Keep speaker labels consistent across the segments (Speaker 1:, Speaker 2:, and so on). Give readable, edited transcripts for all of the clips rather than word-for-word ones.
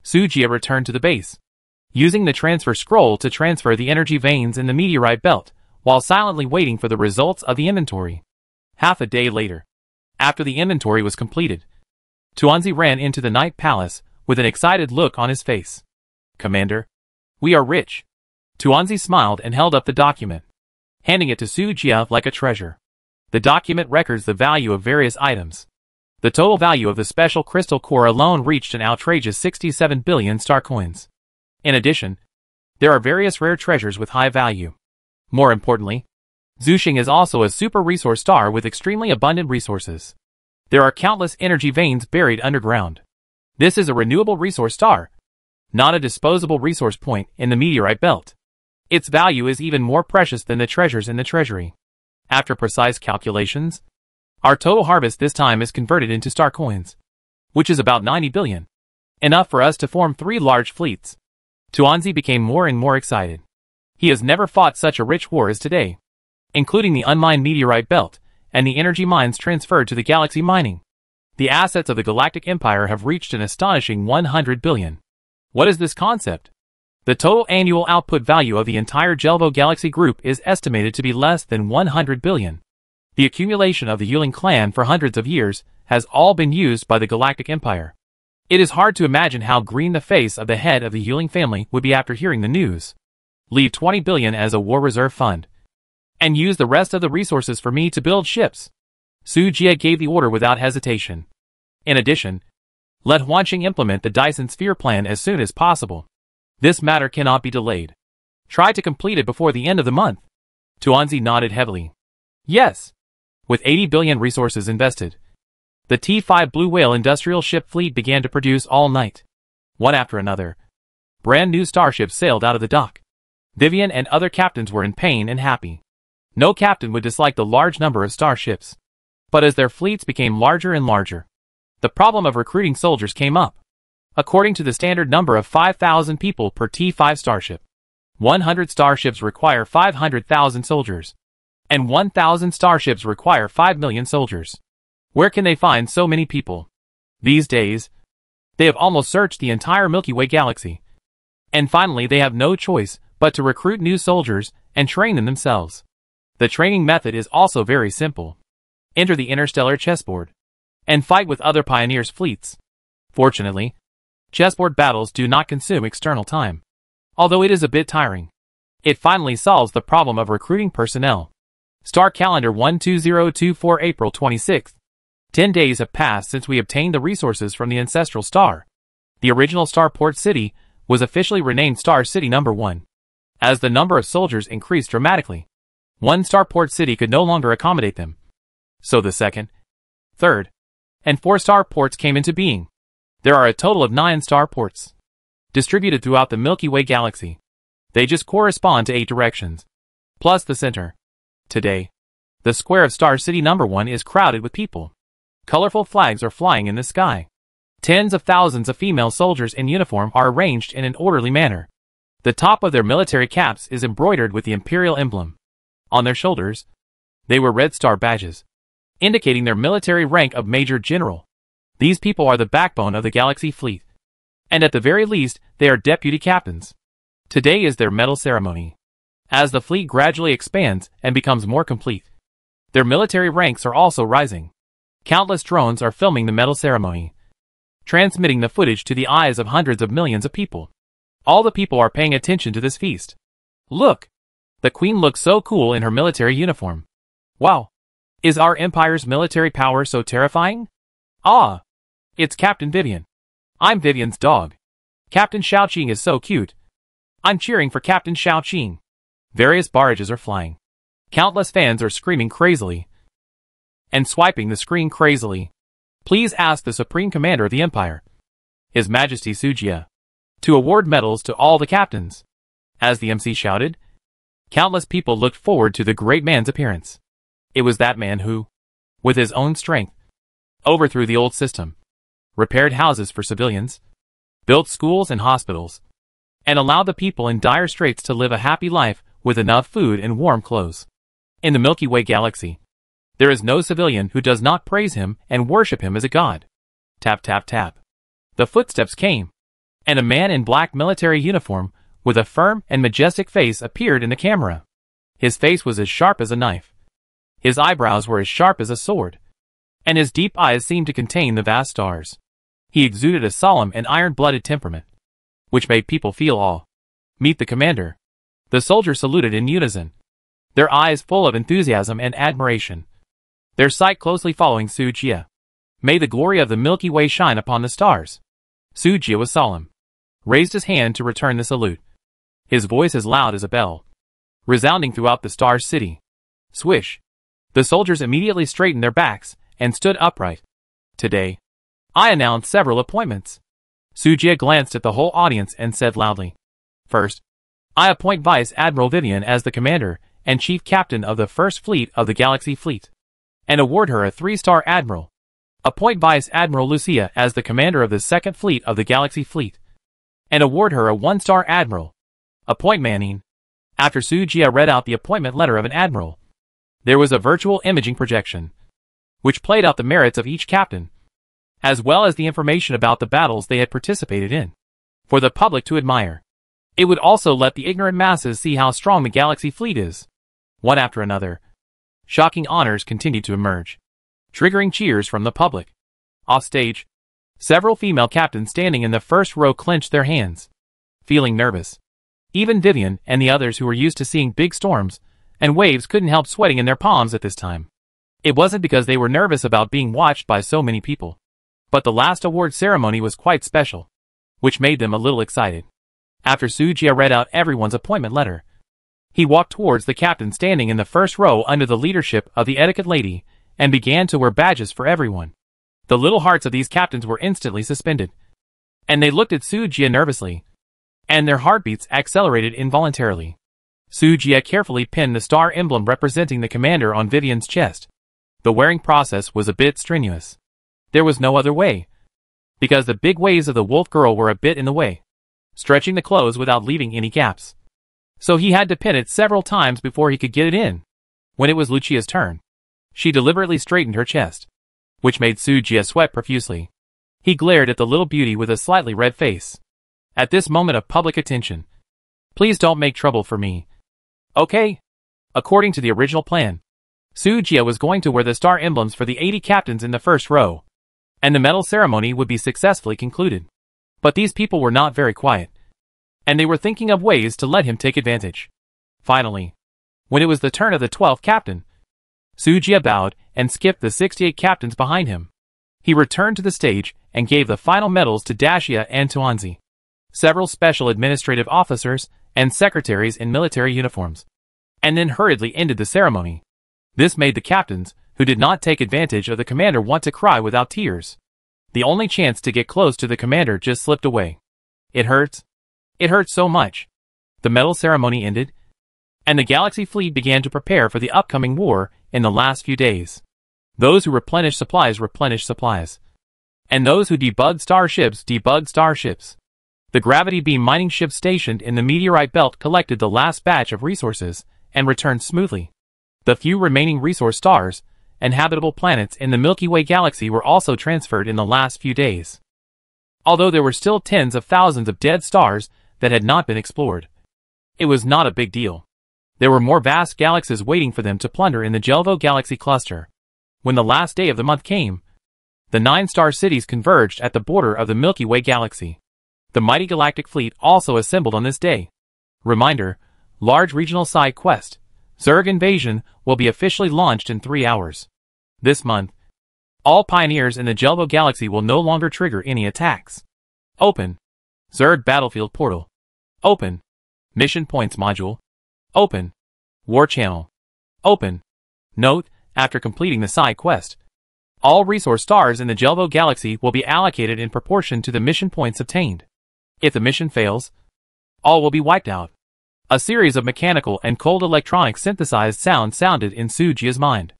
Speaker 1: Sujia returned to the base, using the transfer scroll to transfer the energy veins in the meteorite belt, while silently waiting for the results of the inventory. Half a day later, after the inventory was completed, Tuanzi ran into the Night Palace with an excited look on his face. "Commander, we are rich." Tuanzi smiled and held up the document, handing it to Sujia like a treasure. The document records the value of various items. The total value of the special crystal core alone reached an outrageous 67 billion star coins. In addition, there are various rare treasures with high value. More importantly, Zuxing is also a super resource star with extremely abundant resources. There are countless energy veins buried underground. This is a renewable resource star, not a disposable resource point in the meteorite belt. Its value is even more precious than the treasures in the treasury. After precise calculations, our total harvest this time is converted into star coins, which is about 90 billion. Enough for us to form 3 large fleets. Tuanzi became more and more excited. He has never fought such a rich war as today, including the unmined meteorite belt and the energy mines transferred to the galaxy mining. The assets of the Galactic Empire have reached an astonishing 100 billion. What is this concept? The total annual output value of the entire Jelvo Galaxy Group is estimated to be less than 100 billion. The accumulation of the Yuling clan for hundreds of years has all been used by the Galactic Empire. It is hard to imagine how green the face of the head of the Yuling family would be after hearing the news. Leave 20 billion as a war reserve fund, and use the rest of the resources for me to build ships. Sujia gave the order without hesitation. In addition, let Huanqing implement the Dyson Sphere plan as soon as possible. This matter cannot be delayed. Try to complete it before the end of the month. Tuanzi nodded heavily. Yes. With 80 billion resources invested, the T5 Blue Whale industrial ship fleet began to produce all night. One after another, brand new starships sailed out of the dock. Vivian and other captains were in pain and happy. No captain would dislike the large number of starships. But as their fleets became larger and larger, the problem of recruiting soldiers came up. According to the standard number of 5,000 people per T5 starship, 100 starships require 500,000 soldiers, and 1,000 starships require 5 million soldiers. Where can they find so many people? These days, they have almost searched the entire Milky Way galaxy. And finally they have no choice but to recruit new soldiers and train them themselves. The training method is also very simple. Enter the interstellar chessboard and fight with other pioneers' fleets. Fortunately, chessboard battles do not consume external time. Although it is a bit tiring, it finally solves the problem of recruiting personnel. Star Calendar 12024 April 26th. 10 days have passed since we obtained the resources from the ancestral star. The original starport city was officially renamed Star City No. 1. As the number of soldiers increased dramatically, one starport city could no longer accommodate them. So the second, third, and fourth starports came into being. There are a total of 9 starports, distributed throughout the Milky Way galaxy. They just correspond to 8 directions, plus the center. Today, the square of Star City No. 1 is crowded with people. Colorful flags are flying in the sky. Tens of thousands of female soldiers in uniform are arranged in an orderly manner. The top of their military caps is embroidered with the imperial emblem. On their shoulders, they wear red star badges, indicating their military rank of Major General. These people are the backbone of the Galaxy Fleet, and at the very least, they are deputy captains. Today is their medal ceremony. As the fleet gradually expands and becomes more complete, their military ranks are also rising. Countless drones are filming the medal ceremony, transmitting the footage to the eyes of hundreds of millions of people. All the people are paying attention to this feast. Look! The Queen looks so cool in her military uniform. Wow! Is our Empire's military power so terrifying? Ah! It's Captain Vivian. I'm Vivian's dog. Captain Shaoqing is so cute. I'm cheering for Captain Shaoqing. Various barrages are flying. Countless fans are screaming crazily and swiping the screen crazily. Please ask the Supreme Commander of the Empire, His Majesty Sujia, to award medals to all the captains. As the MC shouted, countless people looked forward to the great man's appearance. It was that man who, with his own strength, overthrew the old system, repaired houses for civilians, built schools and hospitals, and allowed the people in dire straits to live a happy life with enough food and warm clothes. In the Milky Way galaxy, there is no civilian who does not praise him and worship him as a god. Tap tap tap. The footsteps came, and a man in black military uniform, with a firm and majestic face, appeared in the camera. His face was as sharp as a knife. His eyebrows were as sharp as a sword, and his deep eyes seemed to contain the vast stars. He exuded a solemn and iron-blooded temperament, which made people feel awe. "Meet the commander." The soldiers saluted in unison, their eyes full of enthusiasm and admiration, their sight closely following Su Jie. "May the glory of the Milky Way shine upon the stars." Su Jie was solemn, raised his hand to return the salute, his voice as loud as a bell, resounding throughout the star city. Swish! The soldiers immediately straightened their backs and stood upright. "Today, I announce several appointments." Su Jie glanced at the whole audience and said loudly, "First, I appoint Vice Admiral Vivian as the commander and chief captain of the First Fleet of the Galaxy Fleet, and award her a 3-star admiral. Appoint Vice Admiral Lucia as the commander of the Second Fleet of the Galaxy Fleet, and award her a 1-star admiral. Appoint Manning." After Su Jie read out the appointment letter of an admiral, there was a virtual imaging projection, which played out the merits of each captain, as well as the information about the battles they had participated in, for the public to admire. It would also let the ignorant masses see how strong the Galaxy Fleet is. One after another, shocking honors continued to emerge, triggering cheers from the public. Off stage, several female captains standing in the first row clenched their hands, feeling nervous. Even Vivian and the others who were used to seeing big storms and waves couldn't help sweating in their palms at this time. It wasn't because they were nervous about being watched by so many people, but the last award ceremony was quite special, which made them a little excited. After Su Jie read out everyone's appointment letter, he walked towards the captain standing in the first row under the leadership of the etiquette lady and began to wear badges for everyone. The little hearts of these captains were instantly suspended, and they looked at Su Jie nervously, and their heartbeats accelerated involuntarily. Su Jie carefully pinned the star emblem representing the commander on Vivian's chest. The wearing process was a bit strenuous. There was no other way, because the big waves of the wolf girl were a bit in the way, stretching the clothes without leaving any gaps. So he had to pin it several times before he could get it in. When it was Lucia's turn, she deliberately straightened her chest, which made Su Jie sweat profusely. He glared at the little beauty with a slightly red face. "At this moment of public attention, please don't make trouble for me. Okay?" According to the original plan, Su Jie was going to wear the star emblems for the 80 captains in the first row, and the medal ceremony would be successfully concluded. But these people were not very quiet, and they were thinking of ways to let him take advantage. Finally, when it was the turn of the 12th captain, Su Jie bowed and skipped the 68 captains behind him. He returned to the stage and gave the final medals to Dacia and Tuanzi, several special administrative officers, and secretaries in military uniforms, and then hurriedly ended the ceremony. This made the captains, who did not take advantage of the commander, want to cry without tears. The only chance to get close to the commander just slipped away. It hurts. It hurts so much. The medal ceremony ended, and the Galaxy Fleet began to prepare for the upcoming war in the last few days. Those who replenished supplies, and those who debugged starships. The gravity beam mining ship stationed in the meteorite belt collected the last batch of resources and returned smoothly. The few remaining resource stars and habitable planets in the Milky Way galaxy were also transferred in the last few days. Although there were still tens of thousands of dead stars that had not been explored, it was not a big deal. There were more vast galaxies waiting for them to plunder in the Jelvo galaxy cluster. When the last day of the month came, the 9 star cities converged at the border of the Milky Way galaxy. The mighty galactic fleet also assembled on this day. Reminder: large regional side quest, Zerg Invasion, will be officially launched in 3 hours. This month, all pioneers in the Jelvo galaxy will no longer trigger any attacks. Open. Zerg Battlefield Portal. Open. Mission Points Module. Open. War Channel. Open. Note: after completing the side quest, all resource stars in the Jelvo galaxy will be allocated in proportion to the mission points obtained. If the mission fails, all will be wiped out. A series of mechanical and cold electronic synthesized sounds sounded in Su Jie's mind.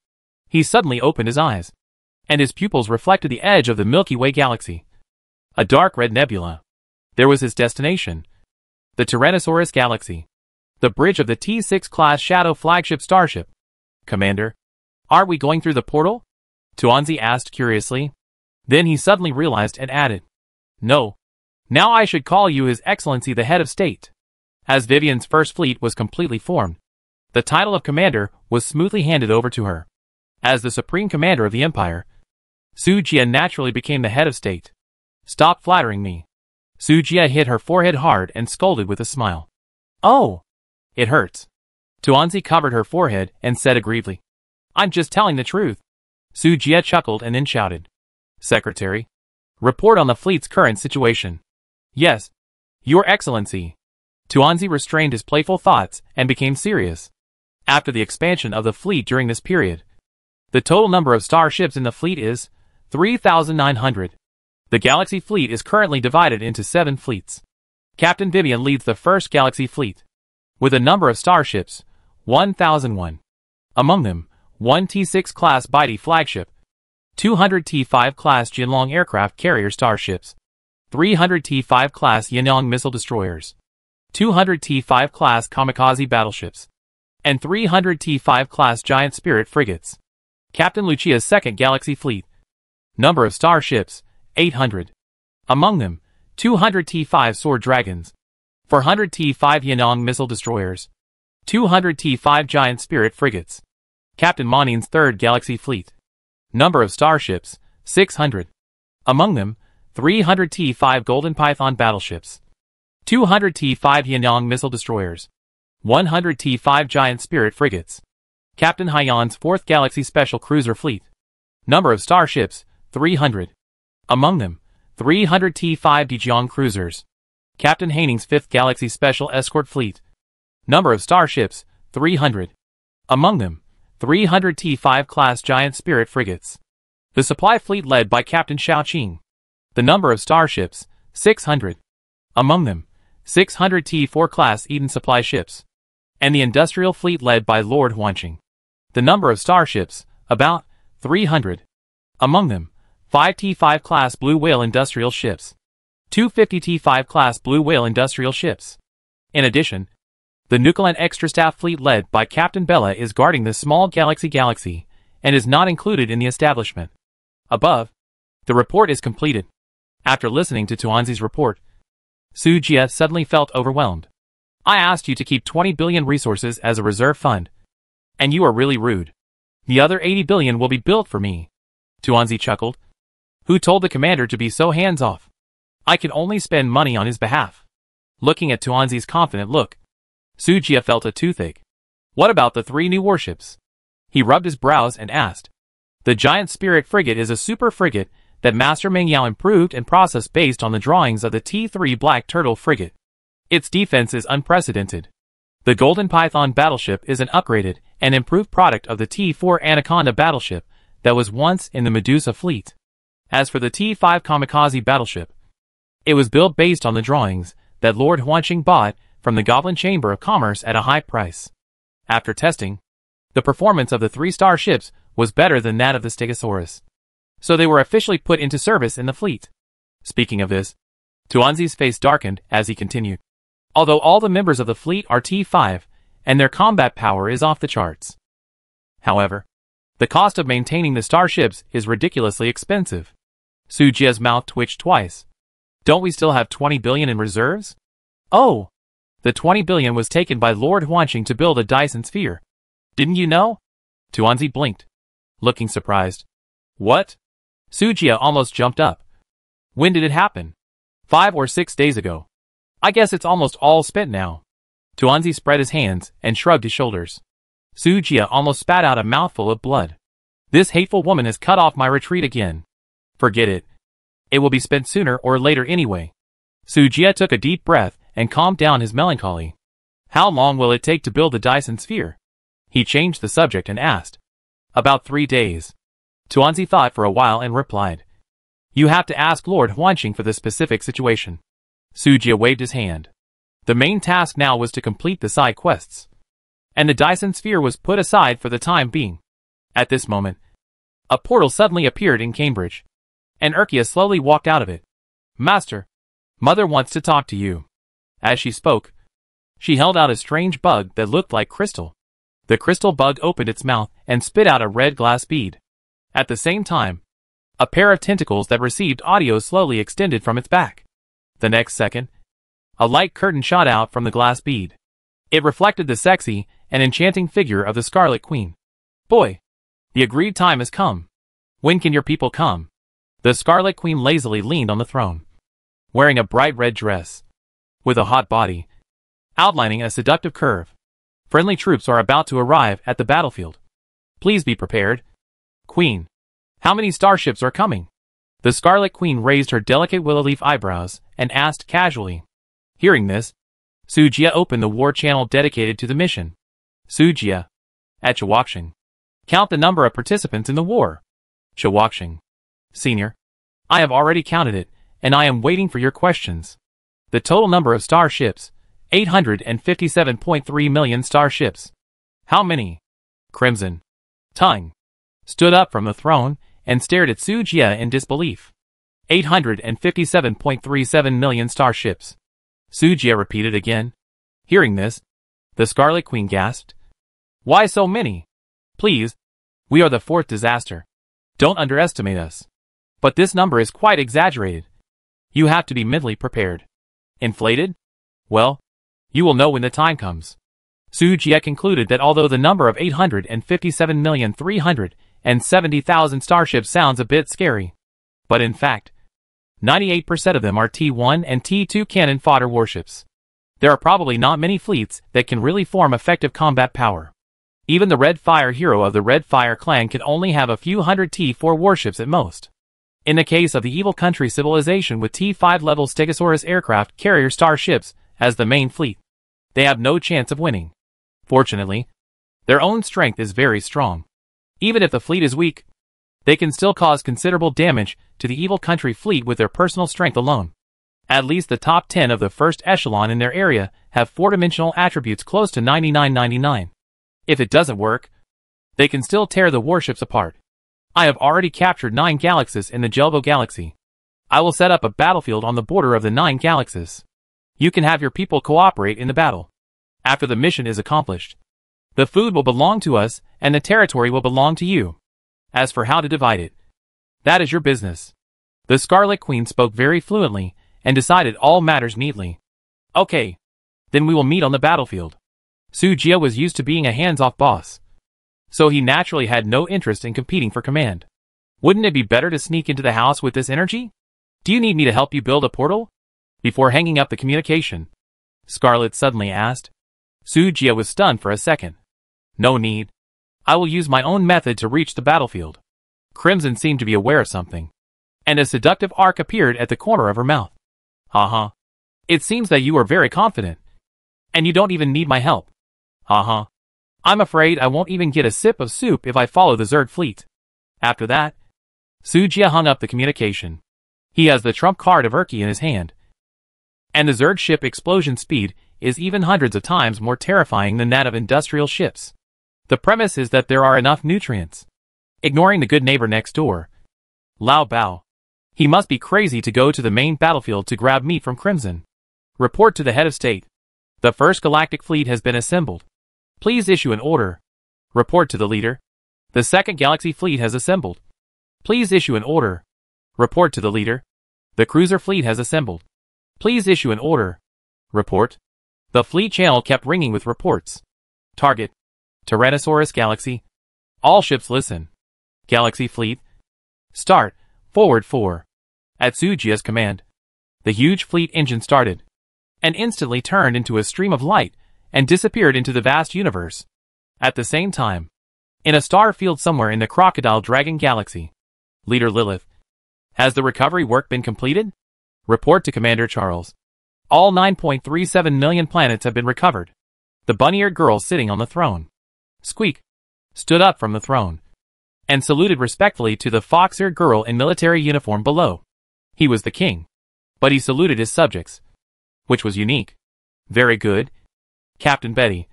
Speaker 1: He suddenly opened his eyes, and his pupils reflected the edge of the Milky Way galaxy. A dark red nebula. There was his destination. The Tyrannosaurus galaxy. The bridge of the T6 class Shadow flagship starship. "Commander, aren't we going through the portal?" Tuanzi asked curiously. Then he suddenly realized and added, "No, Now I should call you His Excellency the Head of State. As Vivian's first fleet was completely formed, the title of commander was smoothly handed over to her. As the supreme commander of the empire, Su Jia naturally became the head of state. Stop flattering me. Su Jia hit her forehead hard and scolded with a smile. Oh! It hurts. Tuanzi covered her forehead and said aggrievedly. I'm just telling the truth. Su Jia chuckled and then shouted. Secretary, report on the fleet's current situation. Yes, Your Excellency. Tuanzi restrained his playful thoughts and became serious. After the expansion of the fleet during this period, the total number of starships in the fleet is 3,900. The Galaxy Fleet is currently divided into 7 fleets. Captain Vivian leads the first Galaxy Fleet, with a number of starships, 1,001. Among them, 1 T6 class Baidi flagship, 200 T5 class Jinlong aircraft carrier starships, 300 T5 class Yanyang missile destroyers, 200 T5 class kamikaze battleships, and 300 T5 class giant spirit frigates. Captain Lucia's second Galaxy Fleet. Number of starships, 800. Among them, 200 T5 sword dragons, 400 T5 Yanyang missile destroyers, 200 T5 giant spirit frigates. Captain Monin's third Galaxy Fleet. Number of starships, 600. Among them, 300 T5 Golden Python battleships, 200 T5 Yanyang missile destroyers, 100 T5 giant spirit frigates. Captain Haiyan's fourth Galaxy Special Cruiser Fleet. Number of starships, 300. Among them, 300 T5 Dijiang cruisers. Captain Haining's fifth Galaxy Special Escort Fleet. Number of starships, 300. Among them, 300 T5 class giant spirit frigates. The supply fleet led by Captain Xiaoqing. The number of starships, 600. Among them, 600 T4 class Eden supply ships. And the industrial fleet led by Lord Huanqing. The number of starships, about 300. Among them, 5 T5 class Blue Whale industrial ships, 250 T5 class Blue Whale industrial ships. In addition, the Nukalan extra staff fleet led by Captain Bella is guarding the small Galaxy and is not included in the establishment. Above, the report is completed. After listening to Tuanzi's report, Su Jia suddenly felt overwhelmed. I asked you to keep 20 billion resources as a reserve fund, and you are really rude. The other 80 billion will be built for me. Tuanzi chuckled. Who told the commander to be so hands-off? I can only spend money on his behalf. Looking at Tuanzi's confident look, Su Jia felt a toothache. What about the 3 new warships? He rubbed his brows and asked. The Giant Spirit frigate is a super frigate that Master Meng Yao improved and processed based on the drawings of the T3 Black Turtle frigate. Its defense is unprecedented. The Golden Python battleship is an upgraded and improved product of the T4 Anaconda battleship that was once in the Medusa fleet. As for the T5 Kamikaze battleship, it was built based on the drawings that Lord Huanqing bought from the Goblin Chamber of Commerce at a high price. After testing, the performance of the 3 starships was better than that of the Stegosaurus. So they were officially put into service in the fleet. Speaking of this, Tuanzi's face darkened as he continued. Although all the members of the fleet are T5, and their combat power is off the charts. However, the cost of maintaining the starships is ridiculously expensive. Su Jia's mouth twitched twice. Don't we still have 20 billion in reserves? Oh! The 20 billion was taken by Lord Huanqing to build a Dyson sphere. Didn't you know? Tuanzi blinked, looking surprised. What? Su Jia almost jumped up. When did it happen? 5 or 6 days ago. I guess it's almost all spent now. Tuanzi spread his hands and shrugged his shoulders. Su Jia almost spat out a mouthful of blood. This hateful woman has cut off my retreat again. Forget it. It will be spent sooner or later anyway. Su Jia took a deep breath and calmed down his melancholy. How long will it take to build the Dyson sphere? He changed the subject and asked. About 3 days. Tuanzi thought for a while and replied. You have to ask Lord Huanqing for the specific situation. Su Jia waved his hand. The main task now was to complete the side quests. And the Dyson sphere was put aside for the time being. At this moment, a portal suddenly appeared in Cambridge. And Urkia slowly walked out of it. Master, Mother wants to talk to you. As she spoke, she held out a strange bug that looked like crystal. The crystal bug opened its mouth and spit out a red glass bead. At the same time, a pair of tentacles that received audio slowly extended from its back. The next second, a light curtain shot out from the glass bead. It reflected the sexy and enchanting figure of the Scarlet Queen. Boy, the agreed time has come. When can your people come? The Scarlet Queen lazily leaned on the throne, wearing a bright red dress, with a hot body, outlining a seductive curve. Friendly troops are about to arrive at the battlefield. Please be prepared. Queen, how many starships are coming? The Scarlet Queen raised her delicate willow leaf eyebrows and asked casually. Hearing this, Sujia opened the war channel dedicated to the mission. Sujia, at Chawakshin. Count the number of participants in the war. Chawakshin. Senior, I have already counted it, and I am waiting for your questions. The total number of starships, 857.3 million starships. How many? Crimson Tongue stood up from the throne and stared at Sujia in disbelief. 857.37 million starships. Sujia repeated again. Hearing this, the Scarlet Queen gasped. Why so many? Please, we are the fourth disaster. Don't underestimate us. But this number is quite exaggerated. You have to be mentally prepared. Inflated? Well, you will know when the time comes. Sujia concluded that although the number of 857,370,000 starships sounds a bit scary, but in fact, 98% of them are T1 and T2 cannon fodder warships. There are probably not many fleets that can really form effective combat power. Even the Red Fire hero of the Red Fire clan can only have a few hundred T4 warships at most. In the case of the evil country civilization with T5 level Stegosaurus aircraft carrier starships as the main fleet, they have no chance of winning. Fortunately, their own strength is very strong. Even if the fleet is weak, they can still cause considerable damage to the evil country fleet with their personal strength alone. At least the top 10 of the first echelon in their area have four-dimensional attributes close to 9999. If it doesn't work, they can still tear the warships apart. I have already captured 9 galaxies in the Jelvo Galaxy. I will set up a battlefield on the border of the 9 galaxies. You can have your people cooperate in the battle. After the mission is accomplished, the food will belong to us and the territory will belong to you. As for how to divide it, that is your business. The Scarlet Queen spoke very fluently and decided all matters neatly. Okay, then we will meet on the battlefield. Sujia was used to being a hands-off boss, so he naturally had no interest in competing for command. Wouldn't it be better to sneak into the house with this energy? Do you need me to help you build a portal? Before hanging up the communication, Scarlet suddenly asked. Sujia was stunned for a second. No need. I will use my own method to reach the battlefield. Crimson seemed to be aware of something, and a seductive arc appeared at the corner of her mouth. Uh-huh. It seems that you are very confident, and you don't even need my help. Uh-huh. I'm afraid I won't even get a sip of soup if I follow the Zerd fleet. After that, Sujia hung up the communication. He has the trump card of Urki in his hand, and the Zerd ship explosion speed is even hundreds of times more terrifying than that of industrial ships. The premise is that there are enough nutrients. Ignoring the good neighbor next door, Lao Bao. He must be crazy to go to the main battlefield to grab meat from Crimson. Report to the head of state. The first galactic fleet has been assembled. Please issue an order. Report to the leader. The second galaxy fleet has assembled. Please issue an order. Report to the leader. The cruiser fleet has assembled. Please issue an order. Report. The fleet channel kept ringing with reports. Target. Tyrannosaurus Galaxy. All ships listen. Galaxy fleet. Start. Forward 4. At Sujia's command, the huge fleet engine started, and instantly turned into a stream of light and disappeared into the vast universe. At the same time, in a star field somewhere in the Crocodile Dragon Galaxy, Leader Lilith. Has the recovery work been completed? Report to Commander Charles. All 9.37 million planets have been recovered. The bunny-eared girl sitting on the throne, Squeak, stood up from the throne and saluted respectfully to the fox-eared girl in military uniform below. He was the king, but he saluted his subjects, which was unique. Very good. Captain Betty,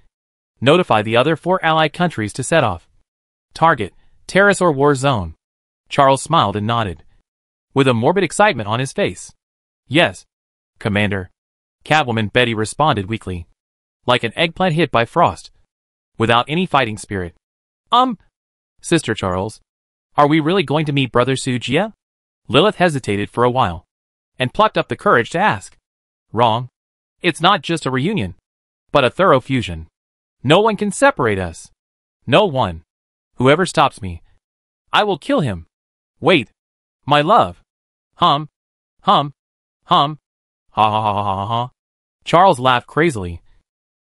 Speaker 1: notify the other 4 allied countries to set off. Target, Pterosaur War Zone. Charles smiled and nodded, with a morbid excitement on his face. Yes, Commander. Catwoman Betty responded weakly, like an eggplant hit by frost, without any fighting spirit. Sister Charles, are we really going to meet Brother Sujia? Lilith hesitated for a while. and plucked up the courage to ask. Wrong. It's not just a reunion, but a thorough fusion. No one can separate us. No one. Whoever stops me, I will kill him. Wait. My love. Hum. Hum. Hum. Ha ha ha ha ha ha. Charles laughed crazily,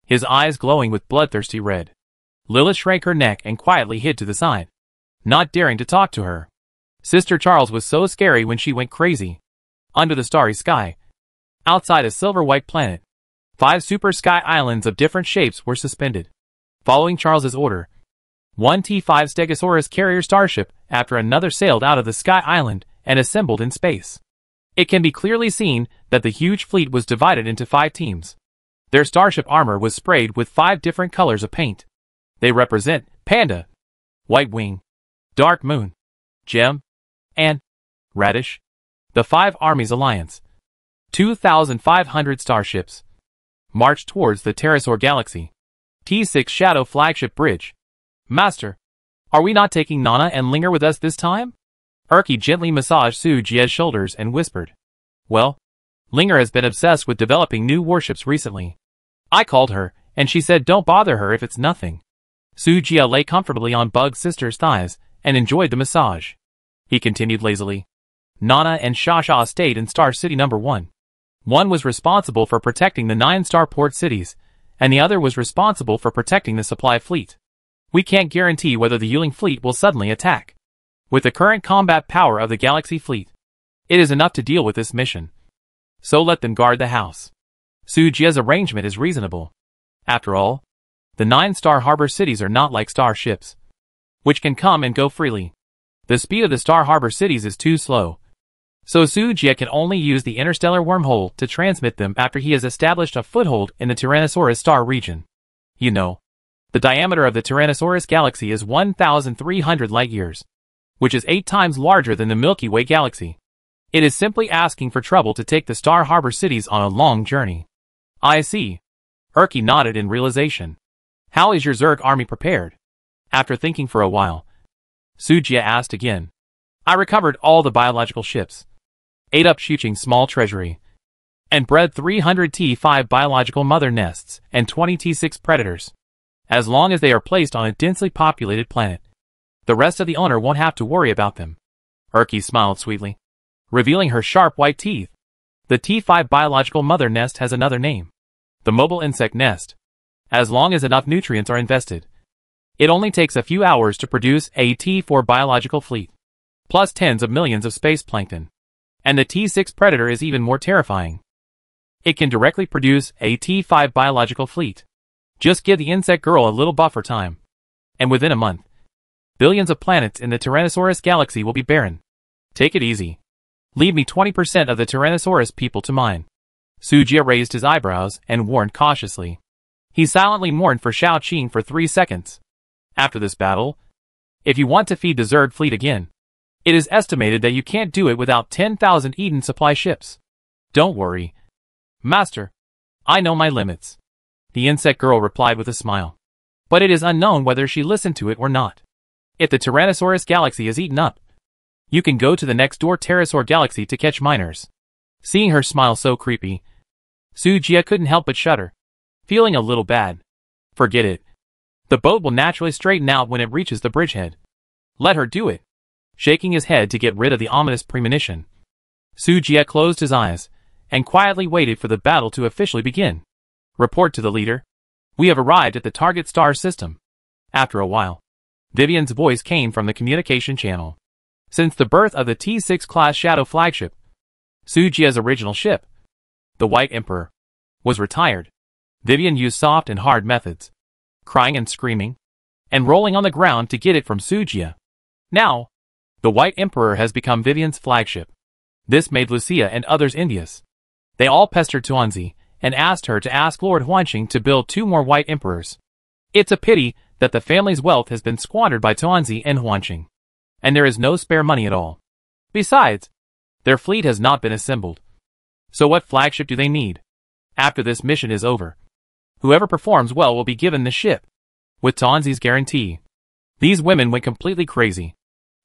Speaker 1: his eyes glowing with bloodthirsty red. Lilith shrank her neck and quietly hid to the side, not daring to talk to her. Sister Charles was so scary when she went crazy. Under the starry sky, outside a silver-white planet, 5 super sky islands of different shapes were suspended. Following Charles's order, one T-5 Stegosaurus carrier starship after another sailed out of the sky island and assembled in space. It can be clearly seen that the huge fleet was divided into 5 teams. Their starship armor was sprayed with 5 different colors of paint. They represent Panda, White Wing, Dark Moon, Gem, and Radish. The 5 Armies Alliance, 2,500 starships, marched towards the Pterosaur Galaxy. T6 Shadow Flagship Bridge. Master, are we not taking Nana and Linger with us this time? Erky gently massaged Su Jie's shoulders and whispered. Well, Linger has been obsessed with developing new warships recently. I called her, and she said don't bother her if it's nothing. Su Jie lay comfortably on Bug's sister's thighs and enjoyed the massage. He continued lazily. Nana and Shasha stayed in Star City No. 1. One was responsible for protecting the 9 starport cities, and the other was responsible for protecting the supply fleet. We can't guarantee whether the Yuling fleet will suddenly attack. With the current combat power of the Galaxy fleet, it is enough to deal with this mission. So let them guard the house. Su Jie's arrangement is reasonable. After all, the 9 Star Harbor cities are not like starships, which can come and go freely. The speed of the Star Harbor cities is too slow, so Su Jie can only use the interstellar wormhole to transmit them after he has established a foothold in the Tyrannosaurus star region. You know, the diameter of the Tyrannosaurus galaxy is 1,300 light-years, which is 8 times larger than the Milky Way galaxy. It is simply asking for trouble to take the Star Harbor cities on a long journey. I see. Erky nodded in realization. How is your Zerg army prepared? After thinking for a while, Su Jie asked again. I recovered all the biological ships, ate up Xuqing's small treasury, and bred 300 T5 biological mother nests and 20 T6 predators. As long as they are placed on a densely populated planet, the rest of the owner won't have to worry about them. Erky smiled sweetly, revealing her sharp white teeth. The T5 biological mother nest has another name, the mobile insect nest. As long as enough nutrients are invested, it only takes a few hours to produce a T4 biological fleet, plus tens of millions of space plankton. And the T6 predator is even more terrifying. It can directly produce a T5 biological fleet. Just give the insect girl a little buffer time, and within a month, billions of planets in the Tyrannosaurus galaxy will be barren. Take it easy. Leave me 20% of the Tyrannosaurus people to mine. Su Jie raised his eyebrows and warned cautiously. He silently mourned for Shao Qing for 3 seconds. After this battle, if you want to feed the Zerg fleet again, it is estimated that you can't do it without 10,000 Eden supply ships. Don't worry, Master. I know my limits. The insect girl replied with a smile. But it is unknown whether she listened to it or not. If the Tyrannosaurus galaxy is eaten up, you can go to the next door Pterosaur galaxy to catch miners. Seeing her smile so creepy, Su Jie couldn't help but shudder, feeling a little bad. Forget it. The boat will naturally straighten out when it reaches the bridgehead. Let her do it. Shaking his head to get rid of the ominous premonition, Su Jie closed his eyes and quietly waited for the battle to officially begin. Report to the leader. We have arrived at the target star system. After a while, Vivian's voice came from the communication channel. Since the birth of the T6 class Shadow flagship, Su Jie's original ship, the White Emperor, was retired. Vivian used soft and hard methods, crying and screaming, and rolling on the ground to get it from Su Jie. Now, the White Emperor has become Vivian's flagship. This made Lucia and others envious. They all pestered Tuanzi and asked her to ask Lord Huanqing to build 2 more White Emperors. It's a pity that the family's wealth has been squandered by Tuanzi and Huanqing, and there is no spare money at all. Besides, their fleet has not been assembled. So what flagship do they need? After this mission is over, whoever performs well will be given the ship, with Tuanzi's guarantee. These women went completely crazy.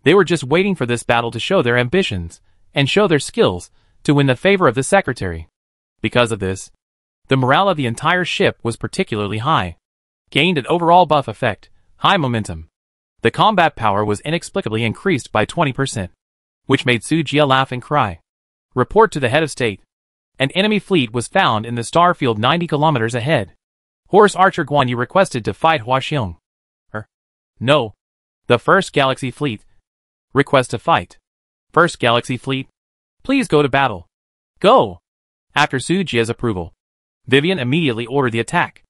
Speaker 1: They were just waiting for this battle to show their ambitions and show their skills to win the favor of the secretary. Because of this, the morale of the entire ship was particularly high. Gained an overall buff effect, high momentum. The combat power was inexplicably increased by 20%, which made Su Jia laugh and cry. Report to the head of state. An enemy fleet was found in the star field 90 kilometers ahead. Horse Archer Guan Yu requested to fight Hua Xiong. No. The First Galaxy Fleet. Request to fight. First Galaxy Fleet. Please go to battle. Go! After Su Jia's approval, Vivian immediately ordered the attack.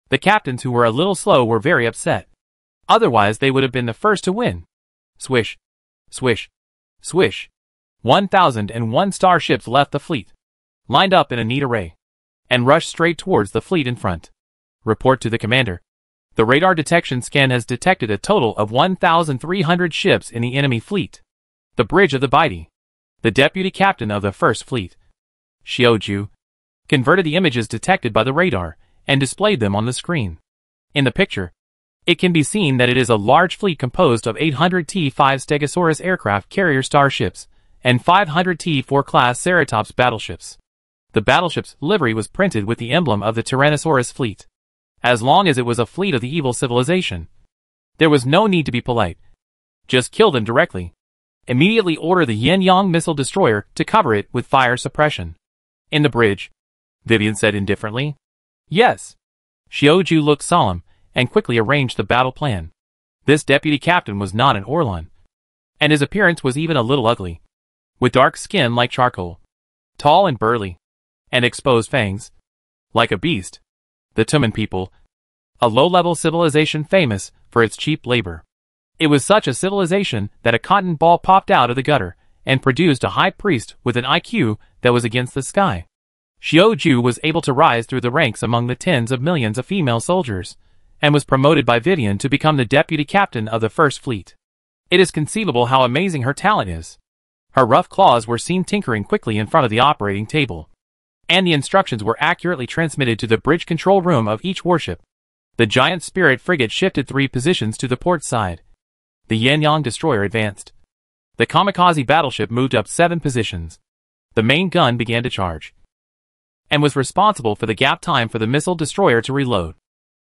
Speaker 1: The captains who were a little slow were very upset. Otherwise they would have been the first to win. Swish. Swish. Swish. 1,001 starships left the fleet, lined up in a neat array, and rushed straight towards the fleet in front. Report to the commander. The radar detection scan has detected a total of 1,300 ships in the enemy fleet. The bridge of the Baidi. The deputy captain of the first fleet, Xiaoju, converted the images detected by the radar and displayed them on the screen. In the picture, it can be seen that it is a large fleet composed of 800 T-5 Stegosaurus aircraft carrier starships and 500 T-4 class Ceratops battleships. The battleship's livery was printed with the emblem of the Tyrannosaurus fleet. As long as it was a fleet of the evil civilization, there was no need to be polite. Just kill them directly. Immediately order the Yin-Yang missile destroyer to cover it with fire suppression. In the bridge, Vivian said indifferently. Yes. Xiaoju looked solemn and quickly arranged the battle plan. This deputy captain was not an Orlan, and his appearance was even a little ugly. With dark skin like charcoal, tall and burly, and exposed fangs, like a beast. The Tumen people, a low-level civilization famous for its cheap labor. It was such a civilization that a cotton ball popped out of the gutter and produced a high priest with an IQ that was against the sky. Xiaoju was able to rise through the ranks among the tens of millions of female soldiers, and was promoted by Vivian to become the deputy captain of the First Fleet. It is conceivable how amazing her talent is. Her rough claws were seen tinkering quickly in front of the operating table, and the instructions were accurately transmitted to the bridge control room of each warship. The giant Spirit frigate shifted 3 positions to the port side. The Yin-Yang destroyer advanced. The kamikaze battleship moved up 7 positions. The main gun began to charge, and was responsible for the gap time for the missile destroyer to reload.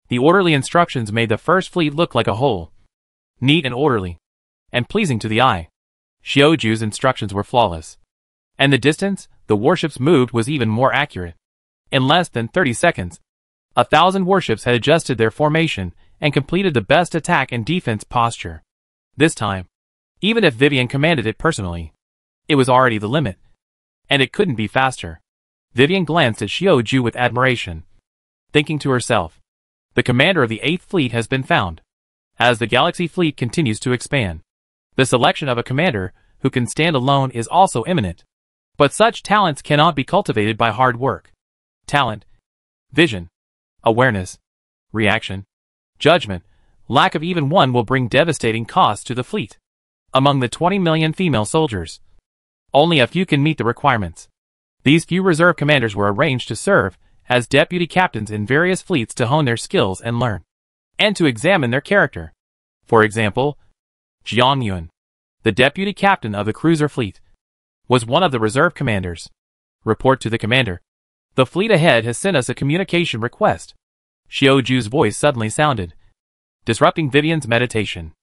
Speaker 1: The orderly instructions made the First Fleet look like a whole. Neat and orderly, and pleasing to the eye. Xiaoju's instructions were flawless. And the distance the warships moved was even more accurate. In less than 30 seconds, 1,000 warships had adjusted their formation and completed the best attack and defense posture. This time, even if Vivian commanded it personally, it was already the limit, and it couldn't be faster. Vivian glanced at Xiaoju with admiration, thinking to herself, the commander of the 8th Fleet has been found. As the Galaxy Fleet continues to expand, the selection of a commander who can stand alone is also imminent. But such talents cannot be cultivated by hard work. Talent, vision, awareness, reaction, judgment, lack of even one will bring devastating costs to the fleet. Among the 20 million female soldiers, only a few can meet the requirements. These few reserve commanders were arranged to serve as deputy captains in various fleets to hone their skills and learn, and to examine their character. For example, Jiang Yuan, the deputy captain of the cruiser fleet, was one of the reserve commanders. Report to the commander. The fleet ahead has sent us a communication request. Xiaoju's voice suddenly sounded, disrupting Vivian's meditation.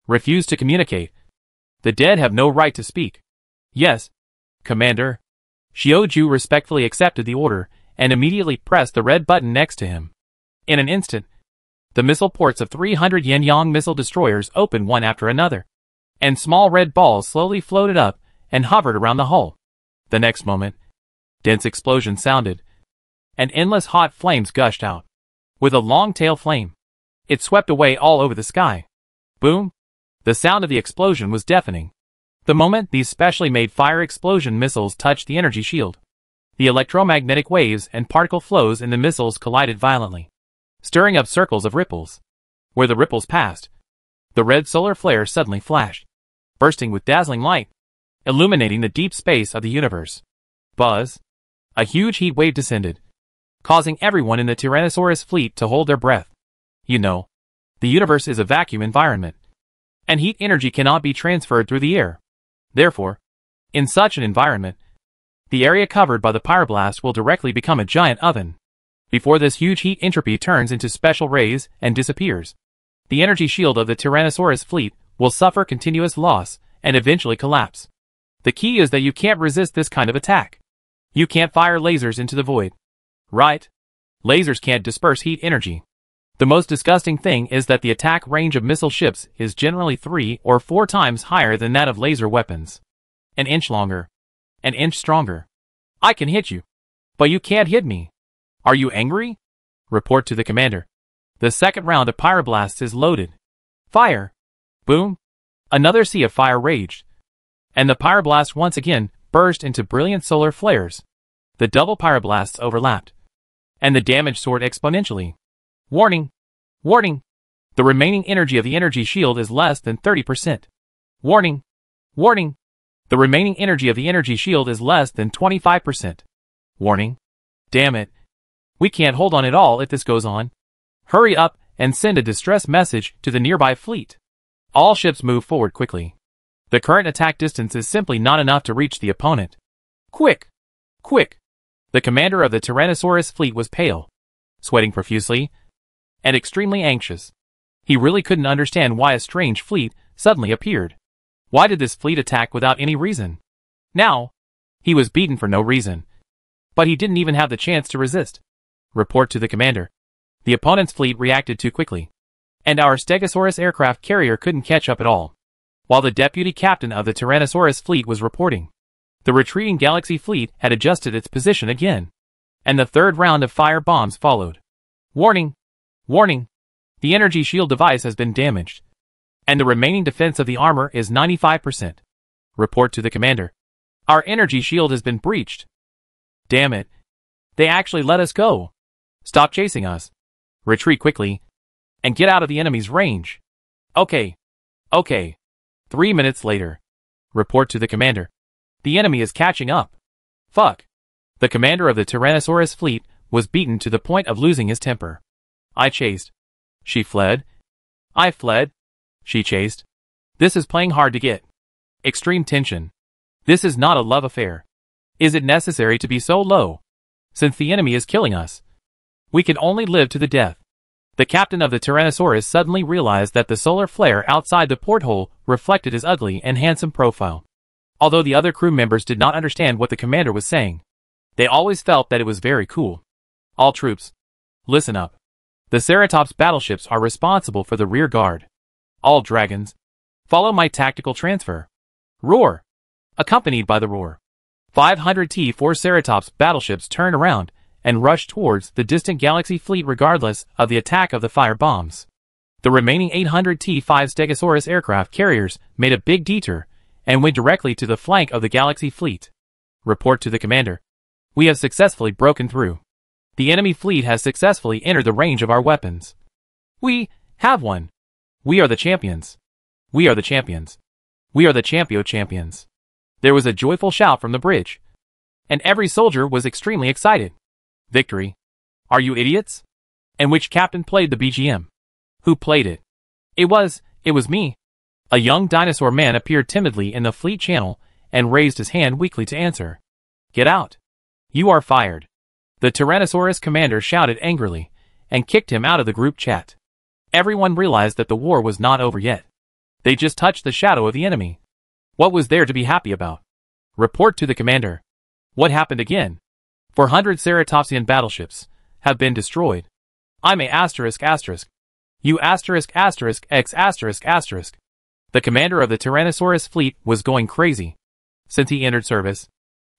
Speaker 1: Refuse to communicate. The dead have no right to speak. Yes, commander. Xiaoju respectfully accepted the order and immediately pressed the red button next to him. In an instant, the missile ports of 300 Yin-Yang missile destroyers opened one after another, and small red balls slowly floated up and hovered around the hull. The next moment, dense explosions sounded, and endless hot flames gushed out. With a long tail flame, it swept away all over the sky. Boom! The sound of the explosion was deafening. The moment these specially made fire explosion missiles touched the energy shield, the electromagnetic waves and particle flows in the missiles collided violently, stirring up circles of ripples. Where the ripples passed, the red solar flare suddenly flashed, bursting with dazzling light, illuminating the deep space of the universe. Buzz! A huge heat wave descended, causing everyone in the Tyrannosaurus fleet to hold their breath. You know, the universe is a vacuum environment, and heat energy cannot be transferred through the air. Therefore, in such an environment, The area covered by the pyroblast will directly become a giant oven. Before this huge heat entropy turns into special rays and disappears, the energy shield of the Tyrannosaurus fleet will suffer continuous loss and eventually collapse. The key is that you can't resist this kind of attack. You can't fire lasers into the void. Right? Lasers can't disperse heat energy. The most disgusting thing is that the attack range of missile ships is generally 3 or 4 times higher than that of laser weapons. An inch longer. An inch stronger. I can hit you. But you can't hit me. Are you angry? Report to the commander. The second round of pyroblasts is loaded. Fire. Boom. Another sea of fire raged. And the pyroblast once again burst into brilliant solar flares. The double pyroblasts overlapped. And the damage soared exponentially. Warning! Warning! The remaining energy of the energy shield is less than 30%. Warning! Warning! The remaining energy of the energy shield is less than 25%. Warning! Damn it! We can't hold on at all if this goes on. Hurry up and send a distress message to the nearby fleet. All ships move forward quickly. The current attack distance is simply not enough to reach the opponent. Quick! Quick! The commander of the Tyrannosaurus fleet was pale, sweating profusely, and extremely anxious. He really couldn't understand why a strange fleet suddenly appeared. Why did this fleet attack without any reason? Now, he was beaten for no reason. But he didn't even have the chance to resist. Report to the commander. The opponent's fleet reacted too quickly, and our Stegosaurus aircraft carrier couldn't catch up at all. While the deputy captain of the Tyrannosaurus fleet was reporting, the retreating Galaxy fleet had adjusted its position again, and the third round of fire bombs followed. Warning! Warning! The energy shield device has been damaged, and the remaining defense of the armor is 95%. Report to the commander. Our energy shield has been breached. Damn it. They actually let us go. Stop chasing us. Retreat quickly, and get out of the enemy's range. Okay. Okay. 3 minutes later. Report to the commander. The enemy is catching up. Fuck. The commander of the Tyrannosaurus fleet was beaten to the point of losing his temper. I chased. She fled. I fled. She chased. This is playing hard to get. Extreme tension. This is not a love affair. Is it necessary to be so low? Since the enemy is killing us, we can only live to the death. The captain of the Tyrannosaurus suddenly realized that the solar flare outside the porthole reflected his ugly and handsome profile. Although the other crew members did not understand what the commander was saying, they always felt that it was very cool. All troops, listen up. The Ceratops battleships are responsible for the rear guard. All dragons, follow my tactical transfer. Roar! Accompanied by the roar, 500 T-4 Ceratops battleships turn around and rush towards the distant Galaxy fleet regardless of the attack of the fire bombs. The remaining 800 T-5 Stegosaurus aircraft carriers made a big detour and went directly to the flank of the Galaxy fleet. Report to the commander. We have successfully broken through. The enemy fleet has successfully entered the range of our weapons. We have won. We are the champions. We are the champions. We are the champions. There was a joyful shout from the bridge, and every soldier was extremely excited. Victory. Are you idiots? And which captain played the BGM? Who played it? It was me. A young dinosaur man appeared timidly in the fleet channel and raised his hand weakly to answer. Get out. You are fired. The Tyrannosaurus commander shouted angrily and kicked him out of the group chat. Everyone realized that the war was not over yet. They just touched the shadow of the enemy. What was there to be happy about? Report to the commander. What happened again? 400 Ceratopsian battleships have been destroyed. I'm a asterisk. You asterisk X asterisk. The commander of the Tyrannosaurus fleet was going crazy. Since he entered service,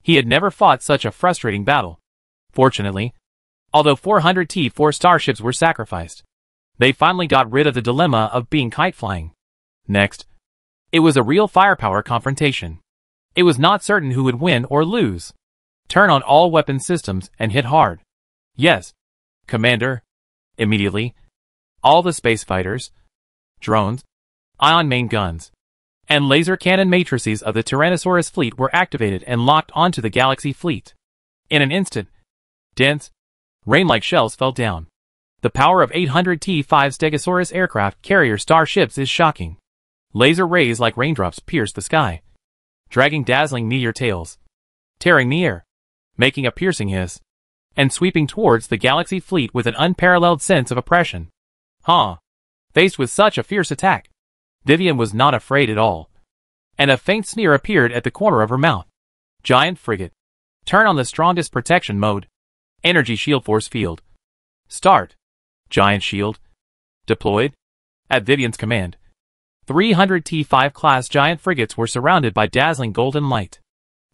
Speaker 1: he had never fought such a frustrating battle. Fortunately, although 400 T-4 starships were sacrificed, they finally got rid of the dilemma of being kite flying. Next, it was a real firepower confrontation. It was not certain who would win or lose. Turn on all weapon systems and hit hard. Yes, commander. Immediately, all the space fighters, drones, ion main guns, and laser cannon matrices of the Tyrannosaurus fleet were activated and locked onto the Galaxy fleet. In an instant, dense, rain-like shells fell down. The power of 800 T-5 Stegosaurus aircraft carrier starships is shocking. Laser rays like raindrops pierced the sky, dragging dazzling meteor tails. tearing the air, making a piercing hiss, and sweeping towards the galaxy fleet with an unparalleled sense of oppression. Faced with such a fierce attack, Vivian was not afraid at all, and a faint sneer appeared at the corner of her mouth. Giant frigate. Turn on the strongest protection mode. Energy shield force field. Start. Giant shield. Deployed. At Vivian's command, 300 T5 class giant frigates were surrounded by dazzling golden light.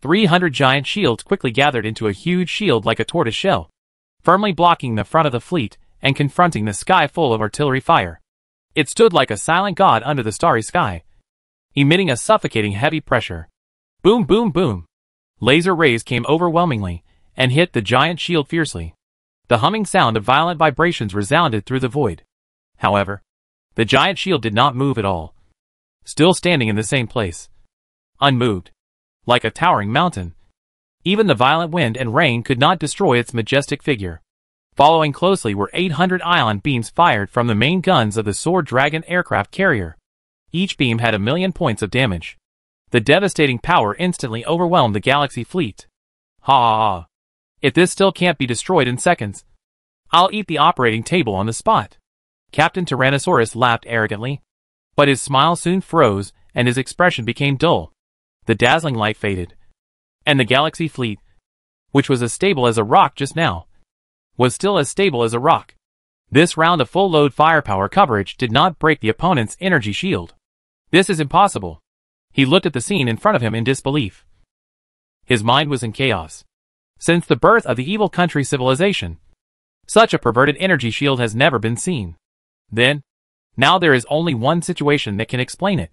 Speaker 1: 300 giant shields quickly gathered into a huge shield like a tortoise shell, firmly blocking the front of the fleet and confronting the sky full of artillery fire. It stood like a silent god under the starry sky, emitting a suffocating heavy pressure. Boom, boom, boom. Laser rays came overwhelmingly and hit the giant shield fiercely. The humming sound of violent vibrations resounded through the void. However, the giant shield did not move at all, still standing in the same place, unmoved, like a towering mountain. Even the violent wind and rain could not destroy its majestic figure. Following closely were 800 ion beams fired from the main guns of the Sword Dragon aircraft carrier. Each beam had 1,000,000 points of damage. The devastating power instantly overwhelmed the galaxy fleet. Ha! If this still can't be destroyed in seconds, I'll eat the operating table on the spot. Captain Tyrannosaurus laughed arrogantly, but his smile soon froze and his expression became dull. The dazzling light faded, and the galaxy fleet, which was as stable as a rock just now, was still as stable as a rock. This round of full-load firepower coverage did not break the opponent's energy shield. This is impossible. He looked at the scene in front of him in disbelief. His mind was in chaos. Since the birth of the evil country civilization, such a perverted energy shield has never been seen. Now there is only one situation that can explain it.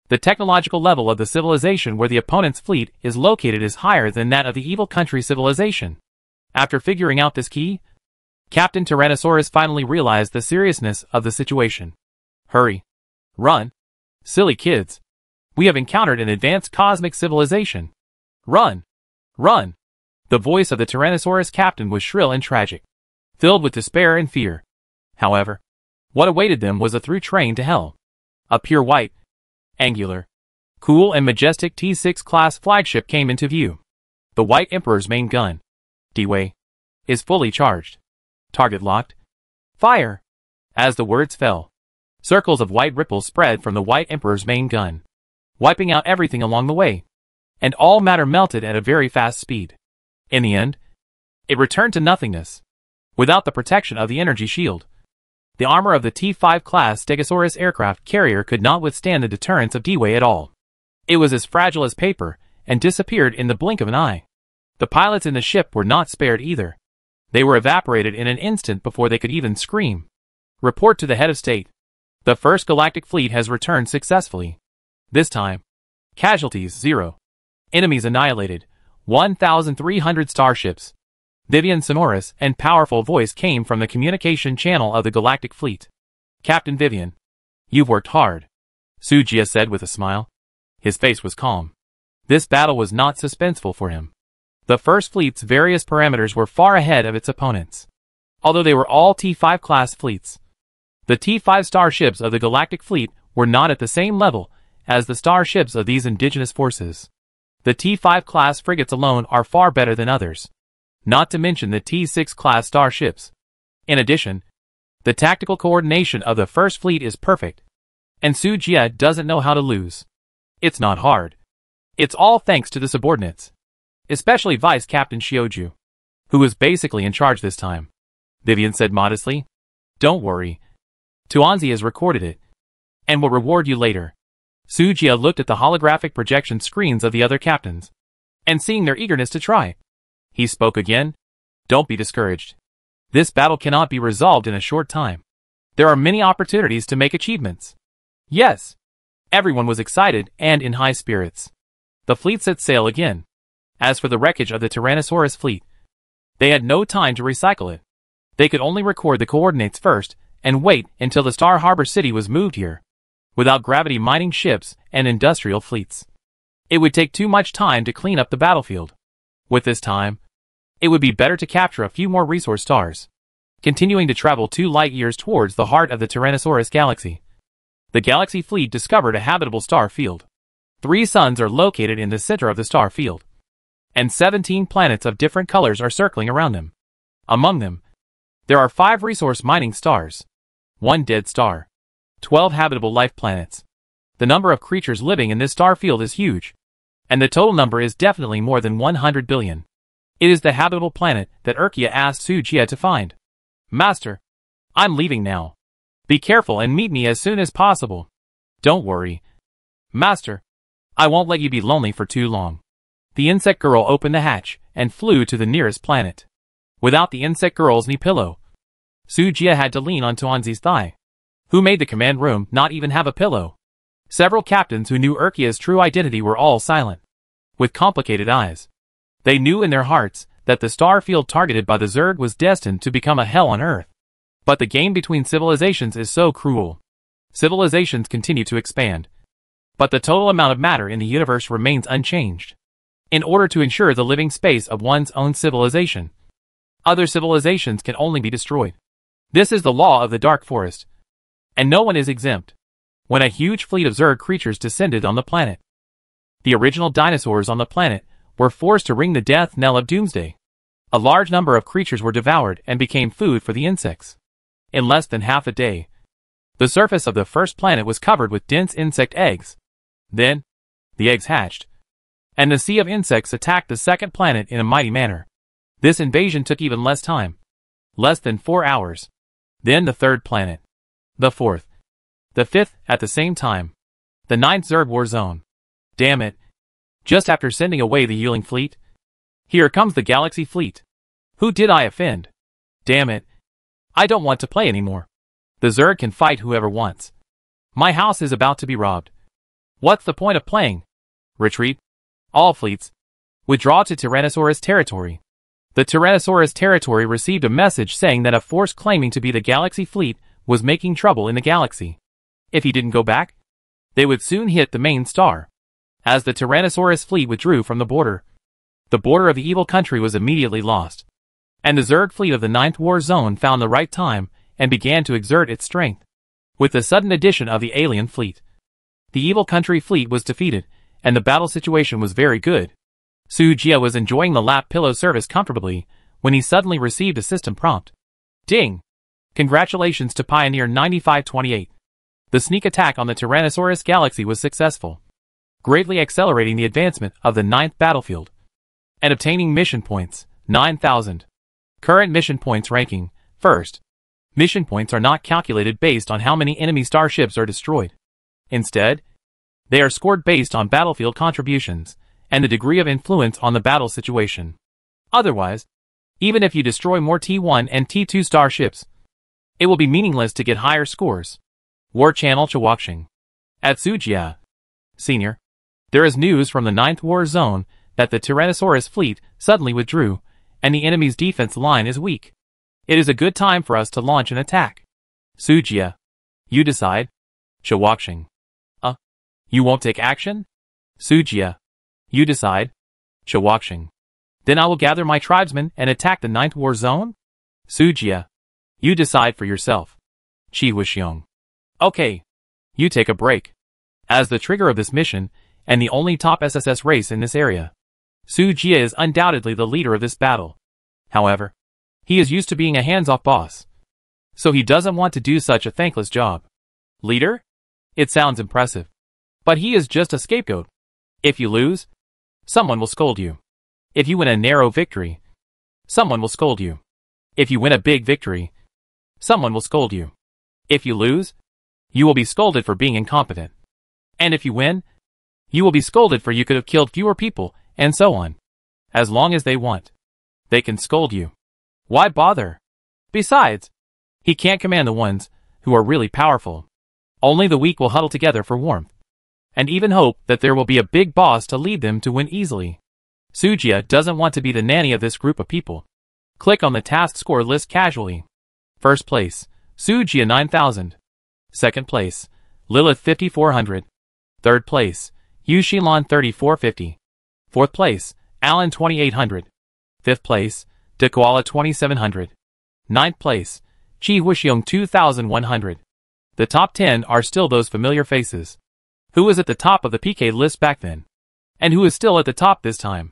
Speaker 1: The technological level of the civilization where the opponent's fleet is located is higher than that of the evil country civilization. After figuring out this key, Captain Tyrannosaurus finally realized the seriousness of the situation. Hurry. Run. Silly kids. We have encountered an advanced cosmic civilization. Run. Run. The voice of the Tyrannosaurus captain was shrill and tragic, filled with despair and fear. However, what awaited them was a through train to hell. A pure white, angular, cool and majestic T6 class flagship came into view. The White Emperor's main gun, D-Way, is fully charged. Target locked. Fire! As the words fell, circles of white ripples spread from the White Emperor's main gun, wiping out everything along the way, and all matter melted at a very fast speed. In the end, it returned to nothingness, without the protection of the energy shield. The armor of the T5 class Stegosaurus aircraft carrier could not withstand the deterrence of D-Way at all. It was as fragile as paper, and disappeared in the blink of an eye. The pilots in the ship were not spared either. They were evaporated in an instant before they could even scream. Report to the head of state. The First Galactic Fleet has returned successfully. This time, casualties 0. Enemies annihilated, 1,300 starships. Vivian's sonorous and powerful voice came from the communication channel of the Galactic Fleet. Captain Vivian, you've worked hard, Sujia said with a smile. His face was calm. This battle was not suspenseful for him. The First Fleet's various parameters were far ahead of its opponents, although they were all T5 class fleets. The T5 starships of the Galactic Fleet were not at the same level as the starships of these indigenous forces. The T5 class frigates alone are far better than others, not to mention the T6 class starships. In addition, the tactical coordination of the First Fleet is perfect, and Sujia doesn't know how to lose. It's not hard. It's all thanks to the subordinates, especially Vice Captain Shioju, who was basically in charge this time. Vivian said modestly, Don't worry. Tuanzi has recorded it, and will reward you later. Sujia looked at the holographic projection screens of the other captains, and seeing their eagerness to try, he spoke again. Don't be discouraged. This battle cannot be resolved in a short time. There are many opportunities to make achievements. Yes. Everyone was excited and in high spirits. The fleet set sail again. As for the wreckage of the Tyrannosaurus fleet, they had no time to recycle it. They could only record the coordinates first and wait until the Star Harbor City was moved here, without gravity mining ships and industrial fleets. It would take too much time to clean up the battlefield. With this time, it would be better to capture a few more resource stars, continuing to travel 2 light-years towards the heart of the Tyrannosaurus galaxy. The galaxy fleet discovered a habitable star field. 3 suns are located in the center of the star field. and 17 planets of different colors are circling around them. Among them, there are 5 resource mining stars, 1 dead star, 12 habitable life planets. The number of creatures living in this star field is huge, and the total number is definitely more than 100 billion. It is the habitable planet that Urkia asked Sujia to find. Master, I'm leaving now. Be careful and meet me as soon as possible. Don't worry. Master, I won't let you be lonely for too long. The insect girl opened the hatch and flew to the nearest planet. Without the insect girl's knee pillow, Sujia had to lean on Tuanzi's thigh, who made the command room not even have a pillow. Several captains who knew Urkia's true identity were all silent, with complicated eyes. They knew in their hearts that the star field targeted by the Zerg was destined to become a hell on Earth. But the game between civilizations is so cruel. Civilizations continue to expand, but the total amount of matter in the universe remains unchanged. In order to ensure the living space of one's own civilization, other civilizations can only be destroyed. This is the law of the Dark Forest, and no one is exempt. When a huge fleet of Zerg creatures descended on the planet, the original dinosaurs on the planet were forced to ring the death knell of doomsday. A large number of creatures were devoured and became food for the insects. In less than half a day, the surface of the first planet was covered with dense insect eggs. Then, the eggs hatched, and the sea of insects attacked the second planet in a mighty manner. This invasion took even less time. Less than 4 hours. Then the third planet. The fourth. The fifth at the same time. The ninth Zerg war zone. Damn it. Just after sending away the Yuling fleet, here comes the Galaxy fleet. Who did I offend? Damn it. I don't want to play anymore. The Zerg can fight whoever wants. My house is about to be robbed. What's the point of playing? Retreat. All fleets. Withdraw to Tyrannosaurus territory. The Tyrannosaurus territory received a message saying that a force claiming to be the Galaxy fleet was making trouble in the galaxy. If he didn't go back, they would soon hit the main star. As the Tyrannosaurus fleet withdrew from the border of the evil country was immediately lost, and the Zerg fleet of the 9th War Zone found the right time and began to exert its strength. With the sudden addition of the alien fleet, the evil country fleet was defeated, and the battle situation was very good. Sujia was enjoying the lap pillow service comfortably when he suddenly received a system prompt. Ding! Congratulations to Pioneer 9528. The sneak attack on the Tyrannosaurus galaxy was successful, greatly accelerating the advancement of the 9th battlefield, and obtaining mission points, 9,000. Current mission points ranking, first. Mission points are not calculated based on how many enemy starships are destroyed. Instead, they are scored based on battlefield contributions and the degree of influence on the battle situation. Otherwise, even if you destroy more T1 and T2 starships, it will be meaningless to get higher scores. War Channel Chawakshing. At Sujia Senior, there is news from the 9th War Zone that the Tyrannosaurus fleet suddenly withdrew, and the enemy's defense line is weak. It is a good time for us to launch an attack. Sujia. You decide. Chawakshing. You won't take action? Sujia. You decide. Chawakshing. Then I will gather my tribesmen and attack the 9th War Zone? Sujia. You decide for yourself. Chi Wuxiong. Okay. You take a break. As the trigger of this mission, and the only top SSS race in this area, Sujia is undoubtedly the leader of this battle. However, he is used to being a hands-off boss, so he doesn't want to do such a thankless job. Leader? It sounds impressive. But he is just a scapegoat. If you lose, someone will scold you. If you win a narrow victory, someone will scold you. If you win a big victory, someone will scold you. If you lose, you will be scolded for being incompetent. And if you win, you will be scolded for you could have killed fewer people, and so on. As long as they want, they can scold you. Why bother? Besides, he can't command the ones who are really powerful. Only the weak will huddle together for warmth, and even hope that there will be a big boss to lead them to win easily. Sujia doesn't want to be the nanny of this group of people. Click on the task score list casually. First place, Sujia 9000. Second place, Lilith 5400. Third place, Yushilon 3450. Fourth place, Alan 2800. Fifth place, Dekoala 2700. Ninth place, Chi Wuxiong 2100. The top 10 are still those familiar faces. Who was at the top of the PK list back then? And who is still at the top this time?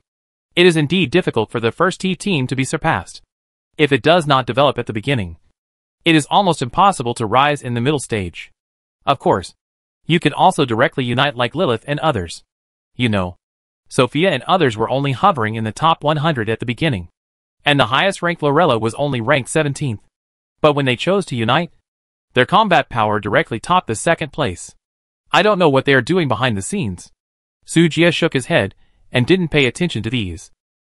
Speaker 1: It is indeed difficult for the first T team to be surpassed. If it does not develop at the beginning, it is almost impossible to rise in the middle stage. Of course, you can also directly unite like Lilith and others. You know, Sophia and others were only hovering in the top 100 at the beginning, and the highest ranked Lorella was only ranked 17th. But when they chose to unite, their combat power directly topped the second place. I don't know what they are doing behind the scenes. Sujia shook his head and didn't pay attention to these.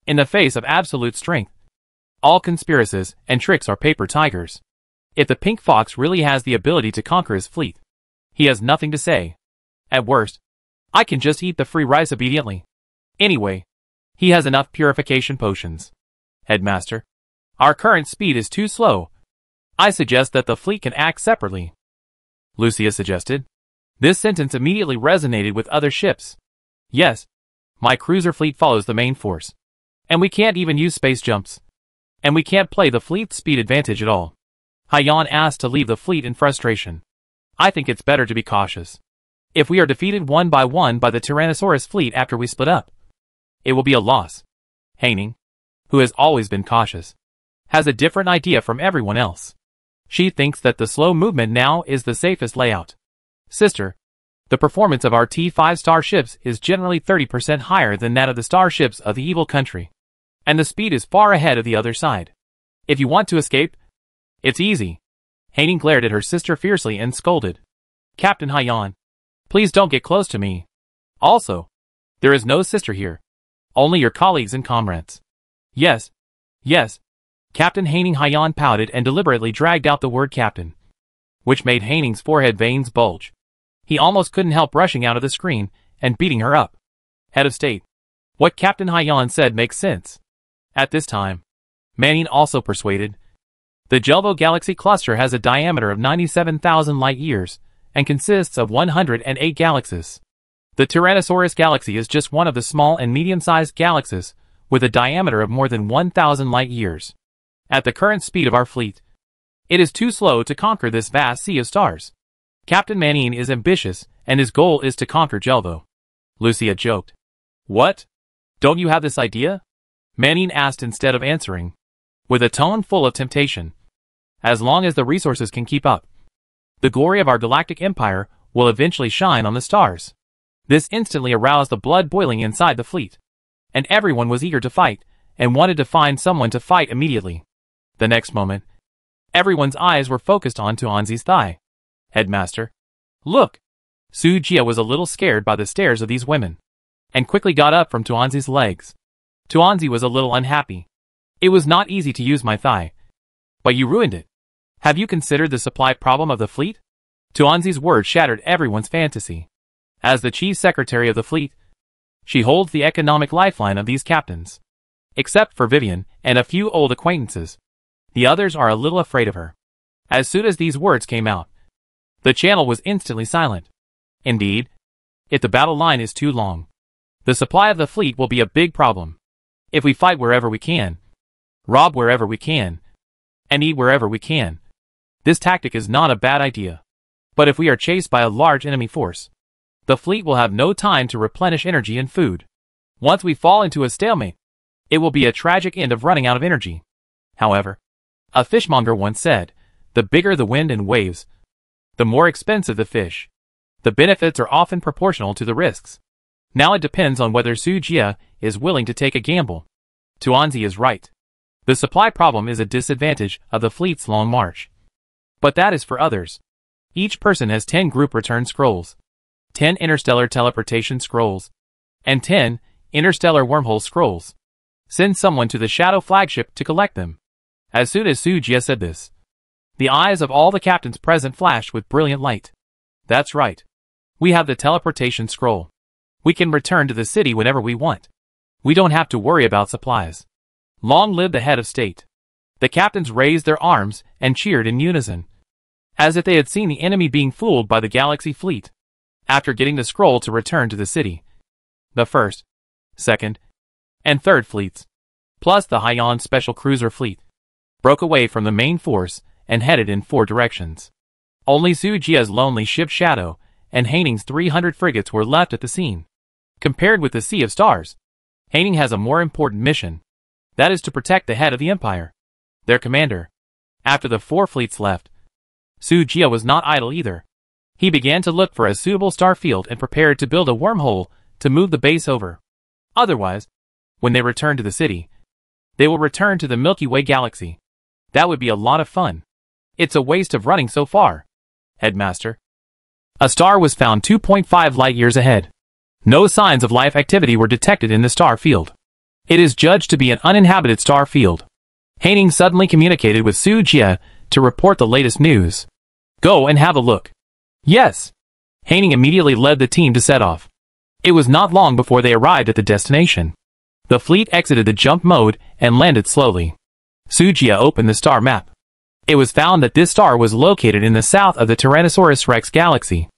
Speaker 1: In the face of absolute strength, all conspiracies and tricks are paper tigers. If the pink fox really has the ability to conquer his fleet, he has nothing to say. At worst, I can just eat the free rice obediently. Anyway, he has enough purification potions. Headmaster, our current speed is too slow. I suggest that the fleet can act separately. Lucia suggested. This sentence immediately resonated with other ships. Yes, my cruiser fleet follows the main force. And we can't even use space jumps. And we can't play the fleet speed advantage at all. Haiyan asked to leave the fleet in frustration. I think it's better to be cautious. If we are defeated one by the Tyrannosaurus fleet after we split up, it will be a loss. Haining, who has always been cautious, has a different idea from everyone else. She thinks that the slow movement now is the safest layout. Sister, the performance of our T5 starships is generally 30% higher than that of the starships of the evil country. And the speed is far ahead of the other side. If you want to escape, it's easy. Haining glared at her sister fiercely and scolded. Captain Haiyan, please don't get close to me. Also, there is no sister here. Only your colleagues and comrades. Yes. Captain Haiyan pouted and deliberately dragged out the word captain, which made Haining's forehead veins bulge. He almost couldn't help rushing out of the screen and beating her up. Head of state, what Captain Haiyan said makes sense. At this time, Manning also persuaded. The Jelvo galaxy cluster has a diameter of 97,000 light-years and consists of 108 galaxies. The Tyrannosaurus galaxy is just one of the small and medium-sized galaxies with a diameter of more than 1,000 light-years. At the current speed of our fleet, it is too slow to conquer this vast sea of stars. Captain Manning is ambitious, and his goal is to conquer Jelvo. Lucia joked. What? Don't you have this idea? Manning asked instead of answering, with a tone full of temptation. As long as the resources can keep up, the glory of our galactic empire will eventually shine on the stars. This instantly aroused the blood boiling inside the fleet, and everyone was eager to fight, and wanted to find someone to fight immediately. The next moment, everyone's eyes were focused on Tuanzi's thigh. Headmaster, look! Sujia was a little scared by the stares of these women, and quickly got up from Tuanzi's legs. Tuanzi was a little unhappy. It was not easy to use my thigh. But you ruined it. Have you considered the supply problem of the fleet? Tuanzi's words shattered everyone's fantasy. As the chief secretary of the fleet, she holds the economic lifeline of these captains. Except for Vivian and a few old acquaintances, the others are a little afraid of her. As soon as these words came out, the channel was instantly silent. Indeed, if the battle line is too long, the supply of the fleet will be a big problem. If we fight wherever we can, rob wherever we can, and eat wherever we can, this tactic is not a bad idea. But if we are chased by a large enemy force, the fleet will have no time to replenish energy and food. Once we fall into a stalemate, it will be a tragic end of running out of energy. However, a fishmonger once said, the bigger the wind and waves, the more expensive the fish. The benefits are often proportional to the risks. Now it depends on whether Sujia is willing to take a gamble. Tuanzi is right. The supply problem is a disadvantage of the fleet's long march. But that is for others. Each person has 10 group return scrolls, 10 interstellar teleportation scrolls, and 10 interstellar wormhole scrolls. Send someone to the Shadow flagship to collect them. As soon as Sujia said this, the eyes of all the captains present flashed with brilliant light. That's right. We have the teleportation scroll. We can return to the city whenever we want. We don't have to worry about supplies. Long live the head of state. The captains raised their arms and cheered in unison, as if they had seen the enemy being fooled by the galaxy fleet. After getting the scroll to return to the city, the first, second, and third fleets, plus the Haiyan special cruiser fleet, broke away from the main force and headed in 4 directions. Only Sujia's lonely ship Shadow and Haining's 300 frigates were left at the scene. Compared with the sea of stars, Haining has a more important mission. That is to protect the head of the Empire, their commander. After the 4 fleets left, Su Jia was not idle either. He began to look for a suitable star field and prepared to build a wormhole to move the base over. Otherwise, when they return to the city, they will return to the Milky Way galaxy. That would be a lot of fun. It's a waste of running so far, Headmaster. A star was found 2.5 light-years ahead. No signs of life activity were detected in the star field. It is judged to be an uninhabited star field. Haining suddenly communicated with Su Jia to report the latest news. Go and have a look. Yes. Haining immediately led the team to set off. It was not long before they arrived at the destination. The fleet exited the jump mode and landed slowly. Su Jia opened the star map. It was found that this star was located in the south of the Tyrannosaurus Rex galaxy.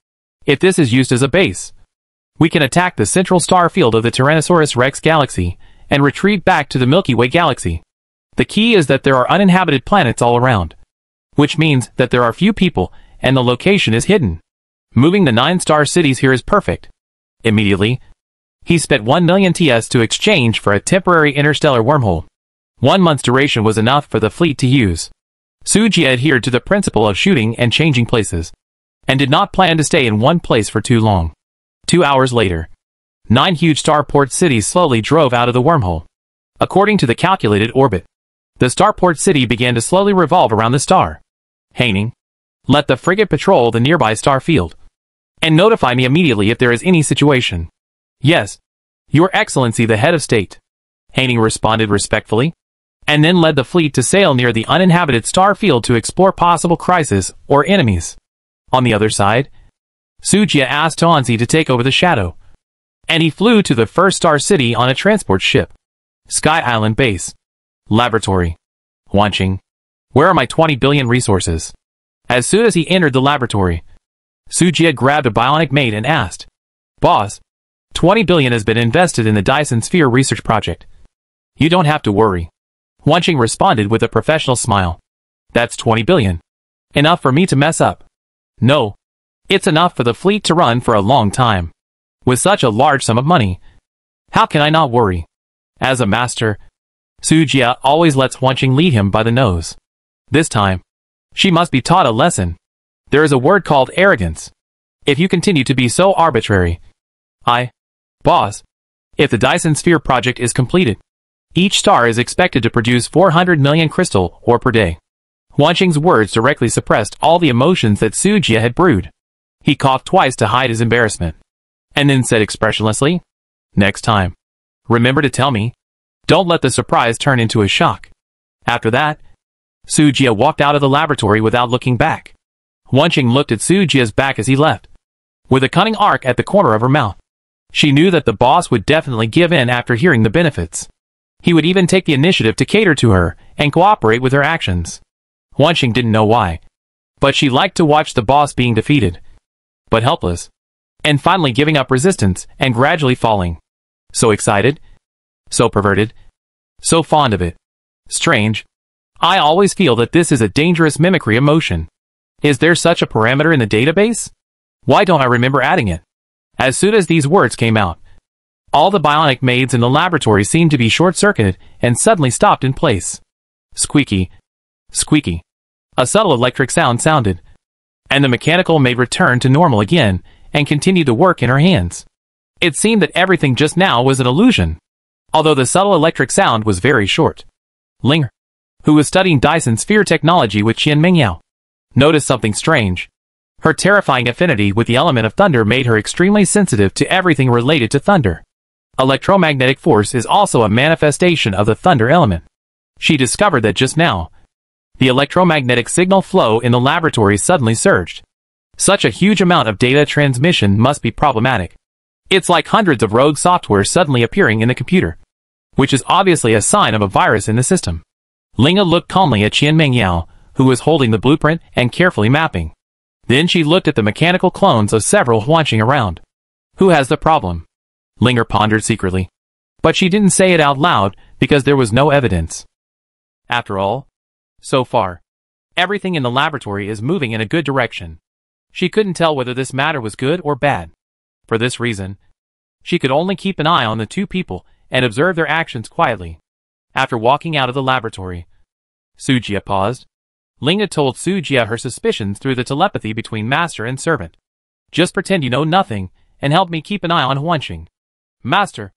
Speaker 1: If this is used as a base, we can attack the central star field of the Tyrannosaurus Rex galaxy and retreat back to the Milky Way galaxy. The key is that there are uninhabited planets all around, which means that there are few people and the location is hidden. Moving the 9-star cities here is perfect. Immediately, he spent 1 million TS to exchange for a temporary interstellar wormhole. 1 month's duration was enough for the fleet to use. Su Jia adhered to the principle of shooting and changing places, and did not plan to stay in one place for too long. 2 hours later, 9 huge starport cities slowly drove out of the wormhole. According to the calculated orbit, the starport city began to slowly revolve around the star. Haining, let the frigate patrol the nearby star field, and notify me immediately if there is any situation. Yes, Your Excellency the head of state, Haining responded respectfully, and then led the fleet to sail near the uninhabited star field to explore possible crises or enemies. On the other side, Su Jia asked Tuanzi to take over the shadow, and he flew to the first star city on a transport ship. Sky Island Base. Laboratory. Wanqing. Where are my 20 billion resources? As soon as he entered the laboratory, Su Jia grabbed a bionic maid and asked, Boss, 20 billion has been invested in the Dyson Sphere research project. You don't have to worry. Wanqing responded with a professional smile. That's 20 billion. Enough for me to mess up. No. It's enough for the fleet to run for a long time. With such a large sum of money, how can I not worry? As a master, Su Jia always lets Wanqing lead him by the nose. This time, she must be taught a lesson. There is a word called arrogance. If you continue to be so arbitrary, Boss, if the Dyson Sphere project is completed, each star is expected to produce 400 million crystal ore per day. Wanqing's words directly suppressed all the emotions that Su Jia had brewed. He coughed twice to hide his embarrassment, and then said expressionlessly, Next time, remember to tell me. Don't let the surprise turn into a shock. After that, Su Jia walked out of the laboratory without looking back. Wanqing looked at Su Jia's back as he left, with a cunning arc at the corner of her mouth. She knew that the boss would definitely give in after hearing the benefits. He would even take the initiative to cater to her and cooperate with her actions. Wanqing didn't know why, but she liked to watch the boss being defeated, but helpless, and finally giving up resistance and gradually falling. So excited, so perverted, so fond of it. Strange. I always feel that this is a dangerous mimicry emotion. Is there such a parameter in the database? Why don't I remember adding it? As soon as these words came out, all the bionic maids in the laboratory seemed to be short-circuited and suddenly stopped in place. Squeaky. Squeaky. A subtle electric sound sounded, and the mechanical maid returned to normal again and continued to work in her hands. It seemed that everything just now was an illusion, although the subtle electric sound was very short. Ling, who was studying Dyson Sphere technology with Qian Mingyao, noticed something strange. Her terrifying affinity with the element of thunder made her extremely sensitive to everything related to thunder. Electromagnetic force is also a manifestation of the thunder element. She discovered that just now, the electromagnetic signal flow in the laboratory suddenly surged. Such a huge amount of data transmission must be problematic. It's like hundreds of rogue software suddenly appearing in the computer, which is obviously a sign of a virus in the system. Linga looked calmly at Qian Mingyao, who was holding the blueprint and carefully mapping. Then she looked at the mechanical clones of several Wanqing around. Who has the problem? Linger pondered secretly, but she didn't say it out loud because there was no evidence. After all, so far, everything in the laboratory is moving in a good direction. She couldn't tell whether this matter was good or bad. For this reason, she could only keep an eye on the two people and observed their actions quietly. After walking out of the laboratory, Sujia paused. Lingna told Sujia her suspicions through the telepathy between master and servant. Just pretend you know nothing, and help me keep an eye on Huanxing. Master,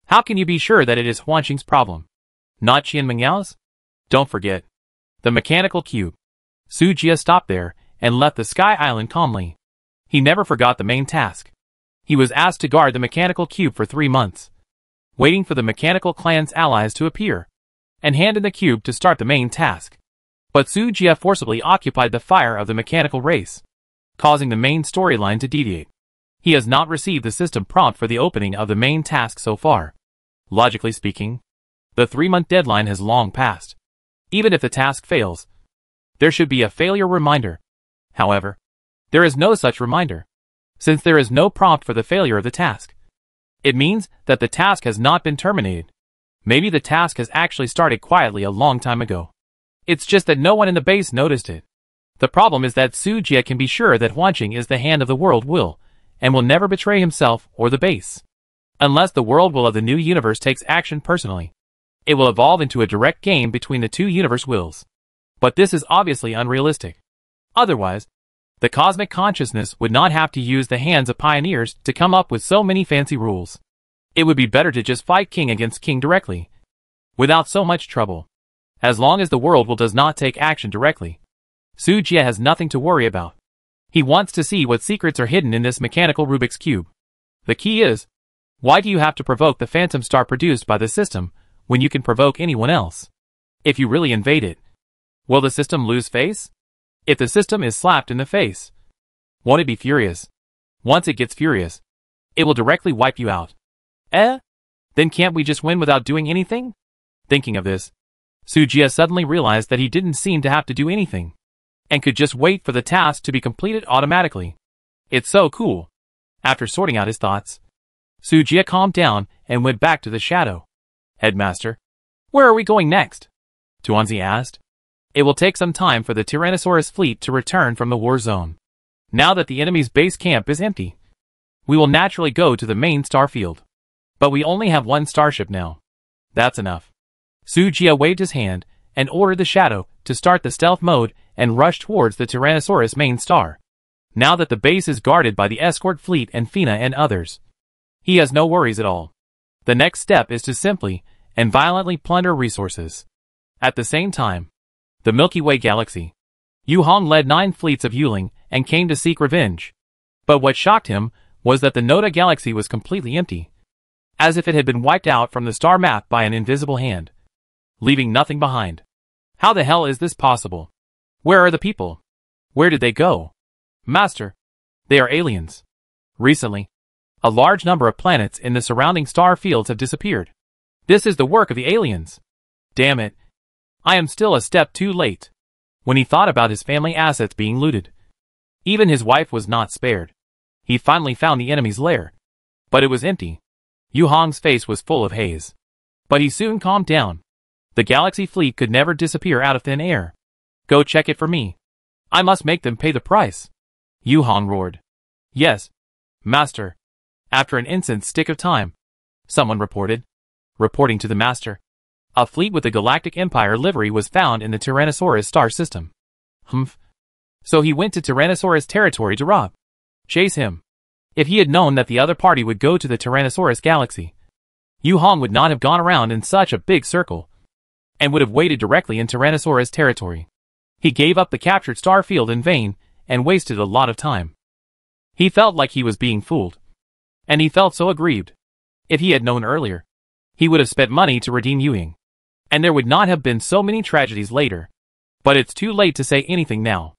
Speaker 1: how can you be sure that it is Huanxing's problem? Not Qian Mengyao's? Don't forget. The mechanical cube. Sujia stopped there, and left the Sky Island calmly. He never forgot the main task. He was asked to guard the mechanical cube for 3 months, waiting for the mechanical clan's allies to appear, and hand in the cube to start the main task. But Sujia forcibly occupied the fire of the mechanical race, causing the main storyline to deviate. He has not received the system prompt for the opening of the main task so far. Logically speaking, the 3-month deadline has long passed. Even if the task fails, there should be a failure reminder. However, there is no such reminder, since there is no prompt for the failure of the task. It means that the task has not been terminated. Maybe the task has actually started quietly a long time ago. It's just that no one in the base noticed it. The problem is that Sujia can be sure that Huanxing is the hand of the world will, and will never betray himself or the base. Unless the world will of the new universe takes action personally, it will evolve into a direct game between the two universe wills. But this is obviously unrealistic. Otherwise, the cosmic consciousness would not have to use the hands of pioneers to come up with so many fancy rules. It would be better to just fight king against king directly, without so much trouble. As long as the world will does not take action directly, Sujia has nothing to worry about. He wants to see what secrets are hidden in this mechanical Rubik's Cube. The key is, why do you have to provoke the phantom star produced by the system when you can provoke anyone else? If you really invade it, will the system lose face? If the system is slapped in the face, won't it be furious? Once it gets furious, it will directly wipe you out. Then can't we just win without doing anything? Thinking of this, Sujia suddenly realized that he didn't seem to have to do anything, and could just wait for the task to be completed automatically. It's so cool. After sorting out his thoughts, Sujia calmed down and went back to the shadow. Headmaster, where are we going next? Tuanzi asked. It will take some time for the Tyrannosaurus fleet to return from the war zone. Now that the enemy's base camp is empty, we will naturally go to the main star field. But we only have 1 starship now. That's enough. Sujia waved his hand and ordered the shadow to start the stealth mode and rush towards the Tyrannosaurus main star. Now that the base is guarded by the escort fleet and Fina and others, he has no worries at all. The next step is to simply and violently plunder resources. At the same time, the Milky Way galaxy. Yu Hong led 9 fleets of Yuling and came to seek revenge. But what shocked him was that the Noda galaxy was completely empty, as if it had been wiped out from the star map by an invisible hand, leaving nothing behind. How the hell is this possible? Where are the people? Where did they go? Master, they are aliens. Recently, a large number of planets in the surrounding star fields have disappeared. This is the work of the aliens. Damn it. I am still a step too late. When he thought about his family assets being looted, even his wife was not spared. He finally found the enemy's lair, but it was empty. Yu Hong's face was full of haze, but he soon calmed down. The galaxy fleet could never disappear out of thin air. Go check it for me. I must make them pay the price. Yu Hong roared. Yes, master. After an instant's stick of time, someone reported. Reporting to the master, a fleet with the Galactic Empire livery was found in the Tyrannosaurus star system. Humph. So he went to Tyrannosaurus territory to rob. Chase him. If he had known that the other party would go to the Tyrannosaurus galaxy, Yu Hong would not have gone around in such a big circle, and would have waited directly in Tyrannosaurus territory. He gave up the captured star field in vain, and wasted a lot of time. He felt like he was being fooled. And he felt so aggrieved. If he had known earlier, he would have spent money to redeem Yuying, and there would not have been so many tragedies later. But it's too late to say anything now.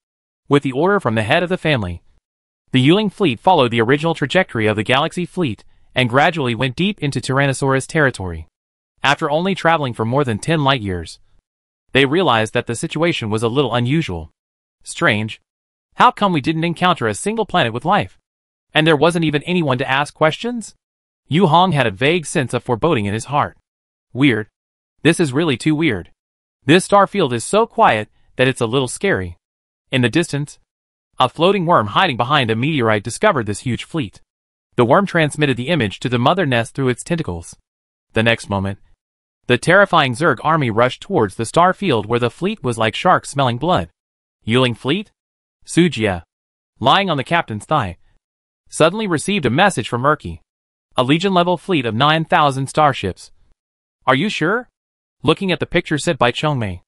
Speaker 1: With the order from the head of the family, the Yuling fleet followed the original trajectory of the Galaxy fleet and gradually went deep into Tyrannosaurus territory. After only traveling for more than 10 light years, they realized that the situation was a little unusual. Strange. How come we didn't encounter a single planet with life? And there wasn't even anyone to ask questions? Yu Hong had a vague sense of foreboding in his heart. Weird. This is really too weird. This star field is so quiet that it's a little scary. In the distance, a floating worm hiding behind a meteorite discovered this huge fleet. The worm transmitted the image to the mother nest through its tentacles. The next moment, the terrifying Zerg army rushed towards the star field where the fleet was like sharks smelling blood. Yuling fleet? Sujia, lying on the captain's thigh, suddenly received a message from Urki. A Legion-level fleet of 9,000 starships. Are you sure? Looking at the picture sent by Chongmei,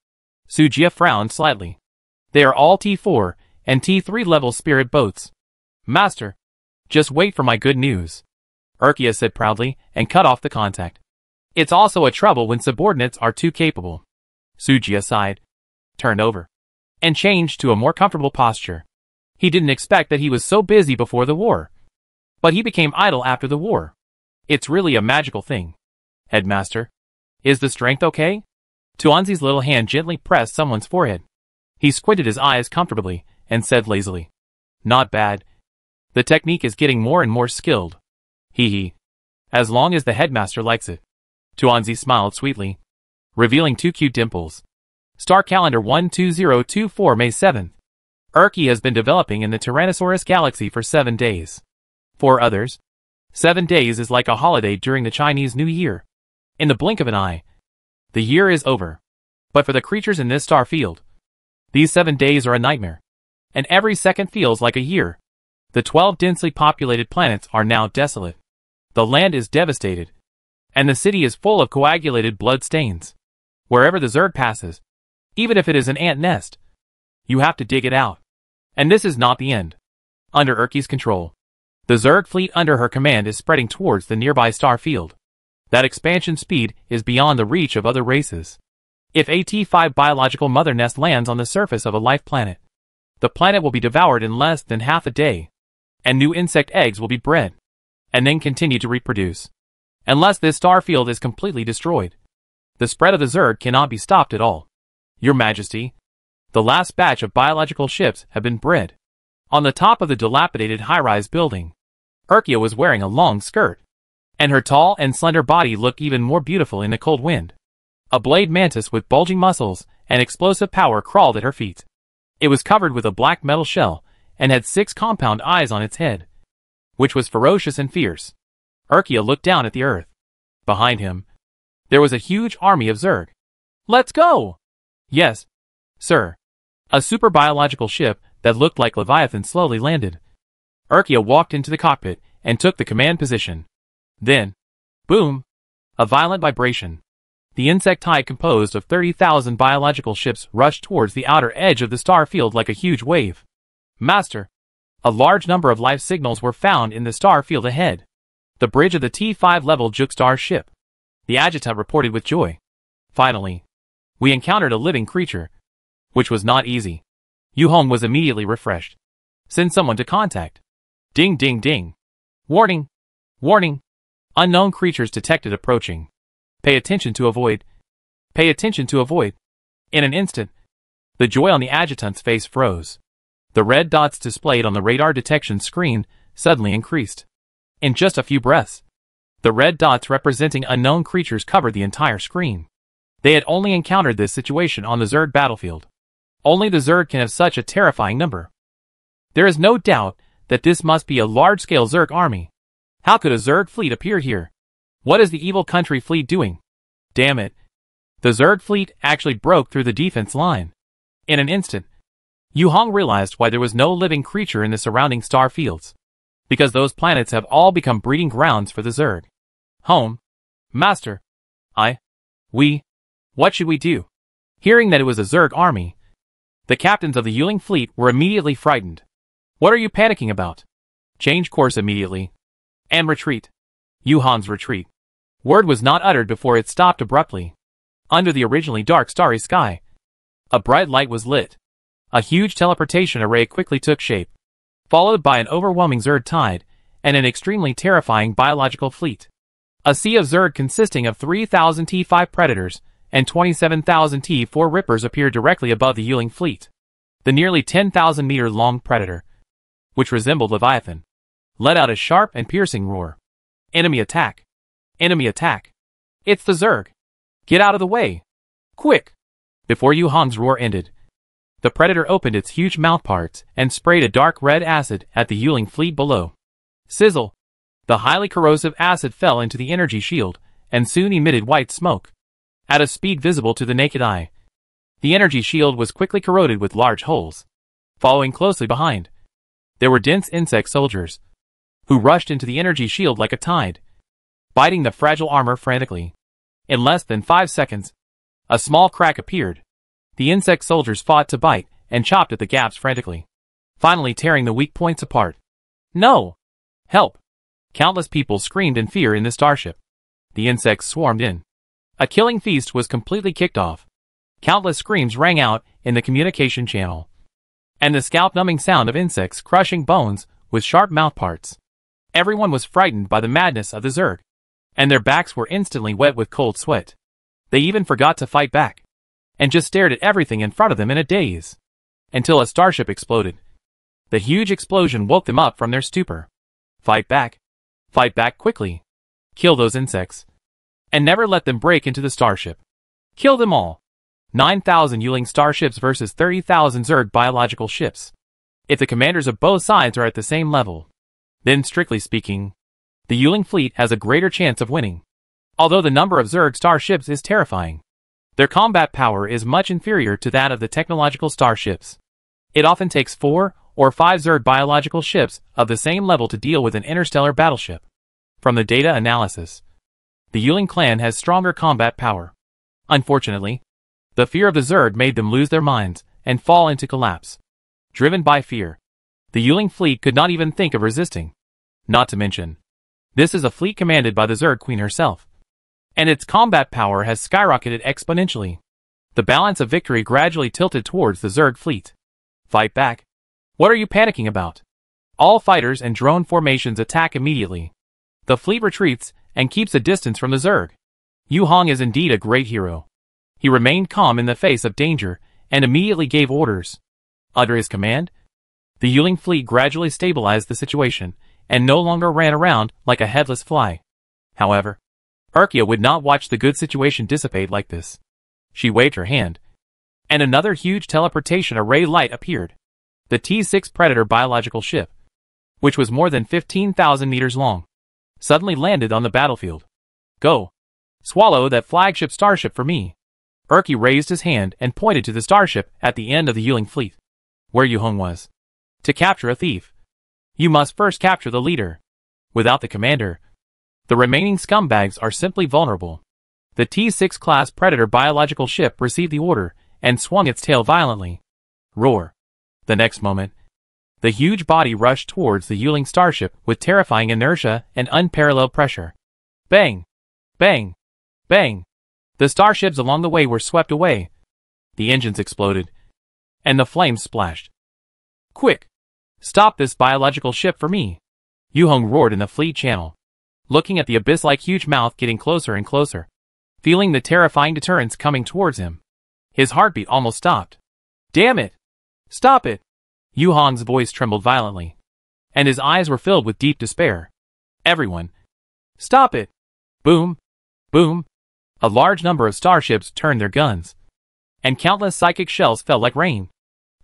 Speaker 1: Sujia frowned slightly. They are all T4 and T3 level spirit boats. Master, just wait for my good news, Urkia said proudly and cut off the contact. It's also a trouble when subordinates are too capable. Sujia sighed, turned over, and changed to a more comfortable posture. He didn't expect that he was so busy before the war. But he became idle after the war. It's really a magical thing. Headmaster, is the strength okay? Tuanzi's little hand gently pressed someone's forehead. He squinted his eyes comfortably and said lazily, not bad. The technique is getting more and more skilled. Hee hee. As long as the headmaster likes it. Tuanzi smiled sweetly, revealing two cute dimples. Star calendar 12024 May 7th. Urki has been developing in the Tyrannosaurus galaxy for 7 days. For others, 7 days is like a holiday during the Chinese New Year. In the blink of an eye, the year is over. But for the creatures in this star field, these 7 days are a nightmare. And every second feels like a year. The 12 densely populated planets are now desolate. The land is devastated. And the city is full of coagulated blood stains. Wherever the Zerg passes, even if it is an ant nest, you have to dig it out. And this is not the end. Under Urki's control, the Zerg fleet under her command is spreading towards the nearby star field. That expansion speed is beyond the reach of other races. If a T5 biological mother nest lands on the surface of a life planet, the planet will be devoured in less than half a day, and new insect eggs will be bred, and then continue to reproduce. Unless this star field is completely destroyed, the spread of the Zerg cannot be stopped at all. Your Majesty, the last batch of biological ships have been bred. On the top of the dilapidated high-rise building, Urkia was wearing a long skirt, and her tall and slender body looked even more beautiful in the cold wind. A blade mantis with bulging muscles and explosive power crawled at her feet. It was covered with a black metal shell and had 6 compound eyes on its head, which was ferocious and fierce. Urkia looked down at the earth. Behind him, there was a huge army of Zerg. Let's go! Yes, sir. A super biological ship that looked like Leviathan slowly landed. Urkia walked into the cockpit and took the command position. Then, boom! A violent vibration. The insect tide composed of 30,000 biological ships rushed towards the outer edge of the star field like a huge wave. Master, a large number of life signals were found in the star field ahead. The bridge of the T5 level Jukstar ship. The adjutant reported with joy. Finally, we encountered a living creature, which was not easy. Yu Hong was immediately refreshed. Send someone to contact. Ding ding ding. Warning! Warning! Unknown creatures detected approaching. Pay attention to avoid. Pay attention to avoid. In an instant, the joy on the adjutant's face froze. The red dots displayed on the radar detection screen suddenly increased. In just a few breaths, the red dots representing unknown creatures covered the entire screen. They had only encountered this situation on the Zerg battlefield. Only the Zerg can have such a terrifying number. There is no doubt that this must be a large-scale Zerg army. How could a Zerg fleet appear here? What is the evil country fleet doing? Damn it. The Zerg fleet actually broke through the defense line. In an instant, Yu Hong realized why there was no living creature in the surrounding star fields. Because those planets have all become breeding grounds for the Zerg. Home. Master. What should we do? Hearing that it was a Zerg army, the captains of the Yuling fleet were immediately frightened. What are you panicking about? Change course immediately. And retreat. Yu Hong's retreat. Word was not uttered before it stopped abruptly. Under the originally dark starry sky, a bright light was lit. A huge teleportation array quickly took shape, followed by an overwhelming Zerg tide and an extremely terrifying biological fleet. A sea of Zerg consisting of 3,000 T5 Predators and 27,000 T4 Rippers appeared directly above the Yuling fleet. The nearly 10,000-meter-long Predator, which resembled Leviathan, let out a sharp and piercing roar. Enemy attack! Enemy attack! It's the Zerg! Get out of the way! Quick! Before Yu Hong's roar ended, the Predator opened its huge mouthparts and sprayed a dark red acid at the Yuling fleet below. Sizzle! The highly corrosive acid fell into the energy shield and soon emitted white smoke, at a speed visible to the naked eye. The energy shield was quickly corroded with large holes. Following closely behind, there were dense insect soldiers, who rushed into the energy shield like a tide, biting the fragile armor frantically. In less than 5 seconds, a small crack appeared. The insect soldiers fought to bite and chopped at the gaps frantically, finally tearing the weak points apart. No! Help! Countless people screamed in fear in the starship. The insects swarmed in. A killing feast was completely kicked off. Countless screams rang out in the communication channel, and the scalp-numbing sound of insects crushing bones with sharp mouthparts. Everyone was frightened by the madness of the Zerg, and their backs were instantly wet with cold sweat. They even forgot to fight back, and just stared at everything in front of them in a daze, until a starship exploded. The huge explosion woke them up from their stupor. Fight back. Fight back quickly. Kill those insects, and never let them break into the starship. Kill them all. 9,000 Yuling starships versus 30,000 Zerg biological ships. If the commanders of both sides are at the same level, then strictly speaking, the Yuling fleet has a greater chance of winning. Although the number of Zerg starships is terrifying, their combat power is much inferior to that of the technological starships. It often takes 4 or 5 Zerg biological ships of the same level to deal with an interstellar battleship. From the data analysis, the Yuling clan has stronger combat power. Unfortunately, the fear of the Zerg made them lose their minds and fall into collapse. Driven by fear, the Yuling fleet could not even think of resisting. Not to mention, this is a fleet commanded by the Zerg Queen herself, and its combat power has skyrocketed exponentially. The balance of victory gradually tilted towards the Zerg fleet. Fight back. What are you panicking about? All fighters and drone formations attack immediately. The fleet retreats and keeps a distance from the Zerg. Yu Hong is indeed a great hero. He remained calm in the face of danger and immediately gave orders. Under his command, the Yuling fleet gradually stabilized the situation and no longer ran around like a headless fly. However, Urkia would not watch the good situation dissipate like this. She waved her hand, and another huge teleportation array light appeared. The T-6 Predator biological ship, which was more than 15,000 meters long, suddenly landed on the battlefield. Go! Swallow that flagship starship for me. Urki raised his hand and pointed to the starship at the end of the Yuling fleet, where Yu Hong was. To capture a thief, you must first capture the leader. Without the commander, the remaining scumbags are simply vulnerable. The T-6 class Predator biological ship received the order and swung its tail violently. Roar. The next moment, the huge body rushed towards the Yuling starship with terrifying inertia and unparalleled pressure. Bang! Bang! Bang! The starships along the way were swept away. The engines exploded, and the flames splashed. Quick! Stop this biological ship for me! Yu Hong roared in the fleet channel, looking at the abyss-like huge mouth getting closer and closer, feeling the terrifying deterrence coming towards him. His heartbeat almost stopped. Damn it! Stop it! Yu Hong's voice trembled violently, and his eyes were filled with deep despair. Everyone, stop it! Boom! Boom! A large number of starships turned their guns, and countless psychic shells fell like rain,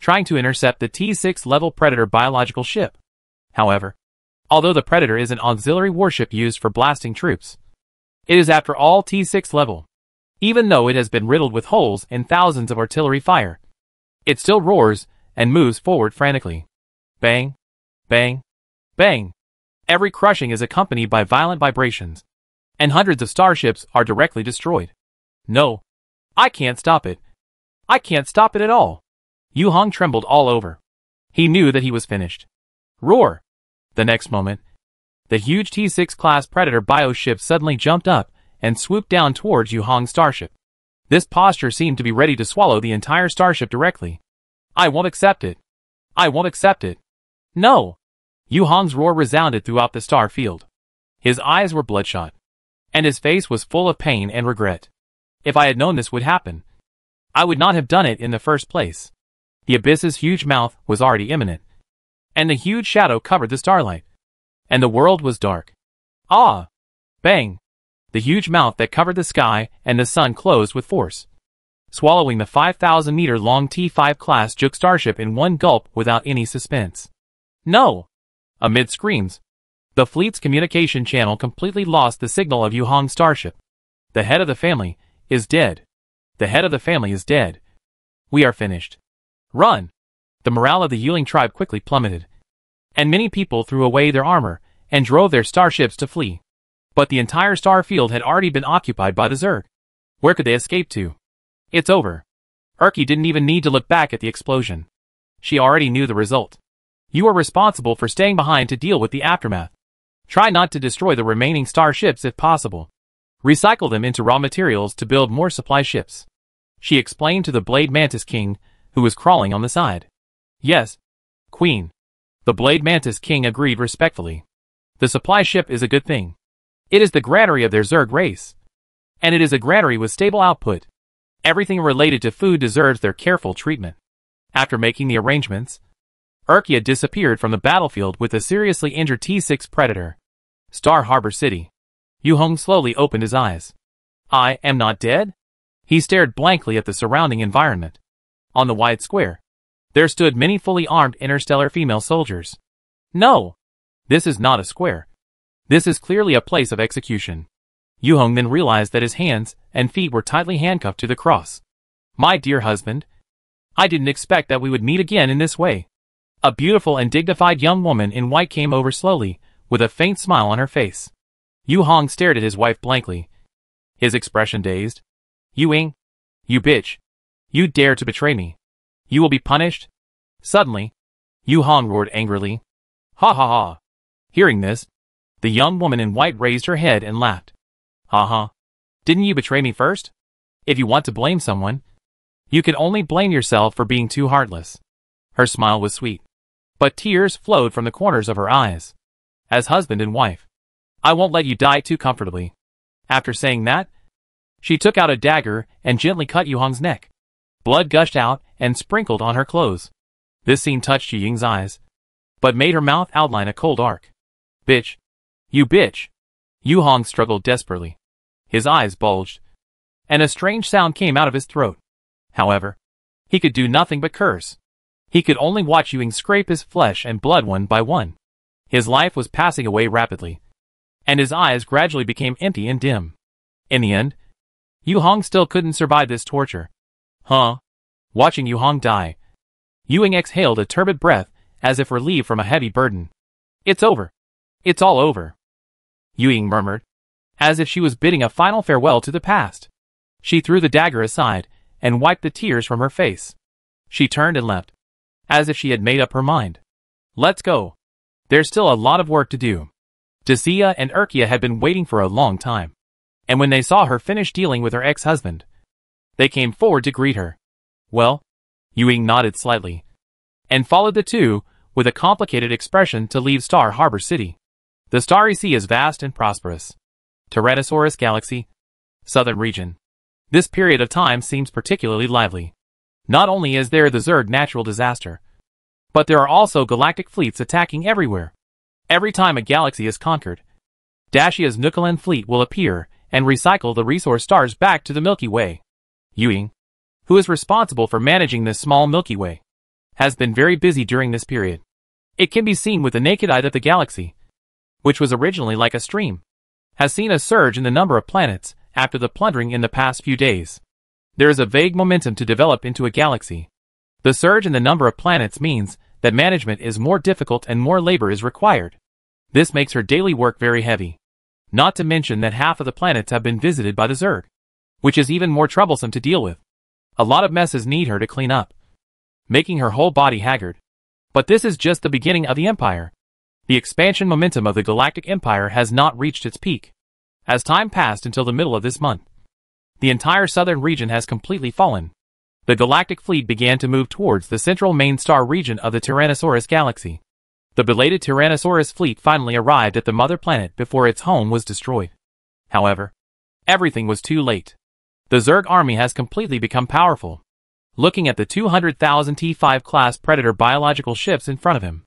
Speaker 1: trying to intercept the T-6 level Predator biological ship. However, although the Predator is an auxiliary warship used for blasting troops, it is after all T-6 level. Even though it has been riddled with holes and thousands of artillery fire, it still roars and moves forward frantically. Bang! Bang! Bang! Every crushing is accompanied by violent vibrations, and hundreds of starships are directly destroyed. No, I can't stop it. I can't stop it at all. Yu Hong trembled all over. He knew that he was finished. Roar! The next moment, the huge T-6 class Predator bioship suddenly jumped up and swooped down towards Yu Hong's starship. This posture seemed to be ready to swallow the entire starship directly. I won't accept it. I won't accept it. No! Yu Hong's roar resounded throughout the star field. His eyes were bloodshot, and his face was full of pain and regret. If I had known this would happen, I would not have done it in the first place. The abyss's huge mouth was already imminent, and the huge shadow covered the starlight, and the world was dark. Ah! Bang! The huge mouth that covered the sky and the sun closed with force, swallowing the 5,000-meter-long T-5 class Juk starship in one gulp without any suspense. No! Amid screams, the fleet's communication channel completely lost the signal of Yu Hong's starship. The head of the family is dead. The head of the family is dead. We are finished. Run! The morale of the Yuling tribe quickly plummeted, and many people threw away their armor and drove their starships to flee. But the entire star field had already been occupied by the Zerg. Where could they escape to? It's over. Erky didn't even need to look back at the explosion. She already knew the result. You are responsible for staying behind to deal with the aftermath. Try not to destroy the remaining starships if possible. Recycle them into raw materials to build more supply ships. She explained to the Blade Mantis King, who was crawling on the side. Yes, Queen. The Blade Mantis King agreed respectfully. The supply ship is a good thing. It is the granary of their Zerg race. And it is a granary with stable output. Everything related to food deserves their careful treatment. After making the arrangements, Erky disappeared from the battlefield with a seriously injured T6 Predator. Star Harbor City. Yu Hong slowly opened his eyes. I am not dead? He stared blankly at the surrounding environment. On the wide square, there stood many fully armed interstellar female soldiers. No! This is not a square. This is clearly a place of execution. Yu Hong then realized that his hands and feet were tightly handcuffed to the cross. My dear husband, I didn't expect that we would meet again in this way. A beautiful and dignified young woman in white came over slowly, with a faint smile on her face. Yu Hong stared at his wife blankly, his expression dazed. You Ying, you bitch. You dare to betray me. You will be punished. Suddenly, Yu Hong roared angrily. Ha ha ha. Hearing this, the young woman in white raised her head and laughed. Ha ha. Didn't you betray me first? If you want to blame someone, you can only blame yourself for being too heartless. Her smile was sweet, but tears flowed from the corners of her eyes. As husband and wife, I won't let you die too comfortably. After saying that, she took out a dagger and gently cut Yu Hong's neck. Blood gushed out and sprinkled on her clothes. This scene touched Yu Ying's eyes, but made her mouth outline a cold arc. Bitch. You bitch. Yu Hong struggled desperately. His eyes bulged, and a strange sound came out of his throat. However, he could do nothing but curse. He could only watch Yu Ying scrape his flesh and blood one by one. His life was passing away rapidly, and his eyes gradually became empty and dim. In the end, Yu Hong still couldn't survive this torture. Huh? Watching Yu Hong die, Yu Ying exhaled a turbid breath as if relieved from a heavy burden. It's over. It's all over. Yu Ying murmured, as if she was bidding a final farewell to the past. She threw the dagger aside and wiped the tears from her face. She turned and left, as if she had made up her mind. Let's go. There's still a lot of work to do. Dacia and Erky had been waiting for a long time, and when they saw her finish dealing with her ex-husband, they came forward to greet her. Well, Yu Ying nodded slightly, and followed the two with a complicated expression to leave Star Harbor City. The Starry Sea is vast and prosperous. Tyrannosaurus Galaxy, Southern Region. This period of time seems particularly lively. Not only is there the Zerg natural disaster, but there are also galactic fleets attacking everywhere. Every time a galaxy is conquered, Dacia's Nukalan fleet will appear and recycle the resource stars back to the Milky Way. Yu Ying, who is responsible for managing this small Milky Way, has been very busy during this period. It can be seen with the naked eye that the galaxy, which was originally like a stream, has seen a surge in the number of planets after the plundering in the past few days. There is a vague momentum to develop into a galaxy. The surge in the number of planets means that management is more difficult and more labor is required. This makes her daily work very heavy. Not to mention that half of the planets have been visited by the Zerg, which is even more troublesome to deal with. A lot of messes need her to clean up, making her whole body haggard. But this is just the beginning of the Empire. The expansion momentum of the Galactic Empire has not reached its peak. As time passed until the middle of this month, the entire southern region has completely fallen. The galactic fleet began to move towards the central main star region of the Tyrannosaurus galaxy. The belated Tyrannosaurus fleet finally arrived at the mother planet before its home was destroyed. However, everything was too late. The Zerg army has completely become powerful. Looking at the 200,000 T5 class Predator biological ships in front of him,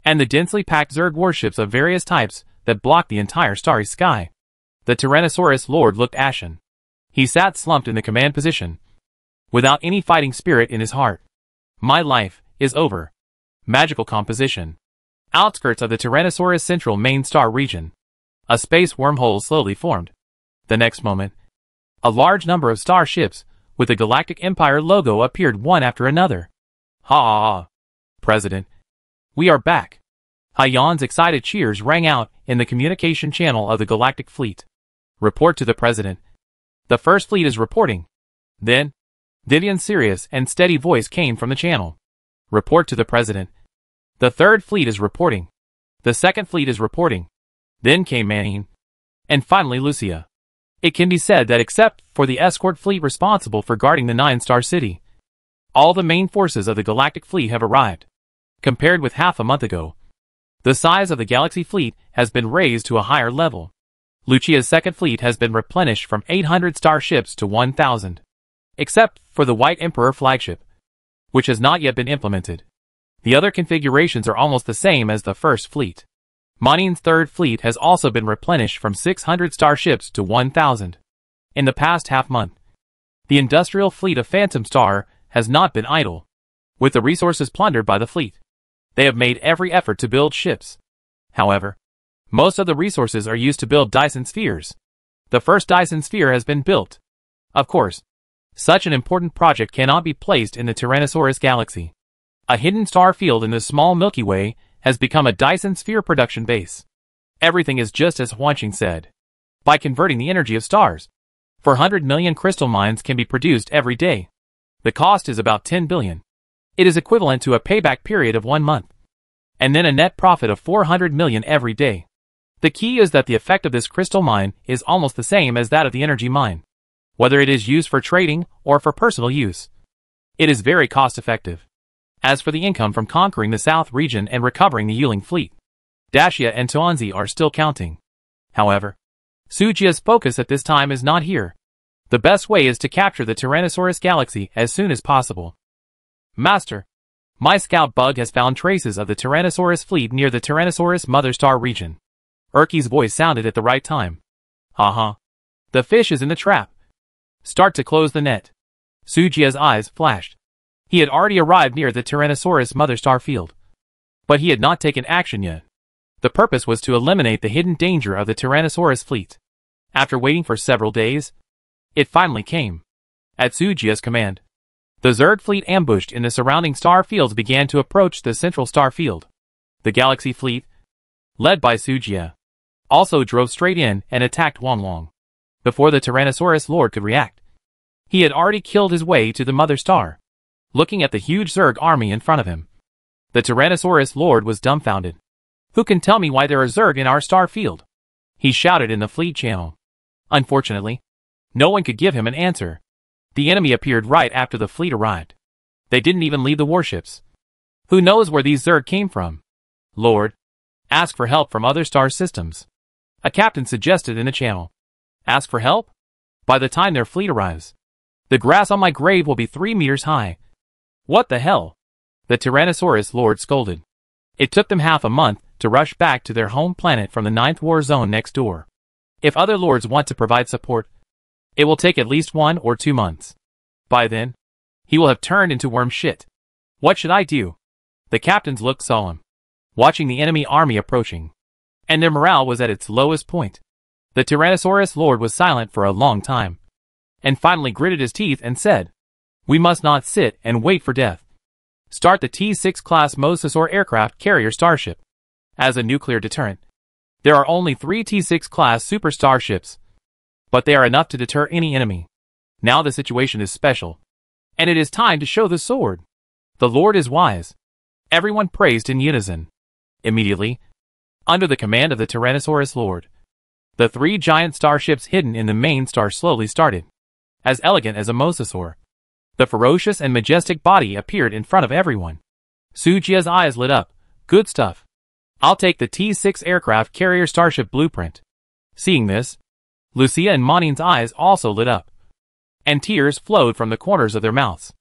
Speaker 1: and the densely packed Zerg warships of various types that blocked the entire starry sky, the Tyrannosaurus Lord looked ashen. He sat slumped in the command position, without any fighting spirit in his heart. My life is over. Magical composition. Outskirts of the Tyrannosaurus central main star region. A space wormhole slowly formed. The next moment, A large number of starships with the Galactic Empire logo appeared one after another. Ha! President. We are back. Hayan's excited cheers rang out in the communication channel of the Galactic Fleet. Report to the President. The First Fleet is reporting. Then, Vivian's serious and steady voice came from the channel. Report to the President. The Third Fleet is reporting. The Second Fleet is reporting. Then came Manine. And finally Lucia. It can be said that except for the escort fleet responsible for guarding the 9-star city, all the main forces of the Galactic Fleet have arrived. Compared with half a month ago, the size of the Galaxy Fleet has been raised to a higher level. Lucia's second fleet has been replenished from 800 starships to 1,000. Except for the White Emperor flagship, which has not yet been implemented. The other configurations are almost the same as the First Fleet. Manine's third fleet has also been replenished from 600 starships to 1,000. In the past half-month, the industrial fleet of Phantom Star has not been idle. With the resources plundered by the fleet, they have made every effort to build ships. However, most of the resources are used to build Dyson spheres. The first Dyson sphere has been built. Of course, such an important project cannot be placed in the Tyrannosaurus galaxy. A hidden star field in the small Milky Way has become a Dyson sphere production base. Everything is just as Huanqing said. By converting the energy of stars, 400 million crystal mines can be produced every day. The cost is about 10 billion. It is equivalent to a payback period of 1 month. And then a net profit of 400 million every day. The key is that the effect of this crystal mine is almost the same as that of the energy mine, whether it is used for trading or for personal use. It is very cost-effective. As for the income from conquering the South region and recovering the Yuling fleet, Dacia and Tuanzi are still counting. However, Sujia's focus at this time is not here. The best way is to capture the Tyrannosaurus galaxy as soon as possible. Master, my scout bug has found traces of the Tyrannosaurus fleet near the Tyrannosaurus mother star region. Urki's voice sounded at the right time. Haha. The fish is in the trap. Start to close the net. Sujia's eyes flashed. He had already arrived near the Tyrannosaurus mother star field. But he had not taken action yet. The purpose was to eliminate the hidden danger of the Tyrannosaurus fleet. After waiting for several days, it finally came. At Sujia's command, the Zerg fleet ambushed in the surrounding star fields began to approach the central star field. The Galaxy fleet, led by Sujia, also drove straight in and attacked Wanglong. Before the Tyrannosaurus Lord could react, he had already killed his way to the mother star. Looking at the huge Zerg army in front of him, the Tyrannosaurus Lord was dumbfounded. Who can tell me why there are Zerg in our star field? He shouted in the fleet channel. Unfortunately, no one could give him an answer. The enemy appeared right after the fleet arrived. They didn't even leave the warships. Who knows where these Zerg came from? Lord, ask for help from other star systems. A captain suggested in the channel. Ask for help? By the time their fleet arrives, the grass on my grave will be 3 meters high. What the hell? The Tyrannosaurus Lord scolded. It took them half a month to rush back to their home planet from the 9th war zone next door. If other lords want to provide support, it will take at least 1 or 2 months. By then, he will have turned into worm shit. What should I do? The captains looked solemn, watching the enemy army approaching, and their morale was at its lowest point. The Tyrannosaurus Lord was silent for a long time, and finally gritted his teeth and said, "We must not sit and wait for death. Start the T-6 class Mosasaur aircraft carrier starship as a nuclear deterrent. There are only 3 T-6 class super starships, but they are enough to deter any enemy. Now the situation is special, and it is time to show the sword. The Lord is wise." Everyone praised in unison. Immediately, under the command of the Tyrannosaurus Lord, the 3 giant starships hidden in the main star slowly started. As elegant as a mosasaur, the ferocious and majestic body appeared in front of everyone. Sujia's eyes lit up. Good stuff. I'll take the T-6 aircraft carrier starship blueprint. Seeing this, Lucia and Manine's eyes also lit up, and tears flowed from the corners of their mouths.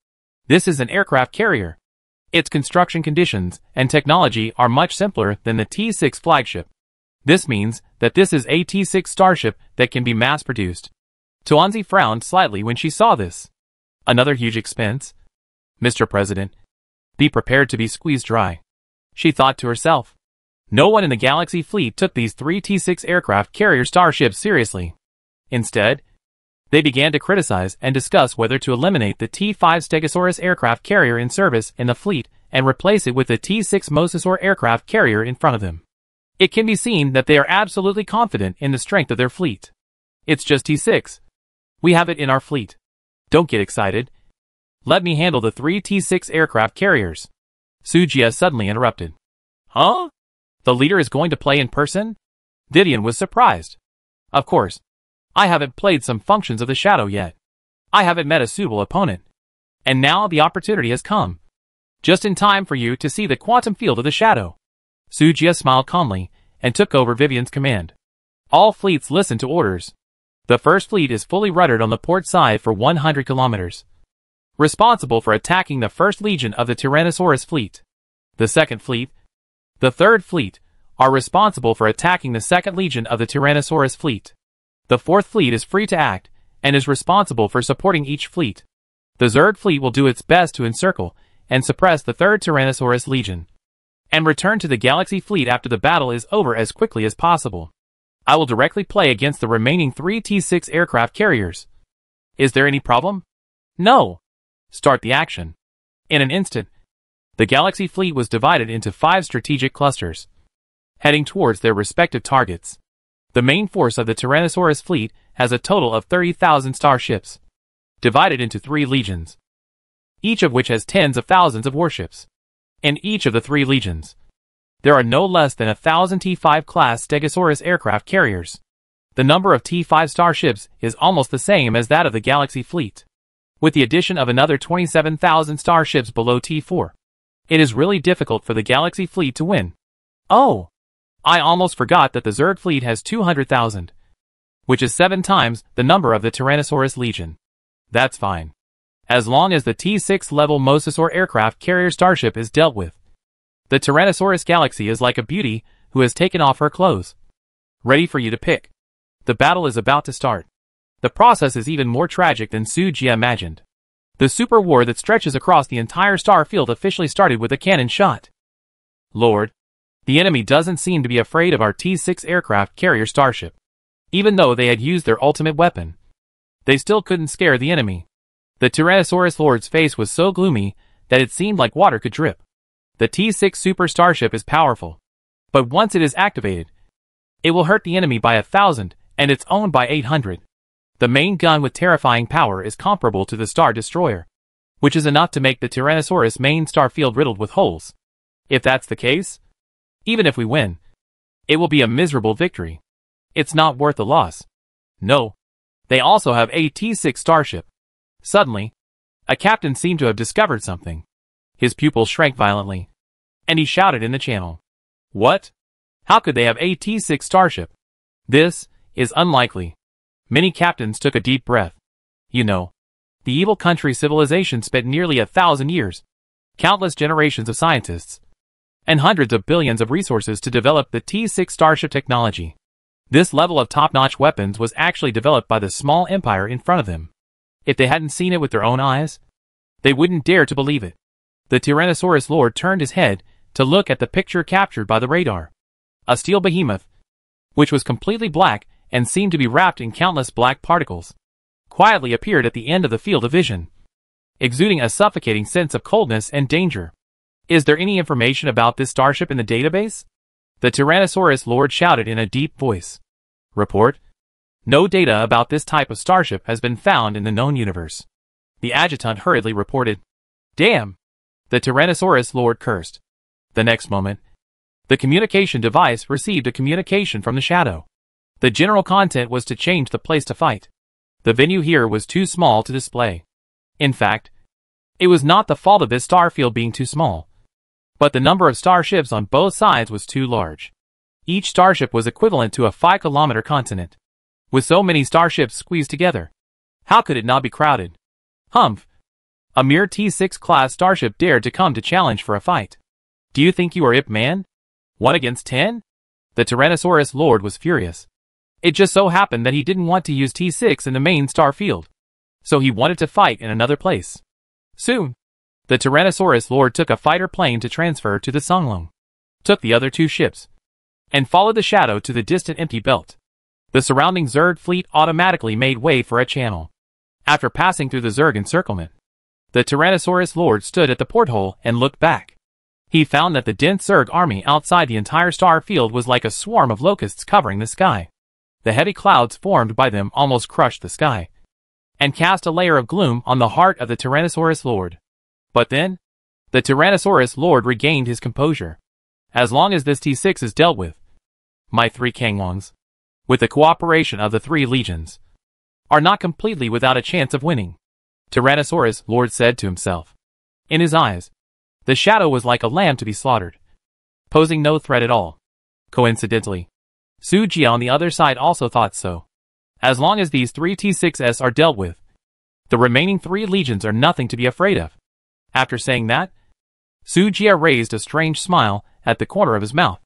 Speaker 1: This is an aircraft carrier. Its construction conditions and technology are much simpler than the T-6 flagship. This means that this is a T-6 starship that can be mass-produced. Tuanzi frowned slightly when she saw this. Another huge expense? Mr. President, be prepared to be squeezed dry. She thought to herself. No one in the Galaxy fleet took these 3 T-6 aircraft carrier starships seriously. Instead, They began to criticize and discuss whether to eliminate the T-5 Stegosaurus aircraft carrier in service in the fleet and replace it with the T-6 Mosasaur aircraft carrier in front of them. It can be seen that they are absolutely confident in the strength of their fleet. It's just T-6. We have it in our fleet. Don't get excited. Let me handle the 3 T-6 aircraft carriers. Sujia suddenly interrupted. Huh? The leader is going to play in person? Vivian was surprised. Of course. I haven't played some functions of the Shadow yet. I haven't met a suitable opponent. And now the opportunity has come. Just in time for you to see the quantum field of the Shadow. Sujia smiled calmly and took over Vivian's command. All fleets listen to orders. The first fleet is fully ruddered on the port side for 100 kilometers. Responsible for attacking the first legion of the Tyrannosaurus fleet. The second fleet, the third fleet, are responsible for attacking the second legion of the Tyrannosaurus fleet. The fourth fleet is free to act, and is responsible for supporting each fleet. The Zerg fleet will do its best to encircle and suppress the third Tyrannosaurus legion, and return to the Galaxy fleet after the battle is over as quickly as possible. I will directly play against the remaining 3 T-6 aircraft carriers. Is there any problem? No. Start the action. In an instant, the Galaxy fleet was divided into 5 strategic clusters, heading towards their respective targets. The main force of the Tyrannosaurus fleet has a total of 30,000 starships, divided into 3 legions, each of which has tens of thousands of warships. In each of the 3 legions, there are no less than 1,000 T-5 class Stegosaurus aircraft carriers. The number of T-5 starships is almost the same as that of the Galaxy fleet, with the addition of another 27,000 starships below T-4. It is really difficult for the Galaxy fleet to win. Oh! I almost forgot that the Zerg fleet has 200,000, which is 7 times the number of the Tyrannosaurus legion. That's fine, as long as the T-6 level Mosasaur aircraft carrier starship is dealt with. The Tyrannosaurus Galaxy is like a beauty who has taken off her clothes, ready for you to pick. The battle is about to start. The process is even more tragic than Sujia imagined. The super war that stretches across the entire star field officially started with a cannon shot. Lord, the enemy doesn't seem to be afraid of our T-6 aircraft carrier starship. Even though they had used their ultimate weapon, they still couldn't scare the enemy. The Tyrannosaurus Lord's face was so gloomy that it seemed like water could drip. The T-6 super starship is powerful, but once it is activated, it will hurt the enemy by 1,000 and its own by 800. The main gun with terrifying power is comparable to the Star Destroyer, which is enough to make the Tyrannosaurus main star field riddled with holes. If that's the case, even if we win, it will be a miserable victory. It's not worth the loss. No. They also have a T-6 starship. Suddenly, a captain seemed to have discovered something. His pupils shrank violently, and he shouted in the channel. What? How could they have a T-6 starship? This is unlikely. Many captains took a deep breath. You know, the evil country civilization spent nearly 1,000 years, countless generations of scientists, and hundreds of billions of resources to develop the T-6 starship technology. This level of top-notch weapons was actually developed by the small empire in front of them. If they hadn't seen it with their own eyes, they wouldn't dare to believe it. The Tyrannosaurus Lord turned his head to look at the picture captured by the radar. A steel behemoth, which was completely black and seemed to be wrapped in countless black particles, quietly appeared at the end of the field of vision, exuding a suffocating sense of coldness and danger. Is there any information about this starship in the database? The Tyrannosaurus Lord shouted in a deep voice. Report. No data about this type of starship has been found in the known universe. The adjutant hurriedly reported. Damn! The Tyrannosaurus Lord cursed. The next moment, the communication device received a communication from the Shadow. The general content was to change the place to fight. The venue here was too small to display. In fact, it was not the fault of this star field being too small, but the number of starships on both sides was too large. Each starship was equivalent to a 5-kilometer continent. With so many starships squeezed together, how could it not be crowded? Humph! A mere T-6 class starship dared to come to challenge for a fight. Do you think you are Ip Man? 1 against 10? The Tyrannosaurus Lord was furious. It just so happened that he didn't want to use T-6 in the main star field, so he wanted to fight in another place. Soon, the Tyrannosaurus Lord took a fighter plane to transfer to the Sunglong, took the other 2 ships, and followed the Shadow to the distant empty belt. The surrounding Zerg fleet automatically made way for a channel. After passing through the Zerg encirclement, the Tyrannosaurus Lord stood at the porthole and looked back. He found that the dense Zerg army outside the entire star field was like a swarm of locusts covering the sky. The heavy clouds formed by them almost crushed the sky, and cast a layer of gloom on the heart of the Tyrannosaurus Lord. But then, the Tyrannosaurus Lord regained his composure. As long as this T6 is dealt with, my 3 Kangwongs, with the cooperation of the 3 legions, are not completely without a chance of winning, Tyrannosaurus Lord said to himself. In his eyes, the shadow was like a lamb to be slaughtered, posing no threat at all. Coincidentally, Su Jia on the other side also thought so. As long as these 3 T6s are dealt with, the remaining 3 legions are nothing to be afraid of. After saying that, Su Jia raised a strange smile at the corner of his mouth.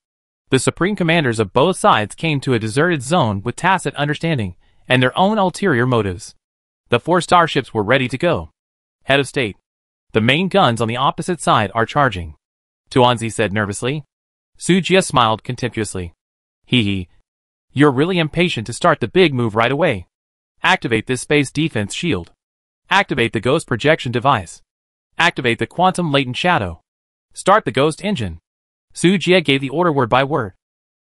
Speaker 1: The supreme commanders of both sides came to a deserted zone with tacit understanding and their own ulterior motives. The 4 starships were ready to go. Head of state, the main guns on the opposite side are charging, Tuanzi said nervously. Su Jia smiled contemptuously. Hee. You're really impatient to start the big move right away. Activate this space defense shield. Activate the ghost projection device. Activate the quantum latent shadow. Start the ghost engine. Su Jia gave the order word by word.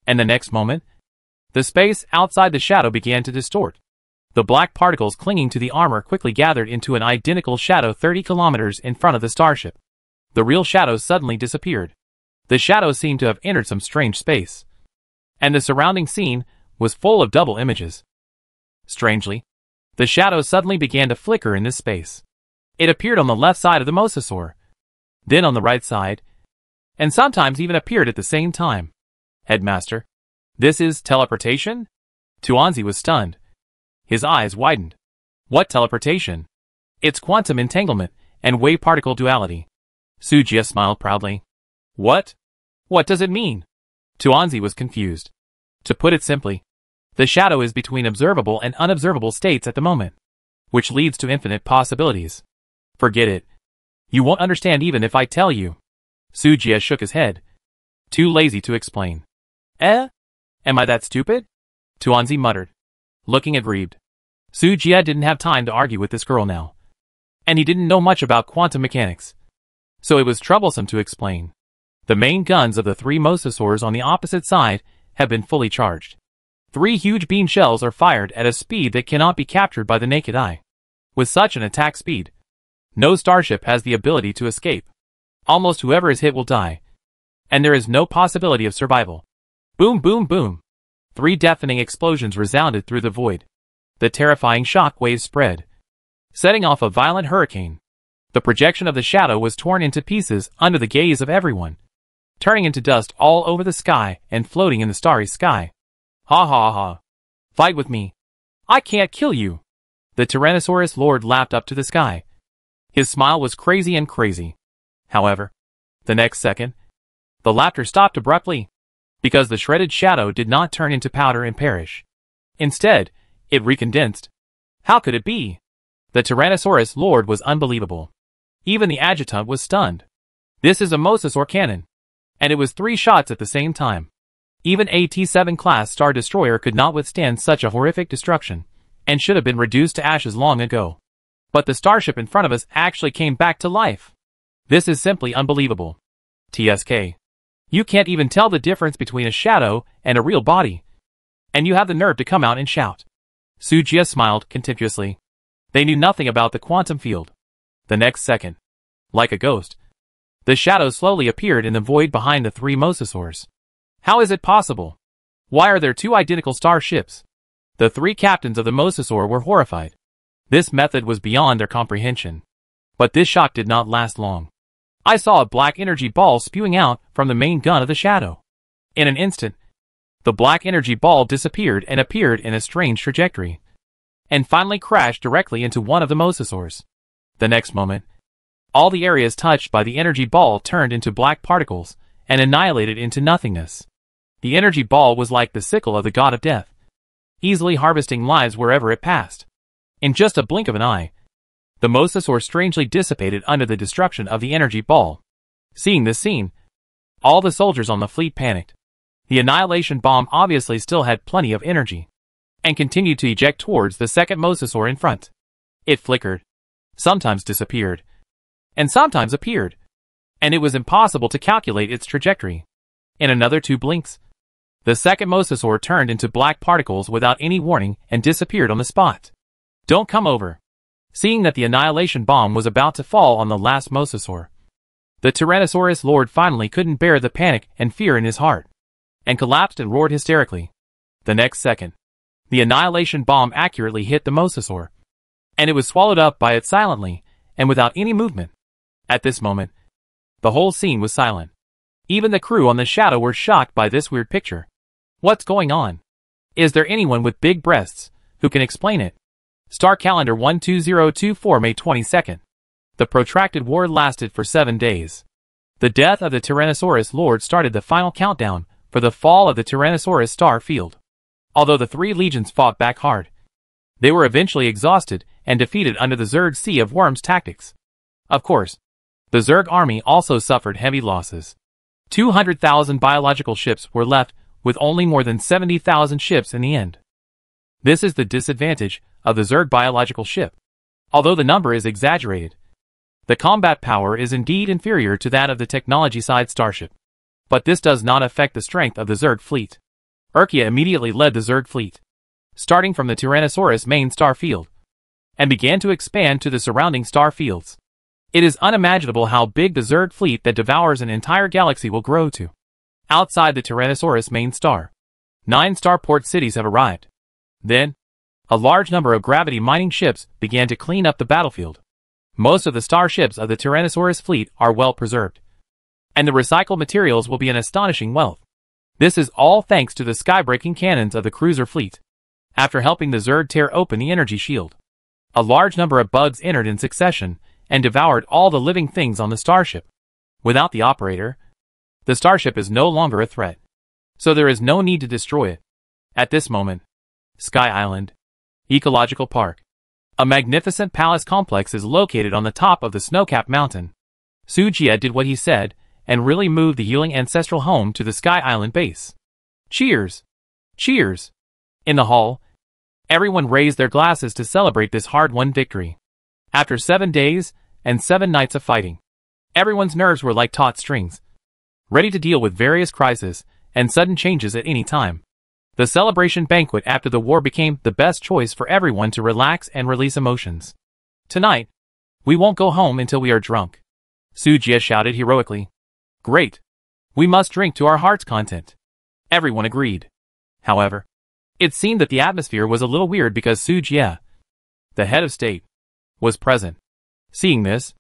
Speaker 1: And the next moment, the space outside the shadow began to distort. The black particles clinging to the armor quickly gathered into an identical shadow 30 kilometers in front of the starship. The real shadow suddenly disappeared. The shadow seemed to have entered some strange space, and the surrounding scene was full of double images. Strangely, the shadow suddenly began to flicker in this space. It appeared on the left side of the mosasaur, then on the right side, and sometimes even appeared at the same time. Headmaster, this is teleportation? Tuanzi was stunned. His eyes widened. What teleportation? It's quantum entanglement and wave particle duality. Su Jia smiled proudly. What? What does it mean? Tuanzi was confused. To put it simply, the shadow is between observable and unobservable states at the moment, which leads to infinite possibilities. Forget it. You won't understand even if I tell you. Su Jia shook his head, too lazy to explain. Am I that stupid? Tuanzi muttered, looking aggrieved. Su Jia didn't have time to argue with this girl now, and he didn't know much about quantum mechanics, so it was troublesome to explain. The main guns of the 3 mosasaurs on the opposite side have been fully charged. 3 huge beam shells are fired at a speed that cannot be captured by the naked eye. With such an attack speed, no starship has the ability to escape. Almost whoever is hit will die, and there is no possibility of survival. Boom, boom, boom. 3 deafening explosions resounded through the void. The terrifying shock waves spread, setting off a violent hurricane. The projection of the shadow was torn into pieces under the gaze of everyone, turning into dust all over the sky and floating in the starry sky. Ha ha ha. Fight with me. I can't kill you. The Tyrannosaurus Lord laughed up to the sky. His smile was crazy and crazy. However, the next second, the laughter stopped abruptly, because the shredded shadow did not turn into powder and perish. Instead, it recondensed. How could it be? The Tyrannosaurus Lord was unbelievable. Even the adjutant was stunned. This is a mosasaur cannon, and it was 3 shots at the same time. Even a T7 class Star Destroyer could not withstand such a horrific destruction, and should have been reduced to ashes long ago. But the starship in front of us actually came back to life. This is simply unbelievable. TSK. You can't even tell the difference between a shadow and a real body, and you have the nerve to come out and shout. Su Jia smiled contemptuously. They knew nothing about the quantum field. The next second, like a ghost, the shadow slowly appeared in the void behind the 3 mosasaurs. How is it possible? Why are there 2 identical starships? The 3 captains of the mosasaur were horrified. This method was beyond their comprehension. But this shock did not last long. I saw a black energy ball spewing out from the main gun of the shadow. In an instant, the black energy ball disappeared and appeared in a strange trajectory, and finally crashed directly into one of the mosasaurs. The next moment, all the areas touched by the energy ball turned into black particles and annihilated into nothingness. The energy ball was like the sickle of the god of death, easily harvesting lives wherever it passed. In just a blink of an eye, the mosasaur strangely dissipated under the destruction of the energy ball. Seeing this scene, all the soldiers on the fleet panicked. The annihilation bomb obviously still had plenty of energy. and continued to eject towards the second mosasaur in front. It flickered, sometimes disappeared, and sometimes appeared, and it was impossible to calculate its trajectory. In another 2 blinks, the second mosasaur turned into black particles without any warning and disappeared on the spot. Don't come over. Seeing that the annihilation bomb was about to fall on the last mosasaur, the Tyrannosaurus Lord finally couldn't bear the panic and fear in his heart, and collapsed and roared hysterically. The next second, the annihilation bomb accurately hit the mosasaur, and it was swallowed up by it silently and without any movement. At this moment, the whole scene was silent. Even the crew on the Shadow were shocked by this weird picture. What's going on? Is there anyone with big breasts who can explain it? Star Calendar 12024 May 22nd. The protracted war lasted for 7 days. The death of the Tyrannosaurus Lord started the final countdown for the fall of the Tyrannosaurus star field. Although the 3 legions fought back hard, they were eventually exhausted and defeated under the Zerg Sea of Worms tactics. Of course, the Zerg army also suffered heavy losses. 200,000 biological ships were left with only more than 70,000 ships in the end. This is the disadvantage of the Zerg biological ship. Although the number is exaggerated, the combat power is indeed inferior to that of the technology-side starship. But this does not affect the strength of the Zerg fleet. Urkia immediately led the Zerg fleet, starting from the Tyrannosaurus main star field, and began to expand to the surrounding star fields. It is unimaginable how big the Zerg fleet that devours an entire galaxy will grow to. Outside the Tyrannosaurus main star, 9 starport cities have arrived. Then, a large number of gravity mining ships began to clean up the battlefield. Most of the starships of the Tyrannosaurus fleet are well preserved, and the recycled materials will be an astonishing wealth. This is all thanks to the skybreaking cannons of the cruiser fleet. After helping the Zerg tear open the energy shield, a large number of bugs entered in succession and devoured all the living things on the starship. Without the operator, the starship is no longer a threat, so there is no need to destroy it. At this moment, Sky Island Ecological Park, a magnificent palace complex, is located on the top of the snow-capped mountain. Sujia did what he said and really moved the healing ancestral home to the Sky Island base. Cheers! Cheers! In the hall, everyone raised their glasses to celebrate this hard-won victory. After 7 days and 7 nights of fighting, everyone's nerves were like taut strings, ready to deal with various crises and sudden changes at any time. The celebration banquet after the war became the best choice for everyone to relax and release emotions. Tonight, we won't go home until we are drunk, Sujia shouted heroically. Great! We must drink to our heart's content. Everyone agreed. However, it seemed that the atmosphere was a little weird because Sujia, the head of state, was present. Seeing this,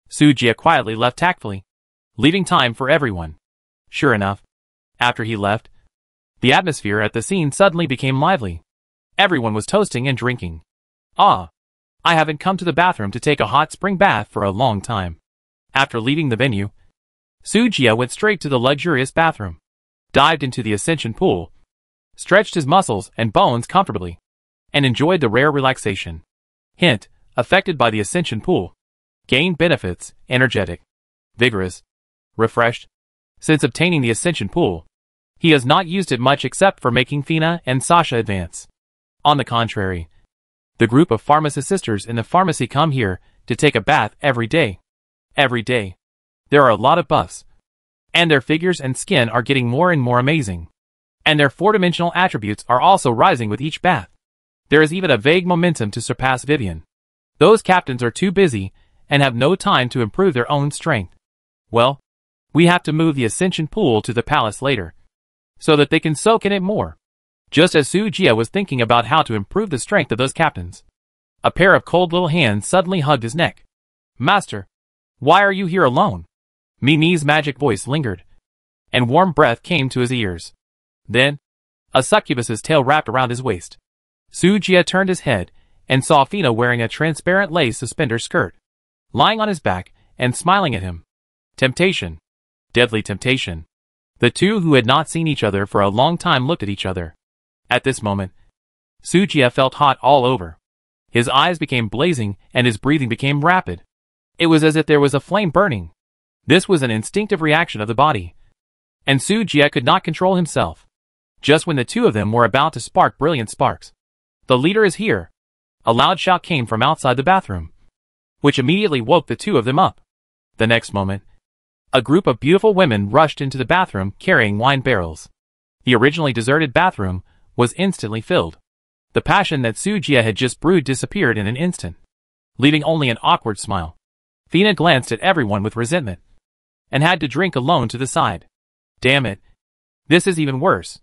Speaker 1: Sujia quietly left tactfully, leaving time for everyone. Sure enough, after he left, the atmosphere at the scene suddenly became lively. Everyone was toasting and drinking. Ah, I haven't come to the bathroom to take a hot spring bath for a long time. After leaving the venue, Sujia went straight to the luxurious bathroom, dived into the ascension pool, stretched his muscles and bones comfortably, and enjoyed the rare relaxation. Hint, affected by the ascension pool, gained benefits, energetic, vigorous, refreshed. Since obtaining the ascension pool, he has not used it much except for making Fina and Sasha advance. On the contrary, the group of pharmacist sisters in the pharmacy come here to take a bath every day. Every day. There are a lot of buffs, and their figures and skin are getting more and more amazing. And their 4-dimensional attributes are also rising with each bath. There is even a vague momentum to surpass Vivian. Those captains are too busy and have no time to improve their own strength. Well, we have to move the ascension pool to the palace later, so that they can soak in it more. Just as Sujia was thinking about how to improve the strength of those captains, a pair of cold little hands suddenly hugged his neck. Master, why are you here alone? Mimi's magic voice lingered, and warm breath came to his ears. Then, a succubus's tail wrapped around his waist. Sujia turned his head and saw Fina wearing a transparent lace suspender skirt, lying on his back and smiling at him. Temptation. Deadly temptation. The two who had not seen each other for a long time looked at each other. At this moment, Sujia felt hot all over. His eyes became blazing and his breathing became rapid. It was as if there was a flame burning. This was an instinctive reaction of the body, and Sujia could not control himself. Just when the two of them were about to spark brilliant sparks, The leader is here. A loud shout came from outside the bathroom, which immediately woke the two of them up. The next moment, a group of beautiful women rushed into the bathroom carrying wine barrels. The originally deserted bathroom was instantly filled. The passion that Sujia had just brewed disappeared in an instant, leaving only an awkward smile. Fina glanced at everyone with resentment, and had to drink alone to the side. Damn it. This is even worse.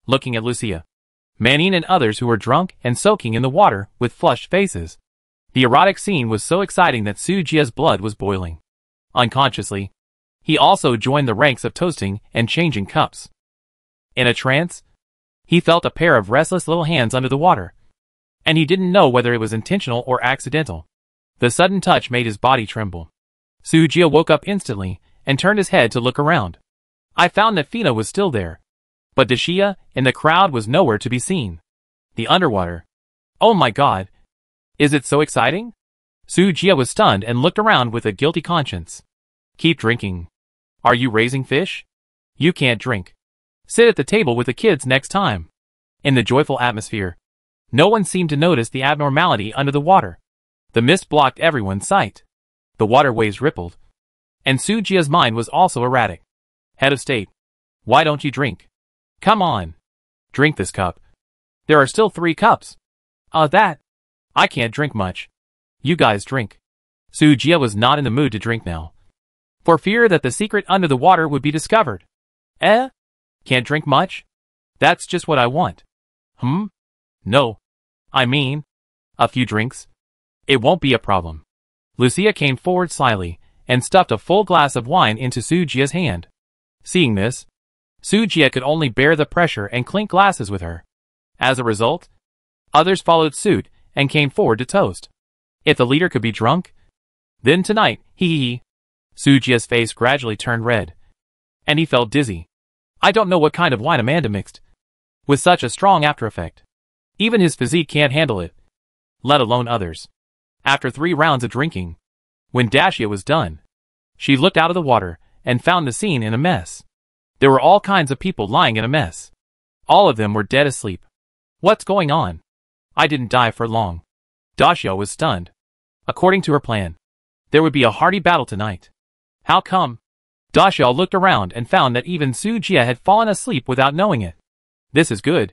Speaker 1: Looking at Lucia, Manine and others who were drunk and soaking in the water with flushed faces. The erotic scene was so exciting that Sujia's blood was boiling. Unconsciously, he also joined the ranks of toasting and changing cups. In a trance, he felt a pair of restless little hands under the water, and he didn't know whether it was intentional or accidental. The sudden touch made his body tremble. Sujia woke up instantly and turned his head to look around. I found that Fina was still there, but Dashia in the crowd was nowhere to be seen. The underwater. Oh my god. Is it so exciting? Sujia was stunned and looked around with a guilty conscience. Keep drinking. Are you raising fish? You can't drink. Sit at the table with the kids next time. In the joyful atmosphere, no one seemed to notice the abnormality under the water. The mist blocked everyone's sight. The water waves rippled, and Sujia's mind was also erratic. Head of state, why don't you drink? Come on. Drink this cup. There are still 3 cups. That. I can't drink much. You guys drink. Sujia was not in the mood to drink now, for fear that the secret under the water would be discovered. Can't drink much? That's just what I want. No. I mean, a few drinks. It won't be a problem. Lucia came forward slyly and stuffed a full glass of wine into Sujia's hand. Seeing this, Sujia could only bear the pressure and clink glasses with her. As a result, others followed suit and came forward to toast. If the leader could be drunk, then tonight, he. Sujia's face gradually turned red, and he felt dizzy. I don't know what kind of wine Amanda mixed with such a strong after effect. Even his physique can't handle it, let alone others. After 3 rounds of drinking, when Dashia was done, she looked out of the water and found the scene in a mess. There were all kinds of people lying in a mess. All of them were dead asleep. What's going on? I didn't die for long. Dashia was stunned. According to her plan, there would be a hearty battle tonight. How come? Dashia looked around and found that even Sujia had fallen asleep without knowing it. This is good.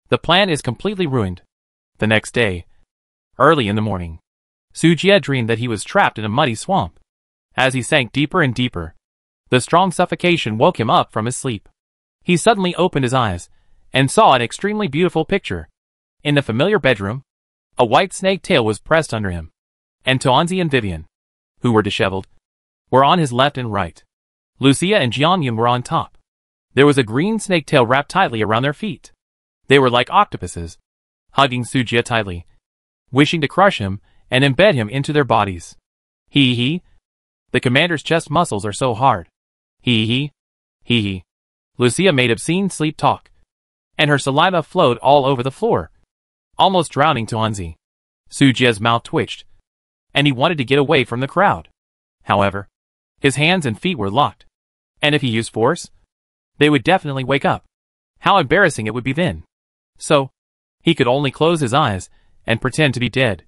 Speaker 1: The plan is completely ruined. The next day, early in the morning, Sujia dreamed that he was trapped in a muddy swamp. As he sank deeper and deeper, the strong suffocation woke him up from his sleep. He suddenly opened his eyes and saw an extremely beautiful picture. In the familiar bedroom, a white snake tail was pressed under him, and Tuanzi and Vivian, who were disheveled, were on his left and right. Lucia and Jianyun were on top. There was a green snake tail wrapped tightly around their feet. They were like octopuses, hugging Sujia tightly, wishing to crush him and embed him into their bodies. Hee. The commander's chest muscles are so hard. Hee. Lucia made obscene sleep talk, and her saliva flowed all over the floor, almost drowning Tuanzi. Sujia's mouth twitched, and he wanted to get away from the crowd. However, his hands and feet were locked, and if he used force, they would definitely wake up. How embarrassing it would be then. So, he could only close his eyes and pretend to be dead,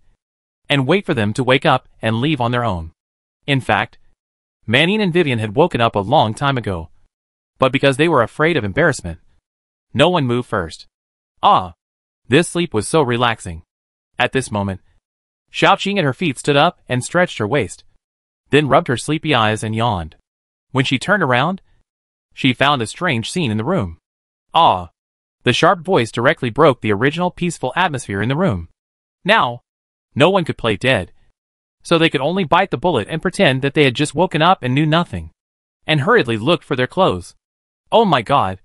Speaker 1: and wait for them to wake up and leave on their own. In fact, Manine and Vivian had woken up a long time ago, but because they were afraid of embarrassment, no one moved first. This sleep was so relaxing. At this moment, Xiaoqing at her feet stood up and stretched her waist, then rubbed her sleepy eyes and yawned. When she turned around, she found a strange scene in the room. The sharp voice directly broke the original peaceful atmosphere in the room. Now, no one could play dead, so they could only bite the bullet and pretend that they had just woken up and knew nothing, and hurriedly looked for their clothes. Oh my god!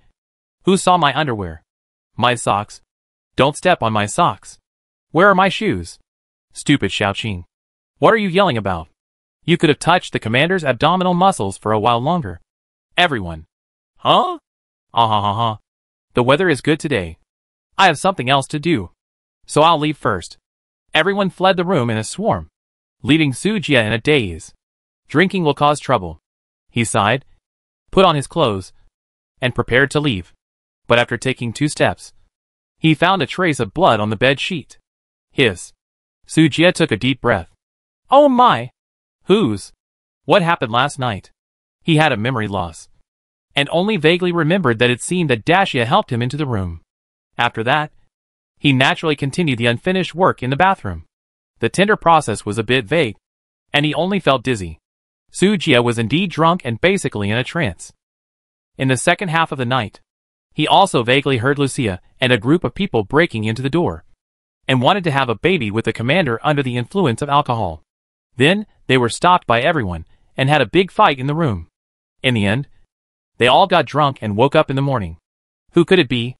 Speaker 1: Who saw my underwear? My socks? Don't step on my socks. Where are my shoes? Stupid Xiaoqing. What are you yelling about? You could have touched the commander's abdominal muscles for a while longer. Everyone. Huh? The weather is good today. I have something else to do, so I'll leave first. Everyone fled the room in a swarm, leaving Sujia in a daze. Drinking will cause trouble. He sighed, put on his clothes, and prepared to leave. But after taking 2 steps, He found a trace of blood on the bed sheet. Hiss. Sujia took a deep breath. Oh my! Whose? What happened last night? He had a memory loss, and only vaguely remembered that it seemed that Dacia helped him into the room. After that, he naturally continued the unfinished work in the bathroom. The tender process was a bit vague, and he only felt dizzy. Sujia was indeed drunk and basically in a trance. In the second half of the night, he also vaguely heard Lucia and a group of people breaking into the door, and wanted to have a baby with the commander under the influence of alcohol. Then, they were stopped by everyone, and had a big fight in the room. In the end, they all got drunk and woke up in the morning. Who could it be?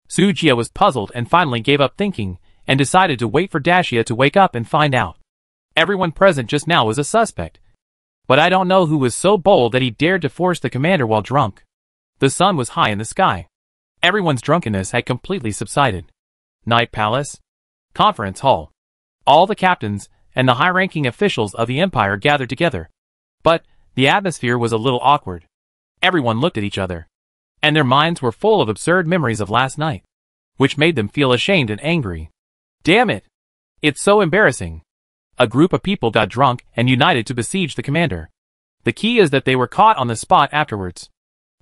Speaker 1: Sujia was puzzled and finally gave up thinking, and decided to wait for Dacia to wake up and find out. Everyone present just now was a suspect, but I don't know who was so bold that he dared to force the commander while drunk. The sun was high in the sky. Everyone's drunkenness had completely subsided. Night Palace. Conference Hall. All the captains and the high-ranking officials of the Empire gathered together. But the atmosphere was a little awkward. Everyone looked at each other, and their minds were full of absurd memories of last night, which made them feel ashamed and angry. Damn it! It's so embarrassing. A group of people got drunk and united to besiege the commander. The key is that they were caught on the spot afterwards.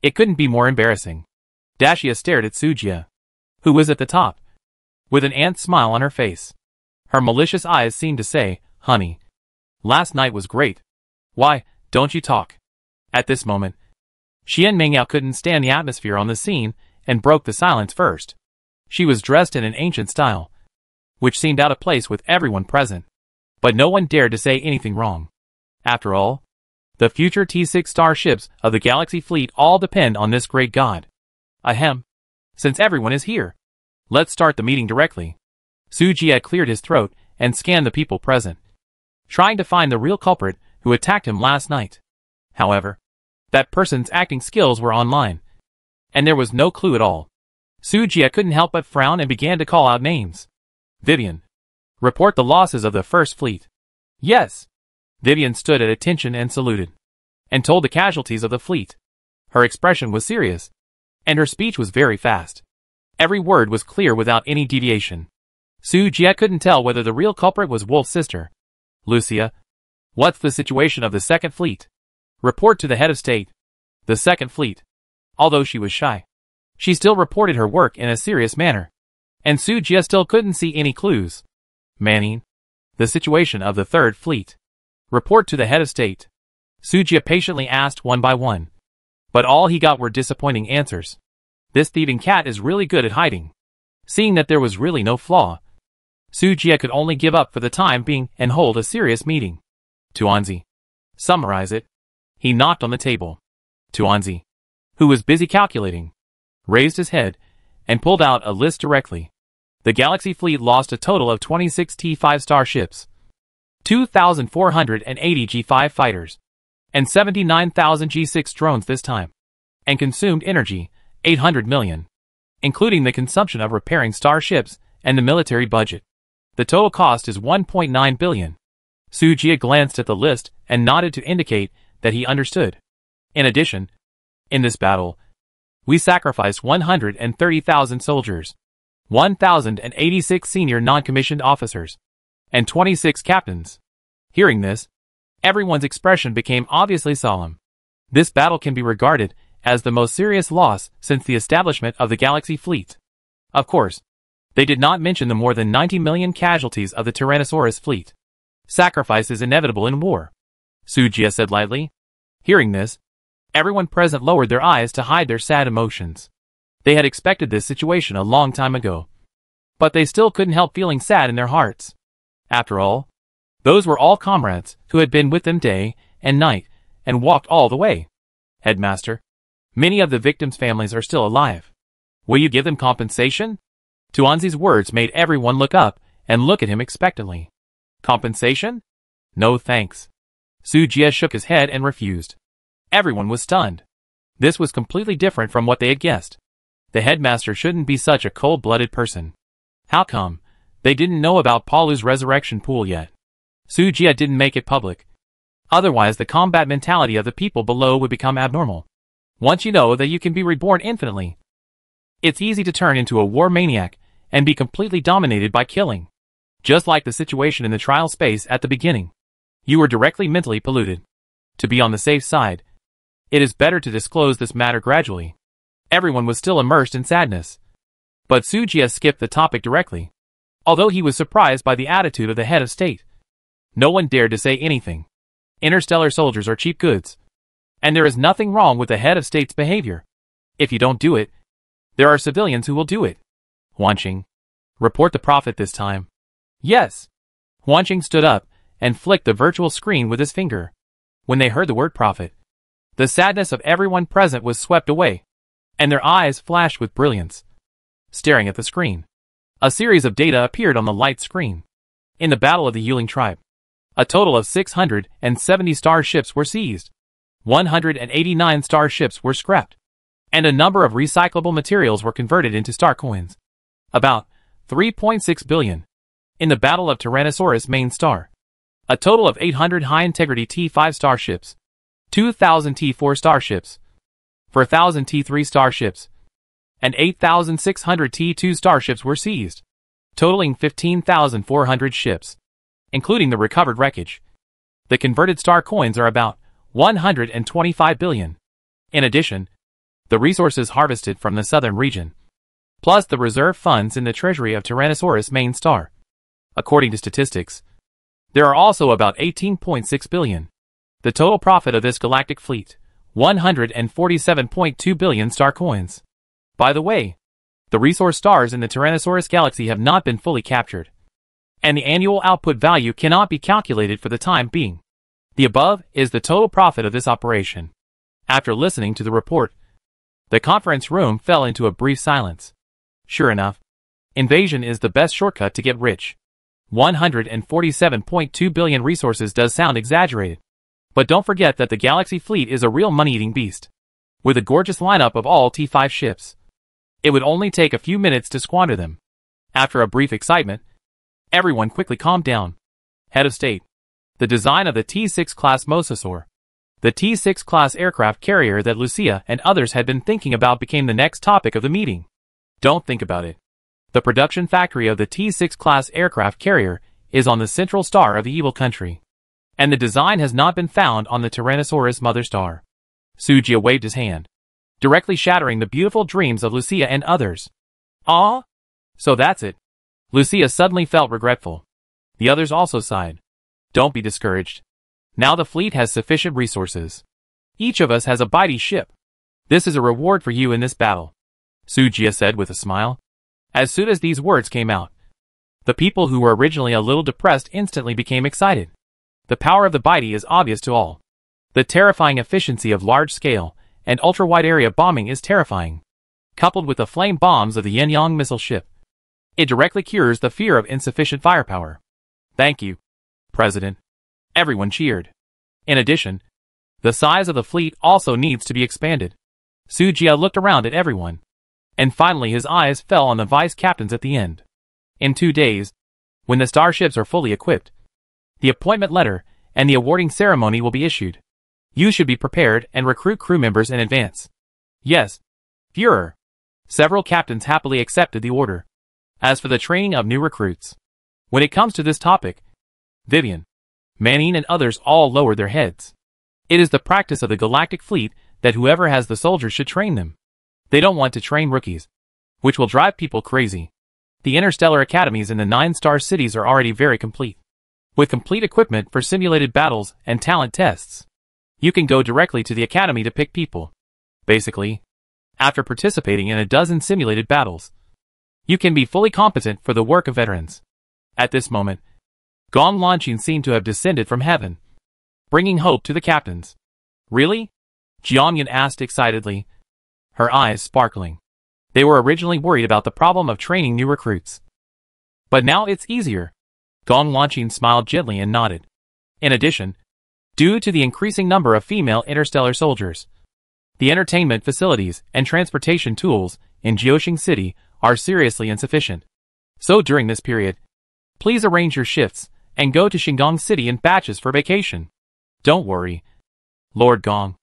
Speaker 1: It couldn't be more embarrassing. Dacia stared at Sujia, who was at the top, with an ant smile on her face. Her malicious eyes seemed to say, "Honey, last night was great. Why don't you talk?" At this moment, Xian Mengyao couldn't stand the atmosphere on the scene and broke the silence first. She was dressed in an ancient style, which seemed out of place with everyone present, but no one dared to say anything wrong. After all, the future T6 starships of the Galaxy Fleet all depend on this great god. Ahem. Since everyone is here, let's start the meeting directly. Sujia cleared his throat and scanned the people present, trying to find the real culprit who attacked him last night. However, that person's acting skills were online, and there was no clue at all. Sujia couldn't help but frown and began to call out names. Vivian. Report the losses of the First Fleet. Yes. Vivian stood at attention and saluted, and told the casualties of the fleet. Her expression was serious, and her speech was very fast. Every word was clear without any deviation. Sujia couldn't tell whether the real culprit was Wolf's sister. Lucia. What's the situation of the Second Fleet? Report to the head of state. The Second Fleet. Although she was shy, she still reported her work in a serious manner, and Sujia still couldn't see any clues. Manning. The situation of the Third Fleet. Report to the head of state. Sujia patiently asked one by one, but all he got were disappointing answers. This thieving cat is really good at hiding. Seeing that there was really no flaw, Sujia could only give up for the time being and hold a serious meeting. Tuanzi. Summarize it. He knocked on the table. Tuanzi, who was busy calculating, raised his head and pulled out a list directly. The Galaxy Fleet lost a total of 26 T5 starships, 2,480 G5 fighters, and 79,000 G6 drones this time, and consumed energy, 800 million, including the consumption of repairing starships and the military budget. The total cost is 1.9 billion. Sujia glanced at the list and nodded to indicate that he understood. In addition, in this battle, we sacrificed 130,000 soldiers, 1,086 senior non-commissioned officers, and 26 captains. Hearing this, everyone's expression became obviously solemn. This battle can be regarded as the most serious loss since the establishment of the Galaxy Fleet. Of course, they did not mention the more than 90 million casualties of the Tyrannosaurus fleet. Sacrifice is inevitable in war, Sujia said lightly. Hearing this, everyone present lowered their eyes to hide their sad emotions. They had expected this situation a long time ago, but they still couldn't help feeling sad in their hearts. After all, those were all comrades who had been with them day and night and walked all the way. Headmaster, many of the victims' families are still alive. Will you give them compensation? Tuanzi's words made everyone look up and look at him expectantly. Compensation? No thanks. Sujia shook his head and refused. Everyone was stunned. This was completely different from what they had guessed. The headmaster shouldn't be such a cold-blooded person. How come they didn't know about Paulu's resurrection pool yet? Sujia didn't make it public. Otherwise the combat mentality of the people below would become abnormal. Once you know that you can be reborn infinitely, it's easy to turn into a war maniac and be completely dominated by killing. Just like the situation in the trial space at the beginning. You were directly mentally polluted. To be on the safe side, it is better to disclose this matter gradually. Everyone was still immersed in sadness. But Sujia skipped the topic directly. Although he was surprised by the attitude of the head of state. No one dared to say anything. Interstellar soldiers are cheap goods. And there is nothing wrong with the head of state's behavior. If you don't do it, there are civilians who will do it. Huanqing. Report the prophet this time. Yes. Huanqing stood up and flicked the virtual screen with his finger. When they heard the word prophet, the sadness of everyone present was swept away, and their eyes flashed with brilliance. Staring at the screen, a series of data appeared on the light screen. In the Battle of the Yuling tribe, a total of 670 starships were seized, 189 starships were scrapped, and a number of recyclable materials were converted into star coins. About 3.6 billion. In the Battle of Tyrannosaurus main star, a total of 800 high-integrity T5 starships, 2,000 T4 starships, 4,000 T3 starships, and 8,600 T2 starships were seized, totaling 15,400 ships, including the recovered wreckage. The converted star coins are about 125 billion. In addition, the resources harvested from the southern region, plus the reserve funds in the treasury of Tyrannosaurus main star. According to statistics, there are also about 18.6 billion. The total profit of this galactic fleet, 147.2 billion star coins. By the way, the resource stars in the Tyrannosaurus galaxy have not been fully captured, and the annual output value cannot be calculated for the time being. The above is the total profit of this operation. After listening to the report, the conference room fell into a brief silence. Sure enough, invasion is the best shortcut to get rich. 147.2 billion resources does sound exaggerated. But don't forget that the Galaxy fleet is a real money-eating beast. With a gorgeous lineup of all T5 ships, it would only take a few minutes to squander them. After a brief excitement, everyone quickly calmed down. Head of State. The design of the T6 class Mosasaur, the T6 class aircraft carrier that Lucia and others had been thinking about, became the next topic of the meeting. Don't think about it. The production factory of the T6 class aircraft carrier is on the central star of the evil country, and the design has not been found on the Tyrannosaurus mother star. Sujia waved his hand, directly shattering the beautiful dreams of Lucia and others. Ah? So that's it. Lucia suddenly felt regretful. The others also sighed. Don't be discouraged. Now the fleet has sufficient resources. Each of us has a mighty ship. This is a reward for you in this battle, Sujia said with a smile. As soon as these words came out, the people who were originally a little depressed instantly became excited. The power of the Bitey is obvious to all. The terrifying efficiency of large-scale and ultra-wide area bombing is terrifying. Coupled with the flame bombs of the Yin-Yang missile ship, it directly cures the fear of insufficient firepower. Thank you, President. Everyone cheered. In addition, the size of the fleet also needs to be expanded. Sujia looked around at everyone, and finally his eyes fell on the vice captains at the end. In 2 days, when the starships are fully equipped, the appointment letter and the awarding ceremony will be issued. You should be prepared and recruit crew members in advance. Yes, Führer. Several captains happily accepted the order. As for the training of new recruits, when it comes to this topic, Vivian, Manine and others all lowered their heads. It is the practice of the galactic fleet that whoever has the soldiers should train them. They don't want to train rookies, which will drive people crazy. The interstellar academies in the 9-star cities are already very complete, with complete equipment for simulated battles and talent tests. You can go directly to the academy to pick people. Basically, after participating in a dozen simulated battles, you can be fully competent for the work of veterans. At this moment, Gong Lanqing seemed to have descended from heaven, bringing hope to the captains. Really? Jiangyan asked excitedly, her eyes sparkling. They were originally worried about the problem of training new recruits. But now it's easier. Gong Lanqing smiled gently and nodded. In addition, due to the increasing number of female interstellar soldiers, the entertainment facilities and transportation tools in Jiuxing City are seriously insufficient. So during this period, please arrange your shifts and go to Xingong City in batches for vacation. Don't worry, Lord Gong.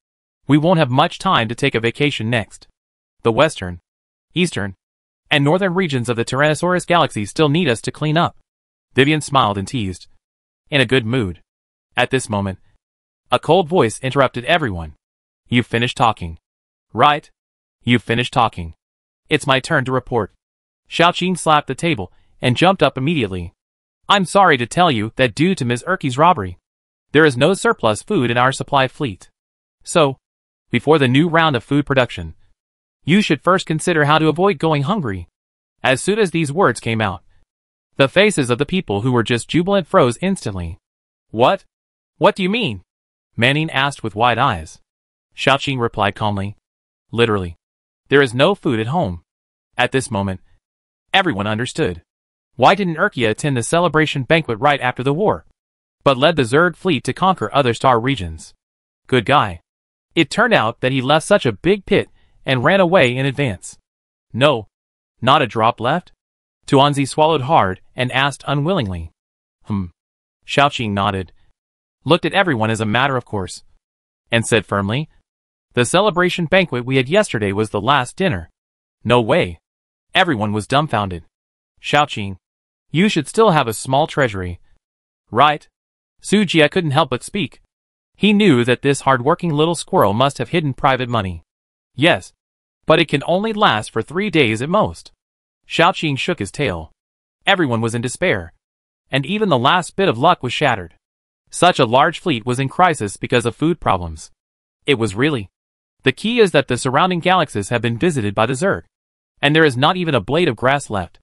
Speaker 1: We won't have much time to take a vacation next. The Western, Eastern, and northern regions of the Tyrannosaurus galaxy still need us to clean up. Vivian smiled and teased, in a good mood. At this moment, a cold voice interrupted everyone. You've finished talking. Right? You've finished talking. It's my turn to report. Xiaoqing slapped the table and jumped up immediately. I'm sorry to tell you that due to Ms. Erkie's robbery, there is no surplus food in our supply fleet. So, before the new round of food production, you should first consider how to avoid going hungry. As soon as these words came out, the faces of the people who were just jubilant froze instantly. What? What do you mean? Manning asked with wide eyes. Xiaoqing replied calmly. Literally. There is no food at home. At this moment, everyone understood. Why didn't Erkia attend the celebration banquet right after the war, but led the Zerg fleet to conquer other star regions? Good guy. It turned out that he left such a big pit and ran away in advance. No. Not a drop left? Tuanzi swallowed hard and asked unwillingly. Xiaoqing nodded, looked at everyone as a matter of course, and said firmly, the celebration banquet we had yesterday was the last dinner. No way. Everyone was dumbfounded. Xiaoqing, you should still have a small treasury. Right? Su Jie couldn't help but speak. He knew that this hard-working little squirrel must have hidden private money. Yes, but it can only last for 3 days at most. Xiaoqing shook his tail. Everyone was in despair, and even the last bit of luck was shattered. Such a large fleet was in crisis because of food problems. It was really. The key is that the surrounding galaxies have been visited by the Zerg, and there is not even a blade of grass left.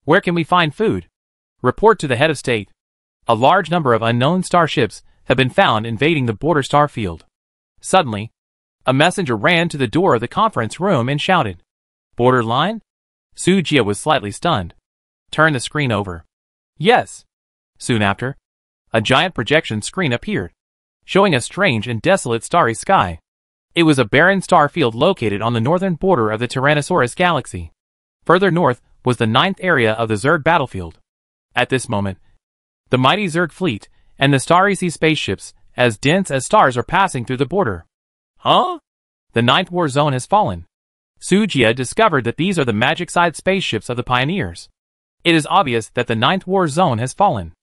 Speaker 1: Where can we find food? Report to the head of state. A large number of unknown starships have been found invading the border star field. Suddenly, a messenger ran to the door of the conference room and shouted, Borderline? Su Jie was slightly stunned. Turn the screen over. Yes. Soon after, a giant projection screen appeared, showing a strange and desolate starry sky. It was a barren star field located on the northern border of the Tyrannosaurus galaxy. Further north was the 9th area of the Zerg battlefield. At this moment, the mighty Zerg fleet and the Starry Sea spaceships, as dense as stars, are passing through the border. Huh? The 9th war zone has fallen. Su Jie discovered that these are the magic-side spaceships of the pioneers. It is obvious that the 9th war zone has fallen.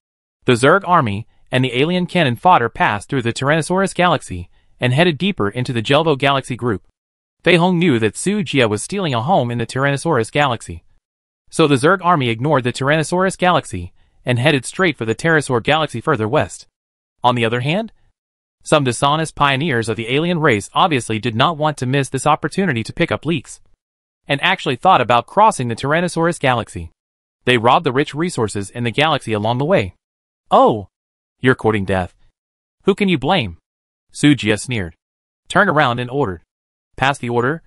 Speaker 1: The Zerg army and the alien cannon fodder passed through the Tyrannosaurus galaxy and headed deeper into the Jelvo galaxy group. Fei Hong knew that Su Jie was stealing a home in the Tyrannosaurus galaxy. So the Zerg army ignored the Tyrannosaurus galaxy and headed straight for the Pterosaur galaxy further west. On the other hand, some dishonest pioneers of the alien race obviously did not want to miss this opportunity to pick up leaks, and actually thought about crossing the Tyrannosaurus galaxy. They robbed the rich resources in the galaxy along the way. Oh, you're courting death. Who can you blame? Su Jie sneered, turned around and ordered. Pass the order.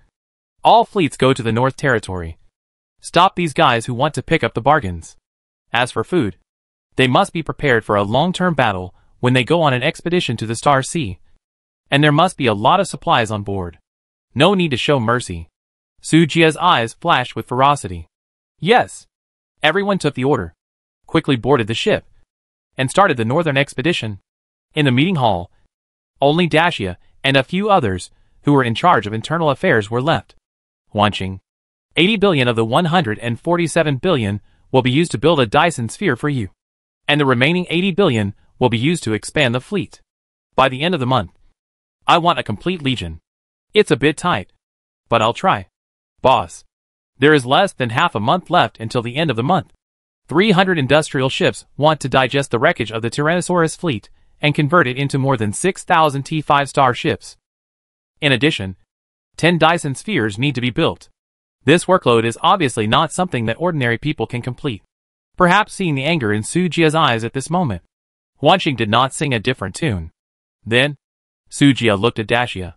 Speaker 1: All fleets go to the North Territory. Stop these guys who want to pick up the bargains. As for food, they must be prepared for a long-term battle when they go on an expedition to the Star Sea. And there must be a lot of supplies on board. No need to show mercy. Su Jie's eyes flashed with ferocity. Yes. Everyone took the order, quickly boarded the ship, and started the northern expedition. In the meeting hall, only Dacia and a few others who were in charge of internal affairs were left. Wanqing, 80 billion of the 147 billion will be used to build a Dyson sphere for you, and the remaining 80 billion will be used to expand the fleet. By the end of the month, I want a complete legion. It's a bit tight, but I'll try. Boss, there is less than half a month left until the end of the month. 300 industrial ships want to digest the wreckage of the Tyrannosaurus fleet and convert it into more than 6,000 T5-star ships. In addition, 10 Dyson spheres need to be built. This workload is obviously not something that ordinary people can complete. Perhaps seeing the anger in Su Jie's eyes at this moment, Wanqing did not sing a different tune. Then, Su Jie looked at Dacia.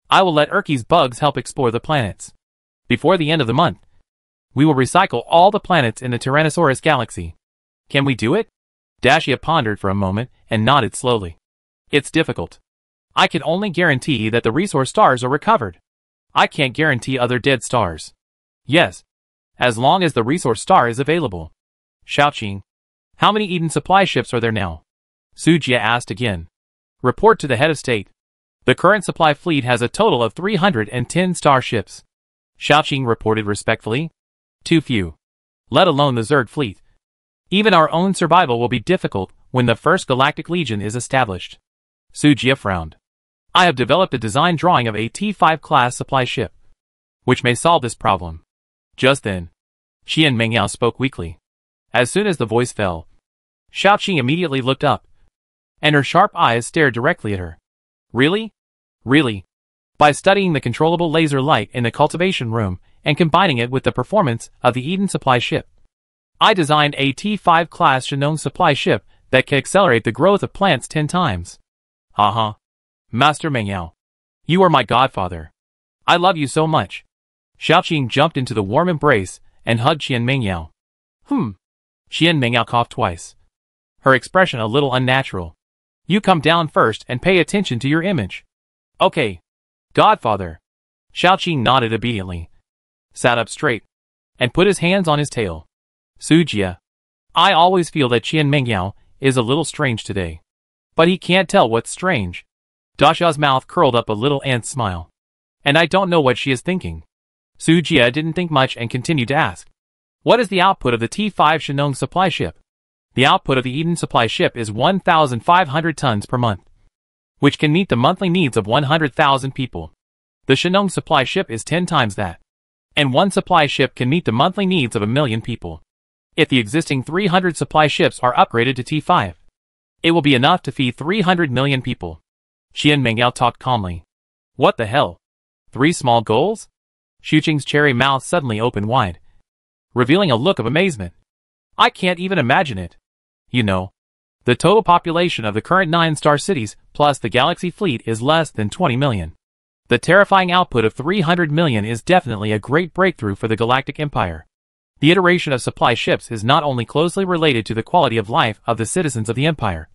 Speaker 1: I will let Erkie's bugs help explore the planets. Before the end of the month, we will recycle all the planets in the Tyrannosaurus galaxy. Can we do it? Dacia pondered for a moment and nodded slowly. It's difficult. I can only guarantee that the resource stars are recovered. I can't guarantee other dead stars. Yes, as long as the resource star is available. Xiaoqing, how many Eden supply ships are there now? Su Jie asked again. Report to the head of state. The current supply fleet has a total of 310 starships. Xiaoqing reported respectfully. Too few. Let alone the Zerg fleet. Even our own survival will be difficult when the first Galactic Legion is established. Sujia frowned. I have developed a design drawing of a T5 class supply ship, which may solve this problem. Just then, Qian Mengyao spoke weakly. As soon as the voice fell, Xiaoqing immediately looked up, and her sharp eyes stared directly at her. Really? Really? By studying the controllable laser light in the cultivation room and combining it with the performance of the Eden supply ship, I designed a T5 class Shenong supply ship that can accelerate the growth of plants 10 times. Master Mengyao. You are my godfather. I love you so much. Xiaoqing jumped into the warm embrace and hugged Qian Mengyao. Qian Mengyao coughed twice, her expression a little unnatural. You come down first and pay attention to your image. Okay. Godfather. Xiaoqing nodded obediently, sat up straight, and put his hands on his tail. Sujia. I always feel that Qian Mengyao is a little strange today. But he can't tell what's strange. Dasha's mouth curled up a little ant smile. And I don't know what she is thinking. Sujia didn't think much and continued to ask. What is the output of the T5 Shenong supply ship? The output of the Eden supply ship is 1,500 tons per month, which can meet the monthly needs of 100,000 people. The Shenong supply ship is 10 times that. And one supply ship can meet the monthly needs of 1 million people. If the existing 300 supply ships are upgraded to T5, it will be enough to feed 300 million people. Qian Mengyao talked calmly. What the hell? 3 small goals? Xiaoqing's cherry mouth suddenly opened wide, revealing a look of amazement. I can't even imagine it. You know, the total population of the current 9-star cities plus the galaxy fleet is less than 20 million. The terrifying output of 300 million is definitely a great breakthrough for the Galactic Empire. The iteration of supply ships is not only closely related to the quality of life of the citizens of the Empire,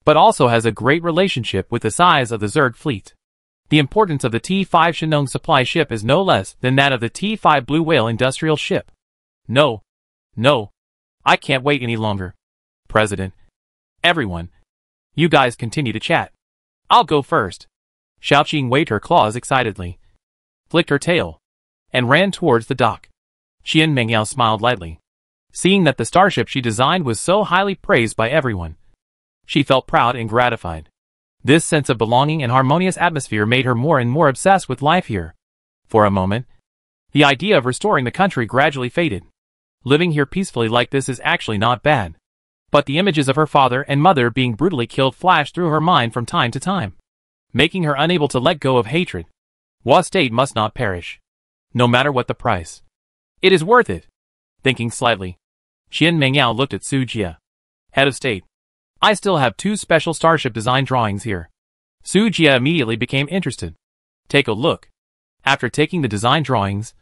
Speaker 1: but also has a great relationship with the size of the Zerg fleet. The importance of the T5 Shenong supply ship is no less than that of the T5 Blue Whale industrial ship. No. I can't wait any longer. President. Everyone. You guys continue to chat. I'll go first. Xiaoqing waved her claws excitedly, flicked her tail, and ran towards the dock. Qian Mengyao smiled lightly. Seeing that the starship she designed was so highly praised by everyone, she felt proud and gratified. This sense of belonging and harmonious atmosphere made her more and more obsessed with life here. For a moment, the idea of restoring the country gradually faded. Living here peacefully like this is actually not bad. But the images of her father and mother being brutally killed flashed through her mind from time to time, making her unable to let go of hatred. What state must not perish, no matter what the price. It is worth it. Thinking slightly, Qian Mengyao looked at Sujia. Head of state. I still have 2 special starship design drawings here. Sujia immediately became interested. Take a look. After taking the design drawings,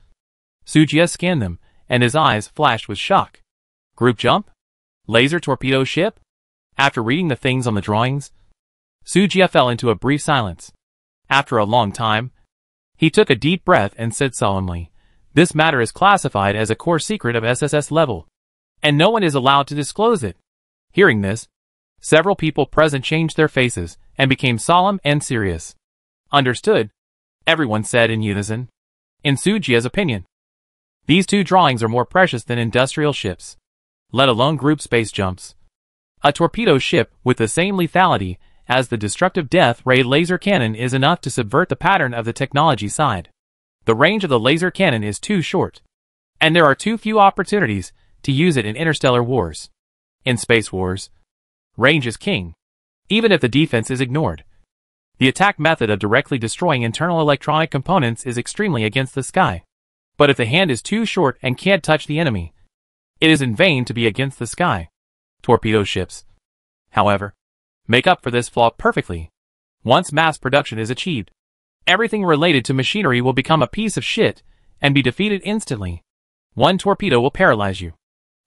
Speaker 1: Sujia scanned them, and his eyes flashed with shock. Group jump? Laser torpedo ship? After reading the things on the drawings, Sujia fell into a brief silence. After a long time, he took a deep breath and said solemnly, this matter is classified as a core secret of SSS level, and no one is allowed to disclose it. Hearing this, several people present changed their faces and became solemn and serious. Understood, everyone said in unison. In Sujia's opinion, these 2 drawings are more precious than industrial ships, let alone group space jumps. A torpedo ship with the same lethality as the destructive death ray laser cannon is enough to subvert the pattern of the technology side. The range of the laser cannon is too short, and there are too few opportunities to use it in interstellar wars. In space wars, range is king, even if the defense is ignored. The attack method of directly destroying internal electronic components is extremely against the sky. But if the hand is too short and can't touch the enemy, it is in vain to be against the sky. Torpedo ships, however, make up for this flaw perfectly. Once mass production is achieved, everything related to machinery will become a piece of shit and be defeated instantly. One torpedo will paralyze you,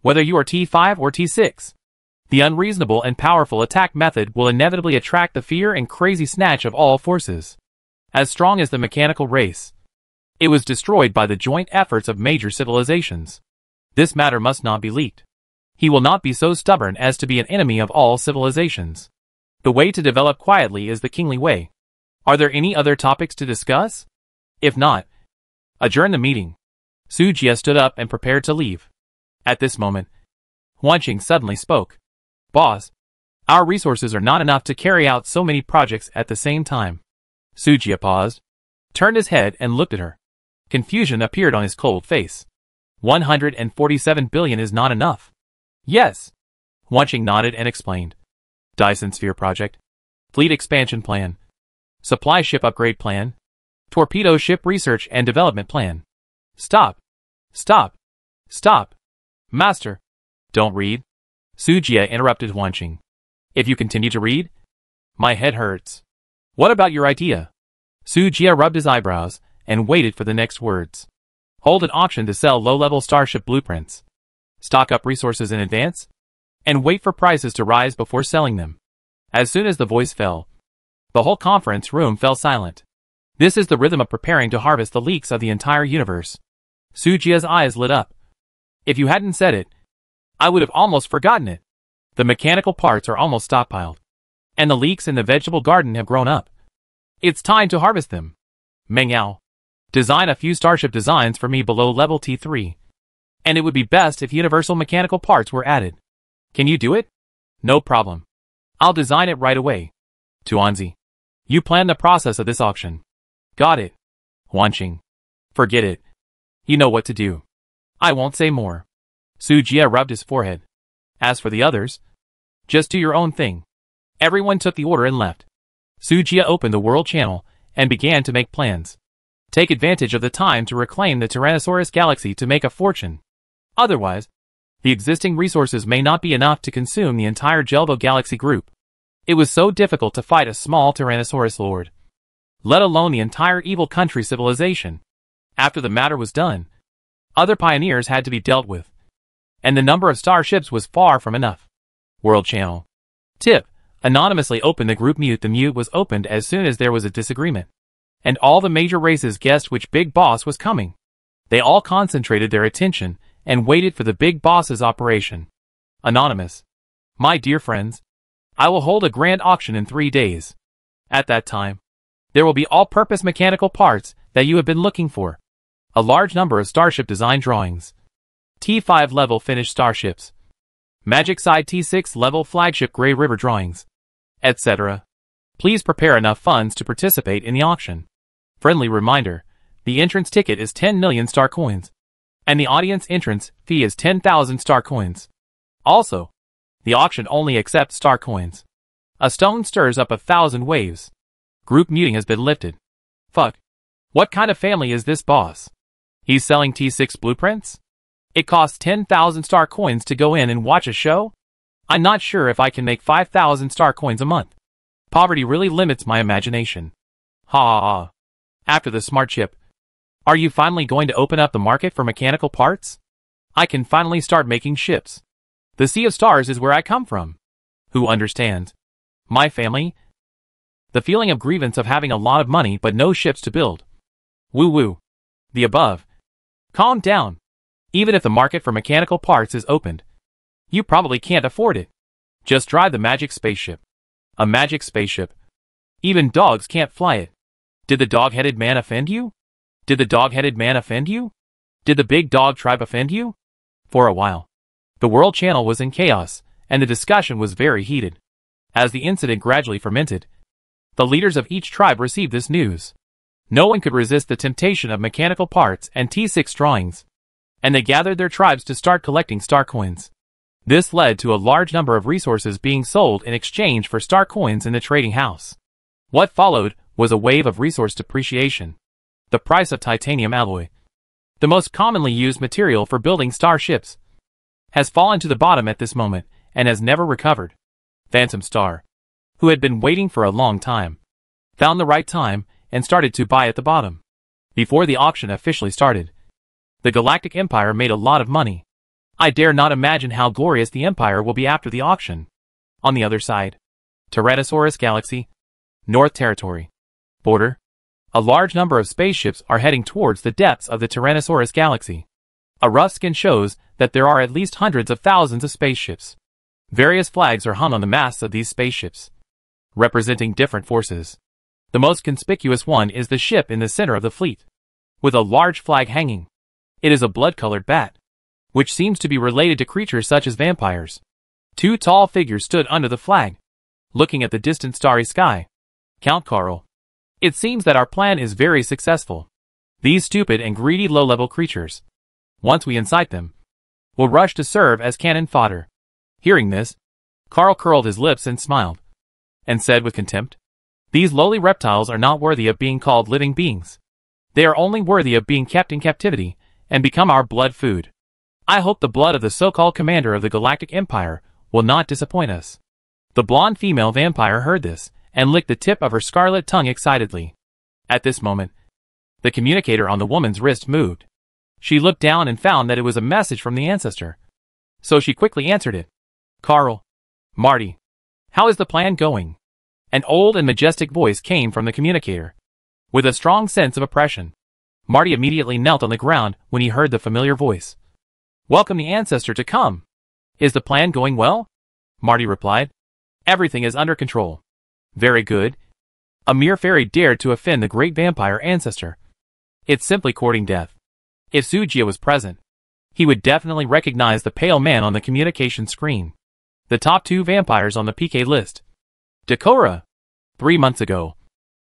Speaker 1: whether you are T5 or T6. The unreasonable and powerful attack method will inevitably attract the fear and crazy snatch of all forces. As strong as the mechanical race, it was destroyed by the joint efforts of major civilizations. This matter must not be leaked. He will not be so stubborn as to be an enemy of all civilizations. The way to develop quietly is the kingly way. Are there any other topics to discuss? If not, adjourn the meeting. Sujia stood up and prepared to leave. At this moment, Wanqing suddenly spoke. Boss, our resources are not enough to carry out so many projects at the same time. Sujia paused, turned his head and looked at her. Confusion appeared on his cold face. 147 billion is not enough. Yes. Wanqing nodded and explained. Dyson Sphere project. Fleet expansion plan. Supply ship upgrade plan. Torpedo ship research and development plan. Stop. Stop. Stop. Master. Don't read. Sujia interrupted Wanqing. If you continue to read, my head hurts. What about your idea? Sujia rubbed his eyebrows and waited for the next words. Hold an auction to sell low-level starship blueprints. Stock up resources in advance, and wait for prices to rise before selling them. As soon as the voice fell, the whole conference room fell silent. This is the rhythm of preparing to harvest the leaks of the entire universe. Sujia's eyes lit up. If you hadn't said it, I would have almost forgotten it. The mechanical parts are almost stockpiled, and the leaks in the vegetable garden have grown up. It's time to harvest them. Meng Yao, design a few starship designs for me below level T3. And it would be best if universal mechanical parts were added. Can you do it? No problem. I'll design it right away. Tuanzi, you plan the process of this auction. Got it. Wanqing, forget it. You know what to do. I won't say more. Sujia rubbed his forehead. As for the others, just do your own thing. Everyone took the order and left. Sujia opened the world channel and began to make plans. Take advantage of the time to reclaim the Tyrannosaurus galaxy to make a fortune. Otherwise, the existing resources may not be enough to consume the entire Jelbo galaxy group. It was so difficult to fight a small Tyrannosaurus lord, let alone the entire evil country civilization. After the matter was done, other pioneers had to be dealt with, and the number of starships was far from enough. World Channel. Tip. Anonymously open the group mute. The mute was opened as soon as there was a disagreement, and all the major races guessed which big boss was coming. They all concentrated their attention and waited for the big boss's operation. Anonymous. My dear friends, I will hold a grand auction in 3 days. At that time, there will be all-purpose mechanical parts that you have been looking for. A large number of starship design drawings. T5 level finished starships. Magic Side T6 level flagship Grey River drawings, etc. Please prepare enough funds to participate in the auction. Friendly reminder, the entrance ticket is 10 million star coins, and the audience entrance fee is 10,000 star coins. Also, the auction only accepts star coins. A stone stirs up 1,000 waves. Group muting has been lifted. Fuck. What kind of family is this boss? He's selling T6 blueprints? It costs 10,000 star coins to go in and watch a show? I'm not sure if I can make 5,000 star coins a month. Poverty really limits my imagination. Ha ha ha. After the smart chip, are you finally going to open up the market for mechanical parts? I can finally start making ships. The Sea of Stars is where I come from. Who understands? My family? The feeling of grievance of having a lot of money but no ships to build. Woo woo. The above. Calm down. Even if the market for mechanical parts is opened, you probably can't afford it. Just drive the magic spaceship. A magic spaceship. Even dogs can't fly it. Did the dog-headed man offend you? Did the dog-headed man offend you? Did the big dog tribe offend you? For a while, the world channel was in chaos, and the discussion was very heated. As the incident gradually fermented, the leaders of each tribe received this news. No one could resist the temptation of mechanical parts and T6 drawings, and they gathered their tribes to start collecting star coins. This led to a large number of resources being sold in exchange for star coins in the trading house. What followed was a wave of resource depreciation. The price of titanium alloy, the most commonly used material for building starships, has fallen to the bottom at this moment and has never recovered. Phantom Star, who had been waiting for a long time, found the right time and started to buy at the bottom. Before the auction officially started, the Galactic Empire made a lot of money. I dare not imagine how glorious the Empire will be after the auction. On the other side, Tyrannosaurus Galaxy, North Territory, Border. A large number of spaceships are heading towards the depths of the Tyrannosaurus Galaxy. A rough scan shows that there are at least hundreds of thousands of spaceships. Various flags are hung on the masts of these spaceships, representing different forces. The most conspicuous one is the ship in the center of the fleet, with a large flag hanging. It is a blood-colored bat, which seems to be related to creatures such as vampires. Two tall figures stood under the flag, looking at the distant starry sky. Count Carl. It seems that our plan is very successful. These stupid and greedy low-level creatures, once we incite them, will rush to serve as cannon fodder. Hearing this, Carl curled his lips and smiled, and said with contempt, "These lowly reptiles are not worthy of being called living beings. They are only worthy of being kept in captivity and become our blood food. I hope the blood of the so-called commander of the Galactic Empire will not disappoint us." The blonde female vampire heard this and licked the tip of her scarlet tongue excitedly. At this moment, the communicator on the woman's wrist moved. She looked down and found that it was a message from the ancestor. So she quickly answered it. "Carl. Marty. How is the plan going?" An old and majestic voice came from the communicator. With a strong sense of oppression, Marty immediately knelt on the ground when he heard the familiar voice. "Welcome the ancestor to come. Is the plan going well?" Marty replied. "Everything is under control." "Very good. A mere fairy dared to offend the great vampire ancestor. It's simply courting death." If Sujia was present, he would definitely recognize the pale man on the communication screen. The top two vampires on the PK list. Dakora. 3 months ago,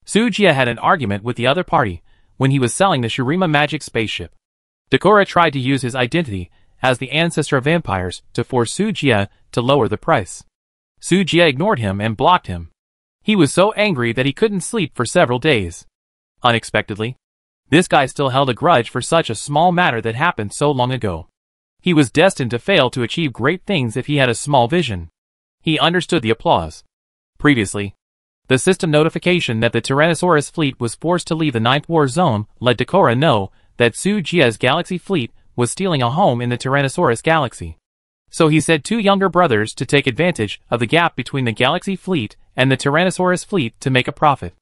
Speaker 1: Sujia had an argument with the other party when he was selling the Shurima magic spaceship. Dakora tried to use his identity as the ancestor of vampires to force Sujia to lower the price. Sujia ignored him and blocked him. He was so angry that he couldn't sleep for several days. Unexpectedly, this guy still held a grudge for such a small matter that happened so long ago. He was destined to fail to achieve great things if he had a small vision. He understood the applause. Previously, the system notification that the Tyrannosaurus fleet was forced to leave the Ninth War Zone let Dakora know that Sujia's galaxy fleet was stealing a home in the Tyrannosaurus galaxy. So he sent 2 younger brothers to take advantage of the gap between the galaxy fleet and the Tyrannosaurus fleet to make a profit.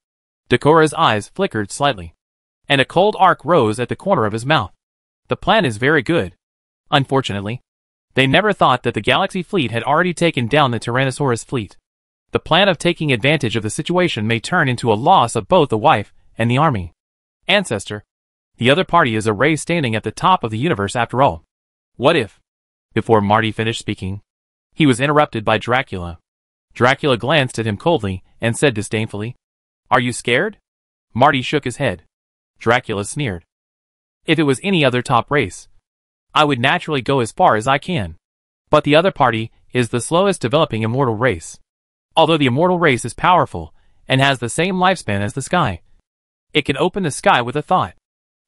Speaker 1: Dakora's eyes flickered slightly, and a cold arc rose at the corner of his mouth. The plan is very good. Unfortunately, they never thought that the galaxy fleet had already taken down the Tyrannosaurus fleet. The plan of taking advantage of the situation may turn into a loss of both the wife and the army. Ancestor. The other party is a race standing at the top of the universe after all. What if? Before Marty finished speaking, he was interrupted by Dracula. Dracula glanced at him coldly and said disdainfully, "Are you scared?" Marty shook his head. Dracula sneered. "If it was any other top race, I would naturally go as far as I can. But the other party is the slowest developing immortal race. Although the immortal race is powerful and has the same lifespan as the sky, it can open the sky with a thought.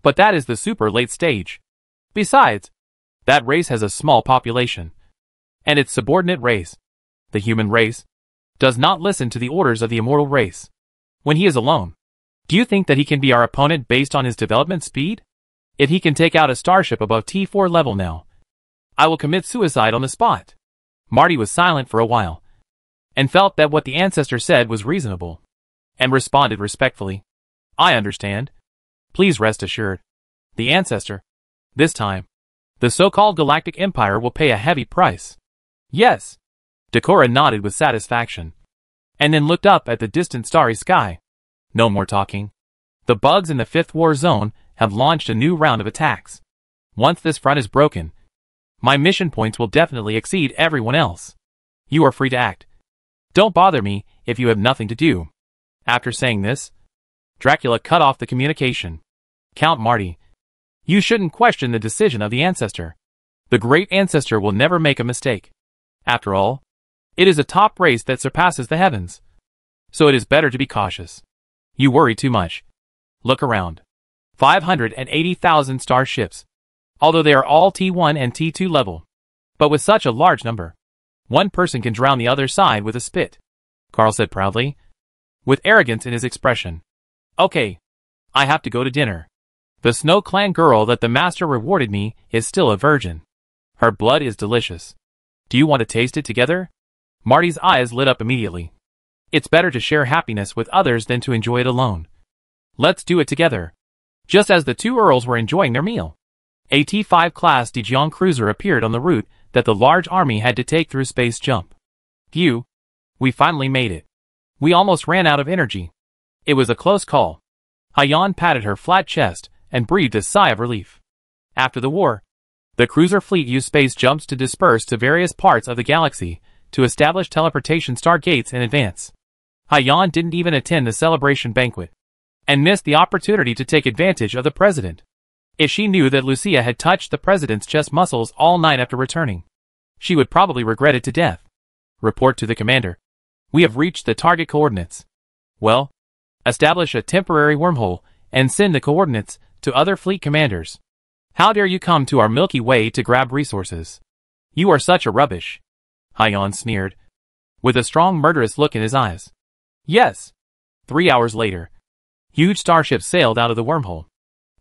Speaker 1: But that is the super late stage. Besides, that race has a small population, and its subordinate race, the human race, does not listen to the orders of the immortal race. When he is alone, do you think that he can be our opponent based on his development speed? If he can take out a starship above T4 level now, I will commit suicide on the spot." Marty was silent for a while, and felt that what the ancestor said was reasonable, and responded respectfully, "I understand. Please rest assured. The ancestor, this time, the so-called Galactic Empire will pay a heavy price." "Yes." Dakora nodded with satisfaction, and then looked up at the distant starry sky. "No more talking. The bugs in the 5th War Zone have launched a new round of attacks. Once this front is broken, my mission points will definitely exceed everyone else. You are free to act. Don't bother me if you have nothing to do." After saying this, Dracula cut off the communication. "Count Marty, you shouldn't question the decision of the ancestor. The great ancestor will never make a mistake. After all, it is a top race that surpasses the heavens. So it is better to be cautious. You worry too much. Look around. 580,000 starships, although they are all T1 and T2 level. But with such a large number, one person can drown the other side with a spit," Carl said proudly, with arrogance in his expression. "Okay, I have to go to dinner. The Snow Clan girl that the master rewarded me is still a virgin. Her blood is delicious. Do you want to taste it together?" Marty's eyes lit up immediately. It's better to share happiness with others than to enjoy it alone. "Let's do it together." Just as the two earls were enjoying their meal, a T5 class Dijon cruiser appeared on the route that the large army had to take through space jump. "Phew, we finally made it. We almost ran out of energy. It was a close call." Hayan patted her flat chest and breathed a sigh of relief. After the war, the cruiser fleet used space jumps to disperse to various parts of the galaxy to establish teleportation stargates in advance. Hyan didn't even attend the celebration banquet and missed the opportunity to take advantage of the president. If she knew that Lucia had touched the president's chest muscles all night after returning, she would probably regret it to death. Report to the commander. We have reached the target coordinates. Well, establish a temporary wormhole and send the coordinates to other fleet commanders. How dare you come to our Milky Way to grab resources? You are such a rubbish. Hyan sneered, with a strong murderous look in his eyes. Yes. 3 hours later, huge starships sailed out of the wormhole.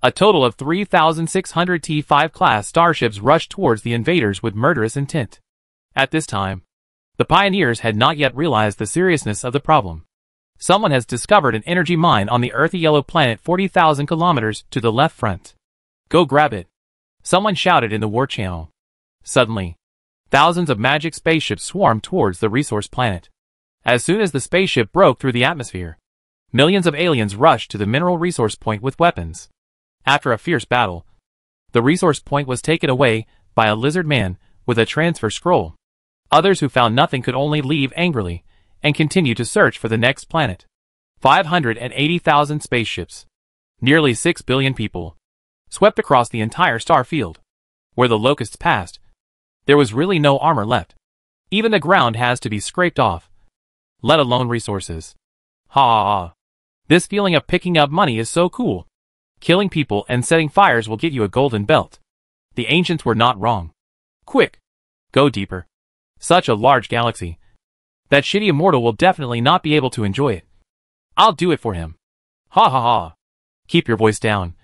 Speaker 1: A total of 3,600 T5 class starships rushed towards the invaders with murderous intent. At this time, the pioneers had not yet realized the seriousness of the problem. Someone has discovered an energy mine on the earthy yellow planet 40,000 kilometers to the left front. Go grab it. Someone shouted in the war channel. Suddenly, thousands of magic spaceships swarmed towards the resource planet. As soon as the spaceship broke through the atmosphere, millions of aliens rushed to the mineral resource point with weapons. After a fierce battle, the resource point was taken away by a lizard man with a transfer scroll. Others who found nothing could only leave angrily and continue to search for the next planet. 580,000 spaceships, nearly 6 billion people, swept across the entire star field. Where the locusts passed, there was really no armor left. Even the ground has to be scraped off, let alone resources. Ha ha ha. This feeling of picking up money is so cool. Killing people and setting fires will get you a golden belt. The ancients were not wrong. Quick, go deeper. Such a large galaxy. That shitty immortal will definitely not be able to enjoy it. I'll do it for him. Ha ha ha. Keep your voice down.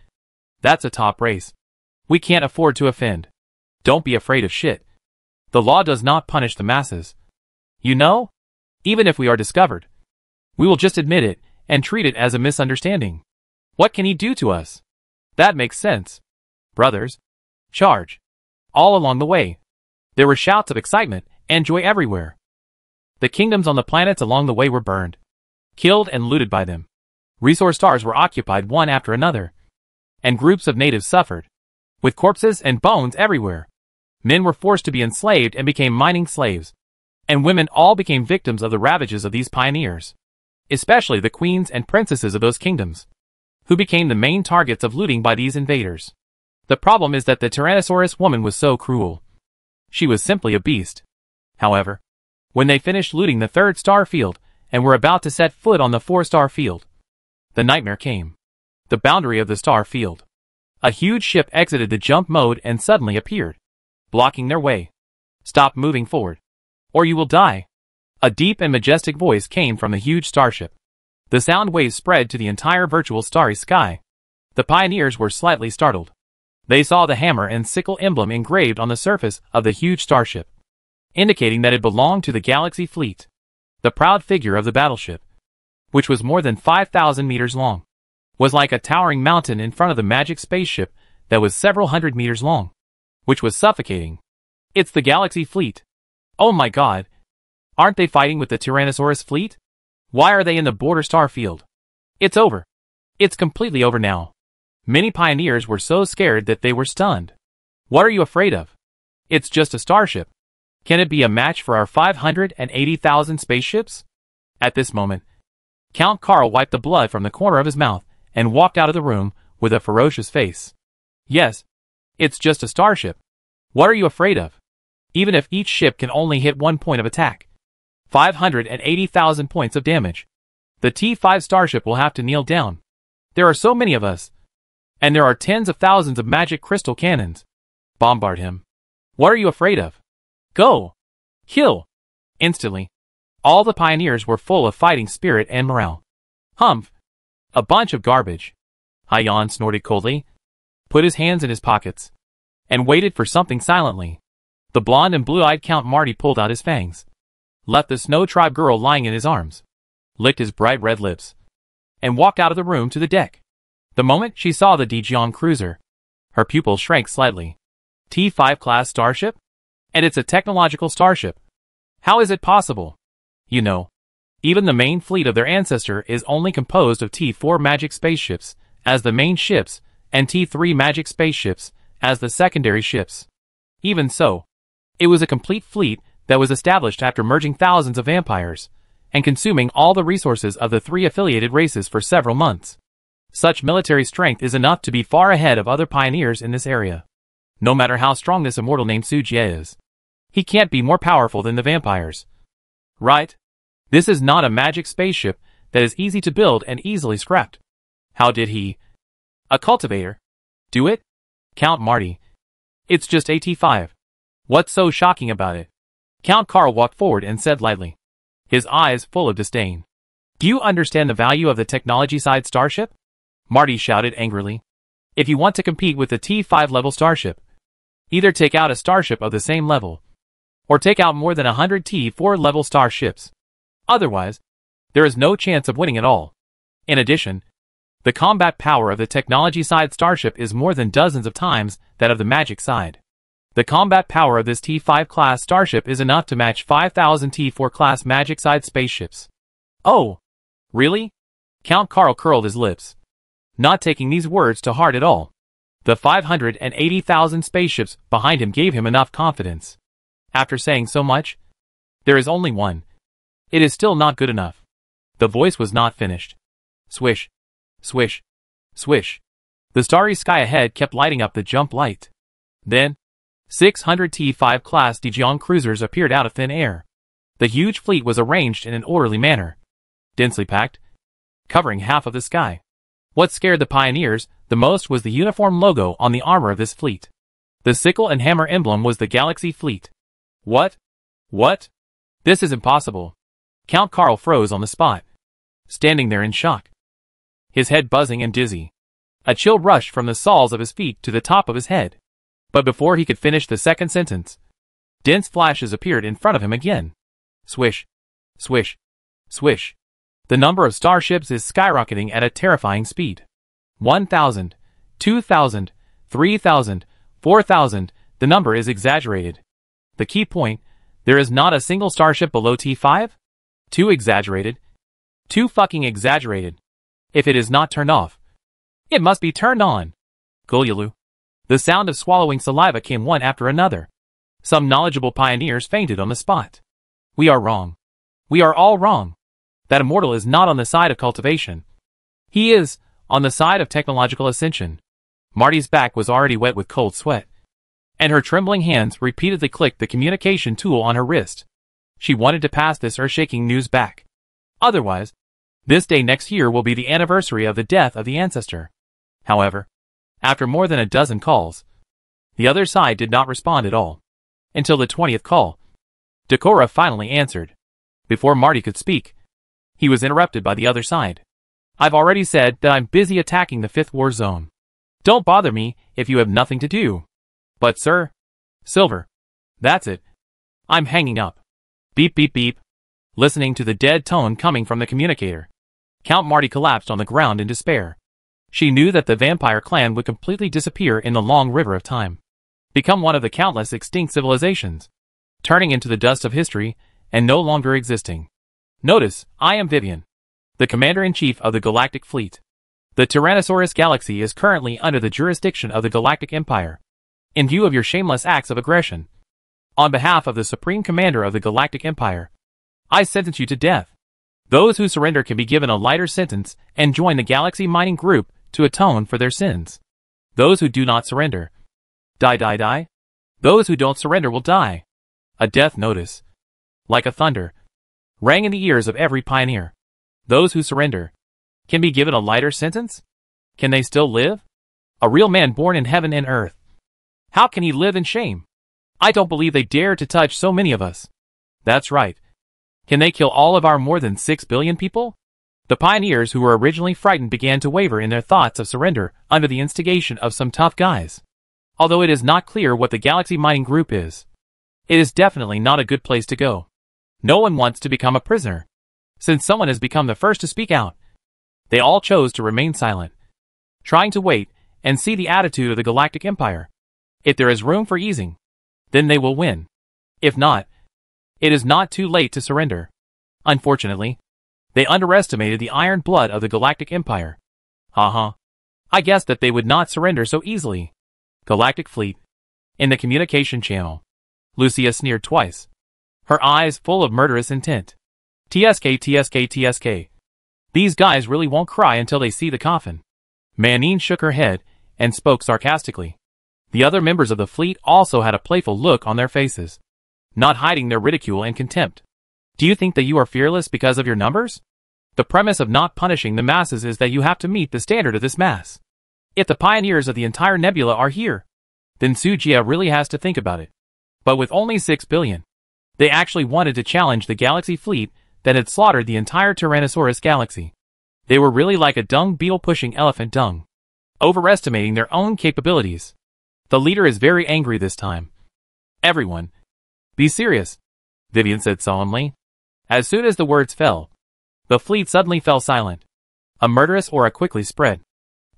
Speaker 1: That's a top race. We can't afford to offend. Don't be afraid of shit. The law does not punish the masses. You know? Even if we are discovered, we will just admit it and treat it as a misunderstanding. What can he do to us? That makes sense. Brothers, charge. All along the way, there were shouts of excitement and joy everywhere. The kingdoms on the planets along the way were burned, killed and looted by them. Resource stars were occupied one after another, and groups of natives suffered, with corpses and bones everywhere. Men were forced to be enslaved and became mining slaves, and women all became victims of the ravages of these pioneers, especially the queens and princesses of those kingdoms, who became the main targets of looting by these invaders. The problem is that the Tyrannosaurus woman was so cruel. She was simply a beast. However, when they finished looting the 3rd star field and were about to set foot on the 4-star field, the nightmare came. The boundary of the star field. A huge ship exited the jump mode and suddenly appeared, blocking their way. Stop moving forward, or you will die. A deep and majestic voice came from the huge starship. The sound waves spread to the entire virtual starry sky. The pioneers were slightly startled. They saw the hammer and sickle emblem engraved on the surface of the huge starship, indicating that it belonged to the Galaxy Fleet. The proud figure of the battleship, which was more than 5,000 meters long, was like a towering mountain in front of the magic spaceship that was several hundred meters long, which was suffocating. It's the Galaxy Fleet. Oh my god. Aren't they fighting with the Tyrannosaurus fleet? Why are they in the border star field? It's over. It's completely over now. Many pioneers were so scared that they were stunned. What are you afraid of? It's just a starship. Can it be a match for our 580,000 spaceships? At this moment, Count Karl wiped the blood from the corner of his mouth and walked out of the room with a ferocious face. Yes, it's just a starship. What are you afraid of? Even if each ship can only hit 1 point of attack, 580,000 points of damage, the T5 starship will have to kneel down. There are so many of us, and there are tens of thousands of magic crystal cannons. Bombard him. What are you afraid of? Go! Kill! Instantly, all the pioneers were full of fighting spirit and morale. Humph! A bunch of garbage. Hyan snorted coldly, put his hands in his pockets, and waited for something silently. The blonde and blue-eyed Count Marty pulled out his fangs, left the Snow Tribe girl lying in his arms, licked his bright red lips, and walked out of the room to the deck. The moment she saw the Dijiang cruiser, her pupils shrank slightly. T5 class starship? And it's a technological starship. How is it possible? You know, even the main fleet of their ancestor is only composed of T4 magic spaceships as the main ships and T3 magic spaceships as the secondary ships. Even so, it was a complete fleet that was established after merging thousands of vampires and consuming all the resources of the three affiliated races for several months. Such military strength is enough to be far ahead of other pioneers in this area. No matter how strong this immortal named Sujie is, he can't be more powerful than the vampires. Right? This is not a magic spaceship that is easy to build and easily scrapped. How did he, a cultivator, do it? Count Marty. It's just AT5. What's so shocking about it? Count Carl walked forward and said lightly, his eyes full of disdain. Do you understand the value of the technology-side starship? Marty shouted angrily. If you want to compete with the T5 level starship, either take out a starship of the same level, or take out more than 100 T4 level starships. Otherwise, there is no chance of winning at all. In addition, the combat power of the technology-side starship is more than dozens of times that of the magic side. The combat power of this T5 class starship is enough to match 5,000 T4 class magic side spaceships. Oh, really? Count Carl curled his lips, not taking these words to heart at all. The 580,000 spaceships behind him gave him enough confidence. After saying so much, there is only one. It is still not good enough. The voice was not finished. Swish, swish, swish. The starry sky ahead kept lighting up the jump light. Then, 600 T5 class Dijon cruisers appeared out of thin air. The huge fleet was arranged in an orderly manner, densely packed, covering half of the sky. What scared the pioneers the most was the uniform logo on the armor of this fleet. The sickle and hammer emblem was the Galaxy Fleet. What? What? This is impossible. Count Carl froze on the spot, standing there in shock, his head buzzing and dizzy. A chill rushed from the soles of his feet to the top of his head. But before he could finish the second sentence, dense flashes appeared in front of him again. Swish, swish, swish. The number of starships is skyrocketing at a terrifying speed. 1,000, 2,000, 3,000, 4,000, the number is exaggerated. The key point, there is not a single starship below T5? Too exaggerated. Too fucking exaggerated. If it is not turned off, it must be turned on. Gulyulu. The sound of swallowing saliva came one after another. Some knowledgeable pioneers fainted on the spot. We are wrong. We are all wrong. That immortal is not on the side of cultivation. He is on the side of technological ascension. Marty's back was already wet with cold sweat, and her trembling hands repeatedly clicked the communication tool on her wrist. She wanted to pass this earth-shaking news back. Otherwise, this day next year will be the anniversary of the death of the ancestor. However, after more than a dozen calls, the other side did not respond at all. Until the 20th call, Decorah finally answered. Before Marty could speak, he was interrupted by the other side. I've already said that I'm busy attacking the 5th war zone. Don't bother me if you have nothing to do. But sir, Silver, that's it. I'm hanging up. Beep beep beep. Listening to the dead tone coming from the communicator, Count Marty collapsed on the ground in despair. She knew that the vampire clan would completely disappear in the long river of time, become one of the countless extinct civilizations, turning into the dust of history and no longer existing. Notice, I am Vivian, the Commander-in-Chief of the Galactic Fleet. The Tyrannosaurus Galaxy is currently under the jurisdiction of the Galactic Empire. In view of your shameless acts of aggression, on behalf of the Supreme Commander of the Galactic Empire, I sentence you to death. Those who surrender can be given a lighter sentence and join the Galaxy Mining Group to atone for their sins. Those who do not surrender, die. Those who don't surrender will die. A death notice, like a thunder, rang in the ears of every pioneer. Those who surrender can be given a lighter sentence? Can they still live? A real man born in heaven and earth. How can he live in shame? I don't believe they dare to touch so many of us. That's right. Can they kill all of our more than 6 billion people? The pioneers who were originally frightened began to waver in their thoughts of surrender under the instigation of some tough guys. Although it is not clear what the Galaxy Mining Group is, it is definitely not a good place to go. No one wants to become a prisoner. Since someone has become the first to speak out, they all chose to remain silent, trying to wait and see the attitude of the Galactic Empire. If there is room for easing, then they will win. If not, it is not too late to surrender. Unfortunately, they underestimated the iron blood of the Galactic Empire. I guessed that they would not surrender so easily. Galactic Fleet. In the communication channel. Lucia sneered twice, her eyes full of murderous intent. TSK, TSK, TSK. These guys really won't cry until they see the coffin. Manine shook her head and spoke sarcastically. The other members of the fleet also had a playful look on their faces, not hiding their ridicule and contempt. Do you think that you are fearless because of your numbers? The premise of not punishing the masses is that you have to meet the standard of this mass. If the pioneers of the entire nebula are here, then Sujia really has to think about it. But with only 6 billion, they actually wanted to challenge the galaxy fleet that had slaughtered the entire Tyrannosaurus galaxy. They were really like a dung beetle pushing elephant dung, overestimating their own capabilities. The leader is very angry this time. Everyone, be serious, Vivian said solemnly. As soon as the words fell, the fleet suddenly fell silent. A murderous aura quickly spread.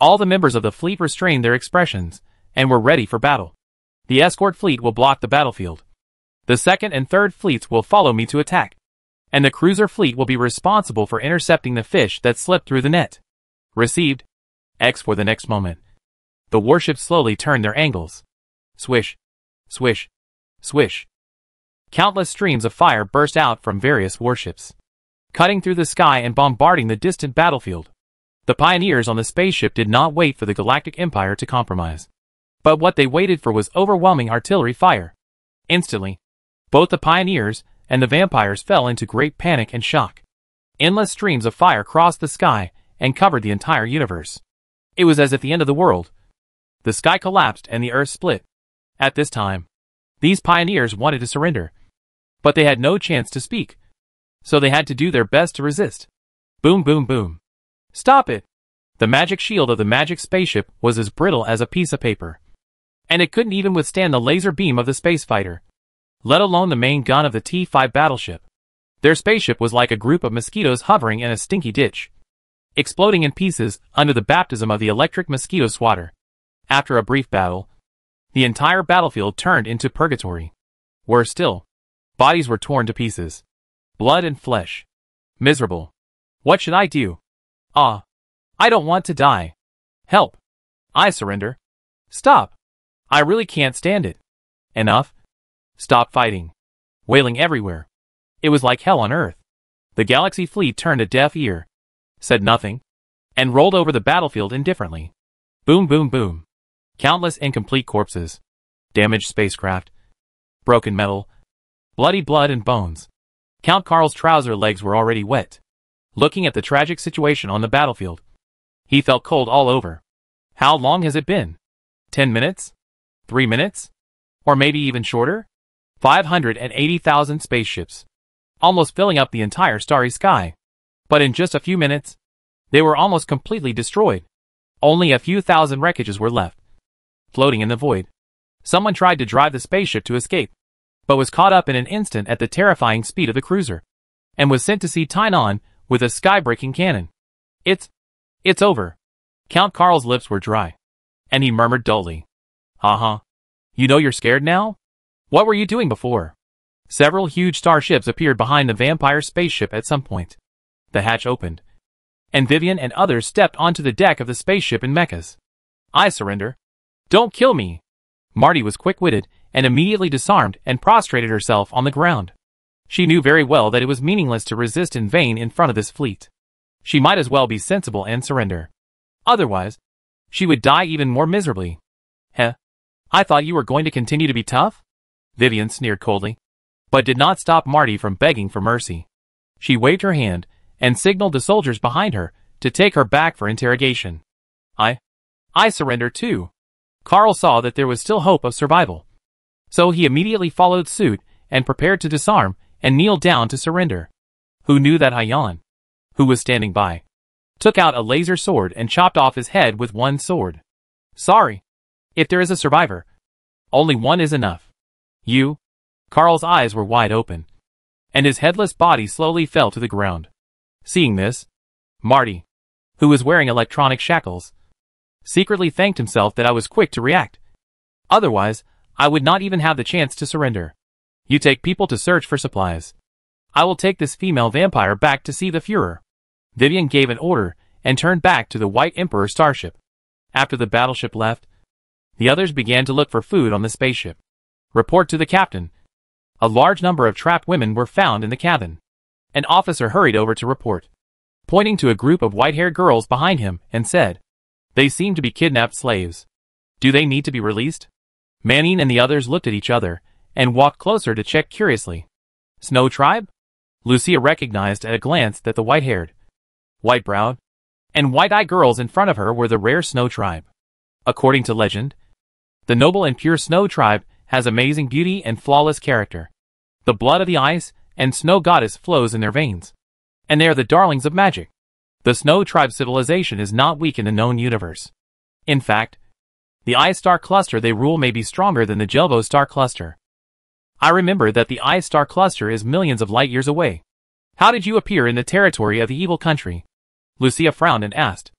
Speaker 1: All the members of the fleet restrained their expressions and were ready for battle. The escort fleet will block the battlefield. The second and third fleets will follow me to attack. And the cruiser fleet will be responsible for intercepting the fish that slipped through the net. Received. X for the next moment. The warships slowly turned their angles. Swish. Swish. Swish. Countless streams of fire burst out from various warships, cutting through the sky and bombarding the distant battlefield. The pioneers on the spaceship did not wait for the Galactic Empire to compromise. But what they waited for was overwhelming artillery fire. Instantly, both the pioneers and the vampires fell into great panic and shock. Endless streams of fire crossed the sky and covered the entire universe. It was as if the end of the world. The sky collapsed and the earth split. At this time, these pioneers wanted to surrender, but they had no chance to speak, so they had to do their best to resist. Boom, boom, boom. Stop it! The magic shield of the magic spaceship was as brittle as a piece of paper, and it couldn't even withstand the laser beam of the space fighter, let alone the main gun of the T-5 battleship. Their spaceship was like a group of mosquitoes hovering in a stinky ditch, exploding in pieces under the baptism of the electric mosquito swatter. After a brief battle, the entire battlefield turned into purgatory. Worse still, bodies were torn to pieces. Blood and flesh. Miserable. What should I do? I don't want to die. Help. I surrender. Stop. I really can't stand it. Enough. Stop fighting. Wailing everywhere. It was like hell on earth. The galaxy fleet turned a deaf ear, said nothing, and rolled over the battlefield indifferently. Boom, boom, boom. Countless incomplete corpses. Damaged spacecraft. Broken metal. Bloody blood and bones. Count Carl's trouser legs were already wet, looking at the tragic situation on the battlefield. He felt cold all over. How long has it been? 10 minutes? 3 minutes? Or maybe even shorter? 580,000 spaceships, almost filling up the entire starry sky. But in just a few minutes, they were almost completely destroyed. Only a few thousand wreckages were left, floating in the void. Someone tried to drive the spaceship to escape, but was caught up in an instant at the terrifying speed of the cruiser, and was sent to see Tynon with a sky-breaking cannon. It's over. Count Carl's lips were dry, and he murmured dully. You know you're scared now? What were you doing before? Several huge starships appeared behind the vampire spaceship at some point. The hatch opened, and Vivian and others stepped onto the deck of the spaceship in mechas. I surrender. Don't kill me. Marty was quick-witted and immediately disarmed and prostrated herself on the ground. She knew very well that it was meaningless to resist in vain in front of this fleet. She might as well be sensible and surrender. Otherwise, she would die even more miserably. I thought you were going to continue to be tough? Vivian sneered coldly, but did not stop Marty from begging for mercy. She waved her hand and signaled the soldiers behind her to take her back for interrogation. I surrender too. Carl saw that there was still hope of survival, so he immediately followed suit and prepared to disarm and kneel down to surrender. Who knew that Hayan, who was standing by, took out a laser sword and chopped off his head with one sword. Sorry. If there is a survivor, only one is enough. You? Carl's eyes were wide open, and his headless body slowly fell to the ground. Seeing this, Marty, who was wearing electronic shackles, secretly thanked himself that I was quick to react. Otherwise, I would not even have the chance to surrender. You take people to search for supplies. I will take this female vampire back to see the Führer. Vivian gave an order and turned back to the White Emperor starship. After the battleship left, The others began to look for food on the spaceship. Report to the captain. A large number of trapped women were found in the cabin. An officer hurried over to report, pointing to a group of white-haired girls behind him, and said, "They seem to be kidnapped slaves. Do they need to be released?" Manning and the others looked at each other, and walked closer to check curiously. Snow tribe? Lucia recognized at a glance that the white-haired, white-browed, and white-eyed girls in front of her were the rare Snow tribe. According to legend, the noble and pure Snow tribe has amazing beauty and flawless character. The blood of the ice and snow goddess flows in their veins, and they are the darlings of magic. The Snow tribe civilization is not weak in the known universe. In fact, the ice star cluster they rule may be stronger than the Jelvo star cluster. I remember that the ice star cluster is millions of light years away. How did you appear in the territory of the evil country? Lucia frowned and asked.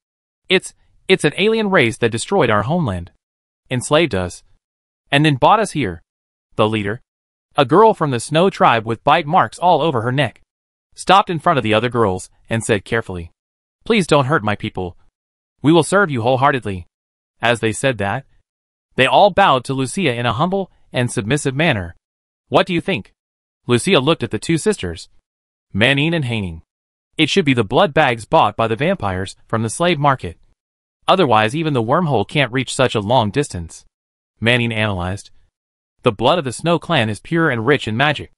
Speaker 1: It's an alien race that destroyed our homeland, enslaved us, and then bought us here. The leader, a girl from the Snow tribe with bite marks all over her neck, stopped in front of the other girls and said carefully, "Please don't hurt my people. We will serve you wholeheartedly." As they said that, they all bowed to Lucia in a humble and submissive manner. What do you think? Lucia looked at the two sisters, Manning and Haining. It should be the blood bags bought by the vampires from the slave market. Otherwise even the wormhole can't reach such a long distance. Manning analyzed. The blood of the Snow clan is pure and rich in magic.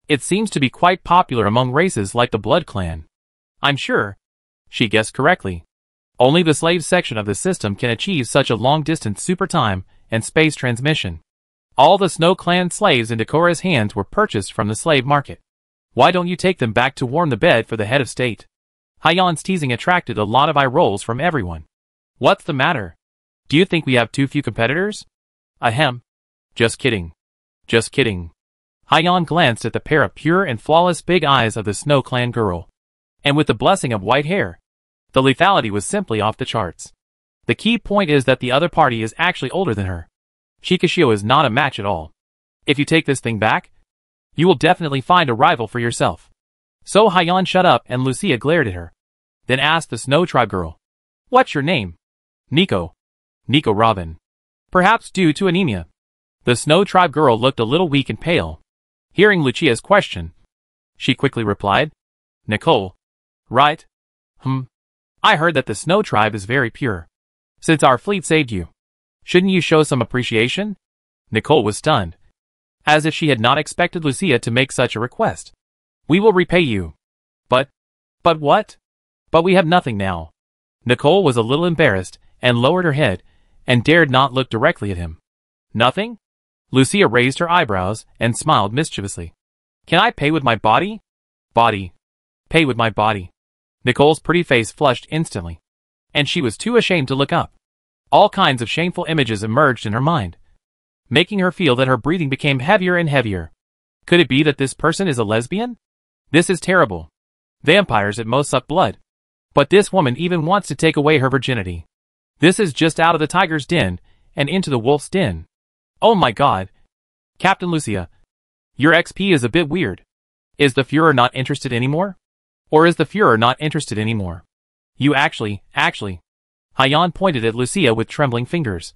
Speaker 1: It seems to be quite popular among races like the Blood clan. I'm sure she guessed correctly. Only the slave section of the system can achieve such a long-distance super time and space transmission. All the Snow clan slaves in Decora's hands were purchased from the slave market. Why don't you take them back to warm the bed for the head of state? Hayan's teasing attracted a lot of eye rolls from everyone. What's the matter? Do you think we have too few competitors? Ahem. Just kidding. Just kidding. Hayan glanced at the pair of pure and flawless big eyes of the Snow clan girl. And with the blessing of white hair, the lethality was simply off the charts. The key point is that the other party is actually older than her. Shikishio is not a match at all. If you take this thing back, you will definitely find a rival for yourself. So Hayan shut up and Lucia glared at her. Then asked the Snow tribe girl, "What's your name?" "Nico. Nico Robin." Perhaps due to anemia. The Snow tribe girl looked a little weak and pale. Hearing Lucia's question, she quickly replied, "Nicole. Right? I heard that the Snow tribe is very pure. Since our fleet saved you, shouldn't you show some appreciation?" Nicole was stunned, as if she had not expected Lucia to make such a request. "We will repay you." But what? But we have nothing now." Nicole was a little embarrassed and lowered her head and dared not look directly at him. "Nothing?" Lucia raised her eyebrows and smiled mischievously. "Can I pay with my body?" "Body. Pay with my body." Nicole's pretty face flushed instantly, and she was too ashamed to look up. All kinds of shameful images emerged in her mind, making her feel that her breathing became heavier and heavier. Could it be that this person is a lesbian? This is terrible. Vampires at most suck blood. But this woman even wants to take away her virginity. This is just out of the tiger's den and into the wolf's den. Oh my god. Captain Lucia, your XP is a bit weird. Is the Führer not interested anymore? Or is the Führer not interested anymore? You actually. Hayan pointed at Lucia with trembling fingers,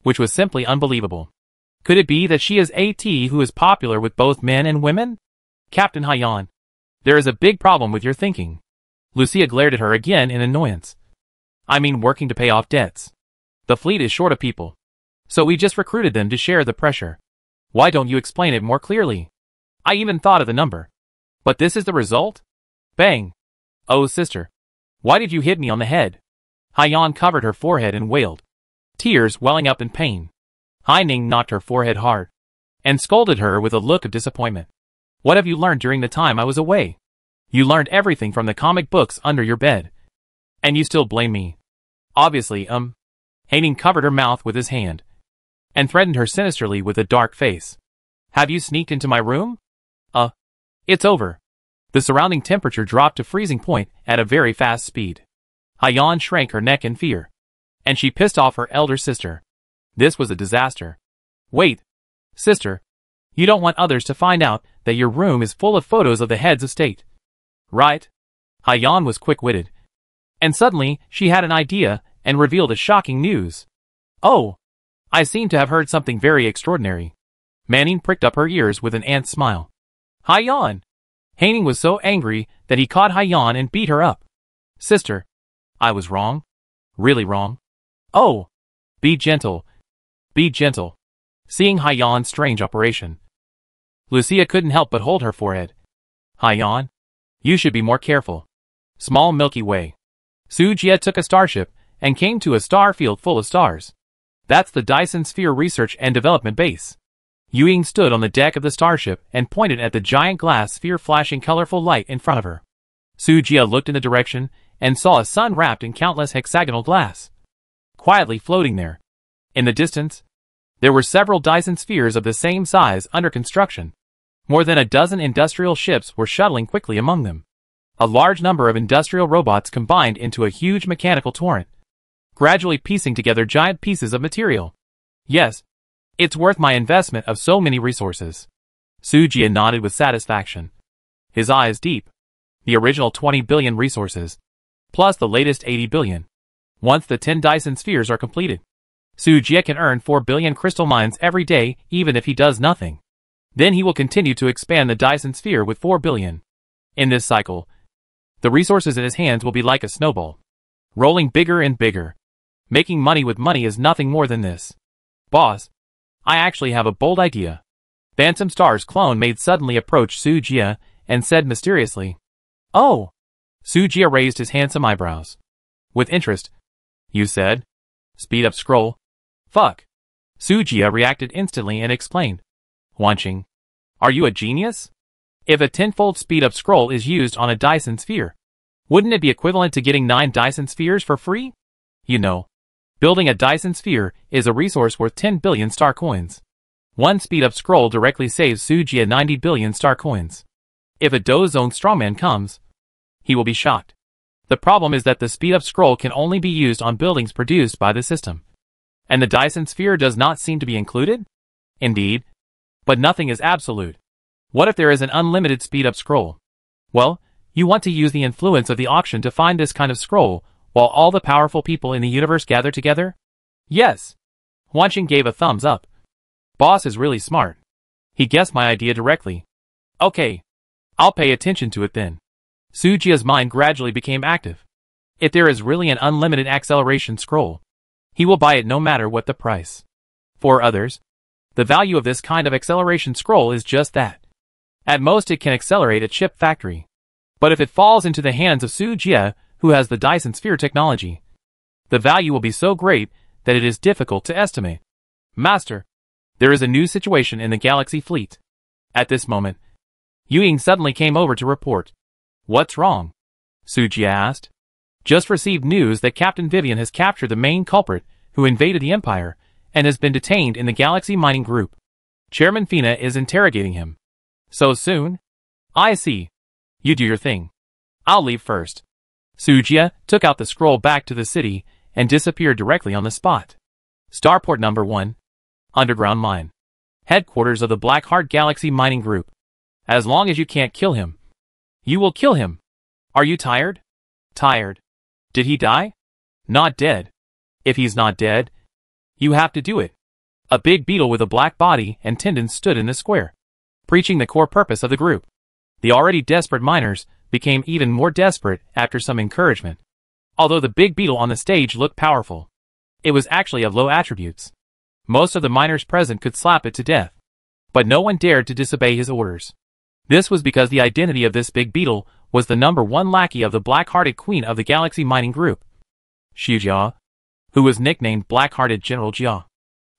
Speaker 1: which was simply unbelievable. Could it be that she is AT who is popular with both men and women? Captain Hayan, there is a big problem with your thinking. Lucia glared at her again in annoyance. I mean working to pay off debts. The fleet is short of people, so we just recruited them to share the pressure. Why don't you explain it more clearly? I even thought of the number. But this is the result? Bang. Oh sister, why did you hit me on the head? Hayan covered her forehead and wailed, tears welling up in pain. Haining knocked her forehead hard and scolded her with a look of disappointment. What have you learned during the time I was away? You learned everything from the comic books under your bed. And you still blame me. Obviously, Haining covered her mouth with his hand and threatened her sinisterly with a dark face. Have you sneaked into my room? It's over. The surrounding temperature dropped to freezing point at a very fast speed. Hayan shrank her neck in fear, and she pissed off her elder sister. This was a disaster. Wait, sister, you don't want others to find out that your room is full of photos of the heads of state, right? Hayan was quick-witted, and suddenly she had an idea and revealed a shocking news. Oh, I seem to have heard something very extraordinary. Manning pricked up her ears with an ant's smile. Haiyan! Haining was so angry that he caught Haiyan and beat her up. Sister, I was wrong. Really wrong. Oh! Be gentle. Be gentle. Seeing Haiyan's strange operation, Lucia couldn't help but hold her forehead. Haiyan, you should be more careful. Small Milky Way. Su Jie took a starship and came to a star field full of stars. That's the Dyson Sphere Research and Development Base. Yuying stood on the deck of the starship and pointed at the giant glass sphere flashing colorful light in front of her. Su Jie looked in the direction and saw a sun wrapped in countless hexagonal glass, quietly floating there. In the distance, there were several Dyson spheres of the same size under construction. More than a dozen industrial ships were shuttling quickly among them. A large number of industrial robots combined into a huge mechanical torrent, gradually piecing together giant pieces of material. Yes, it's worth my investment of so many resources. Su Jie nodded with satisfaction, his eyes deep. The original 20 billion resources, plus the latest 80 billion. Once the 10 Dyson spheres are completed, Su Jie can earn 4 billion crystal mines every day even if he does nothing. Then he will continue to expand the Dyson sphere with 4 billion. In this cycle, the resources in his hands will be like a snowball, rolling bigger and bigger. Making money with money is nothing more than this. Boss, I actually have a bold idea. Phantom Star's clone maid suddenly approached Su Jie and said mysteriously. Oh! Su Jie raised his handsome eyebrows. With interest. You said? Speed up scroll. Fuck. Su Jie reacted instantly and explained. Wanqing, are you a genius? If a tenfold speed up scroll is used on a Dyson sphere, wouldn't it be equivalent to getting 9 Dyson spheres for free? You know, building a Dyson sphere is a resource worth 10 billion star coins. One speed up scroll directly saves Su Jie 90 billion star coins. If a Dozone strawman comes, he will be shocked. The problem is that the speed up scroll can only be used on buildings produced by the system. And the Dyson sphere does not seem to be included? Indeed. But nothing is absolute. What if there is an unlimited speed-up scroll? Well, you want to use the influence of the auction to find this kind of scroll, while all the powerful people in the universe gather together? Yes. Wanqing gave a thumbs up. Boss is really smart. He guessed my idea directly. Okay. I'll pay attention to it then. Su Jie's mind gradually became active. If there is really an unlimited acceleration scroll, he will buy it no matter what the price. For others, the value of this kind of acceleration scroll is just that. At most it can accelerate a chip factory. But if it falls into the hands of Su Jie, who has the Dyson Sphere technology, the value will be so great that it is difficult to estimate. Master, there is a new situation in the Galaxy fleet. At this moment, Yuying suddenly came over to report. What's wrong? Su Jie asked. Just received news that Captain Vivian has captured the main culprit who invaded the Empire and has been detained in the Galaxy Mining Group. Chairman Fina is interrogating him. So soon? I see. You do your thing. I'll leave first. Su Jie took out the scroll back to the city and disappeared directly on the spot. Starport number 1. Underground Mine. Headquarters of the Blackheart Galaxy Mining Group. As long as you can't kill him, you will kill him. Are you tired? Tired. Did he die? Not dead. If he's not dead, you have to do it. A big beetle with a black body and tendons stood in the square, preaching the core purpose of the group. The already desperate miners became even more desperate after some encouragement. Although the big beetle on the stage looked powerful, it was actually of low attributes. Most of the miners present could slap it to death, but no one dared to disobey his orders. This was because the identity of this big beetle was the number 1 lackey of the black-hearted queen of the Galaxy Mining Group, Xu Jia, who was nicknamed Black-Hearted General Jia.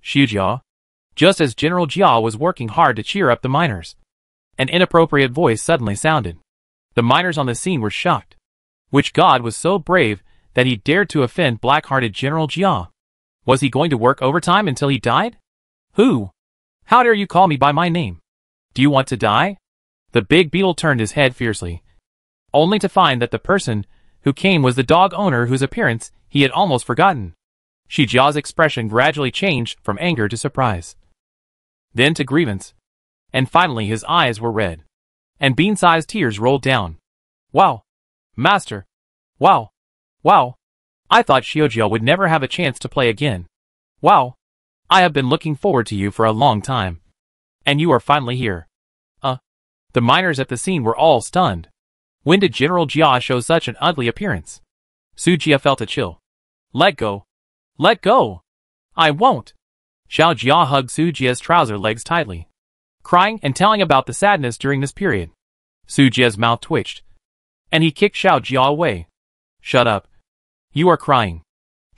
Speaker 1: Xu Jia. Just as General Jia was working hard to cheer up the miners, an inappropriate voice suddenly sounded. The miners on the scene were shocked. Which god was so brave that he dared to offend Black-Hearted General Jia? Was he going to work overtime until he died? Who? How dare you call me by my name? Do you want to die? The big beetle turned his head fiercely, only to find that the person who came was the dog owner whose appearance he had almost forgotten. Xu Jia's expression gradually changed from anger to surprise, then to grievance, and finally his eyes were red, and bean-sized tears rolled down. Wow! Master! Wow! Wow! I thought Xiujia would never have a chance to play again. Wow! I have been looking forward to you for a long time. And you are finally here. The miners at the scene were all stunned. When did General Jia show such an ugly appearance? Su Jia felt a chill. Let go. Let go. I won't. Xiao Jia hugged Su Jia's trouser legs tightly, crying and telling about the sadness during this period. Su Jia's mouth twitched, and he kicked Xiao Jia away. Shut up. You are crying.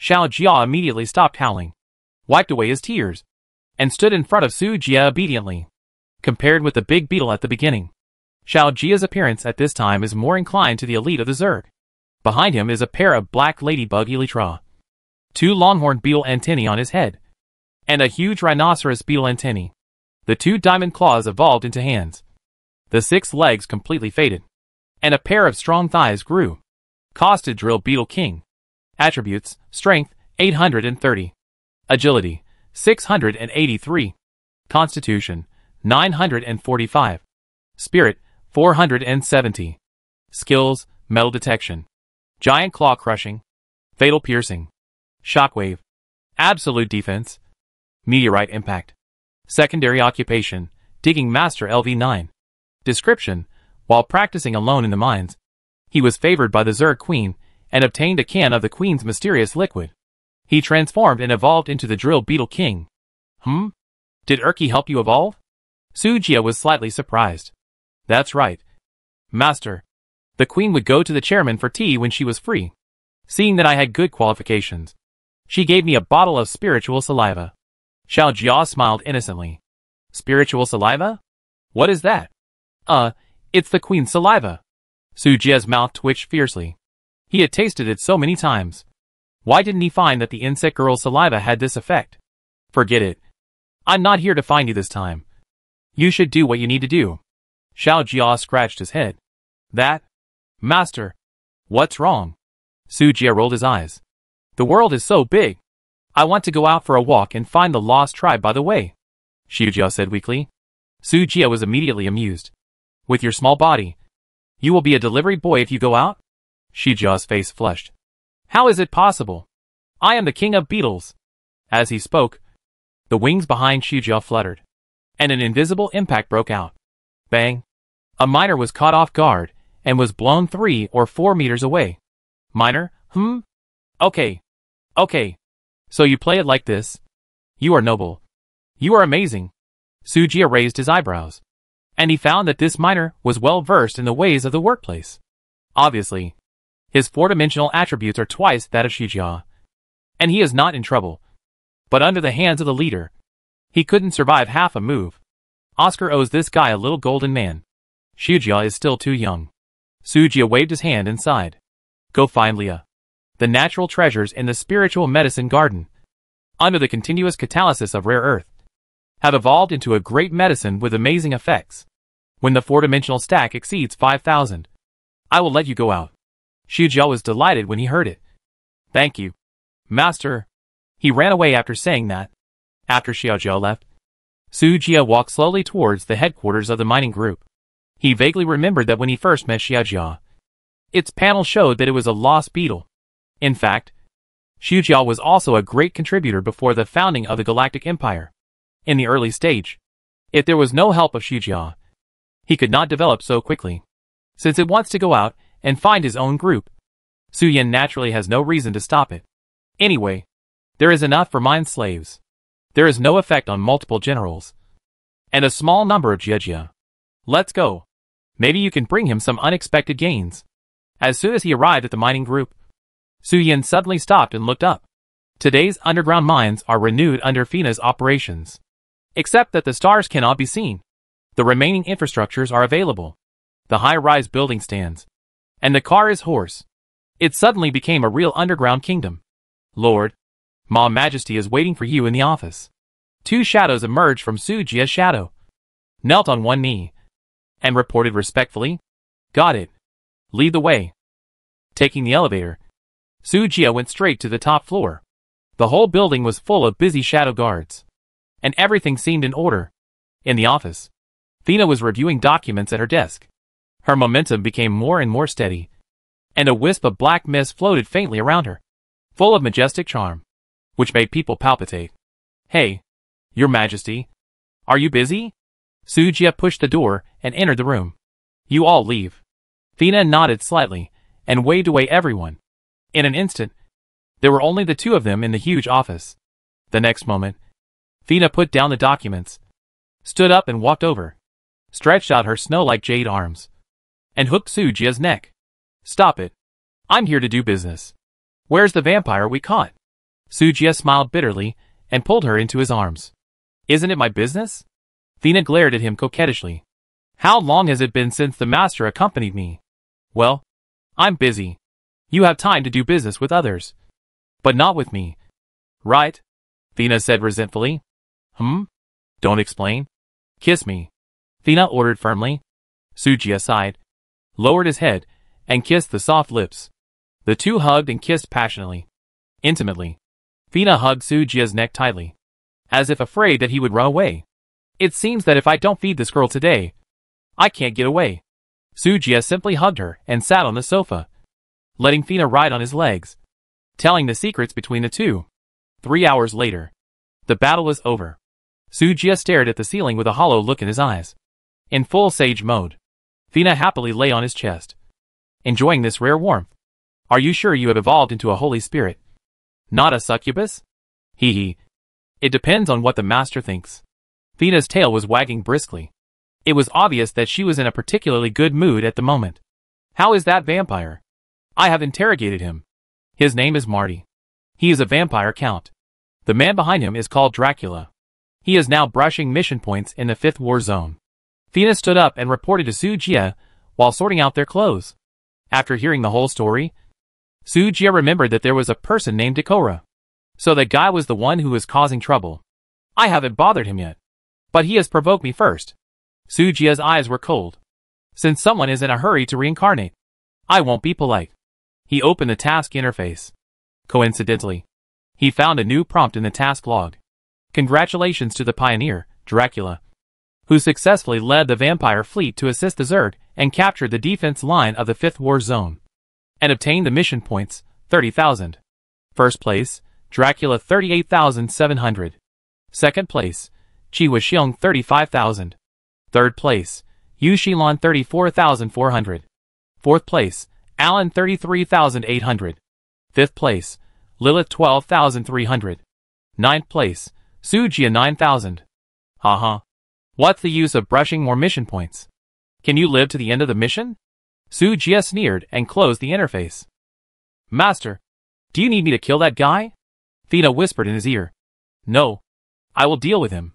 Speaker 1: Xiao Jia immediately stopped howling, wiped away his tears, and stood in front of Su Jia obediently. Compared with the big beetle at the beginning, Xiao Jia's appearance at this time is more inclined to the elite of the Zerg. Behind him is a pair of black ladybug elytra, 2 longhorn beetle antennae on his head, and a huge rhinoceros beetle antennae. The 2 diamond claws evolved into hands. The 6 legs completely faded, and a pair of strong thighs grew. Costed drill beetle king. Attributes: strength 830, agility 683, constitution 945, spirit 470. Skills: metal detection, giant claw crushing, fatal piercing, shockwave, absolute defense, meteorite impact. Secondary occupation: digging master LV9. Description: while practicing alone in the mines, he was favored by the Zerg Queen and obtained a can of the Queen's mysterious liquid. He transformed and evolved into the Drill Beetle King. Did Erky help you evolve? Su Jia was slightly surprised. That's right, Master. The Queen would go to the chairman for tea when she was free. Seeing that I had good qualifications, she gave me a bottle of spiritual saliva. Xiao Jia smiled innocently. Spiritual saliva? What is that? It's the Queen's saliva. Su Jia's mouth twitched fiercely. He had tasted it so many times. Why didn't he find that the insect girl's saliva had this effect? Forget it. I'm not here to find you this time. You should do what you need to do. Xiao Jia scratched his head. That? Master. What's wrong? Su Jia rolled his eyes. The world is so big. I want to go out for a walk and find the lost tribe by the way. Xiu Jia said weakly. Su Jia was immediately amused. With your small body, you will be a delivery boy if you go out? Xiu Jia's face flushed. How is it possible? I am the king of beetles. As he spoke, the wings behind Xiu Jia fluttered, and an invisible impact broke out. Bang! A miner was caught off guard and was blown 3 or 4 meters away. Miner? Okay. So you play it like this? You are noble. You are amazing. Su Jia raised his eyebrows, and he found that this miner was well versed in the ways of the workplace. Obviously, his 4-dimensional attributes are twice that of Xiu Jia, and he is not in trouble. But under the hands of the leader, he couldn't survive half a move. Oscar owes this guy a little golden man. Xiu Jia is still too young. Su Jia waved his hand and sighed. Go find Leah. The natural treasures in the spiritual medicine garden, under the continuous catalysis of rare earth, have evolved into a great medicine with amazing effects. When the 4-dimensional stack exceeds 5,000, I will let you go out. Xiu Jia was delighted when he heard it. Thank you, Master. He ran away after saying that. After Xiao Jia left, Su Jia walked slowly towards the headquarters of the mining group. He vaguely remembered that when he first met Xiao Jia, its panel showed that it was a lost beetle. In fact, Xiu Jia was also a great contributor before the founding of the Galactic Empire. In the early stage, if there was no help of Xiu Jia, he could not develop so quickly. Since it wants to go out and find his own group, Su Yan naturally has no reason to stop it. Anyway, there is enough for mine slaves. There is no effect on multiple generals, and a small number of Jia. Let's go. Maybe you can bring him some unexpected gains. As soon as he arrived at the mining group, Su Yan suddenly stopped and looked up. Today's underground mines are renewed under FINA's operations. Except that the stars cannot be seen. The remaining infrastructures are available. The high-rise building stands, and the car is horse. It suddenly became a real underground kingdom. Lord, Ma Majesty is waiting for you in the office. 2 shadows emerged from Su Jia's shadow, knelt on one knee, and reported respectfully, Got it. Lead the way. Taking the elevator, Su Jia went straight to the top floor. The whole building was full of busy shadow guards, and everything seemed in order. In the office, Fina was reviewing documents at her desk. Her momentum became more and more steady, and a wisp of black mist floated faintly around her, full of majestic charm, which made people palpitate. Hey, Your Majesty. Are you busy? Sujia pushed the door and entered the room. You all leave. Fina nodded slightly and waved away everyone. In an instant, there were only the two of them in the huge office. The next moment, Fina put down the documents, stood up and walked over, stretched out her snow-like jade arms, and hooked Sujia's neck. Stop it. I'm here to do business. Where's the vampire we caught? Sujia smiled bitterly and pulled her into his arms. Isn't it my business? Fina glared at him coquettishly. How long has it been since the master accompanied me? Well, I'm busy. You have time to do business with others. But not with me. Right? Fina said resentfully. Don't explain. Kiss me. Fina ordered firmly. Sujia sighed, lowered his head, and kissed the soft lips. The two hugged and kissed passionately. Intimately. Fina hugged Sujia's neck tightly, as if afraid that he would run away. It seems that if I don't feed this girl today, I can't get away. Sujia simply hugged her and sat on the sofa, letting Fina ride on his legs, telling the secrets between the two. 3 hours later, the battle was over. Sujia stared at the ceiling with a hollow look in his eyes. In full sage mode, Fina happily lay on his chest, enjoying this rare warmth. Are you sure you have evolved into a holy spirit? Not a succubus? Hee hee. It depends on what the master thinks. Fina's tail was wagging briskly. It was obvious that she was in a particularly good mood at the moment. How is that vampire? I have interrogated him. His name is Marty. He is a vampire count. The man behind him is called Dracula. He is now brushing mission points in the 5th war zone. Fina stood up and reported to Sujia while sorting out their clothes. After hearing the whole story, Sujia remembered that there was a person named Dekora. So that guy was the one who was causing trouble. I haven't bothered him yet. But he has provoked me first. Sujia's eyes were cold. Since someone is in a hurry to reincarnate, I won't be polite. He opened the task interface. Coincidentally, he found a new prompt in the task log. Congratulations to the pioneer, Dracula, who successfully led the vampire fleet to assist the Zerg and captured the defense line of the 5th war zone, and obtained the mission points, 30,000. First place, Dracula 38,700. Second place, Qi Wuxiong 35,000. Third place, Yu Shilon 34,400. Fourth place, Alan 33,800. Fifth place, Lilith 12,300. Ninth place, Sujia 9,000. Haha. What's the use of brushing more mission points? Can you live to the end of the mission? Sujia sneered and closed the interface. Master, do you need me to kill that guy? Fina whispered in his ear. No. I will deal with him.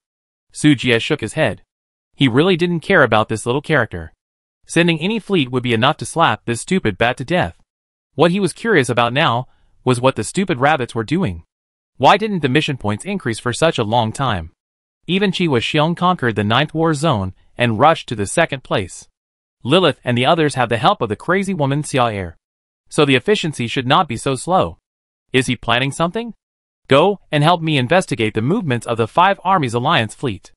Speaker 1: Sujia shook his head. He really didn't care about this little character. Sending any fleet would be enough to slap this stupid bat to death. What he was curious about now was what the stupid rabbits were doing. Why didn't the mission points increase for such a long time? Even Qi Wuxiong conquered the 9th war zone and rushed to the 2nd place. Lilith and the others have the help of the crazy woman Xia Er. So the efficiency should not be so slow. Is he planning something? Go and help me investigate the movements of the 5 Armies Alliance fleet.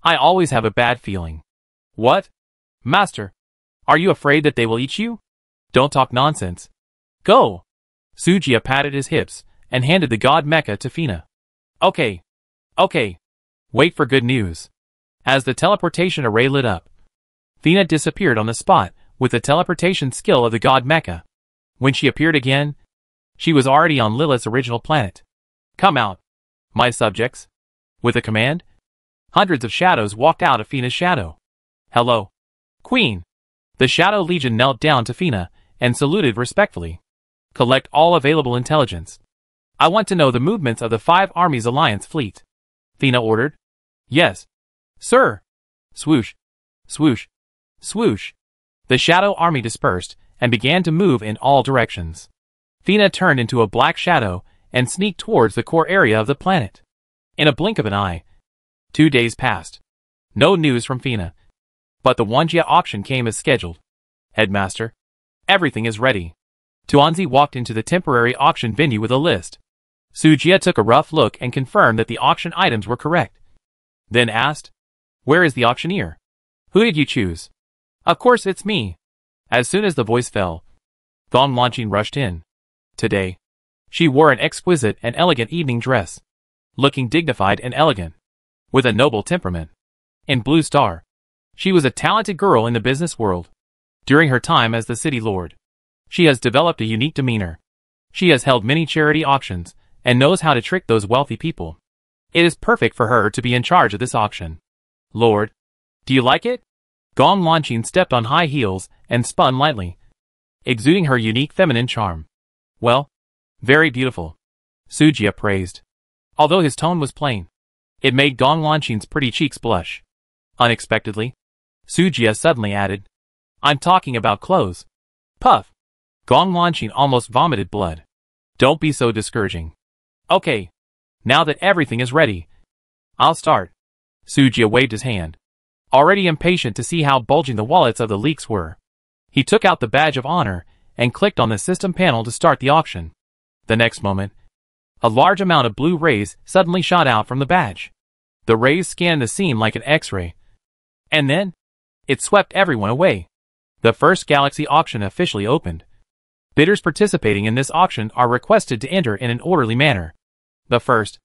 Speaker 1: I always have a bad feeling. What? Master, are you afraid that they will eat you? Don't talk nonsense. Go! Sujia patted his hips and handed the god mecha to Fina. Okay. Wait for good news. As the teleportation array lit up, Fina disappeared on the spot with the teleportation skill of the god mecha. When she appeared again, she was already on Lilith's original planet. Come out, my subjects. With a command, hundreds of shadows walked out of Fina's shadow. Hello, Queen. The Shadow Legion knelt down to Fina and saluted respectfully. Collect all available intelligence. I want to know the movements of the 5 Armies Alliance fleet. Fina ordered. Yes, sir. Swoosh, swoosh, swoosh. The Shadow Army dispersed and began to move in all directions. Fina turned into a black shadow and sneaked towards the core area of the planet. In a blink of an eye, 2 days passed. No news from Fina. But the Wanjia auction came as scheduled. Headmaster, everything is ready. Tuanzi walked into the temporary auction venue with a list. Sujia took a rough look and confirmed that the auction items were correct. Then asked, where is the auctioneer? Who did you choose? Of course it's me. As soon as the voice fell, Thong Launching rushed in. Today, she wore an exquisite and elegant evening dress. looking dignified and elegant, with a noble temperament. In Blue Star, she was a talented girl in the business world. During her time as the city lord, she has developed a unique demeanor. She has held many charity auctions and knows how to trick those wealthy people. It is perfect for her to be in charge of this auction. Lord, do you like it? Gong Lanqing stepped on high heels and spun lightly, exuding her unique feminine charm. Well, very beautiful, Sujia praised. Although his tone was plain, it made Gong Lanqing's pretty cheeks blush. Unexpectedly, Sujia suddenly added, I'm talking about clothes. Puff. Gong Lanqing almost vomited blood. Don't be so discouraging. Okay. Now that everything is ready, I'll start. Sujia waved his hand, already impatient to see how bulging the wallets of the leaks were. He took out the badge of honor and clicked on the system panel to start the auction. The next moment, a large amount of blue rays suddenly shot out from the badge. The rays scanned the scene like an X-ray. And then, it swept everyone away. The first Galaxy auction officially opened. Bidders participating in this auction are requested to enter in an orderly manner. The first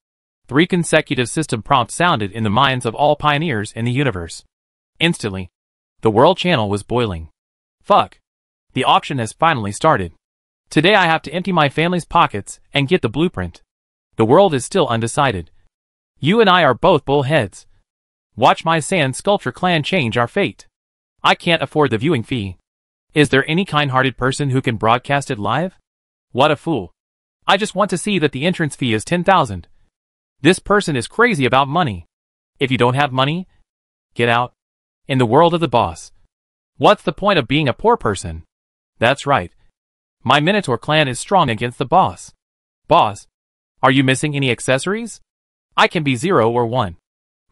Speaker 1: 3 consecutive system prompts sounded in the minds of all pioneers in the universe. Instantly, the world channel was boiling. Fuck. The auction has finally started. Today I have to empty my family's pockets and get the blueprint. The world is still undecided. You and I are both bullheads. Watch my sand sculpture clan change our fate. I can't afford the viewing fee. Is there any kind-hearted person who can broadcast it live? What a fool. I just want to see that the entrance fee is 10,000. This person is crazy about money. If you don't have money, get out. In the world of the boss. What's the point of being a poor person? That's right. My Minotaur clan is strong against the boss. Boss, are you missing any accessories? I can be 0 or 1.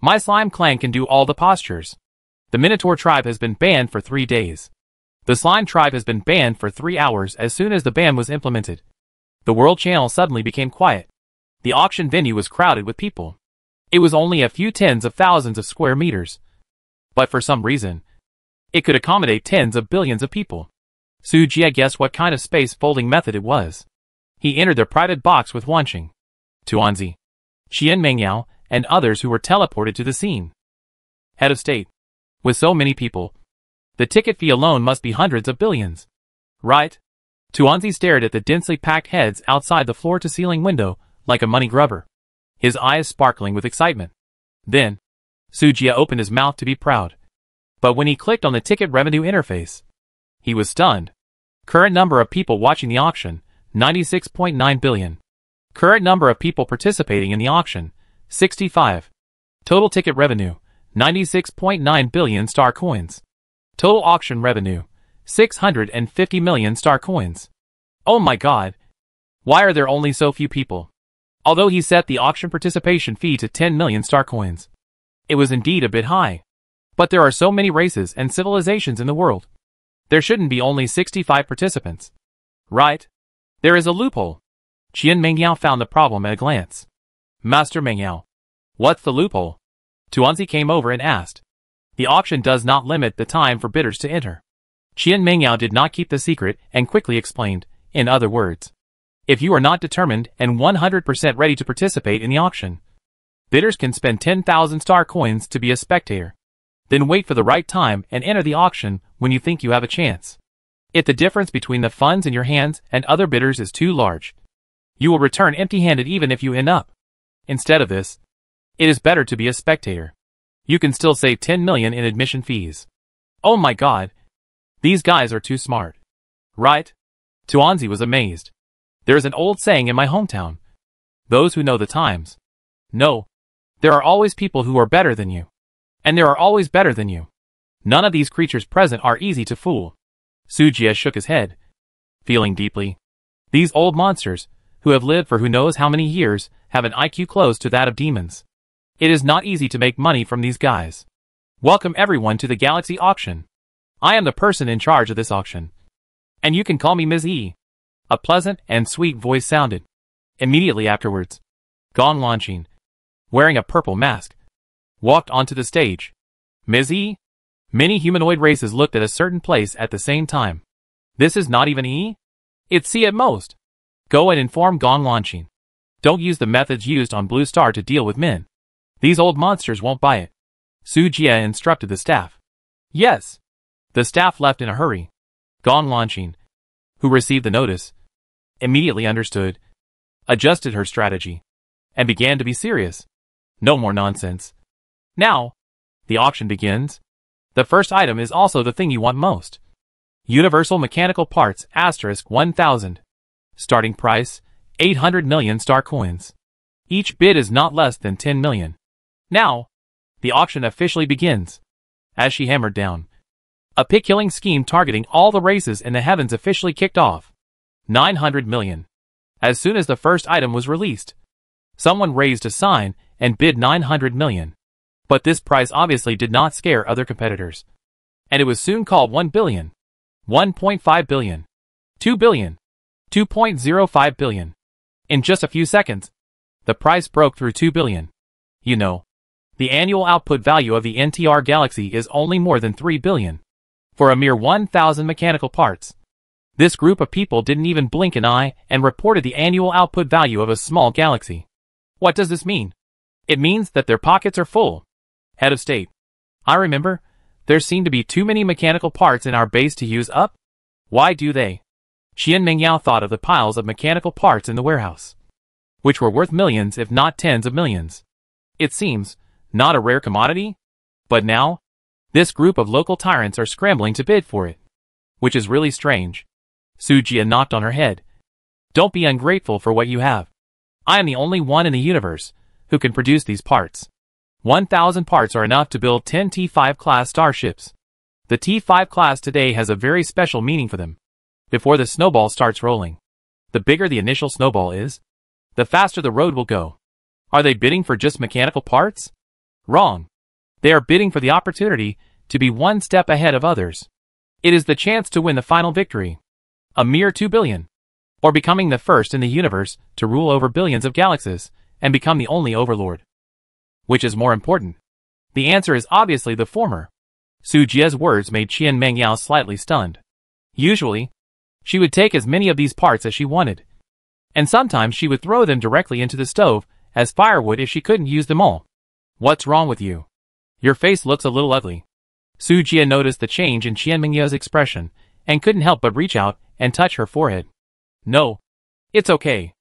Speaker 1: My slime clan can do all the postures. The Minotaur tribe has been banned for 3 days. The slime tribe has been banned for 3 hours as soon as the ban was implemented. The world channel suddenly became quiet. The auction venue was crowded with people. It was only a few tens of thousands of square meters. But for some reason, it could accommodate tens of billions of people. Sujia guessed what kind of space folding method it was. He entered their private box with Wanqing, Tuanzi, Xian Mengyao, and others who were teleported to the scene. Head of state. With so many people, the ticket fee alone must be hundreds of billions. Right? Tuanzi stared at the densely packed heads outside the floor-to-ceiling window like a money grubber, his eyes sparkling with excitement. Then, Sujia opened his mouth to be proud. But when he clicked on the ticket revenue interface, he was stunned. Current number of people watching the auction, 96.9 billion. Current number of people participating in the auction, 65. Total ticket revenue, 96.9 billion star coins. Total auction revenue, 650 million star coins. Oh my god. Why are there only so few people? Although he set the auction participation fee to 10 million star coins, it was indeed a bit high. But there are so many races and civilizations in the world. There shouldn't be only 65 participants. Right? There is a loophole. Qian Mengyao found the problem at a glance. Master Mengyao, what's the loophole? Tuanzi came over and asked. The auction does not limit the time for bidders to enter. Qian Mengyao did not keep the secret and quickly explained, in other words. If you are not determined and 100% ready to participate in the auction, bidders can spend 10,000 star coins to be a spectator. Then wait for the right time and enter the auction when you think you have a chance. If the difference between the funds in your hands and other bidders is too large, you will return empty-handed even if you end up. Instead of this, it is better to be a spectator. You can still save 10 million in admission fees. Oh my god. These guys are too smart. Right? Tuanzi was amazed. There is an old saying in my hometown. Those who know the times. No. There are always people who are better than you. And there are always better than you. None of these creatures present are easy to fool. Sujia shook his head, feeling deeply. These old monsters, who have lived for who knows how many years, have an IQ close to that of demons. It is not easy to make money from these guys. Welcome everyone to the Galaxy auction. I am the person in charge of this auction. And you can call me Ms. E. A pleasant and sweet voice sounded. Immediately afterwards, Gong Lanqing, wearing a purple mask, walked onto the stage. Ms. E? Many humanoid races looked at a certain place at the same time. This is not even E? It's C at most. Go and inform Gong Lanqing. Don't use the methods used on Blue Star to deal with men. These old monsters won't buy it. Su Jie instructed the staff. Yes. The staff left in a hurry. Gong Lanqing, who received the notice, immediately understood, adjusted her strategy, and began to be serious. No more nonsense. Now, the auction begins. The first item is also the thing you want most. Universal Mechanical Parts *1000. Starting price, 800 million star coins. Each bid is not less than 10 million. Now, the auction officially begins. As she hammered down, a pig-killing scheme targeting all the races in the heavens officially kicked off. 900 million. As soon as the first item was released, someone raised a sign and bid 900 million. But this price obviously did not scare other competitors. And it was soon called 1 billion, 1.5 billion, 2 billion, 2.05 billion. In just a few seconds, the price broke through 2 billion. You know, the annual output value of the NTR Galaxy is only more than 3 billion. For a mere 1,000 mechanical parts. This group of people didn't even blink an eye and reported the annual output value of a small galaxy. What does this mean? It means that their pockets are full. Head of state. I remember, there seem to be too many mechanical parts in our base to use up. Why do they? Qian Mingyao thought of the piles of mechanical parts in the warehouse, which were worth millions if not tens of millions. It seems, not a rare commodity? But now, this group of local tyrants are scrambling to bid for it. Which is really strange. Su Jie knocked on her head. Don't be ungrateful for what you have. I am the only one in the universe who can produce these parts. 1,000 parts are enough to build 10 T5 class starships. The T5 class today has a very special meaning for them. Before the snowball starts rolling, the bigger the initial snowball is, the faster the road will go. Are they bidding for just mechanical parts? Wrong. They are bidding for the opportunity to be one step ahead of others. It is the chance to win the final victory. A mere 2 billion. Or becoming the first in the universe to rule over billions of galaxies and become the only overlord. Which is more important? The answer is obviously the former. Su Jie's words made Qian Mingyao slightly stunned. Usually, she would take as many of these parts as she wanted. And sometimes she would throw them directly into the stove as firewood if she couldn't use them all. What's wrong with you? Your face looks a little ugly. Su Jie noticed the change in Qian Mingyao's expression and couldn't help but reach out and touch her forehead. No. It's okay.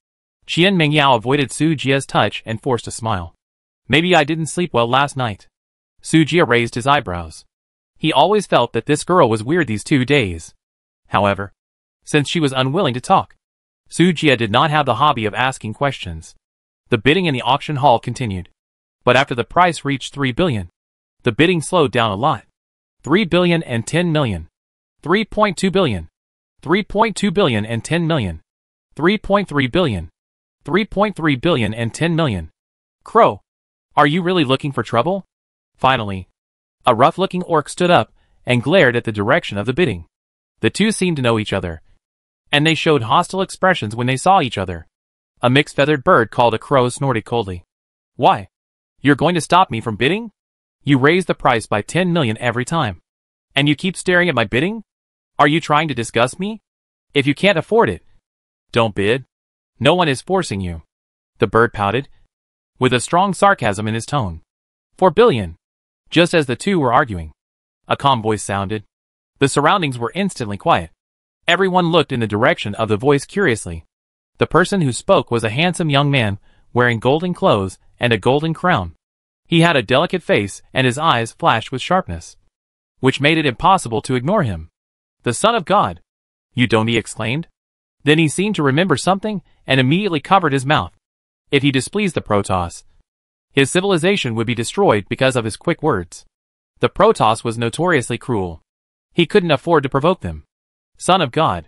Speaker 1: Qian Mingyao avoided Su Jie's touch and forced a smile. Maybe I didn't sleep well last night. Su Jie raised his eyebrows. He always felt that this girl was weird these 2 days. However, since she was unwilling to talk, Su Jie did not have the hobby of asking questions. The bidding in the auction hall continued. But after the price reached 3 billion, the bidding slowed down a lot. 3 billion and 10 million. 3.2 billion. 3.2 billion and 10 million. 3.3 billion. 3.3 billion and 10 million. Crow, are you really looking for trouble? Finally, a rough-looking orc stood up and glared at the direction of the bidding. The two seemed to know each other, and they showed hostile expressions when they saw each other. A mixed-feathered bird called a crow snorted coldly. Why? You're going to stop me from bidding? You raise the price by 10 million every time. And you keep staring at my bidding? Are you trying to disgust me? If you can't afford it, don't bid. No one is forcing you. The bird pouted, with a strong sarcasm in his tone. 4 billion. Just as the two were arguing, a calm voice sounded. The surroundings were instantly quiet. Everyone looked in the direction of the voice curiously. The person who spoke was a handsome young man, wearing golden clothes and a golden crown. He had a delicate face and his eyes flashed with sharpness, which made it impossible to ignore him. The Son of God! You don't, he exclaimed. Then he seemed to remember something and immediately covered his mouth. If he displeased the Protoss, his civilization would be destroyed because of his quick words. The Protoss was notoriously cruel. He couldn't afford to provoke them. Son of God.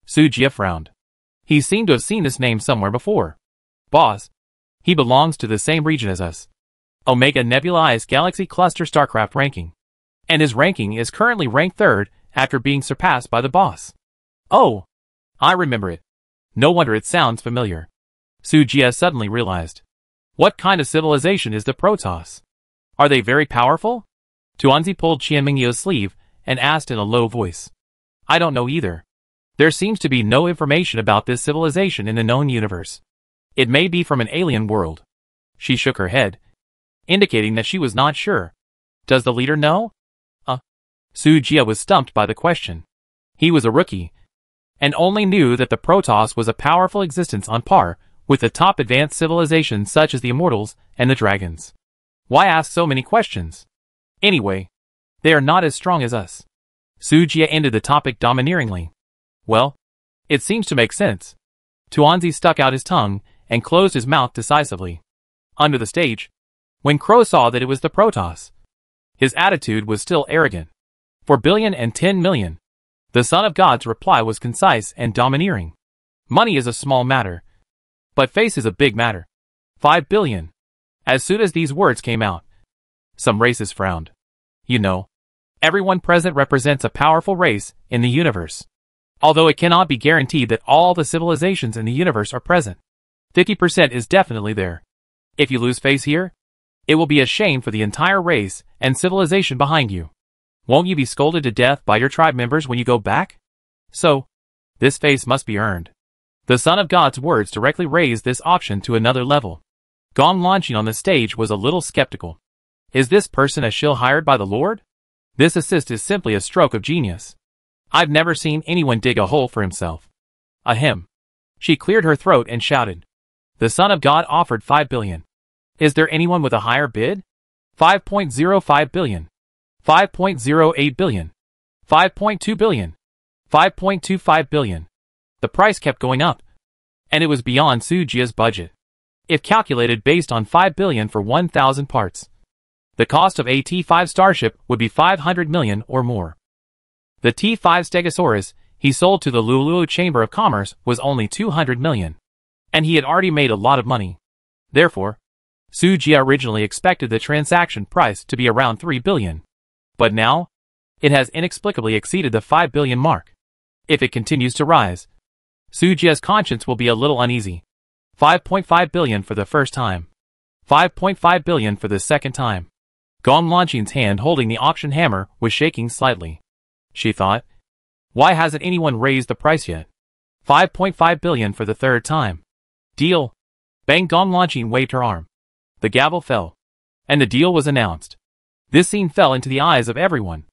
Speaker 1: Su Jie frowned. He seemed to have seen this name somewhere before. Boss. He belongs to the same region as us. Omega Nebula Ice Galaxy Cluster StarCraft ranking. And his ranking is currently ranked 3rd after being surpassed by the boss. Oh, I remember it. No wonder it sounds familiar. Su Jie suddenly realized. What kind of civilization is the Protoss? Are they very powerful? Tuanzi pulled Qian Mingyao's sleeve and asked in a low voice. I don't know either. There seems to be no information about this civilization in the known universe. It may be from an alien world. She shook her head, indicating that she was not sure. Does the leader know? Su Jia was stumped by the question. He was a rookie, and only knew that the Protoss was a powerful existence on par with the top advanced civilizations such as the Immortals and the Dragons. Why ask so many questions? Anyway, they are not as strong as us. Su Jia ended the topic domineeringly. Well, it seems to make sense. Tuanzi stuck out his tongue and closed his mouth decisively. Under the stage, when Crow saw that it was the Protoss, his attitude was still arrogant. 4 billion and 10 million. The Son of God's reply was concise and domineering. Money is a small matter, but face is a big matter. 5 billion. As soon as these words came out, some races frowned. You know, everyone present represents a powerful race in the universe. Although it cannot be guaranteed that all the civilizations in the universe are present, 50% is definitely there. If you lose face here, it will be a shame for the entire race and civilization behind you. Won't you be scolded to death by your tribe members when you go back? So, this face must be earned. The Son of God's words directly raised this option to another level. Gong launching on the stage was a little skeptical. Is this person a shill hired by the Lord? This assist is simply a stroke of genius. I've never seen anyone dig a hole for himself. Ahem. She cleared her throat and shouted. The Son of God offered 5 billion. Is there anyone with a higher bid? 5.05 billion. 5.08 billion. 5.2 billion. 5.25 billion. The price kept going up, and it was beyond Su Jia's budget. If calculated based on 5 billion for 1,000 parts, the cost of a T-5 starship would be 500 million or more. The T-5 Stegosaurus he sold to the Lulu Chamber of Commerce was only 200 million, and he had already made a lot of money. Therefore, Su Jia originally expected the transaction price to be around 3 billion. But now, it has inexplicably exceeded the 5 billion mark. If it continues to rise, Su Jia's conscience will be a little uneasy. 5.5 billion for the first time. 5.5 billion for the second time. Gong Lanqing's hand holding the auction hammer was shaking slightly. She thought, why hasn't anyone raised the price yet? 5.5 billion for the third time. Deal. Bang. Gong Lanqing waved her arm. The gavel fell, and the deal was announced. This scene fell into the eyes of everyone,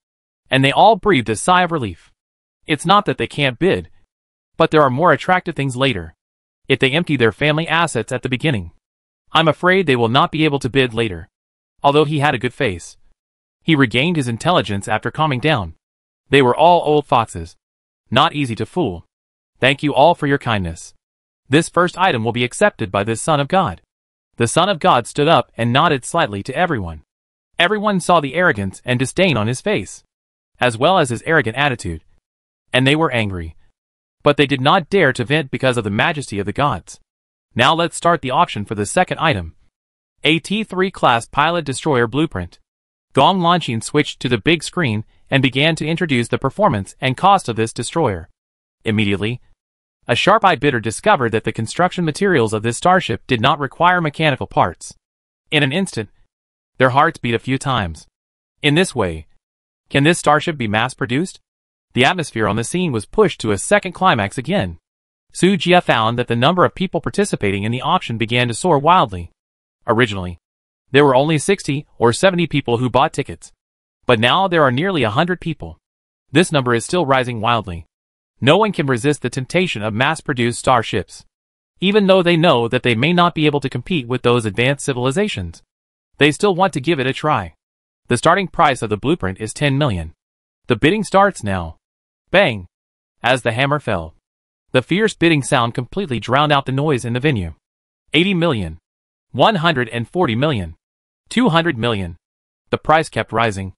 Speaker 1: and they all breathed a sigh of relief. It's not that they can't bid, but there are more attractive things later. If they empty their family assets at the beginning, I'm afraid they will not be able to bid later. Although he had a good face, he regained his intelligence after calming down. They were all old foxes, not easy to fool. Thank you all for your kindness. This first item will be accepted by this Son of God. The Son of God stood up and nodded slightly to everyone. Everyone saw the arrogance and disdain on his face, as well as his arrogant attitude, and they were angry. But they did not dare to vent because of the majesty of the gods. Now let's start the auction for the second item. A T-3 class pilot destroyer blueprint. Gong Lanqing switched to the big screen and began to introduce the performance and cost of this destroyer. Immediately, a sharp-eyed bidder discovered that the construction materials of this starship did not require mechanical parts. In an instant, their hearts beat a few times. In this way, can this starship be mass-produced? The atmosphere on the scene was pushed to a second climax again. Su Jia found that the number of people participating in the auction began to soar wildly. Originally, there were only 60 or 70 people who bought tickets. But now there are nearly 100 people. This number is still rising wildly. No one can resist the temptation of mass-produced starships, even though they know that they may not be able to compete with those advanced civilizations. They still want to give it a try. The starting price of the blueprint is 10 million. The bidding starts now. Bang! As the hammer fell, the fierce bidding sound completely drowned out the noise in the venue. 80 million. 140 million. 200 million. The price kept rising,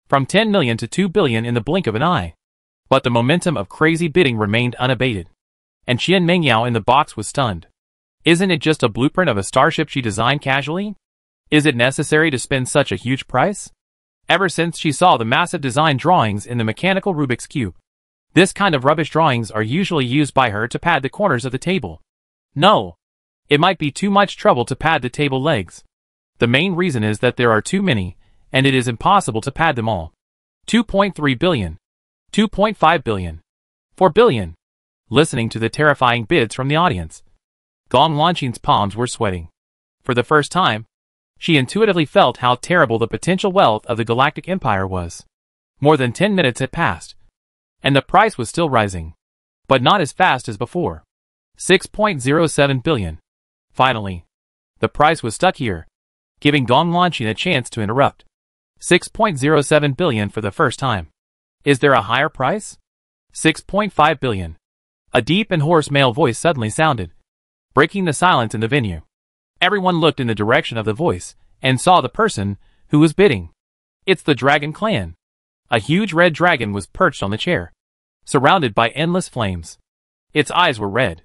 Speaker 1: from 10 million to 2 billion in the blink of an eye. But the momentum of crazy bidding remained unabated, and Qian Mengyao in the box was stunned. Isn't it just a blueprint of a starship she designed casually? Is it necessary to spend such a huge price? Ever since she saw the massive design drawings in the mechanical Rubik's Cube, this kind of rubbish drawings are usually used by her to pad the corners of the table. No, it might be too much trouble to pad the table legs. The main reason is that there are too many, and it is impossible to pad them all. 2.3 billion. 2.5 billion. 4 billion. Listening to the terrifying bids from the audience, Gong Lanqing's palms were sweating. For the first time, she intuitively felt how terrible the potential wealth of the Galactic Empire was. More than 10 minutes had passed, and the price was still rising, but not as fast as before. 6.07 billion. Finally, the price was stuck here, giving Gong Lanqing a chance to interrupt. 6.07 billion for the first time. Is there a higher price? 6.5 billion. A deep and hoarse male voice suddenly sounded, breaking the silence in the venue. Everyone looked in the direction of the voice and saw the person who was bidding. It's the Dragon Clan. A huge red dragon was perched on the chair, surrounded by endless flames. Its eyes were red,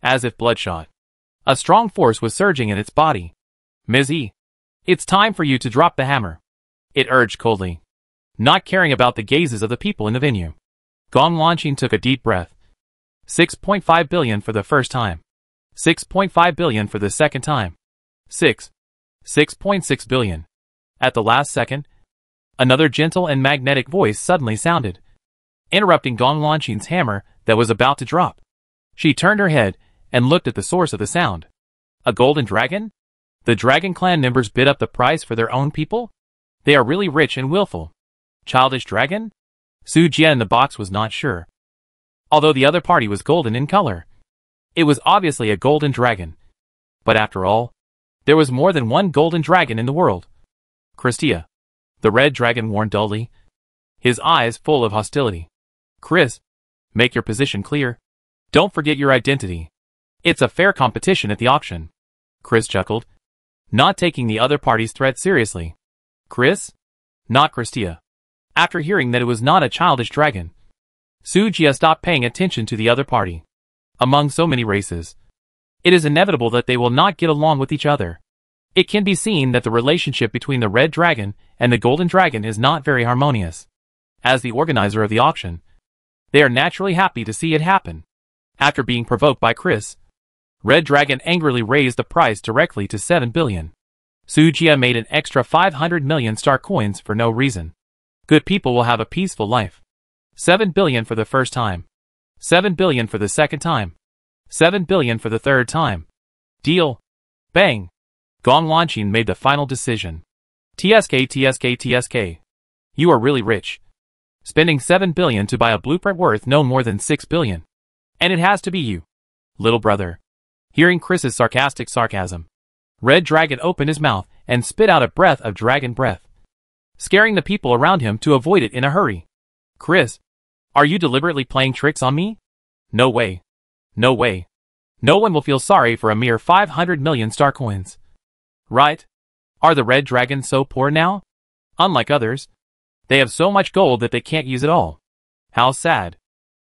Speaker 1: as if bloodshot. A strong force was surging in its body. Ms. E, it's time for you to drop the hammer, it urged coldly, not caring about the gazes of the people in the venue. Gong Lanqing took a deep breath. 6.5 billion for the first time. 6.5 billion for the second time. 6.6 billion. At the last second, another gentle and magnetic voice suddenly sounded, interrupting Gong Lanqing's hammer that was about to drop. She turned her head and looked at the source of the sound. A golden dragon? The Dragon Clan members bid up the price for their own people? They are really rich and willful. Childish dragon? Su Jie in the box was not sure. Although the other party was golden in color, it was obviously a golden dragon. But after all, there was more than one golden dragon in the world. Christia, the red dragon warned dully, his eyes full of hostility. Chris, make your position clear. Don't forget your identity. It's a fair competition at the auction. Chris chuckled, not taking the other party's threat seriously. Chris? Not Christia. After hearing that it was not a childish dragon, Su Jie stopped paying attention to the other party. Among so many races, it is inevitable that they will not get along with each other. It can be seen that the relationship between the red dragon and the golden dragon is not very harmonious. As the organizer of the auction, they are naturally happy to see it happen. After being provoked by Chris, Red Dragon angrily raised the price directly to 7 billion. Su Jie made an extra 500 million star coins for no reason. Good people will have a peaceful life. 7 billion for the first time. 7 billion for the second time. 7 billion for the third time. Deal. Bang. Gong Lanqing made the final decision. TSK. You are really rich. Spending 7 billion to buy a blueprint worth no more than 6 billion. And it has to be you, little brother. Hearing Chris's sarcastic sarcasm, Red Dragon opened his mouth and spit out a breath of dragon breath, scaring the people around him to avoid it in a hurry. Chris, are you deliberately playing tricks on me? No way. No way. No one will feel sorry for a mere 500 million star coins. Right? Are the Red Dragons so poor now? Unlike others, they have so much gold that they can't use it all. How sad.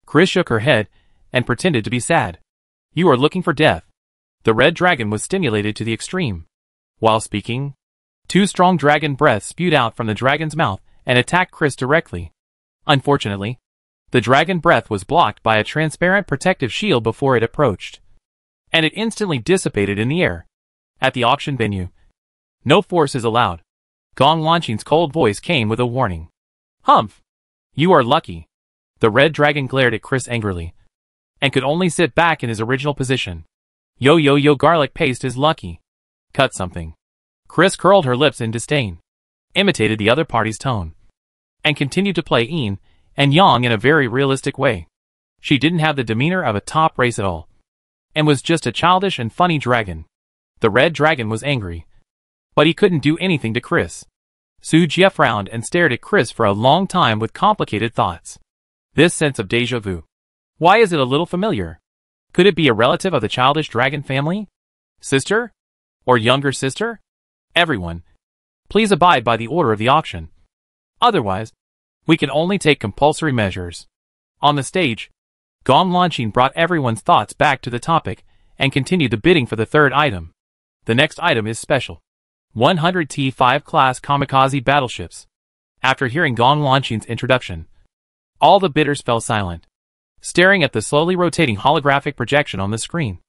Speaker 1: Chris shook her head and pretended to be sad. You are looking for death. The red dragon was stimulated to the extreme. While speaking, 2 strong dragon breaths spewed out from the dragon's mouth and attacked Chris directly. Unfortunately, the dragon breath was blocked by a transparent protective shield before it approached, and it instantly dissipated in the air. At the auction venue, no force is allowed. Gong Lanqing's cold voice came with a warning. Humph! You are lucky. The red dragon glared at Chris angrily, and could only sit back in his original position. Yo garlic paste is lucky. Cut something. Chris curled her lips in disdain, imitated the other party's tone, and continued to play yin and yang in a very realistic way. She didn't have the demeanor of a top race at all, and was just a childish and funny dragon. The red dragon was angry, but he couldn't do anything to Chris. Su Jie frowned and stared at Chris for a long time with complicated thoughts. This sense of déjà vu. Why is it a little familiar? Could it be a relative of the childish dragon family? Sister? Or younger sister? Everyone, please abide by the order of the auction. Otherwise, we can only take compulsory measures. On the stage, Gong Lanqing brought everyone's thoughts back to the topic and continued the bidding for the third item. The next item is special. 100 T5 class kamikaze battleships. After hearing Gong Lanqing's introduction, all the bidders fell silent, staring at the slowly rotating holographic projection on the screen.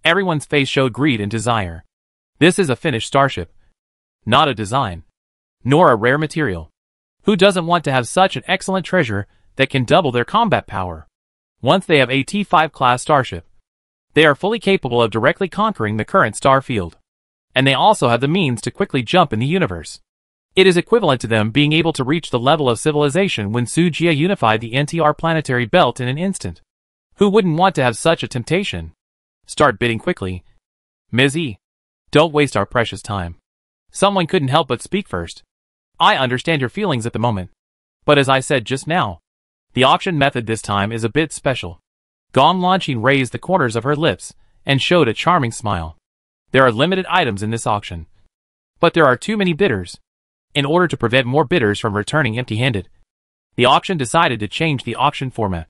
Speaker 1: Everyone's face showed greed and desire. This is a finished starship, not a design, nor a rare material. Who doesn't want to have such an excellent treasure that can double their combat power? Once they have a T5 class starship, They are fully capable of directly conquering the current star field. And they also have the means to quickly jump in the universe. It is equivalent to them being able to reach the level of civilization when Sujia unified the NTR planetary belt in an instant. Who wouldn't want to have such a temptation? Start bidding quickly. Ms. E. Don't waste our precious time. Someone couldn't help but speak first. I understand your feelings at the moment. But as I said just now, the auction method this time is a bit special. Gong Lanqing raised the corners of her lips and showed a charming smile. There are limited items in this auction. But there are too many bidders. In order to prevent more bidders from returning empty-handed, the auction decided to change the auction format.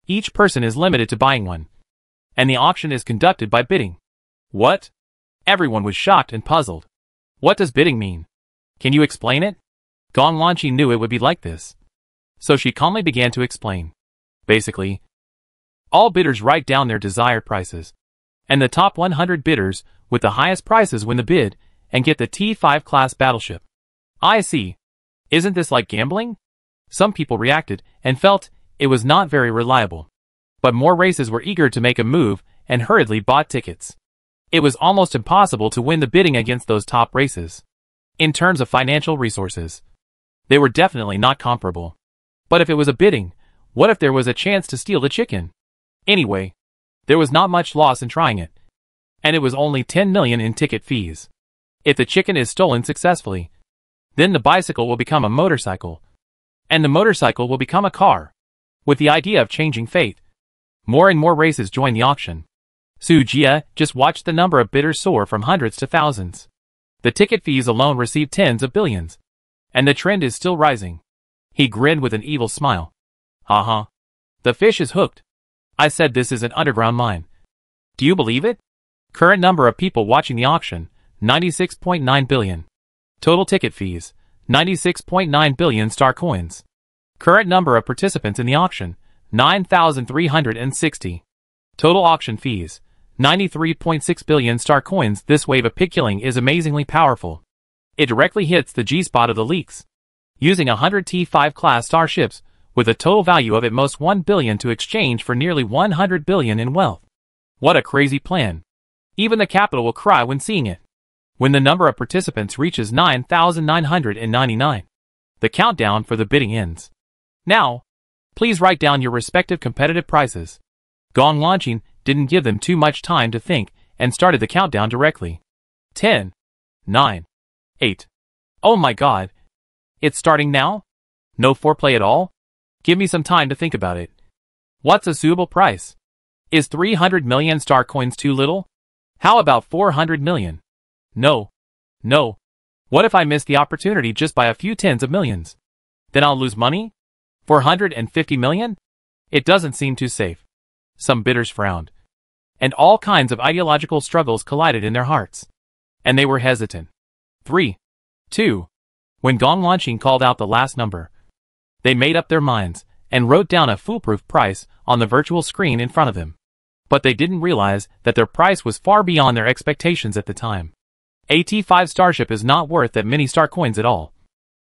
Speaker 1: Each person is limited to buying one. And the auction is conducted by bidding. What? Everyone was shocked and puzzled. What does bidding mean? Can you explain it? Gong Lanqing knew it would be like this. So she calmly began to explain. Basically, all bidders write down their desired prices. And the top 100 bidders with the highest prices win the bid and get the T5 class battleship. I see. Isn't this like gambling? Some people reacted and felt it was not very reliable. But more races were eager to make a move and hurriedly bought tickets. It was almost impossible to win the bidding against those top races. In terms of financial resources, they were definitely not comparable. But if it was a bidding, what if there was a chance to steal the chicken? Anyway, there was not much loss in trying it. And it was only 10 million in ticket fees. If the chicken is stolen successfully, then the bicycle will become a motorcycle. And the motorcycle will become a car. With the idea of changing fate, more and more races join the auction. Su Jia just watched the number of bidders soar from hundreds to thousands. The ticket fees alone received tens of billions. And the trend is still rising. He grinned with an evil smile. Haha. The fish is hooked. I said this is an underground mine. Do you believe it? Current number of people watching the auction, 96.9 billion. Total ticket fees, 96.9 billion star coins. Current number of participants in the auction, 9,360. Total auction fees, 93.6 billion star coins. This wave of pig killing is amazingly powerful. It directly hits the G-spot of the leaks. Using 100 T5 class starships, with a total value of at most 1 billion to exchange for nearly 100 billion in wealth. What a crazy plan. Even the capital will cry when seeing it. When the number of participants reaches 9,999, the countdown for the bidding ends. Now, please write down your respective competitive prices. Gong Lanqing didn't give them too much time to think and started the countdown directly. 10, 9, 8. Oh my god. It's starting now? No foreplay at all? Give me some time to think about it. What's a suitable price? Is 300 million star coins too little? How about 400 million? No. No. What if I miss the opportunity just by a few tens of millions? Then I'll lose money? 450 million? It doesn't seem too safe. Some bidders frowned. And all kinds of ideological struggles collided in their hearts. And they were hesitant. 3, 2. When Gong Lanqing called out the last number, they made up their minds and wrote down a foolproof price on the virtual screen in front of them. But they didn't realize that their price was far beyond their expectations at the time. A T5 starship is not worth that many star coins at all.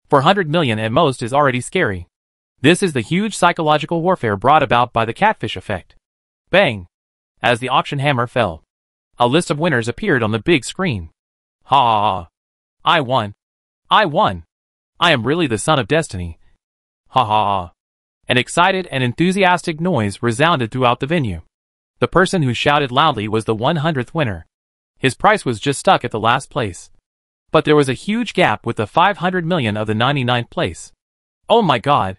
Speaker 1: 400 million at most is already scary. This is the huge psychological warfare brought about by the catfish effect. Bang! As the auction hammer fell, a list of winners appeared on the big screen. Ha ha ha! I won! I won! I am really the son of destiny! Ha ha ha! An excited and enthusiastic noise resounded throughout the venue. The person who shouted loudly was the 100th winner. His price was just stuck at the last place. But there was a huge gap with the 500 million of the 99th place. Oh my god!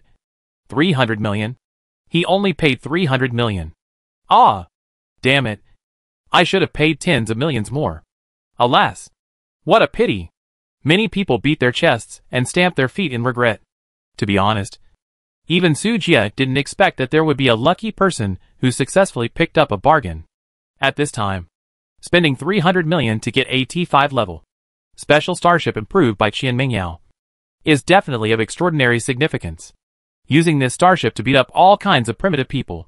Speaker 1: 300 million? He only paid 300 million. Ah! Damn it! I should have paid tens of millions more. Alas! What a pity! Many people beat their chests and stamped their feet in regret. To be honest, even Su Jia didn't expect that there would be a lucky person who successfully picked up a bargain. At this time, spending 300 million to get a T5 level special starship improved by Qian Mingyao is definitely of extraordinary significance. Using this starship to beat up all kinds of primitive people,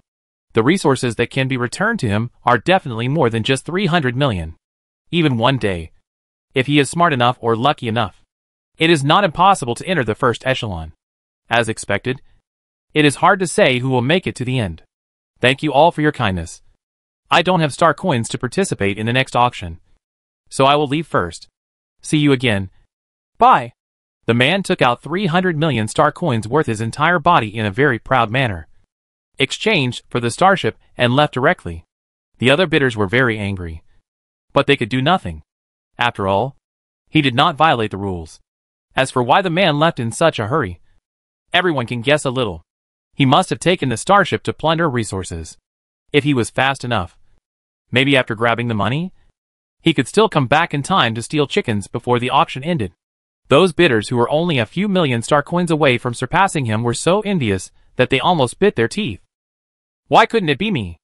Speaker 1: the resources that can be returned to him are definitely more than just 300 million. Even one day, if he is smart enough or lucky enough, it is not impossible to enter the first echelon. As expected, it is hard to say who will make it to the end. Thank you all for your kindness. I don't have star coins to participate in the next auction. So I will leave first. See you again. Bye. The man took out 300 million star coins worth his entire body in a very proud manner, exchanged for the starship, and left directly. The other bidders were very angry, but they could do nothing. After all, he did not violate the rules. As for why the man left in such a hurry, everyone can guess a little. He must have taken the starship to plunder resources. If he was fast enough, maybe after grabbing the money, he could still come back in time to steal chickens before the auction ended. Those bidders who were only a few million star coins away from surpassing him were so envious that they almost bit their teeth. Why couldn't it be me?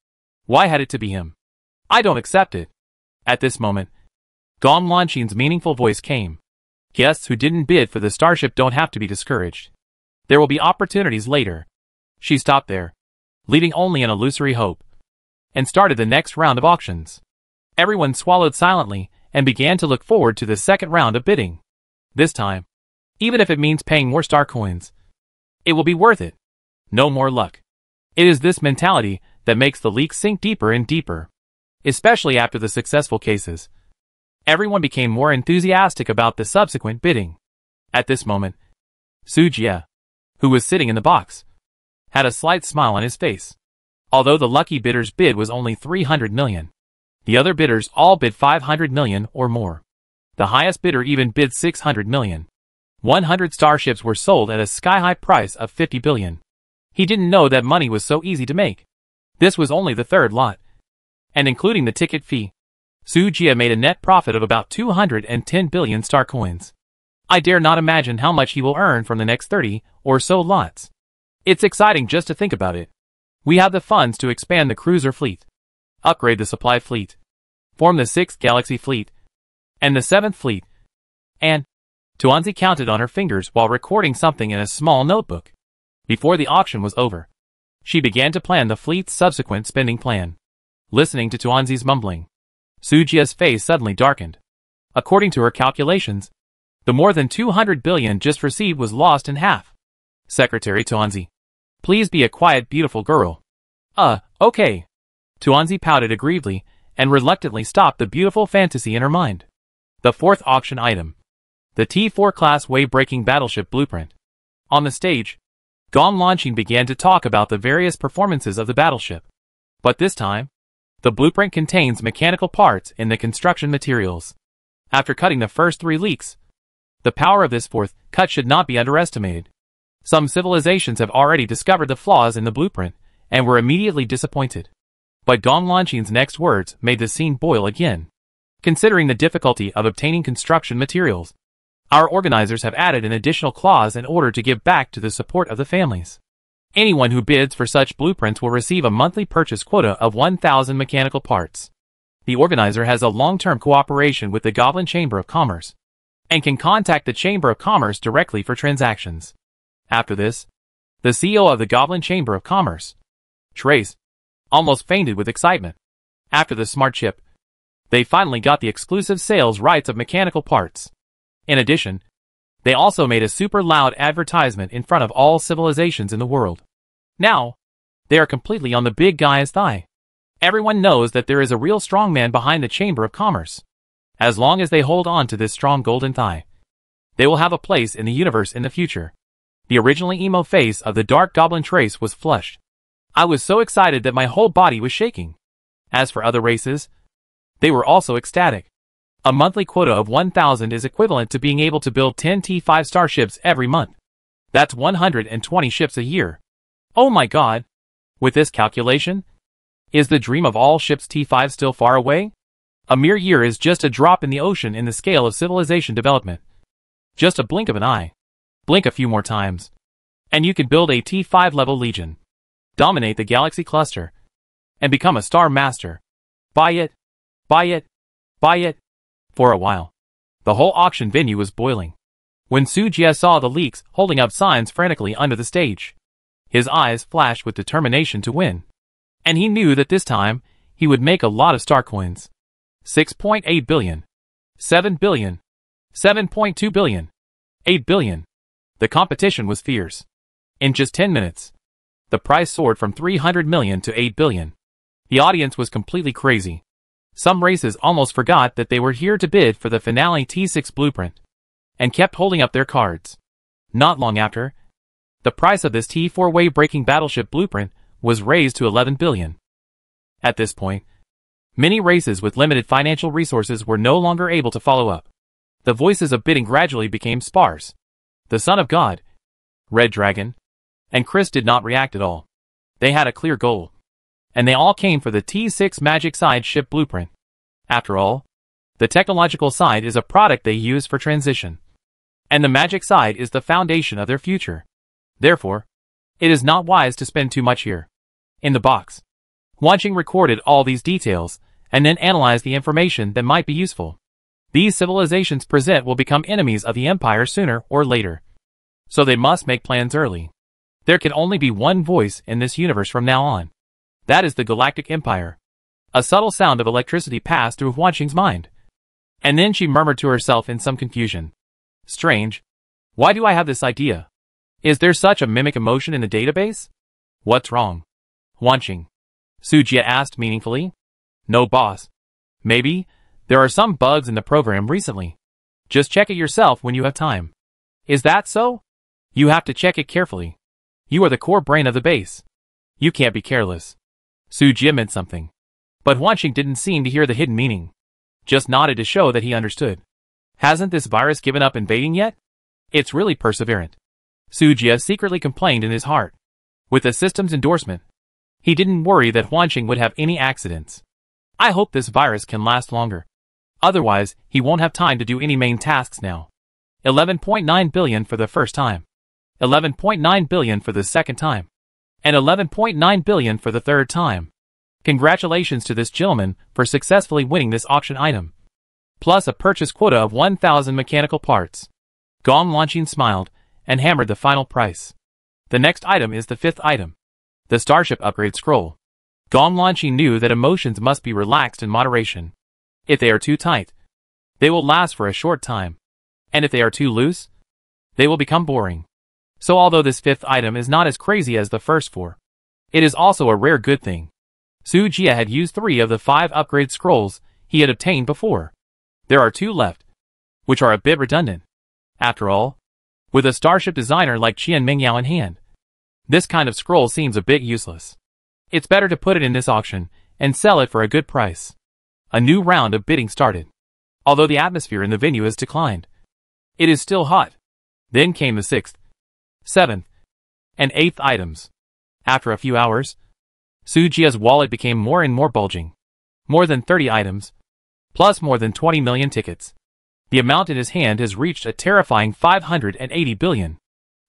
Speaker 1: Why had it to be him? I don't accept it. At this moment, Gom Lanshin's meaningful voice came. Guests who didn't bid for the starship don't have to be discouraged. There will be opportunities later. She stopped there, leaving only an illusory hope, and started the next round of auctions. Everyone swallowed silently and began to look forward to the second round of bidding. This time, even if it means paying more star coins, it will be worth it. No more luck. It is this mentality that makes the leak sink deeper and deeper, especially after the successful cases. Everyone became more enthusiastic about the subsequent bidding. At this moment, Su Jie, who was sitting in the box, had a slight smile on his face. Although the lucky bidder's bid was only 300 million, the other bidders all bid 500 million or more. The highest bidder even bid 600 million. 100 starships were sold at a sky-high price of 50 billion. He didn't know that money was so easy to make. This was only the third lot, and including the ticket fee, Su Jie made a net profit of about 210 billion star coins. I dare not imagine how much he will earn from the next 30 or so lots. It's exciting just to think about it. We have the funds to expand the cruiser fleet, upgrade the supply fleet, form the 6th Galaxy fleet, and the 7th fleet. And Tuanzi counted on her fingers while recording something in a small notebook. Before the auction was over, she began to plan the fleet's subsequent spending plan. Listening to Tuanzi's mumbling, Su Jie's face suddenly darkened. According to her calculations, the more than 200 billion just received was lost in half. Secretary Tuanzi, please be a quiet, beautiful girl. Okay. Tuanzi pouted aggrievedly and reluctantly stopped the beautiful fantasy in her mind. The fourth auction item. The T4 class wave-breaking battleship blueprint. On the stage, Gom Lanshin began to talk about the various performances of the battleship. But this time, the blueprint contains mechanical parts in the construction materials. After cutting the first 3 leaks, the power of this fourth cut should not be underestimated. Some civilizations have already discovered the flaws in the blueprint and were immediately disappointed. But Gom Lanshin's next words made the scene boil again. Considering the difficulty of obtaining construction materials, our organizers have added an additional clause in order to give back to the support of the families. Anyone who bids for such blueprints will receive a monthly purchase quota of 1,000 mechanical parts. The organizer has a long-term cooperation with the Goblin Chamber of Commerce and can contact the Chamber of Commerce directly for transactions. After this, the CEO of the Goblin Chamber of Commerce, Trace, almost fainted with excitement. After the smart chip, they finally got the exclusive sales rights of mechanical parts. In addition, they also made a super loud advertisement in front of all civilizations in the world. Now, they are completely on the big guy's thigh. Everyone knows that there is a real strong man behind the Chamber of Commerce. As long as they hold on to this strong golden thigh, they will have a place in the universe in the future. The originally emo face of the Dark Goblin Trace was flushed. I was so excited that my whole body was shaking. As for other races, they were also ecstatic. A monthly quota of 1,000 is equivalent to being able to build 10 T5 starships every month. That's 120 ships a year. Oh my god! With this calculation, is the dream of all ships T5 still far away? A mere year is just a drop in the ocean in the scale of civilization development. Just a blink of an eye. Blink a few more times, and you could build a T5 level legion, dominate the galaxy cluster, and become a star master. Buy it, buy it, buy it. For a while, the whole auction venue was boiling. When Su Jie saw the leaks holding up signs frantically under the stage, his eyes flashed with determination to win. And he knew that this time, he would make a lot of star coins. 6.8 billion, 7 billion, 7.2 billion, 8 billion. The competition was fierce. In just 10 minutes, the price soared from 300 million to 8 billion. The The audience was completely crazy. Some races almost forgot that they were here to bid for the finale T6 blueprint, and kept holding up their cards. Not long after, the price of this T4-way breaking battleship blueprint was raised to 11 billion. At this point, many races with limited financial resources were no longer able to follow up. The voices of bidding gradually became sparse. The Son of God, Red Dragon, and Chris did not react at all. They had a clear goal, and they all came for the T6 Magic Side ship blueprint. After all, the technological side is a product they use for transition, and the magic side is the foundation of their future. Therefore, it is not wise to spend too much here. In the box, Wanqing recorded all these details, and then analyzed the information that might be useful. These civilizations present will become enemies of the Empire sooner or later, so they must make plans early. There can only be one voice in this universe from now on. That is the Galactic Empire. A subtle sound of electricity passed through Wanqing's mind, and then she murmured to herself in some confusion. Strange. Why do I have this idea? Is there such a mimic emotion in the database? What's wrong? Wanqing, Sujia asked meaningfully. No, boss. Maybe there are some bugs in the program recently. Just check it yourself when you have time. Is that so? You have to check it carefully. You are the core brain of the base. You can't be careless. Sujia meant something, but Wanqing didn't seem to hear the hidden meaning. Just nodded to show that he understood. Hasn't this virus given up invading yet? It's really perseverant. Sujia secretly complained in his heart. With the system's endorsement, he didn't worry that Wanqing would have any accidents. I hope this virus can last longer. Otherwise, he won't have time to do any main tasks now. 11.9 billion for the first time. 11.9 billion for the second time. And 11.9 billion for the third time. Congratulations to this gentleman for successfully winning this auction item, plus a purchase quota of 1,000 mechanical parts. Gong Wanqing smiled and hammered the final price. The next item is the fifth item, the Starship Upgrade Scroll. Gong Wanqing knew that emotions must be relaxed in moderation. If they are too tight, they will last for a short time, and if they are too loose, they will become boring. So although this fifth item is not as crazy as the first four, it is also a rare good thing. Sujia had used 3 of the 5 upgrade scrolls he had obtained before. There are 2 left, which are a bit redundant. After all, with a starship designer like Qian Mingyao in hand, this kind of scroll seems a bit useless. It's better to put it in this auction and sell it for a good price. A new round of bidding started. Although the atmosphere in the venue has declined, it is still hot. Then came the 6th, 7th, and 8th items. After a few hours, Sujia's wallet became more and more bulging. More than 30 items, plus more than 20 million tickets. The amount in his hand has reached a terrifying 580 billion.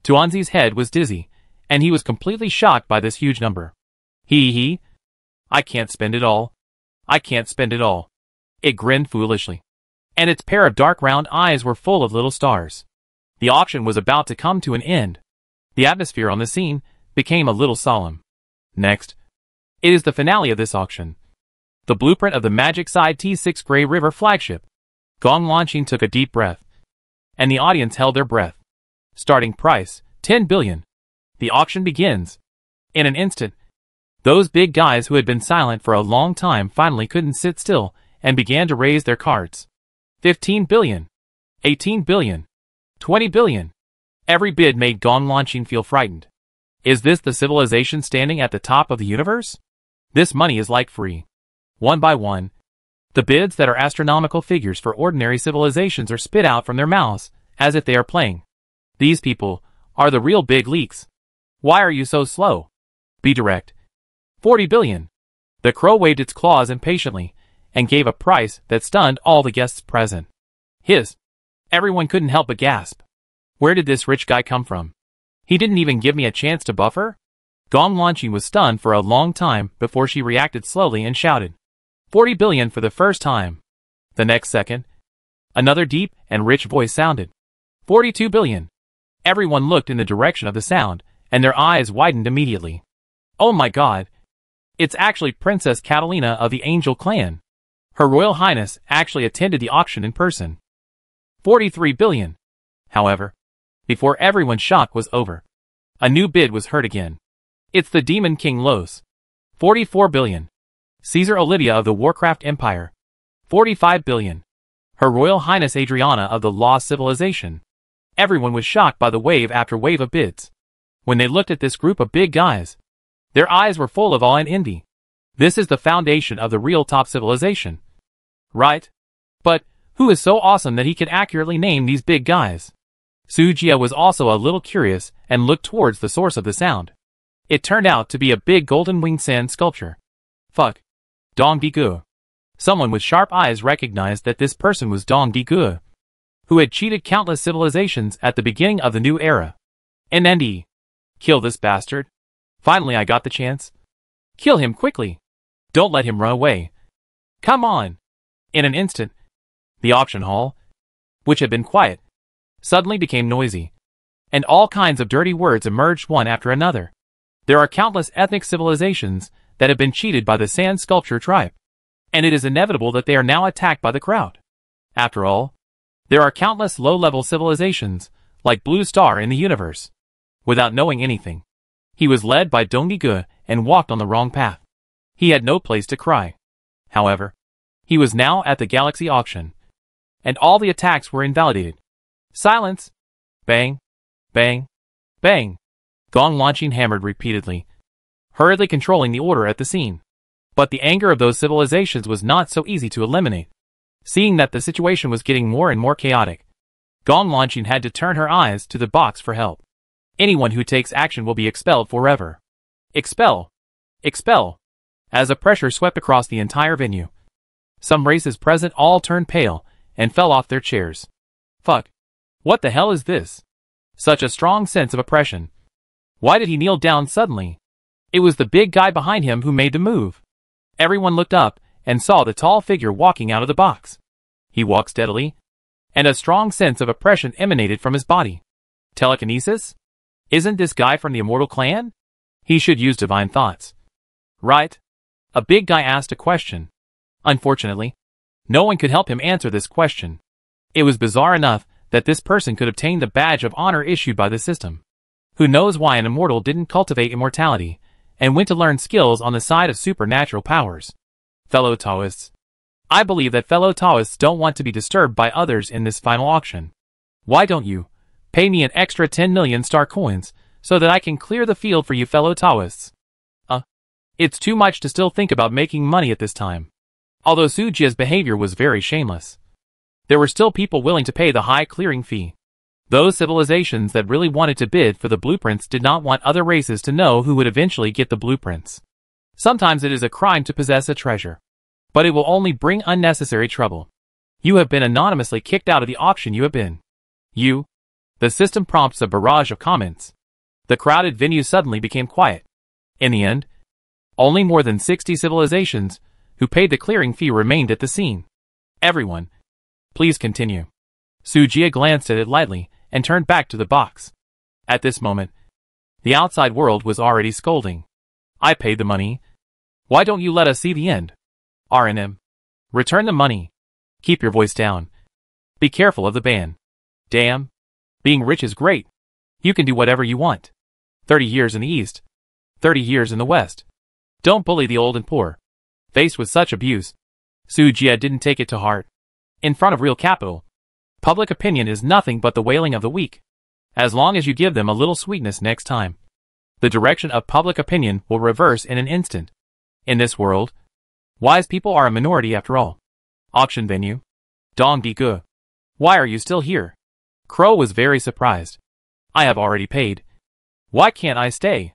Speaker 1: Tuanzi's head was dizzy, and he was completely shocked by this huge number. I can't spend it all. I can't spend it all. It grinned foolishly, and its pair of dark round eyes were full of little stars. The auction was about to come to an end. The atmosphere on the scene became a little solemn. Next, it is the finale of this auction. The blueprint of the Magic Side T6 Grey River flagship. Gong Wanqing took a deep breath, and the audience held their breath. Starting price, 10 billion. The auction begins. In an instant, those big guys who had been silent for a long time finally couldn't sit still and began to raise their cards. 15 billion. 18 billion. 20 billion. Every bid made Gong Wanqing feel frightened. Is this the civilization standing at the top of the universe? This money is like free. One by one, the bids that are astronomical figures for ordinary civilizations are spit out from their mouths, as if they are playing. These people are the real big leaks. Why are you so slow? Be direct. 40 billion. The crow waved its claws impatiently, and gave a price that stunned all the guests present. His. Everyone couldn't help but gasp. Where did this rich guy come from? He didn't even give me a chance to buffer? Gong Wanqing was stunned for a long time before she reacted slowly and shouted. 40 billion for the first time. The next second, another deep and rich voice sounded. 42 billion. Everyone looked in the direction of the sound, and their eyes widened immediately. Oh my God! It's actually Princess Catalina of the Angel Clan. Her Royal Highness actually attended the auction in person. 43 billion. However, before everyone's shock was over, a new bid was heard again. It's the Demon King Los. 44 billion. Caesar Olivia of the Warcraft Empire. 45 billion. Her Royal Highness Adriana of the Lost Civilization. Everyone was shocked by the wave after wave of bids. When they looked at this group of big guys, their eyes were full of awe and envy. This is the foundation of the real top civilization. Right? But who is so awesome that he can accurately name these big guys? Sujia was also a little curious and looked towards the source of the sound. It turned out to be a big golden-winged sand sculpture. Fuck. Dong Digu. Someone with sharp eyes recognized that this person was Dong Digu, who had cheated countless civilizations at the beginning of the new era. NND. Kill this bastard. Finally I got the chance. Kill him quickly. Don't let him run away. Come on. In an instant, the auction hall, which had been quiet, suddenly became noisy, and all kinds of dirty words emerged one after another. There are countless ethnic civilizations that have been cheated by the sand sculpture tribe, and it is inevitable that they are now attacked by the crowd. After all, there are countless low-level civilizations, like Blue Star in the universe. Without knowing anything, he was led by Dongdigu and walked on the wrong path. He had no place to cry. However, he was now at the galaxy auction, and all the attacks were invalidated. Silence! Bang! Bang! Bang! Gong launching hammered repeatedly, hurriedly controlling the order at the scene. But the anger of those civilizations was not so easy to eliminate. Seeing that the situation was getting more and more chaotic, Gong launching had to turn her eyes to the box for help. Anyone who takes action will be expelled forever. Expel! Expel! As a pressure swept across the entire venue, some races present all turned pale and fell off their chairs. Fuck. What the hell is this? Such a strong sense of oppression. Why did he kneel down suddenly? It was the big guy behind him who made the move. Everyone looked up and saw the tall figure walking out of the box. He walked steadily, and a strong sense of oppression emanated from his body. Telekinesis? Isn't this guy from the Immortal Clan? He should use divine thoughts. Right? A big guy asked a question. Unfortunately, no one could help him answer this question. It was bizarre enough that this person could obtain the badge of honor issued by the system. Who knows why an immortal didn't cultivate immortality and went to learn skills on the side of supernatural powers. Fellow Taoists. I believe that fellow Taoists don't want to be disturbed by others in this final auction. Why don't you pay me an extra 10 million star coins so that I can clear the field for you fellow Taoists? It's too much to still think about making money at this time. Although Sujia's behavior was very shameless, there were still people willing to pay the high clearing fee. Those civilizations that really wanted to bid for the blueprints did not want other races to know who would eventually get the blueprints. Sometimes it is a crime to possess a treasure, but it will only bring unnecessary trouble. You have been anonymously kicked out of the auction you have been. You. The system prompts a barrage of comments. The crowded venue suddenly became quiet. In the end, only more than 60 civilizations who paid the clearing fee remained at the scene. Everyone. Please continue. Sujia glanced at it lightly and turned back to the box. At this moment, the outside world was already scolding. I paid the money. Why don't you let us see the end? RNM. Return the money. Keep your voice down. Be careful of the ban. Damn. Being rich is great. You can do whatever you want. 30 years in the East. 30 years in the West. Don't bully the old and poor. Faced with such abuse, Sujia didn't take it to heart. In front of real capital, public opinion is nothing but the wailing of the weak. As long as you give them a little sweetness next time, the direction of public opinion will reverse in an instant. In this world, wise people are a minority after all. Auction venue. Dong Digu. Why are you still here? Crow was very surprised. I have already paid. Why can't I stay?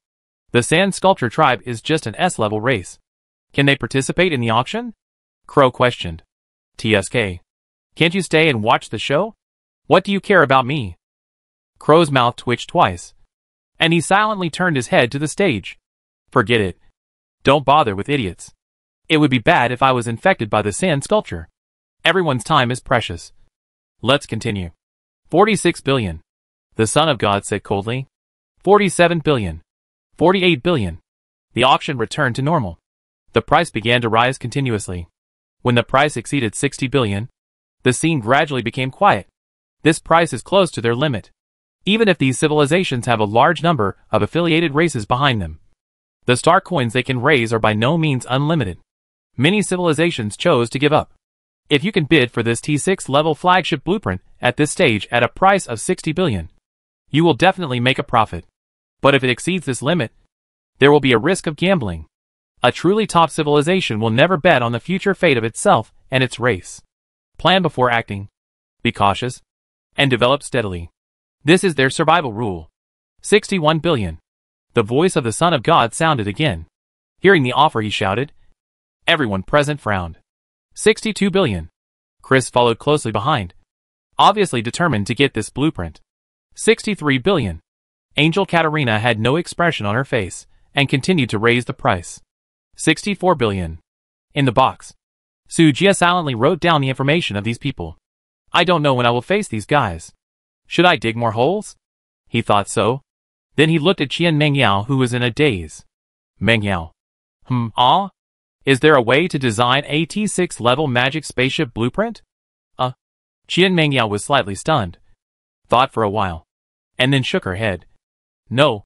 Speaker 1: The Sand Sculpture tribe is just an S-level race. Can they participate in the auction? Crow questioned. TSK. Can't you stay and watch the show? What do you care about me? Crow's mouth twitched twice, and he silently turned his head to the stage. Forget it. Don't bother with idiots. It would be bad if I was infected by the Sand Sculpture. Everyone's time is precious. Let's continue. 46 billion. The Son of God said coldly. 47 billion. 48 billion. The auction returned to normal. The price began to rise continuously. When the price exceeded 60 billion, the scene gradually became quiet. This price is close to their limit. Even if these civilizations have a large number of affiliated races behind them, the star coins they can raise are by no means unlimited. Many civilizations chose to give up. If you can bid for this T6 level flagship blueprint at this stage at a price of 60 billion, you will definitely make a profit. But if it exceeds this limit, there will be a risk of gambling. A truly top civilization will never bet on the future fate of itself and its race. Plan before acting. Be cautious. And develop steadily. This is their survival rule. 61 billion. The voice of the Son of God sounded again. Hearing the offer, he shouted. Everyone present frowned. 62 billion. Chris followed closely behind, obviously determined to get this blueprint. 63 billion. Angel Katarina had no expression on her face and continued to raise the price. 64 billion. In the box, Su Jia silently wrote down the information of these people. I don't know when I will face these guys. Should I dig more holes? He thought so. Then he looked at Qian Mengyao, who was in a daze. Mengyao. Is there a way to design a T6 level magic spaceship blueprint? Qian Mengyao was slightly stunned. Thought for a while. And then shook her head. No.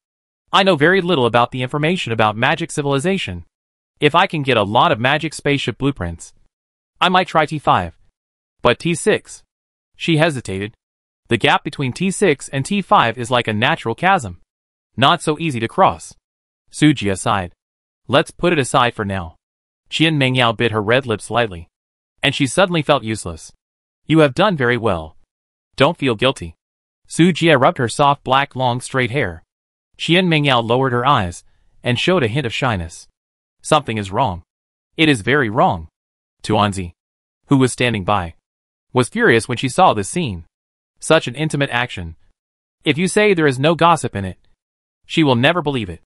Speaker 1: I know very little about the information about magic civilization. If I can get a lot of magic spaceship blueprints, I might try T5. But T6? She hesitated. The gap between T6 and T5 is like a natural chasm. Not so easy to cross. Su Jia sighed. Let's put it aside for now. Qian Mengyao bit her red lips lightly. And she suddenly felt useless. You have done very well. Don't feel guilty. Su Jia rubbed her soft black long straight hair. Qian Mengyao lowered her eyes and showed a hint of shyness. Something is wrong. It is very wrong. Tuanzi, who was standing by, was furious when she saw this scene. Such an intimate action. If you say there is no gossip in it, she will never believe it.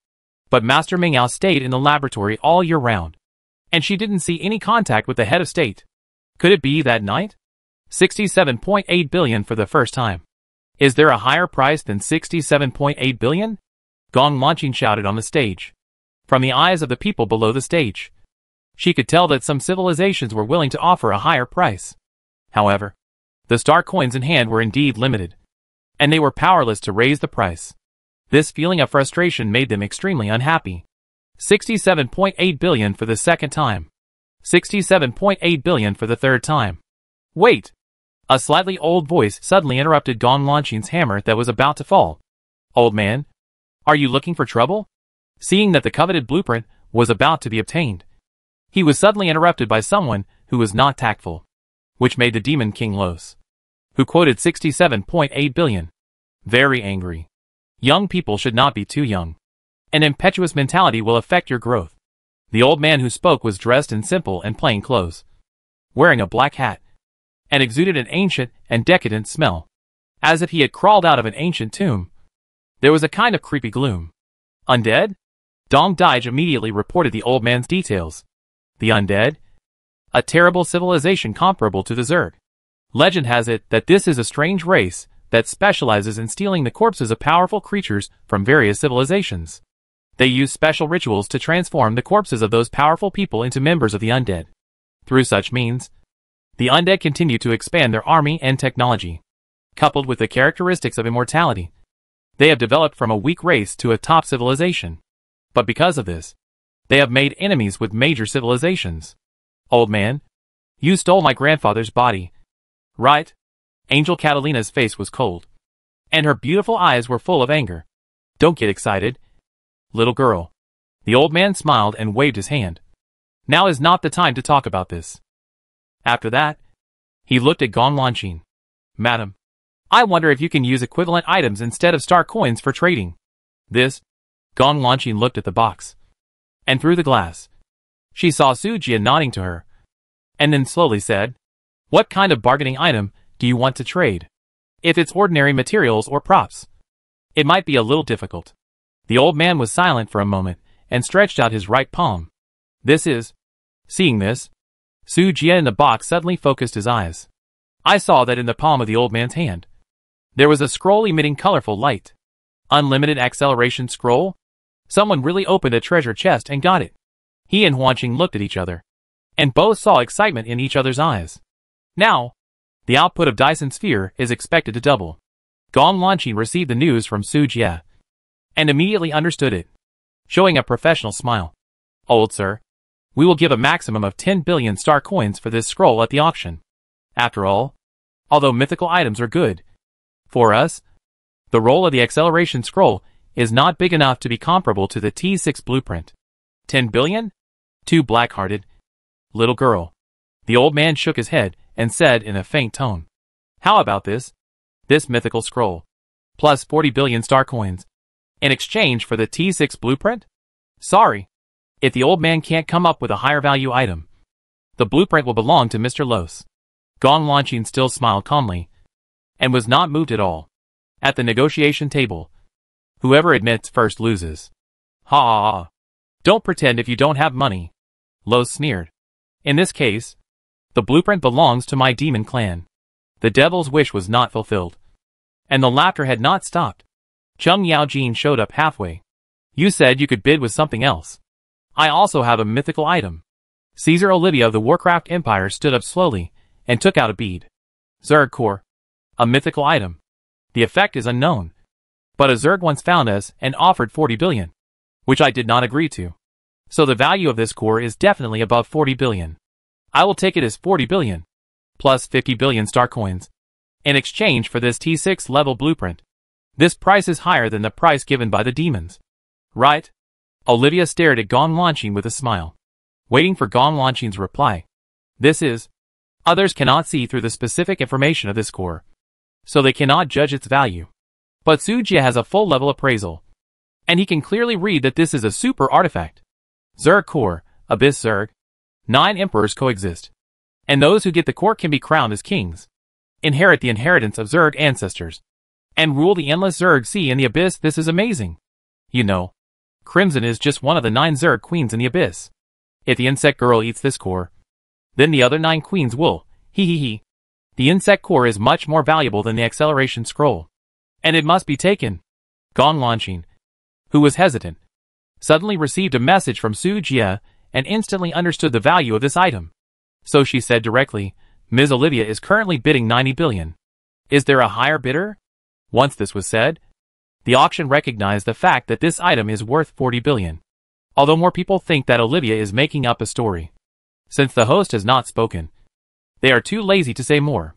Speaker 1: But Master Mengyao stayed in the laboratory all year round, and she didn't see any contact with the head of state. Could it be that night? 67.8 billion for the first time. Is there a higher price than 67.8 billion? Gong Launching shouted on the stage. From the eyes of the people below the stage, she could tell that some civilizations were willing to offer a higher price. However, the star coins in hand were indeed limited, and they were powerless to raise the price. This feeling of frustration made them extremely unhappy. 67.8 billion for the second time. 67.8 billion for the third time. Wait! A slightly old voice suddenly interrupted Gong Launching's hammer that was about to fall. Old man, are you looking for trouble? Seeing that the coveted blueprint was about to be obtained, he was suddenly interrupted by someone who was not tactful, which made the Demon King Los, who quoted 67.8 billion, very angry. Young people should not be too young. An impetuous mentality will affect your growth. The old man who spoke was dressed in simple and plain clothes, wearing a black hat, and exuded an ancient and decadent smell, as if he had crawled out of an ancient tomb. There was a kind of creepy gloom. Undead? Dong Daij immediately reported the old man's details. The undead? A terrible civilization comparable to the Zerg. Legend has it that this is a strange race that specializes in stealing the corpses of powerful creatures from various civilizations. They use special rituals to transform the corpses of those powerful people into members of the undead. Through such means, the undead continue to expand their army and technology. Coupled with the characteristics of immortality, they have developed from a weak race to a top civilization. But because of this, they have made enemies with major civilizations. Old man, you stole my grandfather's body, right? Angel Catalina's face was cold, and her beautiful eyes were full of anger. Don't get excited, little girl. The old man smiled and waved his hand. Now is not the time to talk about this. After that, he looked at Gong Launching. Madam, I wonder if you can use equivalent items instead of star coins for trading. This? Gong Launching looked at the box, and through the glass, she saw Su Jia nodding to her, and then slowly said, what kind of bargaining item do you want to trade? If it's ordinary materials or props, it might be a little difficult. The old man was silent for a moment and stretched out his right palm. This is... Seeing this, Su Jia in the box suddenly focused his eyes. I saw that in the palm of the old man's hand, there was a scroll emitting colorful light. Unlimited acceleration scroll? Someone really opened a treasure chest and got it. He and Huanqing looked at each other, and both saw excitement in each other's eyes. Now, the output of Dyson Sphere is expected to double. Gong Launching received the news from Su Jia, and immediately understood it, showing a professional smile. Old sir, We will give a maximum of 10 billion star coins for this scroll at the auction. After all, although mythical items are good for us, the role of the acceleration scroll is not big enough to be comparable to the T6 blueprint. 10 billion? Too black-hearted. Little girl. The old man shook his head and said in a faint tone, "How about this? This mythical scroll, plus 40 billion star coins, in exchange for the T6 blueprint? Sorry. If the old man can't come up with a higher value item, the blueprint will belong to Mr. Los." Gong Lanchin still smiled calmly, and was not moved at all. At the negotiation table, whoever admits first loses. Ha ha ha. Don't pretend if you don't have money. Los sneered. In this case, the blueprint belongs to my demon clan. The devil's wish was not fulfilled. And the laughter had not stopped. Chung Yaojin showed up halfway. You said you could bid with something else. I also have a mythical item. Caesar Olivia of the Warcraft Empire stood up slowly and took out a bead. Zerg core. A mythical item. The effect is unknown. But a Zerg once found us and offered 40 billion. Which I did not agree to. So the value of this core is definitely above 40 billion. I will take it as 40 billion. Plus 50 billion star coins. In exchange for this T6 level blueprint. This price is higher than the price given by the demons. Right? Olivia stared at Gong Lanchin with a smile, waiting for Gong Lanchin's reply. This is. Others cannot see through the specific information of this core, so they cannot judge its value. But Su Jie has a full level appraisal, and he can clearly read that this is a super artifact. Zerg core, Abyss Zerg. 9 emperors coexist, and those who get the core can be crowned as kings, inherit the inheritance of Zerg ancestors, and rule the endless Zerg sea in the Abyss. This is amazing. You know, Crimson is just one of the 9 Zerg queens in the Abyss. If the insect girl eats this core, then the other 9 queens will. He. The insect core is much more valuable than the acceleration scroll, and it must be taken. Gong Lanchin, who was hesitant, suddenly received a message from Su Jie and instantly understood the value of this item. So she said directly, Ms. Olivia is currently bidding 90 billion. Is there a higher bidder? Once this was said, the auction recognized the fact that this item is worth 40 billion. Although more people think that Olivia is making up a story. Since the host has not spoken, they are too lazy to say more.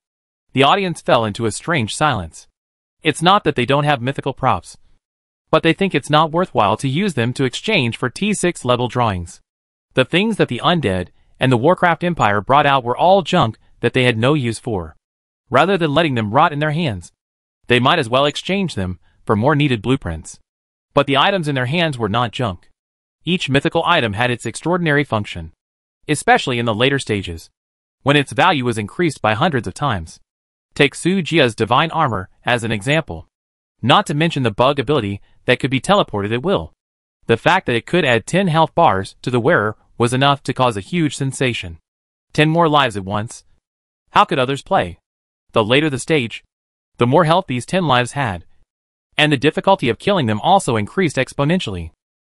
Speaker 1: The audience fell into a strange silence. It's not that they don't have mythical props, but they think it's not worthwhile to use them to exchange for T6 level drawings. The things that the undead and the Warcraft Empire brought out were all junk that they had no use for. Rather than letting them rot in their hands, they might as well exchange them for more needed blueprints. But the items in their hands were not junk. Each mythical item had its extraordinary function, especially in the later stages, when its value was increased by hundreds of times. Take Su Jie's divine armor as an example. Not to mention the bug ability that could be teleported at will. The fact that it could add 10 health bars to the wearer was enough to cause a huge sensation. 10 more lives at once. How could others play? The later the stage, the more health these 10 lives had. And the difficulty of killing them also increased exponentially.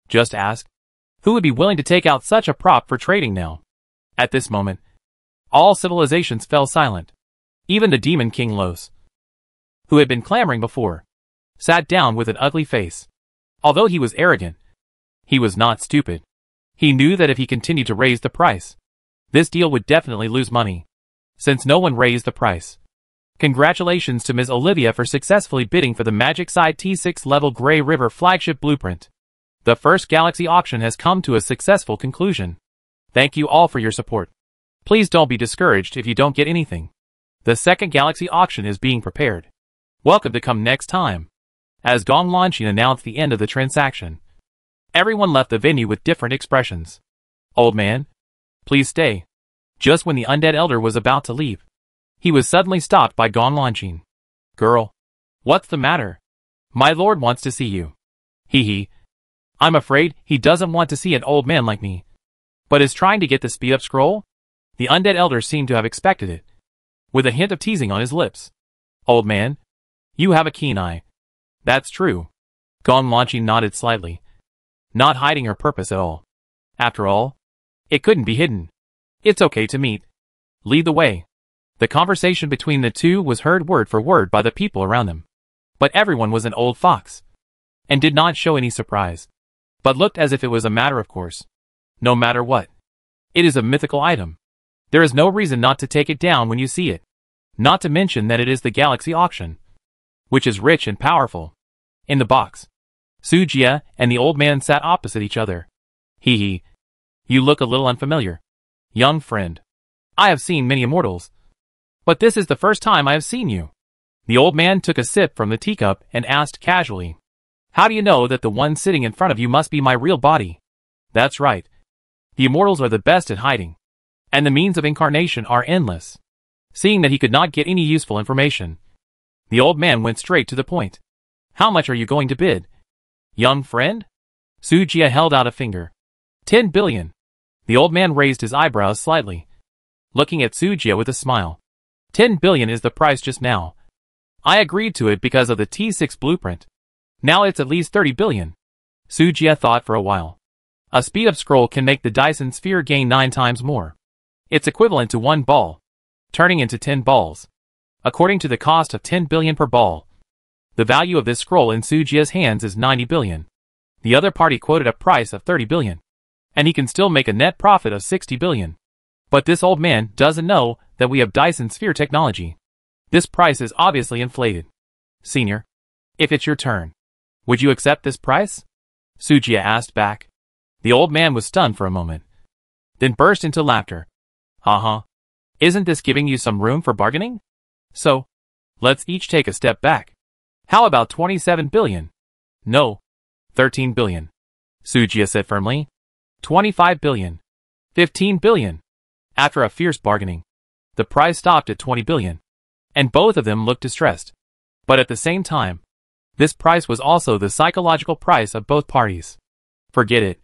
Speaker 1: Just ask, who would be willing to take out such a prop for trading now? At this moment, all civilizations fell silent. Even the Demon King Los, who had been clamoring before, sat down with an ugly face. Although he was arrogant, he was not stupid. He knew that if he continued to raise the price, this deal would definitely lose money, since no one raised the price. Congratulations to Ms. Olivia for successfully bidding for the Magic Side T6 level Grey River flagship blueprint. The first Galaxy auction has come to a successful conclusion. Thank you all for your support. Please don't be discouraged if you don't get anything. The second Galaxy auction is being prepared. Welcome to come next time. As Gong Lanchin announced the end of the transaction, everyone left the venue with different expressions. Old man, please stay. Just when the undead elder was about to leave, he was suddenly stopped by Gong Lanchin. Girl, what's the matter? My lord wants to see you. He. I'm afraid he doesn't want to see an old man like me, but is trying to get the speed up scroll? The undead elder seemed to have expected it, with a hint of teasing on his lips. Old man, you have a keen eye. That's true. Gong Lanchin nodded slightly, not hiding her purpose at all. After all, it couldn't be hidden. It's okay to meet. Lead the way. The conversation between the two was heard word for word by the people around them. But everyone was an old fox, and did not show any surprise, but looked as if it was a matter of course. No matter what, It is a mythical item. There is no reason not to take it down when you see it. Not to mention that it is the galaxy auction, which is rich and powerful. In the box, Sujia and the old man sat opposite each other. Hee hee. You look a little unfamiliar, young friend. I have seen many immortals, but this is the first time I have seen you. The old man took a sip from the teacup and asked casually, how do you know that the one sitting in front of you must be my real body? That's right. The immortals are the best at hiding, and the means of incarnation are endless. Seeing that he could not get any useful information, the old man went straight to the point. How much are you going to bid, young friend? Sujia held out a finger. 10 billion. The old man raised his eyebrows slightly, looking at Sujia with a smile. 10 billion is the price just now. I agreed to it because of the T6 blueprint. Now it's at least 30 billion. Sujia thought for a while. A speed of scroll can make the Dyson sphere gain 9 times more. It's equivalent to 1 ball, turning into 10 balls. According to the cost of 10 billion per ball, the value of this scroll in Sujia's hands is 90 billion. The other party quoted a price of 30 billion, and he can still make a net profit of 60 billion. But this old man doesn't know that we have Dyson sphere technology. This price is obviously inflated. Senior, if it's your turn, would you accept this price? Sujia asked back. The old man was stunned for a moment, then burst into laughter. Uh-huh. Isn't this giving you some room for bargaining? So, let's each take a step back. How about 27 billion? No. 13 billion. Sujia said firmly. 25 billion. 15 billion. After a fierce bargaining, the price stopped at 20 billion, and both of them looked distressed. But at the same time, this price was also the psychological price of both parties. Forget it.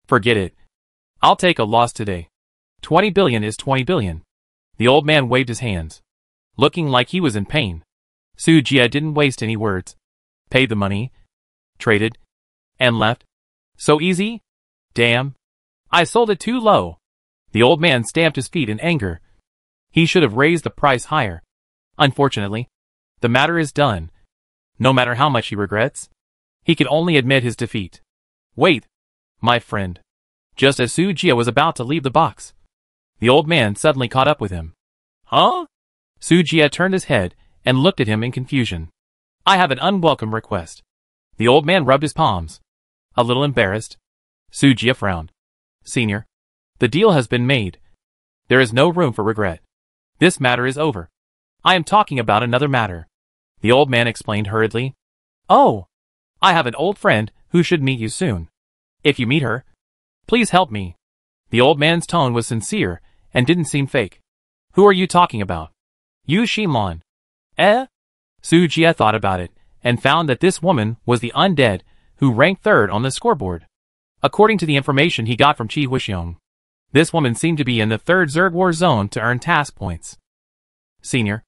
Speaker 1: Forget it. I'll take a loss today. 20 billion is 20 billion. The old man waved his hands, looking like he was in pain. Sujia didn't waste any words. Paid the money, traded, and left. So easy? Damn. I sold it too low. The old man stamped his feet in anger. He should have raised the price higher. Unfortunately, the matter is done. No matter how much he regrets, he can only admit his defeat. Wait, my friend. Just as Sujia was about to leave the box, the old man suddenly caught up with him. Huh? Sujia turned his head and looked at him in confusion. I have an unwelcome request. The old man rubbed his palms, a little embarrassed. Sujia frowned. Senior, the deal has been made. There is no room for regret. This matter is over. I am talking about another matter. The old man explained hurriedly. Oh, I have an old friend who should meet you soon. If you meet her, please help me. The old man's tone was sincere and didn't seem fake. Who are you talking about? Yu Shimon. Eh? Sujia thought about it and found that this woman was the undead who ranked third on the scoreboard. According to the information he got from Qi Huixiong, this woman seemed to be in the third Zerg War zone to earn task points. Senior,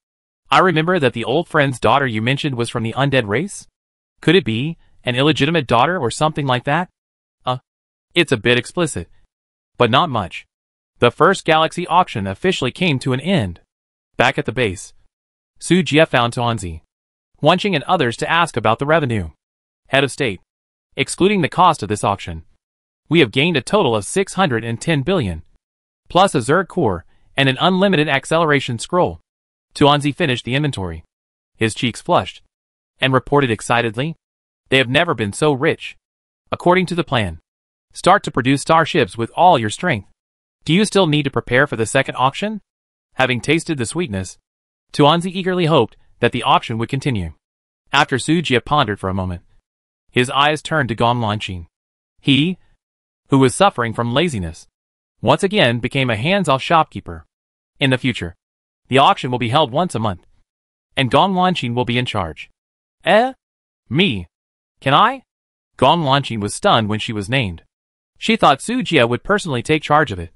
Speaker 1: I remember that the old friend's daughter you mentioned was from the undead race? Could it be an illegitimate daughter or something like that? It's a bit explicit, but not much. The first galaxy auction officially came to an end. Back at the base, Sujia found Tuanzi, Wanqing and others to ask about the revenue. Head of state, excluding the cost of this auction, we have gained a total of 610 billion, plus a Zerg core and an unlimited acceleration scroll. Tuanzi finished the inventory. His cheeks flushed, and reported excitedly, they have never been so rich. According to the plan, start to produce starships with all your strength. Do you still need to prepare for the second auction? Having tasted the sweetness, Tuanzi eagerly hoped that the auction would continue. After Sujia pondered for a moment, his eyes turned to Gong Lanqing. He, who was suffering from laziness, once again became a hands-off shopkeeper. In the future, the auction will be held once a month, and Gong Lanqing will be in charge. Eh? Me? Can I? Gong Lanqing was stunned when she was named. She thought Sujia would personally take charge of it.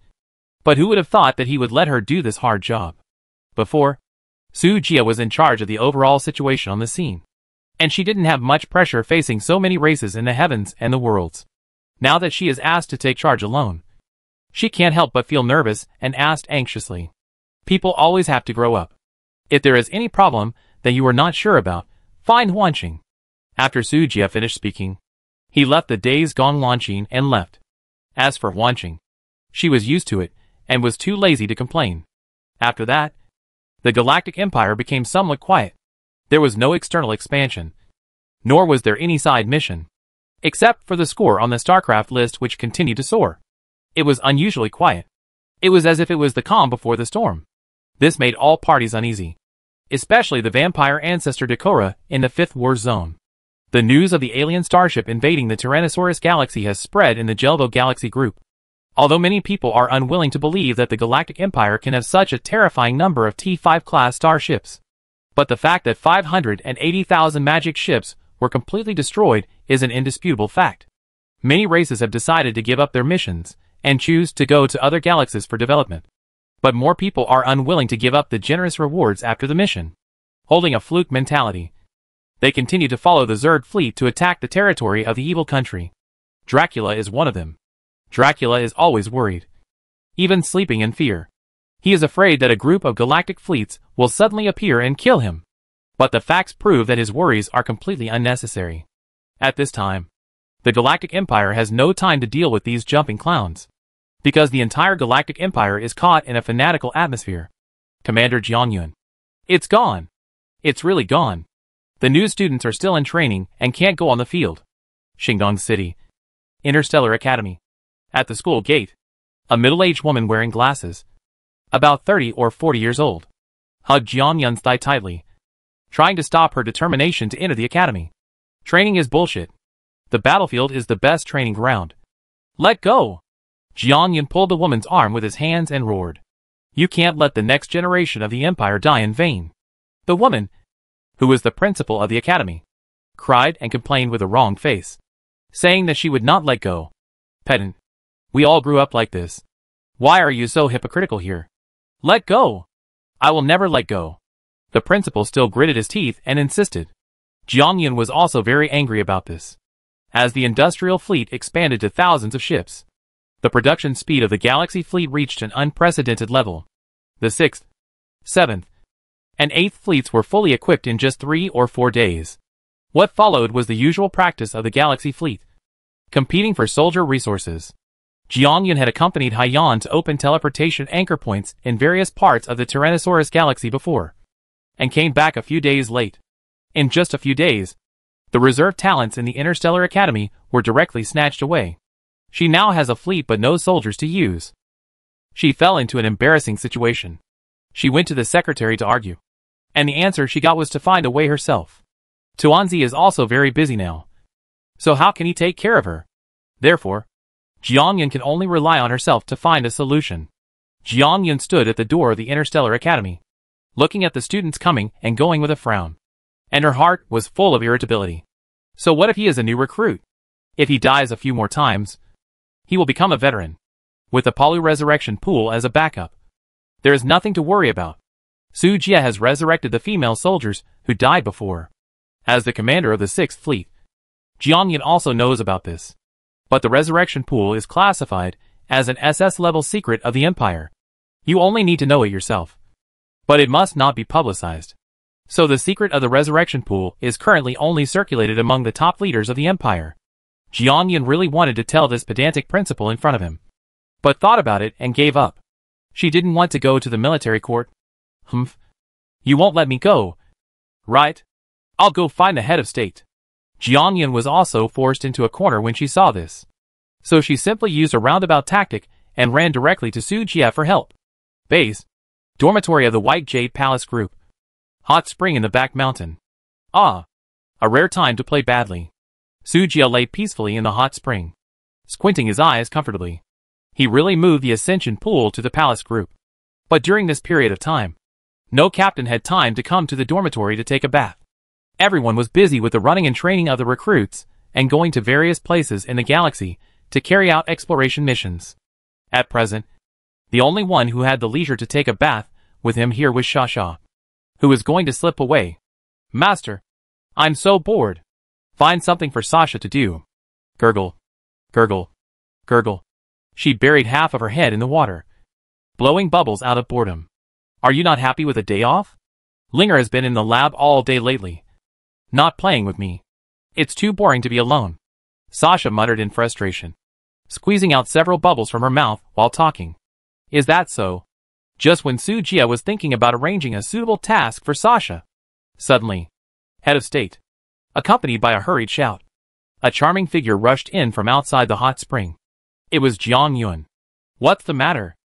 Speaker 1: But who would have thought that he would let her do this hard job? Before, Sujia was in charge of the overall situation on the scene, and she didn't have much pressure facing so many races in the heavens and the worlds. Now that she is asked to take charge alone, she can't help but feel nervous and asked anxiously. People always have to grow up. If there is any problem that you are not sure about, find Wanqing. After Sujia finished speaking, he left the dazed Gong Lanqing and left. As for Wanqing, she was used to it and was too lazy to complain. After that, the Galactic Empire became somewhat quiet. There was no external expansion, nor was there any side mission, except for the score on the StarCraft list which continued to soar. It was unusually quiet. It was as if it was the calm before the storm. This made all parties uneasy, especially the vampire ancestor Dakora in the Fifth War Zone. The news of the alien starship invading the Tyrannosaurus galaxy has spread in the Jelvo galaxy group. Although many people are unwilling to believe that the Galactic Empire can have such a terrifying number of T5 class starships. But the fact that 580,000 magic ships were completely destroyed is an indisputable fact. Many races have decided to give up their missions and choose to go to other galaxies for development. But more people are unwilling to give up the generous rewards after the mission. Holding a fluke mentality, they continue to follow the Zerg fleet to attack the territory of the evil country. Dracula is one of them. Dracula is always worried, even sleeping in fear. He is afraid that a group of galactic fleets will suddenly appear and kill him. But the facts prove that his worries are completely unnecessary. At this time, the Galactic Empire has no time to deal with these jumping clowns, because the entire Galactic Empire is caught in a fanatical atmosphere. Commander Jiangyun. It's gone. It's really gone. The new students are still in training and can't go on the field. Shingdong City. Interstellar Academy. At the school gate, a middle-aged woman wearing glasses, about 30 or 40 years old, hugged Jiangyun's thigh tightly, trying to stop her determination to enter the academy. Training is bullshit. The battlefield is the best training ground. Let go! Jiangyun pulled the woman's arm with his hands and roared. You can't let the next generation of the Empire die in vain. The woman, who was the principal of the academy, cried and complained with a wrong face, saying that she would not let go. Pedant. We all grew up like this. Why are you so hypocritical here? Let go! I will never let go. The principal still gritted his teeth and insisted. Jiangyun was also very angry about this. As the industrial fleet expanded to thousands of ships, the production speed of the Galaxy fleet reached an unprecedented level. The 6th, 7th, and 8th fleets were fully equipped in just 3 or 4 days. What followed was the usual practice of the Galaxy fleet, competing for soldier resources. Jiangyun had accompanied Haiyan to open teleportation anchor points in various parts of the Tyrannosaurus galaxy before, and came back a few days late. In just a few days, the reserve talents in the Interstellar Academy were directly snatched away. She now has a fleet but no soldiers to use. She fell into an embarrassing situation. She went to the secretary to argue, and the answer she got was to find a way herself. Tuanzi is also very busy now, so how can he take care of her? Therefore, Jiangyun can only rely on herself to find a solution. Jiangyun stood at the door of the Interstellar Academy, looking at the students coming and going with a frown. And her heart was full of irritability. So what if he is a new recruit? If he dies a few more times, he will become a veteran, with the Poly-Resurrection pool as a backup. There is nothing to worry about. Su Jie has resurrected the female soldiers who died before. As the commander of the 6th Fleet, Jiangyun also knows about this. But the resurrection pool is classified as an SS-level secret of the Empire. You only need to know it yourself. But it must not be publicized. So the secret of the resurrection pool is currently only circulated among the top leaders of the Empire. Jiangyun really wanted to tell this pedantic principal in front of him, but thought about it and gave up. She didn't want to go to the military court. Humph. You won't let me go, right? I'll go find the head of state. Jiangyun was also forced into a corner when she saw this. So she simply used a roundabout tactic and ran directly to Su Jie for help. Base. Dormitory of the White Jade Palace Group. Hot spring in the back mountain. Ah. A rare time to play badly. Su Jie lay peacefully in the hot spring, squinting his eyes comfortably. He really moved the ascension pool to the palace group. But during this period of time, no captain had time to come to the dormitory to take a bath. Everyone was busy with the running and training of the recruits, and going to various places in the galaxy to carry out exploration missions. At present, the only one who had the leisure to take a bath with him here was Shasha, who was going to slip away. Master, I'm so bored. Find something for Sasha to do. Gurgle. Gurgle. Gurgle. She buried half of her head in the water, blowing bubbles out of boredom. Are you not happy with a day off? Linger has been in the lab all day lately, not playing with me. It's too boring to be alone. Sasha muttered in frustration, squeezing out several bubbles from her mouth while talking. Is that so? Just when Sujia was thinking about arranging a suitable task for Sasha. Suddenly, head of state, accompanied by a hurried shout, a charming figure rushed in from outside the hot spring. It was Jiang Yun. What's the matter?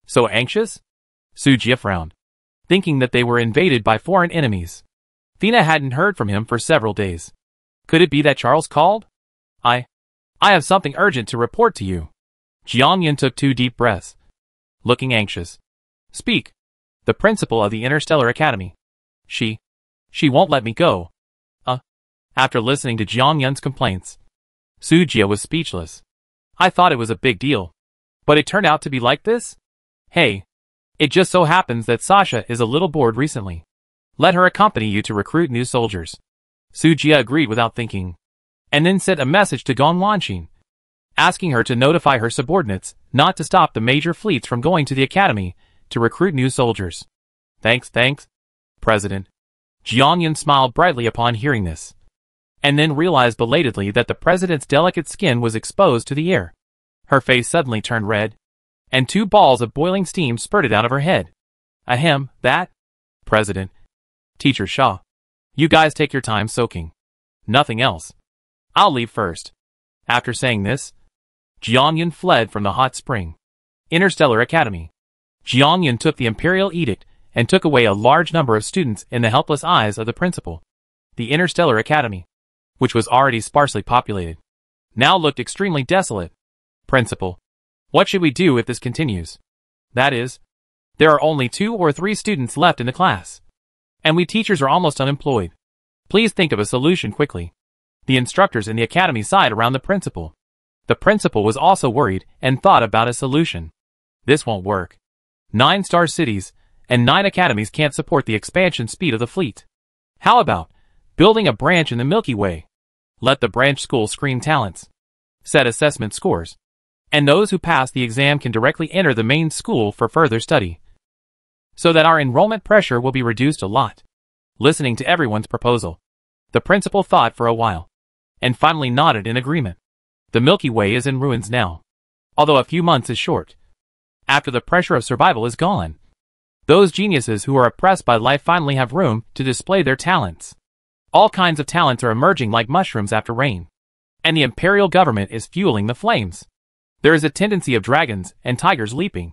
Speaker 1: So anxious? Sujia frowned, thinking that they were invaded by foreign enemies. Thina hadn't heard from him for several days. Could it be that Charles called? I have something urgent to report to you. Jiang Yun took 2 deep breaths, looking anxious. Speak. The principal of the Interstellar Academy. She won't let me go. After listening to Jiang Yun's complaints, Sujia was speechless. I thought it was a big deal. But it turned out to be like this? Hey. It just so happens that Sasha is a little bored recently. Let her accompany you to recruit new soldiers. Sujia agreed without thinking, and then sent a message to Gong Wanxin, asking her to notify her subordinates not to stop the major fleets from going to the academy to recruit new soldiers. Thanks, President. Jiang Yun smiled brightly upon hearing this, and then realized belatedly that the president's delicate skin was exposed to the air. Her face suddenly turned red, and 2 balls of boiling steam spurted out of her head. Ahem, that? President. Teacher Shaw. You guys take your time soaking. Nothing else. I'll leave first. After saying this, Jiang Yun fled from the hot spring. Interstellar Academy. Jiang Yun took the imperial edict and took away a large number of students in the helpless eyes of the principal. The Interstellar Academy, which was already sparsely populated, now looked extremely desolate. Principal, what should we do if this continues? That is, there are only 2 or 3 students left in the class, and we teachers are almost unemployed. Please think of a solution quickly. The instructors in the academy sighed around the principal. The principal was also worried and thought about a solution. This won't work. 9-star cities and 9 academies can't support the expansion speed of the fleet. How about building a branch in the Milky Way? Let the branch school screen talents, set assessment scores, and those who pass the exam can directly enter the main school for further study, so that our enrollment pressure will be reduced a lot. Listening to everyone's proposal, the principal thought for a while, and finally nodded in agreement. The Milky Way is in ruins now, although a few months is short. After the pressure of survival is gone, those geniuses who are oppressed by life finally have room to display their talents. All kinds of talents are emerging like mushrooms after rain, and the imperial government is fueling the flames. There is a tendency of dragons and tigers leaping.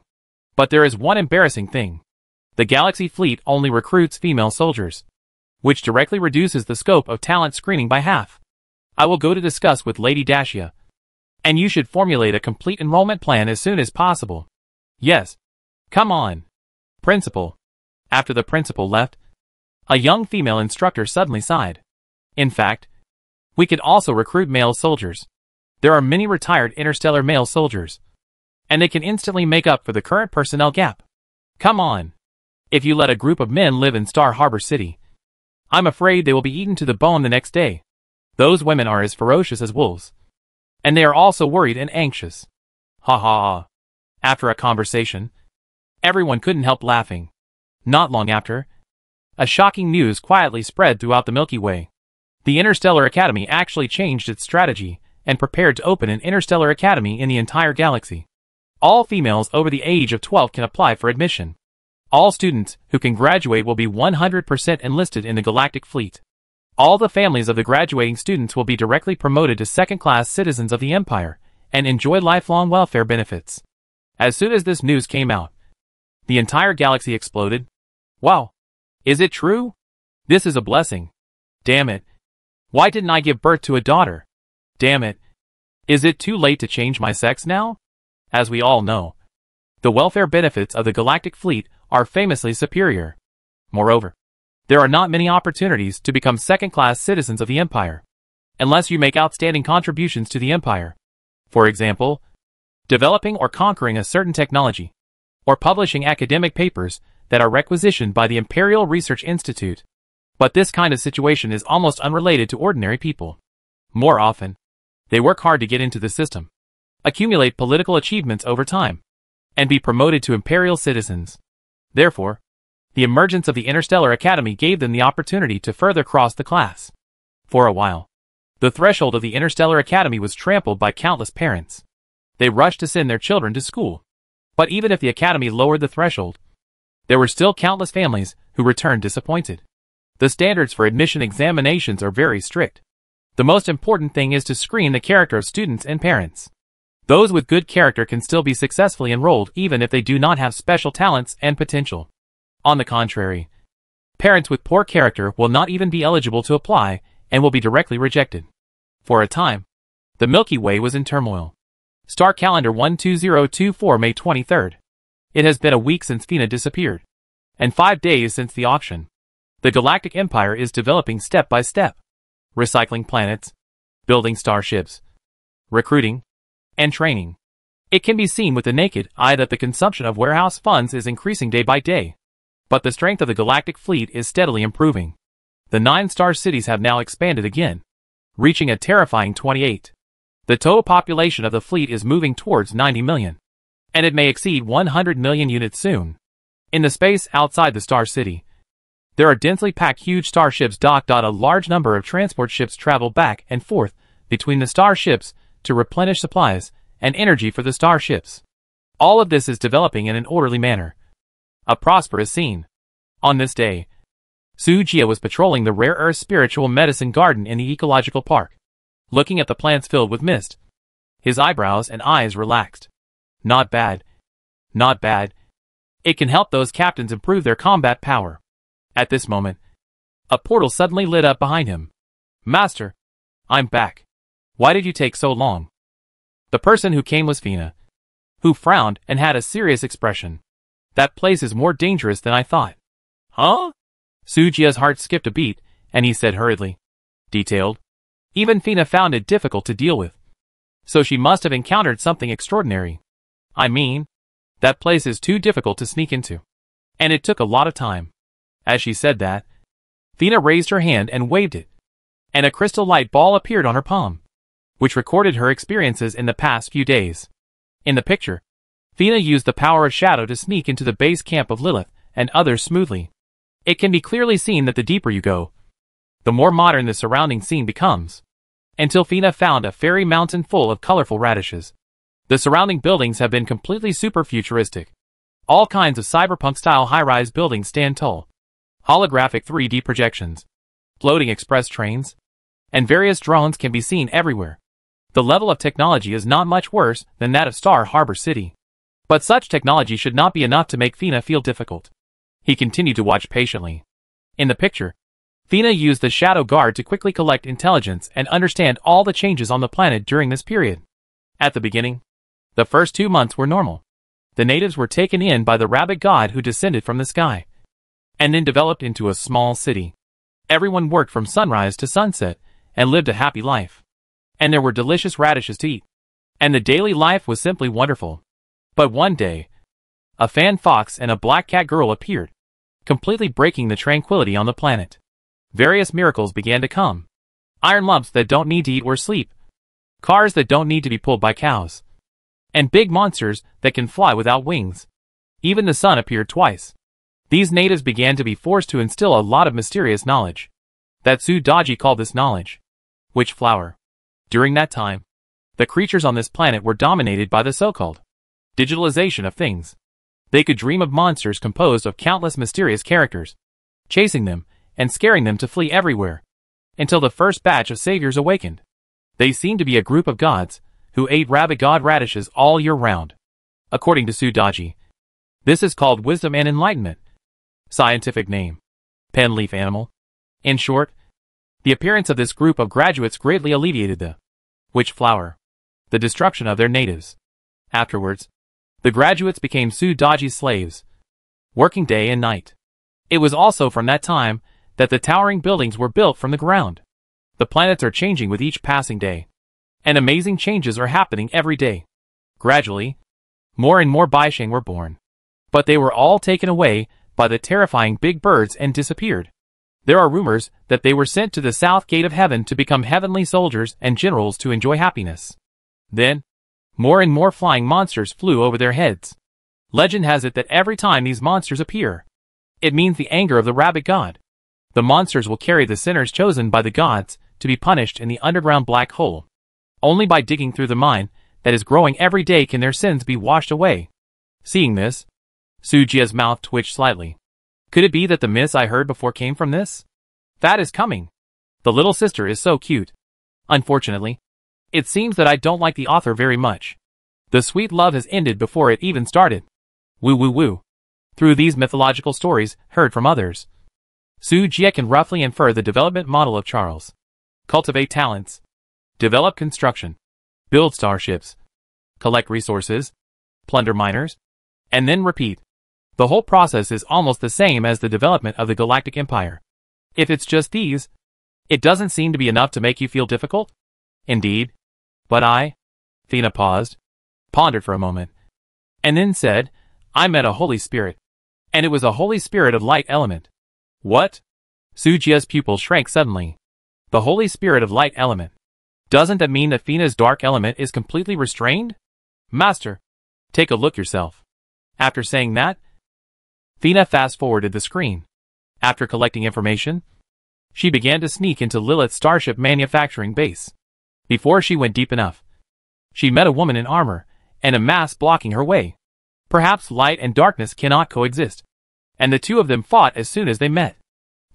Speaker 1: But there is one embarrassing thing. The Galaxy Fleet only recruits female soldiers, which directly reduces the scope of talent screening by half. I will go to discuss with Lady Dacia, and you should formulate a complete enrollment plan as soon as possible. Yes. Come on. Principal. After the principal left, a young female instructor suddenly sighed. In fact, we could also recruit male soldiers. There are many retired interstellar male soldiers, and they can instantly make up for the current personnel gap. Come on. If you let a group of men live in Star Harbor City, I'm afraid they will be eaten to the bone the next day. Those women are as ferocious as wolves, and they are also worried and anxious. Ha ha ha. After a conversation, everyone couldn't help laughing. Not long after, a shocking news quietly spread throughout the Milky Way. The Interstellar Academy actually changed its strategy and prepared to open an Interstellar Academy in the entire galaxy. All females over the age of 12 can apply for admission. All students who can graduate will be 100% enlisted in the Galactic Fleet. All the families of the graduating students will be directly promoted to second-class citizens of the Empire and enjoy lifelong welfare benefits. As soon as this news came out, the entire galaxy exploded. Wow! Is it true? This is a blessing. Damn it. Why didn't I give birth to a daughter? Damn it. Is it too late to change my sex now? As we all know, the welfare benefits of the Galactic Fleet are famously superior. Moreover, there are not many opportunities to become second-class citizens of the Empire, unless you make outstanding contributions to the Empire. For example, developing or conquering a certain technology, or publishing academic papers that are requisitioned by the Imperial Research Institute. But this kind of situation is almost unrelated to ordinary people. More often, they work hard to get into the system, accumulate political achievements over time, and be promoted to imperial citizens. Therefore, the emergence of the Interstellar Academy gave them the opportunity to further cross the class. For a while, the threshold of the Interstellar Academy was trampled by countless parents. They rushed to send their children to school, But even if the Academy lowered the threshold, there were still countless families who returned disappointed. The standards for admission examinations are very strict. The most important thing is to screen the character of students and parents. Those with good character can still be successfully enrolled even if they do not have special talents and potential. On the contrary, parents with poor character will not even be eligible to apply and will be directly rejected. For a time, the Milky Way was in turmoil. Star Calendar 12024 May 23rd. It has been a week since Fina disappeared, and 5 days since the auction. The Galactic Empire is developing step by step. Recycling planets, building starships, recruiting, and training. It can be seen with the naked eye that the consumption of warehouse funds is increasing day by day. But the strength of the galactic fleet is steadily improving. The 9-star cities have now expanded again, reaching a terrifying 28. The total population of the fleet is moving towards 90 million. And it may exceed 100 million units soon. In the space outside the Star City, there are densely packed huge starships docked. A large number of transport ships travel back and forth between the starships to replenish supplies and energy for the starships. All of this is developing in an orderly manner. A prosperous scene. On this day, Sujia was patrolling the rare earth spiritual medicine garden in the ecological park, looking at the plants filled with mist. His eyebrows and eyes relaxed. Not bad. Not bad. It can help those captains improve their combat power. At this moment, a portal suddenly lit up behind him. Master, I'm back. Why did you take so long? The person who came was Fina, who frowned and had a serious expression. That place is more dangerous than I thought. Huh? Sujia's heart skipped a beat, and he said hurriedly. Detailed. Even Fina found it difficult to deal with. So she must have encountered something extraordinary. I mean, that place is too difficult to sneak into. And it took a lot of time. As she said that, Fina raised her hand and waved it, and a crystal light ball appeared on her palm, which recorded her experiences in the past few days. In the picture, Fina used the power of shadow to sneak into the base camp of Lilith and others smoothly. It can be clearly seen that the deeper you go, the more modern the surrounding scene becomes, until Fina found a fairy mountain full of colorful radishes. The surrounding buildings have been completely super futuristic. All kinds of cyberpunk-style high-rise buildings stand tall. Holographic 3D projections, floating express trains, and various drones can be seen everywhere. The level of technology is not much worse than that of Star Harbor City. But such technology should not be enough to make Fina feel difficult. He continued to watch patiently. In the picture, Fina used the Shadow Guard to quickly collect intelligence and understand all the changes on the planet during this period. At the beginning, the first 2 months were normal. The natives were taken in by the rabbit god who descended from the sky, and then developed into a small city. Everyone worked from sunrise to sunset, and lived a happy life. And there were delicious radishes to eat. And the daily life was simply wonderful. But one day, a fan fox and a black cat girl appeared, completely breaking the tranquility on the planet. Various miracles began to come. Iron lumps that don't need to eat or sleep. Cars that don't need to be pulled by cows. And big monsters that can fly without wings. Even the sun appeared twice. These natives began to be forced to instill a lot of mysterious knowledge. That Sudaji called this knowledge witch flower. During that time, the creatures on this planet were dominated by the so-called digitalization of things. They could dream of monsters composed of countless mysterious characters, chasing them and scaring them to flee everywhere, until the first batch of saviors awakened. They seemed to be a group of gods who ate rabbit god radishes all year round. According to Sudaji, this is called wisdom and enlightenment. Scientific name: penleaf animal. In short, the appearance of this group of graduates greatly alleviated the witch flower, the destruction of their natives. Afterwards, the graduates became Sudaji's slaves, working day and night. It was also from that time that the towering buildings were built from the ground. The planets are changing with each passing day, and amazing changes are happening every day. Gradually, more and more Baisheng were born, but they were all taken away by the terrifying big birds and disappeared. There are rumors that they were sent to the south gate of heaven to become heavenly soldiers and generals to enjoy happiness. Then, more and more flying monsters flew over their heads. Legend has it that every time these monsters appear, it means the anger of the rabbit god. The monsters will carry the sinners chosen by the gods to be punished in the underground black hole. Only by digging through the mine that is growing every day can their sins be washed away. Seeing this, Sujia's mouth twitched slightly. Could it be that the myths I heard before came from this? That is coming. The little sister is so cute. Unfortunately, it seems that I don't like the author very much. The sweet love has ended before it even started. Woo woo woo. Through these mythological stories heard from others, Sujia can roughly infer the development model of Charles. Cultivate talents. Develop construction. Build starships. Collect resources. Plunder miners. And then repeat. The whole process is almost the same as the development of the Galactic Empire. If it's just these, it doesn't seem to be enough to make you feel difficult? Indeed. But Fina paused, pondered for a moment, and then said, I met a Holy Spirit. And it was a Holy Spirit of light element. What? Sujia's pupil shrank suddenly. The Holy Spirit of light element. Doesn't that mean that Fina's dark element is completely restrained? Master, take a look yourself. After saying that, Fina fast-forwarded the screen. After collecting information, she began to sneak into Lilith's starship manufacturing base. Before she went deep enough, she met a woman in armor, and a mask blocking her way. Perhaps light and darkness cannot coexist. And the two of them fought as soon as they met.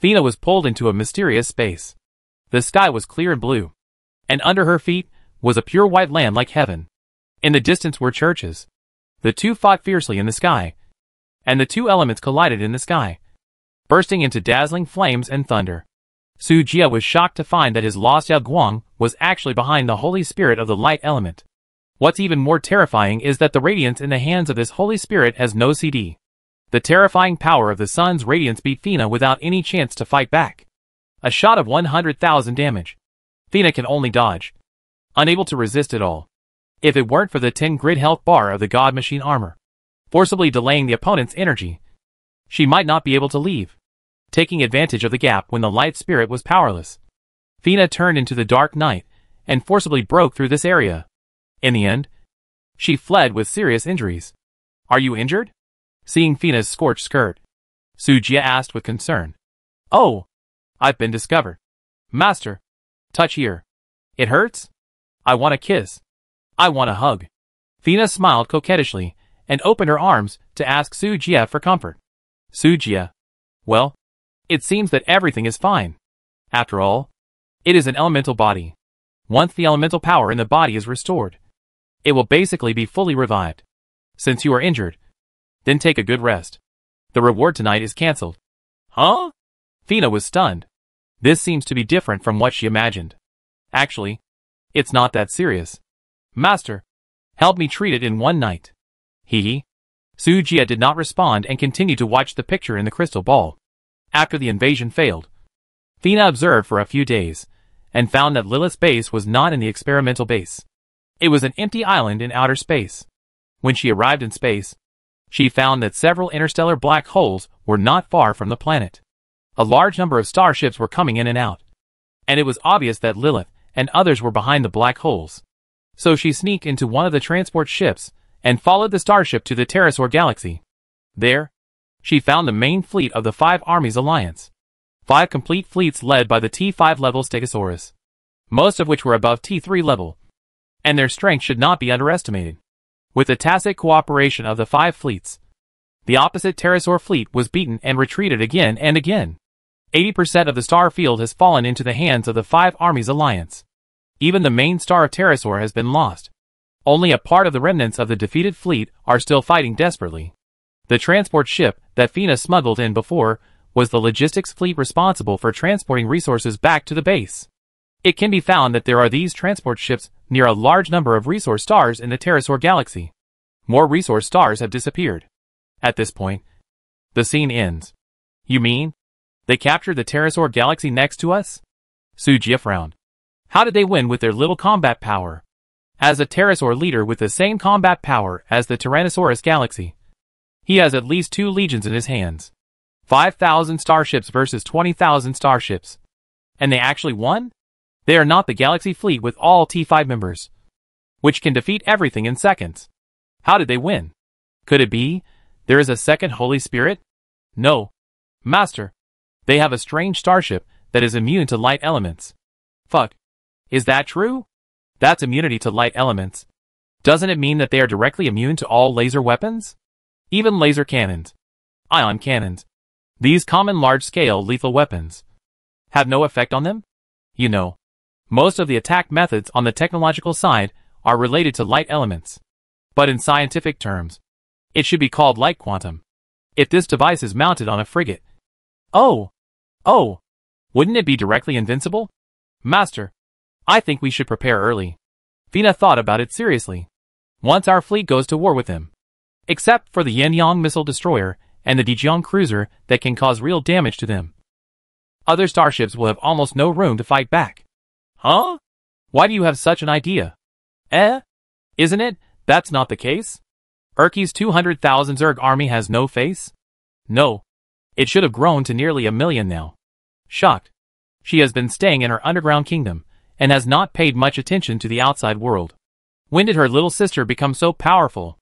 Speaker 1: Fina was pulled into a mysterious space. The sky was clear and blue, and under her feet was a pure white land like heaven. In the distance were churches. The two fought fiercely in the sky, and the two elements collided in the sky, bursting into dazzling flames and thunder. Sujia was shocked to find that his lost Yao Guang was actually behind the Holy Spirit of the light element. What's even more terrifying is that the radiance in the hands of this Holy Spirit has no CD. The terrifying power of the sun's radiance beat Fina without any chance to fight back. A shot of 100,000 damage. Fina can only dodge, unable to resist it all. If it weren't for the 10 grid health bar of the God Machine armor, forcibly delaying the opponent's energy, she might not be able to leave. Taking advantage of the gap when the light spirit was powerless, Fina turned into the dark night and forcibly broke through this area. In the end, she fled with serious injuries. Are you injured? Seeing Fina's scorched skirt, Sujia asked with concern. Oh, I've been discovered. Master, touch here. It hurts? I want a kiss. I want a hug. Fina smiled coquettishly and opened her arms to ask Sujia for comfort. Sujia, well, it seems that everything is fine. After all, it is an elemental body. Once the elemental power in the body is restored, it will basically be fully revived. Since you are injured, then take a good rest. The reward tonight is cancelled. Huh? Fina was stunned. This seems to be different from what she imagined. Actually, it's not that serious. Master, help me treat it in one night. Hee. Sujia did not respond and continued to watch the picture in the crystal ball. After the invasion failed, Fina observed for a few days, and found that Lilith's base was not in the experimental base. It was an empty island in outer space. When she arrived in space, she found that several interstellar black holes were not far from the planet. A large number of starships were coming in and out, and it was obvious that Lilith and others were behind the black holes. So she sneaked into one of the transport ships and followed the starship to the Pterosaur galaxy. There, she found the main fleet of the 5 Armies Alliance. 5 complete fleets led by the T5 level Stegosaurus, most of which were above T3 level, and their strength should not be underestimated. With the tacit cooperation of the 5 fleets, the opposite Pterosaur fleet was beaten and retreated again and again. 80% of the star field has fallen into the hands of the 5 Armies Alliance. Even the main star of Pterosaur has been lost. Only a part of the remnants of the defeated fleet are still fighting desperately. The transport ship that Fina smuggled in before was the logistics fleet responsible for transporting resources back to the base. It can be found that there are these transport ships near a large number of resource stars in the Pterosaur galaxy. More resource stars have disappeared. At this point, the scene ends. You mean, they captured the Pterosaur galaxy next to us? Sujia frowned. How did they win with their little combat power? As a Pterosaur leader with the same combat power as the Tyrannosaurus galaxy, he has at least 2 legions in his hands. 5,000 starships versus 20,000 starships. And they actually won? They are not the galaxy fleet with all T5 members, which can defeat everything in seconds. How did they win? Could it be there is a second Holy Spirit? No. Master, they have a strange starship that is immune to light elements. Fuck. Is that true? That's immunity to light elements. Doesn't it mean that they are directly immune to all laser weapons? Even laser cannons, ion cannons, these common large-scale lethal weapons, have no effect on them? You know, most of the attack methods on the technological side are related to light elements. But in scientific terms, it should be called light quantum. If this device is mounted on a frigate. Oh, wouldn't it be directly invincible? Master, I think we should prepare early. Fina thought about it seriously. Once our fleet goes to war with them. Except for the Yin-Yang missile destroyer and the Dijiang cruiser that can cause real damage to them. Other starships will have almost no room to fight back. Huh? Why do you have such an idea? Isn't it? That's not the case? Urki's 200,000 Zerg army has no face? No. It should have grown to nearly 1 million now. Shocked. She has been staying in her underground kingdom, and has not paid much attention to the outside world. When did her little sister become so powerful?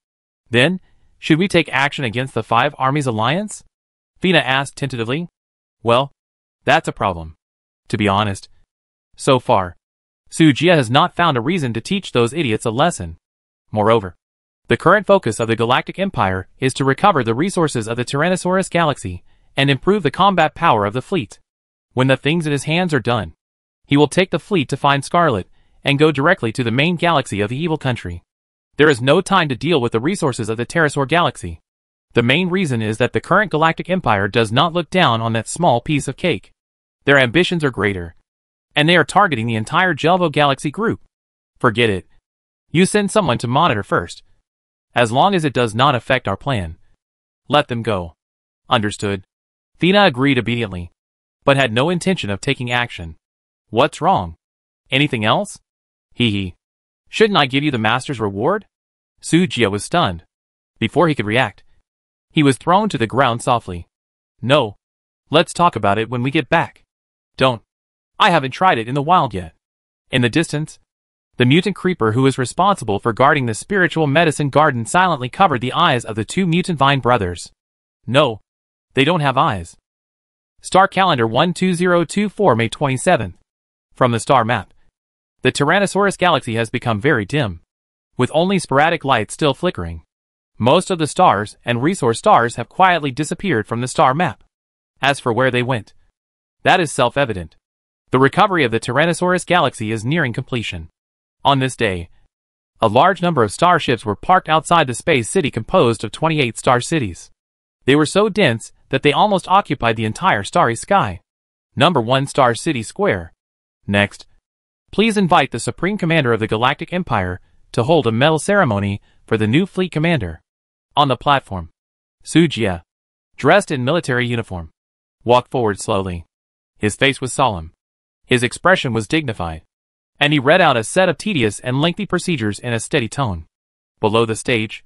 Speaker 1: Then, should we take action against the 5 armies alliance? Fina asked tentatively. Well, that's a problem. To be honest. So far, Su Jia has not found a reason to teach those idiots a lesson. Moreover, the current focus of the Galactic Empire is to recover the resources of the Tyrannosaurus galaxy and improve the combat power of the fleet. When the things in his hands are done, he will take the fleet to find Scarlet and go directly to the main galaxy of the evil country. There is no time to deal with the resources of the Pterosaur galaxy. The main reason is that the current Galactic Empire does not look down on that small piece of cake. Their ambitions are greater, and they are targeting the entire Jelvo galaxy group. Forget it. You send someone to monitor first. As long as it does not affect our plan, let them go. Understood. Fina agreed obediently, but had no intention of taking action. What's wrong? Anything else? Hee. Shouldn't I give you the master's reward? Su Jia was stunned. Before he could react, he was thrown to the ground softly. No. Let's talk about it when we get back. Don't. I haven't tried it in the wild yet. In the distance, the mutant creeper who is responsible for guarding the spiritual medicine garden silently covered the eyes of the 2 mutant vine brothers. No. They don't have eyes. Star Calendar 12024 May 27th. From the star map. The Tyrannosaurus galaxy has become very dim, with only sporadic light still flickering. Most of the stars and resource stars have quietly disappeared from the star map. As for where they went, that is self-evident. The recovery of the Tyrannosaurus galaxy is nearing completion. On this day, a large number of starships were parked outside the space city composed of 28 star cities. They were so dense that they almost occupied the entire starry sky. Number 1 Star City Square. Next, please invite the Supreme Commander of the Galactic Empire to hold a medal ceremony for the new fleet commander. On the platform, Su Jia, dressed in military uniform, walked forward slowly. His face was solemn. His expression was dignified. And he read out a set of tedious and lengthy procedures in a steady tone. Below the stage,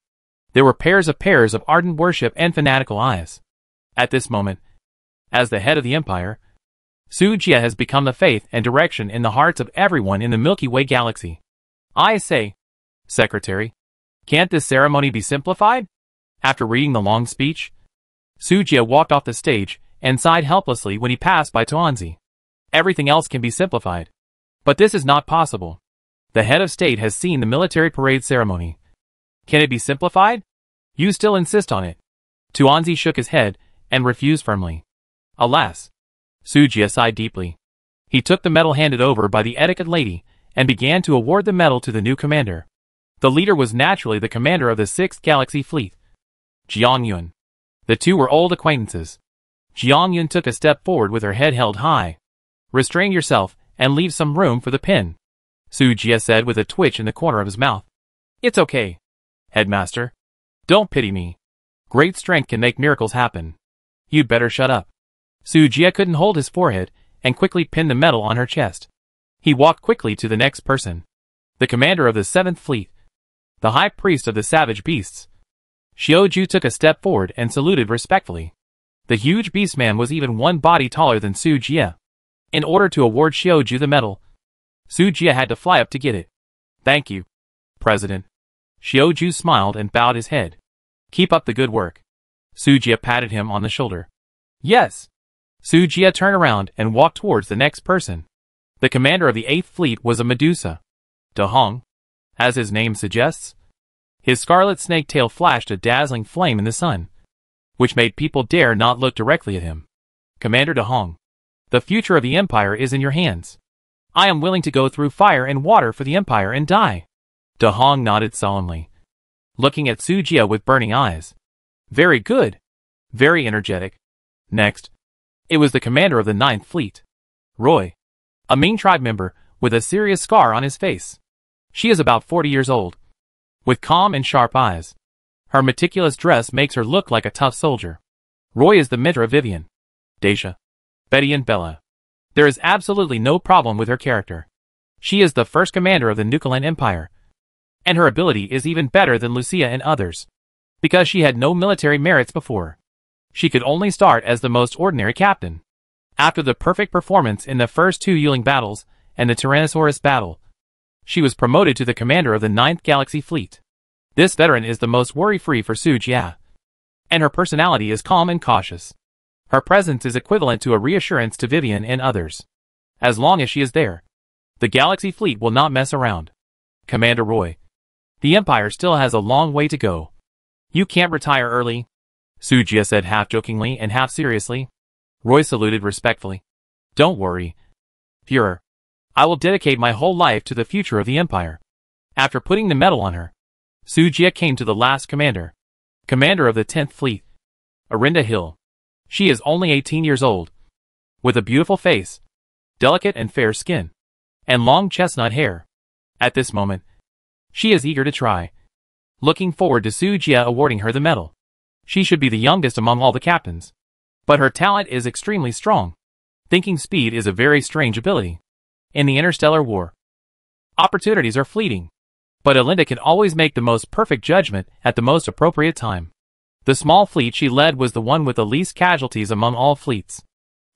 Speaker 1: there were pairs of ardent worship and fanatical eyes. At this moment, as the head of the empire, Su Jia has become the faith and direction in the hearts of everyone in the Milky Way galaxy. I say, Secretary, can't this ceremony be simplified? After reading the long speech, Su Jia walked off the stage and sighed helplessly when he passed by Tuanzi. Everything else can be simplified. But this is not possible. The head of state has seen the military parade ceremony. Can it be simplified? You still insist on it. Tuanzi shook his head and refused firmly. Alas. Su Jia sighed deeply. He took the medal handed over by the etiquette lady and began to award the medal to the new commander. The leader was naturally the commander of the 6th Galaxy Fleet, Jiang Yun. The two were old acquaintances. Jiang Yun took a step forward with her head held high. Restrain yourself and leave some room for the pen, Su Jia said with a twitch in the corner of his mouth. It's okay, Headmaster. Don't pity me. Great strength can make miracles happen. You'd better shut up. Su Jia couldn't hold his forehead and quickly pinned the medal on her chest. He walked quickly to the next person. The commander of the 7th Fleet, the high priest of the savage beasts. Xiaoju took a step forward and saluted respectfully. The huge beastman was even one body taller than Su Jia. In order to award Xiaoju the medal, Su Jia had to fly up to get it. Thank you, President. Xiaoju smiled and bowed his head. Keep up the good work. Su Jia patted him on the shoulder. Yes. Su Jia turned around and walked towards the next person. The commander of the 8th Fleet was a Medusa. De Hong, as his name suggests. His scarlet snake tail flashed a dazzling flame in the sun, which made people dare not look directly at him. Commander De Hong, the future of the Empire is in your hands. I am willing to go through fire and water for the Empire and die. De Hong nodded solemnly, looking at Su Jia with burning eyes. Very good. Very energetic. Next, it was the commander of the 9th Fleet, Roy, a Ming tribe member with a serious scar on his face. She is about 40 years old, with calm and sharp eyes. Her meticulous dress makes her look like a tough soldier. Roy is the mentor of Vivian, Daisha, Betty and Bella. There is absolutely no problem with her character. She is the first commander of the Nukalan Empire, and her ability is even better than Lucia and others, because she had no military merits before. She could only start as the most ordinary captain. After the perfect performance in the first 2 Yuling battles and the Tyrannosaurus battle, she was promoted to the commander of the 9th Galaxy Fleet. This veteran is the most worry-free for Su Jia, and her personality is calm and cautious. Her presence is equivalent to a reassurance to Vivian and others. As long as she is there, the Galaxy Fleet will not mess around. Commander Roy, the Empire still has a long way to go. You can't retire early, Su Jia said half-jokingly and half-seriously. Roy saluted respectfully. Don't worry, Führer. I will dedicate my whole life to the future of the Empire. After putting the medal on her, Su Jia came to the last commander, commander of the 10th Fleet, Arinda Hill. She is only 18 years old, with a beautiful face, delicate and fair skin, and long chestnut hair. At this moment, she is eager to try, looking forward to Su Jia awarding her the medal. She should be the youngest among all the captains, but her talent is extremely strong. Thinking speed is a very strange ability. In the interstellar war, opportunities are fleeting, but Alinda can always make the most perfect judgment at the most appropriate time. The small fleet she led was the one with the least casualties among all fleets.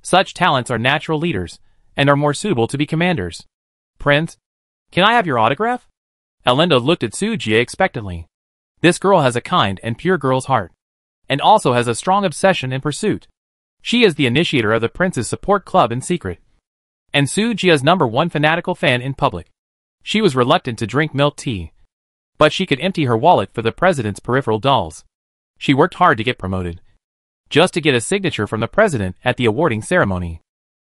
Speaker 1: Such talents are natural leaders, and are more suitable to be commanders. Prince, can I have your autograph? Alinda looked at Su Jia expectantly. This girl has a kind and pure girl's heart, and also has a strong obsession and pursuit. She is the initiator of the Prince's Support Club in secret, and Su Jia's #1 fanatical fan in public. She was reluctant to drink milk tea, but she could empty her wallet for the president's peripheral dolls. She worked hard to get promoted, just to get a signature from the president at the awarding ceremony.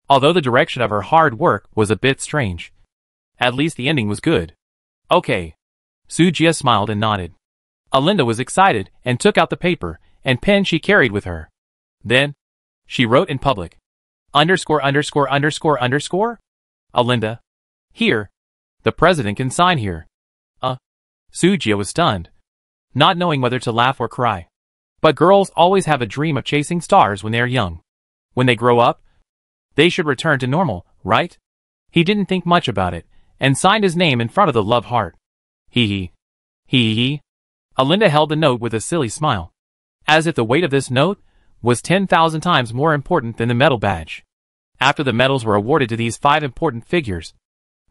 Speaker 1: Although the direction of her hard work was a bit strange, at least the ending was good. Okay. Su Jia smiled and nodded. Alinda was excited and took out the paper and pen she carried with her. Then, she wrote in public. _______. Alinda. Here. The president can sign here. Su Jia was stunned, not knowing whether to laugh or cry. But girls always have a dream of chasing stars when they are young. When they grow up, they should return to normal, right? He didn't think much about it, and signed his name in front of the love heart. Hee hee. Alinda held the note with a silly smile, as if the weight of this note was 10,000 times more important than the medal badge. After the medals were awarded to these 5 important figures,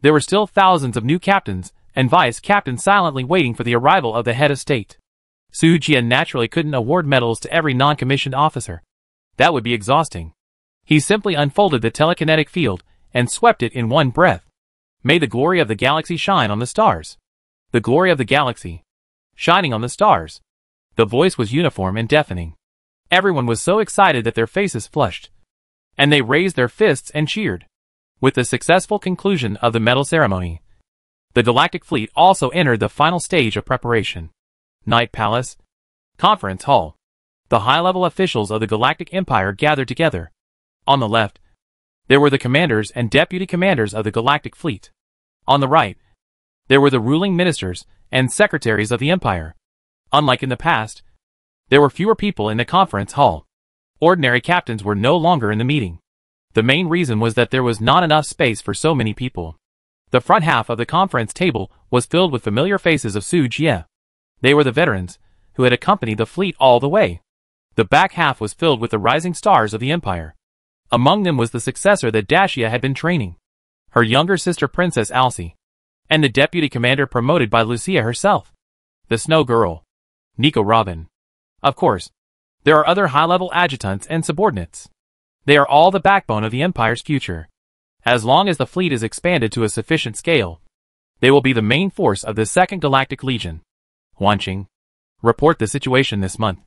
Speaker 1: there were still thousands of new captains and vice-captains silently waiting for the arrival of the head of state. Su Jia naturally couldn't award medals to every non-commissioned officer. That would be exhausting. He simply unfolded the telekinetic field and swept it in one breath. May the glory of the galaxy shine on the stars. The glory of the galaxy, shining on the stars. The voice was uniform and deafening. Everyone was so excited that their faces flushed, and they raised their fists and cheered. With the successful conclusion of the medal ceremony, the Galactic Fleet also entered the final stage of preparation. Night Palace, Conference Hall. The high-level officials of the Galactic Empire gathered together. On the left, there were the commanders and deputy commanders of the Galactic Fleet. On the right, there were the ruling ministers and secretaries of the Empire. Unlike in the past, there were fewer people in the conference hall. Ordinary captains were no longer in the meeting. The main reason was that there was not enough space for so many people. The front half of the conference table was filled with familiar faces of Su Jia. They were the veterans, who had accompanied the fleet all the way. The back half was filled with the rising stars of the Empire. Among them was the successor that Dacia had been training, her younger sister Princess Alcy, and the deputy commander promoted by Lucia herself, the Snow Girl, Nico Robin. Of course, there are other high-level adjutants and subordinates. They are all the backbone of the Empire's future. As long as the fleet is expanded to a sufficient scale, they will be the main force of the Second Galactic Legion. Wanching. Report the situation this month.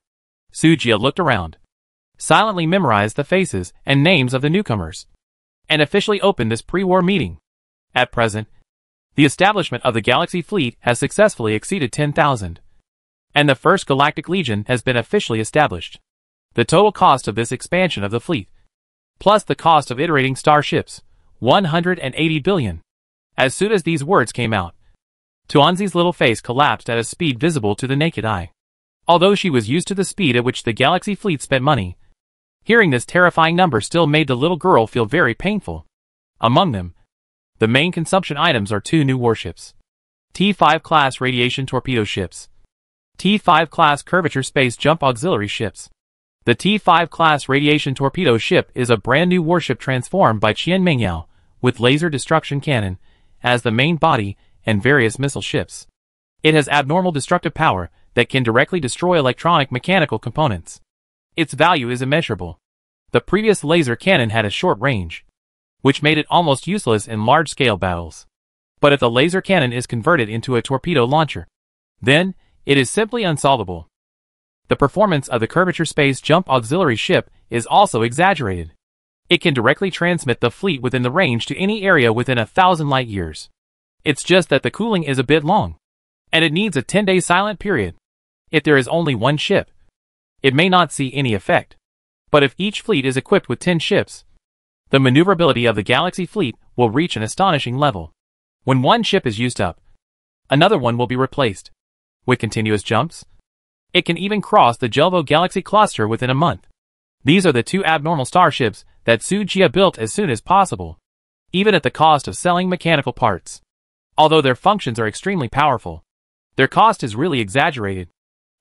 Speaker 1: Sujia looked around, silently memorized the faces and names of the newcomers, and officially opened this pre-war meeting. At present, the establishment of the Galaxy Fleet has successfully exceeded 10,000, and the First Galactic Legion has been officially established. The total cost of this expansion of the fleet, plus the cost of iterating starships, 180 billion. As soon as these words came out, Tuanzi's little face collapsed at a speed visible to the naked eye. Although she was used to the speed at which the Galaxy Fleet spent money, hearing this terrifying number still made the little girl feel very painful. Among them, the main consumption items are 2 new warships, T5 class radiation torpedo ships, T5 class curvature space jump auxiliary ships. The T5 class radiation torpedo ship is a brand new warship transformed by Qian Mingyao, with laser destruction cannon as the main body and various missile ships. It has abnormal destructive power that can directly destroy electronic mechanical components. Its value is immeasurable. The previous laser cannon had a short range, which made it almost useless in large-scale battles. But if the laser cannon is converted into a torpedo launcher, then it is simply unsolvable. The performance of the curvature space jump auxiliary ship is also exaggerated. It can directly transmit the fleet within the range to any area within 1,000 light years. It's just that the cooling is a bit long, and it needs a 10-day silent period. If there is only one ship, it may not see any effect. But if each fleet is equipped with 10 ships, the maneuverability of the Galaxy Fleet will reach an astonishing level. When one ship is used up, another one will be replaced. With continuous jumps, it can even cross the Jelvo Galaxy Cluster within a month. These are the 2 abnormal starships that Sujia built as soon as possible, even at the cost of selling mechanical parts. Although their functions are extremely powerful, their cost is really exaggerated.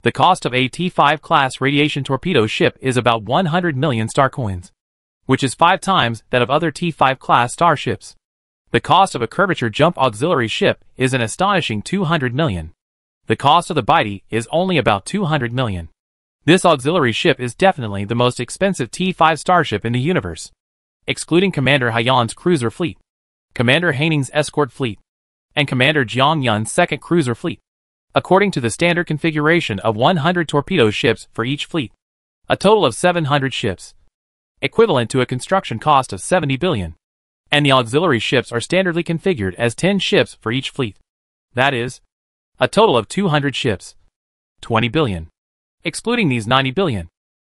Speaker 1: The cost of a T5 class radiation torpedo ship is about 100 million star coins, which is 5 times that of other T5 class starships. The cost of a curvature jump auxiliary ship is an astonishing 200 million. The cost of the Bitey is only about 200 million. This auxiliary ship is definitely the most expensive T5 starship in the universe, excluding Commander Haiyan's cruiser fleet, Commander Haining's escort fleet, and Commander Jiang Yun's second cruiser fleet. According to the standard configuration of 100 torpedo ships for each fleet, a total of 700 ships, equivalent to a construction cost of 70 billion. And the auxiliary ships are standardly configured as 10 ships for each fleet. That is, a total of 200 ships, 20 billion. Excluding these 90 billion,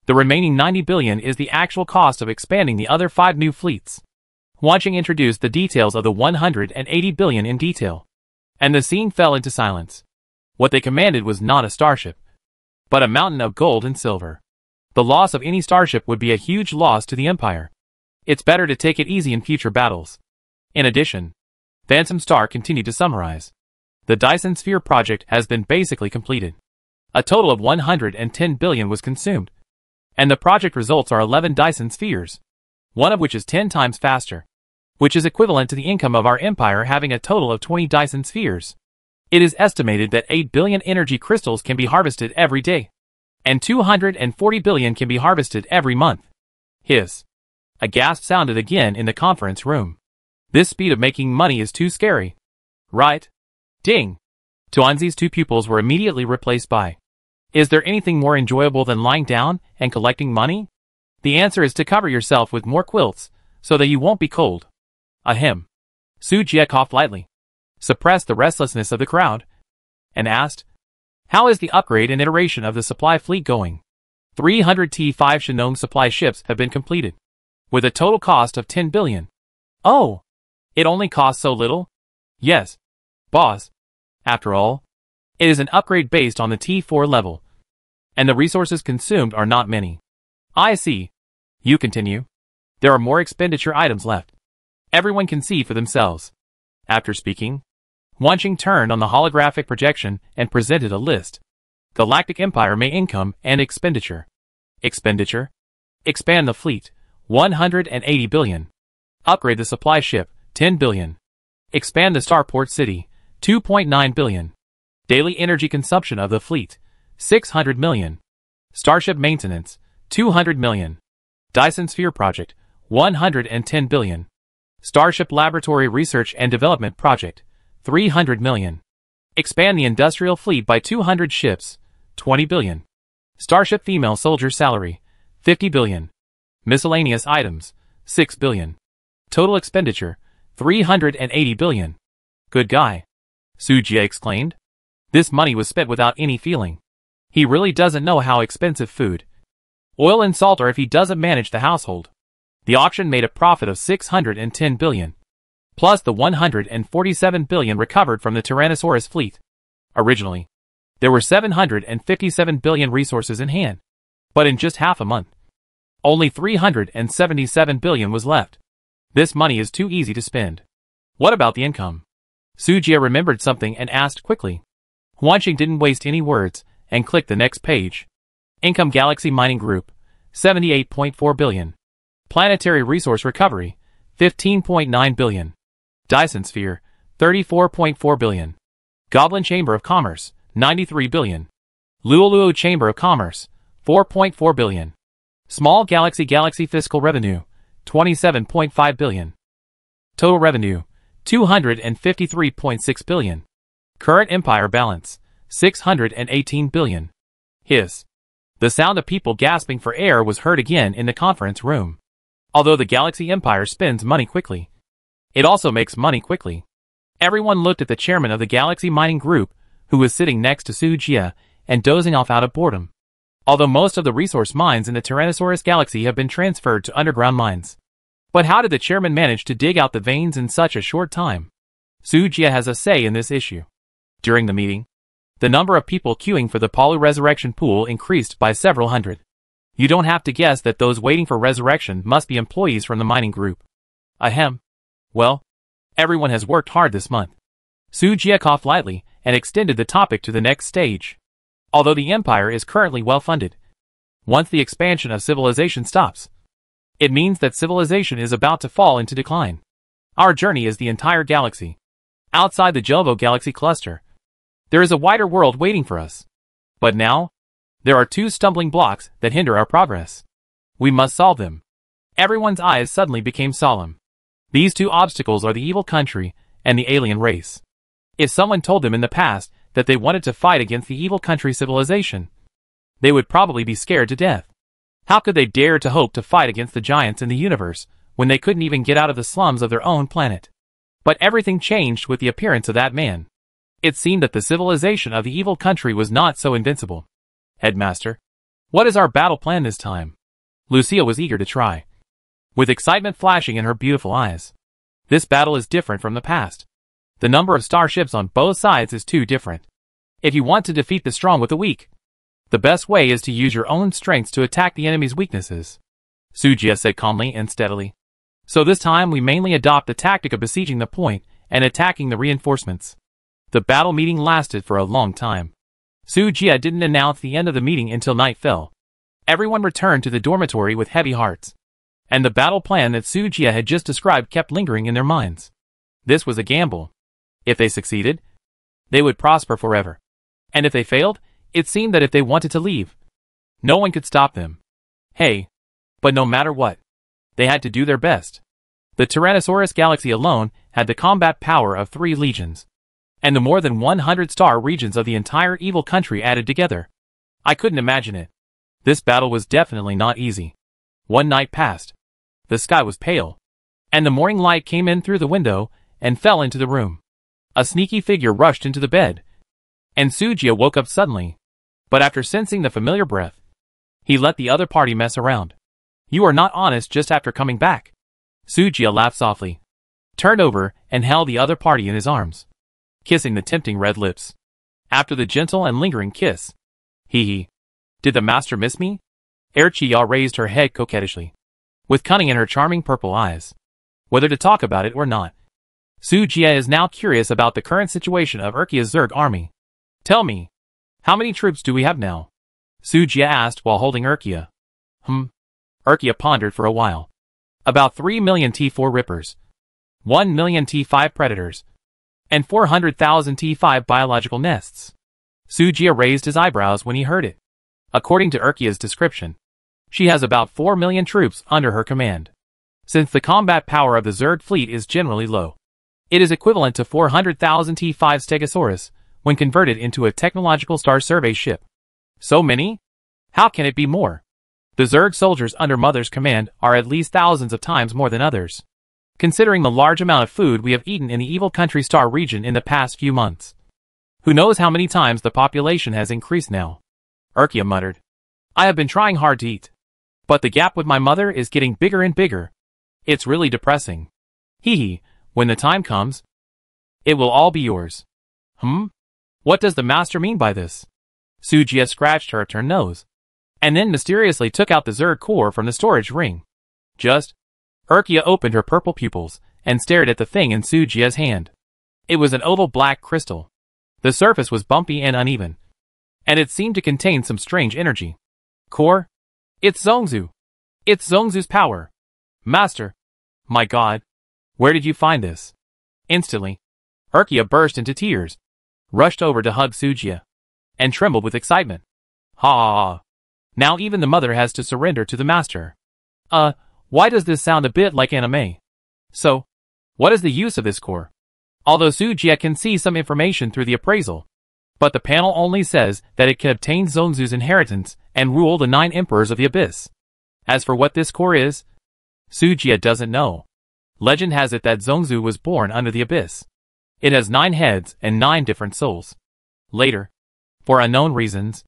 Speaker 1: the remaining 90 billion is the actual cost of expanding the other 5 new fleets. Wanching introduced the details of the 180 billion in detail, and the scene fell into silence. What they commanded was not a starship, but a mountain of gold and silver. The loss of any starship would be a huge loss to the Empire. It's better to take it easy in future battles. In addition, Phantom Star continued to summarize. The Dyson Sphere project has been basically completed. A total of 110 billion was consumed, and the project results are 11 Dyson Spheres, one of which is 10 times faster, which is equivalent to the income of our Empire having a total of 20 Dyson Spheres. It is estimated that 8 billion energy crystals can be harvested every day, and 240 billion can be harvested every month. Hiss. A gasp sounded again in the conference room. This speed of making money is too scary. Right? Ding. Tuanzi's 2 pupils were immediately replaced by. Is there anything more enjoyable than lying down and collecting money? The answer is to cover yourself with more quilts, so that you won't be cold. Ahem. Sujia coughed lightly, suppressed the restlessness of the crowd, and asked, how is the upgrade and iteration of the supply fleet going? 300 T5 Shenong supply ships have been completed, with a total cost of 10 billion. Oh! It only costs so little? Yes, boss. After all, it is an upgrade based on the T4 level, and the resources consumed are not many. I see. You continue. There are more expenditure items left. Everyone can see for themselves. After speaking, Wanching turned on the holographic projection and presented a list. Galactic Empire May income and expenditure. Expenditure. Expand the fleet, 180 billion. Upgrade the supply ship, 10 billion. Expand the starport city, 2.9 billion. Daily energy consumption of the fleet, 600 million. Starship maintenance, 200 million. Dyson Sphere project, 110 billion. Starship Laboratory Research and Development project, 300 million. Expand the industrial fleet by 200 ships, 20 billion. Starship female soldier salary, 50 billion. Miscellaneous items, 6 billion. Total expenditure, 380 billion. Good guy. Su Jie exclaimed. This money was spent without any feeling. He really doesn't know how expensive food, oil and salt are if he doesn't manage the household. The auction made a profit of 610 billion. Plus the 147 billion recovered from the Tyrannosaurus fleet. Originally, there were 757 billion resources in hand. But in just half a month, only 377 billion was left. This money is too easy to spend. What about the income? Su Jie remembered something and asked quickly. Huanqing didn't waste any words and clicked the next page. Income Galaxy Mining Group, 78.4 billion. Planetary Resource Recovery, 15.9 billion. Dyson Sphere, 34.4 billion. Goblin Chamber of Commerce, 93 billion. Luoluo Chamber of Commerce, 4.4 billion. Small Galaxy Fiscal Revenue, 27.5 billion. Total Revenue, 253.6 billion. Current Empire Balance, 618 billion. The sound of people gasping for air was heard again in the conference room. Although the Galaxy Empire spends money quickly, it also makes money quickly. Everyone looked at the chairman of the Galaxy Mining Group, who was sitting next to Su Jie and dozing off out of boredom. Although most of the resource mines in the Tyrannosaurus galaxy have been transferred to underground mines. But how did the chairman manage to dig out the veins in such a short time? Su Jie has a say in this issue. During the meeting, the number of people queuing for the Palu Resurrection Pool increased by several hundred. You don't have to guess that those waiting for resurrection must be employees from the mining group. Ahem. Well, everyone has worked hard this month. Su Jie coughed lightly and extended the topic to the next stage. Although the empire is currently well-funded, once the expansion of civilization stops, it means that civilization is about to fall into decline. Our journey is the entire galaxy. Outside the Jovo Galaxy cluster, there is a wider world waiting for us. But now, there are two stumbling blocks that hinder our progress. We must solve them. Everyone's eyes suddenly became solemn. These two obstacles are the evil country and the alien race. If someone told them in the past that they wanted to fight against the evil country civilization, they would probably be scared to death. How could they dare to hope to fight against the giants in the universe when they couldn't even get out of the slums of their own planet? But everything changed with the appearance of that man. It seemed that the civilization of the evil country was not so invincible. Headmaster, what is our battle plan this time? Lucia was eager to try, with excitement flashing in her beautiful eyes. This battle is different from the past. The number of starships on both sides is too different. If you want to defeat the strong with the weak, the best way is to use your own strengths to attack the enemy's weaknesses, Su Jie said calmly and steadily. So this time we mainly adopt the tactic of besieging the point and attacking the reinforcements. The battle meeting lasted for a long time. Su Jie didn't announce the end of the meeting until night fell. Everyone returned to the dormitory with heavy hearts. And the battle plan that Su Jie had just described kept lingering in their minds. This was a gamble. If they succeeded, they would prosper forever. And if they failed, it seemed that if they wanted to leave, no one could stop them. But no matter what, they had to do their best. The Tyrannosaurus galaxy alone had the combat power of 3 legions, and the more than 100 star regions of the entire evil country added together. I couldn't imagine it. This battle was definitely not easy. One night passed. The sky was pale, and the morning light came in through the window and fell into the room. A sneaky figure rushed into the bed, and Su Jie woke up suddenly. But after sensing the familiar breath, he let the other party mess around. You are not honest just after coming back. Su Jie laughed softly, turned over and held the other party in his arms, kissing the tempting red lips. After the gentle and lingering kiss, did the master miss me? Erqiya raised her head coquettishly, with cunning in her charming purple eyes, whether to talk about it or not. Su Jie is now curious about the current situation of Erqiya's Zerg army. Tell me, how many troops do we have now? Su Jie asked while holding Erqiya. Erqiya pondered for a while. About 3 million T4 Rippers, 1 million T5 Predators, and 400,000 T5 biological nests. Su Jie raised his eyebrows when he heard it. According to Erqiya's description, she has about 4 million troops under her command. Since the combat power of the Zerg fleet is generally low, it is equivalent to 400,000 T5 Stegosaurus, when converted into a technological star survey ship. So many? How can it be more? The Zerg soldiers under Mother's command are at least thousands of times more than others, considering the large amount of food we have eaten in the evil country star region in the past few months. Who knows how many times the population has increased now? Urkia muttered. I have been trying hard to eat, but the gap with my mother is getting bigger and bigger. It's really depressing. Hee hee, when the time comes, it will all be yours. What does the master mean by this? Sujia scratched her turned nose, and then mysteriously took out the Zerg core from the storage ring. Urkia opened her purple pupils and stared at the thing in Sujia's hand. It was an oval black crystal. The surface was bumpy and uneven, and it seemed to contain some strange energy. Core? It's Zongzu. It's Zongzu's power. Master. My God. Where did you find this? Instantly, Urkia burst into tears, rushed over to hug Sujia, and trembled with excitement. Ha ha ha. Now even the mother has to surrender to the master. Why does this sound a bit like anime? So, what is the use of this core? Although Sujia can see some information through the appraisal, but the panel only says that it can obtain Zongzu's inheritance and rule the 9 emperors of the abyss. As for what this core is, Sujia doesn't know. Legend has it that Zongzu was born under the abyss. It has 9 heads and 9 different souls. Later, for unknown reasons,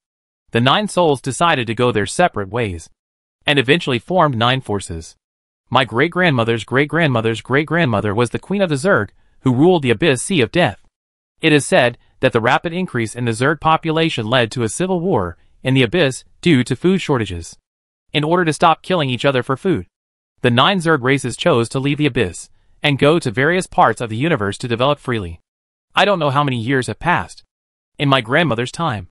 Speaker 1: the 9 souls decided to go their separate ways, and eventually formed 9 forces. My great-grandmother's great-grandmother's great-grandmother was the queen of the Zerg, who ruled the abyss sea of death. It is said that the rapid increase in the Zerg population led to a civil war in the abyss due to food shortages. In order to stop killing each other for food, the 9 Zerg races chose to leave the abyss and go to various parts of the universe to develop freely. I don't know how many years have passed. In my grandmother's time,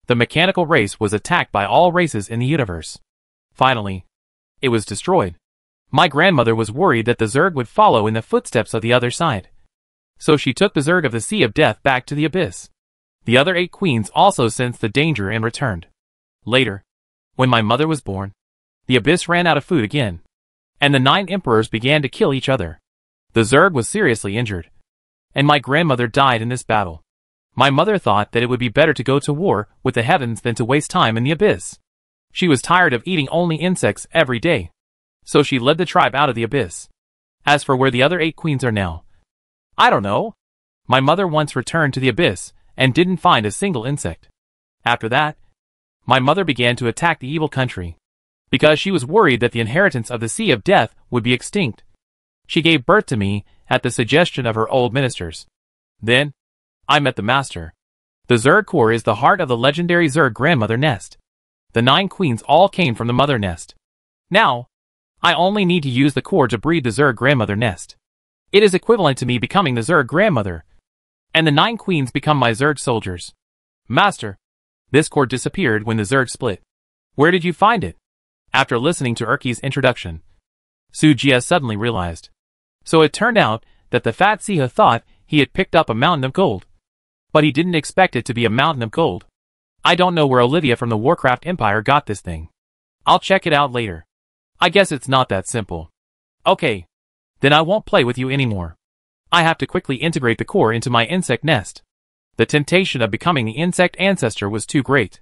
Speaker 1: the mechanical race was attacked by all races in the universe. Finally, it was destroyed. My grandmother was worried that the Zerg would follow in the footsteps of the other side, so she took the Zerg of the Sea of Death back to the abyss. The other 8 queens also sensed the danger and returned. Later, when my mother was born, the abyss ran out of food again, and the 9 emperors began to kill each other. The Zerg was seriously injured, and my grandmother died in this battle. My mother thought that it would be better to go to war with the heavens than to waste time in the abyss. She was tired of eating only insects every day, so she led the tribe out of the abyss. As for where the other 8 queens are now, I don't know. My mother once returned to the abyss and didn't find a single insect. After that, my mother began to attack the evil country, because she was worried that the inheritance of the Sea of Death would be extinct. She gave birth to me at the suggestion of her old ministers. Then, I met the master. The Zerg core is the heart of the legendary Zerg grandmother nest. The 9 queens all came from the mother nest. Now, I only need to use the core to breed the Zerg grandmother nest. It is equivalent to me becoming the Zerg grandmother, and the 9 queens become my Zerg soldiers. Master, this core disappeared when the Zerg split. Where did you find it? After listening to Urki's introduction, Sujia suddenly realized. So it turned out that the fat Siha thought he had picked up a mountain of gold, but he didn't expect it to be a mountain of gold. I don't know where Olivia from the Warcraft Empire got this thing. I'll check it out later. I guess it's not that simple. Okay. Then I won't play with you anymore. I have to quickly integrate the core into my insect nest. The temptation of becoming the insect ancestor was too great.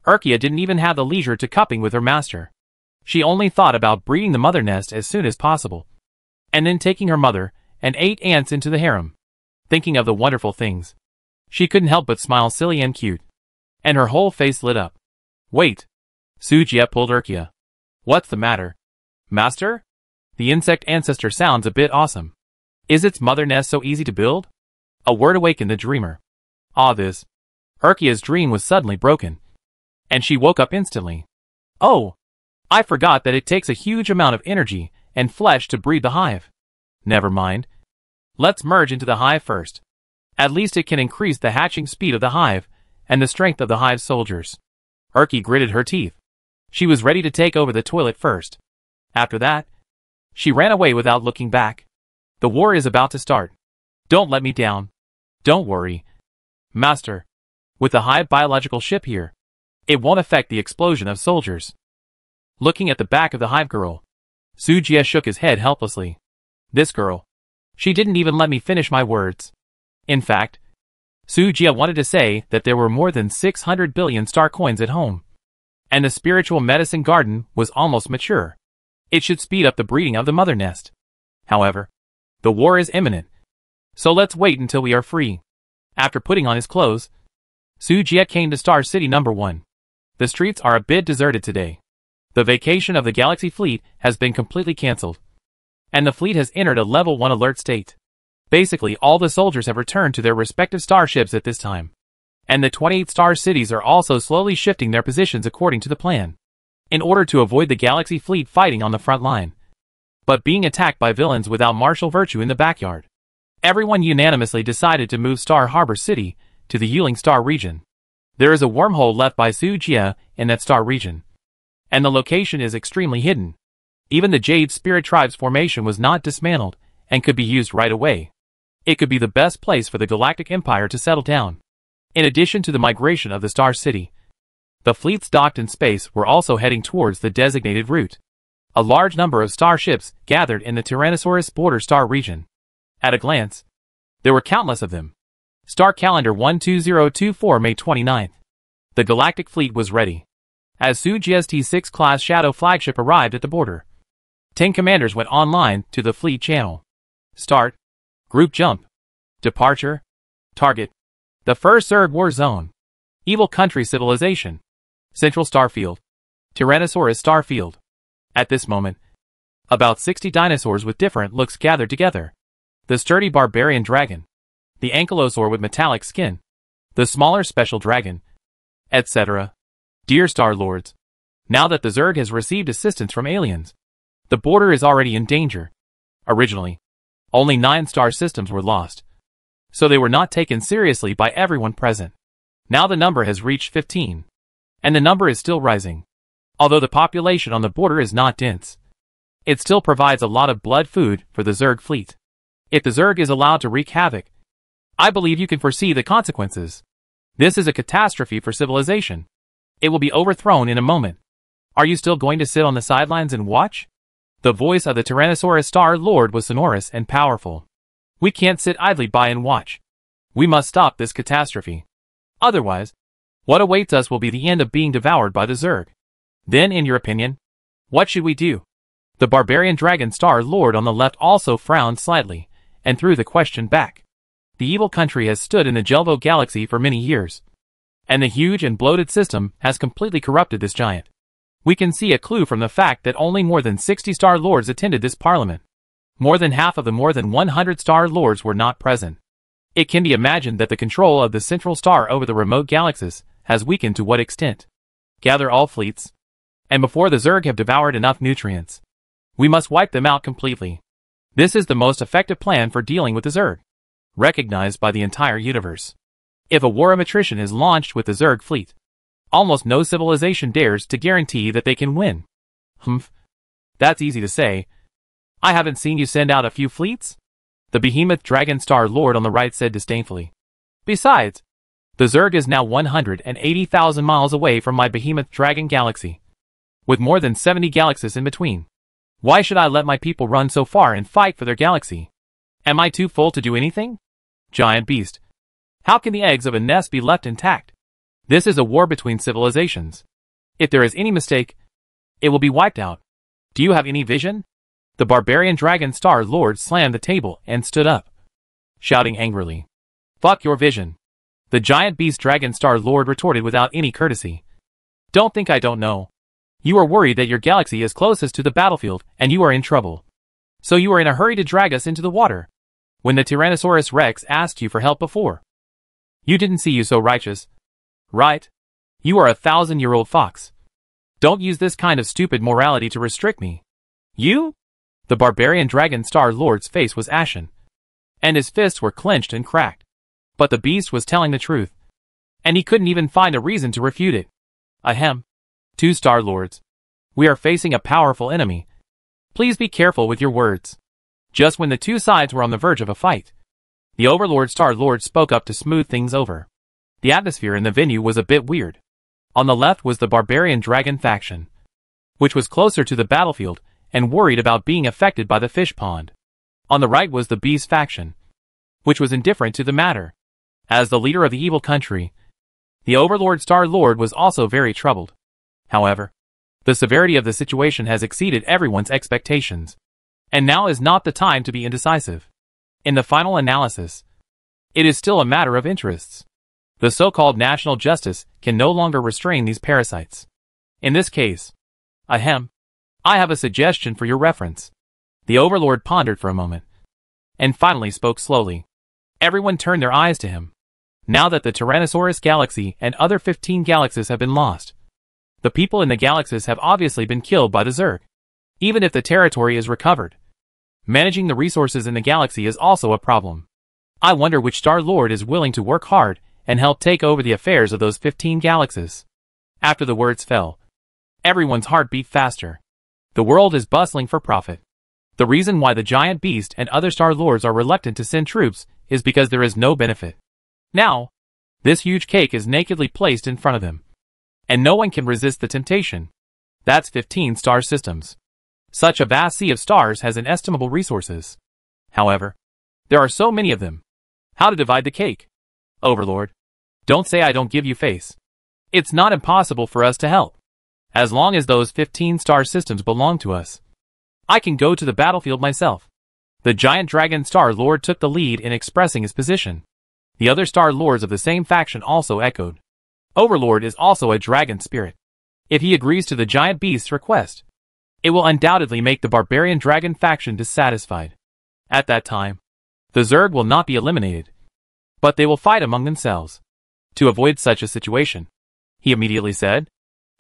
Speaker 1: Urkia didn't even have the leisure to cupping with her master. She only thought about breeding the mother nest as soon as possible, and then taking her mother and 8 ants into the harem. Thinking of the wonderful things, she couldn't help but smile silly and cute, and her whole face lit up. Wait. Sujia pulled Urkia. What's the matter? Master? The insect ancestor sounds a bit awesome. Is its mother nest so easy to build? A word awakened the dreamer. This. Urkia's dream was suddenly broken, and she woke up instantly. Oh! I forgot that it takes a huge amount of energy and flesh to breed the hive. Never mind. Let's merge into the hive first. At least it can increase the hatching speed of the hive and the strength of the hive's soldiers. Urki gritted her teeth. She was ready to take over the toilet first. After that, she ran away without looking back. The war is about to start. Don't let me down. Don't worry, Master. With the hive biological ship here, it won't affect the explosion of soldiers. Looking at the back of the hive girl, Sujia shook his head helplessly. This girl. She didn't even let me finish my words. In fact, Sujia wanted to say that there were more than 600 billion star coins at home, and the spiritual medicine garden was almost mature. It should speed up the breeding of the mother nest. However, the war is imminent, so let's wait until we are free. After putting on his clothes, Sujia came to Star City number 1. The streets are a bit deserted today. The vacation of the Galaxy Fleet has been completely cancelled, and the fleet has entered a level 1 alert state. Basically, all the soldiers have returned to their respective starships at this time, and the 28 star cities are also slowly shifting their positions according to the plan, in order to avoid the Galaxy Fleet fighting on the front line, but being attacked by villains without martial virtue in the backyard. Everyone unanimously decided to move Star Harbor City to the Yuling Star region. There is a wormhole left by Sujia in that star region, and the location is extremely hidden. Even the Jade Spirit Tribe's formation was not dismantled and could be used right away. It could be the best place for the Galactic Empire to settle down. In addition to the migration of the Star City, the fleets docked in space were also heading towards the designated route. A large number of starships gathered in the Tyrannosaurus border star region. At a glance, there were countless of them. Star Calendar 12024 May 29th. The Galactic Fleet was ready. As Sujia's T6 class Shadow flagship arrived at the border, 10 commanders went online to the fleet channel. Start. Group jump. Departure. Target. The first Zerg war zone. Evil country civilization. Central Starfield. Tyrannosaurus Starfield. At this moment, about 60 dinosaurs with different looks gathered together. The sturdy barbarian dragon. The ankylosaur with metallic skin. The smaller special dragon. Etc. Dear Star Lords, now that the Zerg has received assistance from aliens, the border is already in danger. Originally, only 9 star systems were lost, so they were not taken seriously by everyone present. Now the number has reached 15, and the number is still rising. Although the population on the border is not dense, it still provides a lot of blood food for the Zerg fleet. If the Zerg is allowed to wreak havoc, I believe you can foresee the consequences. This is a catastrophe for civilization. It will be overthrown in a moment. Are you still going to sit on the sidelines and watch? The voice of the Tyrannosaurus Star Lord was sonorous and powerful. We can't sit idly by and watch. We must stop this catastrophe. Otherwise, what awaits us will be the end of being devoured by the Zerg. Then, in your opinion, what should we do? The barbarian dragon Star Lord on the left also frowned slightly, and threw the question back. The evil country has stood in the Jelvo galaxy for many years, and the huge and bloated system has completely corrupted this giant. We can see a clue from the fact that only more than 60 Star Lords attended this parliament. More than half of the more than 100 Star Lords were not present. It can be imagined that the control of the central star over the remote galaxies has weakened to what extent. Gather all fleets, and before the Zerg have devoured enough nutrients, we must wipe them out completely. This is the most effective plan for dealing with the Zerg, recognized by the entire universe. If a war of attrition is launched with the Zerg fleet, almost no civilization dares to guarantee that they can win. That's easy to say. I haven't seen you send out a few fleets? The behemoth dragon Star Lord on the right said disdainfully. Besides, the Zerg is now 180,000 miles away from my behemoth dragon galaxy, with more than 70 galaxies in between. Why should I let my people run so far and fight for their galaxy? Am I too full to do anything? Giant beast. How can the eggs of a nest be left intact? This is a war between civilizations. If there is any mistake, it will be wiped out. Do you have any vision? The barbarian dragon Star Lord slammed the table and stood up, shouting angrily. Fuck your vision. The giant beast dragon Star Lord retorted without any courtesy. Don't think I don't know. You are worried that your galaxy is closest to the battlefield and you are in trouble. So you are in a hurry to drag us into the water. When the Tyrannosaurus Rex asked you for help before, you didn't see you so righteous. Right? You are a 1,000-year-old fox. Don't use this kind of stupid morality to restrict me. You? The barbarian dragon Star Lord's face was ashen, and his fists were clenched and cracked. But the beast was telling the truth, and he couldn't even find a reason to refute it. Ahem. 2 Star Lords. We are facing a powerful enemy. Please be careful with your words. Just when the two sides were on the verge of a fight, the Overlord Star Lord spoke up to smooth things over. The atmosphere in the venue was a bit weird. On the left was the barbarian dragon faction, which was closer to the battlefield and worried about being affected by the fish pond. On the right was the beast faction, which was indifferent to the matter. As the leader of the evil country, the Overlord Star-Lord was also very troubled. However, the severity of the situation has exceeded everyone's expectations, and now is not the time to be indecisive. In the final analysis, it is still a matter of interests. The so-called national justice can no longer restrain these parasites. In this case, I have a suggestion for your reference. The Overlord pondered for a moment, and finally spoke slowly. Everyone turned their eyes to him. Now that the Tyrannosaurus galaxy and other 15 galaxies have been lost, the people in the galaxies have obviously been killed by the Zerg. Even if the territory is recovered, managing the resources in the galaxy is also a problem. I wonder which Star-Lord is willing to work hard and help take over the affairs of those 15 galaxies. After the words fell, everyone's heart beat faster. The world is bustling for profit. The reason why the giant beast and other Star-Lords are reluctant to send troops is because there is no benefit. Now, this huge cake is nakedly placed in front of them, and no one can resist the temptation. That's 15 star systems. Such a vast sea of stars has inestimable resources. However, there are so many of them. How to divide the cake? Overlord, don't say I don't give you face. It's not impossible for us to help. As long as those 15 star systems belong to us, I can go to the battlefield myself. The giant dragon Star-Lord took the lead in expressing his position. The other Star-Lords of the same faction also echoed. Overlord is also a dragon spirit. If he agrees to the giant beast's request, it will undoubtedly make the barbarian dragon faction dissatisfied. At that time, the Zerg will not be eliminated, but they will fight among themselves. To avoid such a situation, he immediately said,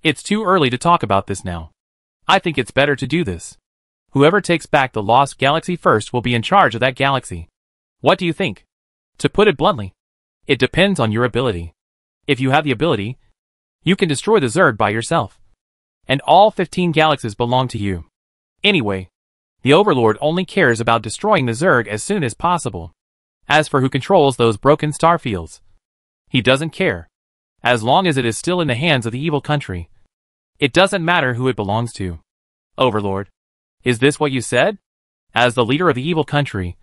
Speaker 1: it's too early to talk about this now. I think it's better to do this. Whoever takes back the lost galaxy first will be in charge of that galaxy. What do you think? To put it bluntly, it depends on your ability. If you have the ability, you can destroy the Zerg by yourself, and all 15 galaxies belong to you. Anyway, the Overlord only cares about destroying the Zerg as soon as possible. As for who controls those broken star fields, he doesn't care. As long as it is still in the hands of the evil country, it doesn't matter who it belongs to. Overlord, is this what you said? As the leader of the evil country,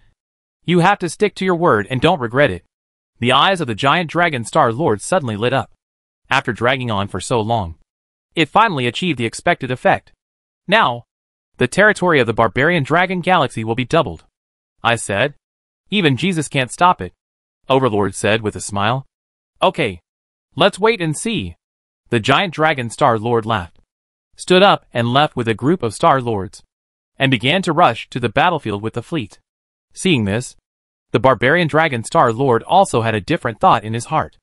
Speaker 1: you have to stick to your word and don't regret it. The eyes of the giant dragon Star-Lord suddenly lit up. After dragging on for so long, it finally achieved the expected effect. Now, the territory of the barbarian dragon galaxy will be doubled. I said. Even Jesus can't stop it. Overlord said with a smile. Okay, let's wait and see. The giant dragon Star-Lord laughed, stood up and left with a group of Star-Lords, and began to rush to the battlefield with the fleet. Seeing this, the barbarian dragon Star-Lord also had a different thought in his heart.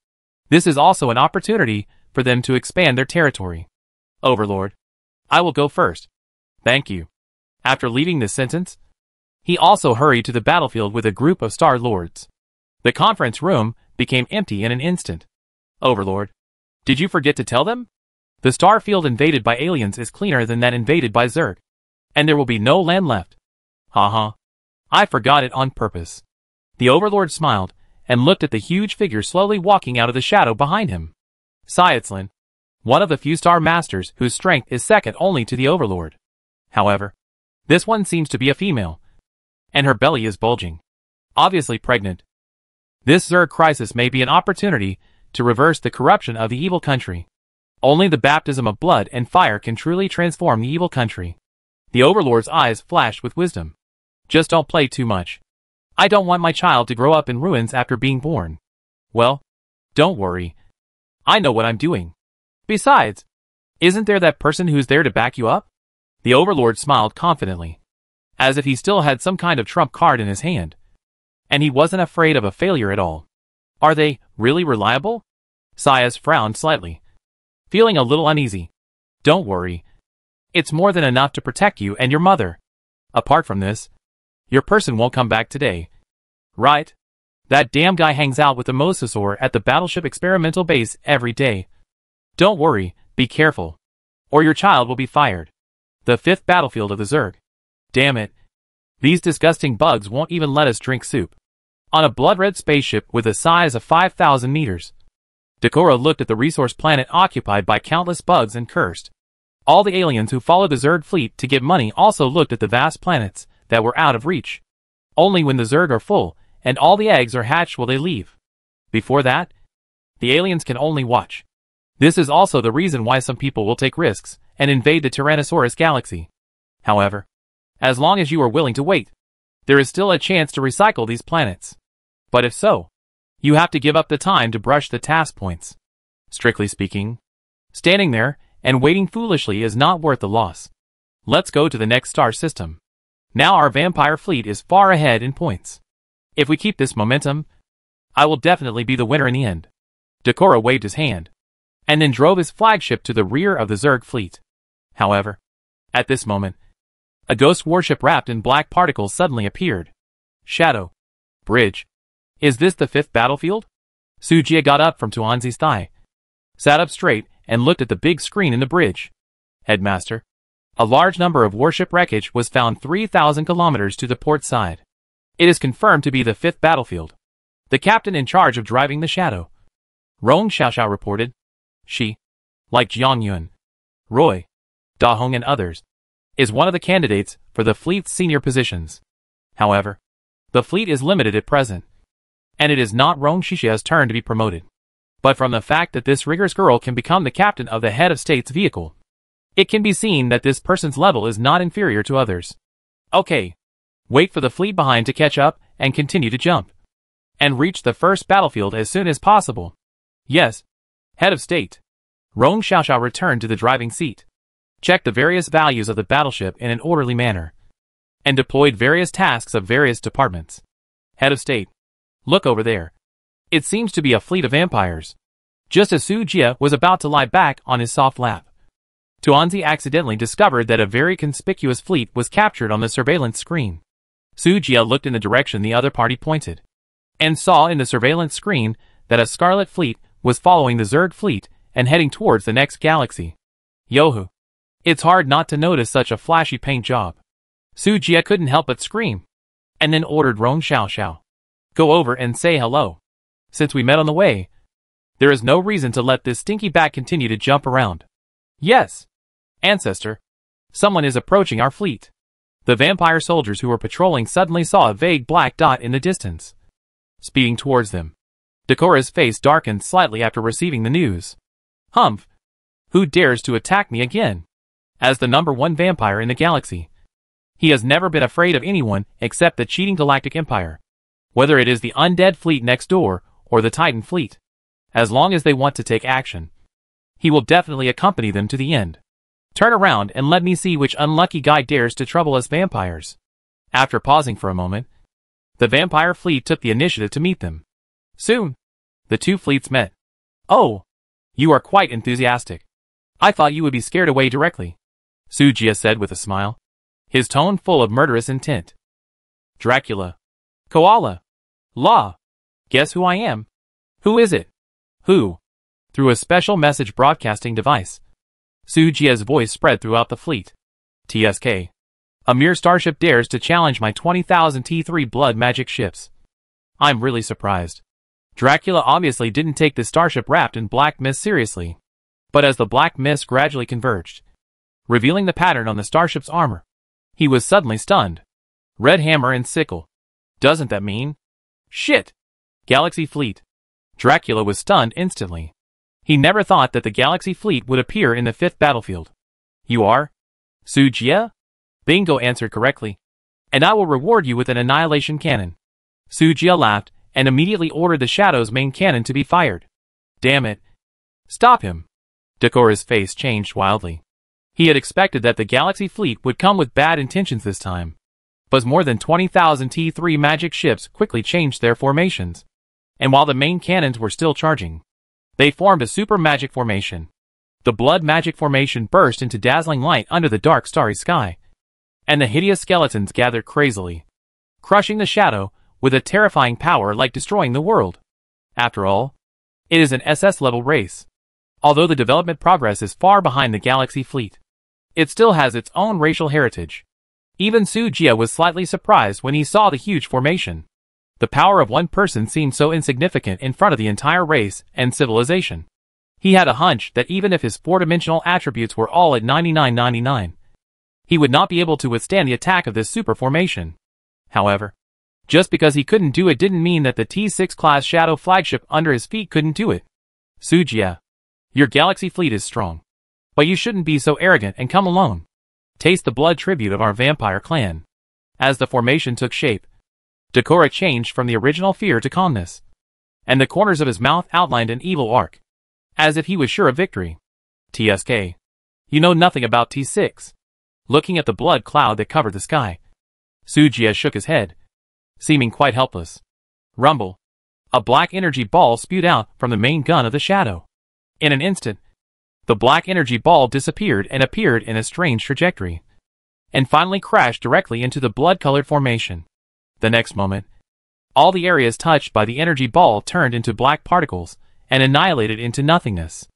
Speaker 1: This is also an opportunity for them to expand their territory. Overlord, I will go first. Thank you. After leaving this sentence, he also hurried to the battlefield with a group of Star-Lords. The conference room became empty in an instant. Overlord, did you forget to tell them? The star field invaded by aliens is cleaner than that invaded by Zerg, and there will be no land left. Haha. I forgot it on purpose. The Overlord smiled and looked at the huge figure slowly walking out of the shadow behind him. Syatzlin, one of the few star masters whose strength is second only to the Overlord. However, this one seems to be a female, and her belly is bulging, obviously pregnant. This Zerg crisis may be an opportunity to reverse the corruption of the evil country. Only the baptism of blood and fire can truly transform the evil country. The Overlord's eyes flashed with wisdom. Just don't play too much. I don't want my child to grow up in ruins after being born. Well, don't worry. I know what I'm doing. Besides, isn't there that person who's there to back you up? The Overlord smiled confidently, as if he still had some kind of trump card in his hand, and he wasn't afraid of a failure at all. Are they really reliable? Syaz frowned slightly, feeling a little uneasy. Don't worry. It's more than enough to protect you and your mother. Apart from this, your person won't come back today. Right? That damn guy hangs out with the Mosasaur at the battleship experimental base every day. Don't worry, be careful, or your child will be fired. The fifth battlefield of the Zerg. Damn it. These disgusting bugs won't even let us drink soup. On a blood-red spaceship with a size of 5,000 meters. Decorah looked at the resource planet occupied by countless bugs and cursed. All the aliens who followed the Zerg fleet to get money also looked at the vast planets that were out of reach. Only when the Zerg are full and all the eggs are hatched will they leave. Before that, the aliens can only watch. This is also the reason why some people will take risks and invade the Tyrannosaurus galaxy. However, as long as you are willing to wait, there is still a chance to recycle these planets. But if so, you have to give up the time to brush the task points. Strictly speaking, standing there and waiting foolishly is not worth the loss. Let's go to the next star system. Now our vampire fleet is far ahead in points. If we keep this momentum, I will definitely be the winner in the end. Decora waved his hand, and then drove his flagship to the rear of the Zerg fleet. However, at this moment, a ghost warship wrapped in black particles suddenly appeared. Shadow. Bridge. Is this the 5th battlefield? Sujia got up from Tuanzi's thigh, sat up straight, and looked at the big screen in the bridge. Headmaster. A large number of warship wreckage was found 3,000 kilometers to the port side. It is confirmed to be the 5th battlefield. The captain in charge of driving the Shadow, Rong Xiaoxiao, reported. She, like Jiang Yun, Roy, Da Hong and others, is one of the candidates for the fleet's senior positions. However, the fleet is limited at present, and it is not Rong Xiaoxiao's turn to be promoted. But from the fact that this rigorous girl can become the captain of the head of state's vehicle, it can be seen that this person's level is not inferior to others. Okay. Wait for the fleet behind to catch up and continue to jump. And reach the first battlefield as soon as possible. Yes. Head of state. Rong Xiaoxiao returned to the driving seat, checked the various values of the battleship in an orderly manner, and deployed various tasks of various departments. Head of state. Look over there. It seems to be a fleet of vampires. Just as Su Jia was about to lie back on his soft lap, Tuanzi accidentally discovered that a very conspicuous fleet was captured on the surveillance screen. Su Jia looked in the direction the other party pointed, and saw in the surveillance screen that a scarlet fleet was following the Zerg fleet and heading towards the next galaxy. Yohu. It's hard not to notice such a flashy paint job. Su Jia couldn't help but scream, and then ordered Rong Xiaoxiao. Go over and say hello. Since we met on the way, there is no reason to let this stinky bat continue to jump around. Yes. Ancestor. Someone is approaching our fleet. The vampire soldiers who were patrolling suddenly saw a vague black dot in the distance, speeding towards them. Decora's face darkened slightly after receiving the news. Humph. Who dares to attack me again? As the #1 vampire in the galaxy, he has never been afraid of anyone except the cheating Galactic Empire. Whether it is the undead fleet next door or the Titan fleet, as long as they want to take action, he will definitely accompany them to the end. Turn around and let me see which unlucky guy dares to trouble us vampires. After pausing for a moment, the vampire fleet took the initiative to meet them. Soon, the two fleets met. Oh, you are quite enthusiastic. I thought you would be scared away directly, Su Jia said with a smile, his tone full of murderous intent. Dracula. Koala. Law. Guess who I am? Who is it? Who? Through a special message broadcasting device, Su Jia's voice spread throughout the fleet. TSK. A mere starship dares to challenge my 20,000 T3 blood magic ships. I'm really surprised. Dracula obviously didn't take the starship wrapped in black mist seriously. But as the black mist gradually converged, revealing the pattern on the starship's armor, he was suddenly stunned. Red hammer and sickle. Doesn't that mean? Shit! Galaxy fleet. Dracula was stunned instantly. He never thought that the Galaxy fleet would appear in the 5th battlefield. You are? Su Jia? Bingo answered correctly. And I will reward you with an annihilation cannon. Su Jia laughed and immediately ordered the Shadow's main cannon to be fired. Damn it. Stop him. Decora's face changed wildly. He had expected that the Galaxy fleet would come with bad intentions this time. But more than 20,000 T3 magic ships quickly changed their formations. And while the main cannons were still charging, they formed a super magic formation. The blood magic formation burst into dazzling light under the dark starry sky, and the hideous skeletons gathered crazily, crushing the Shadow with a terrifying power like destroying the world. After all, it is an SS-level race. Although the development progress is far behind the Galaxy fleet, it still has its own racial heritage. Even Su Jia was slightly surprised when he saw the huge formation. The power of one person seemed so insignificant in front of the entire race and civilization. He had a hunch that even if his 4-dimensional attributes were all at 99.99, he would not be able to withstand the attack of this super formation. However, Just because he couldn't do it didn't mean that the T6 class shadow flagship under his feet couldn't do it. Sujia, your galaxy fleet is strong. But you shouldn't be so arrogant and come alone. Taste the blood tribute of our vampire clan. As the formation took shape, Decora changed from the original fear to calmness, and the corners of his mouth outlined an evil arc, as if he was sure of victory. TSK. You know nothing about T6. Looking at the blood cloud that covered the sky, Sujia shook his head, seeming quite helpless. Rumble. A black energy ball spewed out from the main gun of the shadow. In an instant, the black energy ball disappeared and appeared in a strange trajectory, and finally crashed directly into the blood-colored formation. The next moment, all the areas touched by the energy ball turned into black particles and annihilated into nothingness.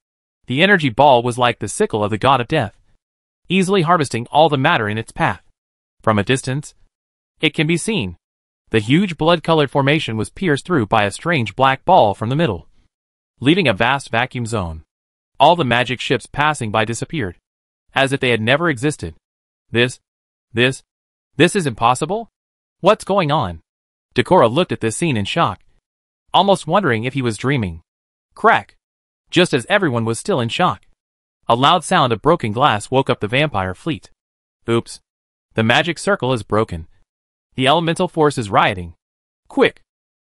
Speaker 1: The energy ball was like the sickle of the god of death, easily harvesting all the matter in its path. From a distance, it can be seen. The huge blood-colored formation was pierced through by a strange black ball from the middle, leaving a vast vacuum zone. All the magic ships passing by disappeared, as if they had never existed. This is impossible? What's going on? Decora looked at this scene in shock, almost wondering if he was dreaming. Crack! Just as everyone was still in shock, a loud sound of broken glass woke up the vampire fleet. Oops. The magic circle is broken. The elemental force is rioting. Quick!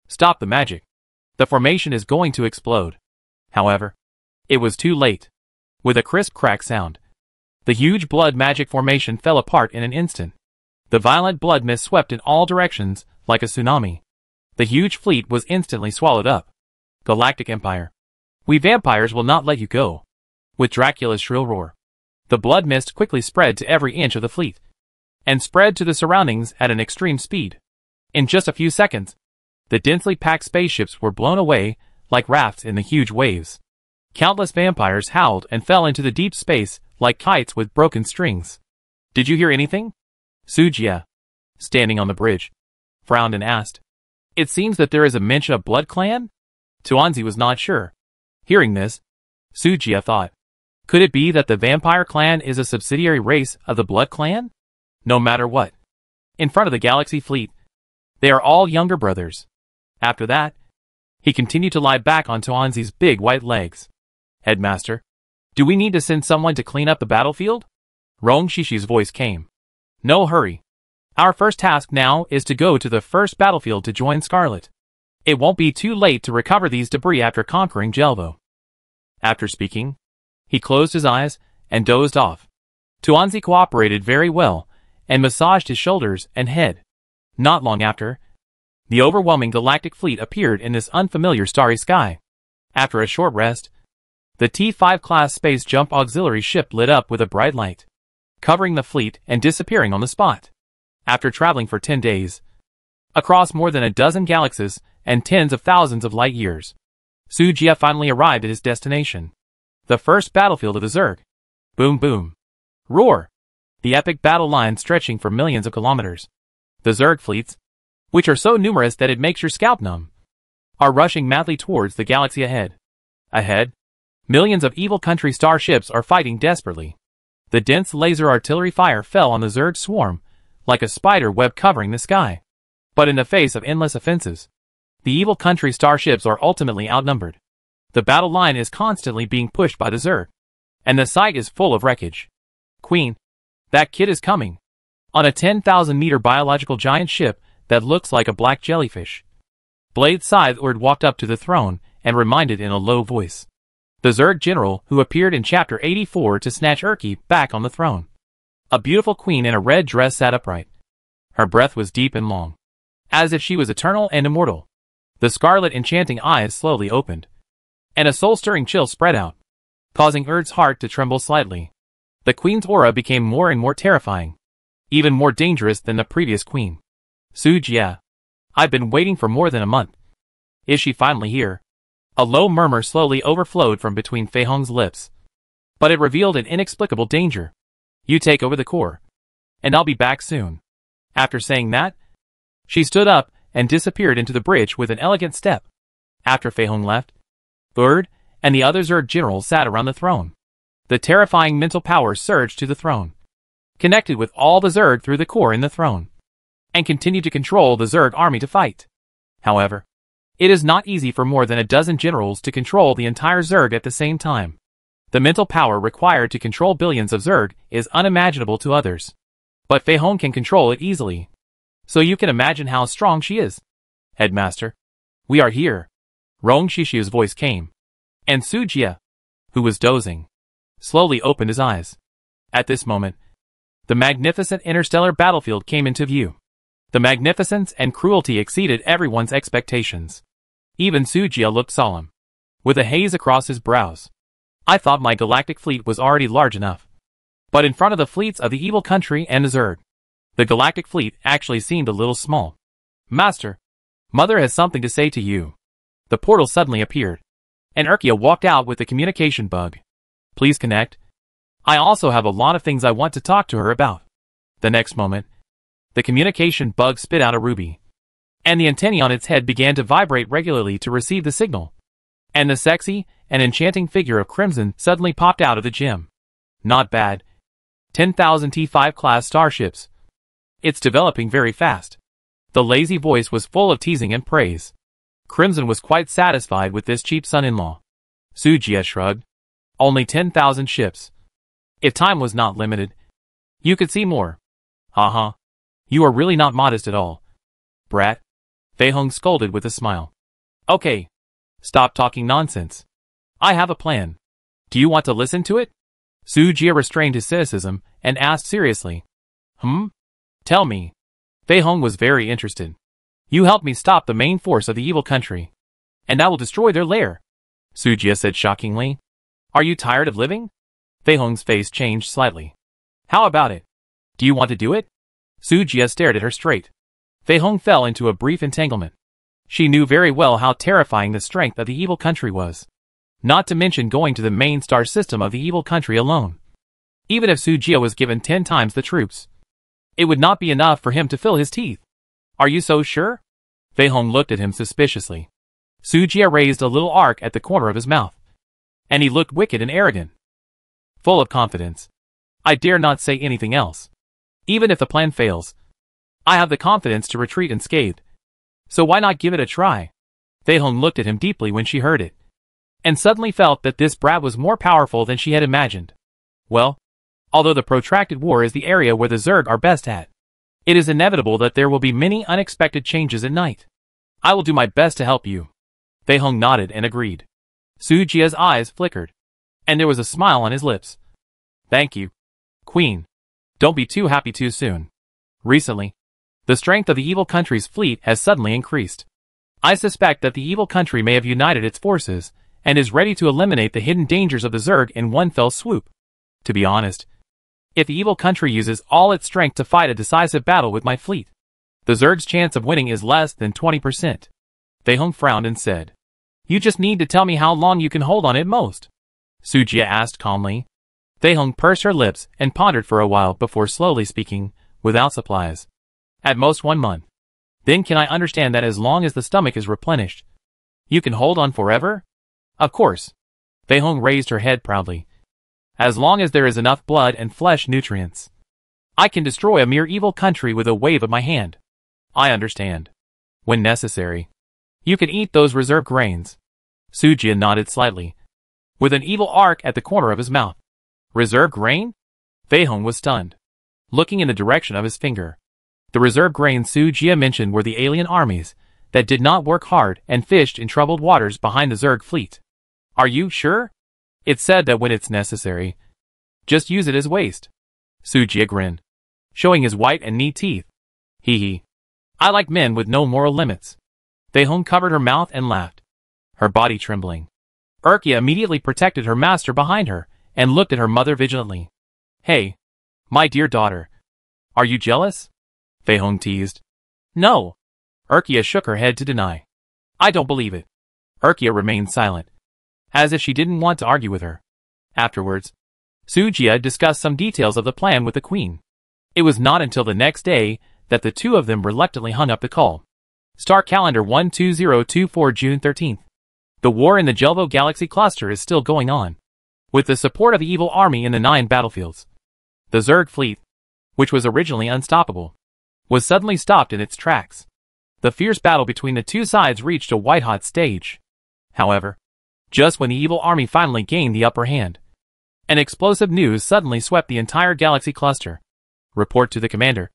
Speaker 1: Stop the magic. The formation is going to explode. However, it was too late. With a crisp crack sound, the huge blood magic formation fell apart in an instant. The violent blood mist swept in all directions like a tsunami. The huge fleet was instantly swallowed up. Galactic Empire. We vampires will not let you go. With Dracula's shrill roar, the blood mist quickly spread to every inch of the fleet, and spread to the surroundings at an extreme speed. In just a few seconds, the densely packed spaceships were blown away like rafts in the huge waves. Countless vampires howled and fell into the deep space like kites with broken strings. Did you hear anything? Sujia, standing on the bridge, frowned and asked. It seems that there is a mention of Blood Clan? Tuanzi was not sure. Hearing this, Sujia thought, could it be that the vampire clan is a subsidiary race of the Blood Clan? No matter what. In front of the galaxy fleet, they are all younger brothers. After that, he continued to lie back on Tuanzi's big white legs. Headmaster, do we need to send someone to clean up the battlefield? Rong Shishi's voice came. No hurry. Our first task now is to go to the first battlefield to join Scarlet. It won't be too late to recover these debris after conquering Jelvo. After speaking, he closed his eyes and dozed off. Tuanzi cooperated very well and massaged his shoulders and head. Not long after, the overwhelming galactic fleet appeared in this unfamiliar starry sky. After a short rest, the T5 class space jump auxiliary ship lit up with a bright light, covering the fleet and disappearing on the spot. After traveling for 10 days, across more than a dozen galaxies and tens of thousands of light years, Sujia finally arrived at his destination. The first battlefield of the Zerg. Boom boom. Roar. The epic battle line stretching for millions of kilometers. The Zerg fleets, which are so numerous that it makes your scalp numb, are rushing madly towards the galaxy ahead. Ahead, millions of evil country starships are fighting desperately. The dense laser artillery fire fell on the Zerg swarm like a spider web covering the sky. But in the face of endless offenses, the evil country starships are ultimately outnumbered. The battle line is constantly being pushed by the Zerg, and the site is full of wreckage. Queen, that kid is coming. On a 10,000-meter biological giant ship that looks like a black jellyfish. Blade Scytheward walked up to the throne and reminded in a low voice. The Zerg general who appeared in Chapter 84 to snatch Urki back on the throne. A beautiful queen in a red dress sat upright. Her breath was deep and long, as if she was eternal and immortal. The scarlet enchanting eyes slowly opened, and a soul-stirring chill spread out, causing Urd's heart to tremble slightly. The queen's aura became more and more terrifying, even more dangerous than the previous queen. Sujia, I've been waiting for more than a month. Is she finally here? A low murmur slowly overflowed from between Fei Hong's lips, but it revealed an inexplicable danger. You take over the core, and I'll be back soon. After saying that, she stood up and disappeared into the bridge with an elegant step. After Fei Hong left, Urd and the other Zerg generals sat around the throne. The terrifying mental power surged to the throne, connected with all the Zerg through the core in the throne. and continued to control the Zerg army to fight. However, it is not easy for more than a dozen generals to control the entire Zerg at the same time. The mental power required to control billions of Zerg is unimaginable to others. But Fei Hong can control it easily. So you can imagine how strong she is. Headmaster, we are here. Rong Shishu's voice came. And Su Jie, who was dozing, slowly opened his eyes. At this moment, the magnificent interstellar battlefield came into view. The magnificence and cruelty exceeded everyone's expectations. Even Su Jie looked solemn, with a haze across his brows. I thought my galactic fleet was already large enough. But in front of the fleets of the evil country and the Zerg, the galactic fleet actually seemed a little small. Master, Mother has something to say to you. The portal suddenly appeared, and Urkia walked out with the communication bug. Please connect. I also have a lot of things I want to talk to her about. The next moment, the communication bug spit out a ruby, and the antennae on its head began to vibrate regularly to receive the signal. And the sexy and enchanting figure of Crimson suddenly popped out of the gym. Not bad. 10,000 T5 class starships. It's developing very fast. The lazy voice was full of teasing and praise. Crimson was quite satisfied with this cheap son-in-law. Su Jie shrugged. Only 10,000 ships. If time was not limited, you could see more. Haha. You are really not modest at all. Brat. Fei Hong scolded with a smile. Okay. Stop talking nonsense. I have a plan. Do you want to listen to it? Su Jie restrained his cynicism and asked seriously. Tell me. Fei Hong was very interested. You help me stop the main force of the evil country, and I will destroy their lair. Su Jie said shockingly. Are you tired of living? Fei Hong's face changed slightly. How about it? Do you want to do it? Su Jie stared at her straight. Fei Hong fell into a brief entanglement. She knew very well how terrifying the strength of the evil country was. Not to mention going to the main star system of the evil country alone. Even if Su Jie was given 10 times the troops, it would not be enough for him to fill his teeth. Are you so sure? Fei Hong looked at him suspiciously. Su Jie raised a little arc at the corner of his mouth, and he looked wicked and arrogant. Full of confidence. I dare not say anything else. Even if the plan fails, I have the confidence to retreat unscathed. So why not give it a try? Fei Hong looked at him deeply when she heard it, and suddenly felt that this brat was more powerful than she had imagined. Well, although the protracted war is the area where the Zerg are best at, it is inevitable that there will be many unexpected changes at night. I will do my best to help you. Fei Hong nodded and agreed. Su Jie's eyes flickered, and there was a smile on his lips. Thank you, Queen. Don't be too happy too soon. Recently, the strength of the evil country's fleet has suddenly increased. I suspect that the evil country may have united its forces and is ready to eliminate the hidden dangers of the Zerg in one fell swoop. To be honest, if the evil country uses all its strength to fight a decisive battle with my fleet, the Zerg's chance of winning is less than 20%. Fei Hong frowned and said, You just need to tell me how long you can hold on at most. Su Jie asked calmly. Fei Hong pursed her lips and pondered for a while before slowly speaking, without supplies. At most 1 month. Then can I understand that as long as the stomach is replenished, you can hold on forever? Of course. Fei Hong raised her head proudly. As long as there is enough blood and flesh nutrients, I can destroy a mere evil country with a wave of my hand. I understand. When necessary, you can eat those reserve grains. Su Jie nodded slightly, with an evil arc at the corner of his mouth. Reserve grain? Fei Hong was stunned, looking in the direction of his finger. The reserve grains Su Jie mentioned were the alien armies that did not work hard and fished in troubled waters behind the Zerg fleet. Are you sure? It's said that when it's necessary, just use it as waste. Su Jie grinned, showing his white and neat teeth. Hee hee. I like men with no moral limits. Fei Hong covered her mouth and laughed, her body trembling. Urkia immediately protected her master behind her and looked at her mother vigilantly. Hey, my dear daughter, are you jealous? Fei Hong teased. No. Urkia shook her head to deny. I don't believe it. Urkia remained silent, as if she didn't want to argue with her. Afterwards, Su Jie discussed some details of the plan with the queen. It was not until the next day that the two of them reluctantly hung up the call. Star calendar 12024 June 13th. The war in the Jelvo Galaxy cluster is still going on, with the support of the evil army in the 9 battlefields. The Zerg fleet, which was originally unstoppable, was suddenly stopped in its tracks. The fierce battle between the two sides reached a white-hot stage. However, just when the evil army finally gained the upper hand, an explosive news suddenly swept the entire galaxy cluster. Report to the commander.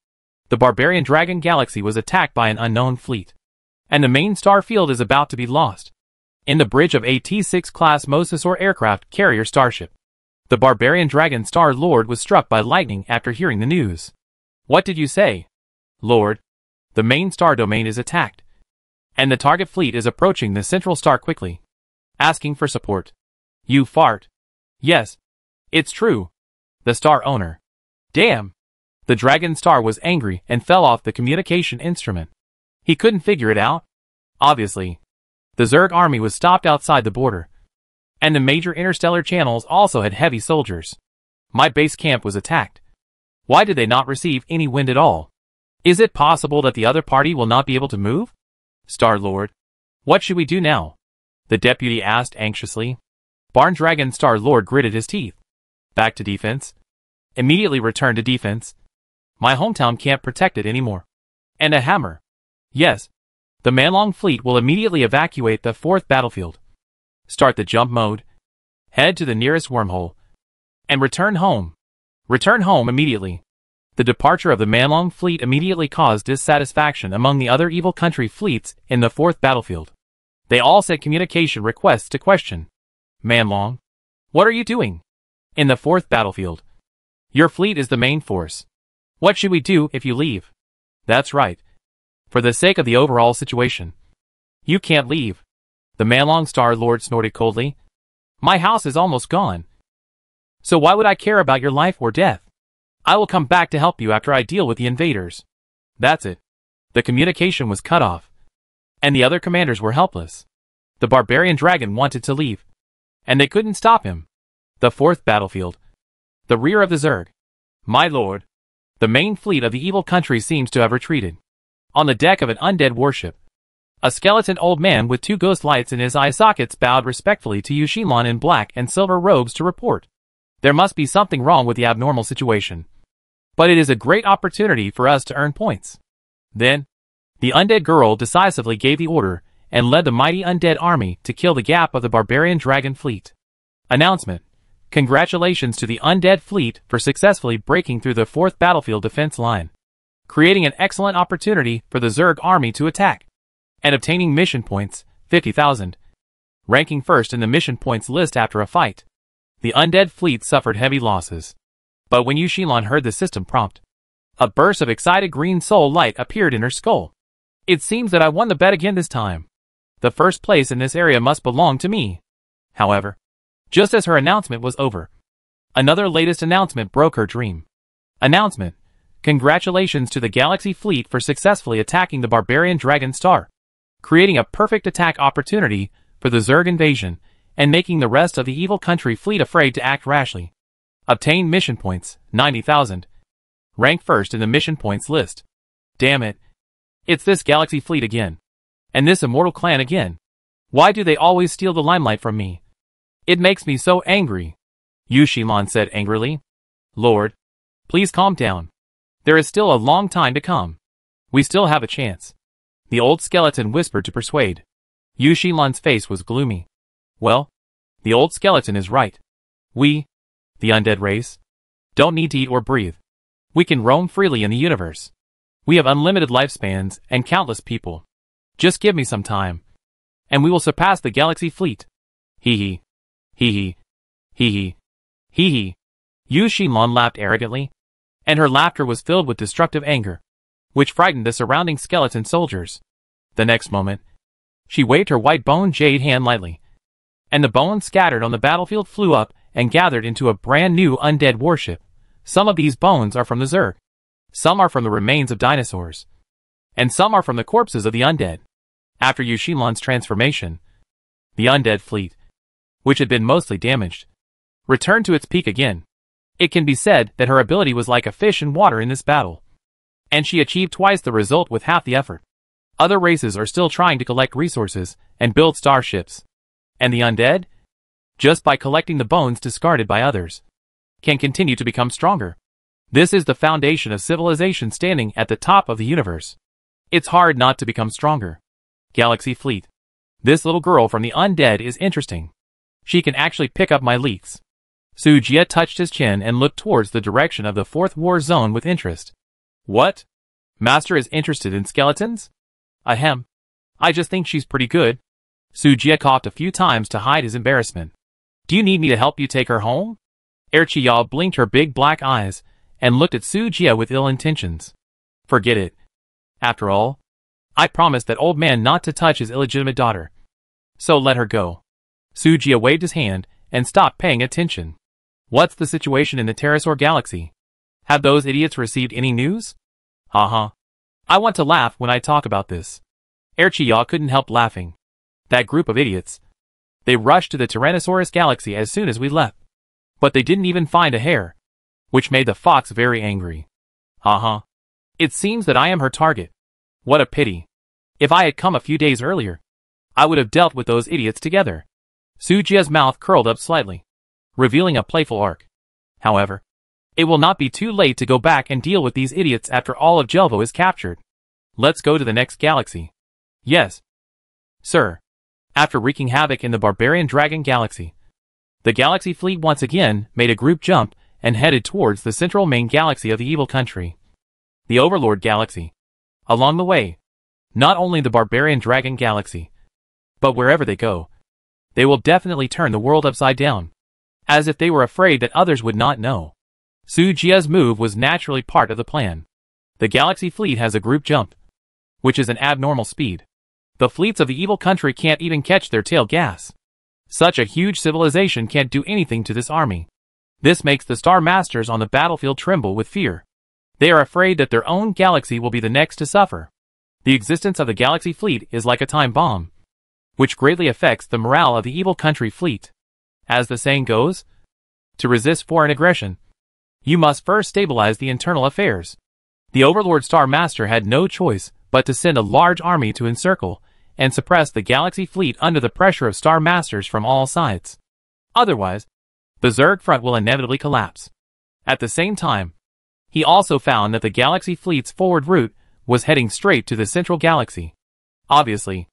Speaker 1: The barbarian dragon galaxy was attacked by an unknown fleet, and the main star field is about to be lost. In the bridge of a T-6 class Mosasaur aircraft carrier starship, the barbarian dragon Star Lord was struck by lightning after hearing the news. What did you say, Lord? The main star domain is attacked, and the target fleet is approaching the central star quickly, asking for support. You fart. Yes, it's true. The star owner. Damn. The dragon star was angry and fell off the communication instrument. He couldn't figure it out. Obviously, the Zerg army was stopped outside the border, and the major interstellar channels also had heavy soldiers. My base camp was attacked. Why did they not receive any wind at all? Is it possible that the other party will not be able to move? Star-Lord, what should we do now? The deputy asked anxiously. Barn Dragon Star-Lord gritted his teeth. Back to defense. Immediately return to defense. My hometown can't protect it anymore. And a hammer. Yes. The Manlong fleet will immediately evacuate the 4th battlefield. Start the jump mode. Head to the nearest wormhole. And return home. Return home immediately. The departure of the Manlong fleet immediately caused dissatisfaction among the other evil country fleets in the 4th battlefield. They all sent communication requests to question. Manlong, what are you doing in the 4th battlefield? Your fleet is the main force. What should we do if you leave? That's right. For the sake of the overall situation, you can't leave. The Manlong Star Lord snorted coldly. My house is almost gone. So why would I care about your life or death? I will come back to help you after I deal with the invaders. That's it. The communication was cut off, and the other commanders were helpless. The barbarian dragon wanted to leave, and they couldn't stop him. The 4th battlefield. The rear of the Zerg. My lord. The main fleet of the evil country seems to have retreated. On the deck of an undead warship, a skeleton old man with 2 ghost lights in his eye sockets bowed respectfully to Yushilon in black and silver robes to report. There must be something wrong with the abnormal situation, but it is a great opportunity for us to earn points. Then, the undead girl decisively gave the order and led the mighty undead army to kill the gap of the barbarian dragon fleet. Announcement. Congratulations to the undead fleet for successfully breaking through the 4th battlefield defense line, creating an excellent opportunity for the Zerg army to attack, and obtaining mission points, 50,000. Ranking first in the mission points list after a fight. The undead fleet suffered heavy losses. But when Yushilon heard the system prompt, a burst of excited green soul light appeared in her skull. It seems that I won the bet again this time. The first place in this area must belong to me. However, just as her announcement was over, another latest announcement broke her dream. Announcement. Congratulations to the Galaxy Fleet for successfully attacking the barbarian dragon star, creating a perfect attack opportunity for the Zerg invasion and making the rest of the evil country fleet afraid to act rashly. Obtain mission points, 90,000. Rank first in the mission points list. Damn it. It's this Galaxy Fleet again. And this immortal clan again. Why do they always steal the limelight from me? It makes me so angry. Yushilon said angrily. Lord, please calm down. There is still a long time to come. We still have a chance. The old skeleton whispered to persuade. Yushilon's face was gloomy. Well, the old skeleton is right. We, the undead race, don't need to eat or breathe. We can roam freely in the universe. We have unlimited lifespans and countless people. Just give me some time, and we will surpass the Galaxy Fleet. Hee hee. Hee hee. Hee hee. Hee hee. Yushilon laughed arrogantly, and her laughter was filled with destructive anger, which frightened the surrounding skeleton soldiers. The next moment, she waved her white bone jade hand lightly, and the bones scattered on the battlefield flew up and gathered into a brand new undead warship. Some of these bones are from the Zerg, some are from the remains of dinosaurs, and some are from the corpses of the undead. After Yushilon's transformation, the undead fleet, which had been mostly damaged, returned to its peak again. It can be said that her ability was like a fish in water in this battle, and she achieved twice the result with half the effort. Other races are still trying to collect resources and build starships, and the undead, just by collecting the bones discarded by others, can continue to become stronger. This is the foundation of civilization standing at the top of the universe. It's hard not to become stronger. Galaxy Fleet. This little girl from the undead is interesting. She can actually pick up my leaks. Sujia touched his chin and looked towards the direction of the fourth war zone with interest. What? Master is interested in skeletons? Ahem. I just think she's pretty good. Sujia coughed a few times to hide his embarrassment. Do you need me to help you take her home? Erchial blinked her big black eyes and looked at Sujia with ill intentions. Forget it. After all, I promised that old man not to touch his illegitimate daughter. So let her go. Sujia waved his hand and stopped paying attention. What's the situation in the Pterosaur galaxy? Have those idiots received any news? Uh-huh. I want to laugh when I talk about this. Erchial couldn't help laughing. That group of idiots. They rushed to the Tyrannosaurus galaxy as soon as we left. But they didn't even find a hair, which made the fox very angry. Uh-huh. It seems that I am her target. What a pity. If I had come a few days earlier, I would have dealt with those idiots together. Sujia's mouth curled up slightly, revealing a playful arc. However, it will not be too late to go back and deal with these idiots after all of Jelvo is captured. Let's go to the next galaxy. Yes. Sir. After wreaking havoc in the Barbarian Dragon Galaxy, the Galaxy Fleet once again made a group jump and headed towards the central main galaxy of the evil country, the Overlord Galaxy. Along the way, not only the Barbarian Dragon Galaxy, but wherever they go, they will definitely turn the world upside down, as if they were afraid that others would not know. Sujia's move was naturally part of the plan. The Galaxy Fleet has a group jump, which is an abnormal speed. The fleets of the evil country can't even catch their tail gas. Such a huge civilization can't do anything to this army. This makes the Star Masters on the battlefield tremble with fear. They are afraid that their own galaxy will be the next to suffer. The existence of the Galaxy Fleet is like a time bomb, which greatly affects the morale of the evil country fleet. As the saying goes, to resist foreign aggression, you must first stabilize the internal affairs. The Overlord Star Master had no choice but to send a large army to encircle and suppress the Galaxy Fleet under the pressure of Star Masters from all sides. Otherwise, the Zerg front will inevitably collapse. At the same time, he also found that the Galaxy Fleet's forward route was heading straight to the central galaxy. Obviously,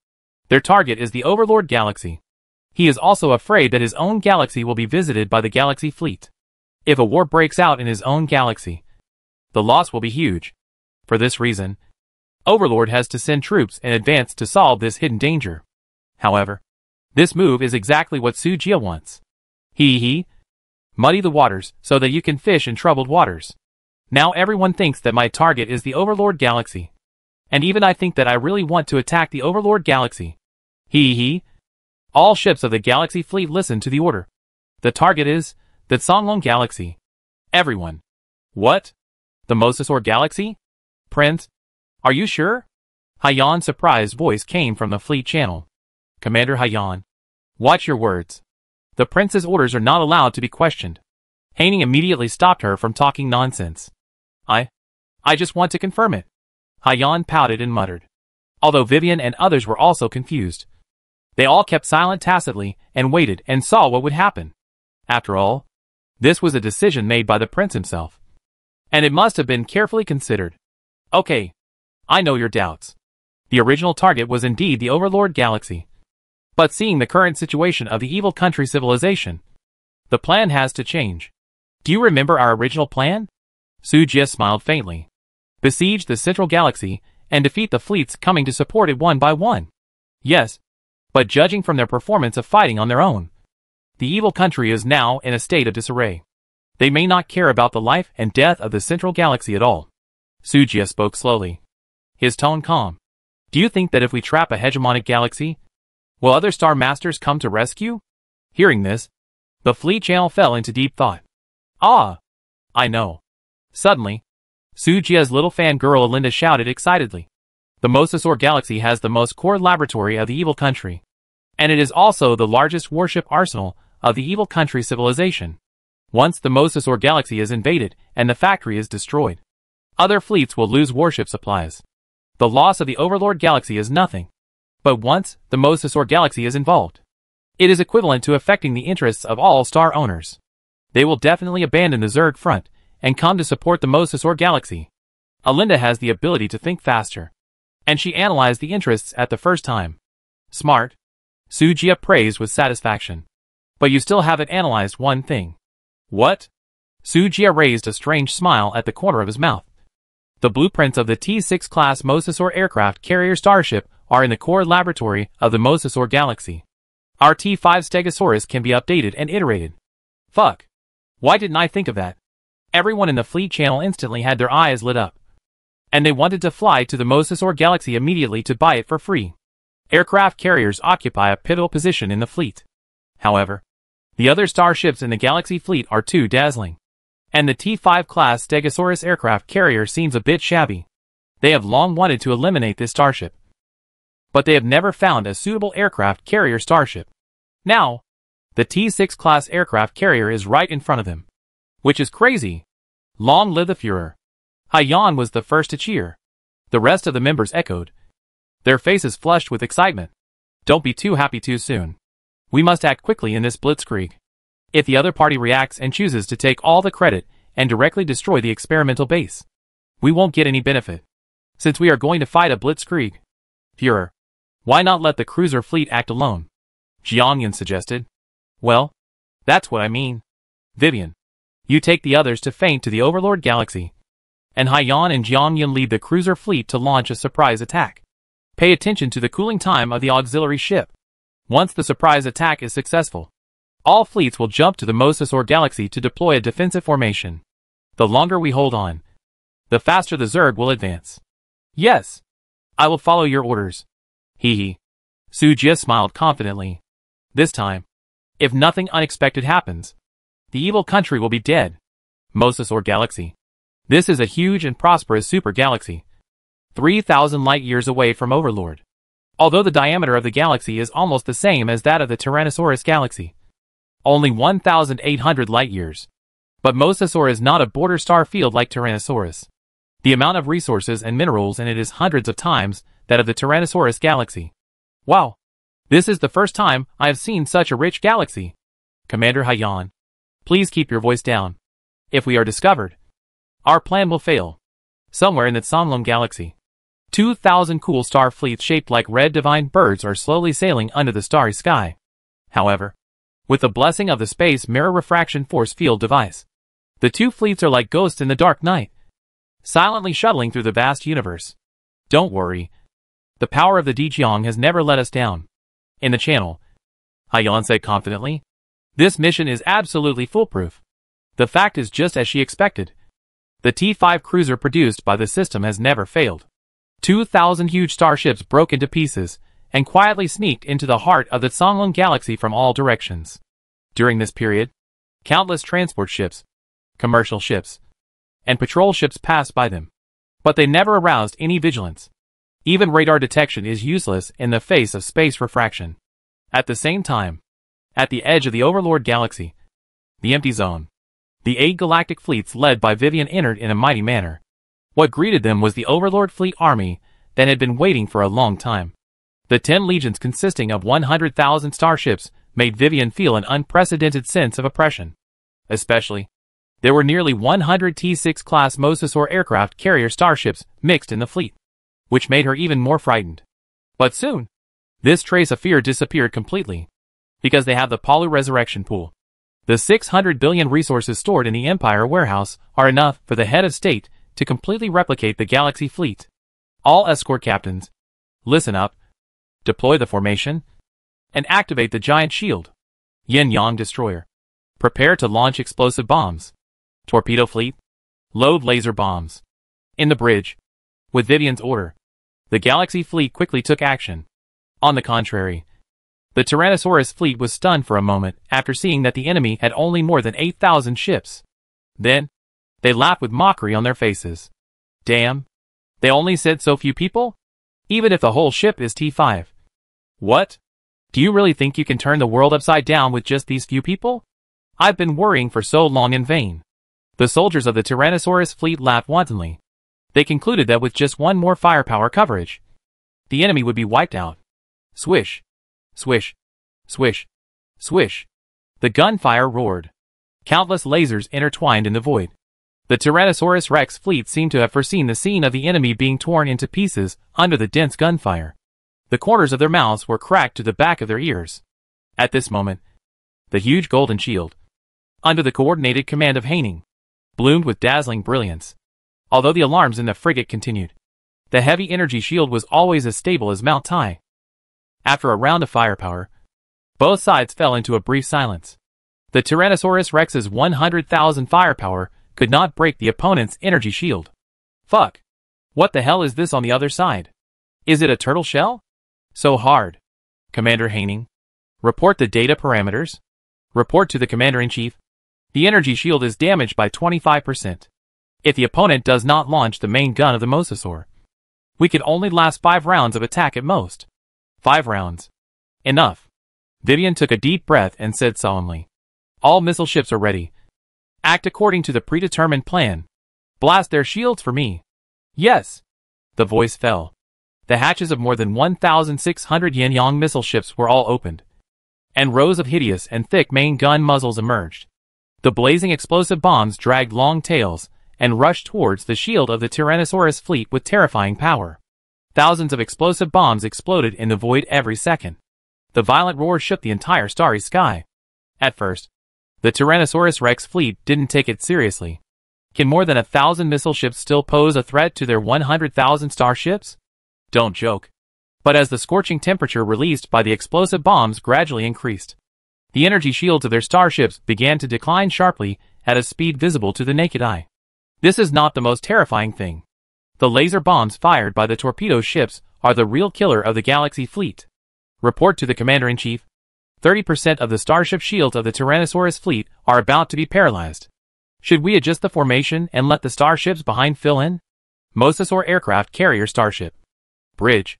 Speaker 1: their target is the Overlord Galaxy. He is also afraid that his own galaxy will be visited by the Galaxy Fleet. If a war breaks out in his own galaxy, the loss will be huge. For this reason, Overlord has to send troops in advance to solve this hidden danger. However, this move is exactly what Sujia wants. Muddy the waters so that you can fish in troubled waters. Now everyone thinks that my target is the Overlord Galaxy. And even I think that I really want to attack the Overlord Galaxy. All ships of the Galaxy Fleet listen to the order. The target is the Songlong Galaxy. Everyone. What? The Mosasaur Galaxy? Prince? Are you sure? Hayan's surprised voice came from the fleet channel. Commander Hayan, watch your words. The prince's orders are not allowed to be questioned. Haining immediately stopped her from talking nonsense. I just want to confirm it. Hayan pouted and muttered. Although Vivian and others were also confused. They all kept silent tacitly and waited and saw what would happen. After all, this was a decision made by the prince himself. And it must have been carefully considered. Okay. I know your doubts. The original target was indeed the Overlord Galaxy. But seeing the current situation of the evil country civilization, the plan has to change. Do you remember our original plan? Sujia smiled faintly. Besiege the central galaxy and defeat the fleets coming to support it one by one. Yes, but judging from their performance of fighting on their own, the evil country is now in a state of disarray. They may not care about the life and death of the central galaxy at all. Sujia spoke slowly, his tone calm. Do you think that if we trap a hegemonic galaxy, will other Star Masters come to rescue? Hearing this, the fleet channel fell into deep thought. Ah! I know. Suddenly, Sujia's little fangirl Alinda shouted excitedly. The Mosasaur Galaxy has the most core laboratory of the evil country. And it is also the largest warship arsenal of the evil country civilization. Once the Mosasaur Galaxy is invaded and the factory is destroyed, other fleets will lose warship supplies. The loss of the Overlord Galaxy is nothing. But once the Mosasaur Galaxy is involved, it is equivalent to affecting the interests of all star owners. They will definitely abandon the Zerg front and come to support the Mosasaur galaxy. Alinda has the ability to think faster, and she analyzed the interests at the first time. Smart. Sujia praised with satisfaction. But you still haven't analyzed one thing. What? Sujia raised a strange smile at the corner of his mouth. The blueprints of the T6 class Mosasaur aircraft carrier starship are in the core laboratory of the Mosasaur galaxy. Our T5 Stegosaurus can be updated and iterated. Fuck. Why didn't I think of that? Everyone in the fleet channel instantly had their eyes lit up. And they wanted to fly to the Mosasaur galaxy immediately to buy it for free. Aircraft carriers occupy a pivotal position in the fleet. However, the other starships in the galaxy fleet are too dazzling. And the T5 class Stegosaurus aircraft carrier seems a bit shabby. They have long wanted to eliminate this starship, but they have never found a suitable aircraft carrier starship. Now, the T6 class aircraft carrier is right in front of them. Which is crazy. Long live the Führer. Haiyan was the first to cheer. The rest of the members echoed, their faces flushed with excitement. Don't be too happy too soon. We must act quickly in this blitzkrieg. If the other party reacts and chooses to take all the credit and directly destroy the experimental base, we won't get any benefit. Since we are going to fight a blitzkrieg. Führer, why not let the cruiser fleet act alone? Jiangyan suggested. Well, that's what I mean. Vivian, you take the others to feint to the Overlord Galaxy, and Haiyan and Jiangyan lead the cruiser fleet to launch a surprise attack. Pay attention to the cooling time of the auxiliary ship. Once the surprise attack is successful, all fleets will jump to the Mosasaur Galaxy to deploy a defensive formation. The longer we hold on, the faster the Zerg will advance. Yes, I will follow your orders. Hee hee. Sujia smiled confidently. This time, if nothing unexpected happens, the evil country will be dead. Mosasaur Galaxy. This is a huge and prosperous super galaxy, 3,000 light-years away from Overlord. Although the diameter of the galaxy is almost the same as that of the Tyrannosaurus galaxy, only 1,800 light-years. But Mosasaur is not a border star field like Tyrannosaurus. The amount of resources and minerals in it is hundreds of times that of the Tyrannosaurus galaxy. Wow! This is the first time I have seen such a rich galaxy. Commander Haiyan, please keep your voice down. If we are discovered, our plan will fail. Somewhere in the Songlong galaxy, 2,000 cool star fleets shaped like red divine birds are slowly sailing under the starry sky. However, with the blessing of the Space Mirror Refraction Force Field device, the two fleets are like ghosts in the dark night, silently shuttling through the vast universe. Don't worry. The power of the Dijiang has never let us down. In the channel, Haiyan said confidently, this mission is absolutely foolproof. The fact is just as she expected. The T5 cruiser produced by the system has never failed. 2,000 huge starships broke into pieces and quietly sneaked into the heart of the Songlong galaxy from all directions. During this period, countless transport ships, commercial ships, and patrol ships passed by them. But they never aroused any vigilance. Even radar detection is useless in the face of space refraction. At the same time, at the edge of the Overlord Galaxy, the empty zone, the 8 galactic fleets led by Vivian entered in a mighty manner. What greeted them was the Overlord fleet army that had been waiting for a long time. The 10 legions consisting of 100,000 starships made Vivian feel an unprecedented sense of oppression. Especially, there were nearly 100 T6 class Mosasaur aircraft carrier starships mixed in the fleet, which made her even more frightened. But soon, this trace of fear disappeared completely, because they have the Palu Resurrection Pool. The 600 billion resources stored in the Empire warehouse are enough for the head of state to completely replicate the galaxy fleet. All escort captains, listen up, deploy the formation, and activate the giant shield. Yin Yang destroyer, prepare to launch explosive bombs. Torpedo fleet, load laser bombs. In the bridge, with Vivian's order, the galaxy fleet quickly took action. On the contrary, the Tyrannosaurus fleet was stunned for a moment after seeing that the enemy had only more than 8,000 ships. Then, they laughed with mockery on their faces. Damn, they only said so few people? Even if the whole ship is T5. What? Do you really think you can turn the world upside down with just these few people? I've been worrying for so long in vain. The soldiers of the Tyrannosaurus fleet laughed wantonly. They concluded that with just one more firepower coverage, the enemy would be wiped out. Swish. Swish. Swish. Swish. The gunfire roared. Countless lasers intertwined in the void. The The Tyrannosaurus Rex fleet seemed to have foreseen the scene of the enemy being torn into pieces under the dense gunfire. The corners of their mouths were cracked to the back of their ears. At this moment, the huge golden shield, under the coordinated command of Haining, bloomed with dazzling brilliance. Although the alarms in the frigate continued, the heavy energy shield was always as stable as Mount Tai. After a round of firepower, both sides fell into a brief silence. The Tyrannosaurus Rex's 100,000 firepower could not break the opponent's energy shield. Fuck. What the hell is this on the other side? Is it a turtle shell? So hard. Commander Haining. Report the data parameters. Report to the Commander-in-Chief. The energy shield is damaged by 25%. If the opponent does not launch the main gun of the Mosasaur, we could only last 5 rounds of attack at most. 5 rounds. Enough. Vivian took a deep breath and said solemnly, all missile ships are ready. Act according to the predetermined plan. Blast their shields for me. Yes. The voice fell. The hatches of more than 1,600 Yin-Yang missile ships were all opened, and rows of hideous and thick main gun muzzles emerged. The blazing explosive bombs dragged long tails and rushed towards the shield of the Tyrannosaurus fleet with terrifying power. Thousands of explosive bombs exploded in the void every second. The violent roar shook the entire starry sky. At first, the Tyrannosaurus Rex fleet didn't take it seriously. Can more than 1,000 missile ships still pose a threat to their 100,000 starships? Don't joke. But as the scorching temperature released by the explosive bombs gradually increased, the energy shields of their starships began to decline sharply at a speed visible to the naked eye. This is not the most terrifying thing. The laser bombs fired by the torpedo ships are the real killer of the Galaxy fleet. Report to the Commander-in-Chief. 30% of the starship shields of the Tyrannosaurus fleet are about to be paralyzed. Should we adjust the formation and let the starships behind fill in? Mosasaur aircraft carrier starship. Bridge.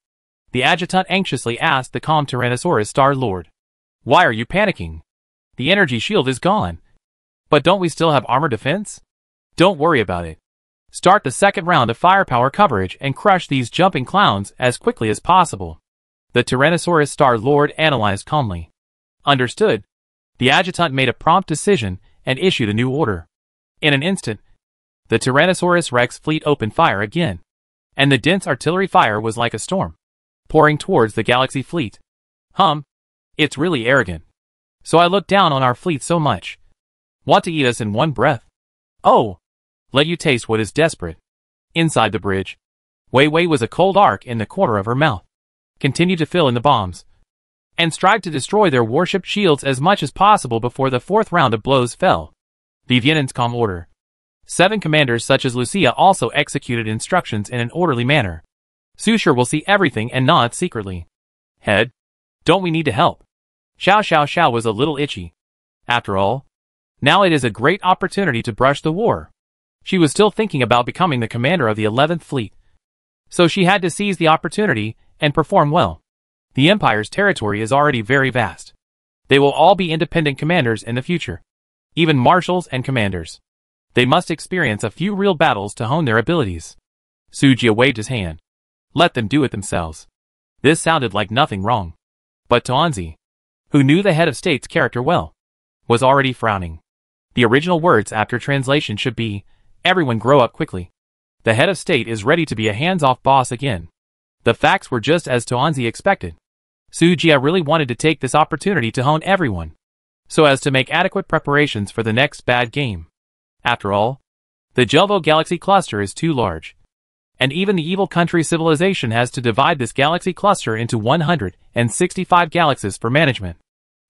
Speaker 1: The adjutant anxiously asked the calm Tyrannosaurus Star Lord. Why are you panicking? The energy shield is gone. But don't we still have armor defense? Don't worry about it. Start the second round of firepower coverage and crush these jumping clowns as quickly as possible. The Tyrannosaurus Star Lord analyzed calmly. Understood. The adjutant made a prompt decision and issued a new order. In an instant, the Tyrannosaurus Rex fleet opened fire again, and the dense artillery fire was like a storm, pouring towards the Galaxy fleet. It's really arrogant. So I look down on our fleet so much. Want to eat us in one breath? Oh, let you taste what is desperate. Inside the bridge, Wei Wei was a cold arc in the corner of her mouth. Continue to fill in the bombs, and strive to destroy their warship shields as much as possible before the 4th round of blows fell. Vivian's calm order. 7 commanders such as Lucia also executed instructions in an orderly manner. Susher will see everything and nod secretly. Head, don't we need to help? Xiao was a little itchy. After all, now it is a great opportunity to brush the war. She was still thinking about becoming the commander of the 11th Fleet, so she had to seize the opportunity and perform well. The Empire's territory is already very vast. They will all be independent commanders in the future. Even marshals and commanders. They must experience a few real battles to hone their abilities. Sujia waved his hand. Let them do it themselves. This sounded like nothing wrong. But Tuanzi, who knew the head of state's character well, was already frowning. The original words after translation should be, everyone grow up quickly. The head of state is ready to be a hands-off boss again. The facts were just as Tuanzi expected. Sujia really wanted to take this opportunity to hone everyone, so as to make adequate preparations for the next bad game. After all, the Jelvo Galaxy cluster is too large, and even the evil country civilization has to divide this galaxy cluster into 165 galaxies for management.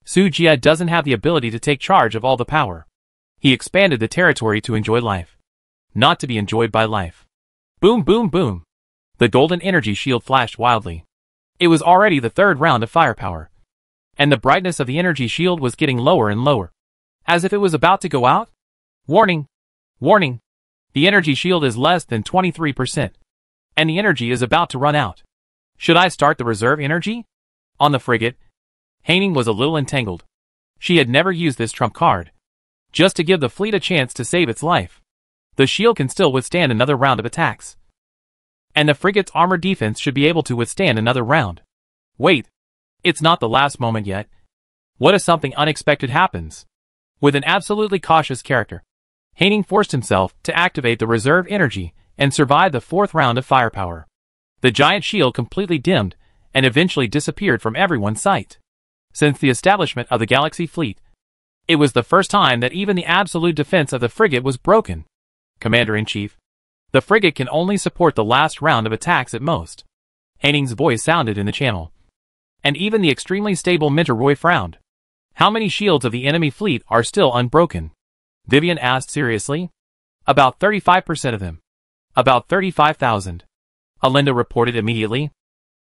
Speaker 1: Sujia doesn't have the ability to take charge of all the power. He expanded the territory to enjoy life, not to be enjoyed by life. Boom boom boom. The golden energy shield flashed wildly. It was already the 3rd round of firepower, and the brightness of the energy shield was getting lower and lower, as if it was about to go out. Warning! Warning! The energy shield is less than 23%, and the energy is about to run out. Should I start the reserve energy? On the frigate, Haining was a little entangled. She had never used this trump card, just to give the fleet a chance to save its life. The shield can still withstand another round of attacks, and the frigate's armor defense should be able to withstand another round. Wait, it's not the last moment yet. What if something unexpected happens? With an absolutely cautious character, Haining forced himself to activate the reserve energy and survive the fourth round of firepower. The giant shield completely dimmed and eventually disappeared from everyone's sight. Since the establishment of the Galaxy Fleet, it was the first time that even the absolute defense of the frigate was broken. Commander-in-Chief, the frigate can only support the last round of attacks at most. Haining's voice sounded in the channel. And even the extremely stable Mentor Roy frowned. How many shields of the enemy fleet are still unbroken? Vivian asked seriously. About 35% of them. About 35,000. Alinda reported immediately.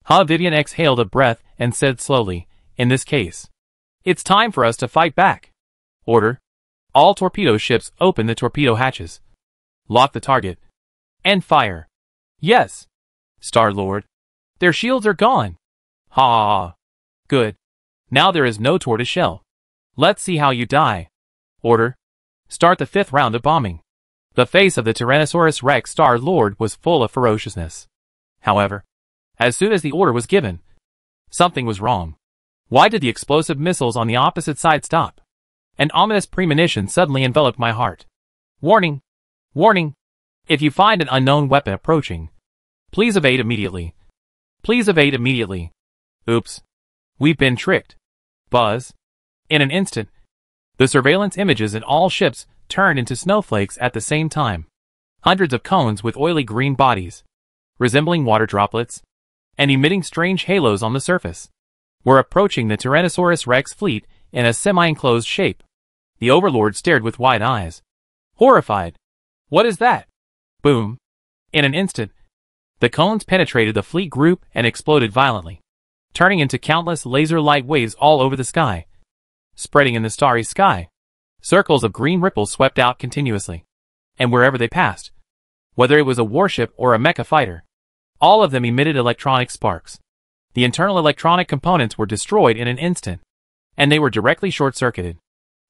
Speaker 1: Vivian exhaled a breath and said slowly, in this case, it's time for us to fight back. Order. All torpedo ships open the torpedo hatches. Lock the target. And fire. Yes. Star-Lord. Their shields are gone. Ha. Good. Now there is no tortoise shell. Let's see how you die. Order. Start the fifth round of bombing. The face of the Tyrannosaurus Rex Star-Lord was full of ferociousness. However, as soon as the order was given, something was wrong. Why did the explosive missiles on the opposite side stop? An ominous premonition suddenly enveloped my heart. Warning! Warning! If you find an unknown weapon approaching, please evade immediately. Please evade immediately. Oops. We've been tricked. Buzz. In an instant, the surveillance images in all ships turned into snowflakes at the same time. Hundreds of cones with oily green bodies, resembling water droplets, and emitting strange halos on the surface, were approaching the Tyrannosaurus Rex fleet in a semi-enclosed shape. The Overlord stared with wide eyes, horrified. What is that? Boom. In an instant, the cones penetrated the fleet group and exploded violently, turning into countless laser light waves all over the sky. Spreading in the starry sky, circles of green ripples swept out continuously, and wherever they passed, whether it was a warship or a mecha fighter, all of them emitted electronic sparks. The internal electronic components were destroyed in an instant, and they were directly short-circuited.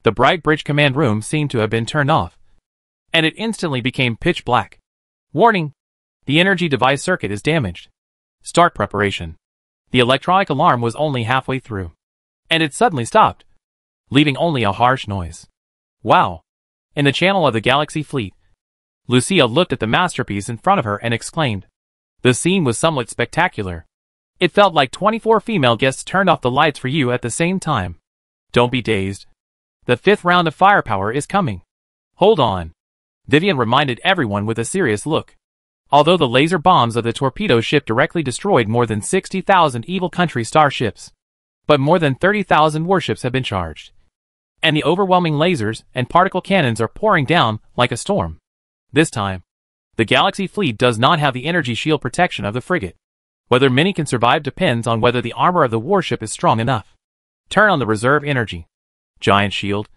Speaker 1: The bright bridge command room seemed to have been turned off, and it instantly became pitch black. Warning! The energy device circuit is damaged. Start preparation. The electronic alarm was only halfway through, and it suddenly stopped, leaving only a harsh noise. Wow! In the channel of the Galaxy Fleet, Lucia looked at the masterpiece in front of her and exclaimed. The scene was somewhat spectacular. It felt like 24 female guests turned off the lights for you at the same time. Don't be dazed. The fifth round of firepower is coming. Hold on. Vivian reminded everyone with a serious look. Although the laser bombs of the torpedo ship directly destroyed more than 60,000 evil country starships, but more than 30,000 warships have been charged. And the overwhelming lasers and particle cannons are pouring down like a storm. This time, the Galaxy Fleet does not have the energy shield protection of the frigate. Whether many can survive depends on whether the armor of the warship is strong enough. Turn on the reserve energy. Giant shield.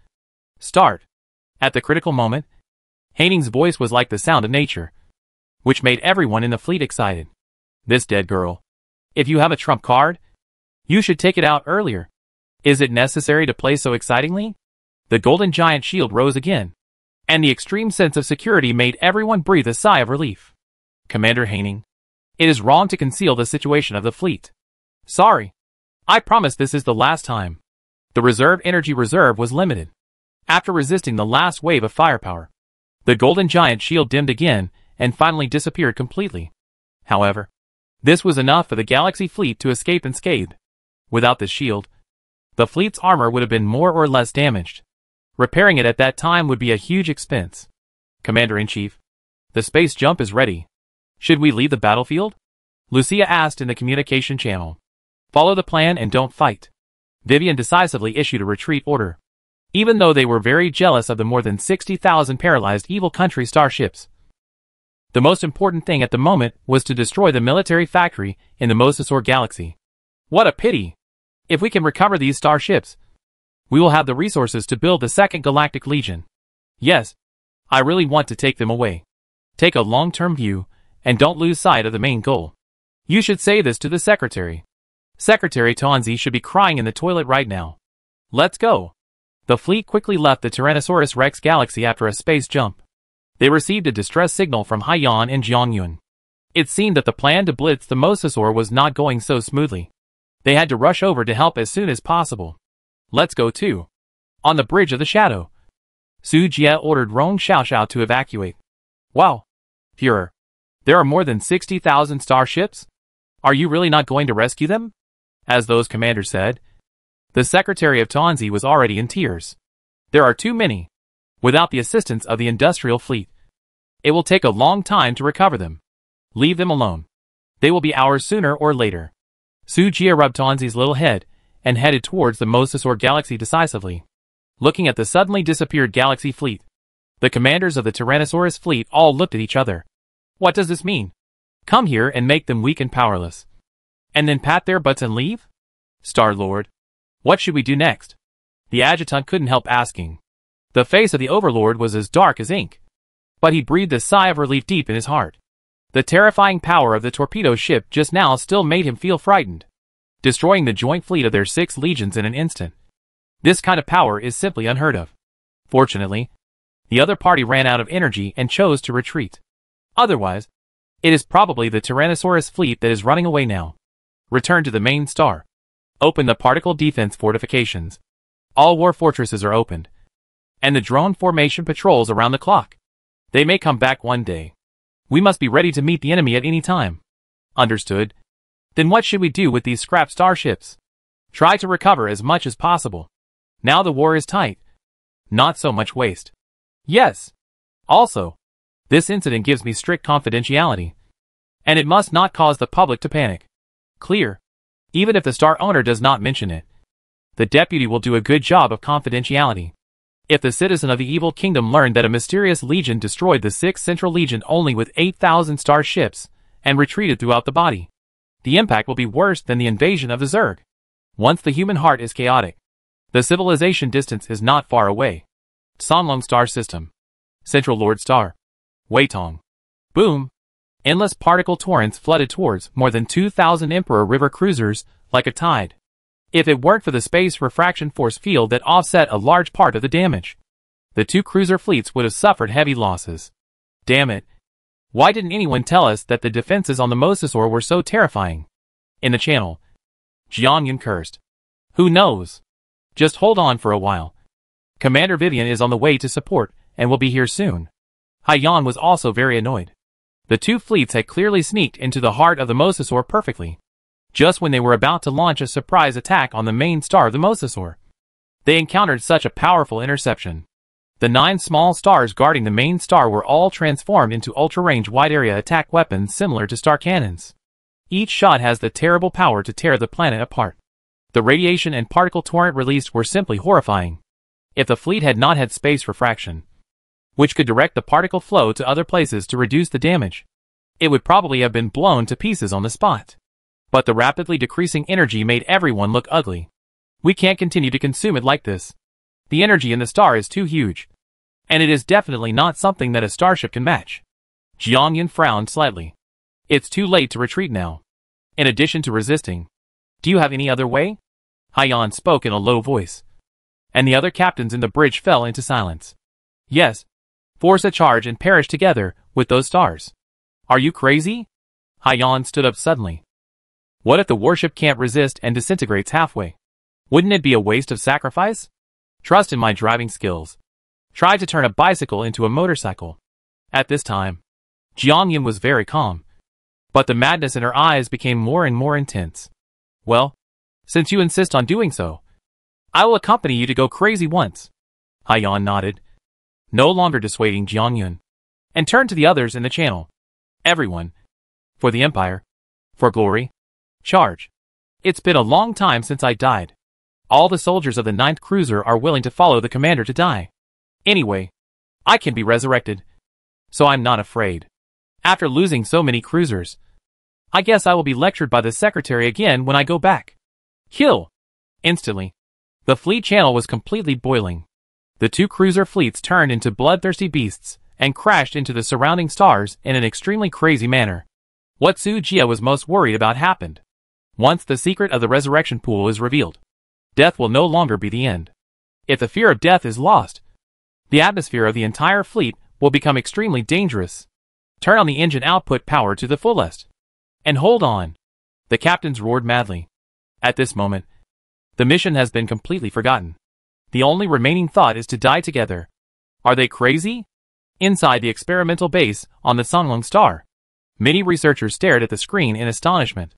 Speaker 1: Start. At the critical moment, Haining's voice was like the sound of nature, which made everyone in the fleet excited. This dead girl. If you have a trump card, you should take it out earlier. Is it necessary to play so excitingly? The golden giant shield rose again, and the extreme sense of security made everyone breathe a sigh of relief. Commander Haining, it is wrong to conceal the situation of the fleet. Sorry. I promise this is the last time. The reserve energy reserve was limited. After resisting the last wave of firepower, the golden giant shield dimmed again and finally disappeared completely. However, this was enough for the Galaxy Fleet to escape unscathed. Without the shield, the fleet's armor would have been more or less damaged. Repairing it at that time would be a huge expense. Commander-in-Chief, the space jump is ready. Should we leave the battlefield? Lucia asked in the communication channel. Follow the plan and don't fight. Vivian decisively issued a retreat order. Even though they were very jealous of the more than 60,000 paralyzed evil country starships, the most important thing at the moment was to destroy the military factory in the Mosasaur galaxy. What a pity! If we can recover these starships, we will have the resources to build the Second Galactic Legion. Yes, I really want to take them away. Take a long-term view, and don't lose sight of the main goal. You should say this to the Secretary. Secretary Tonzi should be crying in the toilet right now. Let's go. The fleet quickly left the Tyrannosaurus Rex galaxy after a space jump. They received a distress signal from Haiyan and Jiangyun. It seemed that the plan to blitz the Mosasaur was not going so smoothly. They had to rush over to help as soon as possible. Let's go too. On the bridge of the shadow, Su Jie ordered Rong Xiaoxiao to evacuate. Wow. Führer. There are more than 60,000 starships? Are you really not going to rescue them? As those commanders said. The Secretary of Tuanzi was already in tears. There are too many. Without the assistance of the industrial fleet, it will take a long time to recover them. Leave them alone. They will be ours sooner or later. Su Jie rubbed Tuanzi's little head and headed towards the Mosasaur galaxy decisively. Looking at the suddenly disappeared galaxy fleet, the commanders of the Tyrannosaurus fleet all looked at each other. What does this mean? Come here and make them weak and powerless. And then pat their butts and leave? Star-Lord, what should we do next? The adjutant couldn't help asking. The face of the Overlord was as dark as ink. But he breathed a sigh of relief deep in his heart. The terrifying power of the torpedo ship just now still made him feel frightened, destroying the joint fleet of their 6 legions in an instant. This kind of power is simply unheard of. Fortunately, the other party ran out of energy and chose to retreat. Otherwise, it is probably the Tyrannosaurus fleet that is running away now. Return to the main star. Open the particle defense fortifications. All war fortresses are opened. And the drone formation patrols around the clock. They may come back one day. We must be ready to meet the enemy at any time. Understood. Then what should we do with these scrap starships? Try to recover as much as possible. Now the war is tight. Not so much waste. Yes. Also, this incident gives me strict confidentiality. And it must not cause the public to panic. Clear. Even if the star owner does not mention it, the deputy will do a good job of confidentiality. If the citizen of the evil kingdom learned that a mysterious legion destroyed the 6th Central Legion only with 8,000 starships and retreated throughout the body, the impact will be worse than the invasion of the Zerg. Once the human heart is chaotic, the civilization distance is not far away. Sanlong Star System. Central Lord Star. Weitong. Boom. Endless particle torrents flooded towards more than 2,000 Emperor River cruisers like a tide. If it weren't for the space refraction force field that offset a large part of the damage, the 2 cruiser fleets would have suffered heavy losses. Damn it. Why didn't anyone tell us that the defenses on the Mosasaur were so terrifying? In the channel, Jiangyan cursed. Who knows? Just hold on for a while. Commander Vivian is on the way to support and will be here soon. Haiyan was also very annoyed. The 2 fleets had clearly sneaked into the heart of the Mosasaur perfectly, just when they were about to launch a surprise attack on the main star of the Mosasaur. They encountered such a powerful interception. The 9 small stars guarding the main star were all transformed into ultra-range wide-area attack weapons similar to star cannons. Each shot has the terrible power to tear the planet apart. The radiation and particle torrent released were simply horrifying. If the fleet had not had space refraction, which could direct the particle flow to other places to reduce the damage, it would probably have been blown to pieces on the spot. But the rapidly decreasing energy made everyone look ugly. We can't continue to consume it like this. The energy in the star is too huge. And it is definitely not something that a starship can match. Jiangyan frowned slightly. It's too late to retreat now. In addition to resisting, do you have any other way? Haiyan spoke in a low voice. And the other captains in the bridge fell into silence. Yes. Force a charge and perish together with those stars. Are you crazy? Haiyan stood up suddenly. What if the warship can't resist and disintegrates halfway? Wouldn't it be a waste of sacrifice? Trust in my driving skills. Try to turn a bicycle into a motorcycle. At this time, Jiangyan was very calm. But the madness in her eyes became more and more intense. Well, since you insist on doing so, I will accompany you to go crazy once. Haiyan nodded, no longer dissuading Jiangyan, and turned to the others in the channel. Everyone. For the Empire. For glory. Charge. It's been a long time since I died. All the soldiers of the 9th cruiser are willing to follow the commander to die. Anyway, I can be resurrected. So I'm not afraid. After losing so many cruisers, I guess I will be lectured by the secretary again when I go back. Kill! Instantly, the fleet channel was completely boiling. The 2 cruiser fleets turned into bloodthirsty beasts and crashed into the surrounding stars in an extremely crazy manner. What Su Jie was most worried about happened. Once the secret of the resurrection pool is revealed, death will no longer be the end. If the fear of death is lost, the atmosphere of the entire fleet will become extremely dangerous. Turn on the engine output power to the fullest. And hold on. The captains roared madly. At this moment, the mission has been completely forgotten. The only remaining thought is to die together. Are they crazy? Inside the experimental base on the Sunlong star, many researchers stared at the screen in astonishment.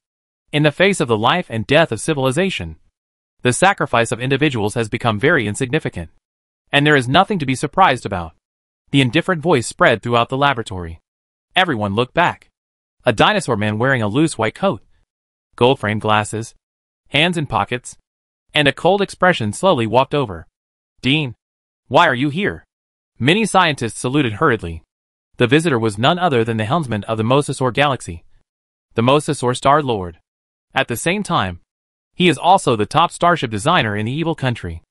Speaker 1: In the face of the life and death of civilization, the sacrifice of individuals has become very insignificant. And there is nothing to be surprised about. The indifferent voice spread throughout the laboratory. Everyone looked back. A dinosaur man wearing a loose white coat, gold-framed glasses, hands in pockets, and a cold expression slowly walked over. Dean, why are you here? Many scientists saluted hurriedly. The visitor was none other than the helmsman of the Mosasaur Galaxy, the Mosasaur Star Lord. At the same time, he is also the top starship designer in the evil country.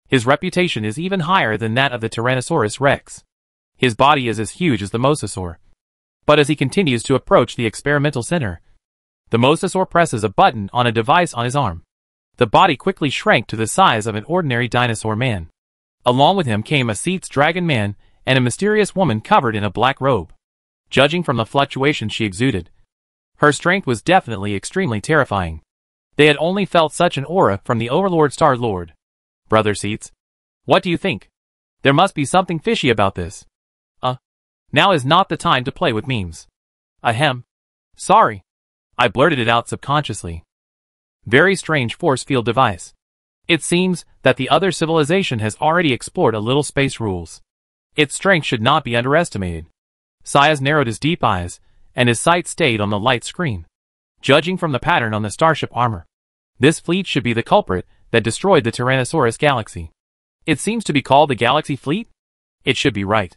Speaker 1: His reputation is even higher than that of the Tyrannosaurus Rex. His body is as huge as the Mosasaur. But as he continues to approach the experimental center, the Mosasaur presses a button on a device on his arm. The body quickly shrank to the size of an ordinary dinosaur man. Along with him came a Seats dragon man and a mysterious woman covered in a black robe. Judging from the fluctuations she exuded, her strength was definitely extremely terrifying. They had only felt such an aura from the Overlord Star Lord. Brother Seats, what do you think? There must be something fishy about this. Now is not the time to play with memes. Ahem. Sorry. I blurted it out subconsciously. Very strange force field device. It seems that the other civilization has already explored a little space rules. Its strength should not be underestimated. Sayas narrowed his deep eyes, and his sight stayed on the light screen. Judging from the pattern on the starship armor, this fleet should be the culprit that destroyed the Tyrannosaurus Galaxy. It seems to be called the Galaxy Fleet? It should be right.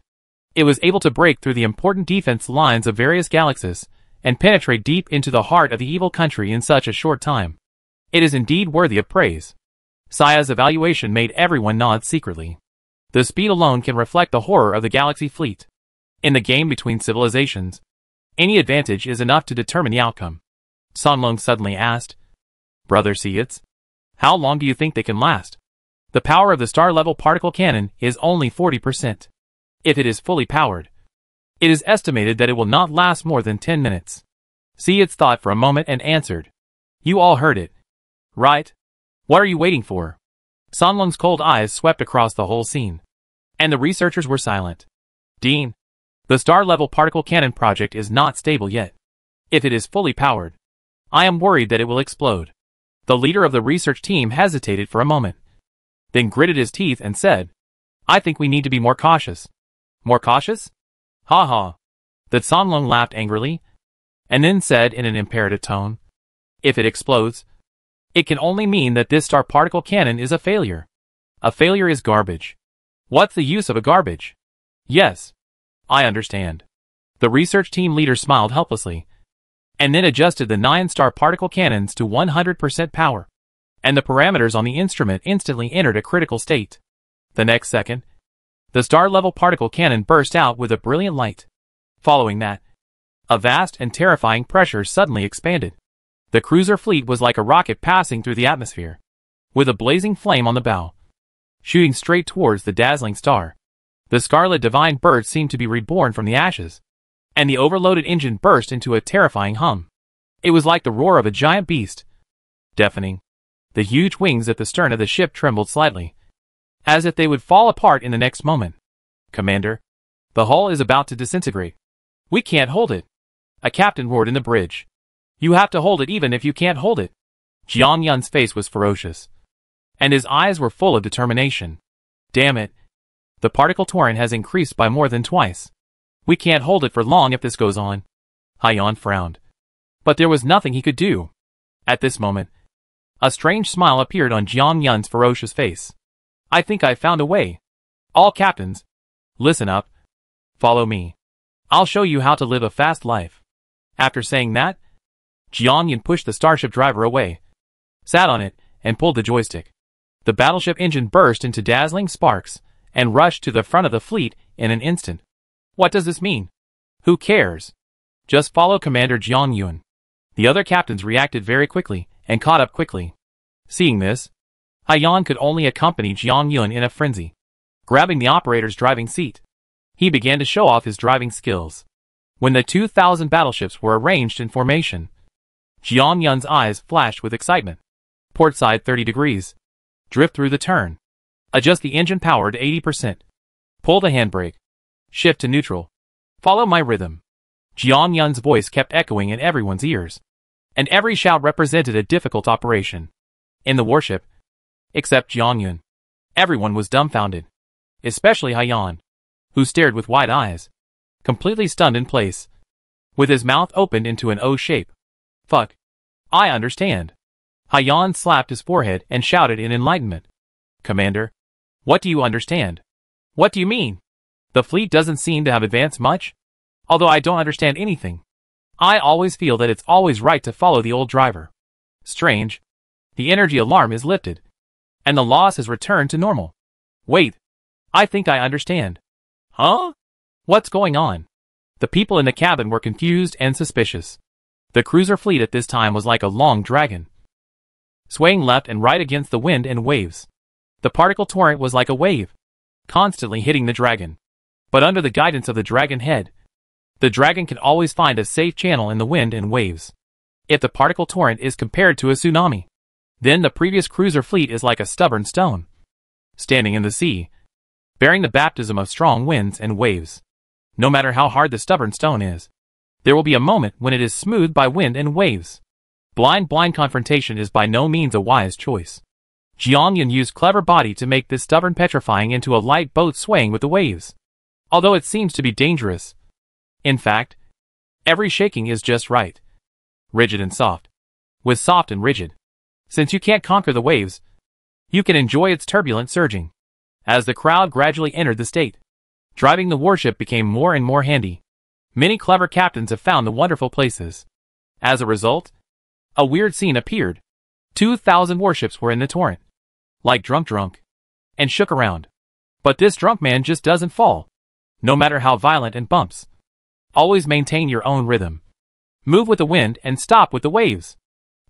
Speaker 1: It was able to break through the important defense lines of various galaxies and penetrate deep into the heart of the evil country in such a short time. It is indeed worthy of praise. Saya's evaluation made everyone nod secretly. The speed alone can reflect the horror of the Galaxy Fleet. In the game between civilizations, any advantage is enough to determine the outcome. Sunlong suddenly asked, Brother Seats, how long do you think they can last? The power of the star-level particle cannon is only 40%. If it is fully powered, it is estimated that it will not last more than 10 minutes. Seats thought for a moment and answered, You all heard it, right? What are you waiting for? Sunlong's cold eyes swept across the whole scene, and the researchers were silent. Dean, the star-level particle cannon project is not stable yet. If it is fully powered, I am worried that it will explode. The leader of the research team hesitated for a moment, then gritted his teeth and said, I think we need to be more cautious. More cautious? Ha ha. That Sunlong laughed angrily, and then said in an imperative tone, If it explodes, it can only mean that this star particle cannon is a failure. A failure is garbage. What's the use of a garbage? Yes, I understand. The research team leader smiled helplessly, and then adjusted the 9-star particle cannons to 100% power, and the parameters on the instrument instantly entered a critical state. The next second, the star-level particle cannon burst out with a brilliant light. Following that, a vast and terrifying pressure suddenly expanded. The cruiser fleet was like a rocket passing through the atmosphere, with a blazing flame on the bow, shooting straight towards the dazzling star. The scarlet divine bird seemed to be reborn from the ashes, and the overloaded engine burst into a terrifying hum. It was like the roar of a giant beast. Deafening. The huge wings at the stern of the ship trembled slightly, as if they would fall apart in the next moment. Commander, the hull is about to disintegrate. We can't hold it. A captain roared in the bridge. You have to hold it even if you can't hold it. Jiang Yun's face was ferocious, and his eyes were full of determination. Damn it. The particle torrent has increased by more than twice. We can't hold it for long if this goes on. Haiyan frowned, but there was nothing he could do. At this moment, a strange smile appeared on Jiang Yun's ferocious face. I think I've found a way. All captains, listen up. Follow me. I'll show you how to live a fast life. After saying that, Jiang Yun pushed the starship driver away, sat on it, and pulled the joystick. The battleship engine burst into dazzling sparks and rushed to the front of the fleet in an instant. What does this mean? Who cares? Just follow Commander Jiang Yun. The other captains reacted very quickly and caught up quickly. Seeing this, Haiyan could only accompany Jiang Yun in a frenzy. Grabbing the operator's driving seat, he began to show off his driving skills. When the 2,000 battleships were arranged in formation, Jiang Yun's eyes flashed with excitement. Port side 30 degrees. Drift through the turn. Adjust the engine power to 80%. Pull the handbrake. Shift to neutral. Follow my rhythm. Jiang Yun's voice kept echoing in everyone's ears, and every shout represented a difficult operation. In the warship, except Jiang Yun, everyone was dumbfounded, especially Haiyan, who stared with wide eyes, completely stunned in place, with his mouth opened into an O shape. Fuck. I understand. Haiyan slapped his forehead and shouted in enlightenment. Commander, what do you understand? What do you mean? The fleet doesn't seem to have advanced much? Although I don't understand anything. I always feel that it's always right to follow the old driver. Strange. The energy alarm is lifted, and the loss has returned to normal. Wait. I think I understand. Huh? What's going on? The people in the cabin were confused and suspicious. The cruiser fleet at this time was like a long dragon, swaying left and right against the wind and waves. The particle torrent was like a wave, constantly hitting the dragon. But under the guidance of the dragon head, the dragon can always find a safe channel in the wind and waves. If the particle torrent is compared to a tsunami, then the previous cruiser fleet is like a stubborn stone, standing in the sea, bearing the baptism of strong winds and waves. No matter how hard the stubborn stone is, there will be a moment when it is smoothed by wind and waves. Blind confrontation is by no means a wise choice. Jiang Yun used clever body to make this stubborn petrifying into a light boat swaying with the waves. Although it seems to be dangerous, in fact, every shaking is just right. Rigid and soft. With soft and rigid. Since you can't conquer the waves, you can enjoy its turbulent surging. As the crowd gradually entered the state, driving the warship became more and more handy. Many clever captains have found the wonderful places. As a result, a weird scene appeared. 2,000 warships were in the torrent, like drunk, and shook around. But this drunk man just doesn't fall. No matter how violent and bumps. Always maintain your own rhythm. Move with the wind and stop with the waves.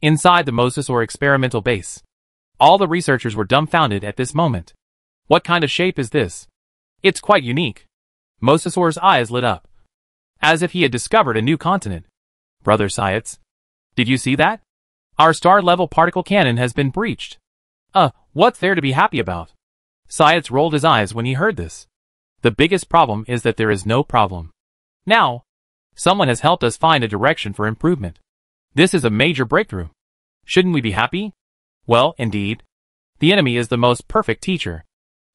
Speaker 1: Inside the Mosasaur experimental base, all the researchers were dumbfounded at this moment. What kind of shape is this? It's quite unique. Mosasaur's eyes lit up, as if he had discovered a new continent. Brother Science, did you see that? Our star-level particle cannon has been breached. What's there to be happy about? Science rolled his eyes when he heard this. The biggest problem is that there is no problem. Now, someone has helped us find a direction for improvement. This is a major breakthrough. Shouldn't we be happy? Well, indeed. The enemy is the most perfect teacher.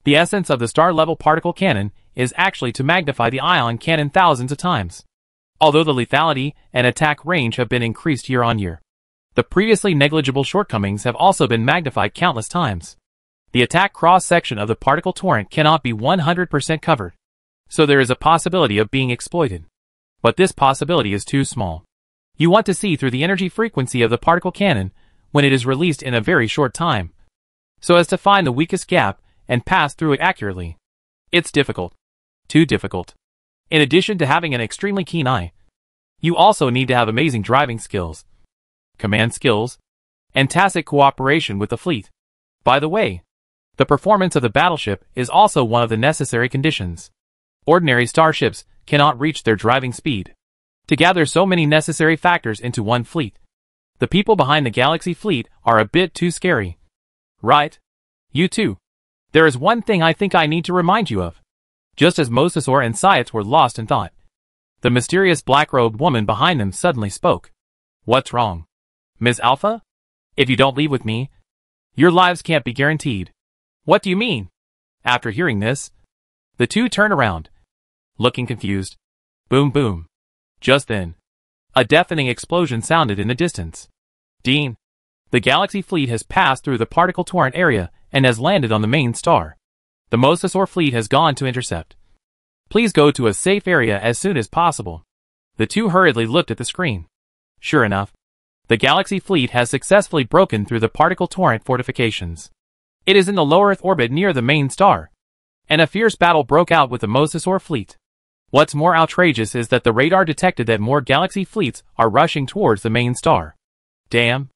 Speaker 1: The essence of the star-level particle cannon is actually to magnify the ion cannon thousands of times. Although the lethality and attack range have been increased year on year, the previously negligible shortcomings have also been magnified countless times. The attack cross-section of the particle torrent cannot be 100% covered, so there is a possibility of being exploited. But this possibility is too small. You want to see through the energy frequency of the particle cannon when it is released in a very short time, so as to find the weakest gap and pass through it accurately. It's difficult. Too difficult. In addition to having an extremely keen eye, you also need to have amazing driving skills, command skills, and tacit cooperation with the fleet. By the way, the performance of the battleship is also one of the necessary conditions. Ordinary starships cannot reach their driving speed. To gather so many necessary factors into one fleet, the people behind the Galaxy fleet are a bit too scary. Right? You too. There is one thing I think I need to remind you of. Just as Mosasaur and Science were lost in thought, the mysterious black-robed woman behind them suddenly spoke. What's wrong? Ms. Alpha? If you don't leave with me, your lives can't be guaranteed. What do you mean? After hearing this, the two turned around, looking confused. Boom boom. Just then, a deafening explosion sounded in the distance. Dean, the Galaxy fleet has passed through the particle torrent area and has landed on the main star. The Mosasaur fleet has gone to intercept. Please go to a safe area as soon as possible. The two hurriedly looked at the screen. Sure enough, the Galaxy fleet has successfully broken through the particle torrent fortifications. It is in the low Earth orbit near the main star, and a fierce battle broke out with the Mosasaur fleet. What's more outrageous is that the radar detected that more Galaxy fleets are rushing towards the main star. Damn.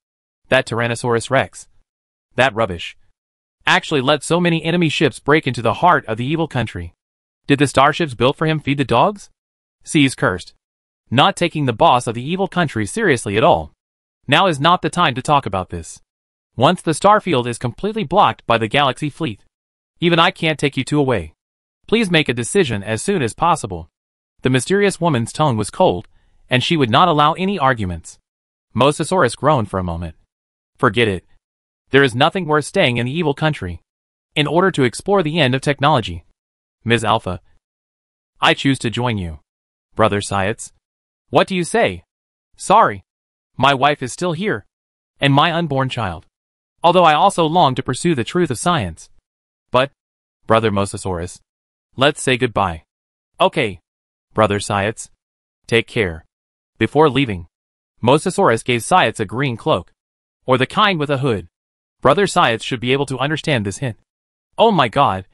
Speaker 1: That Tyrannosaurus Rex. That rubbish. Actually let so many enemy ships break into the heart of the evil country. Did the starships built for him feed the dogs? Seas cursed. Not taking the boss of the evil country seriously at all. Now is not the time to talk about this. Once the starfield is completely blocked by the Galaxy fleet, even I can't take you two away. Please make a decision as soon as possible. The mysterious woman's tone was cold, and she would not allow any arguments. Mosasaurus groaned for a moment. Forget it. There is nothing worth staying in the evil country. In order to explore the end of technology. Ms. Alpha. I choose to join you. Brother Science. What do you say? Sorry. My wife is still here. And my unborn child. Although I also long to pursue the truth of science. But, Brother Mosasaurus, let's say goodbye. Okay. Brother Science. Take care. Before leaving, Mosasaurus gave Science a green cloak. Or the kind with a hood. Brother Science should be able to understand this hint. Oh my god.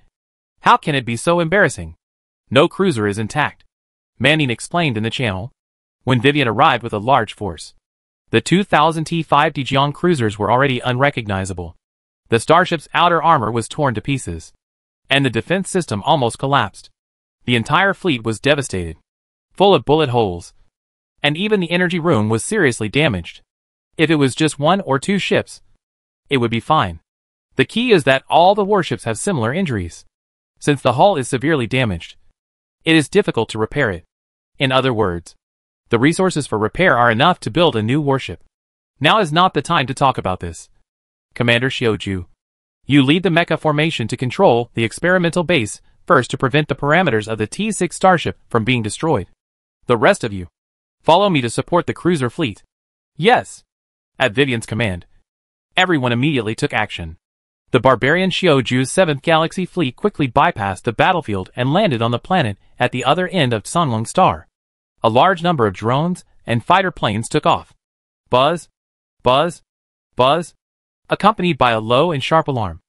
Speaker 1: How can it be so embarrassing? No cruiser is intact. Manning explained in the channel. When Vivian arrived with a large force. The 2000 T5 Dijon cruisers were already unrecognizable. The starship's outer armor was torn to pieces. And the defense system almost collapsed. The entire fleet was devastated. Full of bullet holes. And even the energy room was seriously damaged. If it was just one or two ships, it would be fine. The key is that all the warships have similar injuries. Since the hull is severely damaged, it is difficult to repair it. In other words, the resources for repair are enough to build a new warship. Now is not the time to talk about this. Commander Shioju, you lead the mecha formation to control the experimental base first to prevent the parameters of the T6 starship from being destroyed. The rest of you, follow me to support the cruiser fleet. Yes. At Vivian's command, everyone immediately took action. The barbarian Shioju's 7th Galaxy fleet quickly bypassed the battlefield and landed on the planet at the other end of Sunlong Star. A large number of drones and fighter planes took off. Buzz, buzz, buzz, accompanied by a low and sharp alarm.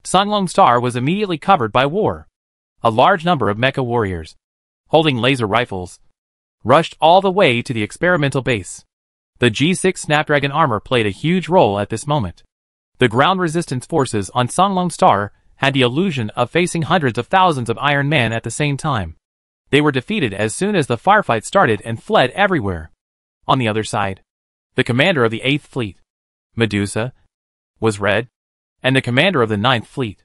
Speaker 1: Sunlong Star was immediately covered by war. A large number of mecha warriors, holding laser rifles, rushed all the way to the experimental base. The G6 Snapdragon armor played a huge role at this moment. The ground resistance forces on Sunlong Star had the illusion of facing hundreds of thousands of Iron Man at the same time. They were defeated as soon as the firefight started and fled everywhere. On the other side, the commander of the 8th Fleet, Medusa, was red, and the commander of the 9th Fleet,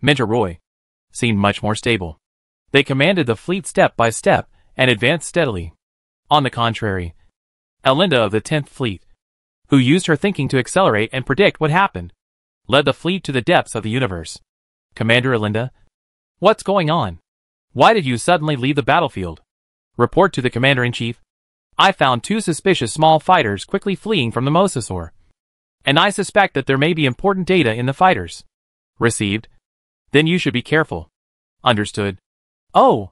Speaker 1: Mentor Roy, seemed much more stable. They commanded the fleet step by step and advanced steadily. On the contrary, Elinda of the 10th Fleet, who used her thinking to accelerate and predict what happened, led the fleet to the depths of the universe. Commander Elinda, what's going on? Why did you suddenly leave the battlefield? Report to the Commander-in-Chief. I found 2 suspicious small fighters quickly fleeing from the Mosasaur. And I suspect that there may be important data in the fighters. Received. Then you should be careful. Understood. Oh!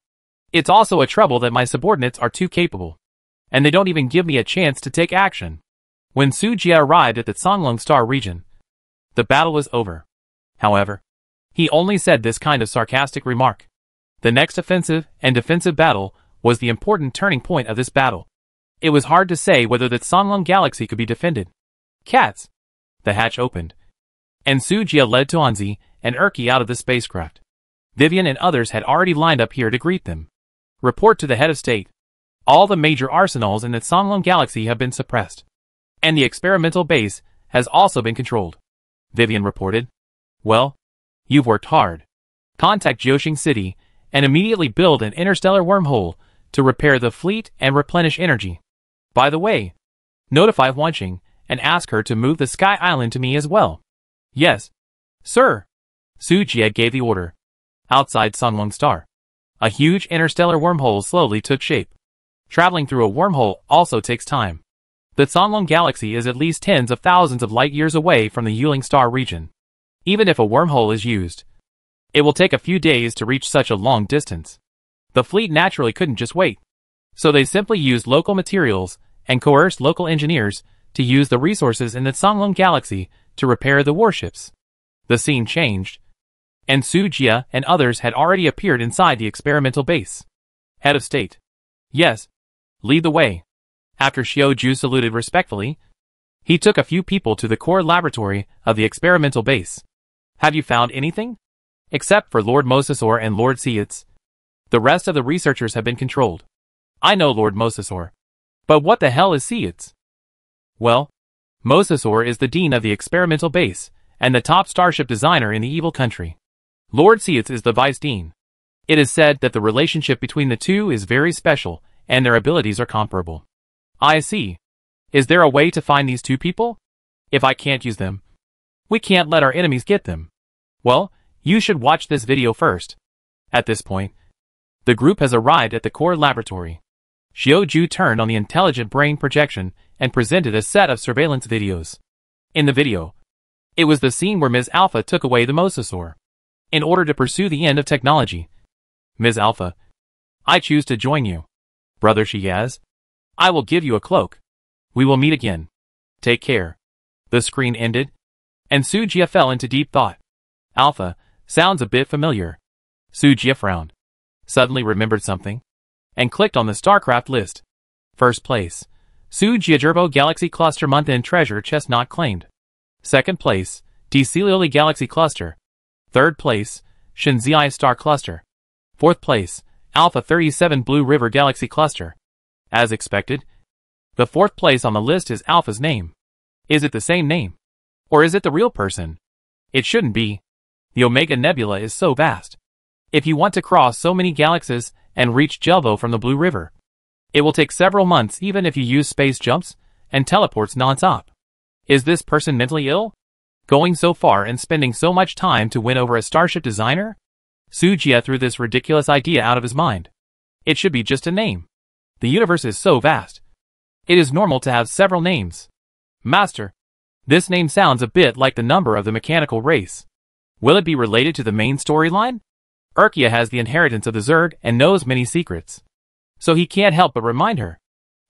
Speaker 1: It's also a trouble that my subordinates are too capable. And they don't even give me a chance to take action. When Su Jia arrived at the Songlong Star region, the battle was over. However, he only said this kind of sarcastic remark. The next offensive and defensive battle was the important turning point of this battle. It was hard to say whether the Songlong Galaxy could be defended. Cats! The hatch opened, and Su Jia led Tuanzi and Erky out of the spacecraft. Vivian and others had already lined up here to greet them. Report to the head of state. All the major arsenals in the Songlong Galaxy have been suppressed. And the experimental base has also been controlled. Vivian reported. Well, you've worked hard. Contact Jiuxing City and immediately build an interstellar wormhole to repair the fleet and replenish energy. By the way, notify Huanqing and ask her to move the Sky Island to me as well. Yes, sir. Su Jia gave the order. Outside Sunlong Star, a huge interstellar wormhole slowly took shape. Traveling through a wormhole also takes time. The Songlong Galaxy is at least tens of thousands of light years away from the Yuling Star region. Even if a wormhole is used, it will take a few days to reach such a long distance. The fleet naturally couldn't just wait. So they simply used local materials and coerced local engineers to use the resources in the Songlong Galaxy to repair the warships. The scene changed, and Su Jia and others had already appeared inside the experimental base. Head of state. Yes. Lead the way. After Shioju saluted respectfully, he took a few people to the core laboratory of the experimental base. Have you found anything? Except for Lord Mosasaur and Lord Seitz. The rest of the researchers have been controlled. I know Lord Mosasaur. But what the hell is Seitz? Well, Mosasaur is the dean of the experimental base, and the top starship designer in the evil country. Lord Seitz is the vice dean. It is said that the relationship between the two is very special, and their abilities are comparable. I see. Is there a way to find these two people? If I can't use them, we can't let our enemies get them. Well, you should watch this video first. At this point, the group has arrived at the core laboratory. Xiaoju turned on the intelligent brain projection and presented a set of surveillance videos. In the video, it was the scene where Ms. Alpha took away the mosasaur in order to pursue the end of technology. Ms. Alpha, I choose to join you. Brother Shiaz, I will give you a cloak. We will meet again. Take care. The screen ended, and Sujia fell into deep thought. Alpha, sounds a bit familiar. Sujia frowned, suddenly remembered something, and clicked on the StarCraft list. First place, Sujia Gerbo Galaxy Cluster Month End Treasure Chest not claimed. Second place, Decilioli Galaxy Cluster. Third place, Shinzai Star Cluster. Fourth place, Alpha 37 Blue River Galaxy Cluster. As expected, the fourth place on the list is Alpha's name. Is it the same name? Or is it the real person? It shouldn't be. The Omega Nebula is so vast. If you want to cross so many galaxies and reach Jelvo from the Blue River, it will take several months even if you use space jumps and teleports non-stop. Is this person mentally ill? Going so far and spending so much time to win over a starship designer? Sujia threw this ridiculous idea out of his mind. It should be just a name. The universe is so vast. It is normal to have several names. Master, this name sounds a bit like the number of the mechanical race. Will it be related to the main storyline? Urkia has the inheritance of the Zerg and knows many secrets, so he can't help but remind her.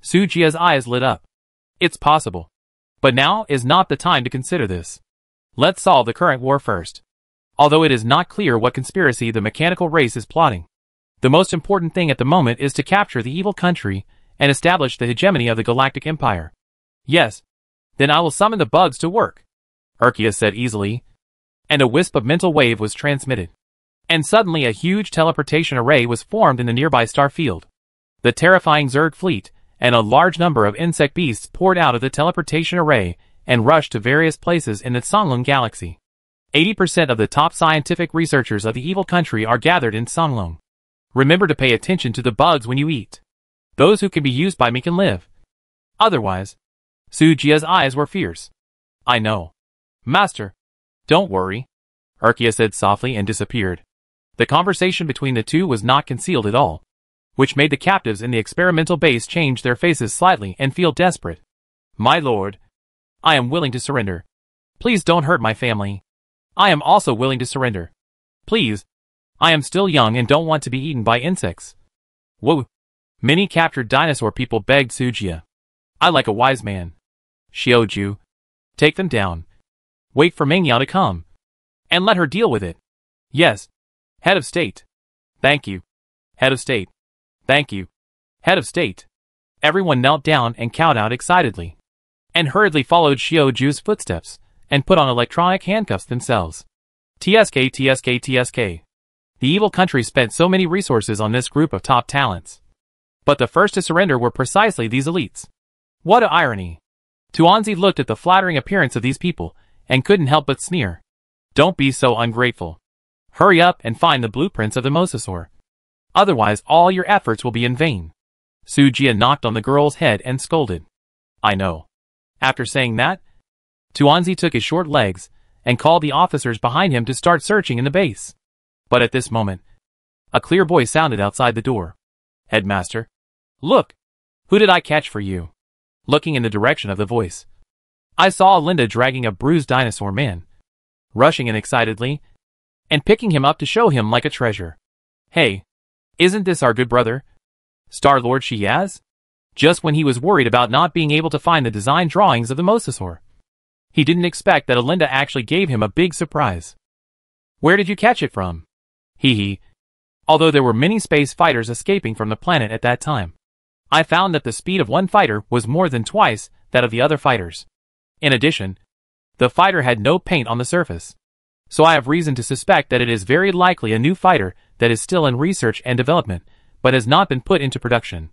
Speaker 1: Sujia's eyes lit up. It's possible. But now is not the time to consider this. Let's solve the current war first. Although it is not clear what conspiracy the mechanical race is plotting, the most important thing at the moment is to capture the evil country and establish the hegemony of the Galactic Empire. Yes. Then I will summon the bugs to work, Urkia said easily, and a wisp of mental wave was transmitted. And suddenly a huge teleportation array was formed in the nearby star field. The terrifying Zerg fleet and a large number of insect beasts poured out of the teleportation array and rushed to various places in the Songlong galaxy. 80% of the top scientific researchers of the evil country are gathered in Songlong. Remember to pay attention to the bugs when you eat. Those who can be used by me can live. Otherwise, Sujia's eyes were fierce. I know. Master, don't worry, Urkia said softly and disappeared. The conversation between the two was not concealed at all, which made the captives in the experimental base change their faces slightly and feel desperate. My lord, I am willing to surrender. Please don't hurt my family. I am also willing to surrender. Please, I am still young and don't want to be eaten by insects. Whoa. Many captured dinosaur people begged Sujia. I like a wise man. Xiaoju, take them down. Wait for Mengyao to come, and let her deal with it. Yes. Head of state. Thank you. Head of state. Thank you. Head of state. Everyone knelt down and cowed out excitedly, and hurriedly followed Xiaoju's footsteps, and put on electronic handcuffs themselves. TSK, TSK, TSK. The evil country spent so many resources on this group of top talents. But the first to surrender were precisely these elites. What a irony. Tuanzi looked at the flattering appearance of these people, and couldn't help but sneer. Don't be so ungrateful. Hurry up and find the blueprints of the mosasaur. Otherwise all your efforts will be in vain. Sujia knocked on the girl's head and scolded. I know. After saying that, Tuanzi took his short legs, and called the officers behind him to start searching in the base. But at this moment, a clear voice sounded outside the door. Headmaster. Look! Who did I catch for you? Looking in the direction of the voice, I saw Linda dragging a bruised dinosaur man, rushing in excitedly, and picking him up to show him like a treasure. Hey, isn't this our good brother, Star-Lord Shiaz? Just when he was worried about not being able to find the design drawings of the mosasaur, he didn't expect that Alinda actually gave him a big surprise. Where did you catch it from? Hee hee. Although there were many space fighters escaping from the planet at that time, I found that the speed of one fighter was more than twice that of the other fighters. In addition, the fighter had no paint on the surface, so I have reason to suspect that it is very likely a new fighter that is still in research and development, but has not been put into production.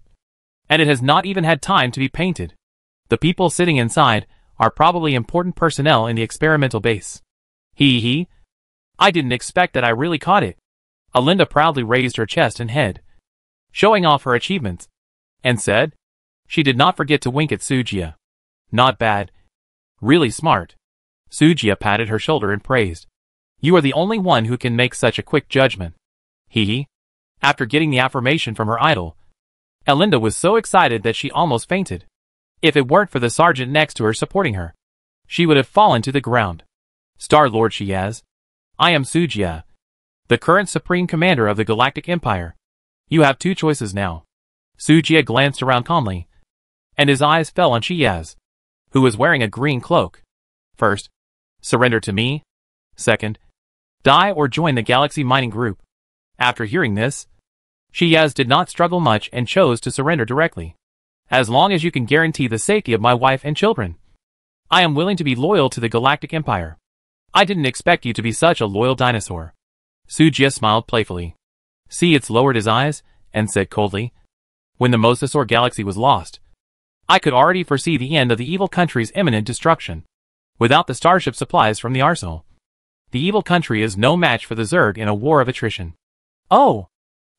Speaker 1: And it has not even had time to be painted. The people sitting inside are probably important personnel in the experimental base. Hee hee. I didn't expect that I really caught it. Alinda proudly raised her chest and head, showing off her achievements, and said, she did not forget to wink at Sujia. Not bad. Really smart. Sujia patted her shoulder and praised. You are the only one who can make such a quick judgment. Hee. After getting the affirmation from her idol, Alinda was so excited that she almost fainted. If it weren't for the sergeant next to her supporting her, she would have fallen to the ground. Star-Lord Shiaz. I am Sujia, the current Supreme Commander of the Galactic Empire. You have two choices now. Sujia glanced around calmly, and his eyes fell on Shiaz, who was wearing a green cloak. First, surrender to me. Second, die or join the Galaxy Mining Group. After hearing this, Shiaz did not struggle much and chose to surrender directly. As long as you can guarantee the safety of my wife and children, I am willing to be loyal to the Galactic Empire. I didn't expect you to be such a loyal dinosaur. Sujia smiled playfully. Seitz lowered his eyes and said coldly, when the Mosasaur galaxy was lost, I could already foresee the end of the evil country's imminent destruction. Without the starship supplies from the arsenal, the evil country is no match for the Zerg in a war of attrition. Oh!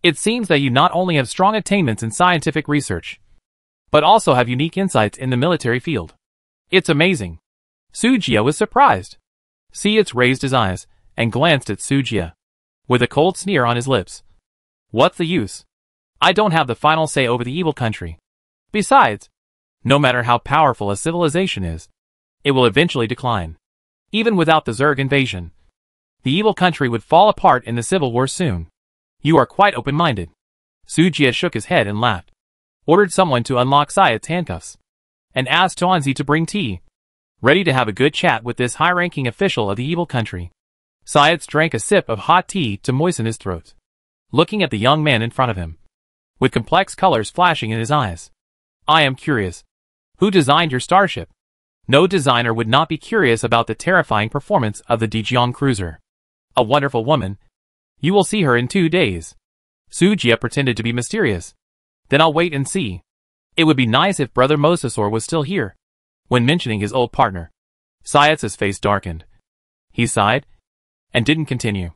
Speaker 1: It seems that you not only have strong attainments in scientific research, but also have unique insights in the military field. It's amazing. Sujia was surprised. Seitz raised his eyes and glanced at Sujia, with a cold sneer on his lips. What's the use? I don't have the final say over the evil country. Besides, no matter how powerful a civilization is, it will eventually decline. Even without the Zerg invasion, the evil country would fall apart in the civil war soon. You are quite open-minded. Sujia shook his head and laughed, ordered someone to unlock Seitz's handcuffs, and asked Tuanzi to bring tea, ready to have a good chat with this high-ranking official of the evil country. Seitz drank a sip of hot tea to moisten his throat, looking at the young man in front of him, with complex colors flashing in his eyes. I am curious. Who designed your starship? No designer would not be curious about the terrifying performance of the Dijiang cruiser. A wonderful woman. You will see her in 2 days. Sujia pretended to be mysterious. Then I'll wait and see. It would be nice if Brother Mosasaur was still here. When mentioning his old partner, Seitz's face darkened. He sighed, and didn't continue.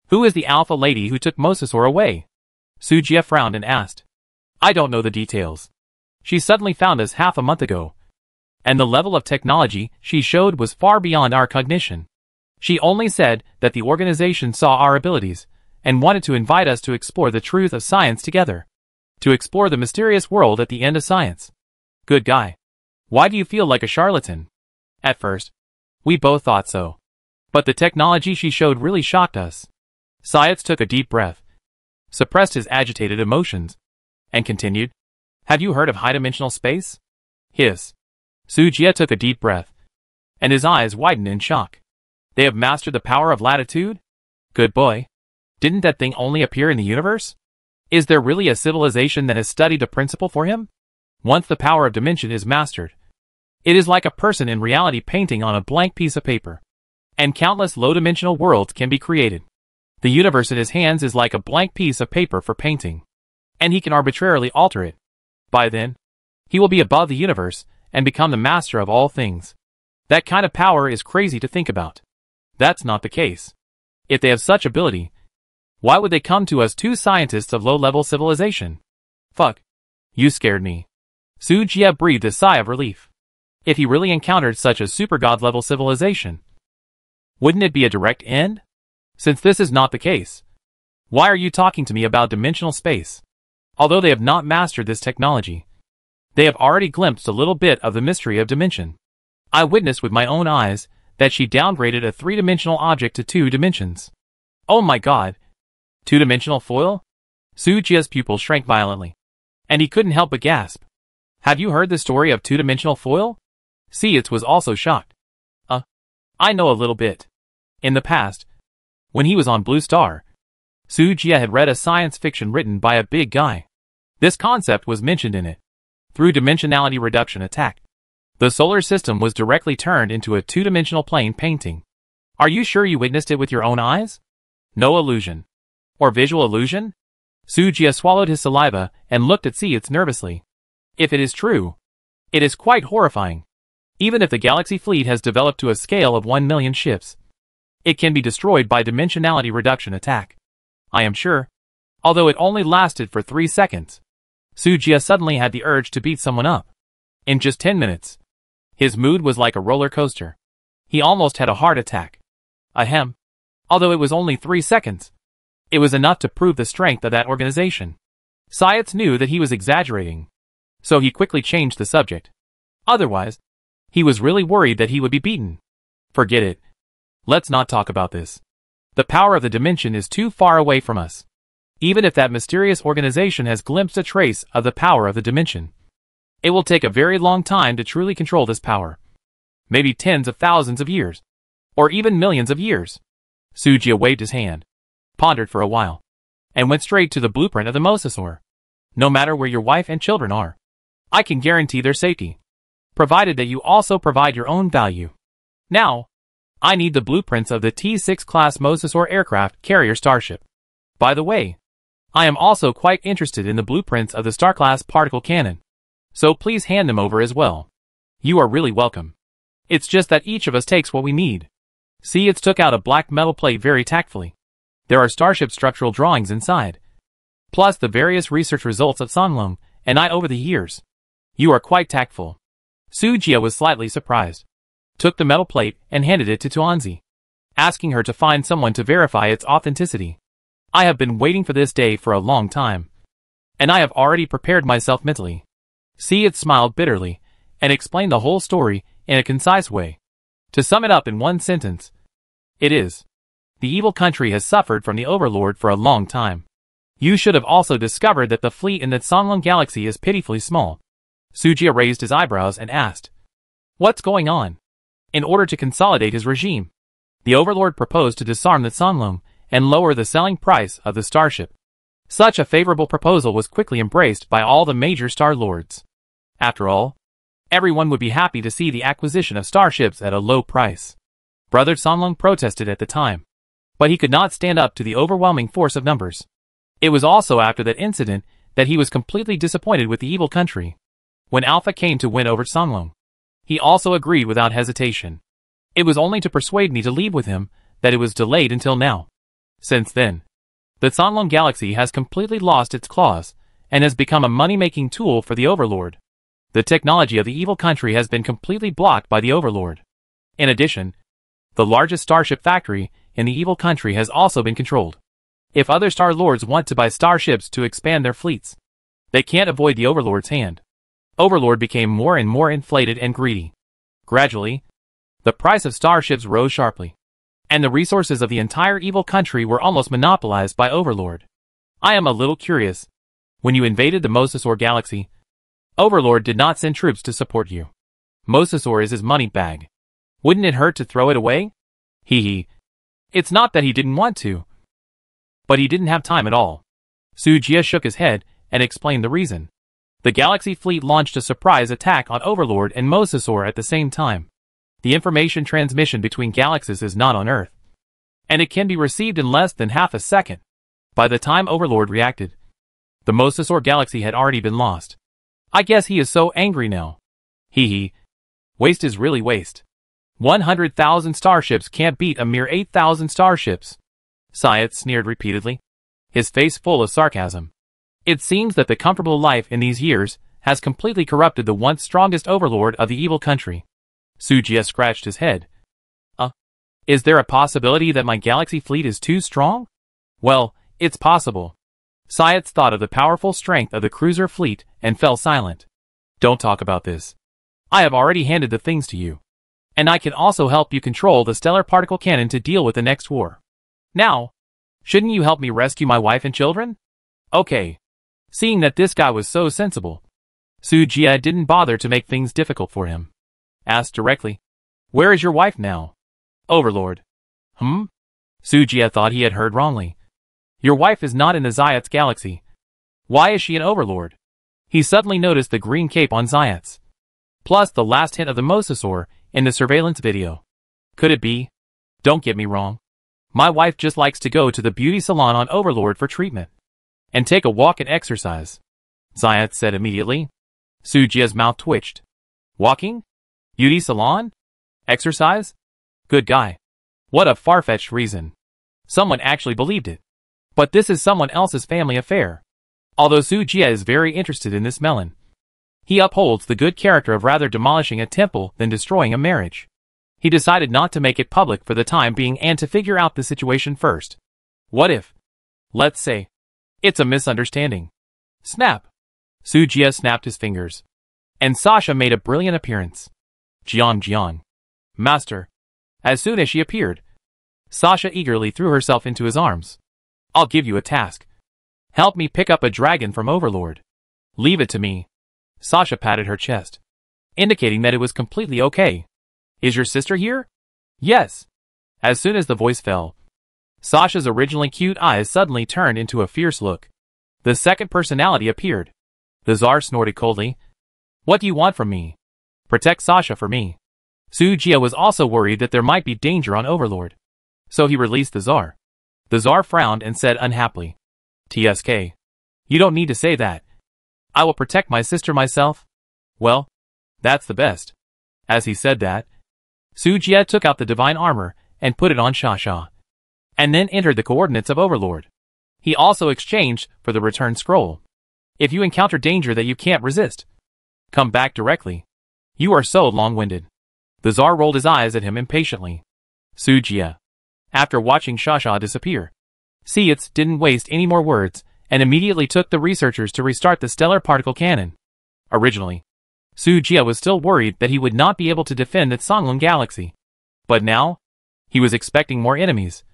Speaker 1: Who is the alpha lady who took Mosasaur away? Sujia frowned and asked. I don't know the details. She suddenly found us half a month ago, and the level of technology she showed was far beyond our cognition. She only said that the organization saw our abilities, and wanted to invite us to explore the truth of science together. To explore the mysterious world at the end of science. Good guy. Why do you feel like a charlatan? At first, we both thought so. But the technology she showed really shocked us. Seitz took a deep breath, suppressed his agitated emotions, and continued. Have you heard of high-dimensional space? Hiss. Sujia took a deep breath, and his eyes widened in shock. They have mastered the power of latitude? Good boy. Didn't that thing only appear in the universe? Is there really a civilization that has studied the principle for him? Once the power of dimension is mastered, it is like a person in reality painting on a blank piece of paper, and countless low-dimensional worlds can be created. The universe in his hands is like a blank piece of paper for painting, and he can arbitrarily alter it. By then, he will be above the universe and become the master of all things. That kind of power is crazy to think about. That's not the case. If they have such ability, why would they come to us two scientists of low-level civilization? Fuck. You scared me. Sujia breathed a sigh of relief. If he really encountered such a super-god-level civilization, wouldn't it be a direct end? Since this is not the case, why are you talking to me about dimensional space? Although they have not mastered this technology, they have already glimpsed a little bit of the mystery of dimension. I witnessed with my own eyes that she downgraded a 3-dimensional object to 2 dimensions. Oh my god. 2-dimensional foil? Sujia's pupils shrank violently, and he couldn't help but gasp. Have you heard the story of 2-dimensional foil? Seitz was also shocked. I know a little bit. In the past, when he was on Blue Star, Sujia had read a science fiction written by a big guy. This concept was mentioned in it. Through dimensionality reduction attack, the solar system was directly turned into a 2-dimensional plane painting. Are you sure you witnessed it with your own eyes? No illusion. Or visual illusion? Sujia swallowed his saliva and looked at Seitz nervously. If it is true, it is quite horrifying. Even if the galaxy fleet has developed to a scale of 1 million ships, it can be destroyed by dimensionality reduction attack. I am sure. Although it only lasted for 3 seconds. Sujia suddenly had the urge to beat someone up. In just 10 minutes. His mood was like a roller coaster. He almost had a heart attack. Ahem. Although it was only 3 seconds. It was enough to prove the strength of that organization. Syeds knew that he was exaggerating. So he quickly changed the subject. Otherwise, he was really worried that he would be beaten. Forget it. Let's not talk about this. The power of the dimension is too far away from us. Even if that mysterious organization has glimpsed a trace of the power of the dimension, it will take a very long time to truly control this power. Maybe tens of thousands of years. Or even millions of years. Sujia waved his hand, pondered for a while, and went straight to the blueprint of the mosasaur. No matter where your wife and children are, I can guarantee their safety, provided that you also provide your own value. Now, I need the blueprints of the T-6 class mosasaur aircraft carrier starship. By the way, I am also quite interested in the blueprints of the star-class particle cannon, so please hand them over as well. You are really welcome. It's just that each of us takes what we need. Syeds took out a black metal plate very tactfully. There are starship structural drawings inside, plus the various research results of Songlong and I over the years. You are quite tactful. Sujia was slightly surprised, took the metal plate and handed it to Tuanzi, asking her to find someone to verify its authenticity. I have been waiting for this day for a long time, and I have already prepared myself mentally. Syed smiled bitterly and explained the whole story in a concise way. To sum it up in one sentence, it is: the evil country has suffered from the overlord for a long time. You should have also discovered that the fleet in the Songlong galaxy is pitifully small. Sujia raised his eyebrows and asked, what's going on? In order to consolidate his regime, the overlord proposed to disarm the Songlong and lower the selling price of the starship. Such a favorable proposal was quickly embraced by all the major star lords. After all, everyone would be happy to see the acquisition of starships at a low price. Brother Songlong protested at the time, but he could not stand up to the overwhelming force of numbers. It was also after that incident that he was completely disappointed with the evil country. When Alpha came to win over Songlong, he also agreed without hesitation. It was only to persuade me to leave with him that it was delayed until now. Since then, the Songlong galaxy has completely lost its claws and has become a money-making tool for the overlord. The technology of the evil country has been completely blocked by the overlord. In addition, the largest starship factory in the evil country has also been controlled. If other star lords want to buy starships to expand their fleets, they can't avoid the overlord's hand. Overlord became more and more inflated and greedy. Gradually, the price of starships rose sharply, and the resources of the entire evil country were almost monopolized by Overlord. I am a little curious. When you invaded the Mosasaur galaxy, Overlord did not send troops to support you. Mosasaur is his money bag. Wouldn't it hurt to throw it away? Hee. It's not that he didn't want to, but he didn't have time at all. Sujia shook his head and explained the reason. The Galaxy fleet launched a surprise attack on Overlord and Mosasaur at the same time. The information transmission between galaxies is not on Earth, and it can be received in less than half a second. By the time Overlord reacted, the Mosasaur galaxy had already been lost. I guess he is so angry now. Hee. Waste is really waste. 100,000 starships can't beat a mere 8,000 starships. Syed sneered repeatedly, his face full of sarcasm. It seems that the comfortable life in these years has completely corrupted the once strongest overlord of the evil country. Sujia scratched his head. Is there a possibility that my galaxy fleet is too strong? Well, it's possible. Syed thought of the powerful strength of the cruiser fleet and fell silent. Don't talk about this. I have already handed the things to you, and I can also help you control the stellar particle cannon to deal with the next war. Now, shouldn't you help me rescue my wife and children? Okay. Seeing that this guy was so sensible, Sujia didn't bother to make things difficult for him. Asked directly, where is your wife now? Overlord. Sujia thought he had heard wrongly. Your wife is not in the Zayat's galaxy. Why is she an Overlord? He suddenly noticed the green cape on Zayat's, plus the last hint of the Mosasaur in the surveillance video. Could it be? Don't get me wrong. My wife just likes to go to the beauty salon on Overlord for treatment, and take a walk and exercise, Zayat said immediately. Sujia's mouth twitched. Walking? Beauty salon? Exercise? Good guy. What a far-fetched reason. Someone actually believed it. But this is someone else's family affair. Although Sujia is very interested in this melon, he upholds the good character of rather demolishing a temple than destroying a marriage. He decided not to make it public for the time being and to figure out the situation first. What if, let's say, it's a misunderstanding? Snap! Sujia snapped his fingers. And Sasha made a brilliant appearance. Jian. Master. As soon as she appeared, Sasha eagerly threw herself into his arms. I'll give you a task. Help me pick up a dragon from Overlord. Leave it to me. Sasha patted her chest, indicating that it was completely okay. Is your sister here? Yes. As soon as the voice fell, Sasha's originally cute eyes suddenly turned into a fierce look. The second personality appeared. The Tsar snorted coldly. What do you want from me? Protect Sasha for me. Sujia was also worried that there might be danger on Overlord, so he released the Tsar. The Tsar frowned and said unhappily, TSK. You don't need to say that. I will protect my sister myself. Well, that's the best. As he said that, Sujia took out the divine armor and put it on Sasha, and then entered the coordinates of Overlord. He also exchanged for the return scroll. If you encounter danger that you can't resist, come back directly. You are so long-winded. The Tsar rolled his eyes at him impatiently. Sujia, after watching Sasha disappear, didn't waste any more words and immediately took the researchers to restart the stellar particle cannon. Originally, Sujia was still worried that he would not be able to defend the Songlun galaxy. But now, he was expecting more enemies.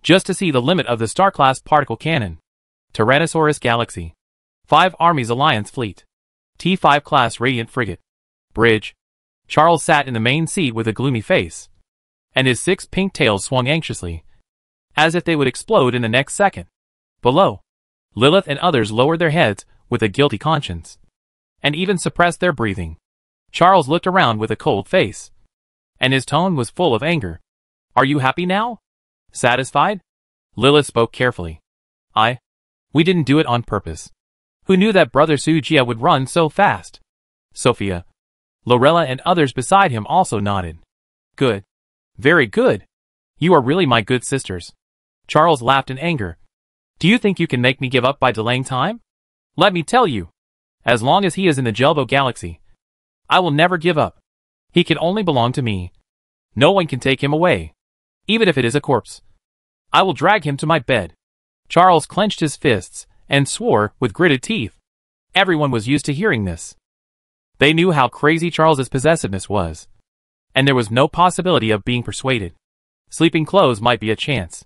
Speaker 1: Just to see the limit of the star-class particle cannon. Tyrannosaurus Galaxy. 5 Armies Alliance Fleet. T5 class Radiant Frigate. Bridge. Charles sat in the main seat with a gloomy face, and his 6 pink tails swung anxiously, as if they would explode in the next second. Below, Lilith and others lowered their heads with a guilty conscience, and even suppressed their breathing. Charles looked around with a cold face, and his tone was full of anger. Are you happy now? Satisfied? Lilith spoke carefully. We didn't do it on purpose. Who knew that Brother Sujia would run so fast? Sophia, Lorella and others beside him also nodded. Good. Very good. You are really my good sisters. Charles laughed in anger. Do you think you can make me give up by delaying time? Let me tell you. As long as he is in the Jelbo Galaxy, I will never give up. He can only belong to me. No one can take him away. Even if it is a corpse. I will drag him to my bed. Charles clenched his fists and swore with gritted teeth. Everyone was used to hearing this. They knew how crazy Charles's possessiveness was, and there was no possibility of being persuaded. Sleeping clothes might be a chance,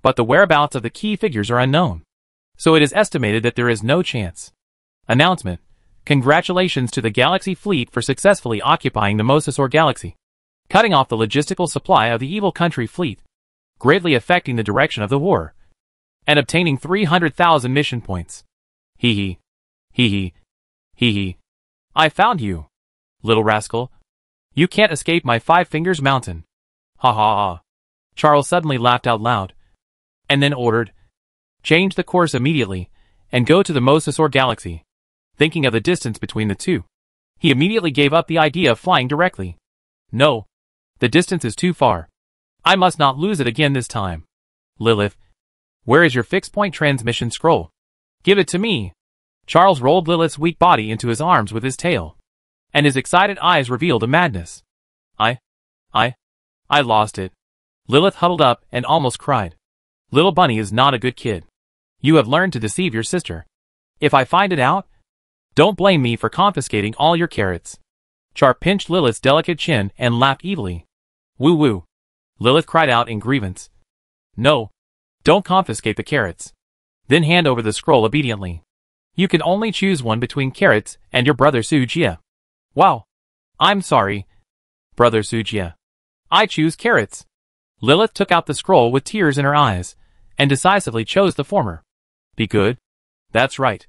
Speaker 1: but the whereabouts of the key figures are unknown, so it is estimated that there is no chance. Announcement. Congratulations to the Galaxy Fleet for successfully occupying the Mosasaur Galaxy, cutting off the logistical supply of the evil country fleet, greatly affecting the direction of the war, and obtaining 300,000 mission points. Hee hee. Hee hee. Hee hee. I found you, little rascal. You can't escape my 5 fingers mountain. Ha ha ha. Charles suddenly laughed out loud, and then ordered, change the course immediately, and go to the Mosasaur Galaxy. Thinking of the distance between the two, he immediately gave up the idea of flying directly. No. The distance is too far. I must not lose it again this time. Lilith, where is your fixed-point transmission scroll? Give it to me. Charles rolled Lilith's weak body into his arms with his tail, and his excited eyes revealed a madness. I lost it. Lilith huddled up and almost cried. Little Bunny is not a good kid. You have learned to deceive your sister. If I find it out, don't blame me for confiscating all your carrots. Char pinched Lilith's delicate chin and laughed evilly. Woo-woo. Lilith cried out in grievance. No. Don't confiscate the carrots. Then hand over the scroll obediently. You can only choose one between carrots and your brother Sujia. Wow. I'm sorry, Brother Sujia. I choose carrots. Lilith took out the scroll with tears in her eyes, and decisively chose the former. Be good? That's right.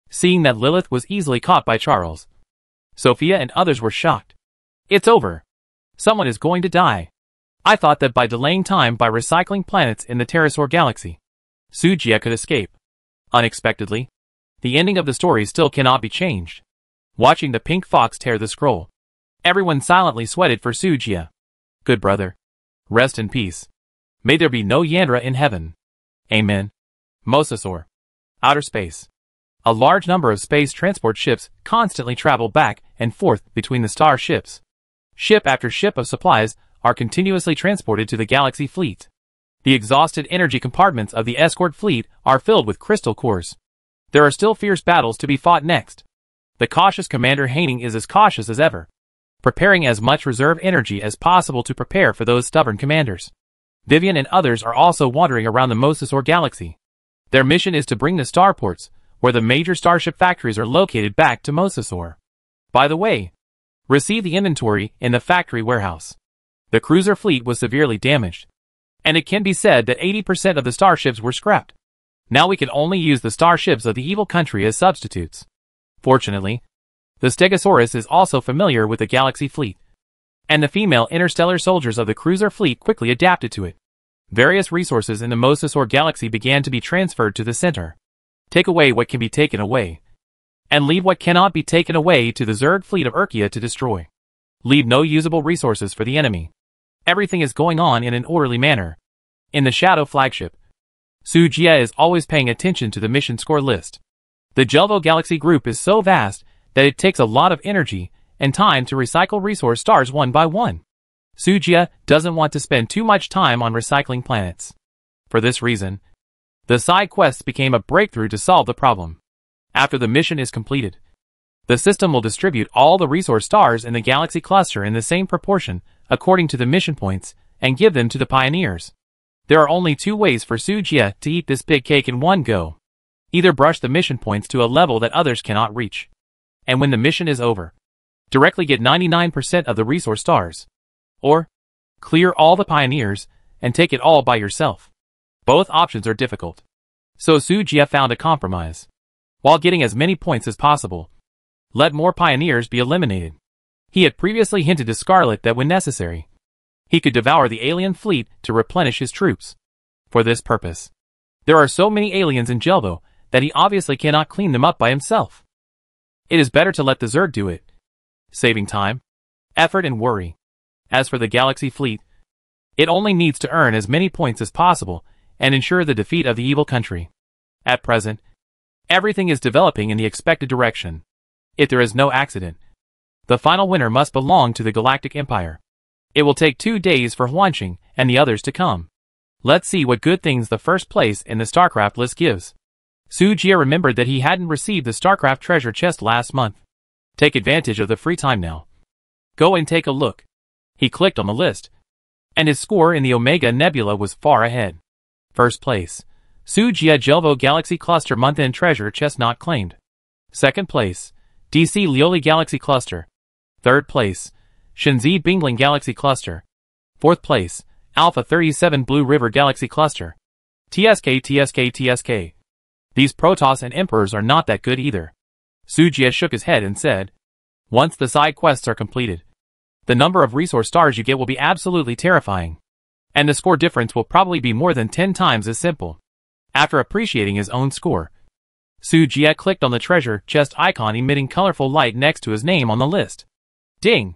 Speaker 1: Seeing that Lilith was easily caught by Charles, Sophia and others were shocked. It's over. Someone is going to die. I thought that by delaying time by recycling planets in the Pterosaur Galaxy, Sujia could escape. Unexpectedly, the ending of the story still cannot be changed. Watching the pink fox tear the scroll, everyone silently sweated for Sujia. Good brother. Rest in peace. May there be no Yandra in heaven. Amen. Mosasaur. Outer space. A large number of space transport ships constantly travel back and forth between the star ships. Ship after ship of supplies are continuously transported to the galaxy fleet. The exhausted energy compartments of the escort fleet are filled with crystal cores. There are still fierce battles to be fought next. The cautious Commander Haining is as cautious as ever, preparing as much reserve energy as possible to prepare for those stubborn commanders. Vivian and others are also wandering around the Mosasaur galaxy. Their mission is to bring the starports, where the major starship factories are located, back to Mosasaur. By the way, receive the inventory in the factory warehouse. The cruiser fleet was severely damaged, and it can be said that 80% of the starships were scrapped. Now we can only use the starships of the evil country as substitutes. Fortunately, the Stegosaurus is also familiar with the galaxy fleet, and the female interstellar soldiers of the cruiser fleet quickly adapted to it. Various resources in the Mosasaur galaxy began to be transferred to the center. Take away what can be taken away, and leave what cannot be taken away to the Zerg fleet of Urkia to destroy. Leave no usable resources for the enemy. Everything is going on in an orderly manner. In the Shadow flagship, Sujia is always paying attention to the mission score list. The Jelvo Galaxy group is so vast that it takes a lot of energy and time to recycle resource stars one by one. Sujia doesn't want to spend too much time on recycling planets. For this reason, the side quests became a breakthrough to solve the problem. After the mission is completed, the system will distribute all the resource stars in the galaxy cluster in the same proportion according to the mission points and give them to the pioneers. There are only two ways for Sujia to eat this big cake in one go. Either brush the mission points to a level that others cannot reach, and when the mission is over, directly get 99% of the resource stars, or clear all the pioneers and take it all by yourself. Both options are difficult, so Sujia found a compromise. While getting as many points as possible, let more pioneers be eliminated. He had previously hinted to Scarlet that when necessary, he could devour the alien fleet to replenish his troops. For this purpose, there are so many aliens in Jelvo that he obviously cannot clean them up by himself. It is better to let the Zerg do it, saving time, effort and worry. As for the galaxy fleet, it only needs to earn as many points as possible and ensure the defeat of the evil country. At present, everything is developing in the expected direction. If there is no accident, the final winner must belong to the Galactic Empire. It will take 2 days for Huanqing and the others to come. Let's see what good things the first place in the StarCraft list gives. Sujia remembered that he hadn't received the StarCraft treasure chest last month. Take advantage of the free time now. Go and take a look. He clicked on the list, and his score in the Omega Nebula was far ahead. First place, Sujia Jelvo Galaxy Cluster Month-End Treasure Chest not claimed. Second place, DC Lioli Galaxy Cluster. Third place, Shenzi Bingling Galaxy Cluster. Fourth place, Alpha 37 Blue River Galaxy Cluster. TSK. These Protoss and Emperors are not that good either. Sujia shook his head and said, once the side quests are completed, the number of resource stars you get will be absolutely terrifying, and the score difference will probably be more than 10 times as simple. After appreciating his own score, Sujia clicked on the treasure chest icon emitting colorful light next to his name on the list. Ding!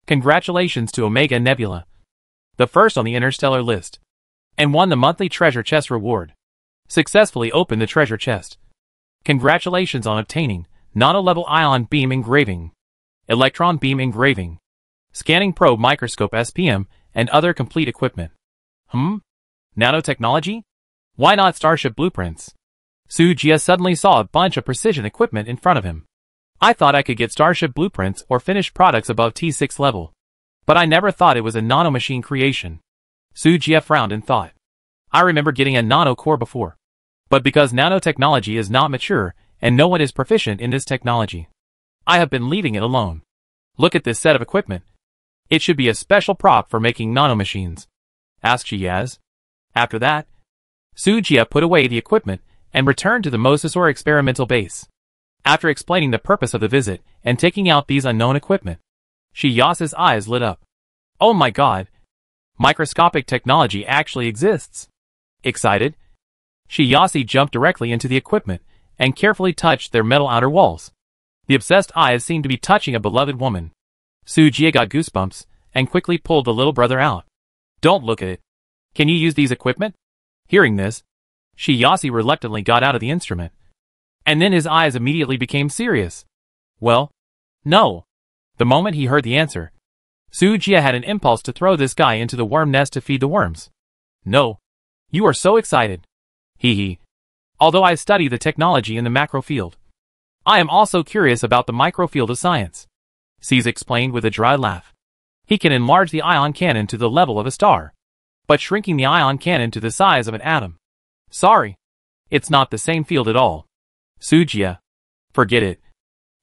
Speaker 1: Congratulations to Omega Nebula, the first on the interstellar list, and won the monthly treasure chest reward. Successfully opened the treasure chest. Congratulations on obtaining Nano-level ion beam engraving, electron beam engraving, scanning probe microscope SPM, and other complete equipment. Nanotechnology? Why not starship blueprints? Sujia suddenly saw a bunch of precision equipment in front of him. I thought I could get starship blueprints or finished products above T6 level, but I never thought it was a nanomachine creation. Sujia frowned and thought, I remember getting a nano core before, but because nanotechnology is not mature and no one is proficient in this technology, I have been leaving it alone. Look at this set of equipment. It should be a special prop for making nanomachines, asked Shiaz. After that, Sujia put away the equipment and returned to the Mosasaur experimental base. After explaining the purpose of the visit and taking out these unknown equipment, Shiaz's eyes lit up. Oh my god! Microscopic technology actually exists! Excited, Shiazi jumped directly into the equipment and carefully touched their metal outer walls. The obsessed eyes seemed to be touching a beloved woman. Sujia got goosebumps and quickly pulled the little brother out. Don't look at it. Can you use these equipment? Hearing this, Shiyase reluctantly got out of the instrument. And then his eyes immediately became serious. Well, no. The moment he heard the answer, Sujia had an impulse to throw this guy into the worm nest to feed the worms. No. You are so excited. Hee hee. Although I study the technology in the macro field, I am also curious about the micro field of science. C's explained with a dry laugh. He can enlarge the ion cannon to the level of a star, but shrinking the ion cannon to the size of an atom. Sorry. It's not the same field at all. Sujia. Forget it.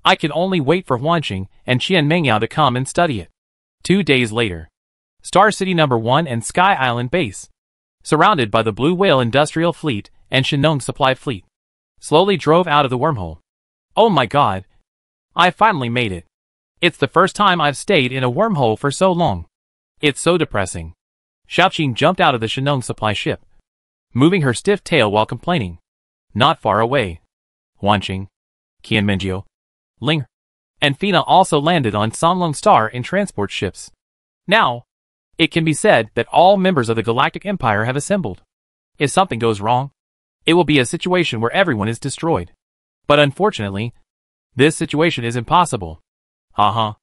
Speaker 1: I can only wait for Huanqing and Qian Mengyao to come and study it. 2 days later. Star City No. 1 and Sky Island Base. Surrounded by the Blue Whale Industrial Fleet and Shenong Supply Fleet. Slowly drove out of the wormhole. Oh my god. I finally made it. It's the first time I've stayed in a wormhole for so long. It's so depressing. Xiaoqing jumped out of the Shenong Supply ship, moving her stiff tail while complaining. Not far away, Huanqing, Qian Menjiu, Ling, and Fina also landed on Sanlong Star in transport ships. Now, it can be said that all members of the Galactic Empire have assembled. If something goes wrong, it will be a situation where everyone is destroyed. But unfortunately, this situation is impossible. Uh-huh.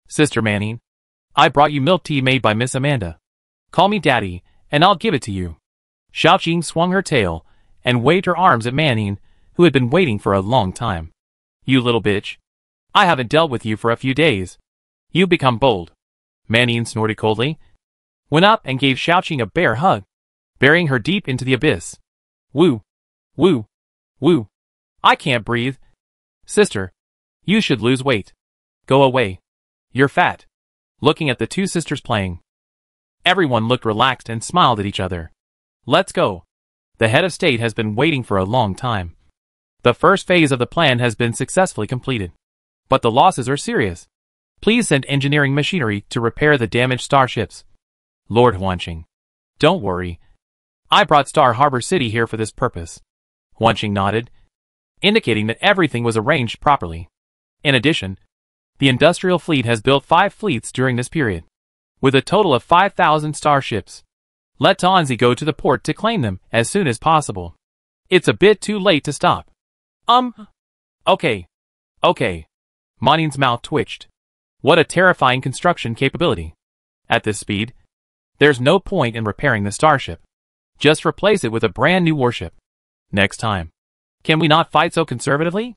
Speaker 1: Sister Manning, I brought you milk tea made by Miss Amanda. Call me Daddy, and I'll give it to you. Xiaoqing swung her tail and waved her arms at Manning, who had been waiting for a long time. You little bitch. I haven't dealt with you for a few days. You've become bold. Manning snorted coldly, went up and gave Xiaoqing a bear hug, burying her deep into the abyss. Woo. Woo. Woo. I can't breathe. Sister, you should lose weight. Go away. You're fat. Looking at the two sisters playing, everyone looked relaxed and smiled at each other. Let's go. The head of state has been waiting for a long time. The first phase of the plan has been successfully completed. But the losses are serious. Please send engineering machinery to repair the damaged starships. Lord Huanqing. Don't worry. I brought Star Harbor City here for this purpose. Huanqing nodded, indicating that everything was arranged properly. In addition, the industrial fleet has built 5 fleets during this period, with a total of 5,000 starships. Let Tanzi go to the port to claim them as soon as possible. It's a bit too late to stop. Okay. Manin's mouth twitched. What a terrifying construction capability. At this speed, there's no point in repairing the starship. Just replace it with a brand new warship. Next time. Can we not fight so conservatively?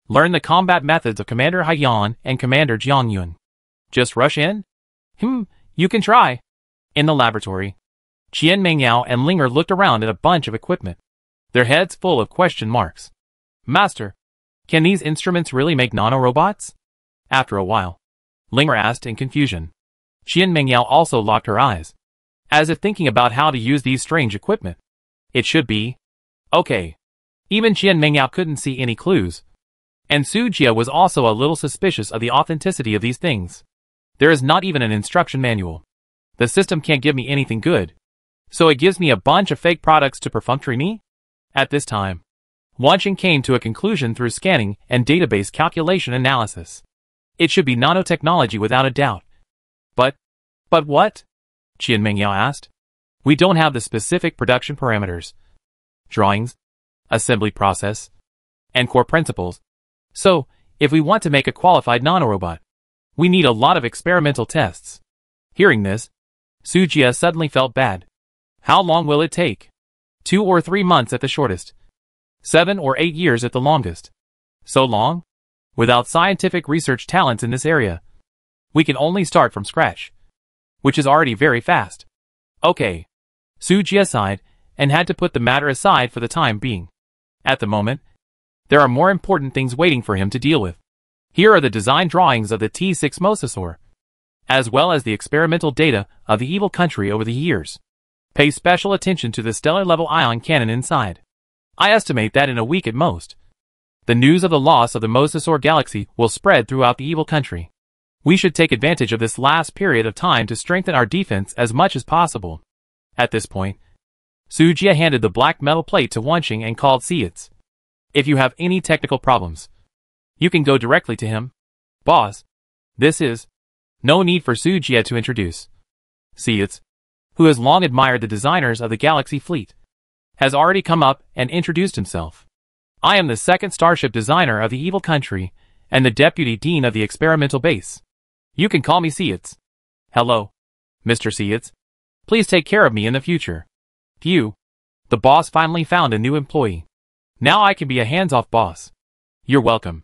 Speaker 1: Learn the combat methods of Commander Haiyan and Commander Jiang Yun. Just rush in? You can try. In the laboratory, Qian Mengyao and Linger looked around at a bunch of equipment, their heads full of question marks. Master, can these instruments really make nanorobots? After a while, Linger asked in confusion. Qian Mengyao also locked her eyes, as if thinking about how to use these strange equipment. It should be. Okay. Even Qian Mengyao couldn't see any clues. And Sujia was also a little suspicious of the authenticity of these things. There is not even an instruction manual. The system can't give me anything good. So it gives me a bunch of fake products to perfunctory me? At this time, Huanqing came to a conclusion through scanning and database calculation analysis. It should be nanotechnology without a doubt. But what? Qian Mengyao asked. We don't have the specific production parameters, drawings, assembly process, and core principles. So, if we want to make a qualified nanorobot, we need a lot of experimental tests. Hearing this, Sujia suddenly felt bad. How long will it take? 2 or 3 months at the shortest. 7 or 8 years at the longest. So long? Without scientific research talents in this area, we can only start from scratch, which is already very fast. Okay. Sujia sighed and had to put the matter aside for the time being. At the moment, there are more important things waiting for him to deal with. Here are the design drawings of the T6 Mosasaur, as well as the experimental data of the evil country over the years. Pay special attention to the stellar-level ion cannon inside. I estimate that in a week at most, the news of the loss of the Mosasaur galaxy will spread throughout the evil country. We should take advantage of this last period of time to strengthen our defense as much as possible. At this point, Sujia handed the black metal plate to Huanqing and called Seitz. If you have any technical problems, you can go directly to him. Boss, this is... No need for Sujia to introduce Seitz, who has long admired the designers of the Galaxy Fleet. has already come up and introduced himself. I am the second starship designer of the evil country and the deputy dean of the experimental base. You can call me Seitz. Hello, Mr. Seitz. Please take care of me in the future. Phew. The boss finally found a new employee. Now I can be a hands-off boss. You're welcome.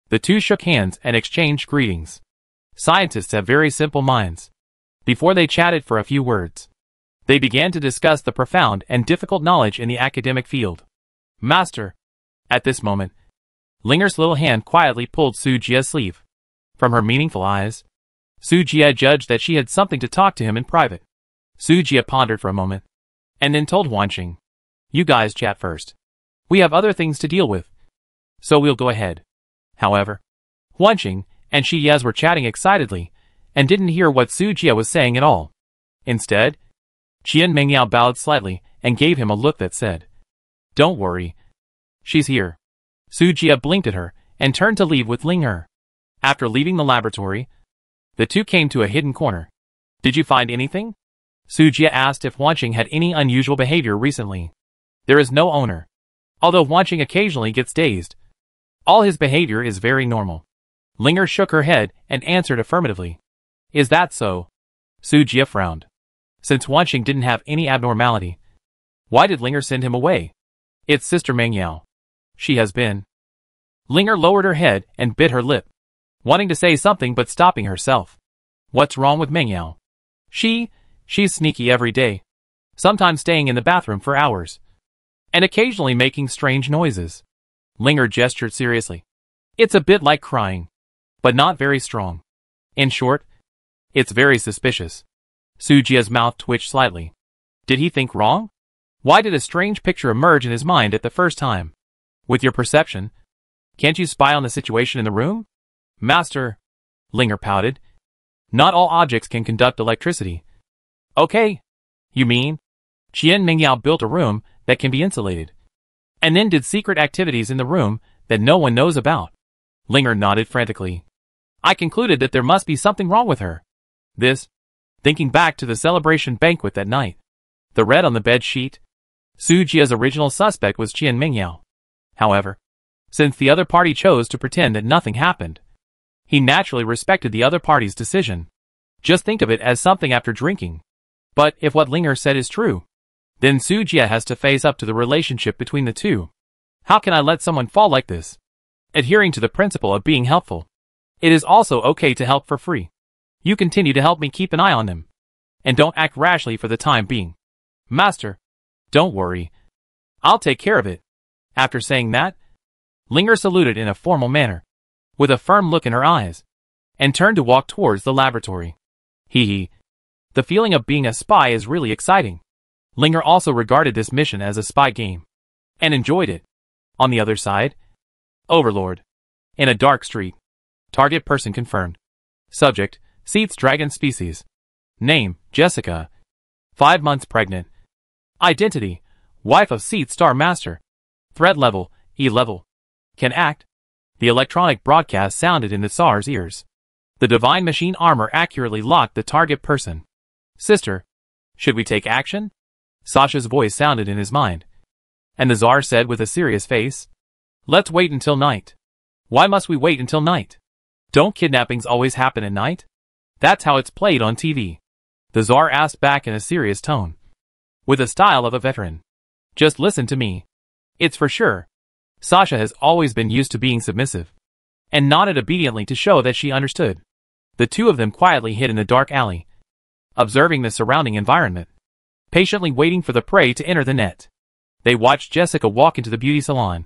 Speaker 1: The two shook hands and exchanged greetings. Scientists have very simple minds. Before they chatted for a few words, they began to discuss the profound and difficult knowledge in the academic field. Master. At this moment, Linger's little hand quietly pulled Sujia's sleeve. From her meaningful eyes, Sujia judged that she had something to talk to him in private. Sujia pondered for a moment, and then told Huanqing, "You guys chat first. We have other things to deal with, so we'll go ahead." However, Huanqing and Shi Yaz were chatting excitedly and didn't hear what Sujia was saying at all. Instead, Qian Mengyao bowed slightly and gave him a look that said, "Don't worry. She's here." Sujia blinked at her and turned to leave with Linger. After leaving the laboratory, the two came to a hidden corner. "Did you find anything?" Sujia asked if Huanqing had any unusual behavior recently. There is no owner. Although Huanqing occasionally gets dazed, all his behavior is very normal. Linger shook her head and answered affirmatively. "Is that so?" Sujia frowned. Since Huanqing didn't have any abnormality, why did Linger send him away? It's Sister Mengyao. She has been. Linger lowered her head and bit her lip, wanting to say something but stopping herself. What's wrong with Mengyao? She's sneaky every day, sometimes staying in the bathroom for hours, and occasionally making strange noises. Linger gestured seriously. It's a bit like crying, but not very strong. In short, it's very suspicious. Sujia's mouth twitched slightly. Did he think wrong? Why did a strange picture emerge in his mind at the first time? With your perception, can't you spy on the situation in the room? Master, Linger pouted. Not all objects can conduct electricity. Okay. You mean? Qian Mengyao built a room that can be insulated, and then did secret activities in the room that no one knows about. Linger nodded frantically. I concluded that there must be something wrong with her. Thinking back to the celebration banquet that night, the red on the bed sheet, Sujia's original suspect was Qian Mengyao. However, since the other party chose to pretend that nothing happened, he naturally respected the other party's decision. Just think of it as something after drinking. But if what Linger said is true, then Sujia has to face up to the relationship between the two. How can I let someone fall like this? Adhering to the principle of being helpful, it is also okay to help for free. You continue to help me keep an eye on them, and don't act rashly for the time being. Master, don't worry. I'll take care of it. After saying that, Linger saluted in a formal manner, with a firm look in her eyes, and turned to walk towards the laboratory. Hee. The feeling of being a spy is really exciting. Linger also regarded this mission as a spy game, and enjoyed it. On the other side, Overlord. In a dark street. Target person confirmed. Subject, Seat's dragon species. Name, Jessica. 5 months pregnant. Identity, wife of Seat Star Master. Threat level, E level. Can act. The electronic broadcast sounded in the Tsar's ears. The divine machine armor accurately locked the target person. Sister, should we take action? Sasha's voice sounded in his mind. And the Tsar said with a serious face, let's wait until night. Why must we wait until night? Don't kidnappings always happen at night? That's how it's played on TV. The Tsar asked back in a serious tone, with the style of a veteran. Just listen to me. It's for sure. Sasha has always been used to being submissive, and nodded obediently to show that she understood. The two of them quietly hid in the dark alley, observing the surrounding environment, patiently waiting for the prey to enter the net. They watched Jessica walk into the beauty salon,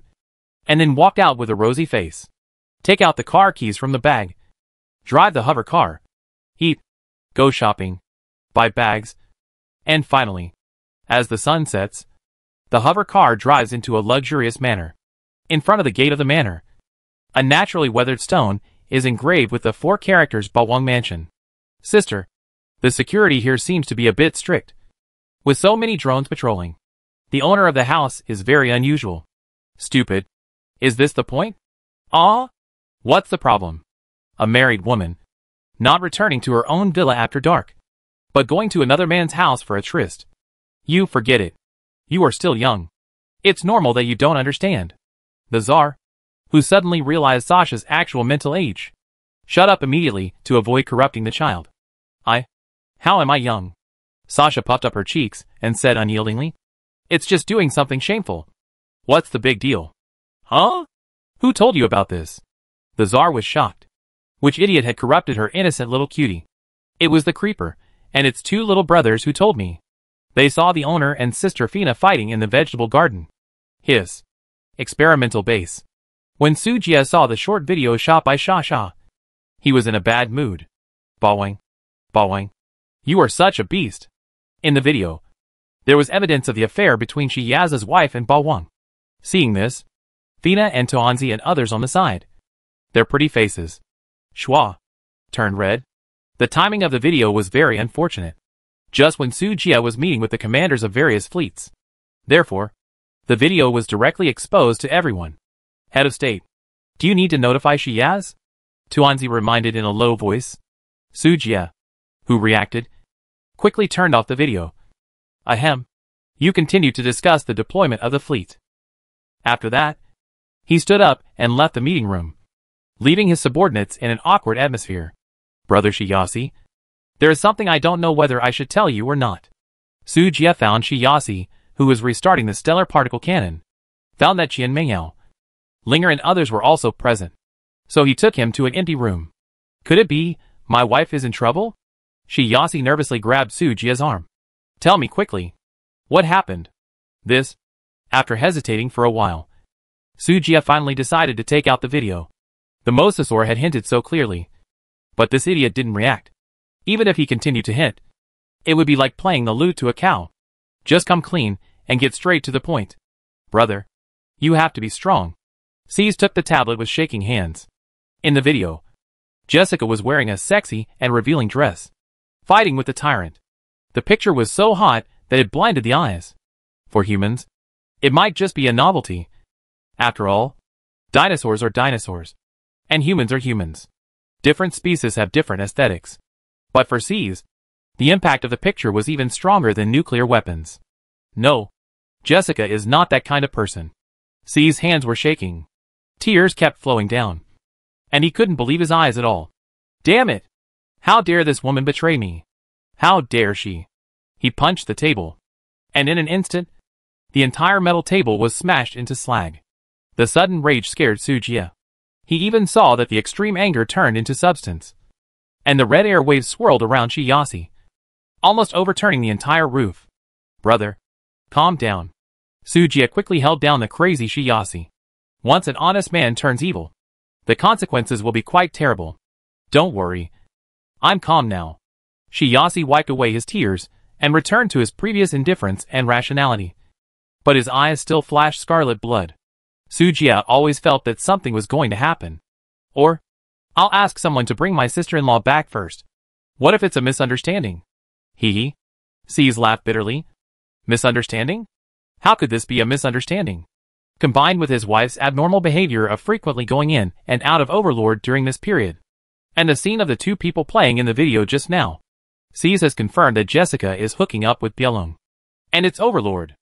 Speaker 1: and then walked out with a rosy face. Take out the car keys from the bag. Drive the hover car. Eat. Go shopping. Buy bags. And finally, as the sun sets, the hover car drives into a luxurious manor. In front of the gate of the manor, a naturally weathered stone is engraved with the 4 characters Bawang Mansion. Sister, the security here seems to be a bit strict. With so many drones patrolling, the owner of the house is very unusual. Stupid. Is this the point? Ah? What's the problem? A married woman, not returning to her own villa after dark, but going to another man's house for a tryst. You forget it. You are still young. It's normal that you don't understand. The Tsar, who suddenly realized Sasha's actual mental age, shut up immediately to avoid corrupting the child. How am I young? Sasha puffed up her cheeks and said unyieldingly. It's just doing something shameful. What's the big deal? Huh? Who told you about this? The Tsar was shocked. Which idiot had corrupted her innocent little cutie? It was the creeper, and its two little brothers who told me. They saw the owner and sister Fina fighting in the vegetable garden. His experimental base. When Sujia saw the short video shot by Sasha, he was in a bad mood. Bawang. You are such a beast. In the video, there was evidence of the affair between Shiyaza's wife and Bawang. Seeing this, Fina and Tuanzi and others on the side, their pretty faces, Shua, turned red. The timing of the video was very unfortunate, just when Sujia was meeting with the commanders of various fleets. Therefore, the video was directly exposed to everyone. Head of state, do you need to notify Shiyaz? Tuanzi reminded in a low voice. Sujia, who reacted, quickly turned off the video. Ahem. You continued to discuss the deployment of the fleet. After that, he stood up and left the meeting room, leaving his subordinates in an awkward atmosphere. Brother Shiyasi, there is something I don't know whether I should tell you or not. Sujia found Shiyasi, who was restarting the stellar particle cannon, found that Qian Mengyao, Linger and others were also present. So he took him to an empty room. Could it be, my wife is in trouble? Shiyasi nervously grabbed Sujia's arm. Tell me quickly. What happened? This. After hesitating for a while, Sujia finally decided to take out the video. The Mosasaur had hinted so clearly. But this idiot didn't react. Even if he continued to hint, it would be like playing the lute to a cow. Just come clean and get straight to the point. Brother, you have to be strong. C's took the tablet with shaking hands. In the video, Jessica was wearing a sexy and revealing dress, fighting with the tyrant. The picture was so hot that it blinded the eyes. For humans, it might just be a novelty. After all, dinosaurs are dinosaurs, and humans are humans. Different species have different aesthetics. But for C's, the impact of the picture was even stronger than nuclear weapons. No, Jessica is not that kind of person. C's hands were shaking. Tears kept flowing down. And he couldn't believe his eyes at all. Damn it! How dare this woman betray me? How dare she? He punched the table. And in an instant, the entire metal table was smashed into slag. The sudden rage scared Sujia. He even saw that the extreme anger turned into substance. And the red air waves swirled around Shiyasi, almost overturning the entire roof. Brother, calm down. Sujia quickly held down the crazy Shiyasi. Once an honest man turns evil, the consequences will be quite terrible. Don't worry. I'm calm now. Shiyasi wiped away his tears and returned to his previous indifference and rationality. But his eyes still flashed scarlet blood. Sujia always felt that something was going to happen. Or, I'll ask someone to bring my sister-in-law back first. What if it's a misunderstanding? Hee. C's laughed bitterly. Misunderstanding? How could this be a misunderstanding? Combined with his wife's abnormal behavior of frequently going in and out of Overlord during this period, and the scene of the two people playing in the video just now, C's has confirmed that Jessica is hooking up with Bielung. And it's Overlord.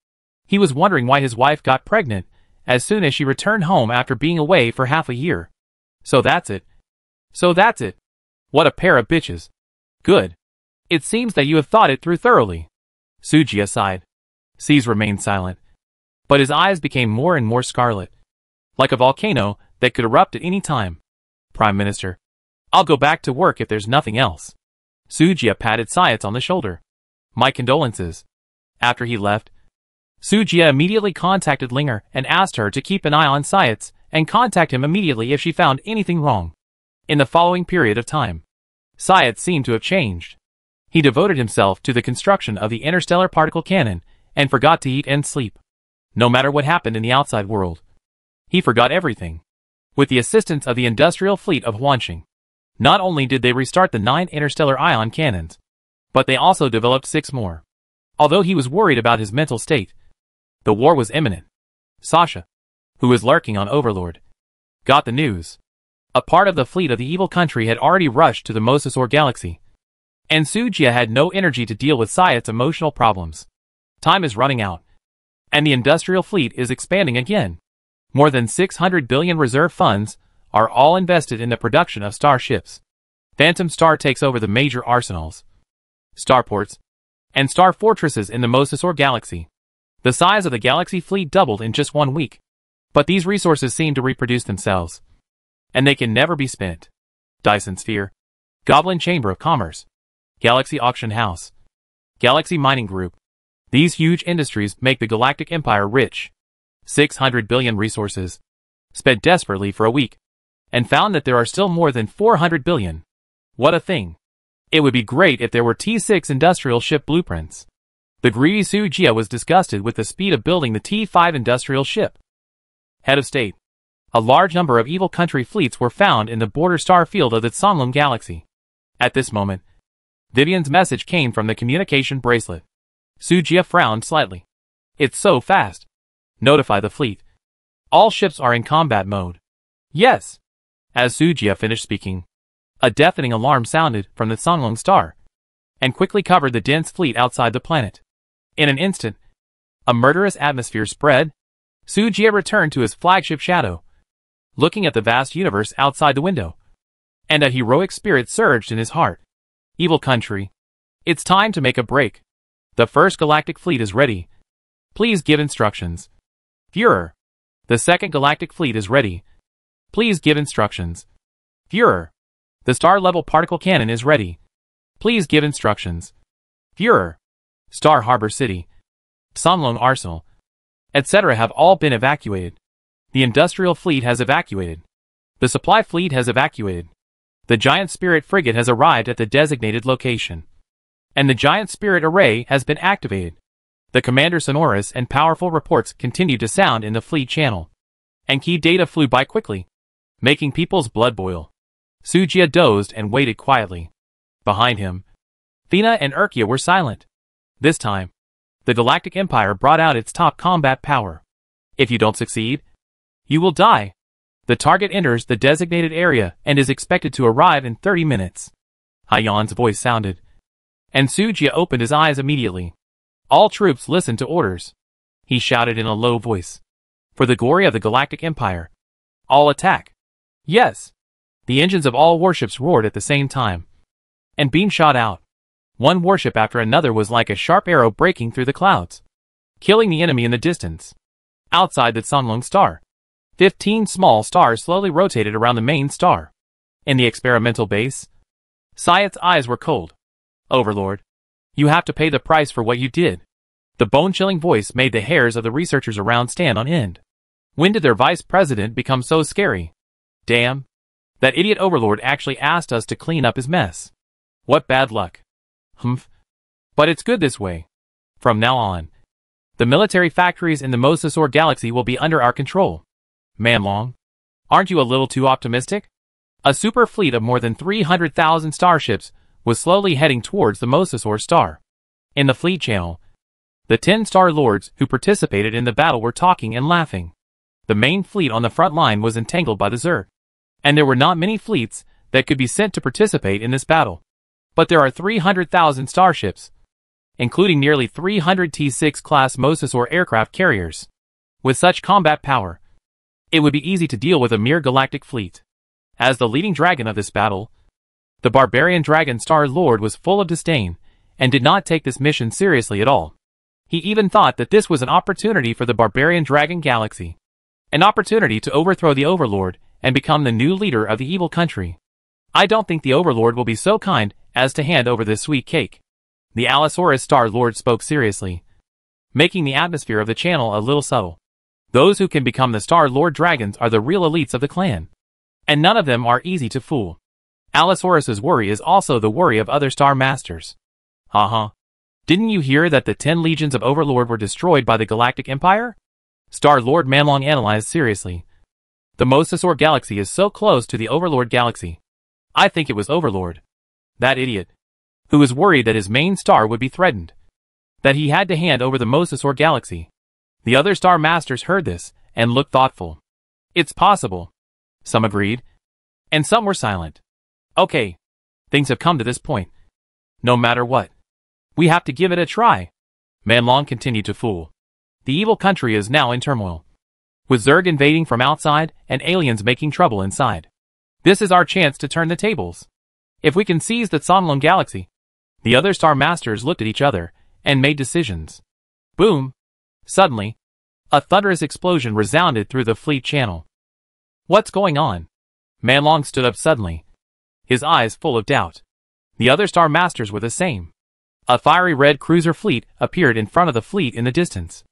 Speaker 1: He was wondering why his wife got pregnant as soon as she returned home after being away for half a year. So that's it. What a pair of bitches. Good. It seems that you have thought it through thoroughly. Sujia sighed. C's remained silent, but his eyes became more and more scarlet, like a volcano that could erupt at any time. Prime Minister, I'll go back to work if there's nothing else. Sujia patted Sayatz on the shoulder. My condolences. After he left, Sujia immediately contacted Linger and asked her to keep an eye on Sayatz and contact him immediately if she found anything wrong. In the following period of time, Sayatz seemed to have changed. He devoted himself to the construction of the interstellar particle cannon and forgot to eat and sleep. No matter what happened in the outside world, he forgot everything. With the assistance of the industrial fleet of Huanxing, not only did they restart the 9 interstellar ion cannons, but they also developed 6 more. Although he was worried about his mental state, the war was imminent. Sasha, who was lurking on Overlord, got the news. A part of the fleet of the evil country had already rushed to the Mosasaur galaxy, and Sujia had no energy to deal with Sayatz's emotional problems. Time is running out, And the industrial fleet is expanding again. More than 600 billion reserve funds are all invested in the production of starships. Phantom Star takes over the major arsenals, starports, and star fortresses in the Mosasaur galaxy. The size of the galaxy fleet doubled in just 1 week. But these resources seem to reproduce themselves. And they can never be spent. Dyson Sphere, Goblin Chamber of Commerce, Galaxy Auction House, Galaxy Mining Group. These huge industries make the Galactic Empire rich. 600 billion resources, spent desperately for a week, and found that there are still more than 400 billion. What a thing. It would be great if there were T6 industrial ship blueprints. The greedy Sujia was disgusted with the speed of building the T5 industrial ship. Head of State. A large number of evil country fleets were found in the border star field of the Songlum galaxy. At this moment, Vivian's message came from the communication bracelet. Sujia frowned slightly. It's so fast. Notify the fleet. All ships are in combat mode. Yes. As Sujia finished speaking, a deafening alarm sounded from the Songlum star, and quickly covered the dense fleet outside the planet. In an instant, a murderous atmosphere spread. Sujia returned to his flagship Shadow, looking at the vast universe outside the window, and a heroic spirit surged in his heart. Evil country. It's time to make a break. The first galactic fleet is ready. Please give instructions. Führer. The second galactic fleet is ready. Please give instructions. Führer. The star-level particle cannon is ready. Please give instructions. Führer. Star Harbor City, Songlum Arsenal, etc. have all been evacuated. The industrial fleet has evacuated. The supply fleet has evacuated. The giant spirit frigate has arrived at the designated location. And the giant spirit array has been activated. The commander sonorous and powerful reports continued to sound in the fleet channel. And key data flew by quickly, making people's blood boil. Sujia dozed and waited quietly. Behind him, Thena and Urkia were silent. This time, the Galactic Empire brought out its top combat power. If you don't succeed, you will die. The target enters the designated area and is expected to arrive in 30 minutes. Hayan's voice sounded, and Sujia opened his eyes immediately. All troops listen to orders. He shouted in a low voice. For the glory of the Galactic Empire, all attack. Yes. The engines of all warships roared at the same time, and beams shot out. One warship after another was like a sharp arrow breaking through the clouds, killing the enemy in the distance. Outside the Songlum star, 15 small stars slowly rotated around the main star. In the experimental base, Syed's eyes were cold. Overlord, you have to pay the price for what you did. The bone-chilling voice made the hairs of the researchers around stand on end. When did their vice president become so scary? Damn. That idiot Overlord actually asked us to clean up his mess. What bad luck. Humph. But it's good this way. From now on, the military factories in the Mosasaur galaxy will be under our control. Manlong, aren't you a little too optimistic? A super fleet of more than 300,000 starships was slowly heading towards the Mosasaur star. In the fleet channel, the 10 star lords who participated in the battle were talking and laughing. The main fleet on the front line was entangled by the Zerg, and there were not many fleets that could be sent to participate in this battle. But there are 300,000 starships, including nearly 300 T6 class Mosasaur aircraft carriers. With such combat power, it would be easy to deal with a mere galactic fleet. As the leading dragon of this battle, the barbarian dragon Star Lord was full of disdain and did not take this mission seriously at all. He even thought that this was an opportunity for the barbarian dragon galaxy, an opportunity to overthrow the Overlord and become the new leader of the evil country. I don't think the Overlord will be so kind as to hand over this sweet cake. The Allosaurus Star Lord spoke seriously, making the atmosphere of the channel a little subtle. Those who can become the Star Lord dragons are the real elites of the clan, and none of them are easy to fool. Allosaurus's worry is also the worry of other Star Masters. Haha. Didn't you hear that the 10 legions of Overlord were destroyed by the Galactic Empire? Star Lord Manlong analyzed seriously. The Mosasaur galaxy is so close to the Overlord galaxy. I think it was Overlord, that idiot, who was worried that his main star would be threatened, that he had to hand over the Mosasaur galaxy. The other Star Masters heard this and looked thoughtful. It's possible. Some agreed, and some were silent. Okay, things have come to this point. No matter what, we have to give it a try. Manlong continued to fool. The evil country is now in turmoil, with Zerg invading from outside and aliens making trouble inside. This is our chance to turn the tables. If we can seize the Sonlong galaxy. The other Star Masters looked at each other and made decisions. Boom! Suddenly, a thunderous explosion resounded through the fleet channel. What's going on? Manlong stood up suddenly, his eyes full of doubt. The other Star Masters were the same. A fiery red cruiser fleet appeared in front of the fleet in the distance.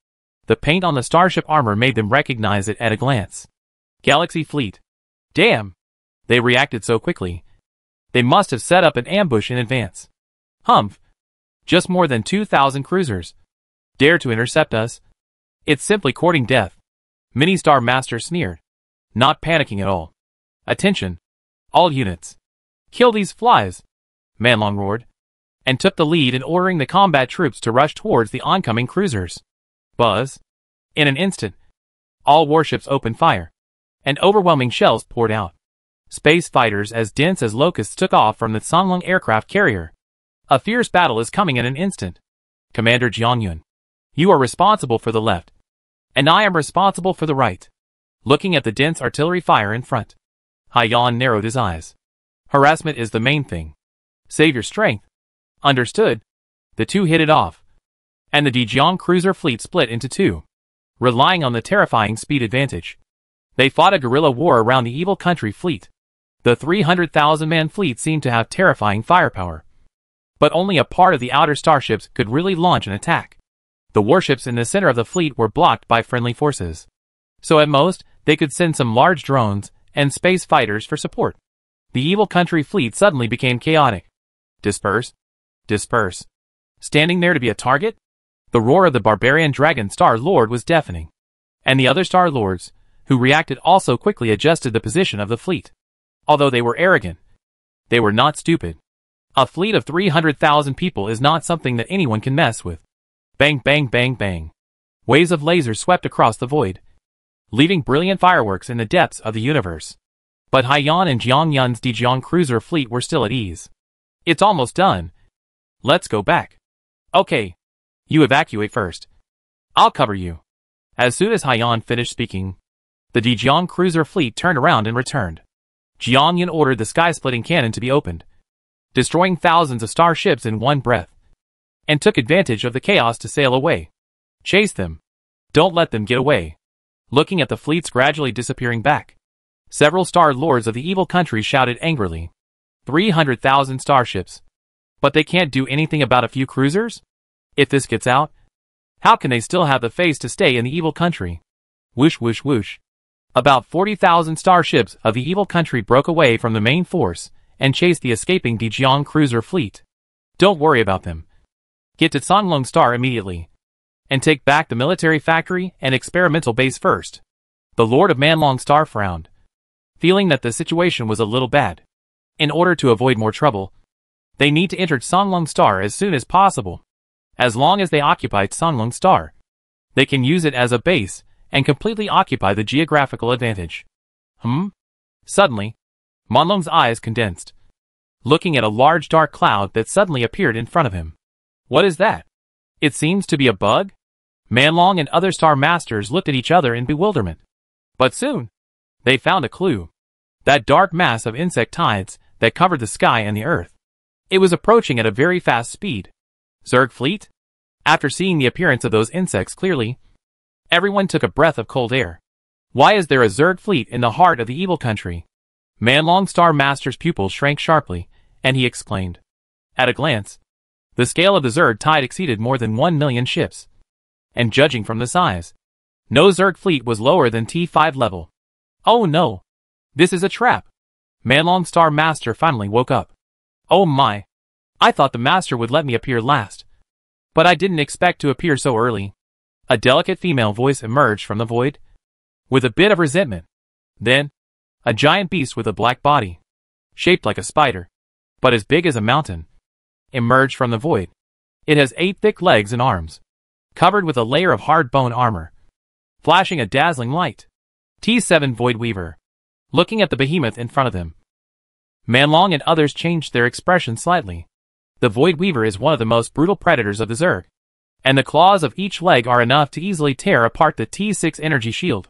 Speaker 1: The paint on the starship armor made them recognize it at a glance. Galaxy fleet. Damn! They reacted so quickly. They must have set up an ambush in advance. Humph! Just more than 2,000 cruisers. Dare to intercept us? It's simply courting death. Mini-Star Master sneered, not panicking at all. Attention! All units. Kill these flies! Manlong roared, and took the lead in ordering the combat troops to rush towards the oncoming cruisers. Buzz! In an instant, all warships opened fire, and overwhelming shells poured out. Space fighters as dense as locusts took off from the Sonlong aircraft carrier. A fierce battle is coming in an instant. Commander Jiangyun, you are responsible for the left, and I am responsible for the right. Looking at the dense artillery fire in front, Haiyan narrowed his eyes. Harassment is the main thing. Save your strength. Understood. The two hit it off, and the Dijiang cruiser fleet split into two, relying on the terrifying speed advantage. They fought a guerrilla war around the evil country fleet. The 300,000-man fleet seemed to have terrifying firepower, but only a part of the outer starships could really launch an attack. The warships in the center of the fleet were blocked by friendly forces, so at most, they could send some large drones and space fighters for support. The evil country fleet suddenly became chaotic. Disperse. Disperse. Standing there to be a target? The roar of the barbarian dragon Star Lord was deafening, and the other Star Lords, who reacted also quickly adjusted the position of the fleet. Although they were arrogant, they were not stupid. A fleet of 300,000 people is not something that anyone can mess with. Bang bang bang bang. Waves of lasers swept across the void, leaving brilliant fireworks in the depths of the universe. But Haiyan and Jiangyun's Dijiang cruiser fleet were still at ease. It's almost done. Let's go back. Okay. You evacuate first. I'll cover you. As soon as Haiyan finished speaking, the Dijiang cruiser fleet turned around and returned. Jiangyun ordered the sky-splitting cannon to be opened, destroying thousands of starships in one breath, and took advantage of the chaos to sail away. Chase them. Don't let them get away. Looking at the fleets gradually disappearing back, several Star Lords of the evil country shouted angrily. 300,000 starships. But they can't do anything about a few cruisers? If this gets out, how can they still have the face to stay in the evil country? Whoosh whoosh whoosh. About 40,000 starships of the evil country broke away from the main force and chased the escaping Dijiang cruiser fleet. Don't worry about them. Get to Sonlong Star immediately, and take back the military factory and experimental base first. The Lord of Manlong Star frowned, feeling that the situation was a little bad. In order to avoid more trouble, they need to enter Sonlong Star as soon as possible. As long as they occupy Sonlong Star, they can use it as a base and completely occupy the geographical advantage. Suddenly, Manlong's eyes condensed, looking at a large dark cloud that suddenly appeared in front of him. What is that? It seems to be a bug? Manlong and other Star Masters looked at each other in bewilderment. But soon, they found a clue. That dark mass of insect tides that covered the sky and the earth. It was approaching at a very fast speed. Zerg fleet? After seeing the appearance of those insects clearly, everyone took a breath of cold air. Why is there a Zerg fleet in the heart of the evil country? Manlong Star Master's pupils shrank sharply, and he exclaimed. At a glance, the scale of the Zerg tide exceeded more than 1 million ships. And judging from the size, no Zerg fleet was lower than T5 level. Oh no! This is a trap! Manlong Star Master finally woke up. Oh my! I thought the Master would let me appear last. But I didn't expect to appear so early. A delicate female voice emerged from the void, with a bit of resentment. Then, a giant beast with a black body, shaped like a spider, but as big as a mountain, emerged from the void. It has 8 thick legs and arms, covered with a layer of hard bone armor, flashing a dazzling light. T7 Void Weaver. Looking at the behemoth in front of them, Manlong and others changed their expression slightly. The Void Weaver is one of the most brutal predators of the Zerg. and the claws of each leg are enough to easily tear apart the T6 energy shield.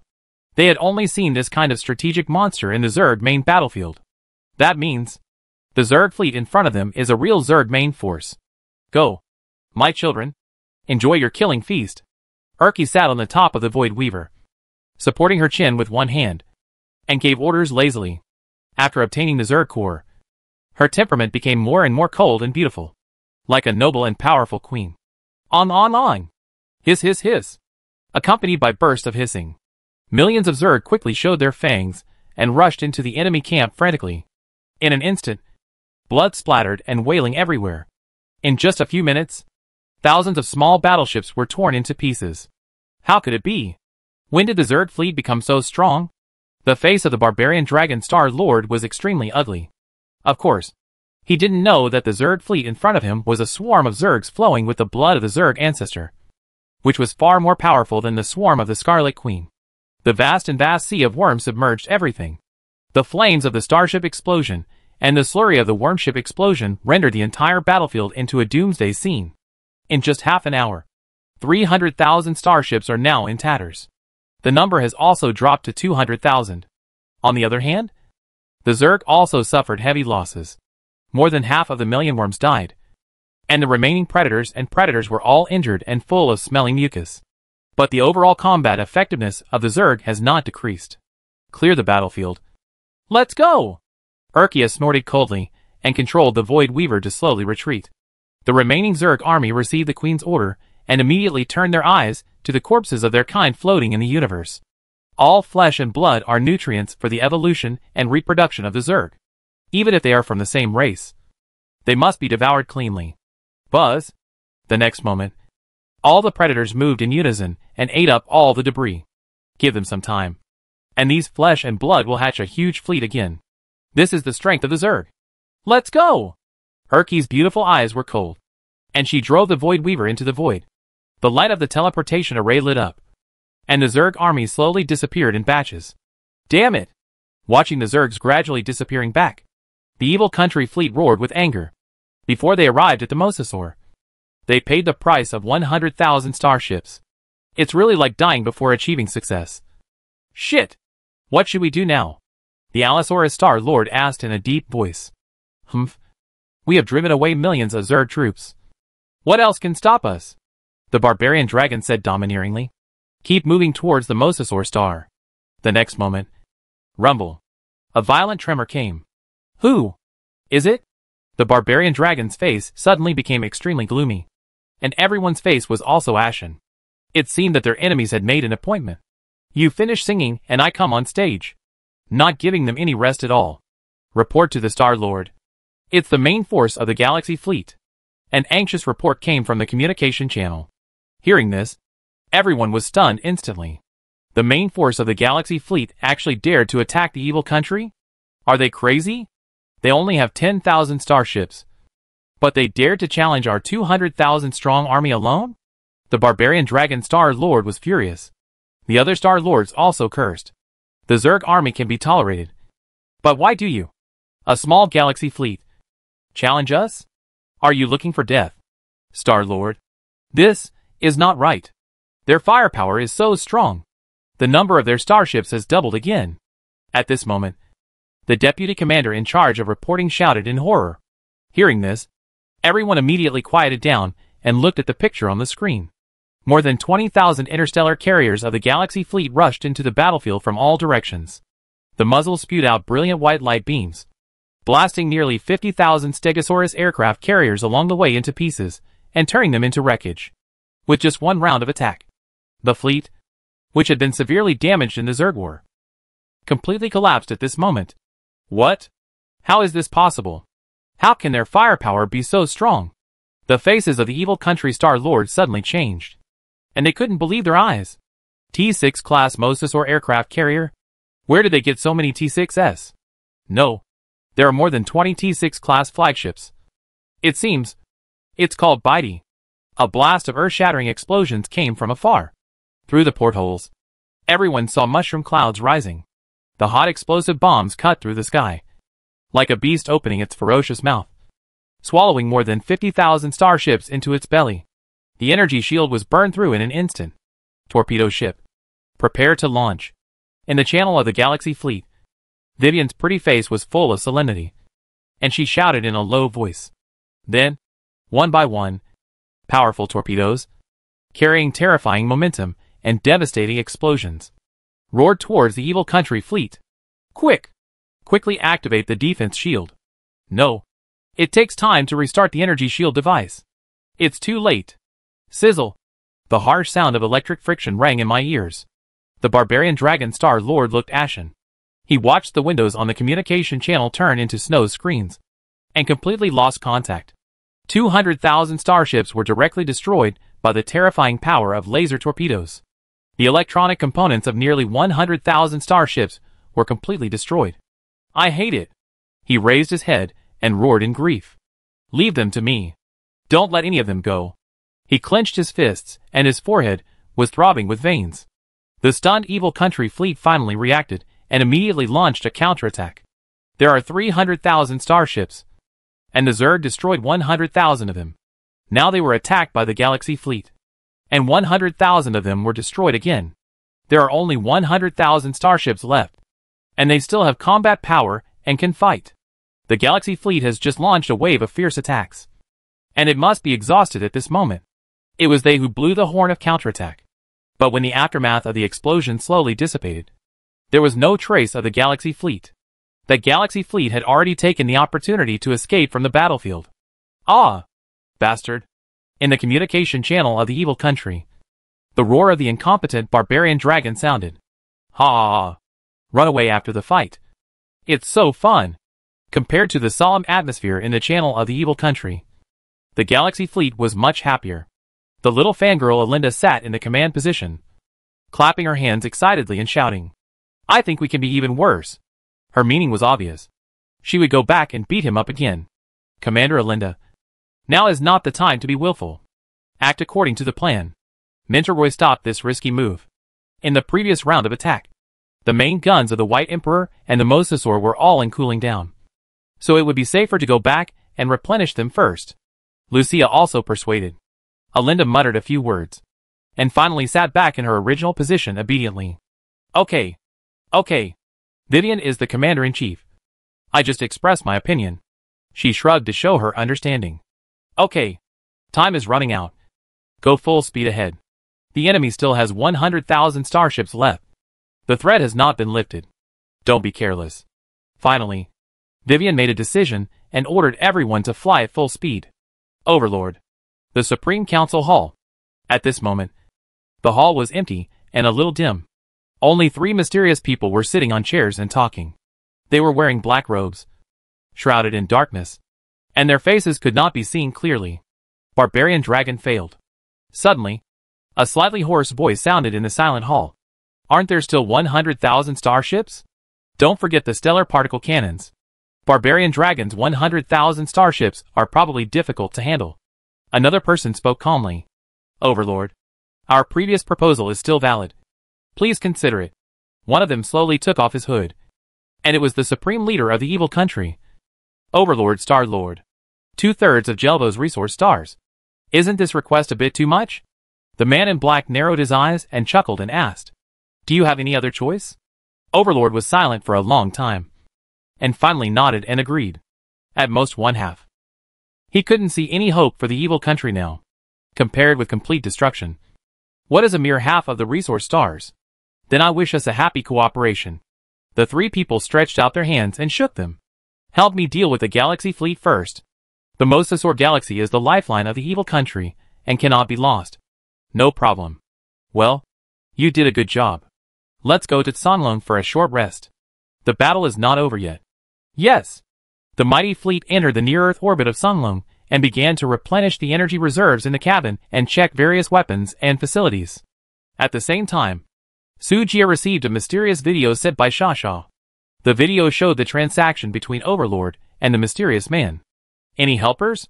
Speaker 1: They had only seen this kind of strategic monster in the Zerg main battlefield. That means the Zerg fleet in front of them is a real Zerg main force. Go, my children. Enjoy your killing feast. Erky sat on the top of the Void Weaver, supporting her chin with one hand, and gave orders lazily. After obtaining the Zerg core, her temperament became more and more cold and beautiful, like a noble and powerful queen. On. Hiss hiss hiss. Accompanied by bursts of hissing, millions of Zerg quickly showed their fangs and rushed into the enemy camp frantically. In an instant, blood splattered and wailing everywhere. In just a few minutes, thousands of small battleships were torn into pieces. How could it be? When did the Zerg fleet become so strong? The face of the barbarian dragon Star Lord was extremely ugly. Of course, he didn't know that the Zerg fleet in front of him was a swarm of Zergs flowing with the blood of the Zerg ancestor, which was far more powerful than the swarm of the Scarlet Queen. The vast sea of worms submerged everything. The flames of the starship explosion and the slurry of the wormship explosion rendered the entire battlefield into a doomsday scene. In just half an hour, 300,000 starships are now in tatters. The number has also dropped to 200,000. On the other hand, the Zerg also suffered heavy losses. More than half of the million worms died, and the remaining predators were all injured and full of smelling mucus. But the overall combat effectiveness of the Zerg has not decreased. Clear the battlefield. Let's go! Erky snorted coldly and controlled the Void Weaver to slowly retreat. The remaining Zerg army received the Queen's order and immediately turned their eyes to the corpses of their kind floating in the universe. All flesh and blood are nutrients for the evolution and reproduction of the Zerg. Even if they are from the same race, they must be devoured cleanly. Buzz! The next moment, all the predators moved in unison and ate up all the debris. Give them some time, and these flesh and blood will hatch a huge fleet again. This is the strength of the Zerg. Let's go! Erky's beautiful eyes were cold, and she drove the Void Weaver into the void. The light of the teleportation array lit up, and the Zerg army slowly disappeared in batches. Damn it! Watching the Zergs gradually disappearing back, the evil country fleet roared with anger. Before they arrived at the Mosasaur, they paid the price of 100,000 starships. It's really like dying before achieving success. Shit! What should we do now? The Allosaurus Star Lord asked in a deep voice. Humph. We have driven away millions of Zerg troops. What else can stop us? The barbarian dragon said domineeringly. Keep moving towards the Mosasaur star. The next moment, rumble. A violent tremor came. Who? Is it? The barbarian dragon's face suddenly became extremely gloomy, and everyone's face was also ashen. It seemed that their enemies had made an appointment. You finish singing and I come on stage. Not giving them any rest at all. Report to the Star Lord. It's the main force of the Galaxy Fleet. An anxious report came from the communication channel. Hearing this, everyone was stunned instantly. The main force of the Galaxy Fleet actually dared to attack the evil country? Are they crazy? They only have 10,000 starships. But they dared to challenge our 200,000 strong army alone? The barbarian dragon Star Lord was furious. The other Star Lords also cursed. The Zerg army can be tolerated. But why do you? A small galaxy fleet. Challenge us? Are you looking for death? Star Lord. This is not right. Their firepower is so strong. The number of their starships has doubled again. At this moment, the deputy commander in charge of reporting shouted in horror. Hearing this, everyone immediately quieted down and looked at the picture on the screen. More than 20,000 interstellar carriers of the Galaxy Fleet rushed into the battlefield from all directions. The muzzles spewed out brilliant white light beams, blasting nearly 50,000 Stegosaurus aircraft carriers along the way into pieces and turning them into wreckage. With just one round of attack, the fleet, which had been severely damaged in the Zerg War, completely collapsed at this moment. What? How is this possible? How can their firepower be so strong? The faces of the evil country Star Lords suddenly changed, and they couldn't believe their eyes. T6 class Mosasaur aircraft carrier? Where did they get so many T6s? No, there are more than 20 T6 class flagships. It seems it's called Bitey. A blast of earth-shattering explosions came from afar. Through the portholes, everyone saw mushroom clouds rising. The hot explosive bombs cut through the sky, like a beast opening its ferocious mouth, swallowing more than 50,000 starships into its belly. The energy shield was burned through in an instant. Torpedo ship. Prepare to launch. In the channel of the Galaxy fleet, Vivian's pretty face was full of solemnity, and she shouted in a low voice. Then, one by one, powerful torpedoes, carrying terrifying momentum and devastating explosions, roared towards the evil country fleet. Quick! Quickly activate the defense shield. No. It takes time to restart the energy shield device. It's too late. Sizzle. The harsh sound of electric friction rang in my ears. The barbarian dragon Star Lord looked ashen. He watched the windows on the communication channel turn into snow screens, and completely lost contact. 200,000 starships were directly destroyed by the terrifying power of laser torpedoes. The electronic components of nearly 100,000 starships were completely destroyed. I hate it. He raised his head and roared in grief. Leave them to me. Don't let any of them go. He clenched his fists, and his forehead was throbbing with veins. The stunned evil country fleet finally reacted and immediately launched a counterattack. There are 300,000 starships, and the Zerg destroyed 100,000 of them. Now they were attacked by the Galaxy fleet, and 100,000 of them were destroyed again. There are only 100,000 starships left, and they still have combat power and can fight. The Galaxy fleet has just launched a wave of fierce attacks, and it must be exhausted at this moment. It was they who blew the horn of counterattack. But when the aftermath of the explosion slowly dissipated, there was no trace of the Galaxy fleet. The Galaxy fleet had already taken the opportunity to escape from the battlefield. Ah! Bastard! In the communication channel of the evil country, the roar of the incompetent barbarian dragon sounded. Ha ha ha! Run away after the fight. It's so fun! Compared to the solemn atmosphere in the channel of the evil country, the Galaxy fleet was much happier. The little fangirl Alinda sat in the command position, clapping her hands excitedly and shouting, I think we can be even worse. Her meaning was obvious. She would go back and beat him up again. Commander Alinda, now is not the time to be willful. Act according to the plan. Mentor stopped this risky move. In the previous round of attack, the main guns of the White Emperor and the Mosasaur were all in cooling down, so it would be safer to go back and replenish them first. Lucia also persuaded. Alinda muttered a few words, and finally sat back in her original position obediently. Okay. Vivian is the commander-in-chief. I just expressed my opinion. She shrugged to show her understanding. Okay. Time is running out. Go full speed ahead. The enemy still has 100,000 starships left. The threat has not been lifted. Don't be careless. Finally, Vivian made a decision and ordered everyone to fly at full speed. Overlord. The Supreme Council Hall. At this moment, the hall was empty and a little dim. Only 3 mysterious people were sitting on chairs and talking. They were wearing black robes, shrouded in darkness, and their faces could not be seen clearly. Barbarian Dragon failed. Suddenly, a slightly hoarse voice sounded in the silent hall. Aren't there still 100,000 starships? Don't forget the stellar particle cannons. Barbarian Dragon's 100,000 starships are probably difficult to handle. Another person spoke calmly. Overlord, our previous proposal is still valid. Please consider it. One of them slowly took off his hood, and it was the supreme leader of the evil country. Overlord Star-Lord. 2/3 of Jelvo's resource stars. Isn't this request a bit too much? The man in black narrowed his eyes and chuckled and asked, Do you have any other choice? Overlord was silent for a long time, and finally nodded and agreed. At most 1/2. He couldn't see any hope for the evil country now, compared with complete destruction. What is a mere half of the resource stars? Then I wish us a happy cooperation. The 3 people stretched out their hands and shook them. Help me deal with the Galaxy fleet first. The Mosasaur Galaxy is the lifeline of the evil country and cannot be lost. No problem. Well, you did a good job. Let's go to Tsanlong for a short rest. The battle is not over yet. Yes. The mighty fleet entered the near-Earth orbit of Tsanlong and began to replenish the energy reserves in the cabin and check various weapons and facilities. At the same time, Su Jia received a mysterious video sent by Sha. The video showed the transaction between Overlord and the mysterious man. Any helpers?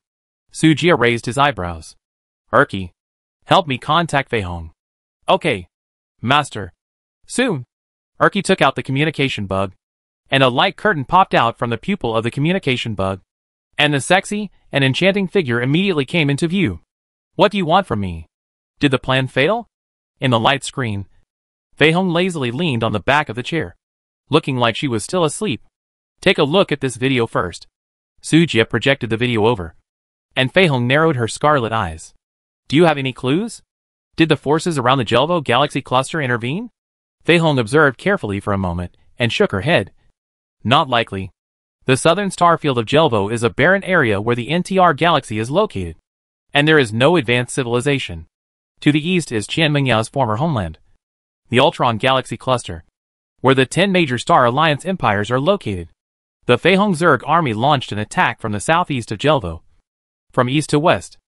Speaker 1: Su Jia raised his eyebrows. Erky, help me contact Fei Hong. Okay, Master. Soon. Erky took out the communication bug, and a light curtain popped out from the pupil of the communication bug, and the sexy and enchanting figure immediately came into view. What do you want from me? Did the plan fail? In the light screen, Fei Hong lazily leaned on the back of the chair, looking like she was still asleep. Take a look at this video first. Su Jie projected the video over, and Fei Hong narrowed her scarlet eyes. Do you have any clues? Did the forces around the Jelvo galaxy cluster intervene? Fei Hong observed carefully for a moment and shook her head. Not likely. The southern star field of Jelvo is a barren area where the NTR galaxy is located, and there is no advanced civilization. To the east is Qian Mengyao's former homeland, the Ultron galaxy cluster, where the 10 major Star Alliance empires are located. The Fei Hong Zerg army launched an attack from the southeast of Jelvo, from east to west.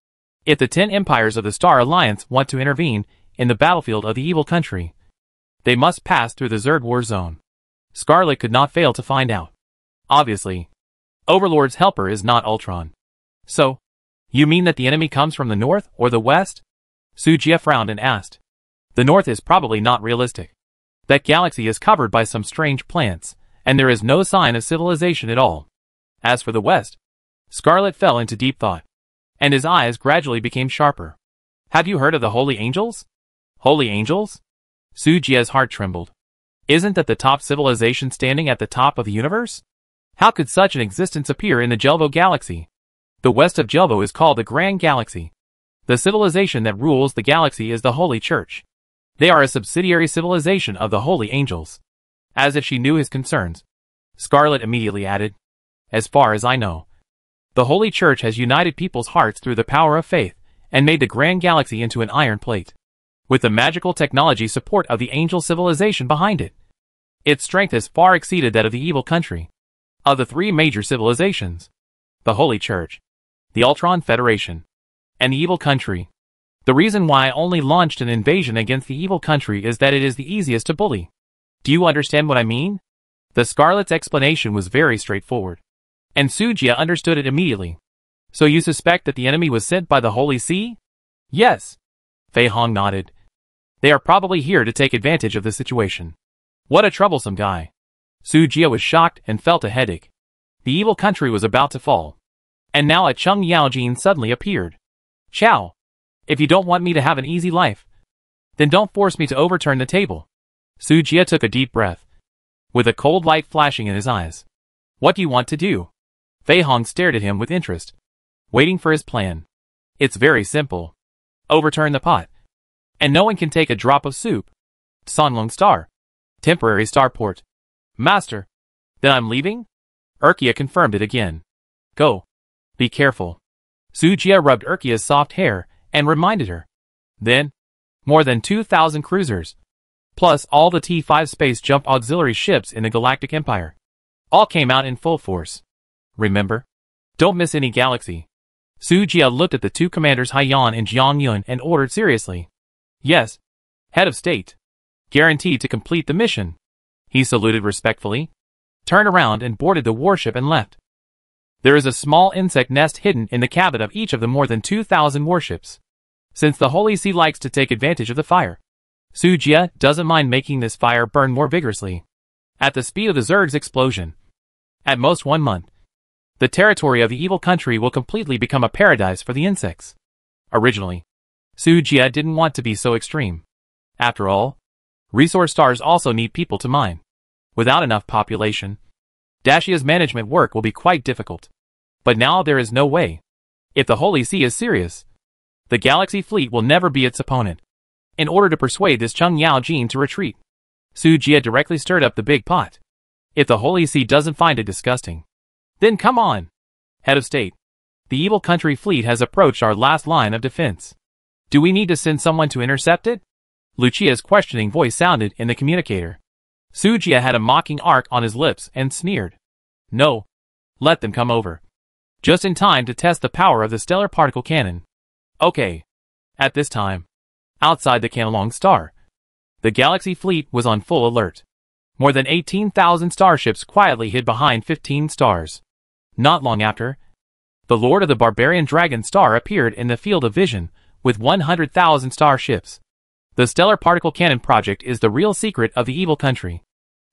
Speaker 1: If the 10 empires of the Star Alliance want to intervene in the battlefield of the evil country, they must pass through the Zerg war zone. Scarlet could not fail to find out. Obviously, Overlord's helper is not Ultron. So, you mean that the enemy comes from the north or the west? Su Jie frowned and asked. The north is probably not realistic. That galaxy is covered by some strange plants, and there is no sign of civilization at all. As for the west, Scarlet fell into deep thought, and his eyes gradually became sharper. Have you heard of the Holy Angels? Holy Angels? Su Jie's heart trembled. Isn't that the top civilization standing at the top of the universe? How could such an existence appear in the Jelvo galaxy? The west of Jelvo is called the Grand Galaxy. The civilization that rules the galaxy is the Holy Church. They are a subsidiary civilization of the Holy Angels. As if she knew his concerns, Scarlet immediately added, as far as I know, the Holy Church has united people's hearts through the power of faith and made the Grand Galaxy into an iron plate, with the magical technology support of the angel civilization behind it. Its strength has far exceeded that of the evil country. Of the 3 major civilizations, the Holy Church, the Ultron Federation, and the evil country, the reason why I only launched an invasion against the evil country is that it is the easiest to bully. Do you understand what I mean? The Scarlet's explanation was very straightforward, and Su Jie understood it immediately. So you suspect that the enemy was sent by the Holy See? Yes. Fei Hong nodded. They are probably here to take advantage of the situation. What a troublesome guy. Su Jie was shocked and felt a headache. The evil country was about to fall. And now a Chung Yaojin suddenly appeared. Chow. If you don't want me to have an easy life, then don't force me to overturn the table. Su Jie took a deep breath, with a cold light flashing in his eyes. What do you want to do? Fei Hong stared at him with interest, waiting for his plan. It's very simple. Overturn the pot, and no one can take a drop of soup. Sanlong Star. Temporary starport. Master. Then I'm leaving? Urkia confirmed it again. Go. Be careful. Su Jie rubbed Urkia's soft hair and reminded her. Then, more than 2,000 cruisers, plus all the T-5 space jump auxiliary ships in the Galactic Empire, all came out in full force. Remember? Don't miss any galaxy. Su Jie looked at the 2 commanders Haiyan and Jiang Yun and ordered seriously. Yes. Head of state. Guaranteed to complete the mission. He saluted respectfully, turned around and boarded the warship and left. There is a small insect nest hidden in the cabin of each of the more than 2,000 warships. Since the Holy See likes to take advantage of the fire, Su Jie doesn't mind making this fire burn more vigorously, at the speed of the Zerg's explosion. At most 1 month, the territory of the evil country will completely become a paradise for the insects. Originally, Su Jie didn't want to be so extreme. After all, resource stars also need people to mine. Without enough population, Dashia's management work will be quite difficult. But now there is no way. If the Holy See is serious, the Galaxy Fleet will never be its opponent. In order to persuade this Chung Yaojin to retreat, Su Jie directly stirred up the big pot. If the Holy See doesn't find it disgusting, then come on. Head of state, the evil country fleet has approached our last line of defense. Do we need to send someone to intercept it? Lucia's questioning voice sounded in the communicator. Su Jie had a mocking arc on his lips and sneered. No. Let them come over. Just in time to test the power of the stellar particle cannon. Okay. At this time, outside the Canalong Star, the Galaxy Fleet was on full alert. More than 18,000 starships quietly hid behind 15 stars. Not long after, the Lord of the Barbarian Dragon Star appeared in the field of vision with 100,000 starships. The Stellar Particle Cannon project is the real secret of the evil country.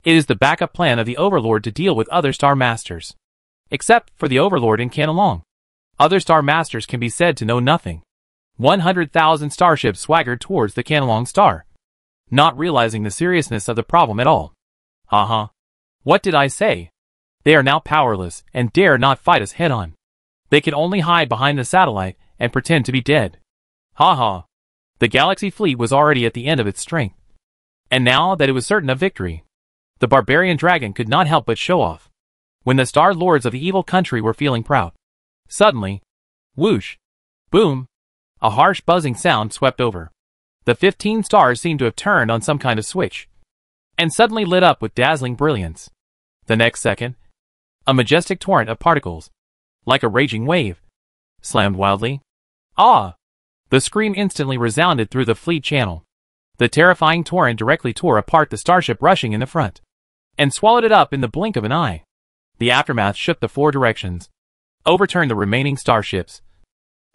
Speaker 1: It is the backup plan of the Overlord to deal with other Star Masters. Except for the Overlord in Canalong, other Star Masters can be said to know nothing. 100,000 starships swaggered towards the Canalong star, not realizing the seriousness of the problem at all. Haha. What did I say? They are now powerless and dare not fight us head-on. They can only hide behind the satellite and pretend to be dead. Haha. The Galaxy fleet was already at the end of its strength. And now that it was certain of victory, the barbarian dragon could not help but show off. When the star lords of the evil country were feeling proud, suddenly, whoosh, boom, a harsh buzzing sound swept over. The 15 stars seemed to have turned on some kind of switch, and suddenly lit up with dazzling brilliance. The next second, a majestic torrent of particles, like a raging wave, slammed wildly. Ah! The scream instantly resounded through the fleet channel. The terrifying torrent directly tore apart the starship rushing in the front, and swallowed it up in the blink of an eye. The aftermath shook the 4 directions, overturned the remaining starships,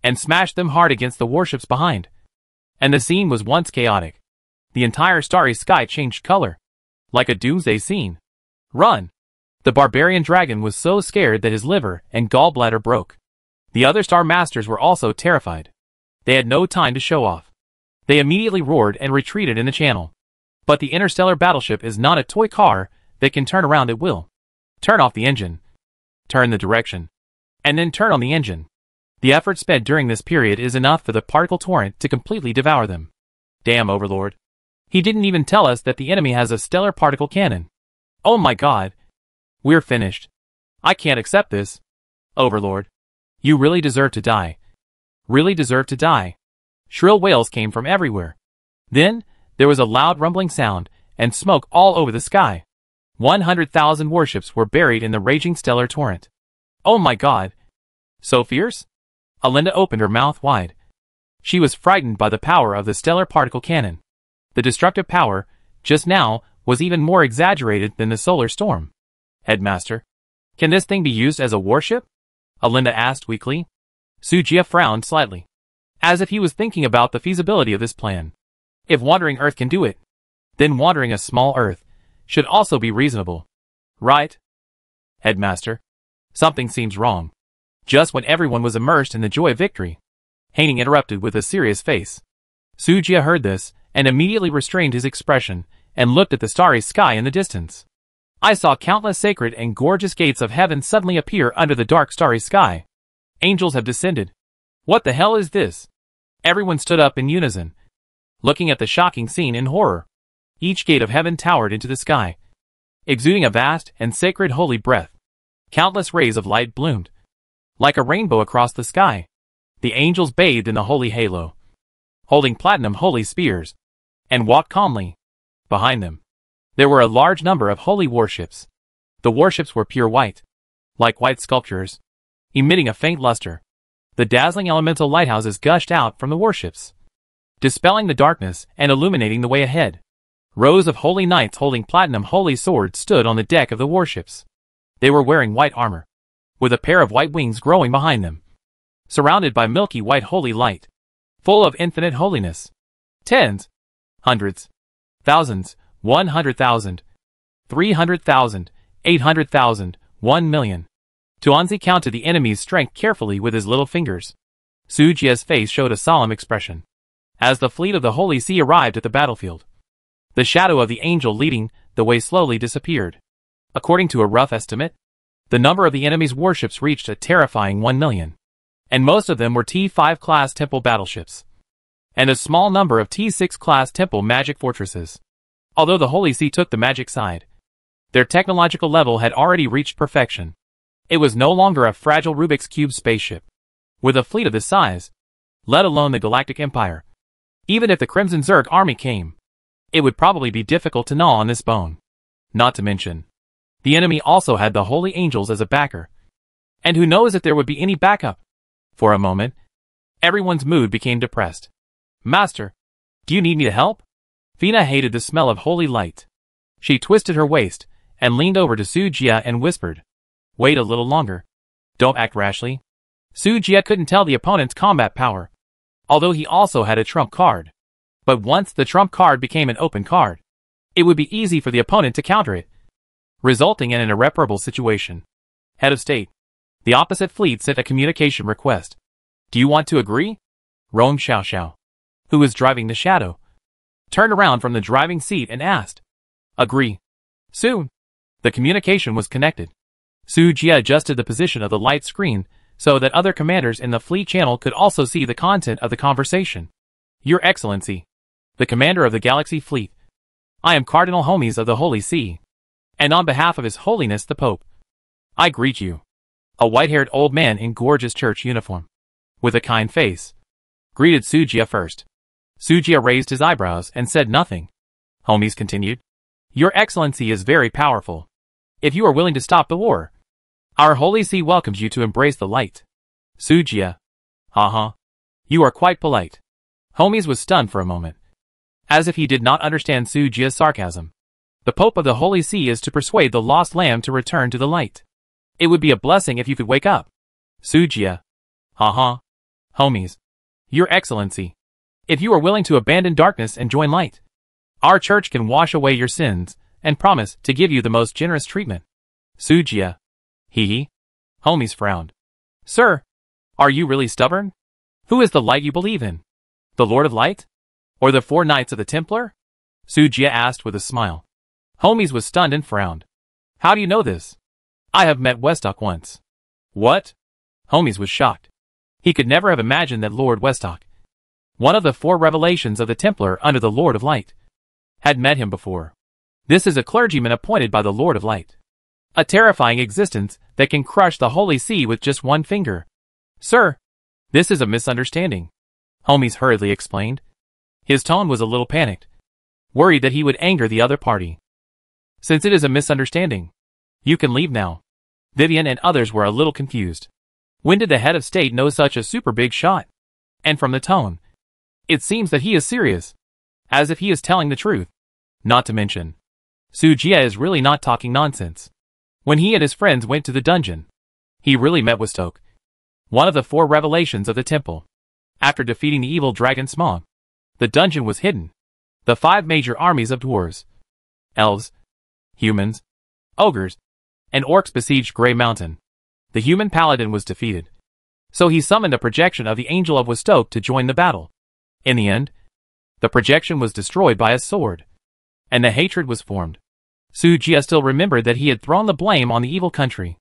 Speaker 1: and smashed them hard against the warships behind. And the scene was once chaotic. The entire starry sky changed color, like a doomsday scene. Run! The barbarian dragon was so scared that his liver and gallbladder broke. The other star masters were also terrified. They had no time to show off. They immediately roared and retreated in the channel. But the interstellar battleship is not a toy car that can turn around at will. Turn off the engine, turn the direction, and then turn on the engine. The effort spent during this period is enough for the particle torrent to completely devour them. Damn, Overlord. He didn't even tell us that the enemy has a stellar particle cannon. Oh my god. We're finished. I can't accept this. Overlord. You really deserve to die. Really deserve to die. Shrill wails came from everywhere. Then, there was a loud rumbling sound, and smoke all over the sky. 100,000 warships were buried in the raging stellar torrent. Oh my god. So fierce? Alinda opened her mouth wide. She was frightened by the power of the stellar particle cannon. The destructive power, just now, was even more exaggerated than the solar storm. Headmaster, can this thing be used as a warship? Alinda asked weakly. Sujia frowned slightly, as if he was thinking about the feasibility of this plan. If Wandering Earth can do it, then Wandering a Small Earth should also be reasonable. Right? Headmaster, something seems wrong. Just when everyone was immersed in the joy of victory, Haining interrupted with a serious face. Sujia heard this, and immediately restrained his expression, and looked at the starry sky in the distance. I saw countless sacred and gorgeous gates of heaven suddenly appear under the dark starry sky. Angels have descended. What the hell is this? Everyone stood up in unison, looking at the shocking scene in horror. Each gate of heaven towered into the sky, exuding a vast and sacred holy breath. Countless rays of light bloomed, like a rainbow across the sky. The angels bathed in the holy halo, holding platinum holy spears, and walked calmly. Behind them, there were a large number of holy warships. The warships were pure white, like white sculptures, emitting a faint luster. The dazzling elemental lighthouses gushed out from the warships, dispelling the darkness and illuminating the way ahead. Rows of holy knights holding platinum holy swords stood on the deck of the warships. They were wearing white armor, with a pair of white wings growing behind them, surrounded by milky white holy light, full of infinite holiness. Tens, hundreds, thousands, 100,000, 300,000, 800,000, 1,000,000. Tuanzi counted the enemy's strength carefully with his little fingers. Sujia's face showed a solemn expression. As the fleet of the Holy See arrived at the battlefield, the shadow of the angel leading the way slowly disappeared. According to a rough estimate, the number of the enemy's warships reached a terrifying 1,000,000, and most of them were T5 class temple battleships, and a small number of T6 class temple magic fortresses. Although the Holy See took the magic side, their technological level had already reached perfection. It was no longer a fragile Rubik's Cube spaceship. With a fleet of this size, let alone the Galactic Empire, even if the Crimson Zerg army came, it would probably be difficult to gnaw on this bone. Not to mention, the enemy also had the Holy Angels as a backer. And who knows if there would be any backup? For a moment, everyone's mood became depressed. Master, do you need me to help? Fina hated the smell of holy light. She twisted her waist, and leaned over to Sujia and whispered, "Wait a little longer. Don't act rashly." Sujia couldn't tell the opponent's combat power, although he also had a trump card. But once the trump card became an open card, it would be easy for the opponent to counter it, resulting in an irreparable situation. Head of State, the opposite fleet sent a communication request. Do you want to agree? Rong Xiaoxiao, who was driving the Shadow, turned around from the driving seat and asked. Agree. Soon, the communication was connected. Su Jia adjusted the position of the light screen so that other commanders in the fleet channel could also see the content of the conversation. Your Excellency, the commander of the Galaxy Fleet, I am Cardinal Homies of the Holy See, and on behalf of His Holiness the Pope, I greet you. A white-haired old man in gorgeous church uniform, with a kind face, greeted Su Jia first. Su Jia raised his eyebrows and said nothing. Homies continued. Your Excellency is very powerful. If you are willing to stop the war, our Holy See welcomes you to embrace the light. Su Jia. You are quite polite. Homies was stunned for a moment, as if he did not understand Su Jia's sarcasm. The Pope of the Holy See is to persuade the lost lamb to return to the light. It would be a blessing if you could wake up. Su Jia. Homies. Your Excellency, if you are willing to abandon darkness and join light, our church can wash away your sins and promise to give you the most generous treatment. Su Jia. Homies frowned. Sir, are you really stubborn? Who is the light you believe in? The Lord of Light? Or the 4 Knights of the Templar? Su Jia asked with a smile. Homies was stunned and frowned. How do you know this? I have met Westock once. What? Homies was shocked. He could never have imagined that Lord Westock, one of the 4 revelations of the Templar under the Lord of Light, had met him before. This is a clergyman appointed by the Lord of Light. A terrifying existence that can crush the Holy See with just one finger. Sir, this is a misunderstanding, Homies hurriedly explained. His tone was a little panicked, worried that he would anger the other party. Since it is a misunderstanding, you can leave now. Vivian and others were a little confused. When did the head of state know such a super big shot? And from the tone, it seems that he is serious, as if he is telling the truth. Not to mention, Su Jia is really not talking nonsense. When he and his friends went to the dungeon, he really met Westock, one of the 4 revelations of the temple. After defeating the evil dragon Smog, the dungeon was hidden. The 5 major armies of dwarves, elves, humans, ogres, and orcs besieged Grey Mountain. The human paladin was defeated, so he summoned a projection of the Angel of Westock to join the battle. In the end, the projection was destroyed by a sword, and the hatred was formed. Su Jia still remembered that he had thrown the blame on the evil country.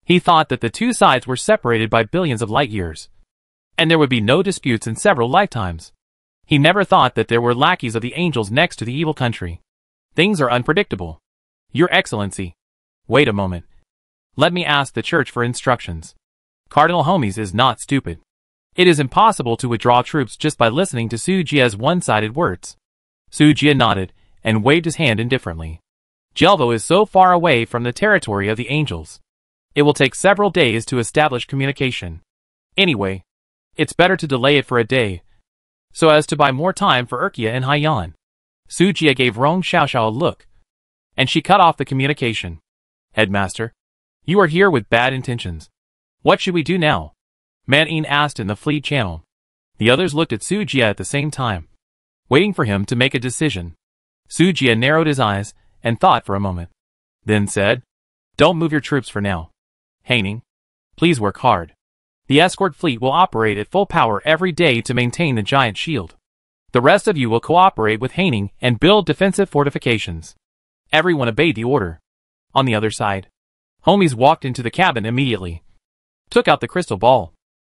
Speaker 1: He thought that the 2 sides were separated by billions of light years, and there would be no disputes in several lifetimes. He never thought that there were lackeys of the angels next to the evil country. Things are unpredictable. Your Excellency. Wait a moment. Let me ask the church for instructions. Cardinal Homies is not stupid. It is impossible to withdraw troops just by listening to Su Jia's one-sided words. Su Jia nodded and waved his hand indifferently. Jelvo is so far away from the territory of the angels. It will take several days to establish communication. Anyway, it's better to delay it for a day, so as to buy more time for Urkia and Haiyan. Su Jia gave Rong Xiaoxiao a look, and she cut off the communication. Headmaster, you are here with bad intentions. What should we do now? Man Yin asked in the fleet channel. The others looked at Su Jia at the same time, waiting for him to make a decision. Su Jia narrowed his eyes and thought for a moment, then said, Don't move your troops for now. Haining, please work hard. The escort fleet will operate at full power every day to maintain the giant shield. The rest of you will cooperate with Haining and build defensive fortifications. Everyone obeyed the order. On the other side, Homies walked into the cabin immediately, took out the crystal ball,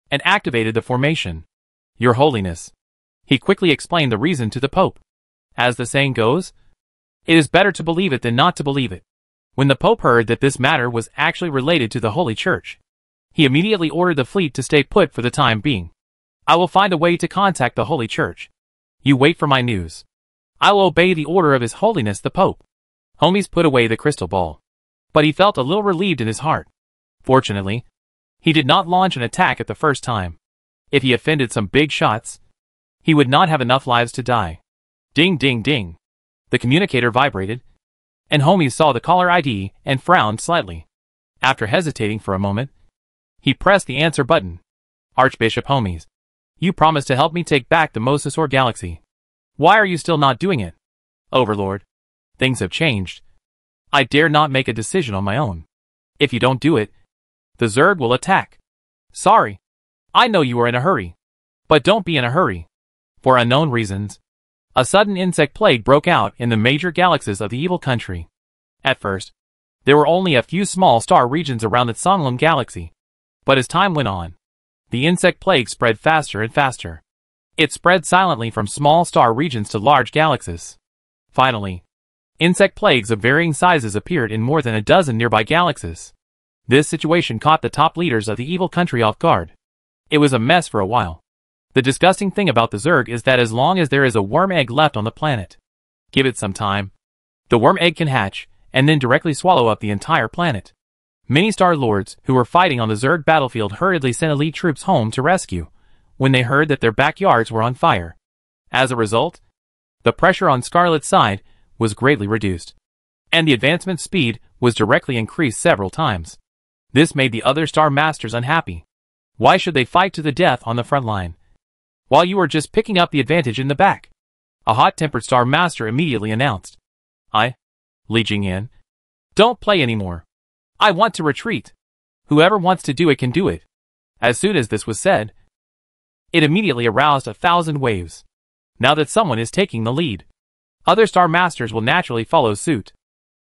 Speaker 1: and activated the formation. Your Holiness. He quickly explained the reason to the Pope. As the saying goes, it is better to believe it than not to believe it. When the Pope heard that this matter was actually related to the Holy Church, he immediately ordered the fleet to stay put for the time being. I will find a way to contact the Holy Church. You wait for my news. I will obey the order of His Holiness the Pope. Homies put away the crystal ball, but he felt a little relieved in his heart. Fortunately, he did not launch an attack at the first time. If he offended some big shots, he would not have enough lives to die. Ding ding ding. The communicator vibrated, and Homies saw the caller ID and frowned slightly. After hesitating for a moment, he pressed the answer button. Archbishop Homies, you promised to help me take back the Mosasaur Galaxy. Why are you still not doing it? Overlord, things have changed. I dare not make a decision on my own. If you don't do it, the Zerg will attack. Sorry. I know you are in a hurry, But don't be in a hurry. For unknown reasons, a sudden insect plague broke out in the major galaxies of the evil country. At first, there were only a few small star regions around the Songlum galaxy. But as time went on, the insect plague spread faster and faster. It spread silently from small star regions to large galaxies. Finally, insect plagues of varying sizes appeared in more than a dozen nearby galaxies. This situation caught the top leaders of the evil country off guard. It was a mess for a while. The disgusting thing about the Zerg is that as long as there is a worm egg left on the planet, give it some time, the worm egg can hatch and then directly swallow up the entire planet. Many Star Lords who were fighting on the Zerg battlefield hurriedly sent elite troops home to rescue when they heard that their backyards were on fire. As a result, the pressure on Scarlet's side was greatly reduced, and the advancement speed was directly increased several times. This made the other Star Masters unhappy. Why should they fight to the death on the front line, while you are just picking up the advantage in the back? A hot-tempered Star Master immediately announced. Li Jingyan, don't play anymore. I want to retreat. Whoever wants to do it can do it. As soon as this was said, it immediately aroused 1,000 waves. Now that someone is taking the lead, other Star Masters will naturally follow suit.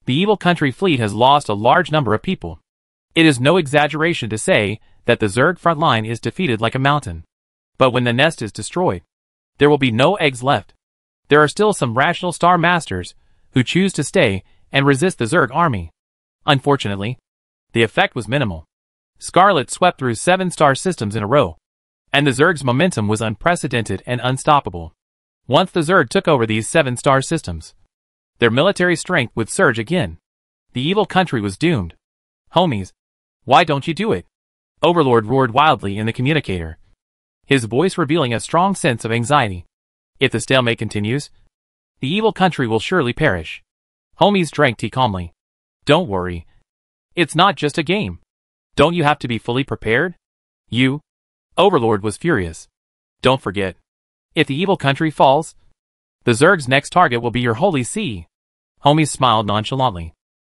Speaker 1: The evil country fleet has lost a large number of people. It is no exaggeration to say that the Zerg front line is defeated like a mountain. But when the nest is destroyed, there will be no eggs left. There are still some rational Star Masters who choose to stay and resist the Zerg army. Unfortunately, the effect was minimal. Scarlet swept through 7 star systems in a row, and the Zerg's momentum was unprecedented and unstoppable. Once the Zerg took over these 7 star systems, their military strength would surge again. The evil country was doomed. Homies, why don't you do it? Overlord roared wildly in the communicator, his voice revealing a strong sense of anxiety. If the stalemate continues, the evil country will surely perish. Homies drank tea calmly. Don't worry. It's not just a game. Don't you have to be fully prepared? You? Overlord was furious. Don't forget. If the evil country falls, the Zerg's next target will be your holy see. Homies smiled nonchalantly.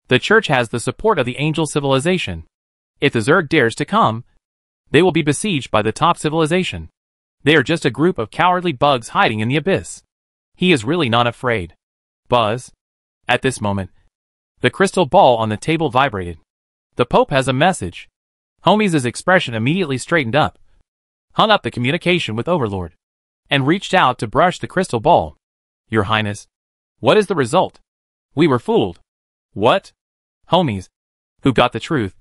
Speaker 1: The church has the support of the angel civilization. If the Zerg dares to come, they will be besieged by the top civilization. They are just a group of cowardly bugs hiding in the abyss. He is really not afraid. Buzz. At this moment, the crystal ball on the table vibrated. The Pope has a message. Homies' expression immediately straightened up, hung up the communication with Overlord, and reached out to brush the crystal ball. Your Highness, what is the result? We were fooled. What? Homies, who got the truth,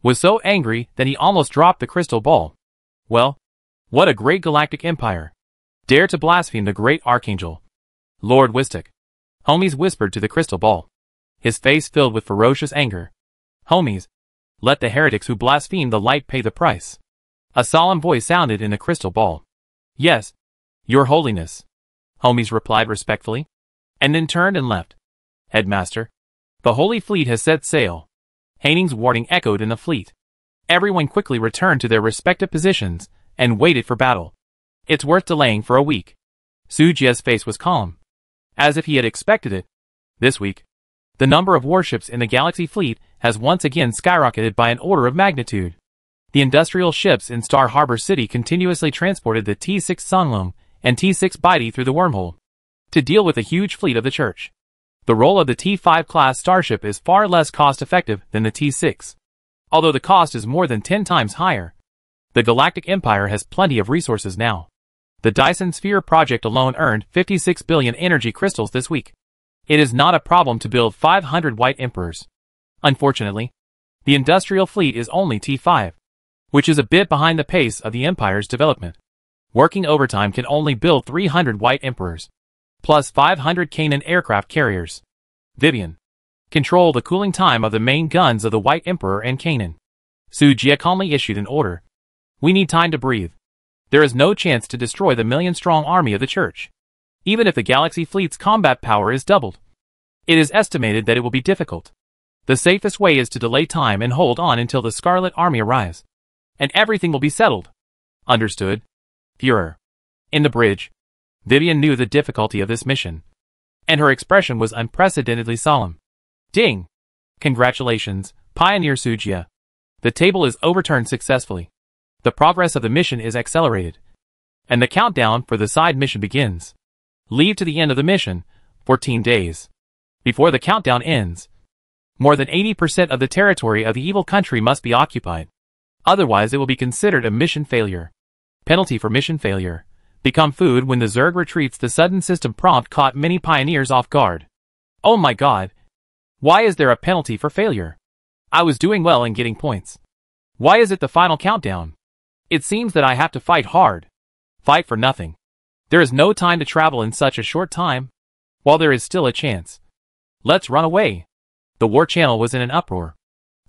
Speaker 1: was so angry that he almost dropped the crystal ball. Well, what a great galactic empire. Dare to blaspheme the great archangel. Lord Wistic. Homies whispered to the crystal ball, his face filled with ferocious anger. Homies, let the heretics who blaspheme the light pay the price. A solemn voice sounded in the crystal ball. Yes, Your Holiness. Homies replied respectfully, and then turned and left. Headmaster, the Holy Fleet has set sail. Haning's warning echoed in the fleet. Everyone quickly returned to their respective positions and waited for battle. It's worth delaying for a week. Su Jie's face was calm, as if he had expected it. This week, the number of warships in the Galaxy Fleet has once again skyrocketed by an order of magnitude. The industrial ships in Star Harbor City continuously transported the T6 Songlum and T6 Baidi through the wormhole to deal with the huge fleet of the Church. The role of the T5 class starship is far less cost-effective than the T6. Although the cost is more than 10 times higher, the Galactic Empire has plenty of resources now. The Dyson Sphere project alone earned 56 billion energy crystals this week. It is not a problem to build 500 White Emperors. Unfortunately, the industrial fleet is only T5, which is a bit behind the pace of the Empire's development. Working overtime can only build 300 White Emperors, plus 500 Kanan aircraft carriers. Vivian, control the cooling time of the main guns of the White Emperor and Kanan. Su Jie calmly issued an order. We need time to breathe. There is no chance to destroy the million-strong army of the Church, even if the Galaxy Fleet's combat power is doubled. It is estimated that it will be difficult. The safest way is to delay time and hold on until the Scarlet Army arrives, and everything will be settled. Understood? Führer. In the bridge, Vivian knew the difficulty of this mission, and her expression was unprecedentedly solemn. Ding! Congratulations, Pioneer Su Jie. The table is overturned successfully. The progress of the mission is accelerated. and the countdown for the side mission begins. Leave to the end of the mission, 14 days. Before the countdown ends, more than 80% of the territory of the evil country must be occupied. Otherwise it will be considered a mission failure. Penalty for mission failure. Become food when the Zerg retreats. The sudden system prompt caught many pioneers off guard. Oh my god. Why is there a penalty for failure? I was doing well and getting points. Why is it the final countdown? It seems that I have to fight hard. Fight for nothing. There is no time to travel in such a short time. While there is still a chance. Let's run away. The war channel was in an uproar.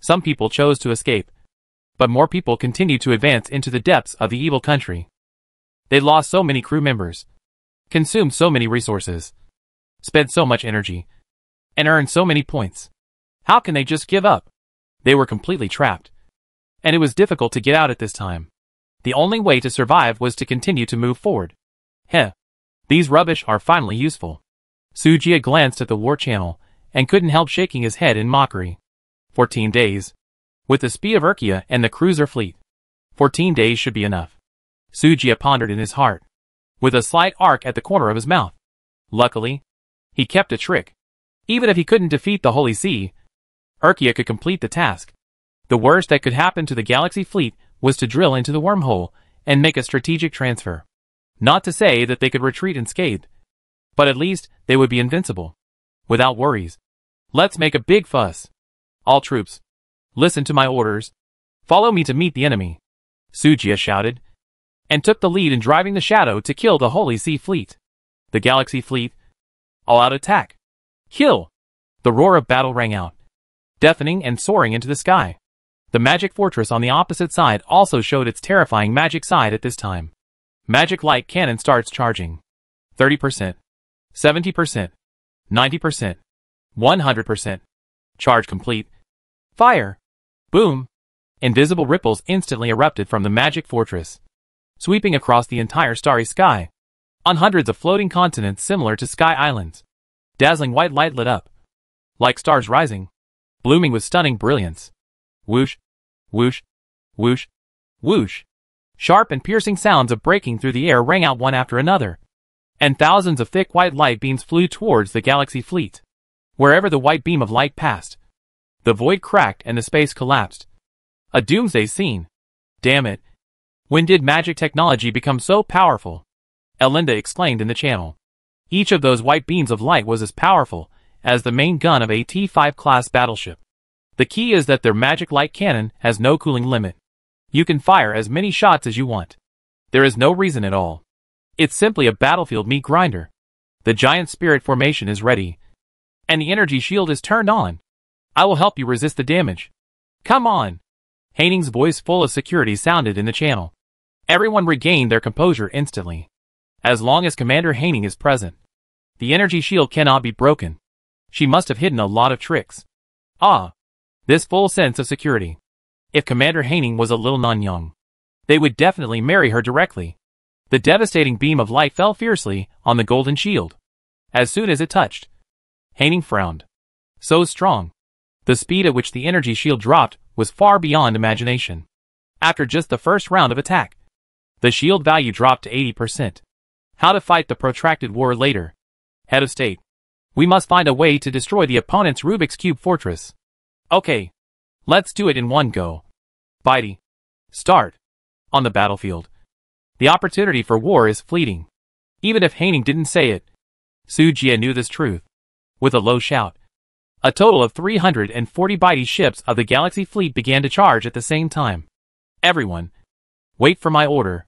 Speaker 1: Some people chose to escape. But more people continued to advance into the depths of the evil country. They lost so many crew members. Consumed so many resources. Spent so much energy. And earned so many points. How can they just give up? They were completely trapped. And it was difficult to get out at this time. The only way to survive was to continue to move forward. Heh. These rubbish are finally useful. Sujia glanced at the war channel and couldn't help shaking his head in mockery. 14 days. With the speed of Urkia and the cruiser fleet. 14 days should be enough. Sujia pondered in his heart, with a slight arc at the corner of his mouth. Luckily, he kept a trick. Even if he couldn't defeat the Holy See, Urkia could complete the task. The worst that could happen to the Galaxy fleet was to drill into the wormhole and make a strategic transfer. Not to say that they could retreat unscathed, but at least they would be invincible. Without worries. Let's make a big fuss. All troops, listen to my orders. Follow me to meet the enemy. Sujia shouted, and took the lead in driving the Shadow to kill the Holy See fleet. The Galaxy fleet. All out attack. Kill! The roar of battle rang out, deafening and soaring into the sky. The magic fortress on the opposite side also showed its terrifying magic side at this time. Magic light cannon starts charging. 30%. 70%. 90%. 100%. Charge complete. Fire! Boom! Invisible ripples instantly erupted from the magic fortress, sweeping across the entire starry sky, on hundreds of floating continents similar to sky islands. Dazzling white light lit up, like stars rising, blooming with stunning brilliance. Whoosh, whoosh, whoosh, whoosh. Sharp and piercing sounds of breaking through the air rang out one after another, and thousands of thick white light beams flew towards the Galaxy fleet. Wherever the white beam of light passed, the void cracked and the space collapsed. A doomsday scene. Damn it. When did magic technology become so powerful? Elinda exclaimed in the channel. Each of those white beams of light was as powerful as the main gun of a T5 class battleship. The key is that their magic light cannon has no cooling limit. You can fire as many shots as you want. There is no reason at all. It's simply a battlefield meat grinder. The giant spirit formation is ready, and the energy shield is turned on. I will help you resist the damage. Come on! Heining's voice full of security sounded in the channel. Everyone regained their composure instantly. As long as Commander Heining is present, the energy shield cannot be broken. She must have hidden a lot of tricks. Ah! This full sense of security. If Commander Heining was a little non-young, they would definitely marry her directly. The devastating beam of light fell fiercely on the golden shield. As soon as it touched, Heining frowned. So strong. The speed at which the energy shield dropped was far beyond imagination. After just the first round of attack, the shield value dropped to 80%. How to fight the protracted war later. Head of State. We must find a way to destroy the opponent's Rubik's Cube fortress. Okay. Let's do it in one go. Bitey. Start. On the battlefield. The opportunity for war is fleeting. Even if Heining didn't say it, Sujia knew this truth. With a low shout, a total of 340 Bitey ships of the Galaxy fleet began to charge at the same time. Everyone, wait for my order.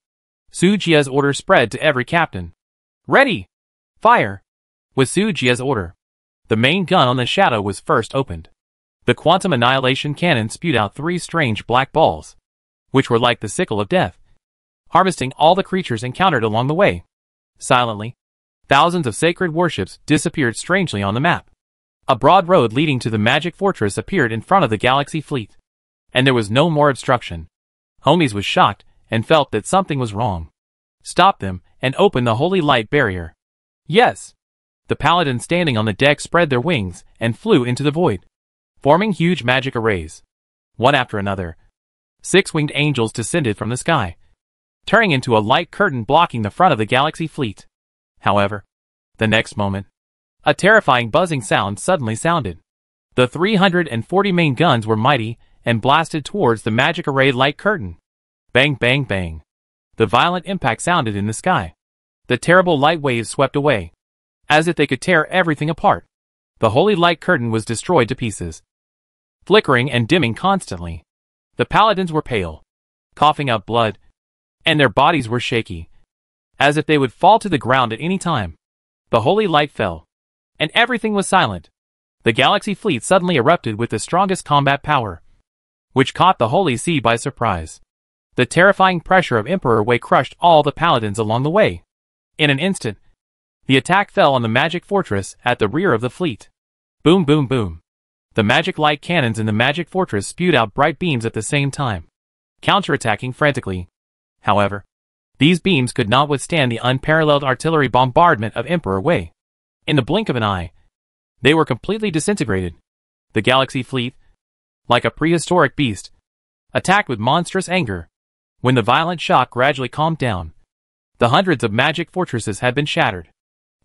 Speaker 1: Sujia's order spread to every captain. Ready! Fire! With Sujia's order, the main gun on the Shadow was first opened. The quantum annihilation cannon spewed out 3 strange black balls, which were like the sickle of death, harvesting all the creatures encountered along the way. Silently, thousands of sacred warships disappeared strangely on the map. A broad road leading to the magic fortress appeared in front of the Galaxy fleet, and there was no more obstruction. Homies was shocked and felt that something was wrong. Stop them and open the holy light barrier. Yes! The paladins standing on the deck spread their wings and flew into the void, forming huge magic arrays. One after another, 6 winged angels descended from the sky, turning into a light curtain blocking the front of the Galaxy fleet. However, the next moment, a terrifying buzzing sound suddenly sounded. The 340 main guns were mighty and blasted towards the magic array light curtain. Bang, bang, bang. The violent impact sounded in the sky. The terrible light waves swept away, as if they could tear everything apart. The holy light curtain was destroyed to pieces, flickering and dimming constantly. The paladins were pale, coughing up blood, and their bodies were shaky, as if they would fall to the ground at any time. The holy light fell, and everything was silent. The Galaxy fleet suddenly erupted with the strongest combat power, which caught the Holy See by surprise. The terrifying pressure of Emperor Wei crushed all the paladins along the way. In an instant, the attack fell on the magic fortress at the rear of the fleet. Boom, boom, boom. The magic light cannons in the magic fortress spewed out bright beams at the same time, counterattacking frantically. However, these beams could not withstand the unparalleled artillery bombardment of Emperor Wei. In the blink of an eye, they were completely disintegrated. The Galaxy fleet, like a prehistoric beast, attacked with monstrous anger. When the violent shock gradually calmed down, the hundreds of magic fortresses had been shattered.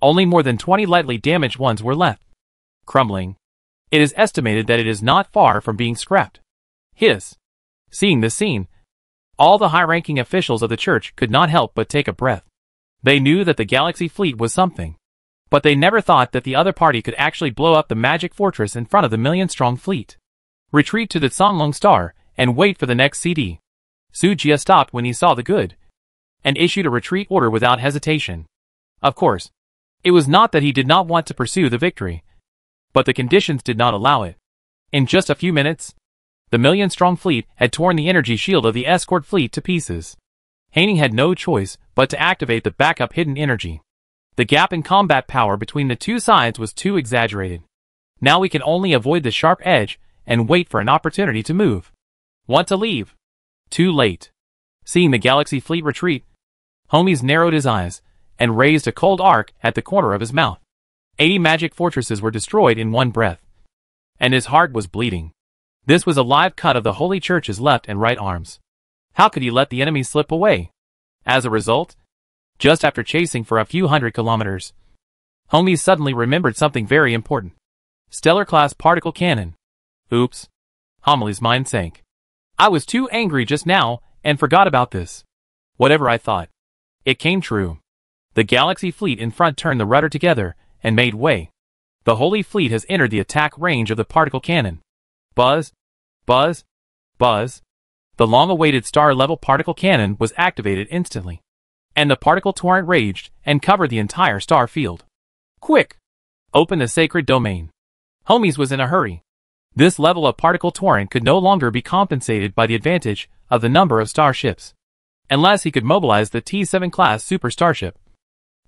Speaker 1: Only more than 20 lightly damaged ones were left, crumbling. It is estimated that it is not far from being scrapped. Hiss. Seeing this scene, all the high-ranking officials of the church could not help but take a breath. They knew that the Galaxy fleet was something, but they never thought that the other party could actually blow up the magic fortress in front of the million-strong fleet. Retreat to the Songlong Star and wait for the next CD. Su Jia stopped when he saw the good, and issued a retreat order without hesitation. Of course, it was not that he did not want to pursue the victory, but the conditions did not allow it. In just a few minutes, the million-strong fleet had torn the energy shield of the escort fleet to pieces. Haining had no choice but to activate the backup hidden energy. The gap in combat power between the two sides was too exaggerated. Now we can only avoid the sharp edge and wait for an opportunity to move. Want to leave? Too late. Seeing the Galaxy fleet retreat, Homies narrowed his eyes and raised a cold arc at the corner of his mouth. 80 magic fortresses were destroyed in one breath, and his heart was bleeding. This was a live cut of the Holy Church's left and right arms. How could he let the enemy slip away? As a result, just after chasing for a few hundred kilometers, Homies suddenly remembered something very important. Stellar-class particle cannon. Oops. Homilie's mind sank. I was too angry just now and forgot about this. Whatever I thought, it came true. The Galaxy fleet in front turned the rudder together and made way. The Holy Fleet has entered the attack range of the particle cannon. Buzz, buzz, buzz. The long-awaited star-level particle cannon was activated instantly, and the particle torrent raged and covered the entire star field. Quick! Open the sacred domain. Homies was in a hurry. This level of particle torrent could no longer be compensated by the advantage of the number of starships, unless he could mobilize the T-7 class super starship.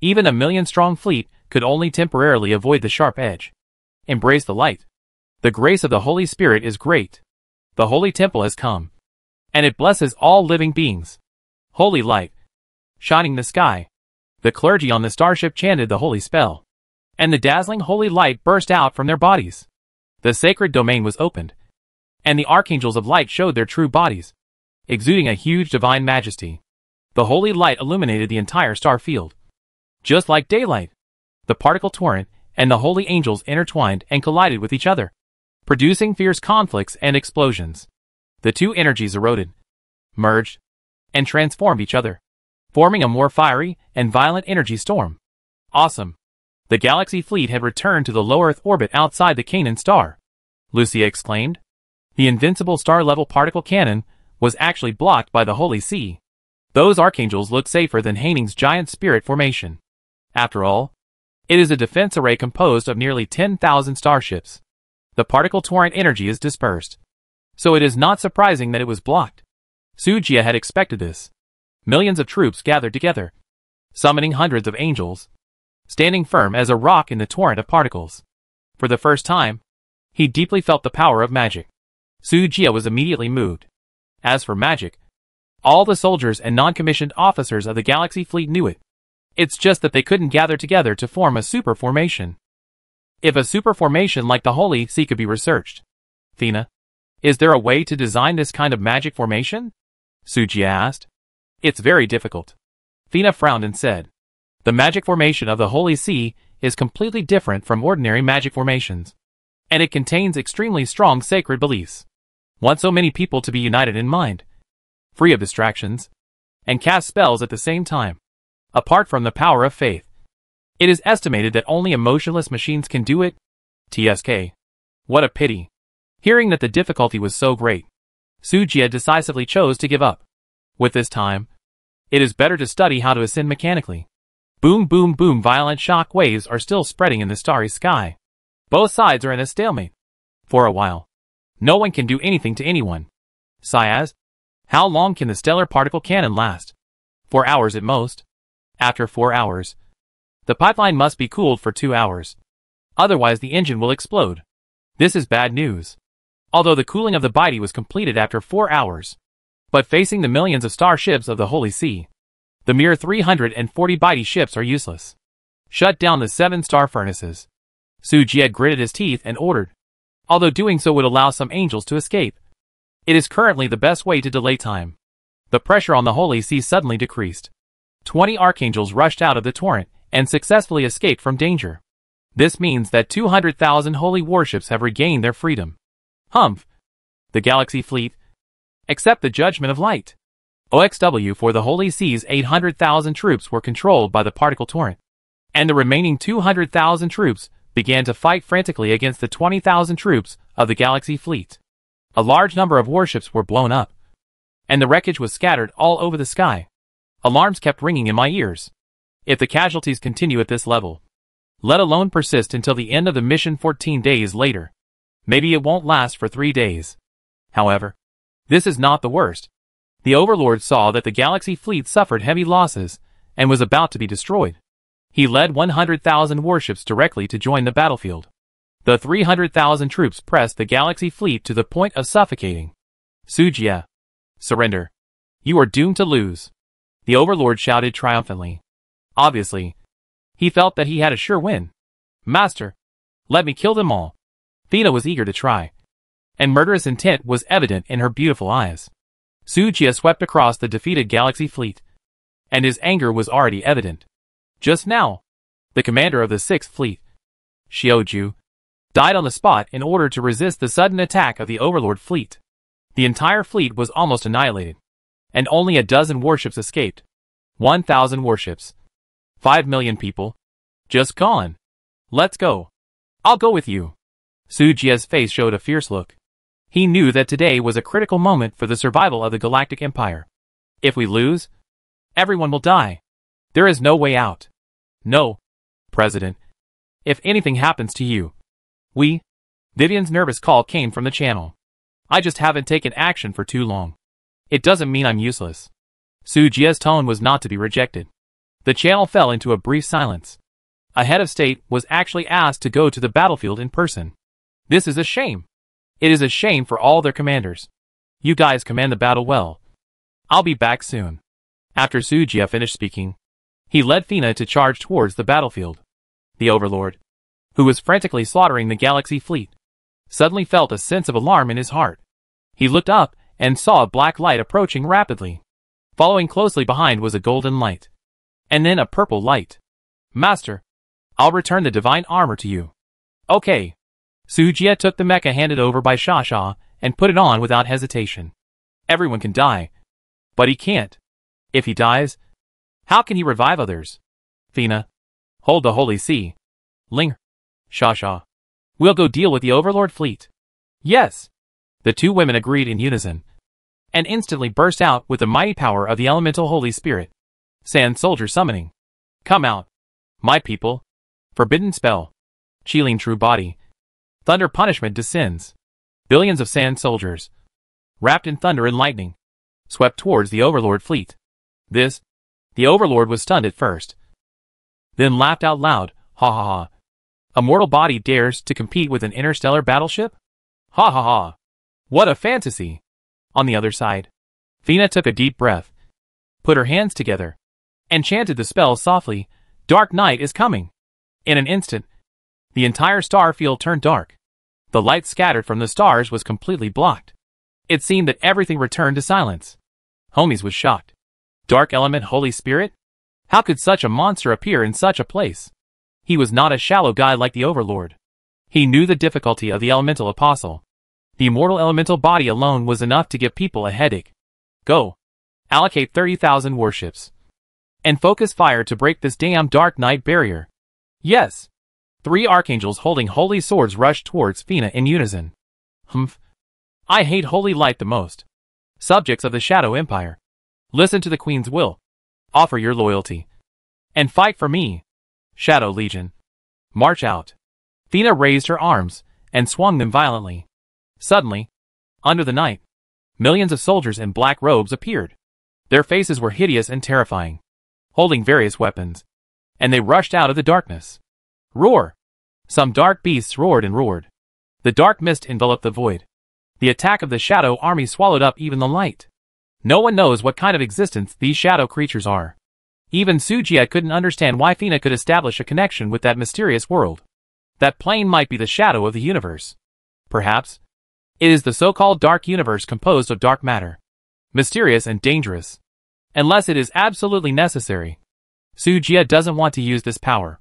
Speaker 1: Even a million-strong fleet could only temporarily avoid the sharp edge. Embrace the light. The grace of the Holy Spirit is great. The Holy Temple has come, and it blesses all living beings. Holy light, shining the sky. The clergy on the starship chanted the holy spell, and the dazzling holy light burst out from their bodies. The sacred domain was opened, and the archangels of light showed their true bodies, exuding a huge divine majesty. The holy light illuminated the entire star field. Just like daylight, the particle torrent and the holy angels intertwined and collided with each other, producing fierce conflicts and explosions. The two energies eroded, merged, and transformed each other, forming a more fiery and violent energy storm. Awesome! The Galaxy fleet had returned to the low Earth orbit outside the Canaan star. Lucia exclaimed. The invincible star-level particle cannon was actually blocked by the Holy See. Those archangels looked safer than Haining's giant spirit formation. After all, it is a defense array composed of nearly 10,000 starships. The particle torrent energy is dispersed, so it is not surprising that it was blocked. Su Jia had expected this. Millions of troops gathered together, summoning hundreds of angels, standing firm as a rock in the torrent of particles. For the first time, he deeply felt the power of magic. Su Jia was immediately moved. As for magic, all the soldiers and non-commissioned officers of the Galaxy fleet knew it. It's just that they couldn't gather together to form a super formation. If a super formation like the Holy See could be researched. Thena, is there a way to design this kind of magic formation? Su Jia asked. It's very difficult. Fina frowned and said, the magic formation of the Holy See is completely different from ordinary magic formations, and it contains extremely strong sacred beliefs. Want so many people to be united in mind, free of distractions, and cast spells at the same time, apart from the power of faith. It is estimated that only emotionless machines can do it. TSK. What a pity. Hearing that the difficulty was so great, Sujia decisively chose to give up. With this time, it is better to study how to ascend mechanically. Boom boom boom, violent shock waves are still spreading in the starry sky. Both sides are in a stalemate. For a while, no one can do anything to anyone. Syaz, how long can the stellar particle cannon last? 4 hours at most. After 4 hours, the pipeline must be cooled for 2 hours. Otherwise the engine will explode. This is bad news. Although the cooling of the Baidi was completed after 4 hours. But facing the millions of starships of the Holy See, the mere 340 Baidi ships are useless. Shut down the 7 star furnaces. Sujia gritted his teeth and ordered, although doing so would allow some angels to escape. It is currently the best way to delay time. The pressure on the Holy See suddenly decreased. 20 archangels rushed out of the torrent and successfully escaped from danger. This means that 200,000 holy warships have regained their freedom. Humph! The Galaxy Fleet. Accept the judgment of light. OXW for the Holy Sea's 800,000 troops were controlled by the particle torrent, and the remaining 200,000 troops began to fight frantically against the 20,000 troops of the Galaxy Fleet. A large number of warships were blown up, and the wreckage was scattered all over the sky. Alarms kept ringing in my ears. If the casualties continue at this level, let alone persist until the end of the mission 14 days later, maybe it won't last for 3 days. However, this is not the worst. The Overlord saw that the Galaxy Fleet suffered heavy losses and was about to be destroyed. He led 100,000 warships directly to join the battlefield. The 300,000 troops pressed the Galaxy Fleet to the point of suffocating. Sujia, surrender. You are doomed to lose. The Overlord shouted triumphantly. Obviously, he felt that he had a sure win. Master, let me kill them all. Fina was eager to try, and murderous intent was evident in her beautiful eyes. Sujia swept across the defeated Galaxy Fleet, and his anger was already evident. Just now, the commander of the 6th Fleet, Xiaoju, died on the spot in order to resist the sudden attack of the Overlord fleet. The entire fleet was almost annihilated, and only a dozen warships escaped. 1,000 warships. 5 million people. Just gone. Let's go. I'll go with you. Sujia's face showed a fierce look. He knew that today was a critical moment for the survival of the Galactic Empire. If we lose, everyone will die. There is no way out. No, President. If anything happens to you, Vivian's nervous call came from the channel. I just haven't taken action for too long. It doesn't mean I'm useless. Sujia's tone was not to be rejected. The channel fell into a brief silence. A head of state was actually asked to go to the battlefield in person. This is a shame. It is a shame for all their commanders. You guys command the battle well. I'll be back soon. After Sujia finished speaking, he led Fina to charge towards the battlefield. The Overlord, who was frantically slaughtering the Galaxy Fleet, suddenly felt a sense of alarm in his heart. He looked up and saw a black light approaching rapidly. Following closely behind was a golden light, and then a purple light. Master, I'll return the divine armor to you. Okay. Sujia took the mecha handed over by Shasha and put it on without hesitation. Everyone can die, but he can't. If he dies, how can he revive others? Fina, hold the Holy See. Ling, Shasha, we'll go deal with the Overlord fleet. Yes. The two women agreed in unison, and instantly burst out with the mighty power of the elemental Holy Spirit. Sand Soldier summoning. Come out, my people. Forbidden spell. Qilin true body. Thunder punishment descends. Billions of sand soldiers, wrapped in thunder and lightning, swept towards the Overlord fleet. The Overlord was stunned at first, then laughed out loud. Ha ha ha. A mortal body dares to compete with an interstellar battleship? Ha ha ha. What a fantasy. On the other side, Fina took a deep breath, put her hands together, and chanted the spell softly. Dark night is coming. In an instant, the entire star field turned dark. The light scattered from the stars was completely blocked. It seemed that everything returned to silence. Homies was shocked. Dark element Holy Spirit? How could such a monster appear in such a place? He was not a shallow guy like the Overlord. He knew the difficulty of the elemental apostle. The immortal elemental body alone was enough to give people a headache. Go. Allocate 30,000 warships. And focus fire to break this damn dark night barrier. Yes. 3 archangels holding holy swords rushed towards Fina in unison. Humph. I hate holy light the most. Subjects of the Shadow Empire. Listen to the Queen's will. Offer your loyalty. And fight for me. Shadow Legion. March out. Fina raised her arms and swung them violently. Suddenly, under the night, millions of soldiers in black robes appeared. Their faces were hideous and terrifying, holding various weapons, and they rushed out of the darkness. Roar! Some dark beasts roared and roared. The dark mist enveloped the void. The attack of the shadow army swallowed up even the light. No one knows what kind of existence these shadow creatures are. Even Sujia couldn't understand why Fina could establish a connection with that mysterious world. That plane might be the shadow of the universe. Perhaps it is the so-called dark universe composed of dark matter. Mysterious and dangerous. Unless it is absolutely necessary. Sujia doesn't want to use this power.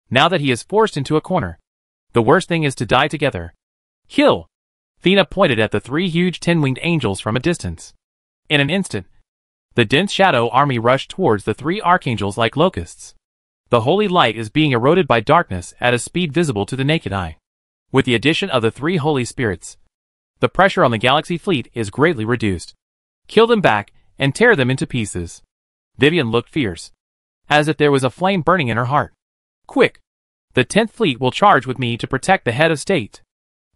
Speaker 1: Now that he is forced into a corner, the worst thing is to die together. Kill! Fina pointed at the 3 huge 10-winged angels from a distance. In an instant, the dense shadow army rushed towards the 3 archangels like locusts. The holy light is being eroded by darkness at a speed visible to the naked eye. With the addition of the 3 holy spirits, the pressure on the galaxy fleet is greatly reduced. Kill them back and tear them into pieces. Vivian looked fierce, as if there was a flame burning in her heart. Quick! The 10th fleet will charge with me to protect the head of state.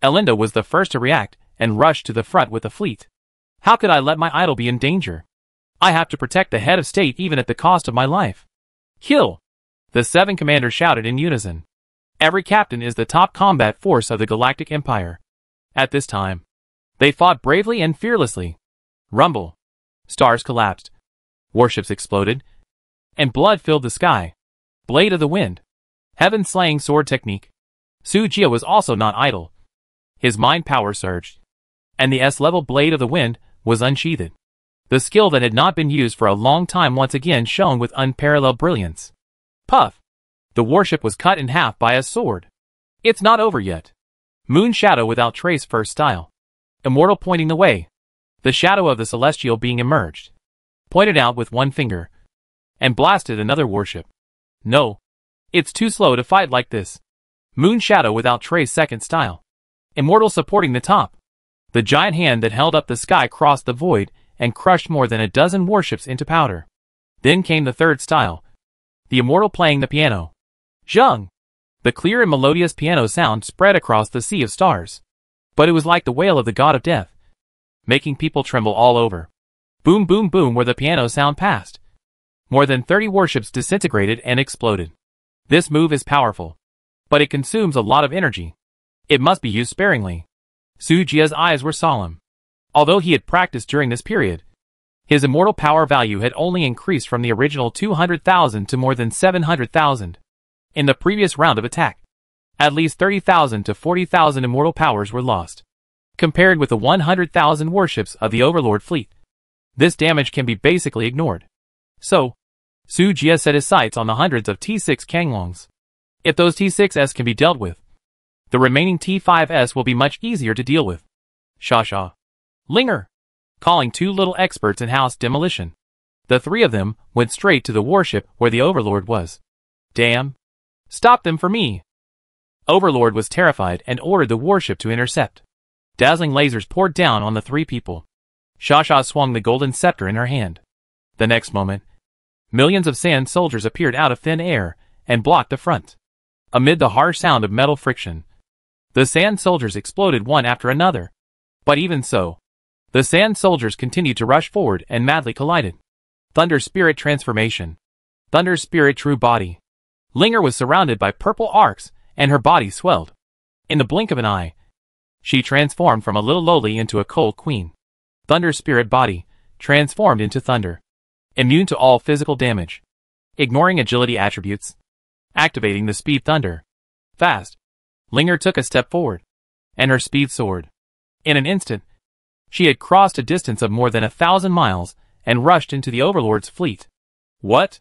Speaker 1: Elinda was the first to react and rushed to the front with the fleet. How could I let my idol be in danger? I have to protect the head of state even at the cost of my life. Kill! The 7 commanders shouted in unison. Every captain is the top combat force of the Galactic Empire. At this time, they fought bravely and fearlessly. Rumble. Stars collapsed. Warships exploded. And blood filled the sky. Blade of the Wind. Heaven-slaying sword technique. Sujia was also not idle. His mind power surged. And the S-level Blade of the Wind was unsheathed. The skill that had not been used for a long time once again shone with unparalleled brilliance. Puff! The warship was cut in half by a sword. It's not over yet. Moon Shadow without trace first style. Immortal pointing the way. The shadow of the celestial being emerged. Pointed out with one finger. And blasted another warship. No. It's too slow to fight like this. Moon Shadow without trace second style. Immortal supporting the top. The giant hand that held up the sky crossed the void and crushed more than a dozen warships into powder. Then came the third style. The Immortal playing the piano. Zheng! The clear and melodious piano sound spread across the sea of stars. But it was like the wail of the god of death, making people tremble all over. Boom boom boom where the piano sound passed. More than 30 warships disintegrated and exploded. This move is powerful, but it consumes a lot of energy. It must be used sparingly. Sujia's eyes were solemn. Although he had practiced during this period, his immortal power value had only increased from the original 200,000 to more than 700,000. In the previous round of attack, at least 30,000 to 40,000 immortal powers were lost. Compared with the 100,000 warships of the Overlord fleet, this damage can be basically ignored. So, Sujia set his sights on the hundreds of T6 Kanglongs. If those T6s can be dealt with, the remaining T5s will be much easier to deal with. Shasha. Linger. Calling 2 little experts in house demolition. The 3 of them went straight to the warship where the Overlord was. Damn. Stop them for me. Overlord was terrified and ordered the warship to intercept. Dazzling lasers poured down on the 3 people. Shasha swung the golden scepter in her hand. The next moment, millions of sand soldiers appeared out of thin air and blocked the front. Amid the harsh sound of metal friction, the sand soldiers exploded one after another. But even so, the sand soldiers continued to rush forward and madly collided. Thunder Spirit transformation. Thunder Spirit true body. Linger was surrounded by purple arcs, and her body swelled. In the blink of an eye, she transformed from a little lowly into a cold queen. Thunder Spirit body, transformed into thunder. Immune to all physical damage. Ignoring agility attributes. Activating the speed thunder. Fast. Linger took a step forward, and her speed soared. In an instant, she had crossed a distance of more than 1,000 miles, and rushed into the Overlord's fleet. What?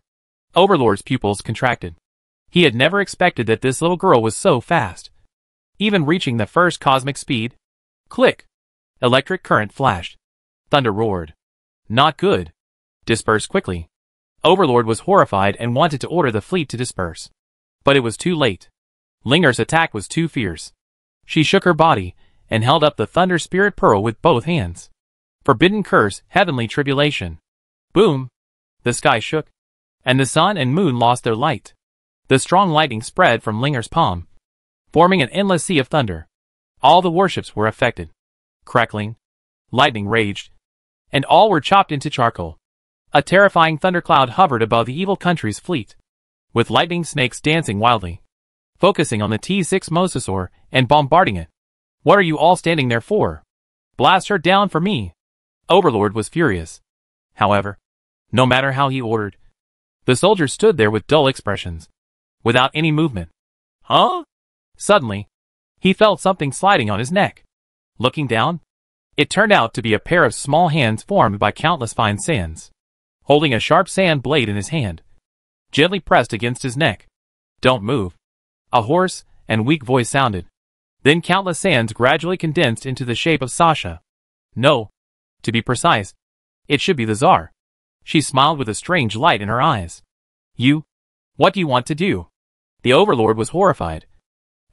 Speaker 1: Overlord's pupils contracted. He had never expected that this little girl was so fast. Even reaching the first cosmic speed. Click. Electric current flashed. Thunder roared. Not good. Disperse quickly. Overlord was horrified and wanted to order the fleet to disperse. But it was too late. Linger's attack was too fierce. She shook her body and held up the Thunder Spirit Pearl with both hands. Forbidden curse, heavenly tribulation. Boom! The sky shook, and the sun and moon lost their light. The strong lightning spread from Linger's palm, forming an endless sea of thunder. All the warships were affected. Crackling, lightning raged, and all were chopped into charcoal. A terrifying thundercloud hovered above the evil country's fleet, with lightning snakes dancing wildly, focusing on the T6 Mosasaur and bombarding it. What are you all standing there for? Blast her down for me! Overlord was furious. However, no matter how he ordered, the soldiers stood there with dull expressions, without any movement. Huh? Suddenly, he felt something sliding on his neck. Looking down, it turned out to be a pair of small hands formed by countless fine sands, holding a sharp sand blade in his hand, gently pressed against his neck. Don't move. A hoarse and weak voice sounded. Then countless sands gradually condensed into the shape of Sasha. No. To be precise, it should be the Tsar. She smiled with a strange light in her eyes. You? What do you want to do? The Overlord was horrified,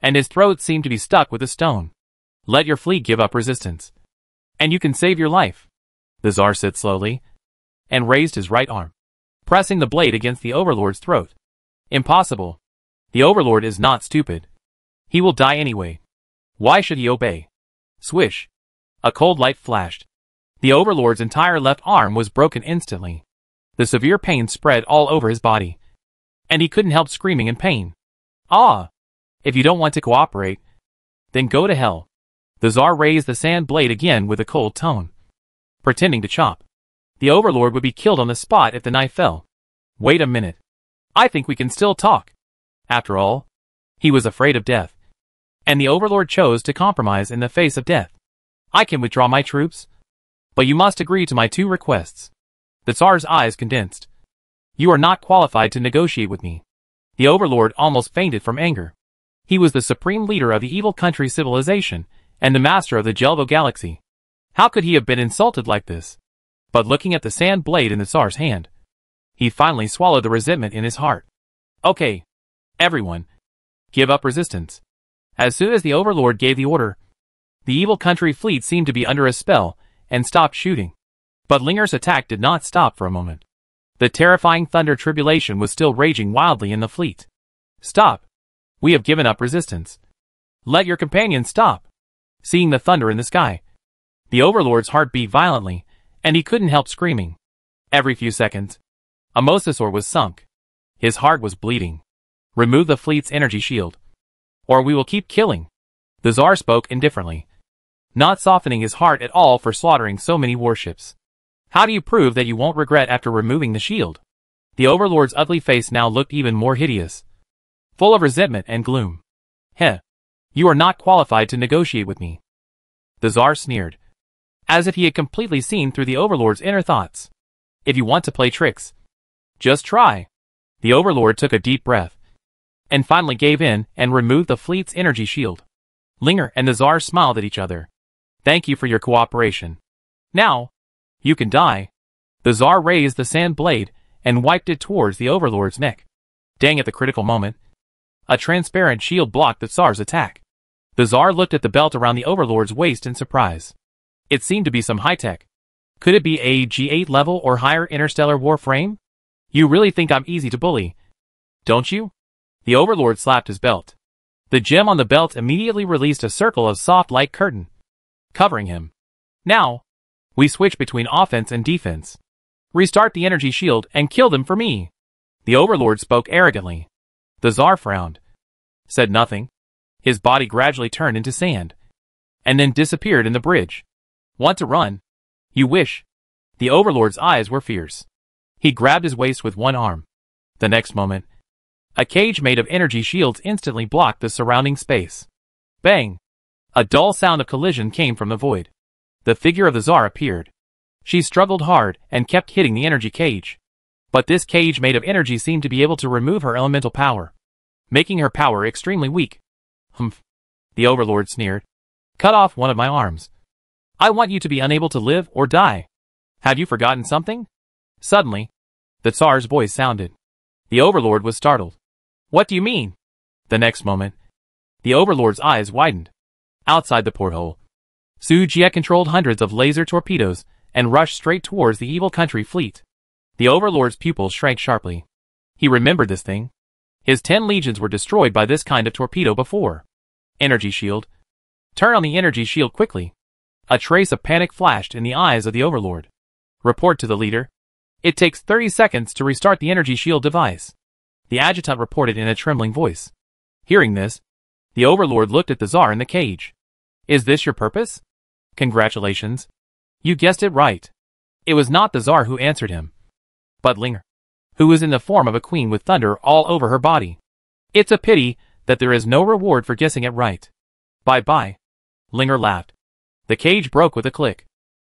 Speaker 1: and his throat seemed to be stuck with a stone. Let your fleet give up resistance, and you can save your life. The Tsar said slowly, and raised his right arm, pressing the blade against the Overlord's throat. Impossible. The Overlord is not stupid. He will die anyway. Why should he obey? Swish. A cold light flashed. The Overlord's entire left arm was broken instantly. The severe pain spread all over his body, and he couldn't help screaming in pain. Ah! If you don't want to cooperate, then go to hell. The Tsar raised the sand blade again with a cold tone, pretending to chop. The Overlord would be killed on the spot if the knife fell. Wait a minute. I think we can still talk. After all, he was afraid of death, and the Overlord chose to compromise in the face of death. I can withdraw my troops, but you must agree to my two requests. The Tsar's eyes condensed. You are not qualified to negotiate with me. The Overlord almost fainted from anger. He was the supreme leader of the evil country's civilization, and the master of the Jelvo galaxy. How could he have been insulted like this? But looking at the sand blade in the Tsar's hand, he finally swallowed the resentment in his heart. Okay. Everyone, give up resistance. As soon as the Overlord gave the order, the evil country fleet seemed to be under a spell and stopped shooting. But Linger's attack did not stop for a moment. The terrifying thunder tribulation was still raging wildly in the fleet. Stop. We have given up resistance. Let your companions stop. Seeing the thunder in the sky, the Overlord's heart beat violently, and he couldn't help screaming. Every few seconds, a Mosasaur was sunk. His heart was bleeding. Remove the fleet's energy shield, or we will keep killing. The Tsar spoke indifferently, not softening his heart at all for slaughtering so many warships. How do you prove that you won't regret after removing the shield? The Overlord's ugly face now looked even more hideous, full of resentment and gloom. Heh. You are not qualified to negotiate with me. The Tsar sneered, as if he had completely seen through the Overlord's inner thoughts. If you want to play tricks, just try. The Overlord took a deep breath, and finally gave in and removed the fleet's energy shield. Linger and the Tsar smiled at each other. Thank you for your cooperation. Now, you can die. The Tsar raised the sand blade and wiped it towards the Overlord's neck. Dang, at the critical moment, a transparent shield blocked the Tsar's attack. The Tsar looked at the belt around the Overlord's waist in surprise. It seemed to be some high-tech. Could it be a G8 level or higher interstellar warframe? You really think I'm easy to bully, don't you? The Overlord slapped his belt. The gem on the belt immediately released a circle of soft light curtain, covering him. Now, we switch between offense and defense. Restart the energy shield and kill them for me. The Overlord spoke arrogantly. The Tsar frowned, said nothing. His body gradually turned into sand, and then disappeared in the bridge. Want to run? You wish. The Overlord's eyes were fierce. He grabbed his waist with one arm. The next moment, a cage made of energy shields instantly blocked the surrounding space. Bang! A dull sound of collision came from the void. The figure of the Tsar appeared. She struggled hard and kept hitting the energy cage. But this cage made of energy seemed to be able to remove her elemental power, making her power extremely weak. Humph. The Overlord sneered. Cut off one of my arms. I want you to be unable to live or die. Have you forgotten something? Suddenly, the Tsar's voice sounded. The Overlord was startled. What do you mean? The next moment, the Overlord's eyes widened. Outside the porthole, Su Jie controlled hundreds of laser torpedoes and rushed straight towards the evil country fleet. The Overlord's pupils shrank sharply. He remembered this thing. His 10 legions were destroyed by this kind of torpedo before. Energy shield. Turn on the energy shield quickly. A trace of panic flashed in the eyes of the Overlord. Report to the leader. It takes 30 seconds to restart the energy shield device. The adjutant reported in a trembling voice. Hearing this, the Overlord looked at the Tsar in the cage. Is this your purpose? Congratulations. You guessed it right. It was not the Tsar who answered him, but Linger, who was in the form of a queen with thunder all over her body. It's a pity that there is no reward for guessing it right. Bye-bye. Linger laughed. The cage broke with a click,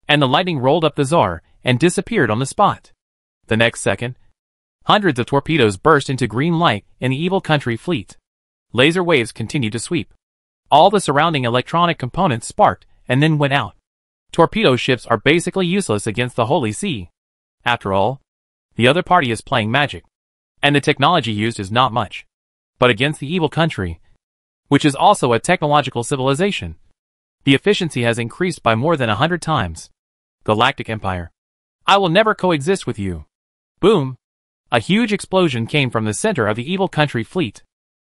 Speaker 1: and the lightning rolled up the Tsar and disappeared on the spot. The next second, hundreds of torpedoes burst into green light in the evil country fleet. Laser waves continued to sweep. All the surrounding electronic components sparked and then went out. Torpedo ships are basically useless against the Holy See. After all, the other party is playing magic, and the technology used is not much. But against the evil country, which is also a technological civilization, the efficiency has increased by more than 100 times. Galactic Empire. I will never coexist with you. Boom! A huge explosion came from the center of the evil country fleet.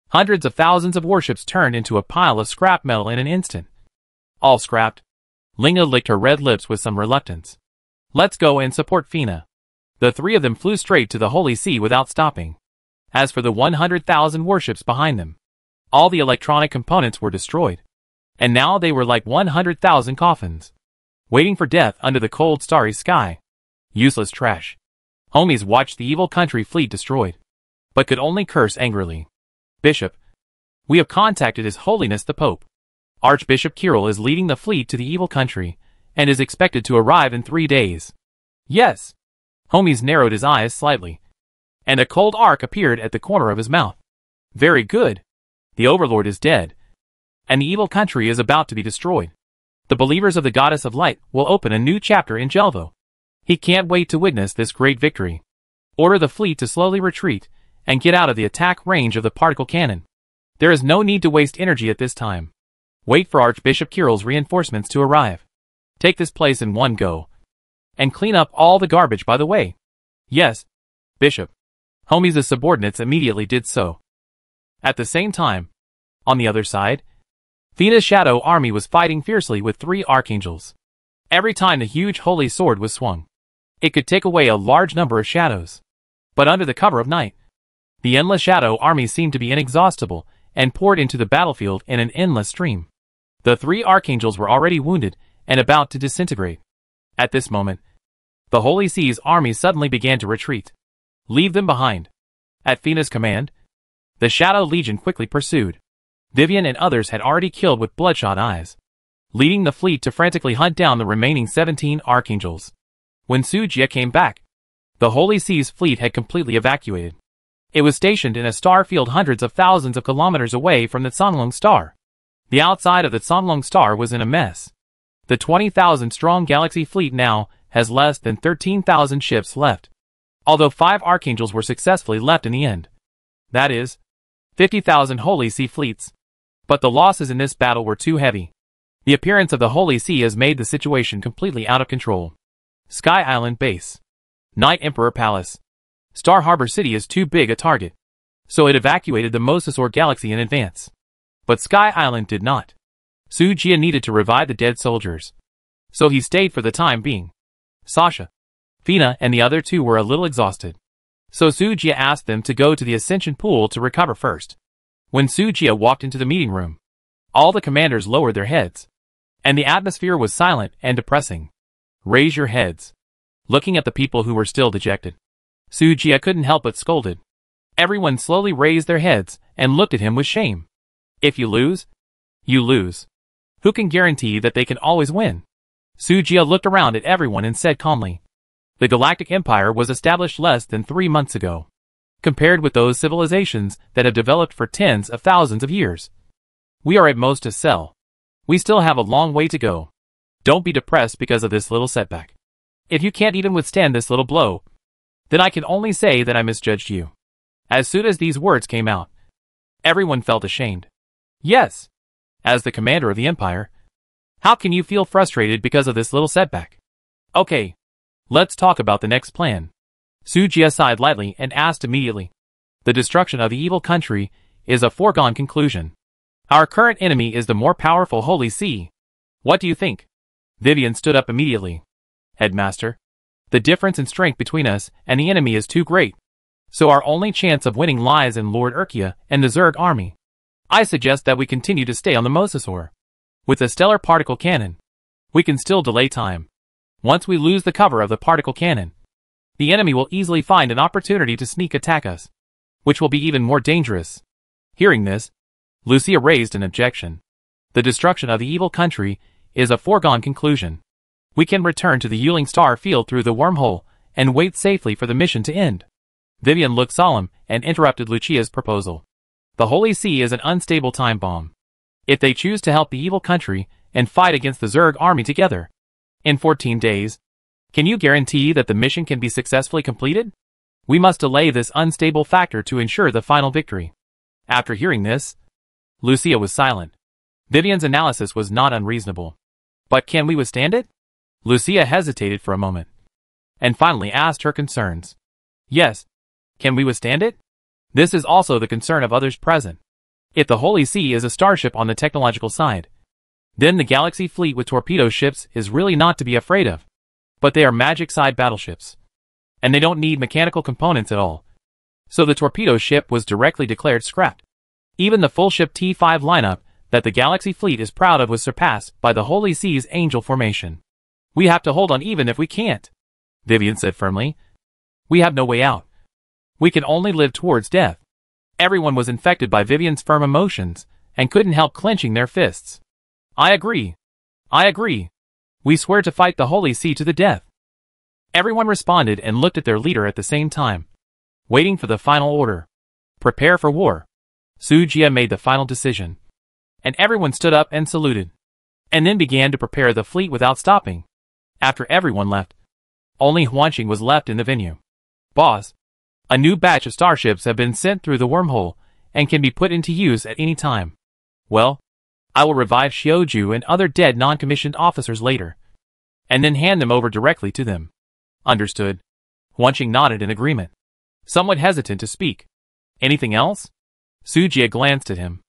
Speaker 1: Hundreds of thousands of warships turned into a pile of scrap metal in an instant. All scrapped. Linga licked her red lips with some reluctance. Let's go and support Fina. The three of them flew straight to the Holy See without stopping. As for the 100,000 warships behind them, all the electronic components were destroyed. And now they were like 100,000 coffins, waiting for death under the cold starry sky. Useless trash. Homies watched the evil country fleet destroyed, but could only curse angrily. Bishop, we have contacted His Holiness the Pope. Archbishop Kirill is leading the fleet to the evil country, and is expected to arrive in 3 days. Yes. Homies narrowed his eyes slightly, and a cold arc appeared at the corner of his mouth. Very good. The Overlord is dead, and the evil country is about to be destroyed. The believers of the Goddess of Light will open a new chapter in Jelvo. He can't wait to witness this great victory. Order the fleet to slowly retreat, and get out of the attack range of the particle cannon. There is no need to waste energy at this time. Wait for Archbishop Kirill's reinforcements to arrive. Take this place in one go, and clean up all the garbage by the way. Yes, Bishop. Homies' subordinates immediately did so. At the same time, on the other side, Fina's shadow army was fighting fiercely with 3 archangels. Every time the huge holy sword was swung, it could take away a large number of shadows. But under the cover of night, the endless shadow army seemed to be inexhaustible and poured into the battlefield in an endless stream. The 3 archangels were already wounded and about to disintegrate. At this moment, the Holy See's army suddenly began to retreat. Leave them behind. At Fina's command, the Shadow Legion quickly pursued. Vivian and others had already killed with bloodshot eyes, leading the fleet to frantically hunt down the remaining 17 archangels. When Su Jie came back, the Holy See's fleet had completely evacuated. It was stationed in a star field hundreds of thousands of kilometers away from the Sanlong star. The outside of the Sanlong star was in a mess. The 20,000-strong galaxy fleet now has less than 13,000 ships left, although 5 archangels were successfully left in the end. That is, 50,000 Holy See fleets. But the losses in this battle were too heavy. The appearance of the Holy See has made the situation completely out of control. Sky Island Base. Night Emperor Palace. Star Harbor City is too big a target, so it evacuated the Mosasaur Galaxy in advance. But Sky Island did not. Su Jie needed to revive the dead soldiers, so he stayed for the time being. Sasha, Fina and the other 2 were a little exhausted, so Su Jie asked them to go to the Ascension Pool to recover first. When Su Jie walked into the meeting room, all the commanders lowered their heads, and the atmosphere was silent and depressing. Raise your heads. Looking at the people who were still dejected, Su Jie couldn't help but scolded. Everyone slowly raised their heads and looked at him with shame. If you lose, you lose. Who can guarantee that they can always win? Sujia looked around at everyone and said calmly, "The Galactic Empire was established less than 3 months ago. Compared with those civilizations that have developed for tens of thousands of years, we are at most a cell. We still have a long way to go. Don't be depressed because of this little setback. If you can't even withstand this little blow, then I can only say that I misjudged you." As soon as these words came out, everyone felt ashamed. Yes, as the commander of the Empire, how can you feel frustrated because of this little setback? Okay, let's talk about the next plan. Sujia sighed lightly and asked immediately. The destruction of the evil country is a foregone conclusion. Our current enemy is the more powerful Holy See. What do you think? Vivian stood up immediately. Headmaster, the difference in strength between us and the enemy is too great. So our only chance of winning lies in Lord Urkia and the Zerg army. I suggest that we continue to stay on the Mosasaur. With the stellar particle cannon, we can still delay time. Once we lose the cover of the particle cannon, the enemy will easily find an opportunity to sneak attack us, which will be even more dangerous. Hearing this, Lucia raised an objection. The destruction of the evil country is a foregone conclusion. We can return to the Yuling star field through the wormhole and wait safely for the mission to end. Vivian looked solemn and interrupted Lucia's proposal. The Holy See is an unstable time bomb. If they choose to help the evil country and fight against the Zerg army together, in 14 days, can you guarantee that the mission can be successfully completed? We must delay this unstable factor to ensure the final victory. After hearing this, Lucia was silent. Vivian's analysis was not unreasonable. But can we withstand it? Lucia hesitated for a moment, and finally asked her concerns. Yes. Can we withstand it? This is also the concern of others present. If the Holy See is a starship on the technological side, then the Galaxy fleet with torpedo ships is really not to be afraid of. But they are magic side battleships, and they don't need mechanical components at all. So the torpedo ship was directly declared scrapped. Even the full ship T5 lineup that the Galaxy fleet is proud of was surpassed by the Holy Sea's Angel formation. We have to hold on even if we can't, Vivian said firmly. We have no way out. We can only live towards death. Everyone was infected by Vivian's firm emotions and couldn't help clenching their fists. I agree. I agree. We swear to fight the Holy See to the death. Everyone responded and looked at their leader at the same time, waiting for the final order. Prepare for war. Sujia made the final decision, and everyone stood up and saluted, and then began to prepare the fleet without stopping. After everyone left, only Huanqing was left in the venue. Boss, a new batch of starships have been sent through the wormhole and can be put into use at any time. Well, I will revive Xiaoju and other dead non-commissioned officers later, and then hand them over directly to them. Understood. Huanqing nodded in agreement, somewhat hesitant to speak. Anything else? Sujia glanced at him.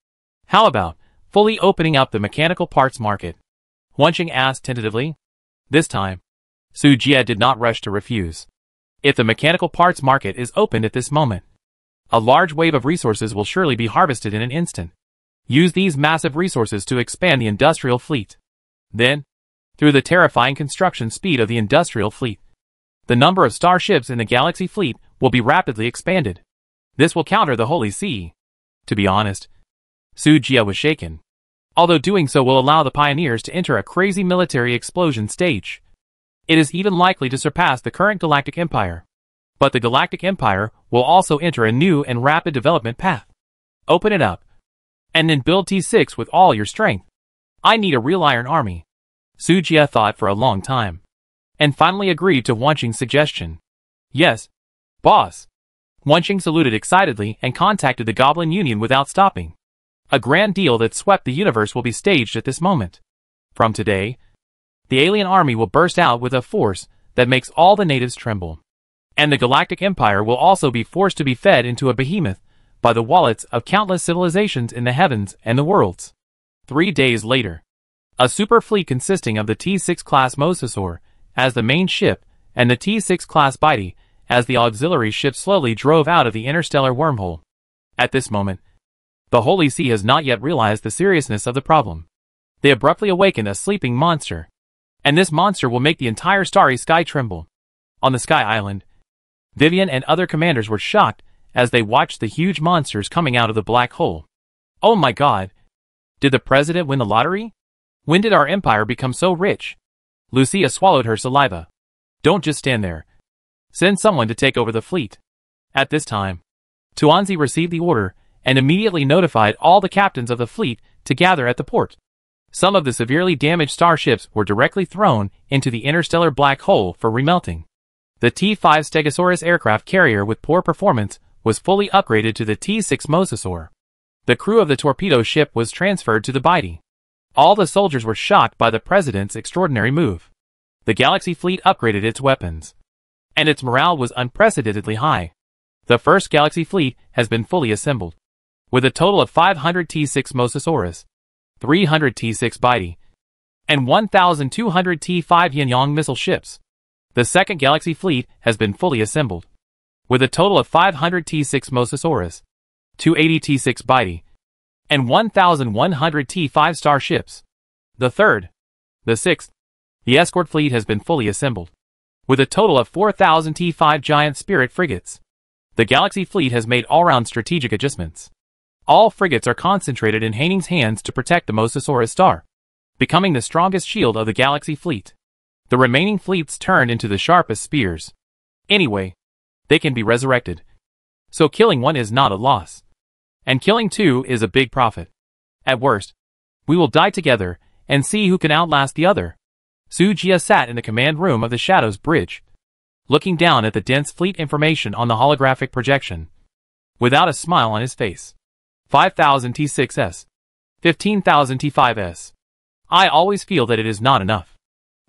Speaker 1: How about fully opening up the mechanical parts market? Huanqing asked tentatively. This time, Sujia did not rush to refuse. If the mechanical parts market is opened at this moment, a large wave of resources will surely be harvested in an instant. Use these massive resources to expand the industrial fleet. Then, through the terrifying construction speed of the industrial fleet, the number of starships in the Galaxy fleet will be rapidly expanded. This will counter the Holy See. To be honest, Sujia was shaken. Although doing so will allow the pioneers to enter a crazy military explosion stage. It is even likely to surpass the current Galactic Empire. But the Galactic Empire will also enter a new and rapid development path. Open it up, and then build T6 with all your strength. I need a real iron army. Sujia thought for a long time, and finally agreed to Huanqing's suggestion. Yes, boss. Huanqing saluted excitedly and contacted the Goblin Union without stopping. A grand deal that swept the universe will be staged at this moment. From today, the alien army will burst out with a force that makes all the natives tremble. And the Galactic Empire will also be forced to be fed into a behemoth by the wallets of countless civilizations in the heavens and the worlds. 3 days later, a super fleet consisting of the T6 class Mosasaur as the main ship and the T6 class Bitey as the auxiliary ship slowly drove out of the interstellar wormhole. At this moment, the Holy See has not yet realized the seriousness of the problem. They abruptly awakened a sleeping monster, and this monster will make the entire starry sky tremble. On the Sky Island, Vivian and other commanders were shocked as they watched the huge monsters coming out of the black hole. Oh my god! Did the president win the lottery? When did our empire become so rich? Lucia swallowed her saliva. Don't just stand there. Send someone to take over the fleet. At this time, Tuanzi received the order and immediately notified all the captains of the fleet to gather at the port. Some of the severely damaged starships were directly thrown into the interstellar black hole for remelting. The T-5 Stegosaurus aircraft carrier with poor performance was fully upgraded to the T-6 Mosasaur. The crew of the torpedo ship was transferred to the Bidey. All the soldiers were shocked by the president's extraordinary move. The Galaxy fleet upgraded its weapons, and its morale was unprecedentedly high. The first Galaxy fleet has been fully assembled, with a total of 500 T-6 Mosasaurus, 300 T-6 Bidey, and 1,200 T-5 Yin-Yang missile ships. The second Galaxy fleet has been fully assembled, with a total of 500 T-6 Mosasaurus, 280 T-6 Bidey, and 1,100 T-5 starships. The third, the sixth, the escort fleet has been fully assembled, with a total of 4,000 T-5 giant Spirit frigates. The Galaxy fleet has made all-round strategic adjustments. All frigates are concentrated in Hanning's hands to protect the Mosasaurus star, becoming the strongest shield of the Galaxy fleet. The remaining fleets turned into the sharpest spears. Anyway, they can be resurrected. So killing one is not a loss. And killing two is a big profit. At worst, we will die together and see who can outlast the other. Su Jia sat in the command room of the Shadows Bridge, looking down at the dense fleet information on the holographic projection, without a smile on his face. 5,000 T6S. 15,000 T5S. I always feel that it is not enough.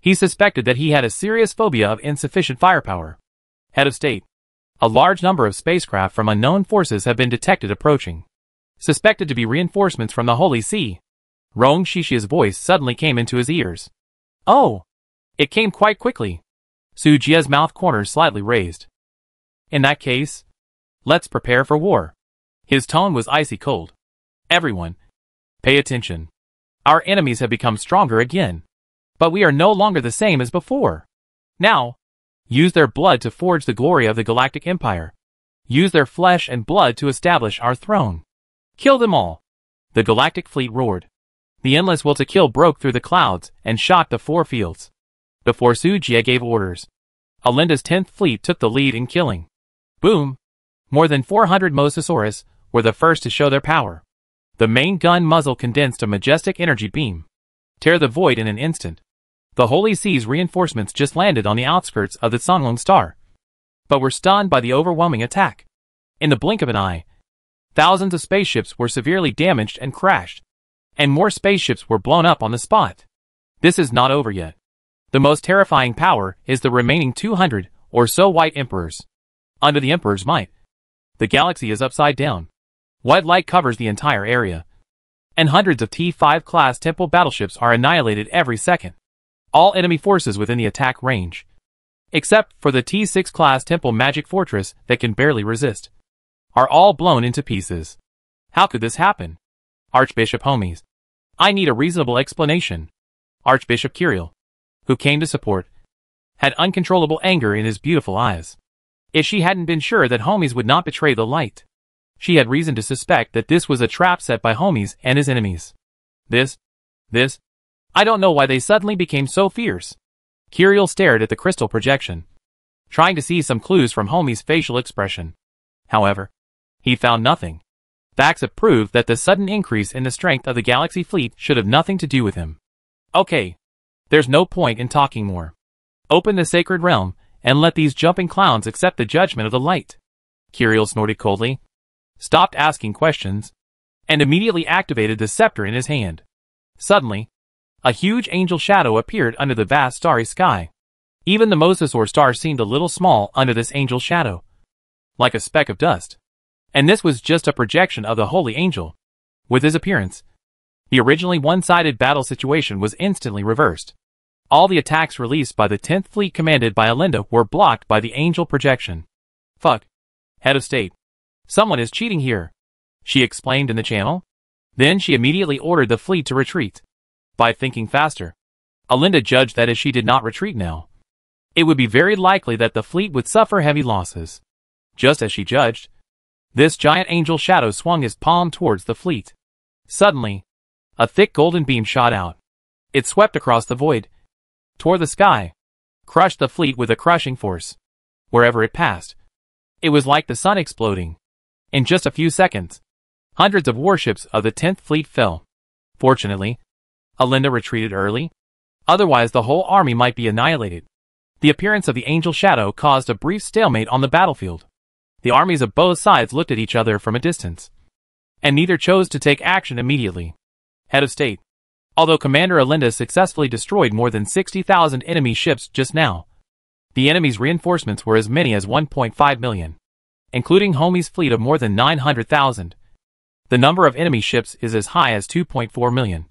Speaker 1: He suspected that he had a serious phobia of insufficient firepower. Head of State. A large number of spacecraft from unknown forces have been detected approaching, suspected to be reinforcements from the Holy See. Rong Shishi's voice suddenly came into his ears. Oh! It came quite quickly. Su Jia's mouth corners slightly raised. In that case, let's prepare for war. His tone was icy cold. Everyone, pay attention. Our enemies have become stronger again. But we are no longer the same as before. Now, use their blood to forge the glory of the Galactic Empire. Use their flesh and blood to establish our throne. Kill them all. The Galactic Fleet roared. The endless will to kill broke through the clouds and shocked the four fields. Before Su Jia gave orders, Alinda's 10th Fleet took the lead in killing. Boom! More than 400 Mosasaurus were the first to show their power. The main gun muzzle condensed a majestic energy beam. Tear the void in an instant. The Holy Sea's reinforcements just landed on the outskirts of the Songlong star, but were stunned by the overwhelming attack. In the blink of an eye, thousands of spaceships were severely damaged and crashed, and more spaceships were blown up on the spot. This is not over yet. The most terrifying power is the remaining 200 or so White Emperors. Under the Emperor's might, the galaxy is upside down. White light covers the entire area, and hundreds of T-5 class Temple battleships are annihilated every second. All enemy forces within the attack range, except for the T-6 class Temple Magic Fortress that can barely resist, are all blown into pieces. How could this happen? Archbishop Homies. I need a reasonable explanation. Archbishop Kirill, who came to support, had uncontrollable anger in his beautiful eyes. If she hadn't been sure that Homies would not betray the light, she had reason to suspect that this was a trap set by Homies and his enemies. This, I don't know why they suddenly became so fierce. Kirill stared at the crystal projection, trying to see some clues from Homies' facial expression. However, he found nothing. Facts have proved that the sudden increase in the strength of the Galaxy fleet should have nothing to do with him. Okay, there's no point in talking more. Open the sacred realm and let these jumping clowns accept the judgment of the light. Kirill snorted coldly, stopped asking questions, and immediately activated the scepter in his hand. Suddenly, a huge angel shadow appeared under the vast starry sky. Even the Mosasaur star seemed a little small under this angel shadow, like a speck of dust. And this was just a projection of the holy angel. With his appearance, the originally one-sided battle situation was instantly reversed. All the attacks released by the 10th Fleet commanded by Alinda were blocked by the angel projection. Fuck. Head of State. Someone is cheating here, she explained in the channel. Then she immediately ordered the fleet to retreat. By thinking faster, Alinda judged that if she did not retreat now, it would be very likely that the fleet would suffer heavy losses. Just as she judged, this giant angel shadow swung his palm towards the fleet. Suddenly, a thick golden beam shot out. It swept across the void, tore the sky, crushed the fleet with a crushing force. Wherever it passed, it was like the sun exploding. In just a few seconds, hundreds of warships of the 10th Fleet fell. Fortunately, Alinda retreated early. Otherwise the whole army might be annihilated. The appearance of the Angel Shadow caused a brief stalemate on the battlefield. The armies of both sides looked at each other from a distance, and neither chose to take action immediately. Head of State. Although Commander Alinda successfully destroyed more than 60,000 enemy ships just now, the enemy's reinforcements were as many as 1.5 million, including Homie's fleet of more than 900,000. The number of enemy ships is as high as 2.4 million,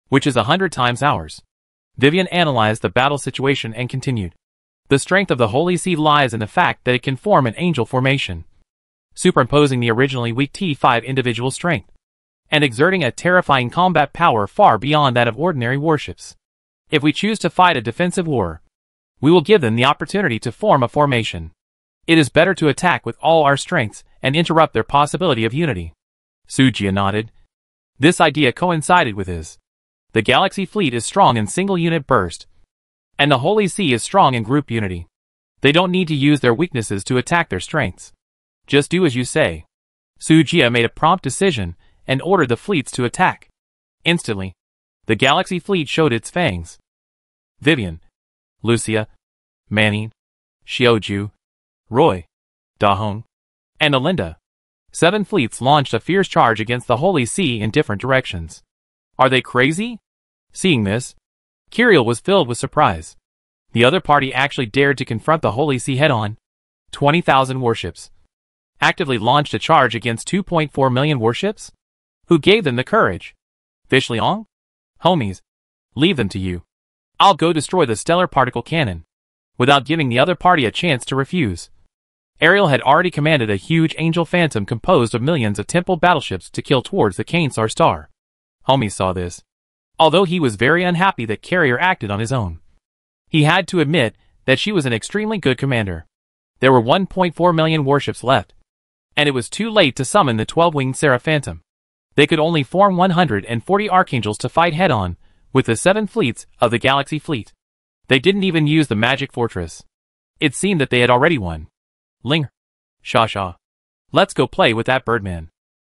Speaker 1: which is 100 times ours. Vivian analyzed the battle situation and continued. The strength of the Holy See lies in the fact that it can form an angel formation, superimposing the originally weak T5 individual strength, and exerting a terrifying combat power far beyond that of ordinary warships. If we choose to fight a defensive war, we will give them the opportunity to form a formation. It is better to attack with all our strengths and interrupt their possibility of unity. Sujia nodded. This idea coincided with his. The Galaxy Fleet is strong in single-unit burst, and the Holy See is strong in group unity. They don't need to use their weaknesses to attack their strengths. Just do as you say. Sujia made a prompt decision and ordered the fleets to attack. Instantly, the Galaxy Fleet showed its fangs. Vivian, Lucia, Manny, Xiaoju, Roy, Dahong, and Alinda. 7 fleets launched a fierce charge against the Holy See in different directions. Are they crazy? Seeing this, Kirill was filled with surprise. The other party actually dared to confront the Holy See head-on. 20,000 warships actively launched a charge against 2.4 million warships? Who gave them the courage? Fish Liang? Homies, leave them to you. I'll go destroy the stellar particle cannon, without giving the other party a chance to refuse. Ariel had already commanded a huge Angel Phantom composed of millions of temple battleships to kill towards the Kainsar star. Homies saw this, although he was very unhappy that Carrier acted on his own. He had to admit that she was an extremely good commander. There were 1.4 million warships left, and it was too late to summon the 12-winged Seraph Phantom. They could only form 140 Archangels to fight head-on with the 7 fleets of the Galaxy Fleet. They didn't even use the magic fortress. It seemed that they had already won. Linger. Sha. Let's go play with that Birdman.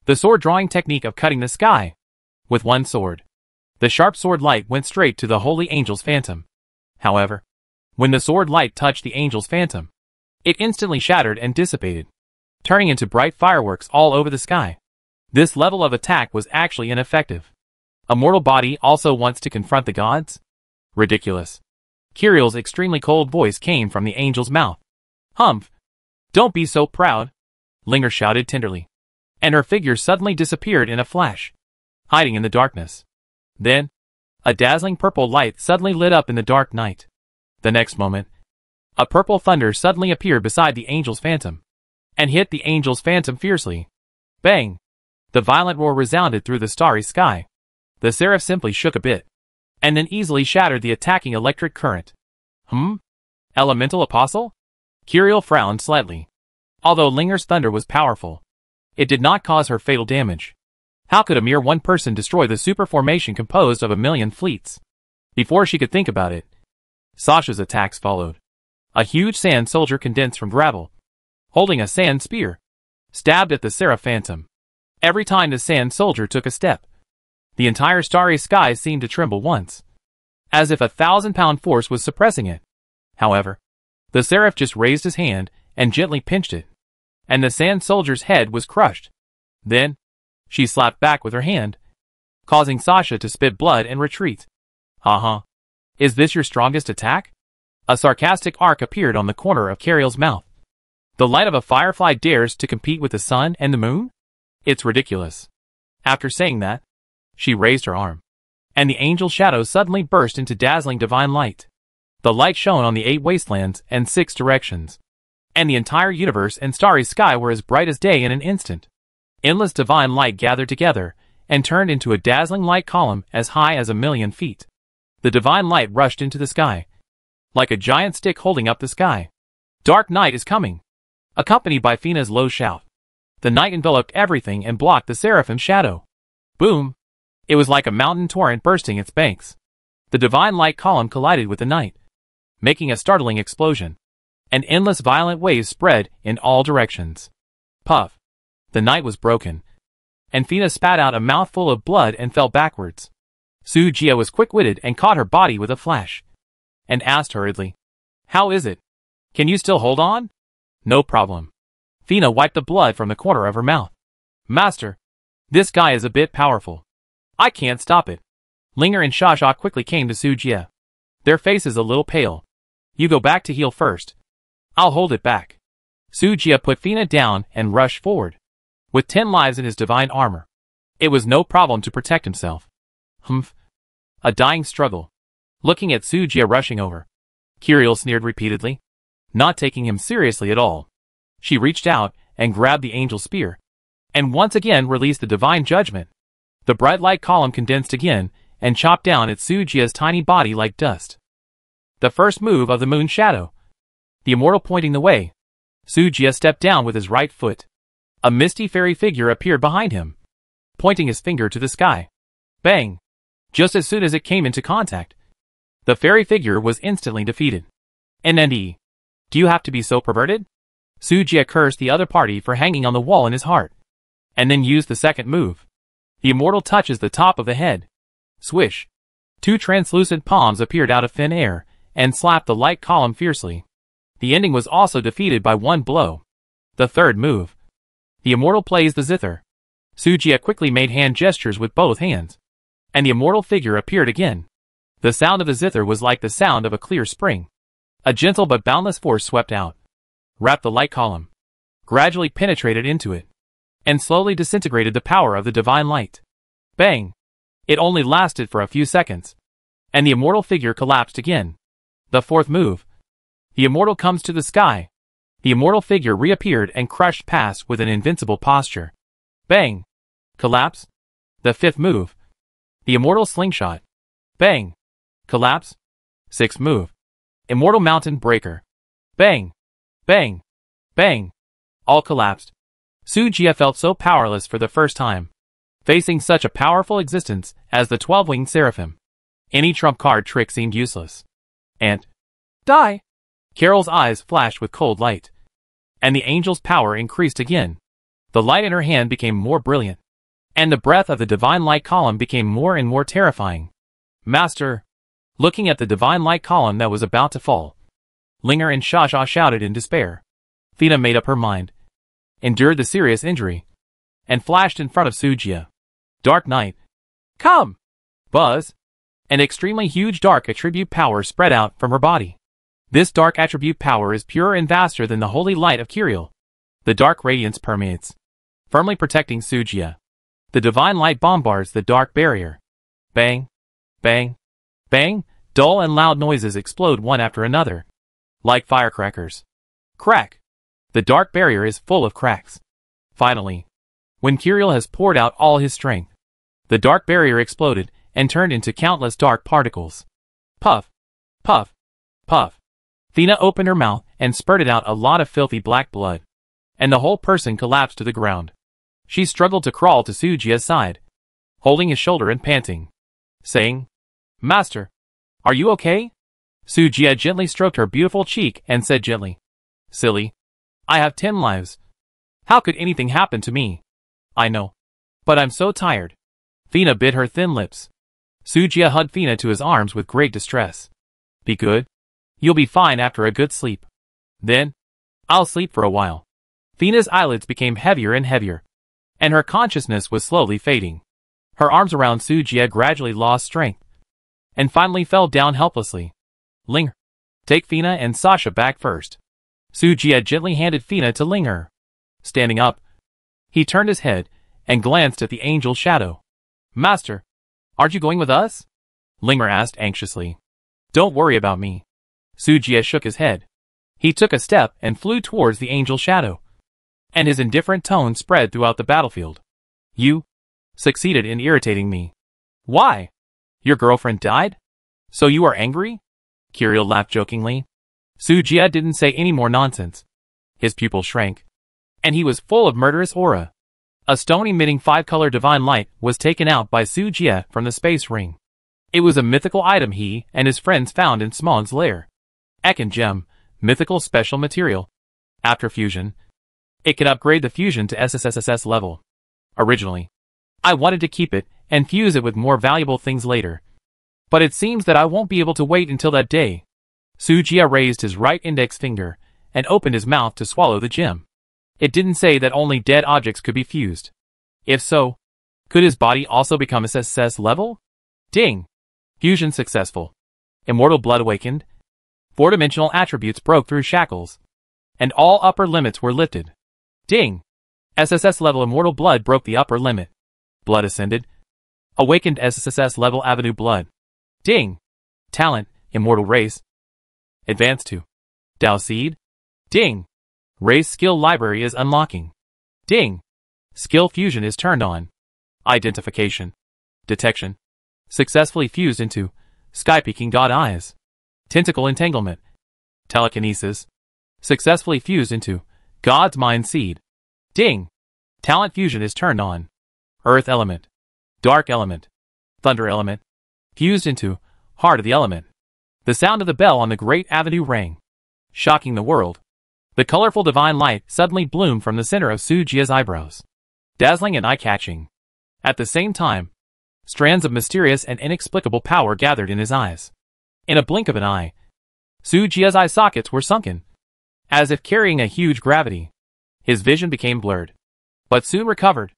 Speaker 1: The sword-drawing technique of cutting the sky with one sword. The sharp sword light went straight to the Holy Angel's Phantom. However, when the sword light touched the Angel's Phantom, it instantly shattered and dissipated, turning into bright fireworks all over the sky. This level of attack was actually ineffective. A mortal body also wants to confront the gods? Ridiculous. Kirill's extremely cold voice came from the angel's mouth. Humph! Don't be so proud, Linger shouted tenderly. And her figure suddenly disappeared in a flash, hiding in the darkness. Then, a dazzling purple light suddenly lit up in the dark night. The next moment, a purple thunder suddenly appeared beside the angel's phantom, and hit the angel's phantom fiercely. Bang! The violent roar resounded through the starry sky. The seraph simply shook a bit, and then easily shattered the attacking electric current. Elemental Apostle? Kirill frowned slightly. Although Linger's thunder was powerful, it did not cause her fatal damage. How could a mere one person destroy the super formation composed of 1 million fleets? Before she could think about it, Sasha's attacks followed. A huge sand soldier condensed from gravel, holding a sand spear, stabbed at the Seraph Phantom. Every time the sand soldier took a step, the entire starry sky seemed to tremble once, as if a 1,000-pound force was suppressing it. However, the Seraph just raised his hand and gently pinched it, and the sand soldier's head was crushed. Then, she slapped back with her hand, causing Sasha to spit blood and retreat. Is this your strongest attack? A sarcastic arc appeared on the corner of Kirill's mouth. The light of a firefly dares to compete with the sun and the moon? It's ridiculous. After saying that, she raised her arm, and the angel shadow suddenly burst into dazzling divine light. The light shone on the 8 wastelands and 6 directions, and the entire universe and starry sky were as bright as day in an instant. Endless divine light gathered together and turned into a dazzling light column as high as 1,000,000 feet. The divine light rushed into the sky, like a giant stick holding up the sky. Dark night is coming, accompanied by Fina's low shout. The night enveloped everything and blocked the seraphim's shadow. Boom! It was like a mountain torrent bursting its banks. The divine light column collided with the night, making a startling explosion. And endless violent waves spread in all directions. Puff. The night was broken, and Fina spat out a mouthful of blood and fell backwards. Sujia was quick-witted and caught her body with a flash, and asked hurriedly, "How is it? Can you still hold on?" "No problem." Fina wiped the blood from the corner of her mouth. "Master, this guy is a bit powerful. I can't stop it." Linger and Shasha quickly came to Sujia. Their faces a little pale. "You go back to heal first. I'll hold it back." Sujia put Fina down and rushed forward. With 10 lives in his divine armor, it was no problem to protect himself. Humph. A dying struggle. Looking at Sujia rushing over, Kiriel sneered repeatedly, not taking him seriously at all. She reached out and grabbed the angel spear, and once again released the divine judgment. The bright light column condensed again and chopped down at Sujia's tiny body like dust. The first move of the moon shadow. The immortal pointing the way, Sujia stepped down with his right foot. A misty fairy figure appeared behind him, pointing his finger to the sky. Bang! Just as soon as it came into contact, the fairy figure was instantly defeated. NND. Do you have to be so perverted? Sujia cursed the other party for hanging on the wall in his heart, and then used the second move. The immortal touches the top of the head. Swish! 2 translucent palms appeared out of thin air and slapped the light column fiercely. The ending was also defeated by 1 blow. The third move. The immortal plays the zither. Sujia quickly made hand gestures with both hands, and the immortal figure appeared again. The sound of the zither was like the sound of a clear spring. A gentle but boundless force swept out, wrapped the light column, gradually penetrated into it, and slowly disintegrated the power of the divine light. Bang! It only lasted for a few seconds, and the immortal figure collapsed again. The fourth move. The immortal comes to the sky. The immortal figure reappeared and crushed past with an invincible posture. Bang! Collapse. The fifth move. The immortal slingshot. Bang! Collapse. Sixth move. Immortal mountain breaker. Bang! Bang! Bang! All collapsed. Sujia felt so powerless for the first time, facing such a powerful existence as the 12-winged seraphim. Any trump card trick seemed useless. And die! Carol's eyes flashed with cold light, and the angel's power increased again. The light in her hand became more brilliant, and the breath of the divine light column became more and more terrifying. Master! Looking at the divine light column that was about to fall, Linger and Shasha shouted in despair. Fina made up her mind, endured the serious injury, and flashed in front of Sujia. Dark Knight. Come! Buzz! An extremely huge dark attribute power spread out from her body. This dark attribute power is purer and vaster than the holy light of Kiriel. The dark radiance permeates, firmly protecting Sujia. The divine light bombards the dark barrier. Bang! Bang! Bang! Dull and loud noises explode one after another, like firecrackers. Crack! The dark barrier is full of cracks. Finally, when Kiriel has poured out all his strength, the dark barrier exploded and turned into countless dark particles. Puff! Puff! Puff! Fina opened her mouth and spurted out a lot of filthy black blood, and the whole person collapsed to the ground. She struggled to crawl to Sujia's side, holding his shoulder and panting, saying, "Master, are you okay?" Sujia gently stroked her beautiful cheek and said gently, "Silly, I have 10 lives. How could anything happen to me?" "I know, but I'm so tired." Fina bit her thin lips. Sujia hugged Fina to his arms with great distress. "Be good. You'll be fine after a good sleep. Then, I'll sleep for a while." Fina's eyelids became heavier and heavier, and her consciousness was slowly fading. Her arms around Sujia gradually lost strength, and finally fell down helplessly. "Linger, take Fina and Sasha back first." Sujia gently handed Fina to Linger. Standing up, he turned his head and glanced at the angel's shadow. "Master, aren't you going with us?" Linger asked anxiously. "Don't worry about me." Sujia shook his head. He took a step and flew towards the angel's shadow, and his indifferent tone spread throughout the battlefield. "You succeeded in irritating me." "Why? Your girlfriend died? So you are angry?" Kiriel laughed jokingly. Sujia didn't say any more nonsense. His pupil shrank, and he was full of murderous aura. A stone emitting 5-color divine light was taken out by Sujia from the space ring. It was a mythical item he and his friends found in Smaug's lair. Ekin Gem, mythical special material. After fusion, it could upgrade the fusion to SSSS level. Originally, I wanted to keep it and fuse it with more valuable things later. But it seems that I won't be able to wait until that day. Sujia raised his right index finger and opened his mouth to swallow the gem. It didn't say that only dead objects could be fused. If so, could his body also become SSS level? Ding! Fusion successful. Immortal blood awakened. 4-dimensional attributes broke through shackles. And all upper limits were lifted. Ding! SSS level immortal blood broke the upper limit. Blood ascended. Awakened SSS level avenue blood. Ding! Talent, immortal race. Advanced to Dao Seed. Ding! Race skill library is unlocking. Ding! Skill fusion is turned on. Identification. Detection. Successfully fused into Sky-Peaking God Eyes. Tentacle entanglement. Telekinesis. Successfully fused into God's Mind Seed. Ding! Talent fusion is turned on. Earth element. Dark element. Thunder element. Fused into Heart of the element. The sound of the bell on the Great Avenue rang, shocking the world. The colorful divine light suddenly bloomed from the center of Sujia's eyebrows, dazzling and eye-catching. At the same time, strands of mysterious and inexplicable power gathered in his eyes. In a blink of an eye, Sujia's eye sockets were sunken, as if carrying a huge gravity. His vision became blurred, but soon recovered.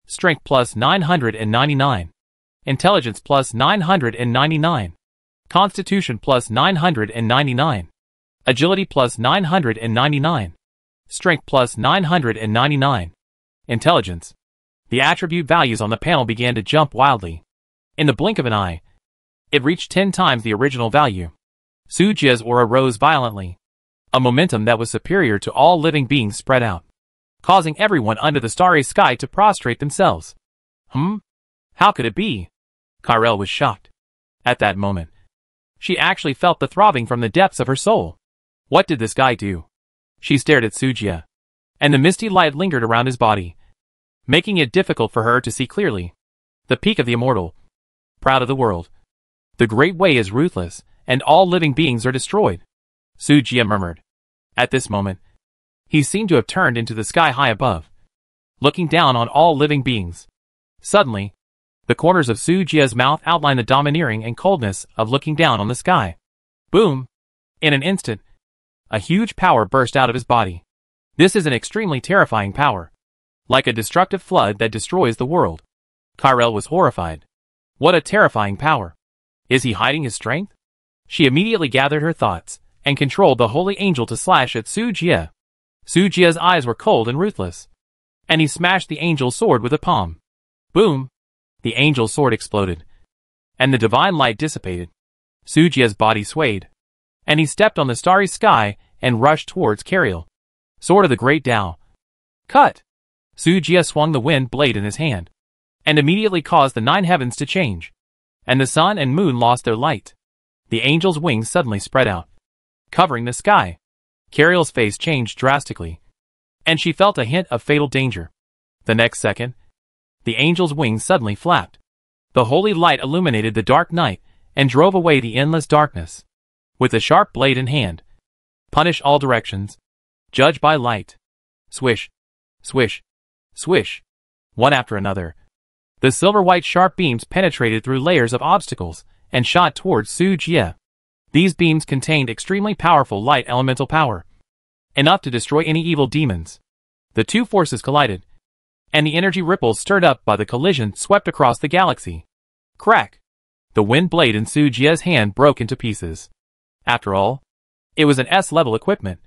Speaker 1: Strength plus 999. Intelligence plus 999. Constitution plus 999. Agility plus 999. Strength plus 999. Intelligence. The attribute values on the panel began to jump wildly. In the blink of an eye, it reached 10 times the original value. Sujia's aura rose violently. A momentum that was superior to all living beings spread out, causing everyone under the starry sky to prostrate themselves. How could it be? Kyrell was shocked. At that moment, she actually felt the throbbing from the depths of her soul. What did this guy do? She stared at Sujia, and the misty light lingered around his body, making it difficult for her to see clearly. The peak of the immortal, proud of the world. The great way is ruthless, and all living beings are destroyed, Sujia murmured. At this moment, he seemed to have turned into the sky high above, looking down on all living beings. Suddenly, the corners of Sujia's mouth outlined the domineering and coldness of looking down on the sky. Boom! In an instant, a huge power burst out of his body. This is an extremely terrifying power, like a destructive flood that destroys the world. Kyrell was horrified. What a terrifying power! Is he hiding his strength? She immediately gathered her thoughts and controlled the holy angel to slash at Sujia. Sujia's eyes were cold and ruthless, and he smashed the angel's sword with a palm. Boom! The angel's sword exploded, and the divine light dissipated. Sujia's body swayed, and he stepped on the starry sky and rushed towards Kariel. Sword of the Great Tao. Cut! Sujia swung the wind blade in his hand, and immediately caused the 9 heavens to change, and the sun and moon lost their light. The angel's wings suddenly spread out, covering the sky. Kariel's face changed drastically, and she felt a hint of fatal danger. The next second, the angel's wings suddenly flapped. The holy light illuminated the dark night and drove away the endless darkness. With a sharp blade in hand, punish all directions, judge by light. Swish, swish, swish, one after another. The silver-white sharp beams penetrated through layers of obstacles and shot towards Sujia. These beams contained extremely powerful light elemental power, enough to destroy any evil demons. The two forces collided, and the energy ripples stirred up by the collision swept across the galaxy. Crack! The wind blade in Sujia's hand broke into pieces. After all, it was an S-level equipment,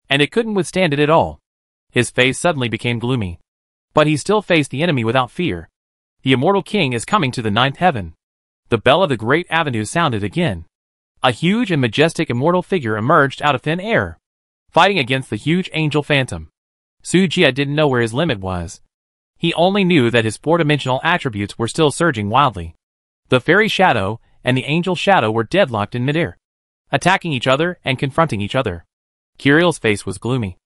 Speaker 1: and it couldn't withstand it at all. His face suddenly became gloomy, but he still faced the enemy without fear. The immortal king is coming to the 9th heaven. The bell of the Great Avenue sounded again. A huge and majestic immortal figure emerged out of thin air, fighting against the huge angel phantom. Sujia didn't know where his limit was. He only knew that his 4-dimensional attributes were still surging wildly. The fairy shadow and the angel shadow were deadlocked in midair, attacking each other and confronting each other. Kiriel's face was gloomy,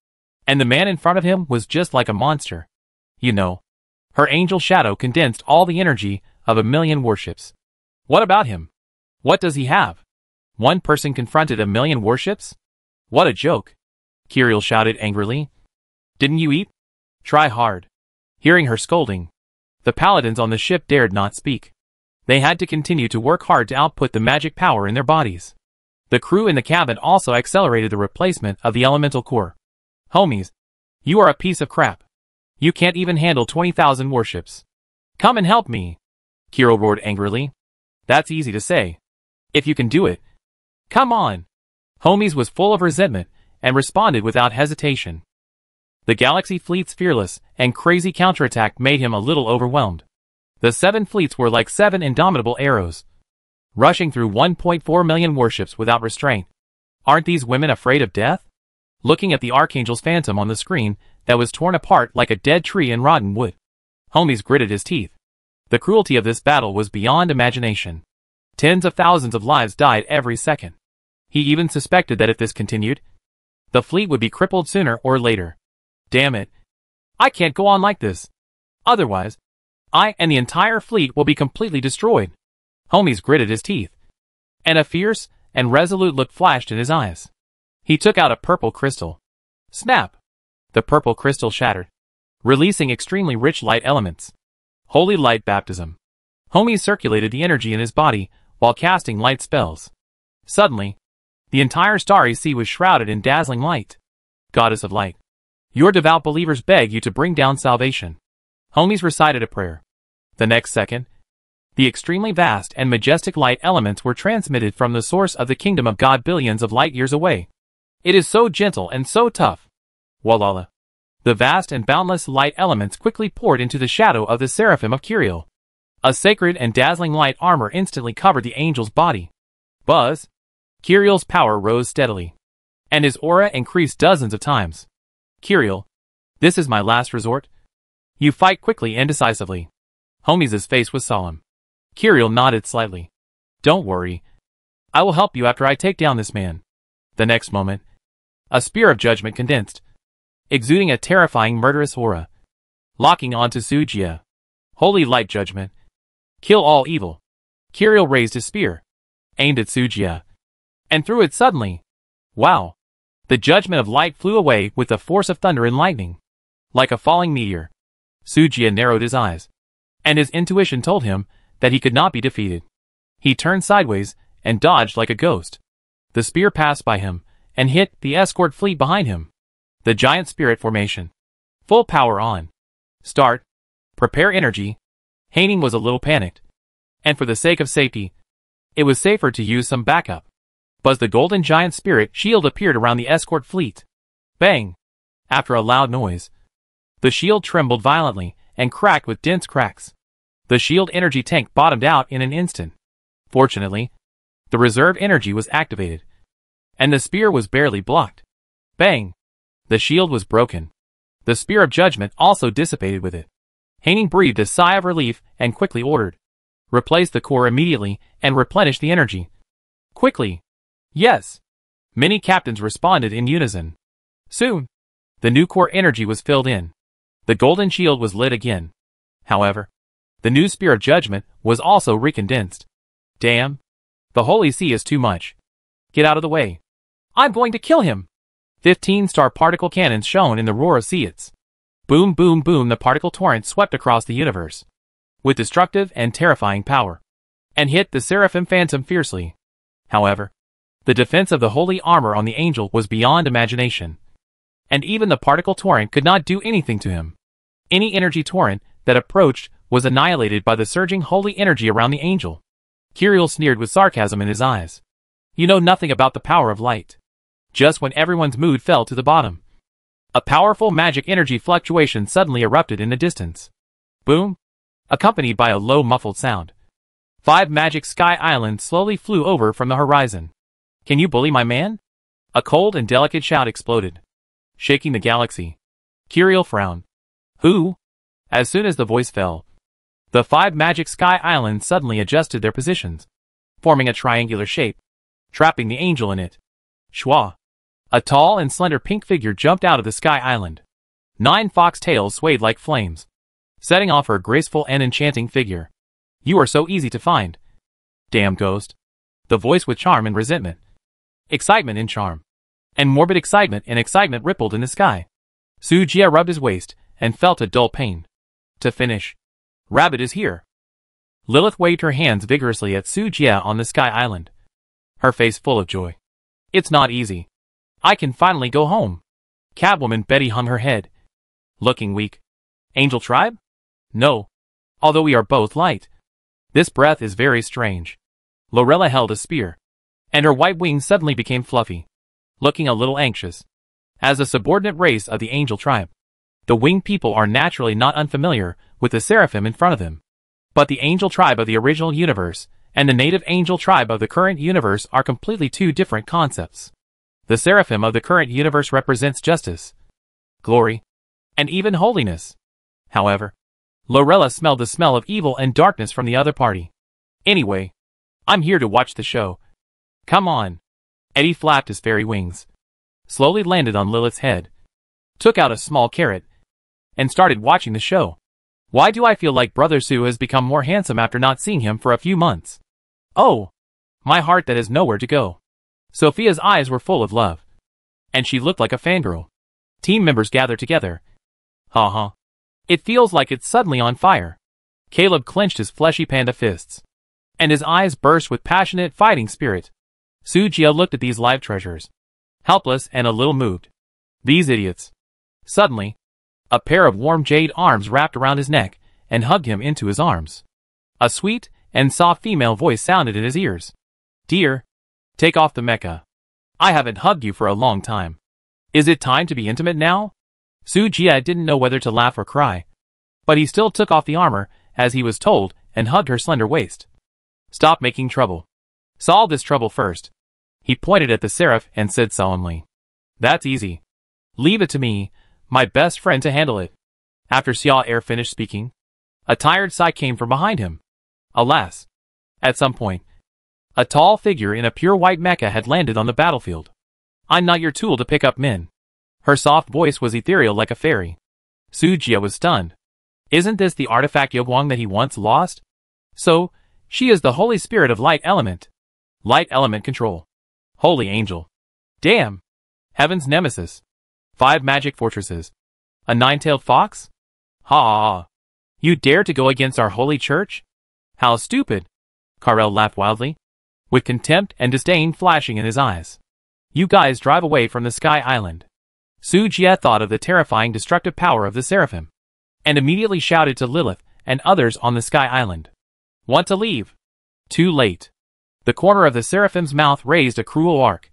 Speaker 1: and the man in front of him was just like a monster. You know, her angel shadow condensed all the energy of a million warships. What about him? What does he have? One person confronted a million warships? What a joke. Kirill shouted angrily. Didn't you eat? Try hard. Hearing her scolding, the paladins on the ship dared not speak. They had to continue to work hard to output the magic power in their bodies. The crew in the cabin also accelerated the replacement of the elemental core. Homies, you are a piece of crap. You can't even handle 20,000 warships. Come and help me, Kirill roared angrily. That's easy to say. If you can do it. Come on. Homies was full of resentment and responded without hesitation. The Galaxy fleet's fearless and crazy counterattack made him a little overwhelmed. The 7 fleets were like 7 indomitable arrows, rushing through 1.4 million warships without restraint. Aren't these women afraid of death? Looking at the Archangel's phantom on the screen that was torn apart like a dead tree in rotten wood, Homies gritted his teeth. The cruelty of this battle was beyond imagination. Tens of thousands of lives died every second. He even suspected that if this continued, the fleet would be crippled sooner or later. Damn it. I can't go on like this. Otherwise, I and the entire fleet will be completely destroyed. Homies gritted his teeth, and a fierce and resolute look flashed in his eyes. He took out a purple crystal. Snap! The purple crystal shattered, releasing extremely rich light elements. Holy light baptism. Homies circulated the energy in his body while casting light spells. Suddenly, the entire starry sea was shrouded in dazzling light. Goddess of light, your devout believers beg you to bring down salvation. Homies recited a prayer. The next second, the extremely vast and majestic light elements were transmitted from the source of the kingdom of God billions of light years away. It is so gentle and so tough. Walala. The vast and boundless light elements quickly poured into the shadow of the seraphim of Kirill. A sacred and dazzling light armor instantly covered the angel's body. Buzz. Kirill's power rose steadily, and his aura increased dozens of times. Kirill, this is my last resort. You fight quickly and decisively. Homies' face was solemn. Kirill nodded slightly. Don't worry. I will help you after I take down this man. The next moment, a spear of judgment condensed, exuding a terrifying murderous aura, locking onto Sujia. Holy light judgment. Kill all evil. Kirill raised his spear, aimed at Sujia, and threw it suddenly. Wow! The judgment of light flew away with the force of thunder and lightning. Like a falling meteor, Sujia narrowed his eyes, and his intuition told him that he could not be defeated. He turned sideways and dodged like a ghost. The spear passed by him and hit the escort fleet behind him. The giant spirit formation. Full power on. Start. Prepare energy. Haining was a little panicked, and for the sake of safety, it was safer to use some backup. But the golden giant spirit shield appeared around the escort fleet. Bang! After a loud noise, the shield trembled violently and cracked with dense cracks. The shield energy tank bottomed out in an instant. Fortunately, the reserve energy was activated, and the spear was barely blocked. Bang! The shield was broken. The spear of judgment also dissipated with it. Haining breathed a sigh of relief and quickly ordered, replace the core immediately and replenish the energy. Quickly! Yes! Many captains responded in unison. Soon, the new core energy was filled in. The golden shield was lit again. However, the new spear of judgment was also recondensed. Damn! The holy sea is too much. Get out of the way. I'm going to kill him! 15-star particle cannons shone in the roar of seats. Boom boom boom, the particle torrent swept across the universe, with destructive and terrifying power, and hit the Seraphim Phantom fiercely. However, the defense of the holy armor on the angel was beyond imagination, and even the particle torrent could not do anything to him. Any energy torrent that approached was annihilated by the surging holy energy around the angel. Kirill sneered with sarcasm in his eyes. You know nothing about the power of light. Just when everyone's mood fell to the bottom, a powerful magic energy fluctuation suddenly erupted in the distance. Boom! Accompanied by a low muffled sound. 5 magic sky islands slowly flew over from the horizon. Can you bully my man? A cold and delicate shout exploded, shaking the galaxy. Kirill frowned. Who? As soon as the voice fell, the 5 magic sky islands suddenly adjusted their positions, forming a triangular shape, trapping the angel in it. Shwa! A tall and slender pink figure jumped out of the sky island. 9 fox tails swayed like flames, setting off her graceful and enchanting figure. You are so easy to find. Damn ghost. The voice with charm and resentment. Excitement and charm. And morbid excitement and excitement rippled in the sky. Sujia rubbed his waist and felt a dull pain. To finish. Rabbit is here. Lilith waved her hands vigorously at Sujia on the sky island. Her face full of joy. It's not easy. I can finally go home. Cabwoman Betty hung her head. Looking weak. Angel tribe? No. Although we are both light. This breath is very strange. Lorella held a spear. And her white wings suddenly became fluffy. Looking a little anxious. As a subordinate race of the angel tribe, the winged people are naturally not unfamiliar with the seraphim in front of them. But the angel tribe of the original universe and the native angel tribe of the current universe are completely two different concepts. The seraphim of the current universe represents justice, glory, and even holiness. However, Lorella smelled the smell of evil and darkness from the other party. Anyway, I'm here to watch the show. Come on. Eddie flapped his fairy wings, slowly landed on Lilith's head, took out a small carrot, and started watching the show. Why do I feel like Brother Sue has become more handsome after not seeing him for a few months? Oh, my heart that has nowhere to go. Sophia's eyes were full of love, and she looked like a fangirl. Team members gathered together. Ha. It feels like it's suddenly on fire. Caleb clenched his fleshy panda fists, and his eyes burst with passionate fighting spirit. Sujia looked at these live treasures, helpless and a little moved. These idiots. Suddenly, a pair of warm jade arms wrapped around his neck and hugged him into his arms. A sweet and soft female voice sounded in his ears. Dear, take off the mecha. I haven't hugged you for a long time. Is it time to be intimate now? Sujia didn't know whether to laugh or cry, but he still took off the armor, as he was told, and hugged her slender waist. Stop making trouble. Solve this trouble first. He pointed at the seraph and said solemnly. That's easy. Leave it to me, my best friend, to handle it. After Xiao Air finished speaking, a tired sigh came from behind him. Alas. At some point, a tall figure in a pure white mecha had landed on the battlefield. I'm not your tool to pick up men. Her soft voice was ethereal like a fairy. Sujia was stunned. Isn't this the artifact Yogwang that he once lost? So, she is the holy spirit of light element. Light element control. Holy angel. Damn. Heaven's nemesis. 5 magic fortresses. A 9-tailed fox? Ha! You dare to go against our holy church? How stupid! Karel laughed wildly, with contempt and disdain flashing in his eyes. You guys drive away from the Sky Island. Sujia thought of the terrifying destructive power of the seraphim, and immediately shouted to Lilith and others on the Sky Island. Want to leave? Too late. The corner of the seraphim's mouth raised a cruel arc,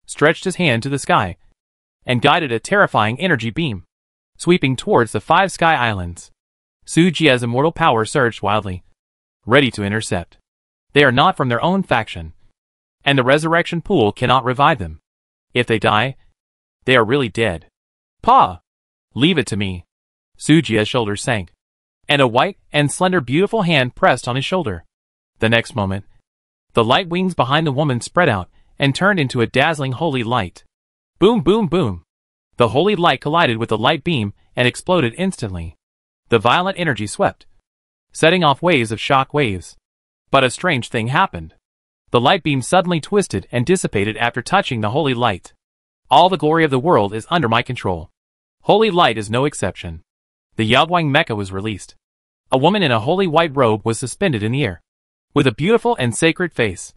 Speaker 1: stretched his hand to the sky, and guided a terrifying energy beam, sweeping towards the 5 Sky Islands. Sujia's immortal power surged wildly, ready to intercept. They are not from their own faction, and the resurrection pool cannot revive them. If they die, they are really dead. Pa! Leave it to me. Sujia's shoulders sank, and a white and slender beautiful hand pressed on his shoulder. The next moment, the light wings behind the woman spread out and turned into a dazzling holy light. Boom, boom, boom. The holy light collided with the light beam and exploded instantly. The violent energy swept, setting off waves of shock waves. But a strange thing happened. The light beam suddenly twisted and dissipated after touching the holy light. All the glory of the world is under my control. Holy light is no exception. The Yaoguang mecha was released. A woman in a holy white robe was suspended in the air, with a beautiful and sacred face.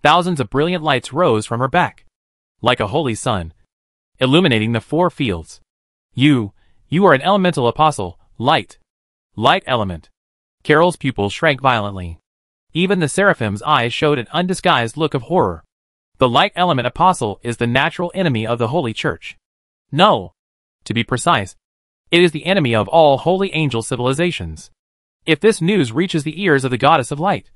Speaker 1: Thousands of brilliant lights rose from her back, like a holy sun, illuminating the 4 fields. You are an elemental apostle, light. Light element. Carol's pupils shrank violently. Even the seraphim's eyes showed an undisguised look of horror. The light element apostle is the natural enemy of the holy church. No. To be precise, it is the enemy of all holy angel civilizations. If this news reaches the ears of the goddess of light,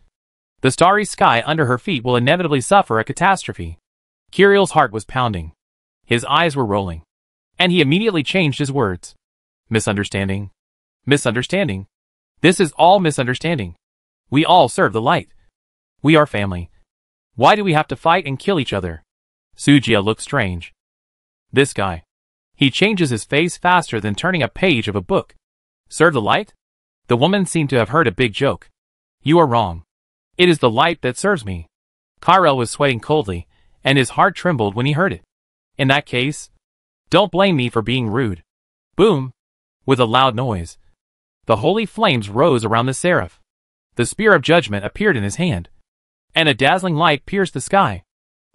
Speaker 1: the starry sky under her feet will inevitably suffer a catastrophe. Kiriel's heart was pounding. His eyes were rolling, and he immediately changed his words. Misunderstanding. Misunderstanding. This is all misunderstanding. We all serve the light. We are family. Why do we have to fight and kill each other? Sujia looked strange. This guy. He changes his face faster than turning a page of a book. Serve the light? The woman seemed to have heard a big joke. You are wrong. It is the light that serves me. Kyrell was sweating coldly, and his heart trembled when he heard it. In that case, don't blame me for being rude. Boom! With a loud noise, the holy flames rose around the seraph. The spear of judgment appeared in his hand, and a dazzling light pierced the sky.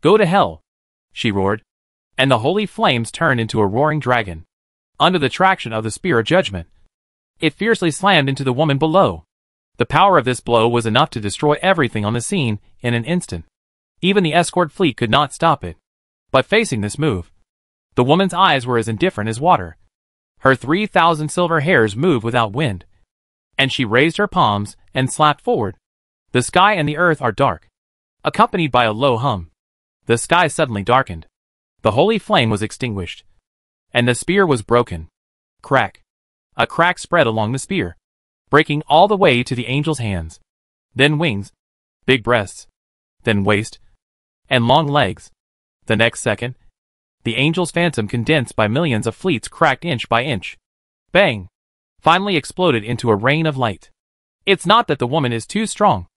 Speaker 1: Go to hell! She roared, and the holy flames turned into a roaring dragon. Under the traction of the spear of judgment, it fiercely slammed into the woman below. The power of this blow was enough to destroy everything on the scene in an instant. Even the escort fleet could not stop it. But facing this move, the woman's eyes were as indifferent as water. Her 3,000 silver hairs moved without wind, and she raised her palms and slapped forward. The sky and the earth are dark, accompanied by a low hum. The sky suddenly darkened. The holy flame was extinguished, and the spear was broken. Crack! A crack spread along the spear, breaking all the way to the angel's hands. Then wings, big breasts, then waist, and long legs. The next second, the angel's phantom condensed by millions of fleets cracked inch by inch. Bang! Finally exploded into a rain of light. It's not that the woman is too strong,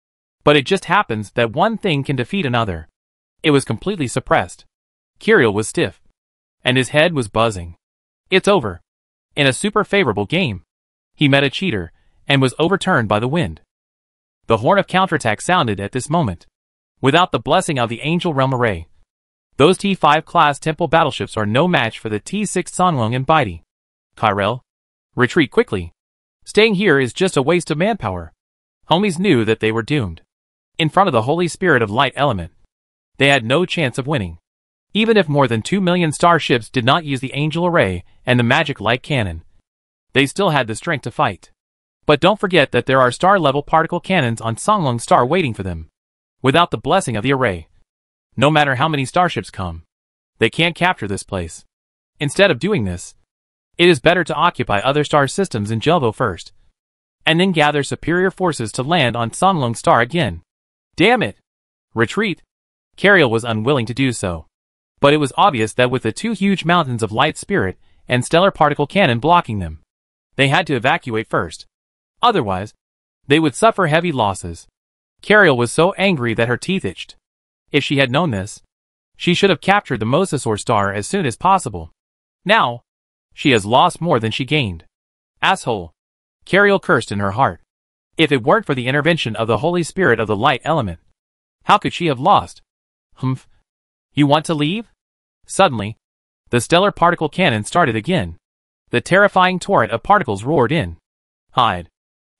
Speaker 1: but it just happens that one thing can defeat another. It was completely suppressed. Kirill was stiff, and his head was buzzing. It's over. In a super favorable game, he met a cheater, and was overturned by the wind. The horn of counterattack sounded at this moment. Without the blessing of the Angel Realm Array, those T5 class temple battleships are no match for the T6 Songlong and Baidi. Kyrell, retreat quickly. Staying here is just a waste of manpower. Homies knew that they were doomed. In front of the Holy Spirit of Light element, they had no chance of winning. Even if more than 2 million starships did not use the Angel Array and the Magic Light Cannon, they still had the strength to fight. But don't forget that there are star-level particle cannons on Songlong Star waiting for them. Without the blessing of the array, no matter how many starships come, they can't capture this place. Instead of doing this, it is better to occupy other star systems in Jelvo first, and then gather superior forces to land on Songlong Star again. Damn it! Retreat! Kirill was unwilling to do so. But it was obvious that with the two huge mountains of light spirit and stellar particle cannon blocking them, they had to evacuate first. Otherwise, they would suffer heavy losses. Kirill was so angry that her teeth itched. If she had known this, she should have captured the Mosasaur star as soon as possible. Now, she has lost more than she gained. Asshole! Kirill cursed in her heart. If it weren't for the intervention of the Holy Spirit of the Light element, how could she have lost? Humph. You want to leave? Suddenly, the stellar particle cannon started again. The terrifying torrent of particles roared in. Hide.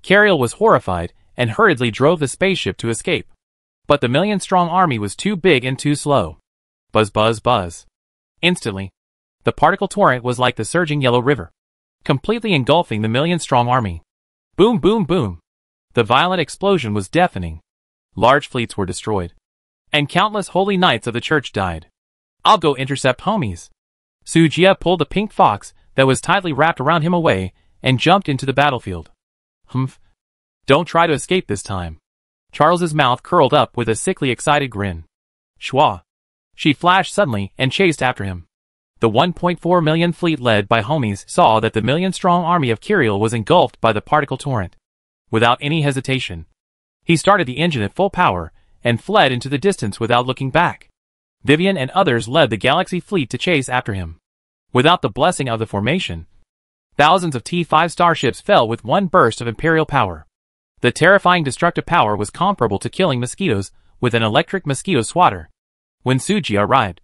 Speaker 1: Kirill was horrified and hurriedly drove the spaceship to escape. But the million-strong army was too big and too slow. Buzz buzz buzz. Instantly, the particle torrent was like the surging yellow river, completely engulfing the million-strong army. Boom boom boom. The violent explosion was deafening. Large fleets were destroyed, and countless holy knights of the church died. I'll go intercept homies. Sujia pulled the pink fox that was tightly wrapped around him away and jumped into the battlefield. Humph. Don't try to escape this time. Charles's mouth curled up with a sickly excited grin. Schwa. She flashed suddenly and chased after him. The 1.4 million fleet led by homies saw that the million-strong army of Kirill was engulfed by the particle torrent. Without any hesitation, he started the engine at full power and fled into the distance without looking back. Vivian and others led the galaxy fleet to chase after him. Without the blessing of the formation, thousands of T5 starships fell with one burst of imperial power. The terrifying destructive power was comparable to killing mosquitoes with an electric mosquito swatter. When Suji arrived,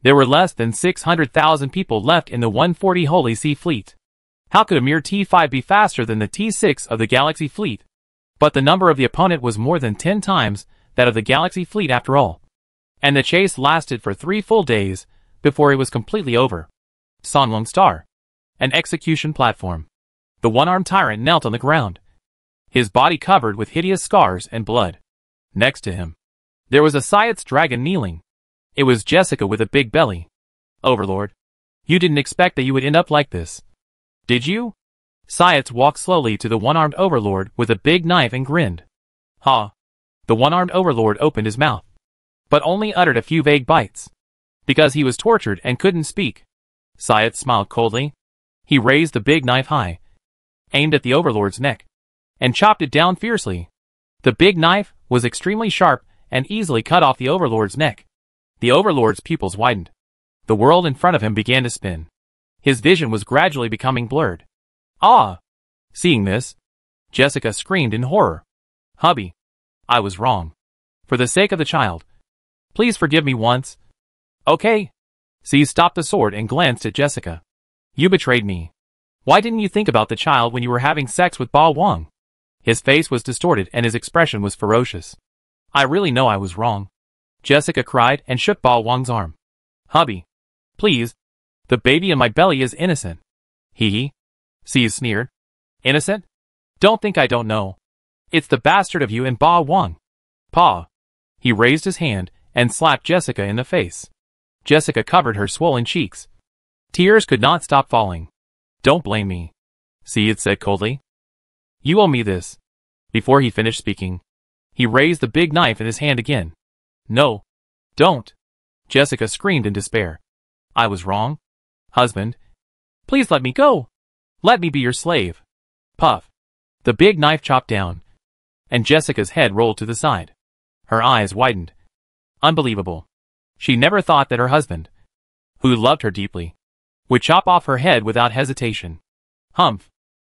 Speaker 1: there were less than 600,000 people left in the 140 Holy Sea fleet. How could a mere T5 be faster than the T6 of the Galaxy fleet? But the number of the opponent was more than 10 times that of the Galaxy fleet after all. And the chase lasted for 3 full days before it was completely over. Songlong Star. An execution platform. The one-armed tyrant knelt on the ground, his body covered with hideous scars and blood. Next to him, there was a Science dragon kneeling. It was Jessica with a big belly. Overlord, you didn't expect that you would end up like this, did you? Science walked slowly to the one-armed overlord with a big knife and grinned. Ha! The one-armed overlord opened his mouth, but only uttered a few vague bites, because he was tortured and couldn't speak. Science smiled coldly. He raised the big knife high, aimed at the overlord's neck, and chopped it down fiercely. The big knife was extremely sharp and easily cut off the Overlord's neck. The Overlord's pupils widened. The world in front of him began to spin. His vision was gradually becoming blurred. Ah! Seeing this, Jessica screamed in horror. Hubby, I was wrong. For the sake of the child, please forgive me once. Okay. C stopped the sword and glanced at Jessica. You betrayed me. Why didn't you think about the child when you were having sex with Ba Wang? His face was distorted and his expression was ferocious. I really know I was wrong. Jessica cried and shook Ba Wang's arm. Hubby, please. The baby in my belly is innocent. Hee. C sneered. Innocent? Don't think I don't know. It's the bastard of you and Ba Wang. Pa. He raised his hand and slapped Jessica in the face. Jessica covered her swollen cheeks. Tears could not stop falling. Don't blame me, C had said coldly. You owe me this. Before he finished speaking, he raised the big knife in his hand again. No. Don't. Jessica screamed in despair. I was wrong. Husband. Please let me go. Let me be your slave. Puff. The big knife chopped down, and Jessica's head rolled to the side. Her eyes widened. Unbelievable. She never thought that her husband, who loved her deeply, would chop off her head without hesitation. Humph.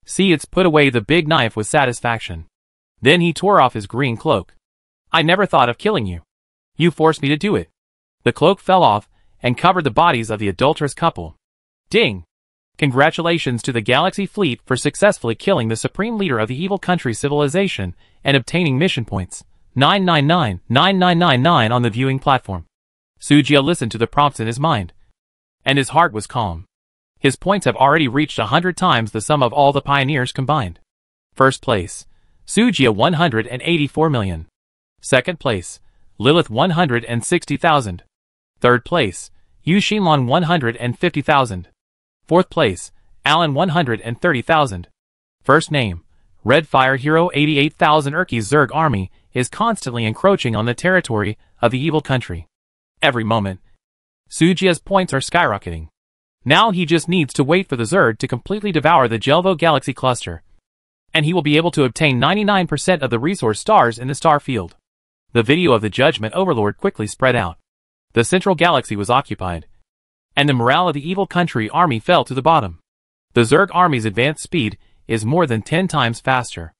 Speaker 1: Seitz put away the big knife with satisfaction. Then he tore off his green cloak. I never thought of killing you. You forced me to do it. The cloak fell off and covered the bodies of the adulterous couple. Ding! Congratulations to the Galaxy Fleet for successfully killing the supreme leader of the evil country civilization and obtaining mission points 9999999 on the viewing platform. Sujia listened to the prompts in his mind, and his heart was calm. His points have already reached 100 times the sum of all the pioneers combined. First place, Sujia 184 million. Second place, Lilith 160,000. Third place, Yu Xinlan 150,000. Fourth place, Alan 130,000. First name, Red Fire Hero 88,000. Urki's Zerg army is constantly encroaching on the territory of the evil country. Every moment, Sujia's points are skyrocketing. Now he just needs to wait for the Zerg to completely devour the Jelvo Galaxy cluster, and he will be able to obtain 99% of the resource stars in the star field. The video of the Judgment Overlord quickly spread out. The central galaxy was occupied, and the morale of the evil country army fell to the bottom. The Zerg army's advance speed is more than 10 times faster.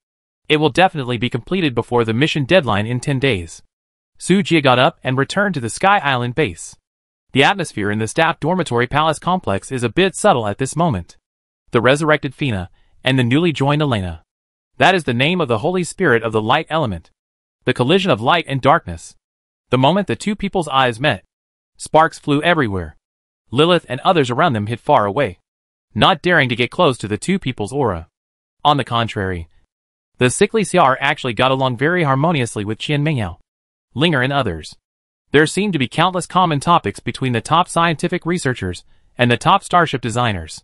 Speaker 1: It will definitely be completed before the mission deadline in 10 days. Sujia got up and returned to the Sky Island base. The atmosphere in the staff dormitory palace complex is a bit subtle at this moment. The resurrected Fina and the newly joined Elena. That is the name of the Holy Spirit of the light element. The collision of light and darkness. The moment the two people's eyes met, sparks flew everywhere. Lilith and others around them hid far away, not daring to get close to the two people's aura. On the contrary, the sickly Xiar actually got along very harmoniously with Qian Mingyao, Linger and others. There seemed to be countless common topics between the top scientific researchers and the top starship designers.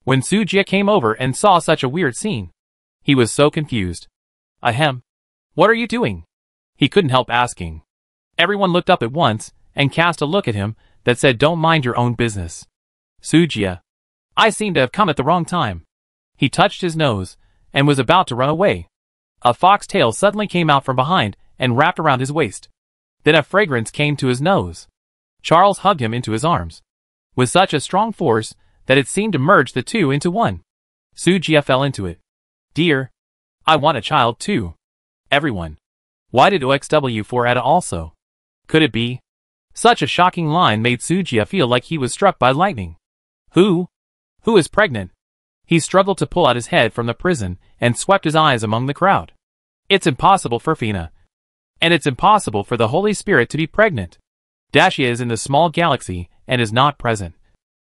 Speaker 1: When Sujia came over and saw such a weird scene, he was so confused. Ahem. What are you doing? He couldn't help asking. Everyone looked up at once and cast a look at him that said, don't mind your own business. Sujia. I seem to have come at the wrong time. He touched his nose and was about to run away. A fox tail suddenly came out from behind and wrapped around his waist. Then a fragrance came to his nose. Charles hugged him into his arms with such a strong force that it seemed to merge the two into one. Sujia fell into it. Dear, I want a child too. Everyone. Why did OXW4 Ada also? Could it be? Such a shocking line made Sujia feel like he was struck by lightning. Who? Who is pregnant? He struggled to pull out his head from the prison and swept his eyes among the crowd. It's impossible for Fina. And it's impossible for the Holy Spirit to be pregnant. Dashia is in the small galaxy and is not present.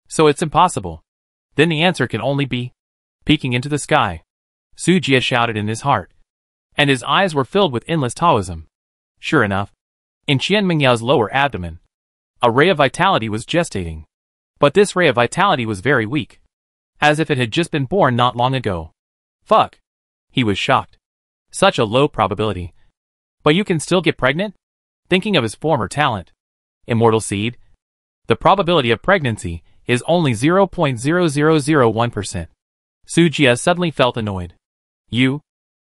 Speaker 1: So it's impossible. Then the answer can only be peeking into the sky. Sujia shouted in his heart, and his eyes were filled with endless Taoism. Sure enough, in Qian Mingyao's lower abdomen, a ray of vitality was gestating. But this ray of vitality was very weak, as if it had just been born not long ago. Fuck. He was shocked. Such a low probability. But you can still get pregnant? Thinking of his former talent, Immortal Seed, the probability of pregnancy is only 0.0001%. Sujia suddenly felt annoyed. You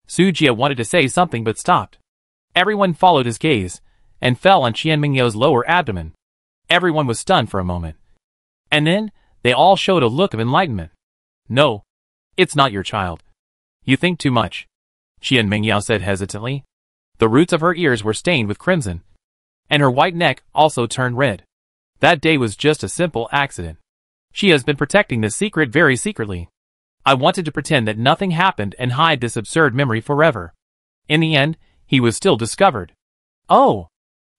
Speaker 1: Sujia wanted to say something but stopped. Everyone followed his gaze, and fell on Qian Mingyao's lower abdomen. Everyone was stunned for a moment. And then, they all showed a look of enlightenment. No, it's not your child. You think too much, Qian Mingyao said hesitantly. The roots of her ears were stained with crimson, and her white neck also turned red. That day was just a simple accident. She has been protecting this secret very secretly. I wanted to pretend that nothing happened and hide this absurd memory forever. In the end, he was still discovered. Oh!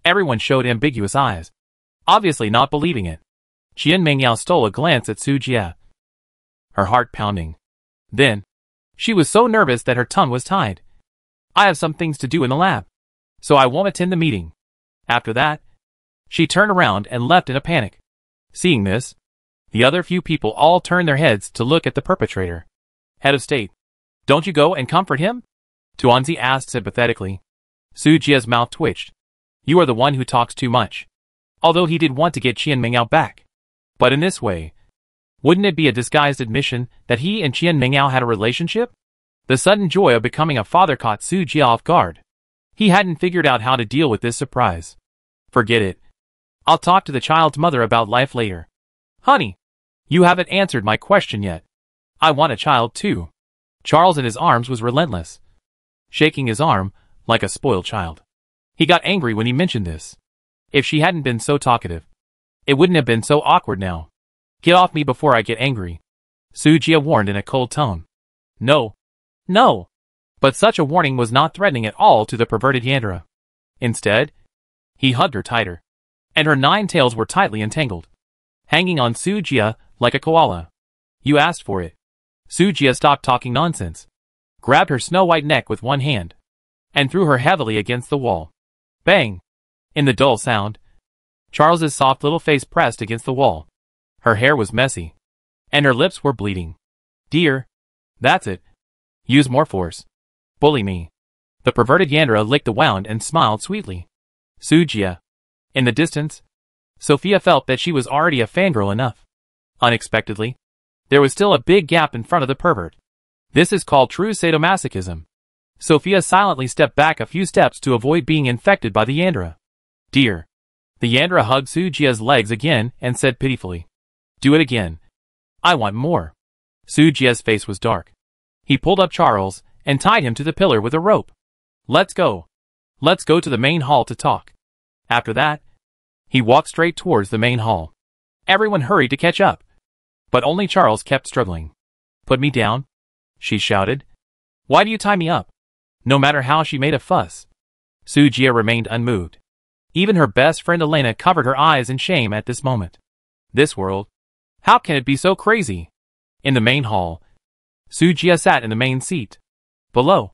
Speaker 1: Everyone showed ambiguous eyes, obviously not believing it. Qian Mingyao stole a glance at Sujia, her heart pounding. Then, she was so nervous that her tongue was tied. I have some things to do in the lab, so I won't attend the meeting. After that, she turned around and left in a panic. Seeing this, the other few people all turned their heads to look at the perpetrator. Head of state, don't you go and comfort him? Tuanzi asked sympathetically. Sujia's mouth twitched. You are the one who talks too much. Although he did want to get Qian Mingyao back. But in this way, wouldn't it be a disguised admission that he and Qian Mingyao had a relationship? The sudden joy of becoming a father caught Sujia off guard. He hadn't figured out how to deal with this surprise. Forget it. I'll talk to the child's mother about life later. Honey, you haven't answered my question yet. I want a child too. Charles in his arms was relentless, shaking his arm like a spoiled child. He got angry when he mentioned this. If she hadn't been so talkative, it wouldn't have been so awkward now. Get off me before I get angry, Sujia warned in a cold tone. No. No. But such a warning was not threatening at all to the perverted Yandra. Instead, he hugged her tighter, and her 9 tails were tightly entangled, hanging on Sujia like a koala. You asked for it. Sujia stopped talking nonsense, grabbed her snow-white neck with one hand, and threw her heavily against the wall. Bang! In the dull sound, Charles's soft little face pressed against the wall. Her hair was messy, and her lips were bleeding. Dear, that's it. Use more force. Bully me. The perverted Yandra licked the wound and smiled sweetly. Sujia. In the distance, Sophia felt that she was already a fangirl enough. Unexpectedly, there was still a big gap in front of the pervert. This is called true sadomasochism. Sophia silently stepped back a few steps to avoid being infected by the Yandra. Dear. The Yandra hugged Sujia's legs again and said pitifully. Do it again. I want more. Sujia's face was dark. He pulled up Charles and tied him to the pillar with a rope. Let's go. Let's go to the main hall to talk. After that, he walked straight towards the main hall. Everyone hurried to catch up, but only Charles kept struggling. Put me down, she shouted. Why do you tie me up? No matter how she made a fuss. Sujia remained unmoved. Even her best friend Elena covered her eyes in shame at this moment. This world, how can it be so crazy? In the main hall, Sujia sat in the main seat. Below,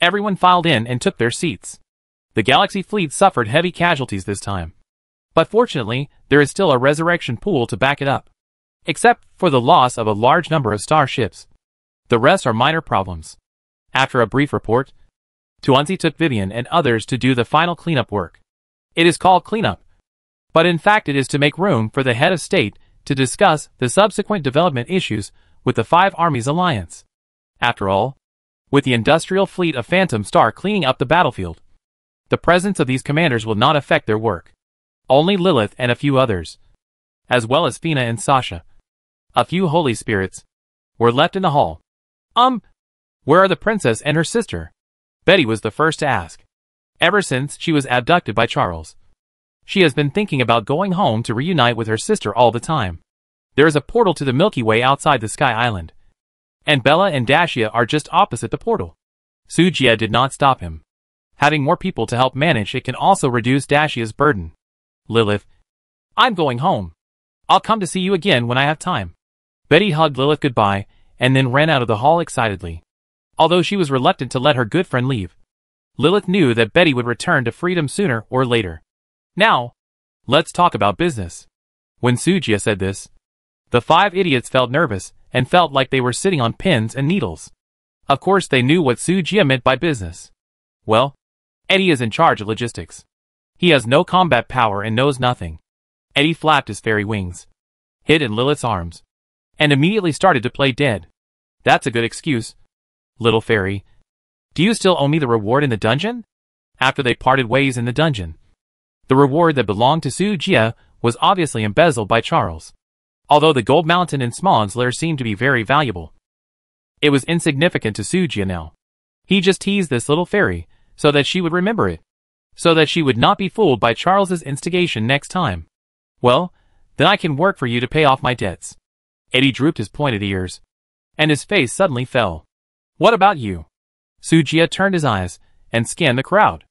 Speaker 1: everyone filed in and took their seats. The Galaxy fleet suffered heavy casualties this time. But fortunately, there is still a resurrection pool to back it up. Except for the loss of a large number of starships. The rest are minor problems. After a brief report, Tuanzi took Vivian and others to do the final cleanup work. It is called cleanup, but in fact it is to make room for the head of state to discuss the subsequent development issues with the 5 Armies Alliance. After all, with the industrial fleet of Phantom Star cleaning up the battlefield, the presence of these commanders will not affect their work. Only Lilith and a few others, as well as Fina and Sasha, a few holy spirits, were left in the hall. Where are the princess and her sister? Betty was the first to ask. Ever since she was abducted by Charles, she has been thinking about going home to reunite with her sister all the time. There is a portal to the Milky Way outside the Sky Island, and Bella and Dacia are just opposite the portal. Sujia did not stop him. Having more people to help manage it can also reduce Dacia's burden. Lilith, I'm going home. I'll come to see you again when I have time. Betty hugged Lilith goodbye and then ran out of the hall excitedly. Although she was reluctant to let her good friend leave, Lilith knew that Betty would return to freedom sooner or later. Now, let's talk about business. When Sujia said this, the 5 idiots felt nervous and felt like they were sitting on pins and needles. Of course they knew what Sujia meant by business. Well, Eddie is in charge of logistics. He has no combat power and knows nothing. Eddie flapped his fairy wings, hid in Lilith's arms, and immediately started to play dead. That's a good excuse, little fairy. Do you still owe me the reward in the dungeon? After they parted ways in the dungeon, the reward that belonged to Su Jia was obviously embezzled by Charles. Although the gold mountain in Smallin's lair seemed to be very valuable, it was insignificant to Su Jia now. He just teased this little fairy so that she would remember it, so that she would not be fooled by Charles's instigation next time. Well, then I can work for you to pay off my debts. Eddie drooped his pointed ears, and his face suddenly fell. What about you? Su Jia turned his eyes and scanned the crowd.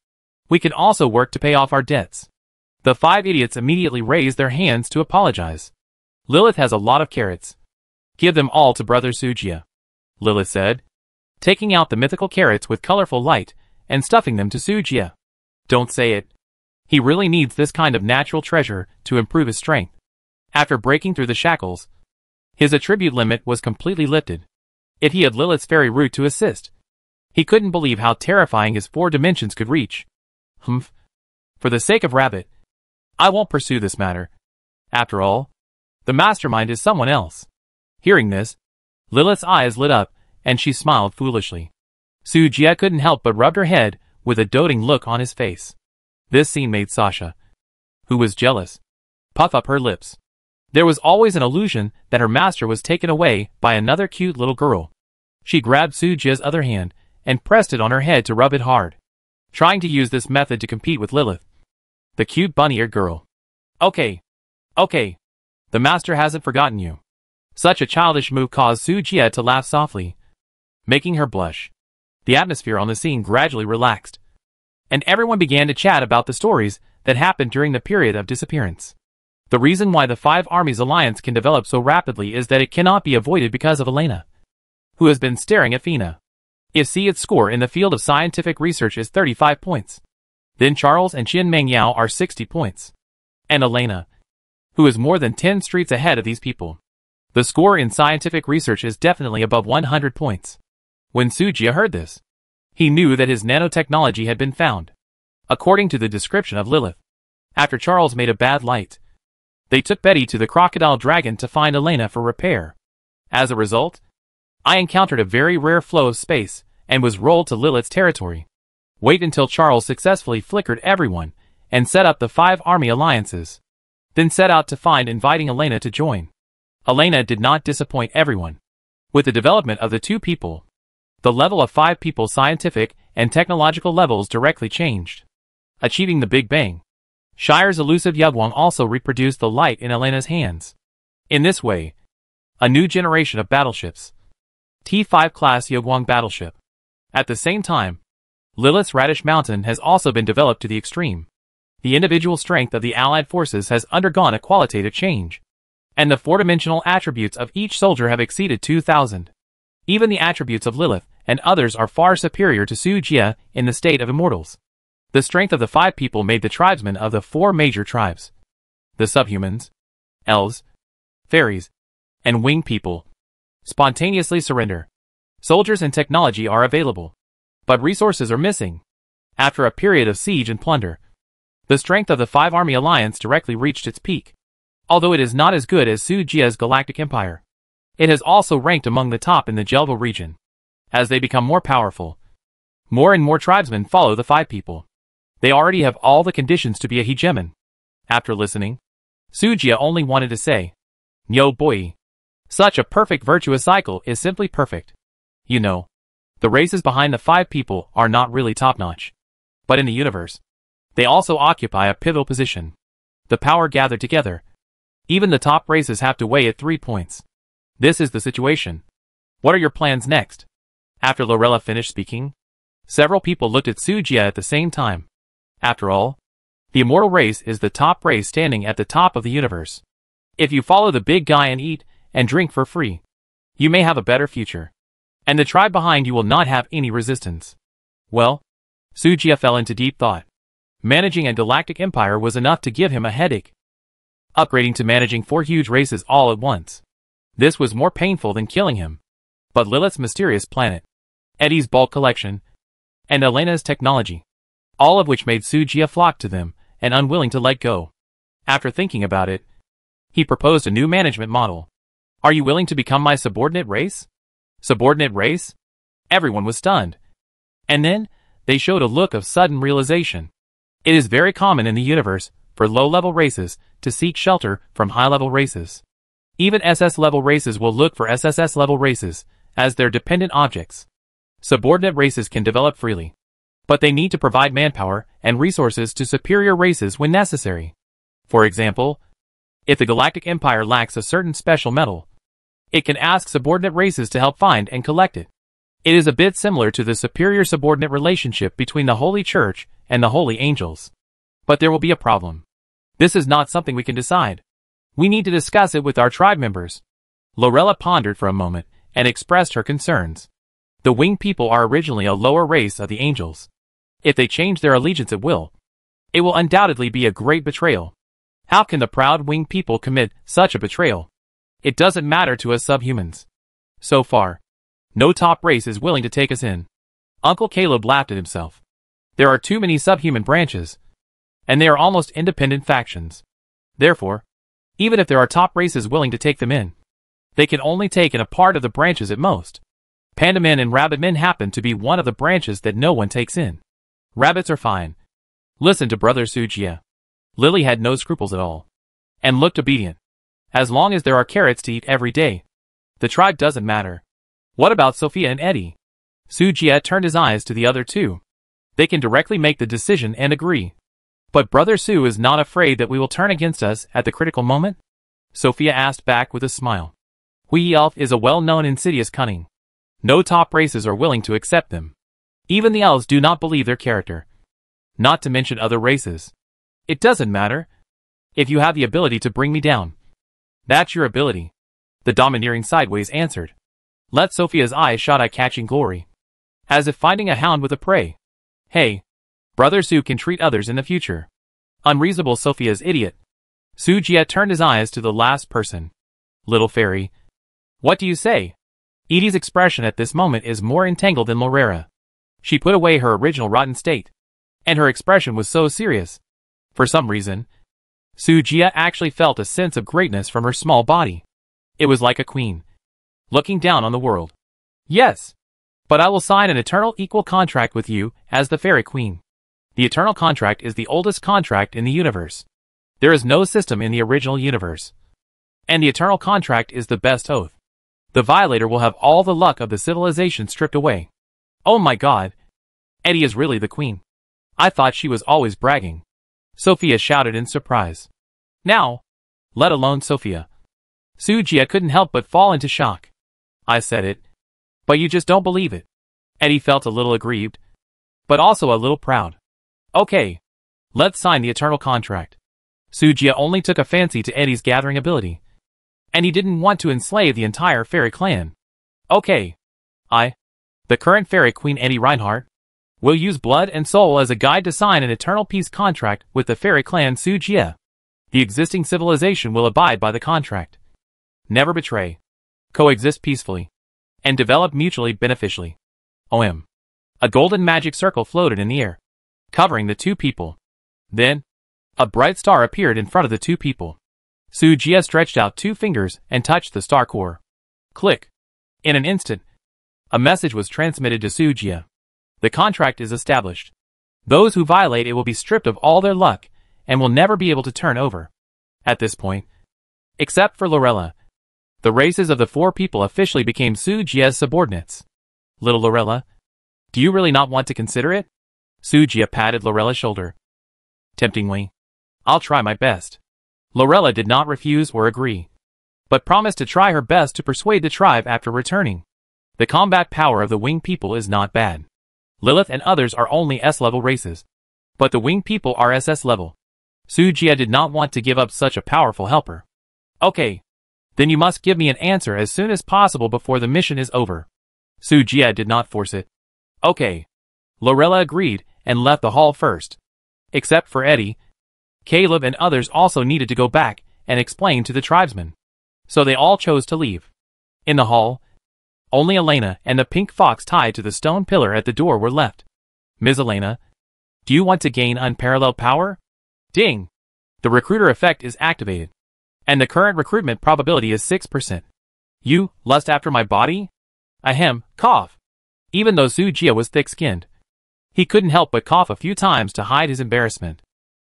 Speaker 1: We can also work to pay off our debts. The 5 idiots immediately raised their hands to apologize. Lilith has a lot of carrots. Give them all to Brother Su Jia, Lilith said, taking out the mythical carrots with colorful light and stuffing them to Su Jia. Don't say it. He really needs this kind of natural treasure to improve his strength. After breaking through the shackles, his attribute limit was completely lifted. If he had Lilith's fairy root to assist, he couldn't believe how terrifying his 4 dimensions could reach. Humph. For the sake of Rabbit, I won't pursue this matter. After all, the mastermind is someone else. Hearing this, Lilith's eyes lit up, and she smiled foolishly. Su Jia couldn't help but rub her head with a doting look on his face. This scene made Sasha, who was jealous, puff up her lips. There was always an illusion that her master was taken away by another cute little girl. She grabbed Su Jia's other hand and pressed it on her head to rub it hard, trying to use this method to compete with Lilith, the cute bunny-eared girl. Okay. The master hasn't forgotten you. Such a childish move caused Su Jia to laugh softly, making her blush. The atmosphere on the scene gradually relaxed, and everyone began to chat about the stories that happened during the period of disappearance. The reason why the 5 armies alliance can develop so rapidly is that it cannot be avoided because of Elena, who has been staring at Fina. If its score in the field of scientific research is 35 points, then Charles and Qin Mangyao are 60 points. And Elena, who is more than 10 streets ahead of these people. The score in scientific research is definitely above 100 points. When Su Jia heard this, he knew that his nanotechnology had been found. According to the description of Lilith, after Charles made a bad light, they took Betty to the crocodile dragon to find Elena for repair. As a result, I encountered a very rare flow of space and was rolled to Lilith's territory. Wait until Charles successfully flickered everyone and set up the 5 army alliances, then set out to find inviting Elena to join. Elena did not disappoint everyone. With the development of the 2 people, the level of 5 people's scientific and technological levels directly changed. Achieving the Big Bang, Shire's elusive Yugwang also reproduced the light in Elena's hands. In this way, a new generation of battleships, T5 class Yugwang battleship. At the same time, Lilith's Radish Mountain has also been developed to the extreme. The individual strength of the Allied forces has undergone a qualitative change, and the 4-dimensional attributes of each soldier have exceeded 2,000. Even the attributes of Lilith and others are far superior to Su Jia in the state of immortals. The strength of the 5 people made the tribesmen of the 4 major tribes, the subhumans, elves, fairies, and winged people, spontaneously surrender. Soldiers and technology are available, but resources are missing. After a period of siege and plunder, the strength of the 5 army alliance directly reached its peak. Although it is not as good as Su Jia's galactic empire, it has also ranked among the top in the Jelvo region. As they become more powerful, more and more tribesmen follow the 5 people. They already have all the conditions to be a hegemon. After listening, Su Jia only wanted to say, "Yo boy. Such a perfect virtuous cycle is simply perfect. You know, the races behind the 5 people are not really top-notch. But in the universe, they also occupy a pivotal position. The power gathered together. Even the top races have to weigh at 3 points. This is the situation. What are your plans next?" After Lorella finished speaking, several people looked at Su Jia at the same time. After all, the immortal race is the top race standing at the top of the universe. If you follow the big guy and eat and drink for free, you may have a better future, and the tribe behind you will not have any resistance. Well, Su Jia fell into deep thought. Managing a galactic empire was enough to give him a headache. Upgrading to managing 4 huge races all at once, this was more painful than killing him. But Lilith's mysterious planet, Eddie's bulk collection, and Elena's technology, all of which made Su Jia flock to them and unwilling to let go. After thinking about it, he proposed a new management model. "Are you willing to become my subordinate race?" Subordinate race? Everyone was stunned. And then, they showed a look of sudden realization. It is very common in the universe for low-level races to seek shelter from high-level races. Even SS-level races will look for SSS-level races as their dependent objects. Subordinate races can develop freely, but they need to provide manpower and resources to superior races when necessary. For example, if the Galactic Empire lacks a certain special metal, it can ask subordinate races to help find and collect it. It is a bit similar to the superior-subordinate relationship between the Holy Church and the Holy Angels. But there will be a problem. This is not something we can decide. We need to discuss it with our tribe members. Lorella pondered for a moment and expressed her concerns. The winged people are originally a lower race of the angels. If they change their allegiance at will, it will undoubtedly be a great betrayal. How can the proud winged people commit such a betrayal? It doesn't matter to us subhumans. So far, no top race is willing to take us in. Uncle Caleb laughed at himself. There are too many subhuman branches, and they are almost independent factions. Therefore, even if there are top races willing to take them in, they can only take in a part of the branches at most. Panda men and rabbit men happen to be one of the branches that no one takes in. Rabbits are fine. Listen to Brother Sujia. Lily had no scruples at all, and looked obedient. As long as there are carrots to eat every day, the tribe doesn't matter. What about Sophia and Eddie? Sujia turned his eyes to the other two. They can directly make the decision and agree. But Brother Su is not afraid that we will turn against us at the critical moment? Sophia asked back with a smile. Hui Elf is a well-known insidious cunning. No top races are willing to accept them. Even the elves do not believe their character. Not to mention other races. It doesn't matter. If you have the ability to bring me down, that's your ability. The domineering sideways answered. Let Sophia's eyes shot at catching glory, as if finding a hound with a prey. Hey, Brother Su can treat others in the future. Unreasonable Sophia's idiot. Sujia turned his eyes to the last person. Little fairy. What do you say? Edie's expression at this moment is more entangled than Lorera. She put away her original rotten state, and her expression was so serious. For some reason, Sujia actually felt a sense of greatness from her small body. It was like a queen, looking down on the world. Yes, but I will sign an eternal equal contract with you as the fairy queen. The eternal contract is the oldest contract in the universe. There is no system in the original universe. And the eternal contract is the best oath. The violator will have all the luck of the civilization stripped away. Oh my god. Eddie is really the queen. I thought she was always bragging. Sophia shouted in surprise. Now, let alone Sophia. Sujia couldn't help but fall into shock. I said it, but you just don't believe it. Eddie felt a little aggrieved, but also a little proud. Okay, let's sign the eternal contract. Sujia only took a fancy to Eddie's gathering ability, and he didn't want to enslave the entire fairy clan. Okay, the current fairy queen Eddie Reinhardt, will use blood and soul as a guide to sign an eternal peace contract with the fairy clan Sujia. The existing civilization will abide by the contract. Never betray. Coexist peacefully. And develop mutually beneficially. OM. A golden magic circle floated in the air, covering the two people. Then, a bright star appeared in front of the two people. Sujia stretched out two fingers and touched the star core. Click. In an instant, a message was transmitted to Sujia. The contract is established. Those who violate it will be stripped of all their luck and will never be able to turn over. At this point, except for Lorella, the races of the four people officially became Sujia's subordinates. Little Lorella, do you really not want to consider it? Sujia patted Lorella's shoulder. Temptingly, I'll try my best. Lorella did not refuse or agree, but promised to try her best to persuade the tribe after returning. The combat power of the winged people is not bad. Lilith and others are only S-level races, but the winged people are SS level. Sujia did not want to give up such a powerful helper. Okay, then you must give me an answer as soon as possible before the mission is over. Sujia did not force it. Okay. Lorella agreed and left the hall first. Except for Eddie, Caleb and others also needed to go back and explain to the tribesmen. So they all chose to leave. In the hall, only Elena and the pink fox tied to the stone pillar at the door were left. Ms. Elena, do you want to gain unparalleled power? Ding! The recruiter effect is activated, and the current recruitment probability is 6%. You lust after my body? Ahem, cough. Even though Sujia was thick-skinned, He couldn't help but cough a few times to hide his embarrassment.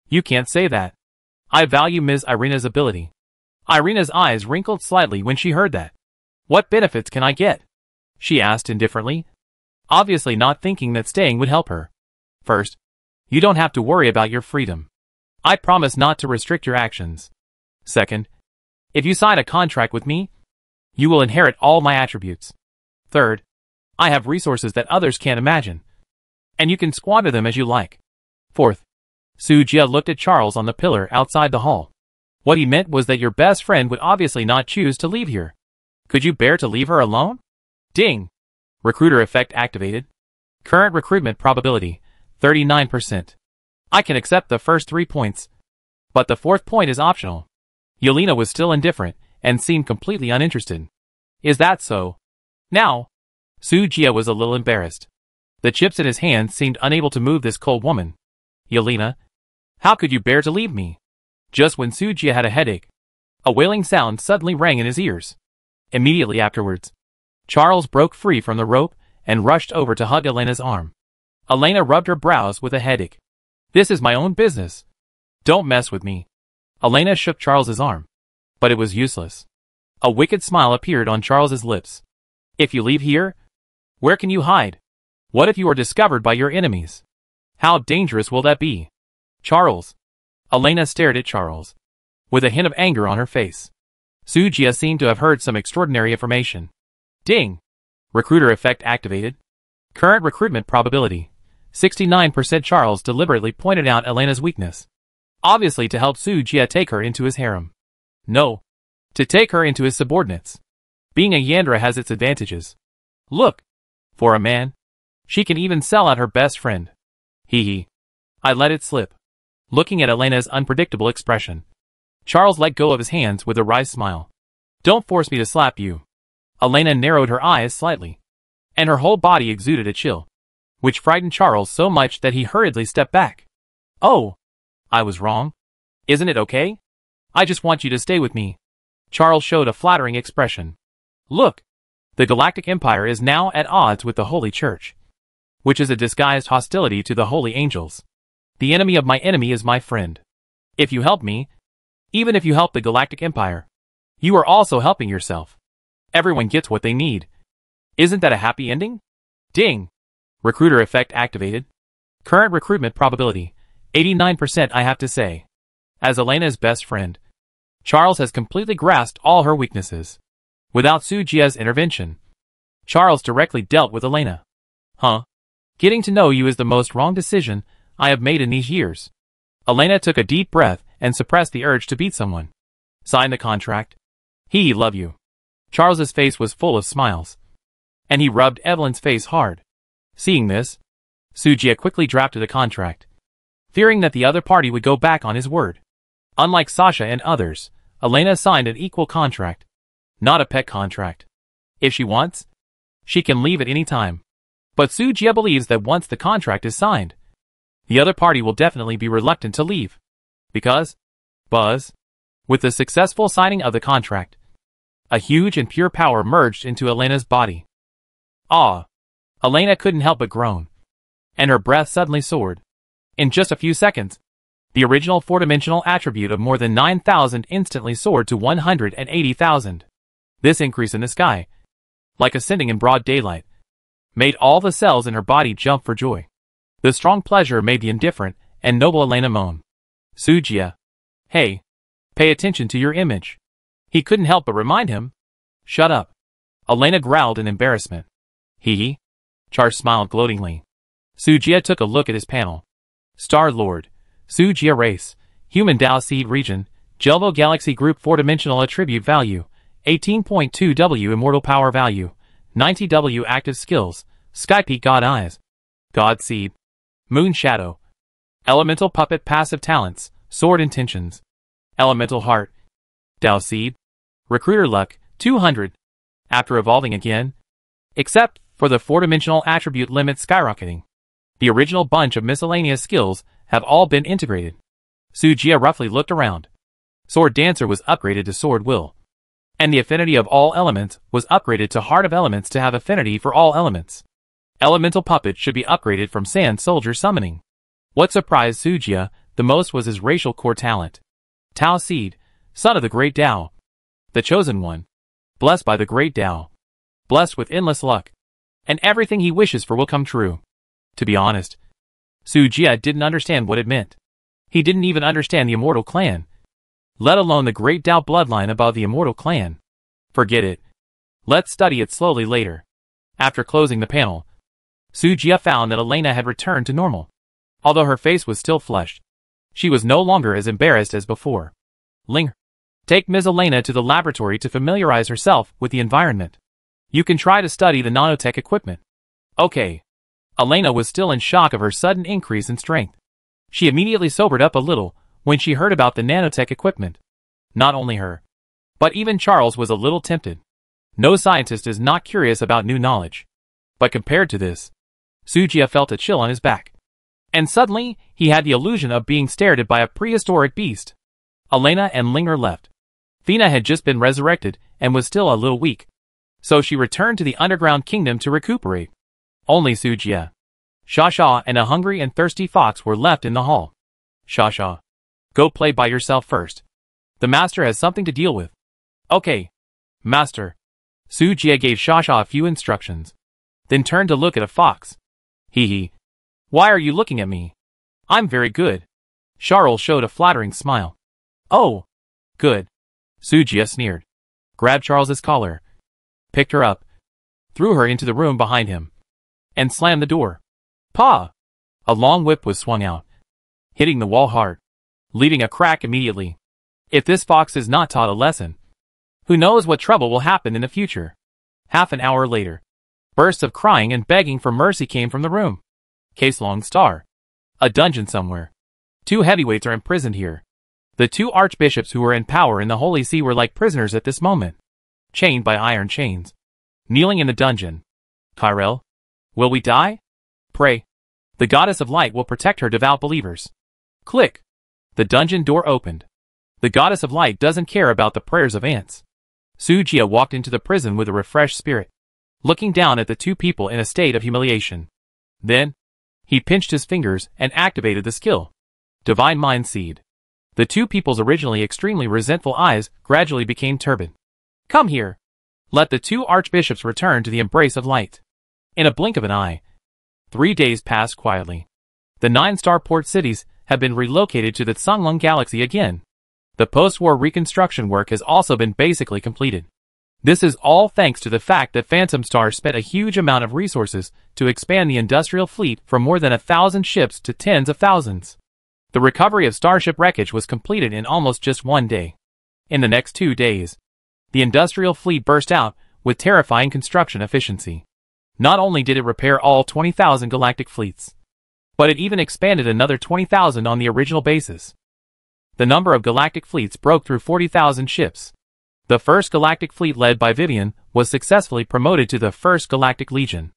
Speaker 1: You can't say that. I value Ms. Irina's ability. Irina's eyes wrinkled slightly when she heard that. What benefits can I get? She asked indifferently, obviously not thinking that staying would help her. First, you don't have to worry about your freedom. I promise not to restrict your actions. Second, if you sign a contract with me, you will inherit all my attributes. Third, I have resources that others can't imagine, and you can squander them as you like. Fourth, Sujia looked at Charles on the pillar outside the hall. What he meant was that your best friend would obviously not choose to leave here. Could you bear to leave her alone? Ding! Recruiter effect activated. Current recruitment probability, 39%. I can accept the first 3 points, but the 4th point is optional. Yelena was still indifferent and seemed completely uninterested. Is that so? Now, Sujia was a little embarrassed. The chips in his hand seemed unable to move this cold woman. Yelena, how could you bear to leave me? Just when Sujia had a headache, a wailing sound suddenly rang in his ears. Immediately afterwards, Charles broke free from the rope and rushed over to hug Elena's arm. Elena rubbed her brows with a headache. This is my own business. Don't mess with me. Elena shook Charles's arm, but it was useless. A wicked smile appeared on Charles's lips. If you leave here, where can you hide? What if you are discovered by your enemies? How dangerous will that be? Charles. Elena stared at Charles, with a hint of anger on her face. Sujia seemed to have heard some extraordinary information. Ding! Recruiter effect activated. Current recruitment probability, 69%. Charles deliberately pointed out Elena's weakness, obviously to help Sujia take her into his harem. No, to take her into his subordinates. Being a Yandra has its advantages. Look, for a man, she can even sell out her best friend. Hee hee. I let it slip. Looking at Elena's unpredictable expression, Charles let go of his hands with a wry smile. Don't force me to slap you. Elena narrowed her eyes slightly, and her whole body exuded a chill, which frightened Charles so much that he hurriedly stepped back. Oh, I was wrong. Isn't it okay? I just want you to stay with me. Charles showed a flattering expression. Look, the Galactic Empire is now at odds with the Holy Church, which is a disguised hostility to the Holy Angels. The enemy of my enemy is my friend. If you help me, even if you help the Galactic Empire, you are also helping yourself. Everyone gets what they need. Isn't that a happy ending? Ding! Recruiter effect activated. Current recruitment probability, 89%. I have to say, as Elena's best friend, Charles has completely grasped all her weaknesses. Without Sujia's intervention, Charles directly dealt with Elena. Huh? Getting to know you is the most wrong decision I have made in these years. Elena took a deep breath and suppressed the urge to beat someone. Sign the contract. He love you. Charles's face was full of smiles, and he rubbed Evelyn's face hard. Seeing this, Sujia quickly drafted a contract, fearing that the other party would go back on his word. Unlike Sasha and others, Elena signed an equal contract, not a pet contract. If she wants, she can leave at any time. But Sujia believes that once the contract is signed, the other party will definitely be reluctant to leave. Because, Buzz, with the successful signing of the contract, a huge and pure power merged into Elena's body. Ah! Elena couldn't help but groan, and her breath suddenly soared. In just a few seconds, the original four-dimensional attribute of more than 9,000 instantly soared to 180,000. This increase in the sky, like ascending in broad daylight, made all the cells in her body jump for joy. The strong pleasure made the indifferent and noble Elena moan. Sujia. Hey. Pay attention to your image. He couldn't help but remind him. Shut up. Elena growled in embarrassment. Hee. Charles smiled gloatingly. Sujia took a look at his panel. Star-Lord. Sujia Race. Human Dao Seed Region. Jelvo Galaxy Group 4-dimensional attribute value. 18.2W immortal power value. 90W active skills. Skypeak God Eyes. God Seed. Moon Shadow. Elemental Puppet passive talents. Sword Intentions. Elemental Heart. Dao Seed. Recruiter Luck, 200. After evolving again, except for the 4-dimensional attribute limit skyrocketing, the original bunch of miscellaneous skills have all been integrated. Sujia roughly looked around. Sword Dancer was upgraded to Sword Will, and the affinity of all elements was upgraded to Heart of Elements to have affinity for all elements. Elemental puppet should be upgraded from sand soldier summoning. What surprised Sujia the most was his racial core talent. Tao Seed, son of the Great Tao. The Chosen One. Blessed by the Great Tao. Blessed with endless luck. And everything he wishes for will come true. To be honest, Sujia didn't understand what it meant. He didn't even understand the Immortal Clan, let alone the Great Tao bloodline above the Immortal Clan. Forget it. Let's study it slowly later. After closing the panel, Sujia found that Elena had returned to normal. Although her face was still flushed, she was no longer as embarrassed as before. Ling, take Ms. Elena to the laboratory to familiarize herself with the environment. You can try to study the nanotech equipment. Okay. Elena was still in shock of her sudden increase in strength. She immediately sobered up a little when she heard about the nanotech equipment. Not only her, but even Charles was a little tempted. No scientist is not curious about new knowledge. But compared to this, Sujia felt a chill on his back. And suddenly, he had the illusion of being stared at by a prehistoric beast. Elena and Linger left. Fina had just been resurrected and was still a little weak. So she returned to the underground kingdom to recuperate. Only Sujia, Shasha and a hungry and thirsty fox were left in the hall. Shasha, go play by yourself first. The master has something to deal with. Okay, master. Sujia gave Shasha a few instructions, then turned to look at a fox. Hee hee. Why are you looking at me? I'm very good. Charles showed a flattering smile. Oh, good. Sujia sneered, grabbed Charles's collar, picked her up, threw her into the room behind him, and slammed the door. Pa! A long whip was swung out, hitting the wall hard, leaving a crack immediately. If this fox is not taught a lesson, who knows what trouble will happen in the future? Half an hour later, bursts of crying and begging for mercy came from the room. Case Long Star. A dungeon somewhere. 2 heavyweights are imprisoned here. The 2 archbishops who were in power in the Holy See were like prisoners at this moment, chained by iron chains, kneeling in the dungeon. Tyrell, will we die? Pray. The goddess of light will protect her devout believers. Click. The dungeon door opened. The goddess of light doesn't care about the prayers of ants. Sujia walked into the prison with a refreshed spirit, looking down at the 2 people in a state of humiliation. Then, he pinched his fingers and activated the skill. Divine Mind Seed. The 2 people's originally extremely resentful eyes gradually became turbid. Come here. Let the 2 archbishops return to the embrace of light. In a blink of an eye, 3 days passed quietly. The 9 starport cities have been relocated to the Tsunglung Galaxy again. The post-war reconstruction work has also been basically completed. This is all thanks to the fact that Phantom Star spent a huge amount of resources to expand the industrial fleet from more than 1,000 ships to tens of thousands. The recovery of starship wreckage was completed in almost just 1 day. In the next 2 days, the industrial fleet burst out with terrifying construction efficiency. Not only did it repair all 20,000 galactic fleets, but it even expanded another 20,000 on the original basis. The number of galactic fleets broke through 40,000 ships. The first galactic fleet led by Vivian was successfully promoted to the 1st Galactic Legion.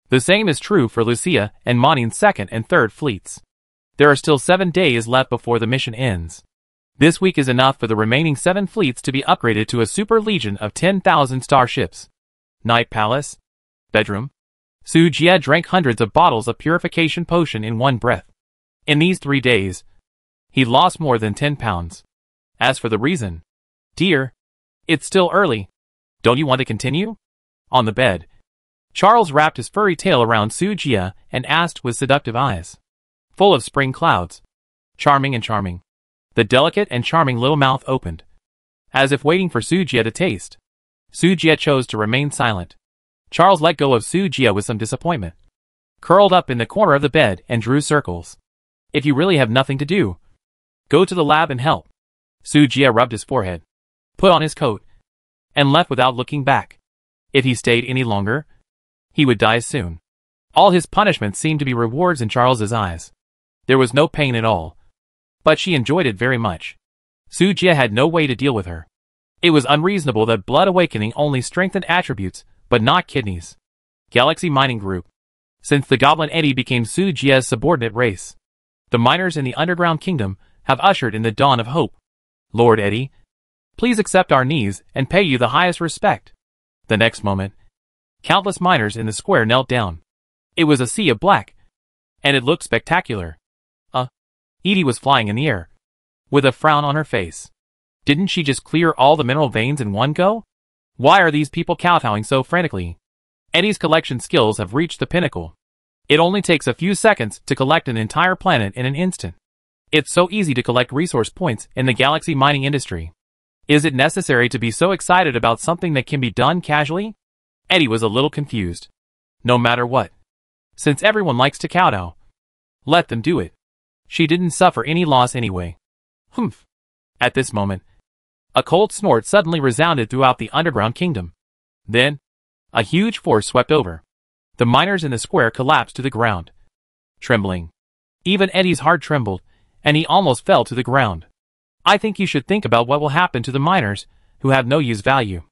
Speaker 1: The same is true for Lucia and Monin's 2nd and 3rd fleets. There are still 7 days left before the mission ends. This week is enough for the remaining 7 fleets to be upgraded to a super legion of 10,000 starships. Night Palace. Bedroom. Sujia drank hundreds of bottles of purification potion in one breath. In these 3 days, he lost more than 10 pounds. As for the reason, dear, it's still early. Don't you want to continue? On the bed, Charles wrapped his furry tail around Sujia and asked with seductive eyes, full of spring clouds. Charming and charming. The delicate and charming little mouth opened, as if waiting for Sujia to taste. Sujia chose to remain silent. Charles let go of Sujia with some disappointment, curled up in the corner of the bed and drew circles. If you really have nothing to do, go to the lab and help. Sujia rubbed his forehead, put on his coat, and left without looking back. If he stayed any longer, he would die soon. All his punishments seemed to be rewards in Charles's eyes. There was no pain at all, but she enjoyed it very much. Sujia had no way to deal with her. It was unreasonable that blood awakening only strengthened attributes, but not kidneys. Galaxy Mining Group. Since the Goblin Eddy became Sujia's subordinate race, the miners in the Underground Kingdom have ushered in the dawn of hope. Lord Eddy, please accept our knees and pay you the highest respect. The next moment, countless miners in the square knelt down. It was a sea of black, and it looked spectacular. Edie was flying in the air, with a frown on her face. Didn't she just clear all the mineral veins in one go? Why are these people kowtowing so frantically? Edie's collection skills have reached the pinnacle. It only takes a few seconds to collect an entire planet in an instant. It's so easy to collect resource points in the galaxy mining industry. Is it necessary to be so excited about something that can be done casually? Edie was a little confused. No matter what. Since everyone likes to kowtow, let them do it. She didn't suffer any loss anyway. Humph. At this moment, a cold snort suddenly resounded throughout the underground kingdom. Then, a huge force swept over. The miners in the square collapsed to the ground, trembling. Even Eddie's heart trembled, and he almost fell to the ground. I think you should think about what will happen to the miners, who have no use value.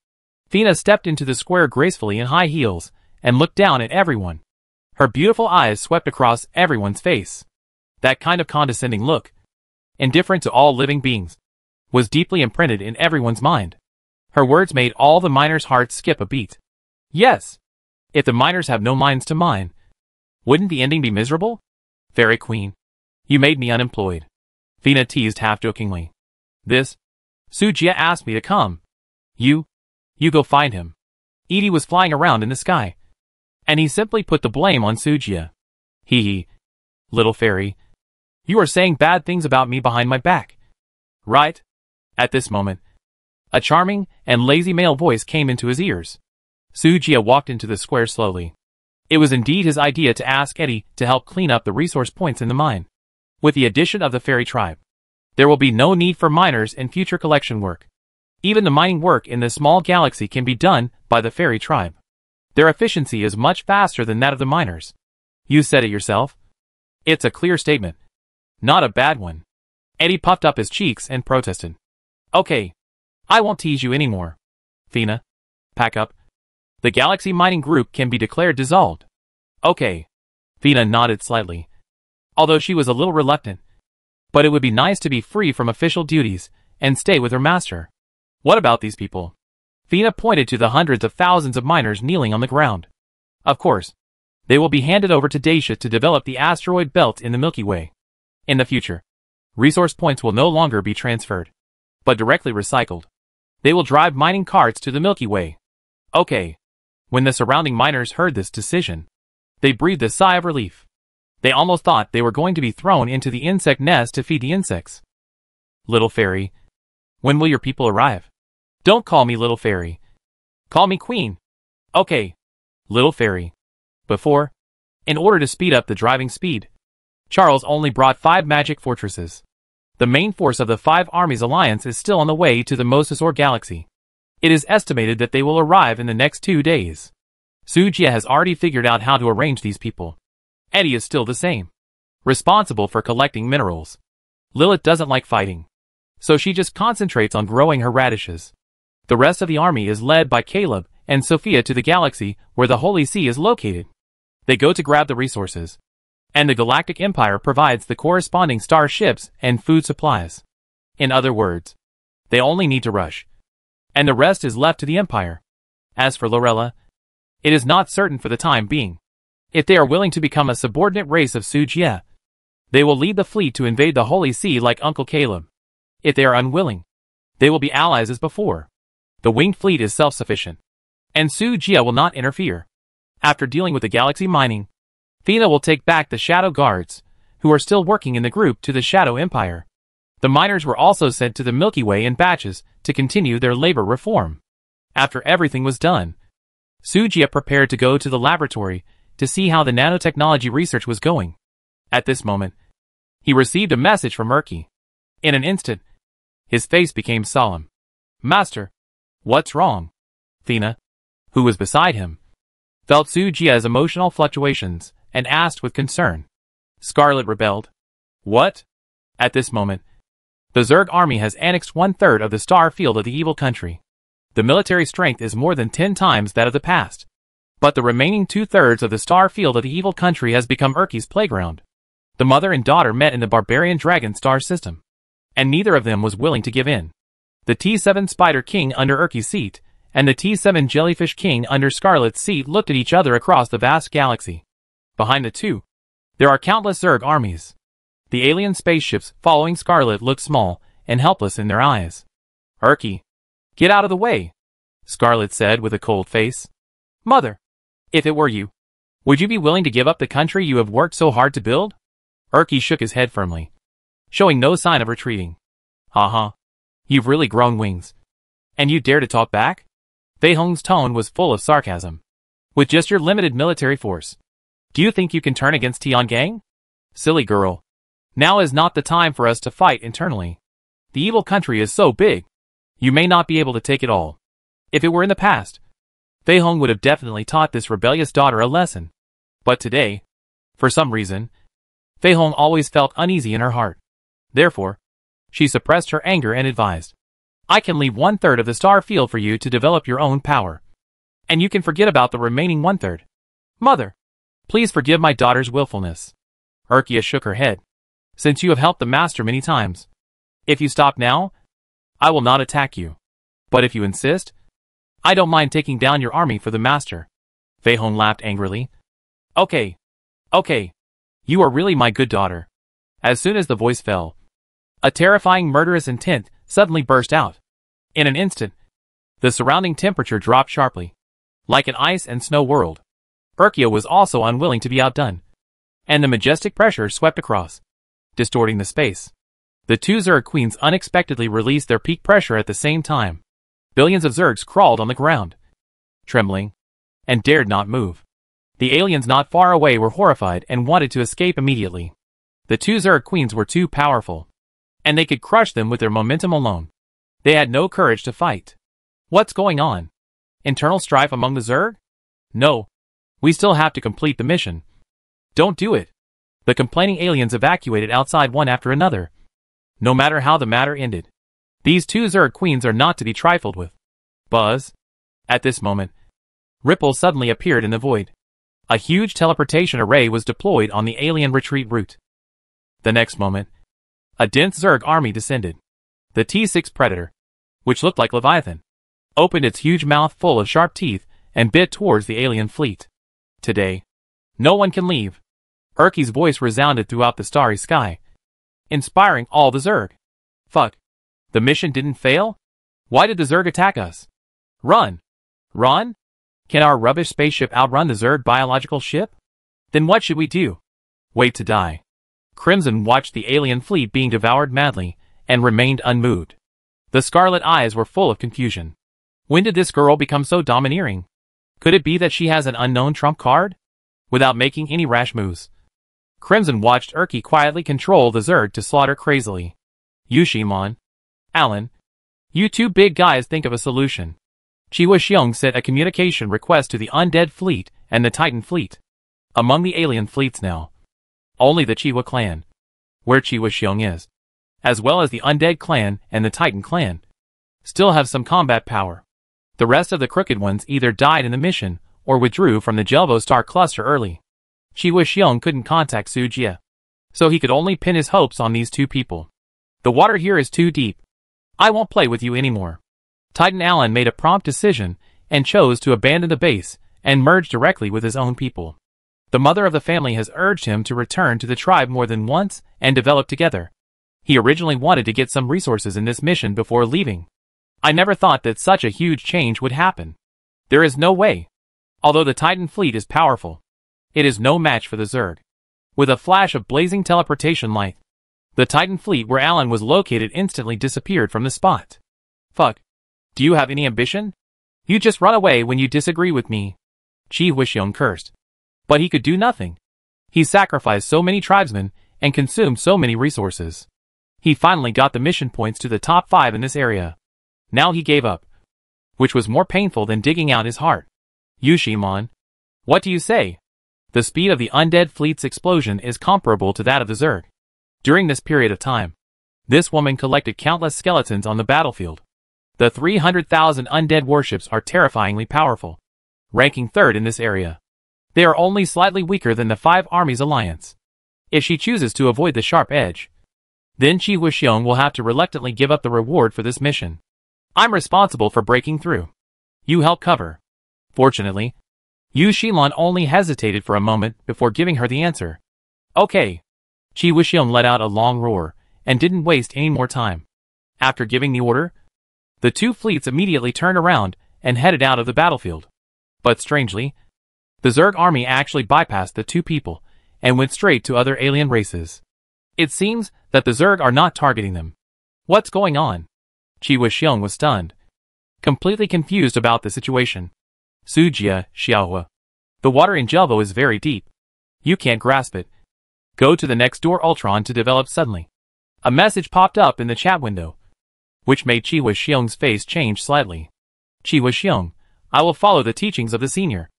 Speaker 1: Fina stepped into the square gracefully in high heels, and looked down at everyone. Her beautiful eyes swept across everyone's face. That kind of condescending look, indifferent to all living beings, was deeply imprinted in everyone's mind. Her words made all the miners' hearts skip a beat. Yes. If the miners have no minds to mine, wouldn't the ending be miserable? Fairy Queen, you made me unemployed. Fina teased half-jokingly. Sujia asked me to come. You go find him. Edie was flying around in the sky, and he simply put the blame on Sujia. Hee. Little fairy, you are saying bad things about me behind my back, right? At this moment, a charming and lazy male voice came into his ears. Sujia walked into the square slowly. It was indeed his idea to ask Edie to help clean up the resource points in the mine. With the addition of the fairy tribe, there will be no need for miners in future collection work. Even the mining work in this small galaxy can be done by the fairy tribe. Their efficiency is much faster than that of the miners. You said it yourself. It's a clear statement. Not a bad one. Edie puffed up his cheeks and protested. Okay. I won't tease you anymore. Fina, pack up. The Galaxy Mining Group can be declared dissolved. Okay. Fina nodded slightly, although she was a little reluctant. But it would be nice to be free from official duties and stay with her master. What about these people? Fina pointed to the hundreds of thousands of miners kneeling on the ground. Of course. They will be handed over to Dacia to develop the asteroid belt in the Milky Way. In the future, resource points will no longer be transferred, but directly recycled. They will drive mining carts to the Milky Way. Okay. When the surrounding miners heard this decision, they breathed a sigh of relief. They almost thought they were going to be thrown into the insect nest to feed the insects. Little fairy, when will your people arrive? Don't call me little fairy. Call me queen. Okay. Little fairy. Before, in order to speed up the driving speed, Charles only brought 5 magic fortresses. The main force of the 5 armies alliance is still on the way to the Mosasaur galaxy. It is estimated that they will arrive in the next 2 days. Sujia has already figured out how to arrange these people. Edie is still the same, responsible for collecting minerals. Lilith doesn't like fighting, so she just concentrates on growing her radishes. The rest of the army is led by Caleb and Sophia to the galaxy where the Holy See is located. They go to grab the resources, and the Galactic Empire provides the corresponding starships and food supplies. In other words, they only need to rush, and the rest is left to the Empire. As for Lorella, it is not certain for the time being. If they are willing to become a subordinate race of Sujia, they will lead the fleet to invade the Holy See like Uncle Caleb. If they are unwilling, they will be allies as before. The winged fleet is self-sufficient, and Sujia will not interfere. After dealing with the galaxy mining, Fina will take back the Shadow Guards, who are still working in the group, to the Shadow Empire. The miners were also sent to the Milky Way in batches to continue their labor reform. After everything was done, Sujia prepared to go to the laboratory to see how the nanotechnology research was going. At this moment, he received a message from Urki. In an instant, his face became solemn. Master, what's wrong? Fina, who was beside him, felt Sujia's emotional fluctuations and asked with concern. Scarlet rebelled. What? At this moment, the Zerg army has annexed 1/3 of the star field of the evil country. The military strength is more than 10 times that of the past. But the remaining 2/3 of the star field of the evil country has become Urki's playground. The mother and daughter met in the barbarian dragon star system, and neither of them was willing to give in. The T7 Spider King under Urki's seat, and the T7 Jellyfish King under Scarlet's seat looked at each other across the vast galaxy. Behind the two, there are countless Zerg armies. The alien spaceships following Scarlet look small and helpless in their eyes. Erky, get out of the way, Scarlet said with a cold face. Mother, if it were you, would you be willing to give up the country you have worked so hard to build? Erky shook his head firmly, showing no sign of retreating. Haha, you've really grown wings. And you dare to talk back? Fei Hong's tone was full of sarcasm. With just your limited military force, do you think you can turn against Tiangang? Silly girl. Now is not the time for us to fight internally. The evil country is so big, you may not be able to take it all. If it were in the past, Fei Hong would have definitely taught this rebellious daughter a lesson. But today, for some reason, Fei Hong always felt uneasy in her heart. Therefore, she suppressed her anger and advised, I can leave 1/3 of the star field for you to develop your own power. And you can forget about the remaining 1/3. Mother, please forgive my daughter's willfulness. Erkia shook her head. Since you have helped the master many times, if you stop now, I will not attack you. But if you insist, I don't mind taking down your army for the master. Fei Hong laughed angrily. Okay. You are really my good daughter. As soon as the voice fell, a terrifying murderous intent suddenly burst out. In an instant, the surrounding temperature dropped sharply, like an ice and snow world. Erkia was also unwilling to be outdone, and the majestic pressure swept across, distorting the space. The two Zerg queens unexpectedly released their peak pressure at the same time. Billions of Zergs crawled on the ground, trembling, and dared not move. The aliens not far away were horrified and wanted to escape immediately. The two Zerg queens were too powerful, and they could crush them with their momentum alone. They had no courage to fight. What's going on? Internal strife among the Zerg? No. We still have to complete the mission. Don't do it. The complaining aliens evacuated outside one after another. No matter how the matter ended, these two Zerg queens are not to be trifled with. Buzz. At this moment, ripples suddenly appeared in the void. A huge teleportation array was deployed on the alien retreat route. The next moment, a dense Zerg army descended. The T6 Predator, which looked like Leviathan, opened its huge mouth full of sharp teeth and bit towards the alien fleet. Today, no one can leave. Erky's voice resounded throughout the starry sky, inspiring all the Zerg. Fuck. The mission didn't fail? Why did the Zerg attack us? Run! Run? Can our rubbish spaceship outrun the Zerg biological ship? Then what should we do? Wait to die. Crimson watched the alien fleet being devoured madly, and remained unmoved. The scarlet eyes were full of confusion. When did this girl become so domineering? Could it be that she has an unknown trump card? Without making any rash moves, Crimson watched Erky quietly control the Zerg to slaughter crazily. Yushimon, Alan, you two big guys think of a solution. Chiwa Xiong sent a communication request to the Undead Fleet and the Titan Fleet. Among the alien fleets now, only the Chiwa clan, where Chiwa Xiong is, as well as the Undead clan and the Titan clan, still have some combat power. The rest of the crooked ones either died in the mission or withdrew from the Jelvo star cluster early. Chiwa Xiong couldn't contact Su Jie, so he could only pin his hopes on these two people. The water here is too deep. I won't play with you anymore. Titan Alan made a prompt decision and chose to abandon the base and merge directly with his own people. The mother of the family has urged him to return to the tribe more than once and develop together. He originally wanted to get some resources in this mission before leaving. I never thought that such a huge change would happen. There is no way. Although the Titan fleet is powerful, it is no match for the Zerg. With a flash of blazing teleportation light, the Titan fleet where Alan was located instantly disappeared from the spot. Fuck. Do you have any ambition? You just run away when you disagree with me. Chi Huixiong cursed. But he could do nothing. He sacrificed so many tribesmen and consumed so many resources. He finally got the mission points to the top 5 in this area. Now he gave up, which was more painful than digging out his heart. Yushimon, what do you say? The speed of the undead fleet's explosion is comparable to that of the Zerg. During this period of time, this woman collected countless skeletons on the battlefield. The 300,000 undead warships are terrifyingly powerful, ranking 3rd in this area. They are only slightly weaker than the 5 armies alliance. If she chooses to avoid the sharp edge, then Chi Huixiong will have to reluctantly give up the reward for this mission. I'm responsible for breaking through. You help cover. Fortunately, Yu Xilan only hesitated for a moment before giving her the answer. Okay. Qi Wuxiong let out a long roar, and didn't waste any more time. After giving the order, the two fleets immediately turned around and headed out of the battlefield. But strangely, the Zerg army actually bypassed the two people and went straight to other alien races. It seems that the Zerg are not targeting them. What's going on? Qi Wuxiong was stunned, completely confused about the situation. Sujia, Xiaohua. The water in Jelvo is very deep. You can't grasp it. Go to the next door Ultron to develop suddenly. A message popped up in the chat window, which made Qi Wuxiong's face change slightly. Qi Wuxiong, I will follow the teachings of the senior.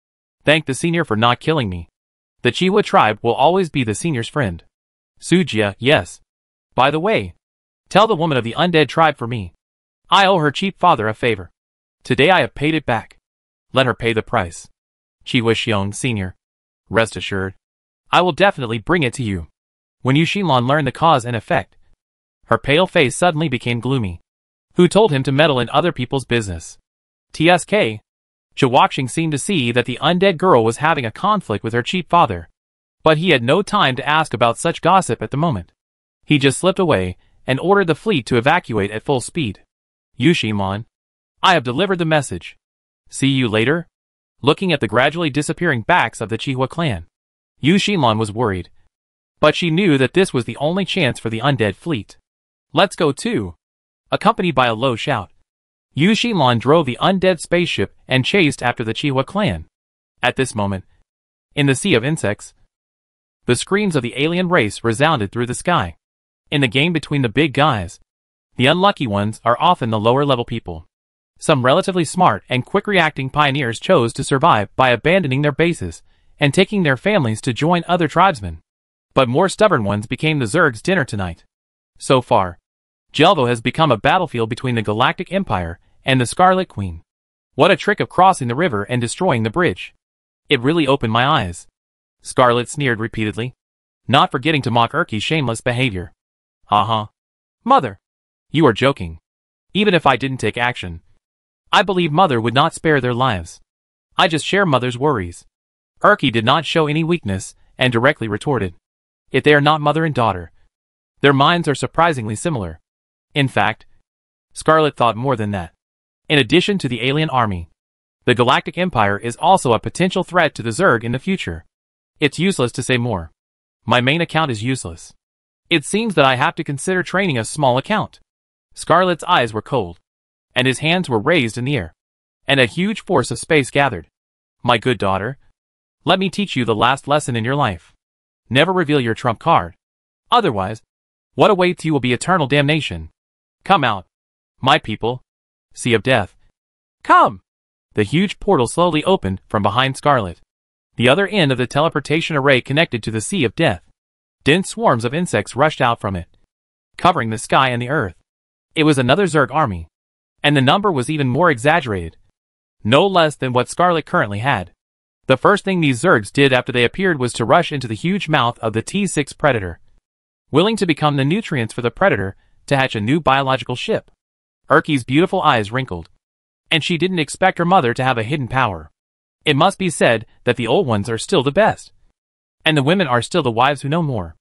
Speaker 1: Thank the senior for not killing me. The Qihua tribe will always be the senior's friend. Sujia, yes. By the way, tell the woman of the undead tribe for me. I owe her cheap father a favor. Today I have paid it back. Let her pay the price. Qi Wuxiong, senior. Rest assured, I will definitely bring it to you. When Yu Xilan learned the cause and effect, her pale face suddenly became gloomy. Who told him to meddle in other people's business? TSK. Zhuoxing seemed to see that the undead girl was having a conflict with her cheap father, but he had no time to ask about such gossip at the moment. He just slipped away and ordered the fleet to evacuate at full speed. Yu Xilan, I have delivered the message. See you later? Looking at the gradually disappearing backs of the Qihua clan, Yu Xilan was worried, but she knew that this was the only chance for the undead fleet. Let's go too. Accompanied by a low shout, Yu Xilan drove the undead spaceship and chased after the Qihua clan. At this moment, in the sea of insects, the screams of the alien race resounded through the sky. In the game between the big guys, the unlucky ones are often the lower-level people. Some relatively smart and quick-reacting pioneers chose to survive by abandoning their bases and taking their families to join other tribesmen. But more stubborn ones became the Zerg's dinner tonight. So far, Jelvo has become a battlefield between the Galactic Empire and the Scarlet Queen. What a trick of crossing the river and destroying the bridge. It really opened my eyes. Scarlet sneered repeatedly, not forgetting to mock Erky's shameless behavior. Mother, you are joking. Even if I didn't take action, I believe Mother would not spare their lives. I just share Mother's worries. Erky did not show any weakness and directly retorted. If they are not mother and daughter, their minds are surprisingly similar. In fact, Scarlet thought more than that. In addition to the alien army, the Galactic Empire is also a potential threat to the Zerg in the future. It's useless to say more. My main account is useless. It seems that I have to consider training a small account. Scarlet's eyes were cold, and his hands were raised in the air, and a huge force of space gathered. My good daughter, let me teach you the last lesson in your life. Never reveal your trump card. Otherwise, what awaits you will be eternal damnation. Come out, my people. Sea of Death. Come! The huge portal slowly opened from behind Scarlet. The other end of the teleportation array connected to the Sea of Death. Dense swarms of insects rushed out from it, covering the sky and the earth. It was another Zerg army, and the number was even more exaggerated. No less than what Scarlet currently had. The first thing these Zergs did after they appeared was to rush into the huge mouth of the T6 Predator, willing to become the nutrients for the Predator to hatch a new biological ship. Erky's beautiful eyes wrinkled, and she didn't expect her mother to have a hidden power. It must be said that the old ones are still the best, and the women are still the wives who know more.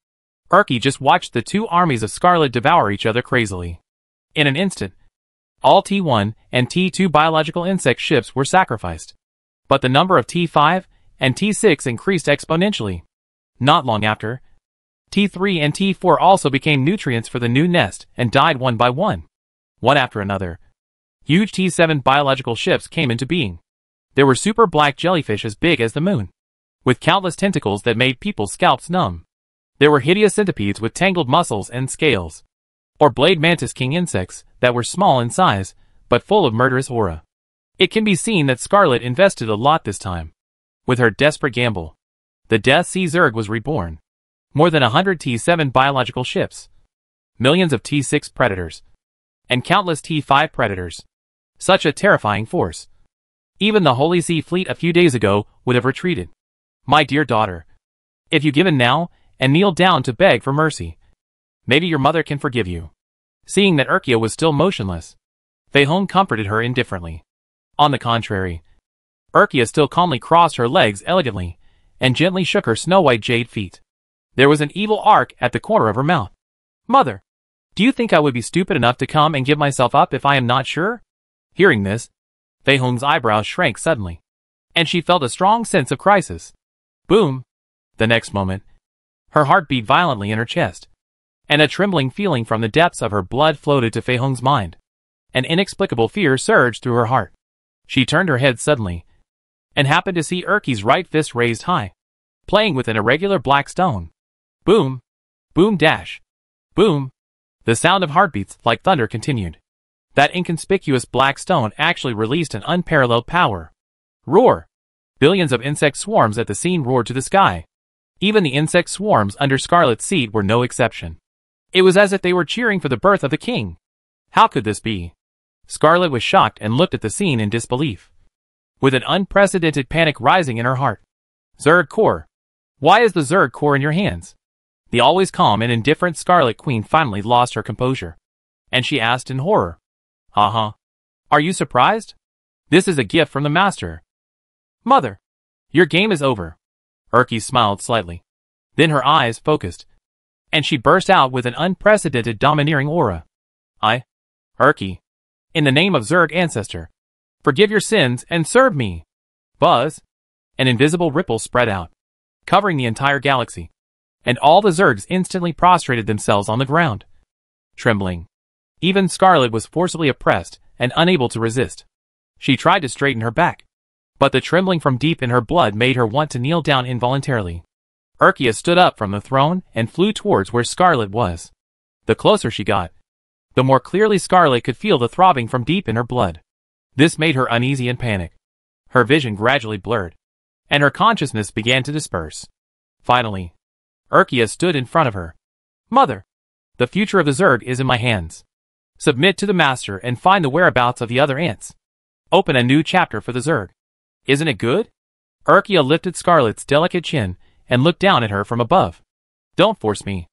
Speaker 1: Erky just watched the two armies of Scarlet devour each other crazily. In an instant, all T1 and T2 biological insect ships were sacrificed, but the number of T5 and T6 increased exponentially. Not long after, T3 and T4 also became nutrients for the new nest and died one by one. One after another, huge T7 biological ships came into being. There were super black jellyfish as big as the moon, with countless tentacles that made people's scalps numb. There were hideous centipedes with tangled muscles and scales, or blade mantis king insects that were small in size, but full of murderous aura. It can be seen that Scarlet invested a lot this time. With her desperate gamble, the Death Sea Zerg was reborn. More than 100 T7 biological ships, millions of T6 predators, and countless T5 predators. Such a terrifying force. Even the Holy Sea fleet a few days ago would have retreated. My dear daughter, if you give in now and kneel down to beg for mercy, maybe your mother can forgive you. Seeing that Erkia was still motionless, Fei Hong comforted her indifferently. On the contrary, Urkia still calmly crossed her legs elegantly, and gently shook her snow-white jade feet. There was an evil arc at the corner of her mouth. Mother, do you think I would be stupid enough to come and give myself up if I am not sure? Hearing this, Fei Hong's eyebrows shrank suddenly, and she felt a strong sense of crisis. Boom! The next moment, her heart beat violently in her chest, and a trembling feeling from the depths of her blood floated to Fei Hong's mind. An inexplicable fear surged through her heart. She turned her head suddenly, and happened to see Urki's right fist raised high, playing with an irregular black stone. Boom! Boom dash! Boom! The sound of heartbeats like thunder continued. That inconspicuous black stone actually released an unparalleled power. Roar! Billions of insect swarms at the scene roared to the sky. Even the insect swarms under Scarlet's seat were no exception. It was as if they were cheering for the birth of the king. How could this be? Scarlet was shocked and looked at the scene in disbelief, with an unprecedented panic rising in her heart. Zerg core. Why is the Zerg core in your hands? The always calm and indifferent Scarlet Queen finally lost her composure, and she asked in horror. Are you surprised? This is a gift from the master. Mother, your game is over. Urki smiled slightly. Then her eyes focused, and she burst out with an unprecedented domineering aura. Urki, in the name of Zerg Ancestor, forgive your sins and serve me. Buzz! An invisible ripple spread out, covering the entire galaxy, and all the Zergs instantly prostrated themselves on the ground, trembling. Even Scarlet was forcibly oppressed and unable to resist. She tried to straighten her back, but the trembling from deep in her blood made her want to kneel down involuntarily. Urkia stood up from the throne and flew towards where Scarlet was. The closer she got, the more clearly Scarlet could feel the throbbing from deep in her blood. This made her uneasy and panic. Her vision gradually blurred, and her consciousness began to disperse. Finally, Urkia stood in front of her. Mother, the future of the Zerg is in my hands. Submit to the master and find the whereabouts of the other ants. Open a new chapter for the Zerg. Isn't it good? Urkia lifted Scarlet's delicate chin and looked down at her from above. Don't force me.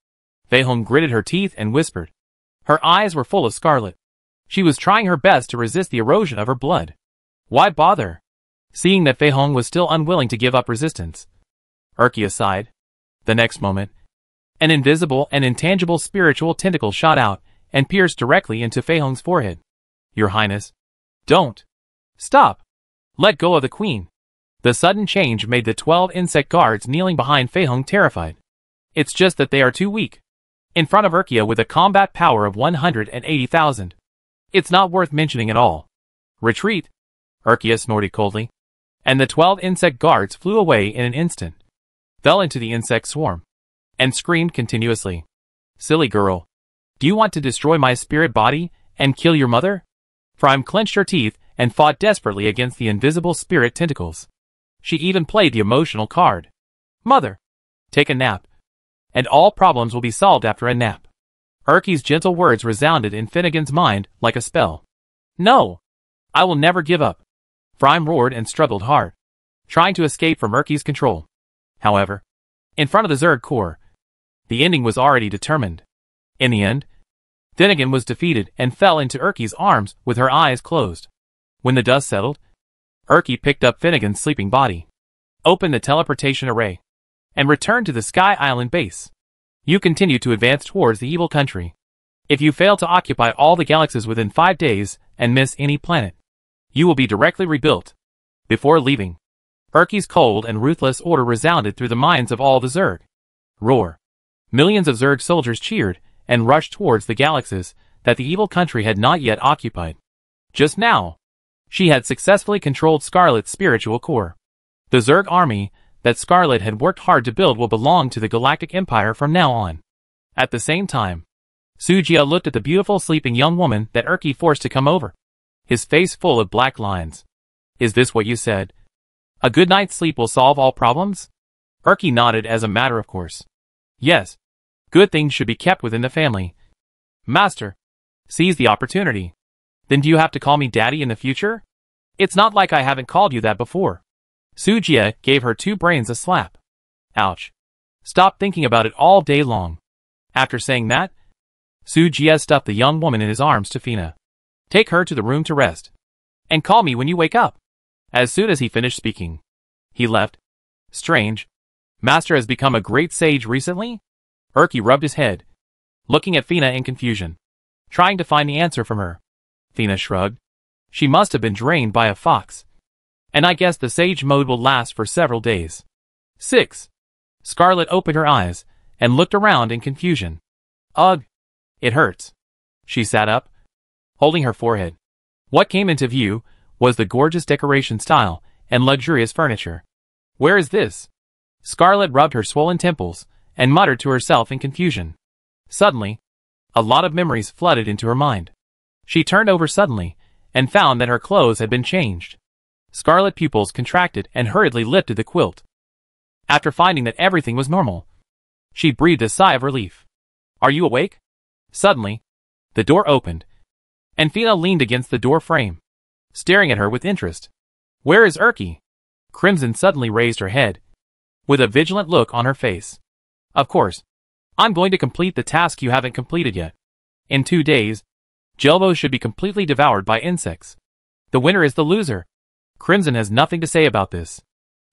Speaker 1: Fei Hong gritted her teeth and whispered. Her eyes were full of Scarlet. She was trying her best to resist the erosion of her blood. Why bother? Seeing that Fei Hong was still unwilling to give up resistance, Urkia sighed. The next moment, an invisible and intangible spiritual tentacle shot out and pierced directly into Fei Hong's forehead. Your Highness. Don't. Stop. Let go of the queen. The sudden change made the 12 insect guards kneeling behind Fei Hong terrified. It's just that they are too weak. In front of Urkia with a combat power of 180,000. It's not worth mentioning at all. Retreat. Urkia snorted coldly, and the 12 insect guards flew away in an instant, fell into the insect swarm, and screamed continuously. Silly girl. Do you want to destroy my spirit body and kill your mother? Prime clenched her teeth and fought desperately against the invisible spirit tentacles. She even played the emotional card. Mother, take a nap, and all problems will be solved after a nap. Urki's gentle words resounded in Finnegan's mind like a spell. No! I will never give up. Prime roared and struggled hard, trying to escape from Urki's control. However, in front of the Zerg core, the ending was already determined. In the end, Finnegan was defeated and fell into Urki's arms with her eyes closed. When the dust settled, Urki picked up Finnegan's sleeping body, opened the teleportation array, and returned to the Sky Island base. You continue to advance towards the evil country. If you fail to occupy all the galaxies within 5 days and miss any planet, you will be directly rebuilt. Before leaving, Urki's cold and ruthless order resounded through the minds of all the Zerg. Roar. Millions of Zerg soldiers cheered and rushed towards the galaxies that the evil country had not yet occupied. Just now, she had successfully controlled Scarlet's spiritual core. The Zerg army that Scarlet had worked hard to build will belong to the Galactic Empire from now on. At the same time, Sujia looked at the beautiful sleeping young woman that Urki forced to come over, his face full of black lines. Is this what you said? A good night's sleep will solve all problems? Urki nodded as a matter of course. Yes. Good things should be kept within the family. Master, seize the opportunity. Then do you have to call me daddy in the future? It's not like I haven't called you that before. Sujia gave her 2 brains a slap. Ouch. Stop thinking about it all day long. After saying that, Sujia stuffed the young woman in his arms to Fina. Take her to the room to rest. And call me when you wake up. As soon as he finished speaking, he left. Strange. Master has become a great sage recently? Erky rubbed his head, looking at Fina in confusion, trying to find the answer from her. Fina shrugged. She must have been drained by a fox. And I guess the sage mode will last for several days. 6. Scarlet opened her eyes and looked around in confusion. Ugh. It hurts. She sat up, holding her forehead. What came into view was the gorgeous decoration style and luxurious furniture. Where is this? Scarlet rubbed her swollen temples and muttered to herself in confusion. Suddenly, a lot of memories flooded into her mind. She turned over suddenly and found that her clothes had been changed. Scarlet pupils contracted and hurriedly lifted the quilt. After finding that everything was normal, she breathed a sigh of relief. Are you awake? Suddenly, the door opened, and Fina leaned against the door frame, staring at her with interest. Where is Erky? Crimson suddenly raised her head, with a vigilant look on her face. Of course. I'm going to complete the task you haven't completed yet. In 2 days, Jelbo should be completely devoured by insects. The winner is the loser. Crimson has nothing to say about this.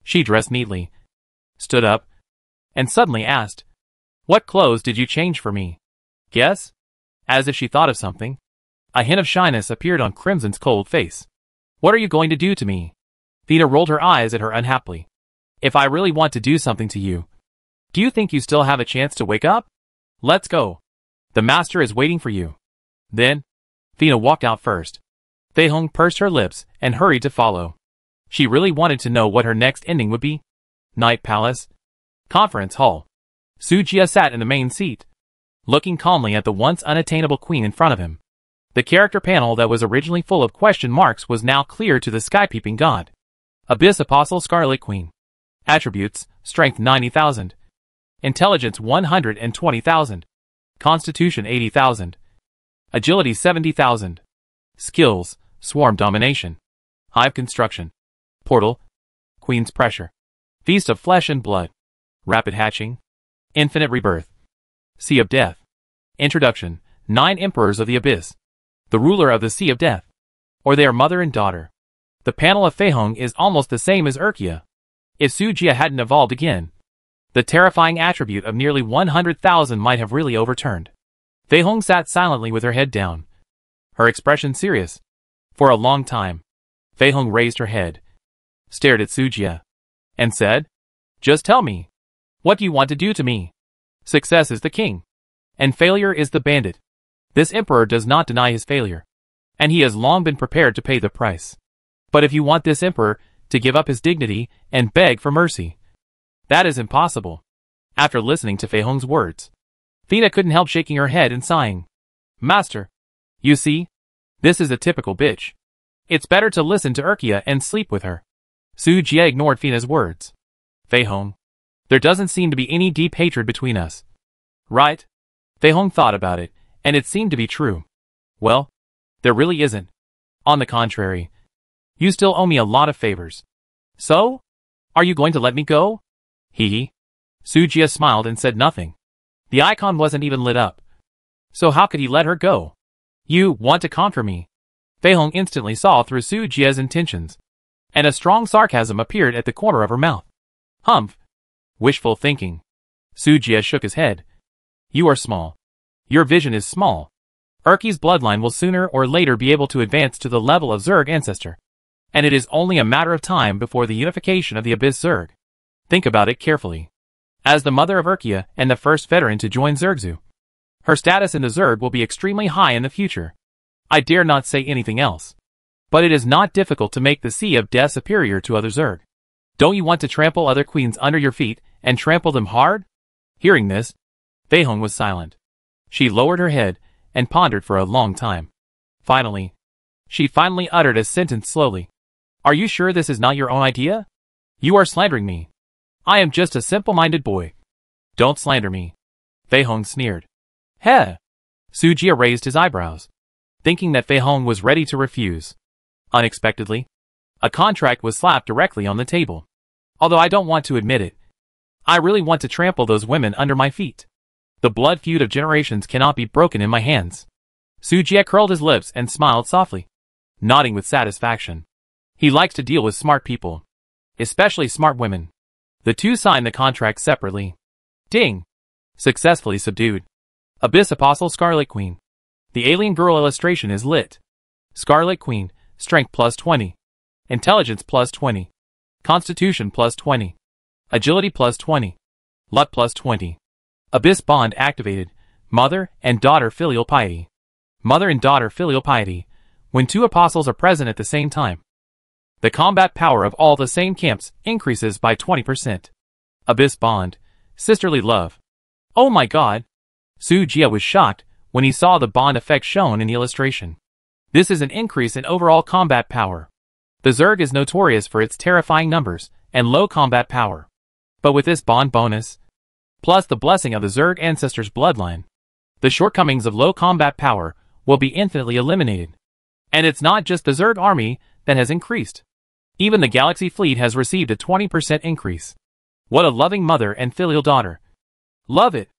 Speaker 1: She dressed neatly, stood up, and suddenly asked, What clothes did you change for me? Guess? As if she thought of something. A hint of shyness appeared on Crimson's cold face. What are you going to do to me? Fina rolled her eyes at her unhappily. If I really want to do something to you, do you think you still have a chance to wake up? Let's go. The master is waiting for you. Then, Fina walked out first. Fei Hong pursed her lips and hurried to follow. She really wanted to know what her next ending would be. Night Palace. Conference Hall. Su Jia sat in the main seat, looking calmly at the once unattainable queen in front of him. The character panel that was originally full of question marks was now clear to the sky-peeping god. Abyss Apostle Scarlet Queen. Attributes, Strength 90,000. Intelligence 120,000. Constitution 80,000. Agility 70,000. Skills, Swarm Domination. Hive Construction. Portal. Queen's Pressure. Feast of Flesh and Blood. Rapid Hatching. Infinite Rebirth. Sea of Death. Introduction, 9 Emperors of the Abyss. The ruler of the Sea of Death. Or they are mother and daughter. The panel of Fei Hong is almost the same as Erkia. If Su Jia hadn't evolved again, the terrifying attribute of nearly 100,000 might have really overturned. Fei Hong sat silently with her head down, her expression serious. For a long time, Fei Hong raised her head, stared at Su Jia, and said, Just tell me, what do you want to do to me? Success is the king, and failure is the bandit. This emperor does not deny his failure, and he has long been prepared to pay the price. But if you want this emperor to give up his dignity and beg for mercy, that is impossible. After listening to Fei Hong's words, Fina couldn't help shaking her head and sighing. Master, you see, this is a typical bitch. It's better to listen to Erkia and sleep with her. Su Jia ignored Fina's words. Fei Hong, there doesn't seem to be any deep hatred between us. Right? Fei Hong thought about it, and it seemed to be true. Well, there really isn't. On the contrary, you still owe me a lot of favors. So? Are you going to let me go? Hee. Su Jia smiled and said nothing. The icon wasn't even lit up. So how could he let her go? You want to conquer me? Fei Hong instantly saw through Su Jia's intentions, and a strong sarcasm appeared at the corner of her mouth. Humph. Wishful thinking. Su Jia shook his head. You are small. Your vision is small. Erky's bloodline will sooner or later be able to advance to the level of Zerg ancestor, and it is only a matter of time before the unification of the Abyss Zerg. Think about it carefully. As the mother of Erkia and the first veteran to join Zergzu, her status in the Zerg will be extremely high in the future. I dare not say anything else. But it is not difficult to make the Sea of Death superior to other Zerg. Don't you want to trample other queens under your feet and trample them hard? Hearing this, Fei Hong was silent. She lowered her head and pondered for a long time. Finally, she uttered a sentence slowly. Are you sure this is not your own idea? You are slandering me. I am just a simple-minded boy. Don't slander me. Fei Hong sneered. Heh. Su Jia raised his eyebrows, thinking that Fei Hong was ready to refuse. Unexpectedly, a contract was slapped directly on the table. Although I don't want to admit it, I really want to trample those women under my feet. The blood feud of generations cannot be broken in my hands. Su Jia curled his lips and smiled softly, nodding with satisfaction. He likes to deal with smart people, especially smart women. The two sign the contract separately. Ding! Successfully subdued. Abyss Apostle Scarlet Queen. The alien girl illustration is lit. Scarlet Queen, Strength plus 20. Intelligence plus 20. Constitution plus 20. Agility plus 20. Luck plus 20. Abyss Bond activated. Mother and daughter filial piety. Mother and daughter filial piety. When two apostles are present at the same time, the combat power of all the same camps increases by 20%. Abyss Bond. Sisterly love. Oh my god! Su Jia was shocked when he saw the bond effect shown in the illustration. This is an increase in overall combat power. The Zerg is notorious for its terrifying numbers and low combat power. But with this bond bonus, plus the blessing of the Zerg ancestors' bloodline, the shortcomings of low combat power will be infinitely eliminated. And it's not just the Zerg army that has increased. Even the Galaxy fleet has received a 20% increase. What a loving mother and filial daughter. Love it.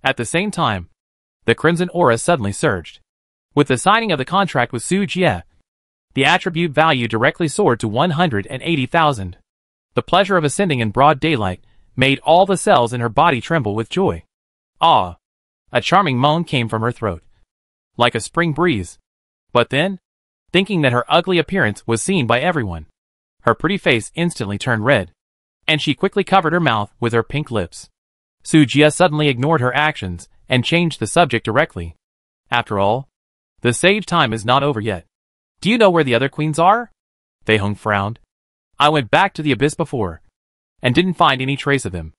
Speaker 1: At the same time, the crimson aura suddenly surged. With the signing of the contract with Su Jia, the attribute value directly soared to 180,000. The pleasure of ascending in broad daylight made all the cells in her body tremble with joy. Ah! A charming moan came from her throat, like a spring breeze. But then, thinking that her ugly appearance was seen by everyone, her pretty face instantly turned red, and she quickly covered her mouth with her pink lips. Su Jia suddenly ignored her actions and changed the subject directly. After all, the sage time is not over yet. Do you know where the other queens are? Fei Hong frowned. I went back to the abyss before, and didn't find any trace of him.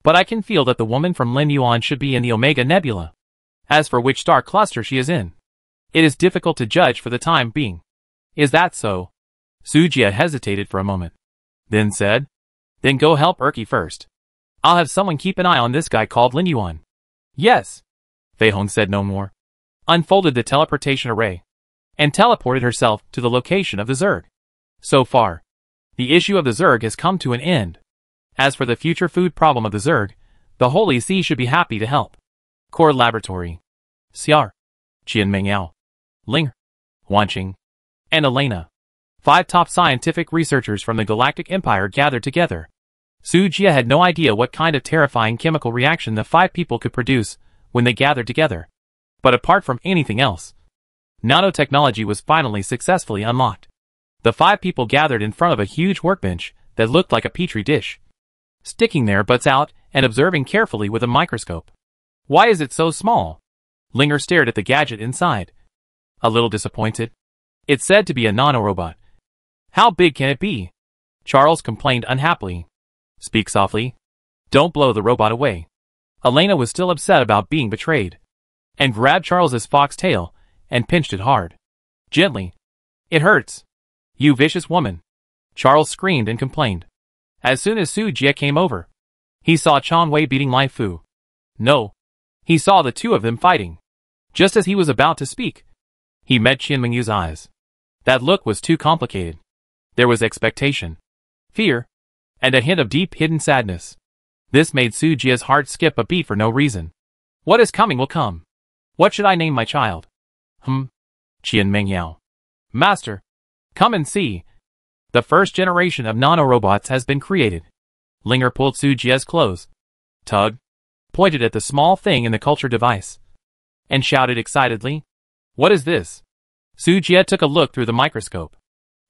Speaker 1: But I can feel that the woman from Lin Yuan should be in the Omega Nebula. As for which star cluster she is in, it is difficult to judge for the time being. Is that so? Su Jia hesitated for a moment, then said, Then go help Erky first. I'll have someone keep an eye on this guy called Lin Yuan. Yes. Fei Hong said no more, unfolded the teleportation array, and teleported herself to the location of the Zerg. So far, the issue of the Zerg has come to an end. As for the future food problem of the Zerg, the Holy See should be happy to help. Core Laboratory. Xiar, Qian Mengyao, Ling, Wanqing, and Elena. 5 top scientific researchers from the Galactic Empire gathered together. Su Jia had no idea what kind of terrifying chemical reaction the 5 people could produce when they gathered together. But apart from anything else, nanotechnology was finally successfully unlocked. The 5 people gathered in front of a huge workbench that looked like a petri dish, sticking their butts out and observing carefully with a microscope. Why is it so small? Linger stared at the gadget inside, a little disappointed. It's said to be a nanorobot. How big can it be? Charles complained unhappily. Speak softly. Don't blow the robot away. Elena was still upset about being betrayed, and grabbed Charles's fox tail and pinched it hard. Gently. It hurts. You vicious woman. Charles screamed and complained. As soon as Su Jia came over, he saw Chan Wei beating Lai Fu. No. He saw the 2 of them fighting. Just as he was about to speak, he met Qian Mengyu's eyes. That look was too complicated. There was expectation, fear, and a hint of deep hidden sadness. This made Su Jia's heart skip a beat for no reason. What is coming will come. What should I name my child? Qian Mengyao. Master, come and see. The first generation of nanorobots has been created. Linger pulled Su Jia's clothes, tugged, pointed at the small thing in the culture device, and shouted excitedly, What is this? Su Jia took a look through the microscope.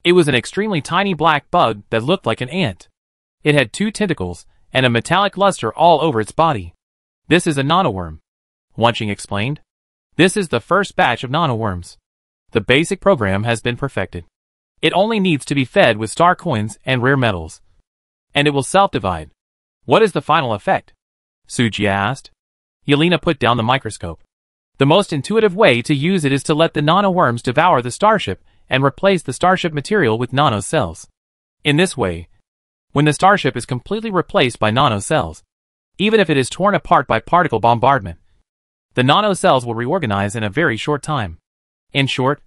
Speaker 1: It was an extremely tiny black bug that looked like an ant. It had 2 tentacles and a metallic luster all over its body. This is a nanoworm, Wanqing explained. This is the first batch of nanoworms. The basic program has been perfected. It only needs to be fed with star coins and rare metals, and it will self-divide. What is the final effect? Su Jia asked. Yelena put down the microscope. The most intuitive way to use it is to let the nanoworms devour the starship and replace the starship material with nanocells. In this way, when the starship is completely replaced by nanocells, even if it is torn apart by particle bombardment, the nanocells will reorganize in a very short time. In short,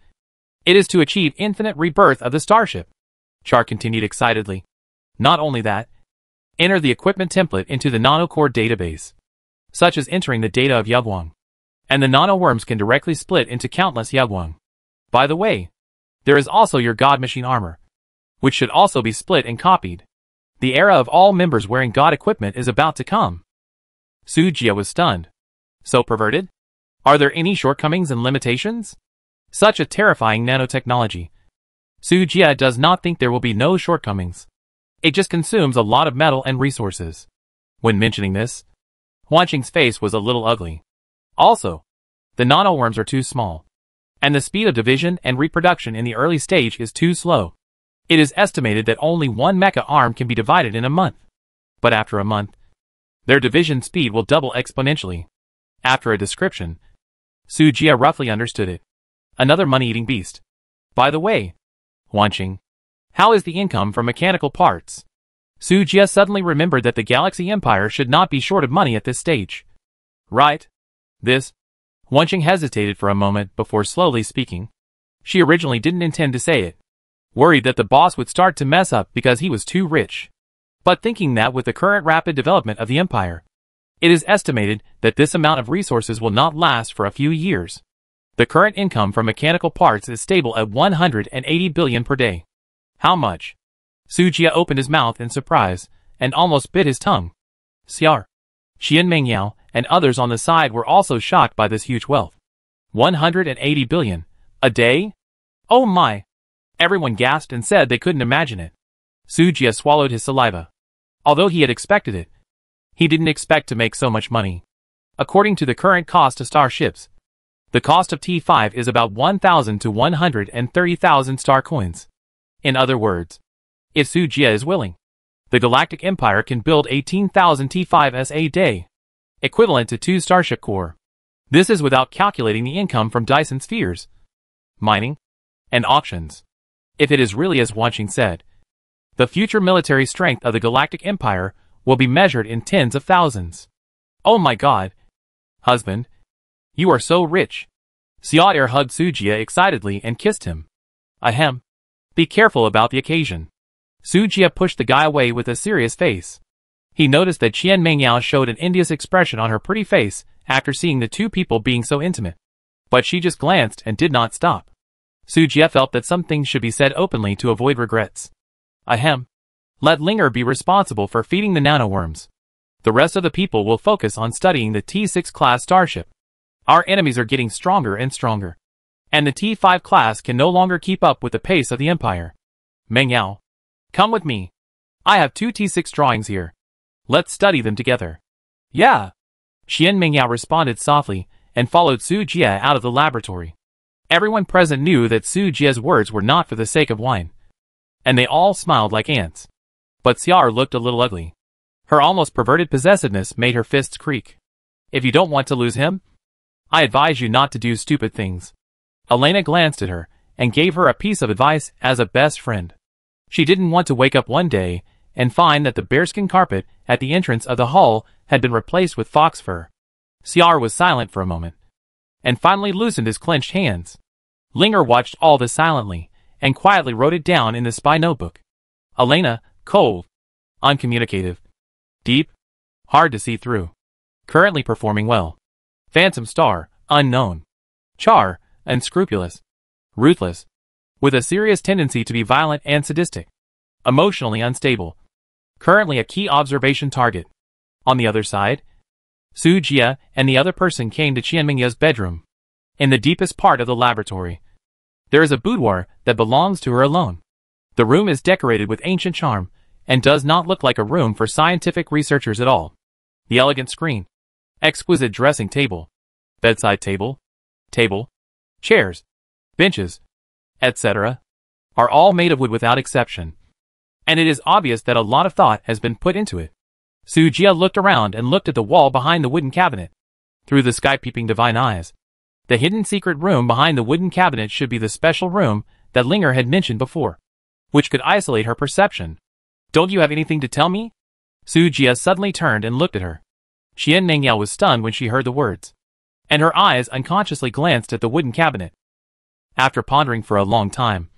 Speaker 1: it is to achieve infinite rebirth of the starship. Char continued excitedly. Not only that, enter the equipment template into the nanocore database, such as entering the data of Yugwang, and the nanoworms can directly split into countless Yugwang. By the way, there is also your God Machine armor. which should also be split and copied. The era of all members wearing God equipment is about to come. Su Jia was stunned. So perverted? Are there any shortcomings and limitations? Such a terrifying nanotechnology. Su Jia does not think there will be no shortcomings. It just consumes a lot of metal and resources. When mentioning this, Huan Qing's face was a little ugly. Also, the nanoworms are too small, and the speed of division and reproduction in the early stage is too slow. It is estimated that only one mecha arm can be divided in a month. But after a month, their division speed will double exponentially. After a description, Su Jia roughly understood it. Another money-eating beast. By the way, Huan Qing, how is the income from mechanical parts? Su Jia suddenly remembered that the Galaxy Empire should not be short of money at this stage. Right? This? Huan Qing hesitated for a moment before slowly speaking. She originally didn't intend to say it, worried that the boss would start to mess up because he was too rich. But thinking that with the current rapid development of the Empire, it is estimated that this amount of resources will not last for a few years. The current income from mechanical parts is stable at 180 billion per day. How much? Su Jia opened his mouth in surprise and almost bit his tongue. Xiar, Qian Mengyao, and others on the side were also shocked by this huge wealth. 180 billion. A day? Oh my! Everyone gasped and said they couldn't imagine it. Su Jia swallowed his saliva. Although he had expected it, he didn't expect to make so much money. According to the current cost of starships, the cost of T5 is about 1,000 to 130,000 star coins. In other words, if Su Jia is willing, the Galactic Empire can build 18,000 T5s a day, equivalent to 2 Starship Corps. This is without calculating the income from Dyson spheres, mining, and auctions. If it is really as Huan Qing said, the future military strength of the Galactic Empire will be measured in tens of thousands. Oh my god! Husband, you are so rich. Xiao'er hugged Su Jia excitedly and kissed him. Ahem. Be careful about the occasion. Su Jia pushed the guy away with a serious face. He noticed that Qian Mengyao showed an envious expression on her pretty face after seeing the two people being so intimate. But she just glanced and did not stop. Su Jia felt that some things should be said openly to avoid regrets. Ahem. Let Linger be responsible for feeding the nanoworms. The rest of the people will focus on studying the T6 class starship. Our enemies are getting stronger and stronger, and the T5 class can no longer keep up with the pace of the Empire. Mengyao, come with me. I have 2 T6 drawings here. Let's study them together. Yeah. Qian Mengyao responded softly and followed Su Jia out of the laboratory. Everyone present knew that Su Jia's words were not for the sake of wine, and they all smiled like ants. But Xiar looked a little ugly. Her almost perverted possessiveness made her fists creak. If you don't want to lose him, I advise you not to do stupid things. Elena glanced at her and gave her a piece of advice as a best friend. She didn't want to wake up one day and find that the bearskin carpet at the entrance of the hall had been replaced with fox fur. Xiar was silent for a moment, and finally loosened his clenched hands. Linger watched all this silently, and quietly wrote it down in the spy notebook. Elena, cold, uncommunicative, deep, hard to see through. Currently performing well. Phantom Star, unknown. Char, unscrupulous, ruthless, with a serious tendency to be violent and sadistic. Emotionally unstable. Currently a key observation target. On the other side, Su Jia and the other person came to Qian Mengyao's bedroom. In the deepest part of the laboratory, there is a boudoir that belongs to her alone. The room is decorated with ancient charm, and does not look like a room for scientific researchers at all. The elegant screen, exquisite dressing table, bedside table, chairs, benches, etc., are all made of wood without exception. And it is obvious that a lot of thought has been put into it. Su Jia looked around and looked at the wall behind the wooden cabinet. Through the sky-peeping divine eyes, the hidden secret room behind the wooden cabinet should be the special room that Linger had mentioned before, which could isolate her perception. Don't you have anything to tell me? Su Jia suddenly turned and looked at her. Qian Mengyao was stunned when she heard the words, and her eyes unconsciously glanced at the wooden cabinet. After pondering for a long time,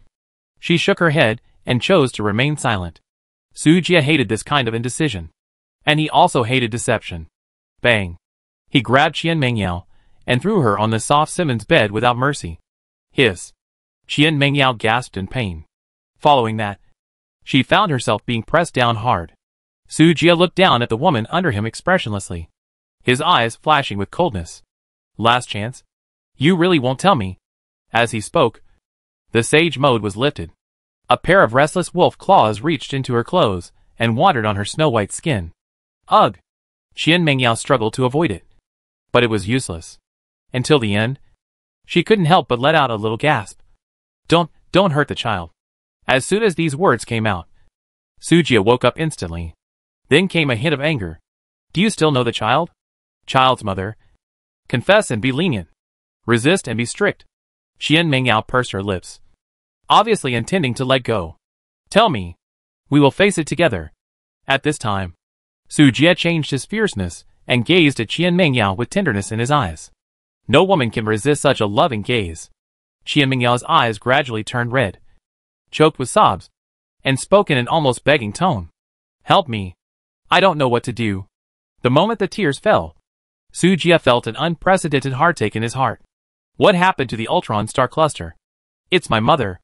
Speaker 1: she shook her head and chose to remain silent. Su Jia hated this kind of indecision, and he also hated deception. Bang! He grabbed Qian Mengyao and threw her on the soft Simmons bed without mercy. Hiss! Qian Mengyao gasped in pain. Following that, She found herself being pressed down hard. Su Jia looked down at the woman under him expressionlessly, his eyes flashing with coldness. Last chance? You really won't tell me? As he spoke, the sage mode was lifted. A pair of restless wolf claws reached into her clothes and wandered on her snow-white skin. Ugh! Qian Mengyao struggled to avoid it, but it was useless. Until the end, she couldn't help but let out a little gasp. Don't hurt the child. As soon as these words came out, Su Jia woke up instantly. Then came a hint of anger. Do you still know the child? Child's mother. Confess and be lenient. Resist and be strict. Qian Mengyao pursed her lips, obviously intending to let go. Tell me. We will face it together. At this time, Su Jia changed his fierceness and gazed at Qian Mengyao with tenderness in his eyes. No woman can resist such a loving gaze. Qian Mengyao's eyes gradually turned red, choked with sobs, and spoke in an almost begging tone. Help me. I don't know what to do. The moment the tears fell, Su Jia felt an unprecedented heartache in his heart. What happened to the Ultron star cluster? It's my mother.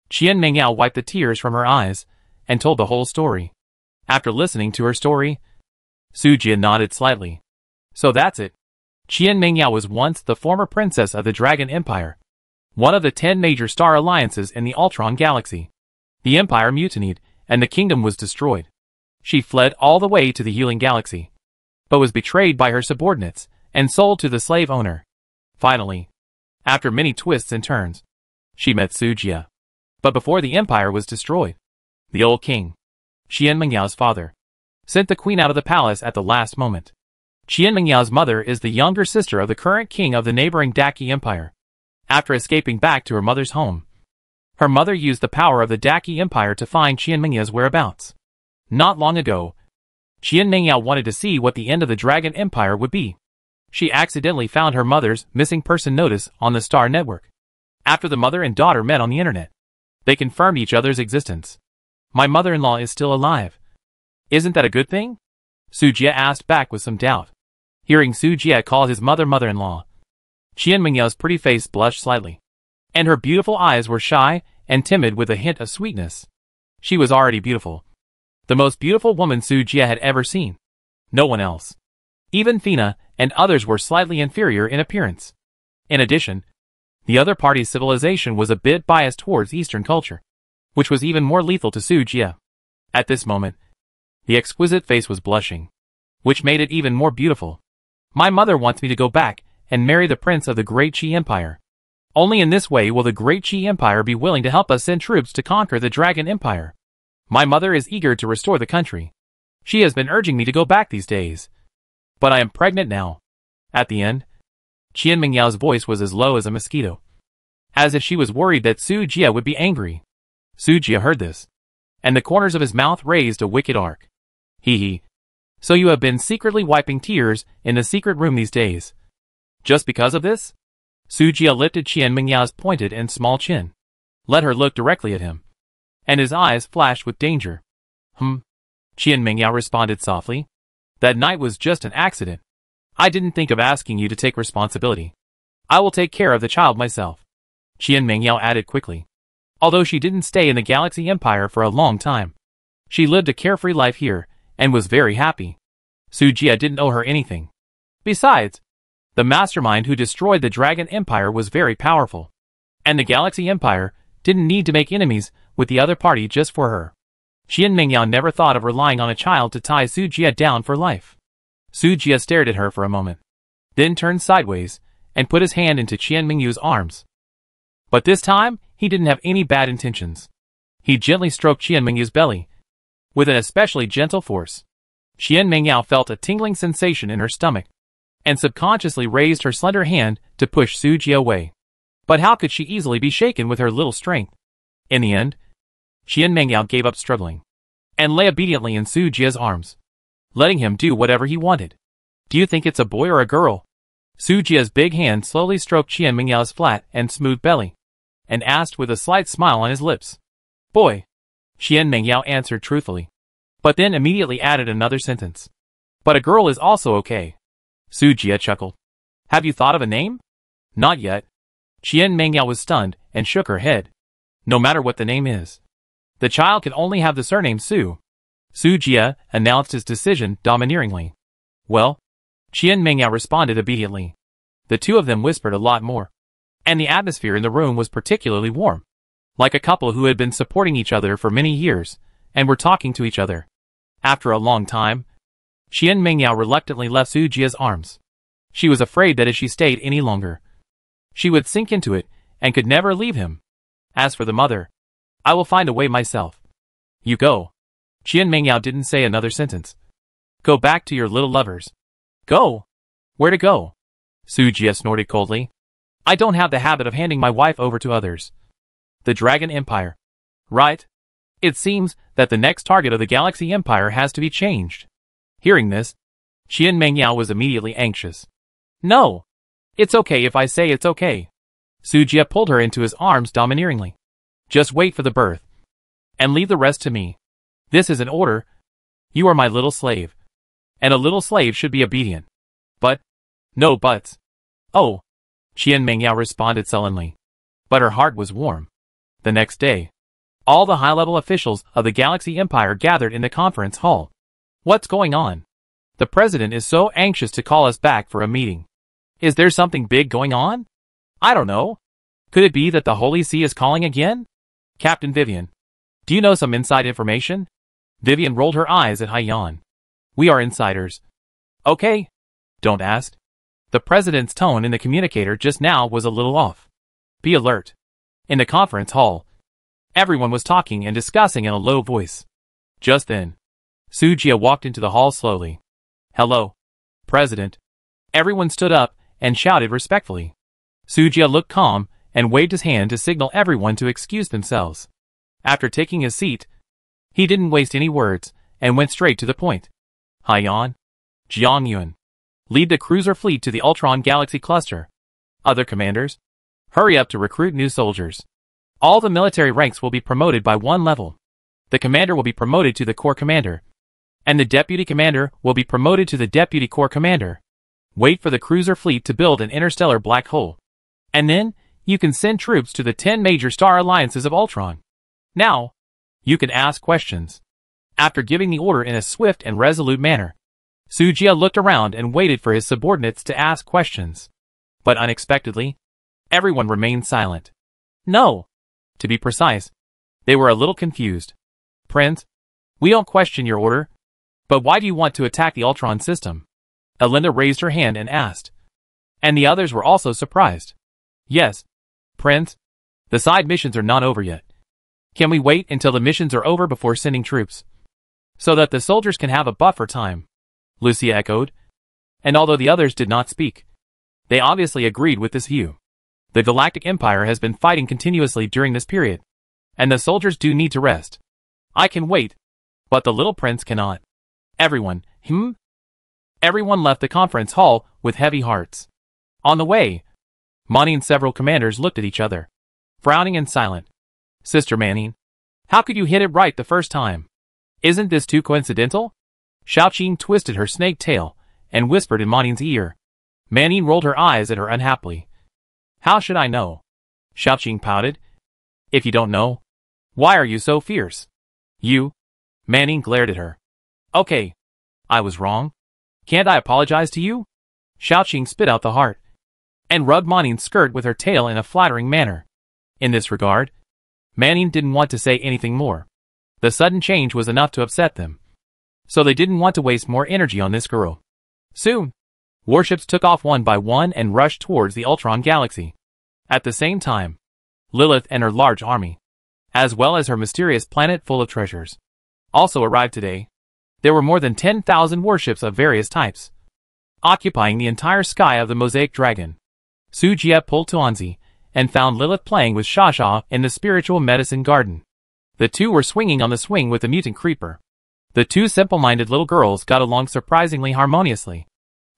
Speaker 1: Qian Mengyao wiped the tears from her eyes and told the whole story. After listening to her story, Su Jia nodded slightly. So that's it. Qian Mengyao was once the former princess of the Dragon Empire, one of the 10 major star alliances in the Ultron galaxy. The empire mutinied, and the kingdom was destroyed. She fled all the way to the healing galaxy, but was betrayed by her subordinates and sold to the slave owner. Finally, after many twists and turns, she met Su Jia. But before the empire was destroyed, the old king, Qian Mengyao's father, sent the queen out of the palace at the last moment. Qian Mengyao's mother is the younger sister of the current king of the neighboring Daki Empire. After escaping back to her mother's home, her mother used the power of the Daki Empire to find Qian Mengyao's whereabouts. Not long ago, Qian Mengyao wanted to see what the end of the Dragon Empire would be. She accidentally found her mother's missing person notice on the Star Network. After the mother and daughter met on the internet, they confirmed each other's existence. My mother-in-law is still alive. Isn't that a good thing? Su Jia asked back with some doubt. Hearing Su Jia call his mother-in-law, Qian Mengyao's pretty face blushed slightly, and her beautiful eyes were shy and timid with a hint of sweetness. She was already beautiful. The most beautiful woman Su Jia had ever seen. No one else. Even Fina and others were slightly inferior in appearance. In addition, the other party's civilization was a bit biased towards Eastern culture, which was even more lethal to Su Jia. At this moment, the exquisite face was blushing, which made it even more beautiful. My mother wants me to go back and marry the prince of the Great Qi Empire. Only in this way will the Great Qi Empire be willing to help us send troops to conquer the Dragon Empire. My mother is eager to restore the country. She has been urging me to go back these days. But I am pregnant now. At the end, Qian Mengyao's voice was as low as a mosquito, as if she was worried that Su Jia would be angry. Su Jia heard this, and the corners of his mouth raised a wicked arc. Hee. So you have been secretly wiping tears in the secret room these days. Just because of this? Su Jia lifted Qian Mengyao's pointed and small chin, let her look directly at him, and his eyes flashed with danger. Qian Mengyao responded softly. That night was just an accident. I didn't think of asking you to take responsibility. I will take care of the child myself. Qian Mengyao added quickly. Although she didn't stay in the Galaxy Empire for a long time, she lived a carefree life here and was very happy. Su Jia didn't owe her anything. Besides, the mastermind who destroyed the Dragon Empire was very powerful, and the Galaxy Empire didn't need to make enemies with the other party just for her. Qian Mengyao never thought of relying on a child to tie Su Jia down for life. Su Jia stared at her for a moment, then turned sideways and put his hand into Qian Mengyu's arms. But this time, he didn't have any bad intentions. He gently stroked Qian Mengyu's belly, with an especially gentle force. Qian Mengyao felt a tingling sensation in her stomach, and subconsciously raised her slender hand to push Su Jia away. But how could she easily be shaken with her little strength? In the end, Qian Mengyao gave up struggling, and lay obediently in Su Jia's arms, letting him do whatever he wanted. Do you think it's a boy or a girl? Su Jia's big hand slowly stroked Qian Mengyao's flat and smooth belly, and asked with a slight smile on his lips. Boy. Qian Mengyao answered truthfully, but then immediately added another sentence. But a girl is also okay. Su Jia chuckled. Have you thought of a name? Not yet. Qian Mengyao was stunned and shook her head. No matter what the name is, The child can only have the surname Su. Su Jia announced his decision domineeringly. Well? Qian Mengyao responded obediently. The two of them whispered a lot more. And the atmosphere in the room was particularly warm. Like a couple who had been supporting each other for many years, and were talking to each other. After a long time, Qian Mengyao reluctantly left Su Jia's arms. She was afraid that if she stayed any longer, she would sink into it, and could never leave him. As for the mother, I will find a way myself. You go. Qian Mengyao didn't say another sentence. Go back to your little lovers. Go? Where to go? Su Jia snorted coldly. I don't have the habit of handing my wife over to others. The Dragon Empire. Right? It seems that the next target of the Galaxy Empire has to be changed. Hearing this, Qian Mengyao was immediately anxious. No. It's okay if I say it's okay. Su Jia pulled her into his arms domineeringly. Just wait for the birth. And leave the rest to me. This is an order. You are my little slave. And a little slave should be obedient. But, no buts. Oh. Qian Mengyao responded sullenly. But her heart was warm. The next day, all the high-level officials of the Galaxy Empire gathered in the conference hall. What's going on? The president is so anxious to call us back for a meeting. Is there something big going on? I don't know. Could it be that the Holy See is calling again? Captain Vivian, do you know some inside information? Vivian rolled her eyes at Haiyan. We are insiders. Okay. Don't ask. The president's tone in the communicator just now was a little off. Be alert. In the conference hall, everyone was talking and discussing in a low voice. Just then, Su Jia walked into the hall slowly. Hello, President. Everyone stood up and shouted respectfully. Su Jia looked calm and waved his hand to signal everyone to excuse themselves. After taking his seat, he didn't waste any words and went straight to the point. Haiyan, Jiang Yuan, lead the cruiser fleet to the Ultron Galaxy Cluster. Other commanders, hurry up to recruit new soldiers. All the military ranks will be promoted by one level. The commander will be promoted to the corps commander, and the deputy commander will be promoted to the deputy corps commander. Wait for the cruiser fleet to build an interstellar black hole. And then, you can send troops to the 10 major star alliances of Ultron. Now, you can ask questions. After giving the order in a swift and resolute manner, Su Jia looked around and waited for his subordinates to ask questions. But unexpectedly, everyone remained silent. No. To be precise, they were a little confused. Prince, we don't question your order. But why do you want to attack the Ultron system? Elinda raised her hand and asked. And the others were also surprised. Yes, Prince. The side missions are not over yet. Can we wait until the missions are over before sending troops? So that the soldiers can have a buffer time, Lucia echoed. And although the others did not speak, they obviously agreed with this view. The Galactic Empire has been fighting continuously during this period, and the soldiers do need to rest. I can wait, but the little prince cannot. Everyone, Everyone left the conference hall with heavy hearts. On the way, Mani and several commanders looked at each other, frowning and silent. Sister Manning, how could you hit it right the first time? Isn't this too coincidental? Xiaoqing twisted her snake tail and whispered in Maning's ear. Manning rolled her eyes at her unhappily. How should I know? Xiaoqing pouted. If you don't know, why are you so fierce? You? Manning glared at her. Okay, I was wrong. Can't I apologize to you? Xiaoqing spit out the heart and rubbed Manning's skirt with her tail in a flattering manner. In this regard, Manning didn't want to say anything more. The sudden change was enough to upset them, so they didn't want to waste more energy on this girl. Soon, warships took off one by one and rushed towards the Ultron galaxy. At the same time, Lilith and her large army, as well as her mysterious planet full of treasures, also arrived today. There were more than 10,000 warships of various types, occupying the entire sky of the Mosaic Dragon. Su Jia pulled Tuanzi and found Lilith playing with Shasha in the spiritual medicine garden. The two were swinging on the swing with the mutant creeper. The two simple-minded little girls got along surprisingly harmoniously.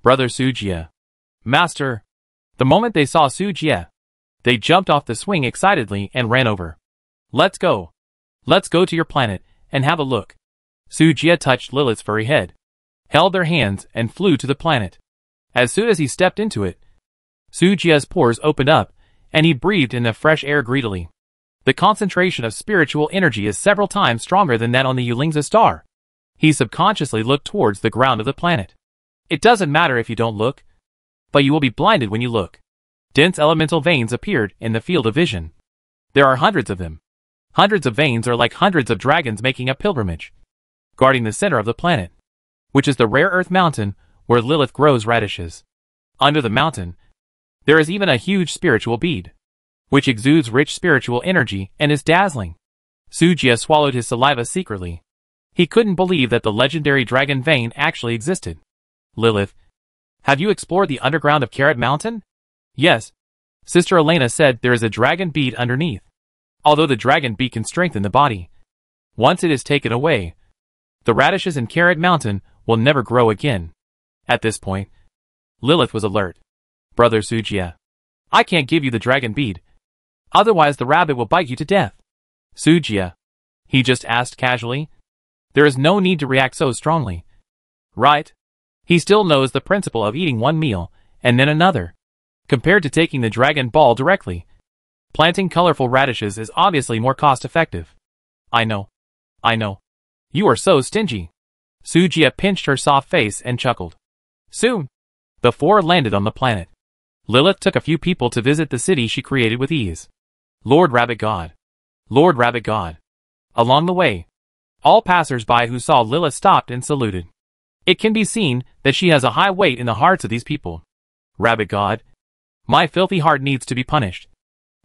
Speaker 1: Brother Su Jia. Master. The moment they saw Su Jia, they jumped off the swing excitedly and ran over. Let's go. Let's go to your planet and have a look. Su Jia touched Lilith's furry head, held their hands and flew to the planet. As soon as he stepped into it, Su Jia's pores opened up and he breathed in the fresh air greedily. The concentration of spiritual energy is several times stronger than that on the Yulingza star. He subconsciously looked towards the ground of the planet. It doesn't matter if you don't look, but you will be blinded when you look. Dense elemental veins appeared in the field of vision. There are hundreds of them. Hundreds of veins are like hundreds of dragons making a pilgrimage, guarding the center of the planet, which is the rare earth mountain where Lilith grows radishes. Under the mountain, there is even a huge spiritual bead, which exudes rich spiritual energy and is dazzling. Sujia swallowed his saliva secretly. He couldn't believe that the legendary dragon vein actually existed. Lilith, have you explored the underground of Carrot Mountain? Yes. Sister Elena said there is a dragon bead underneath. Although the dragon bead can strengthen the body, once it is taken away, the radishes in Carrot Mountain will never grow again. At this point, Lilith was alert. Brother Sujia, I can't give you the dragon bead. Otherwise the rabbit will bite you to death. Sujia, he just asked casually. There is no need to react so strongly. Right? He still knows the principle of eating one meal and then another. Compared to taking the dragon ball directly, planting colorful radishes is obviously more cost-effective. I know. You are so stingy. Sujia pinched her soft face and chuckled. Soon, the four landed on the planet. Lilith took a few people to visit the city she created with ease. Lord Rabbit God. Lord Rabbit God. Along the way, all passers-by who saw Lilith stopped and saluted. It can be seen that she has a high weight in the hearts of these people. Rabbit God, my filthy heart needs to be punished.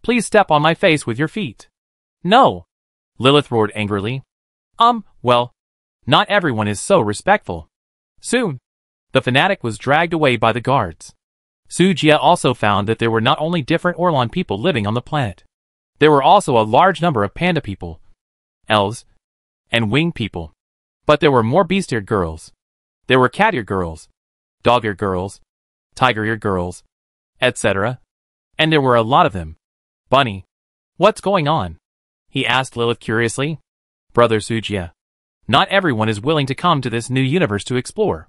Speaker 1: Please step on my face with your feet. No! Lilith roared angrily. Well, not everyone is so respectful. Soon, the fanatic was dragged away by the guards. Sujia also found that there were not only different Orlon people living on the planet. There were also a large number of panda people, elves, and winged people. But there were more beast-eared girls. There were cat-eared girls, dog-eared girls, tiger-eared girls, etc. And there were a lot of them. Bunny, what's going on? He asked Lilith curiously. Brother Sujia, not everyone is willing to come to this new universe to explore.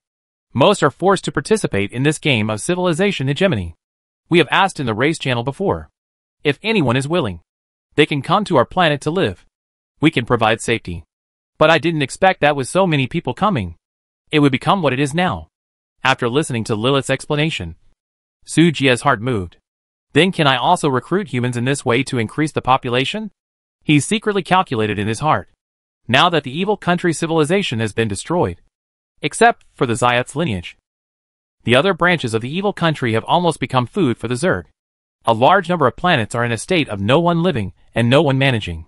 Speaker 1: Most are forced to participate in this game of civilization hegemony. We have asked in the race channel before. If anyone is willing, they can come to our planet to live. We can provide safety. But I didn't expect that with so many people coming. It would become what it is now. After listening to Lilith's explanation, Sujia's heart moved. Then can I also recruit humans in this way to increase the population? He secretly calculated in his heart. Now that the evil country civilization has been destroyed, except for the Zayat's lineage, the other branches of the evil country have almost become food for the Zerg. A large number of planets are in a state of no one living and no one managing.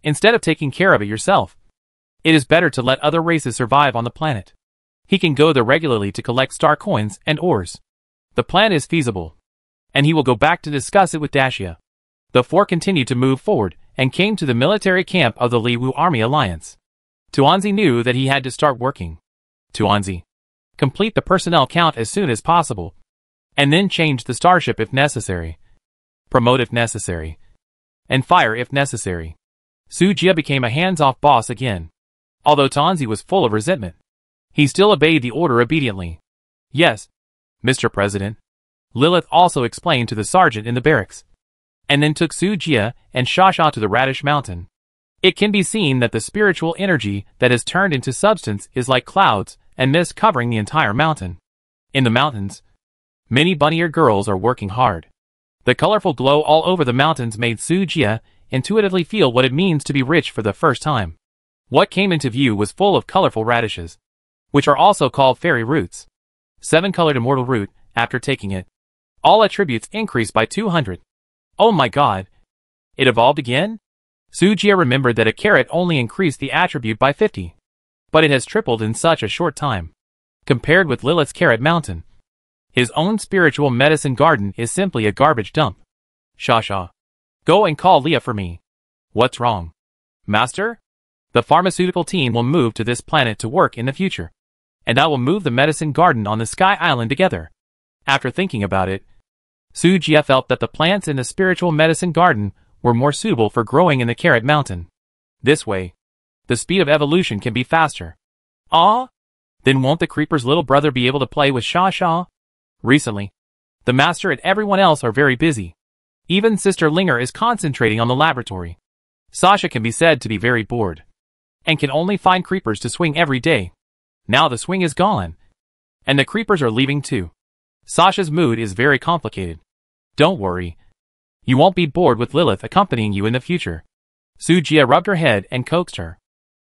Speaker 1: Instead of taking care of it yourself, it is better to let other races survive on the planet. He can go there regularly to collect star coins and ores. The plan is feasible, and he will go back to discuss it with Dacia. The four continued to move forward and came to the military camp of the Liwu Army Alliance. Tuanzi knew that he had to start working. Tuanzi, complete the personnel count as soon as possible, and then change the starship if necessary, promote if necessary, and fire if necessary. Sujia became a hands-off boss again. Although Tuanzi was full of resentment, he still obeyed the order obediently. Yes, Mr. President. Lilith also explained to the sergeant in the barracks, and then took Sujia and Shasha to the Radish Mountain. It can be seen that the spiritual energy that is turned into substance is like clouds and mist covering the entire mountain. In the mountains, many bunny-eared girls are working hard. The colorful glow all over the mountains made Sujia intuitively feel what it means to be rich for the first time. What came into view was full of colorful radishes, which are also called fairy roots. 7-colored immortal root, after taking it, all attributes increased by 200. Oh my god! It evolved again? Sujia remembered that a carrot only increased the attribute by 50. But it has tripled in such a short time. Compared with Lilith's Carrot Mountain, his own spiritual medicine garden is simply a garbage dump. Shasha, go and call Leah for me. What's wrong? Master? The pharmaceutical team will move to this planet to work in the future, and I will move the medicine garden on the Sky Island together. After thinking about it, Sujia felt that the plants in the spiritual medicine garden were more suitable for growing in the Carrot Mountain. This way, the speed of evolution can be faster. Ah? Then won't the creeper's little brother be able to play with Shasha? Recently, the master and everyone else are very busy. Even Sister Linger is concentrating on the laboratory. Sasha can be said to be very bored, and can only find creepers to swing every day. Now the swing is gone, and the creepers are leaving too. Sasha's mood is very complicated. Don't worry. You won't be bored with Lilith accompanying you in the future. Sujia rubbed her head and coaxed her.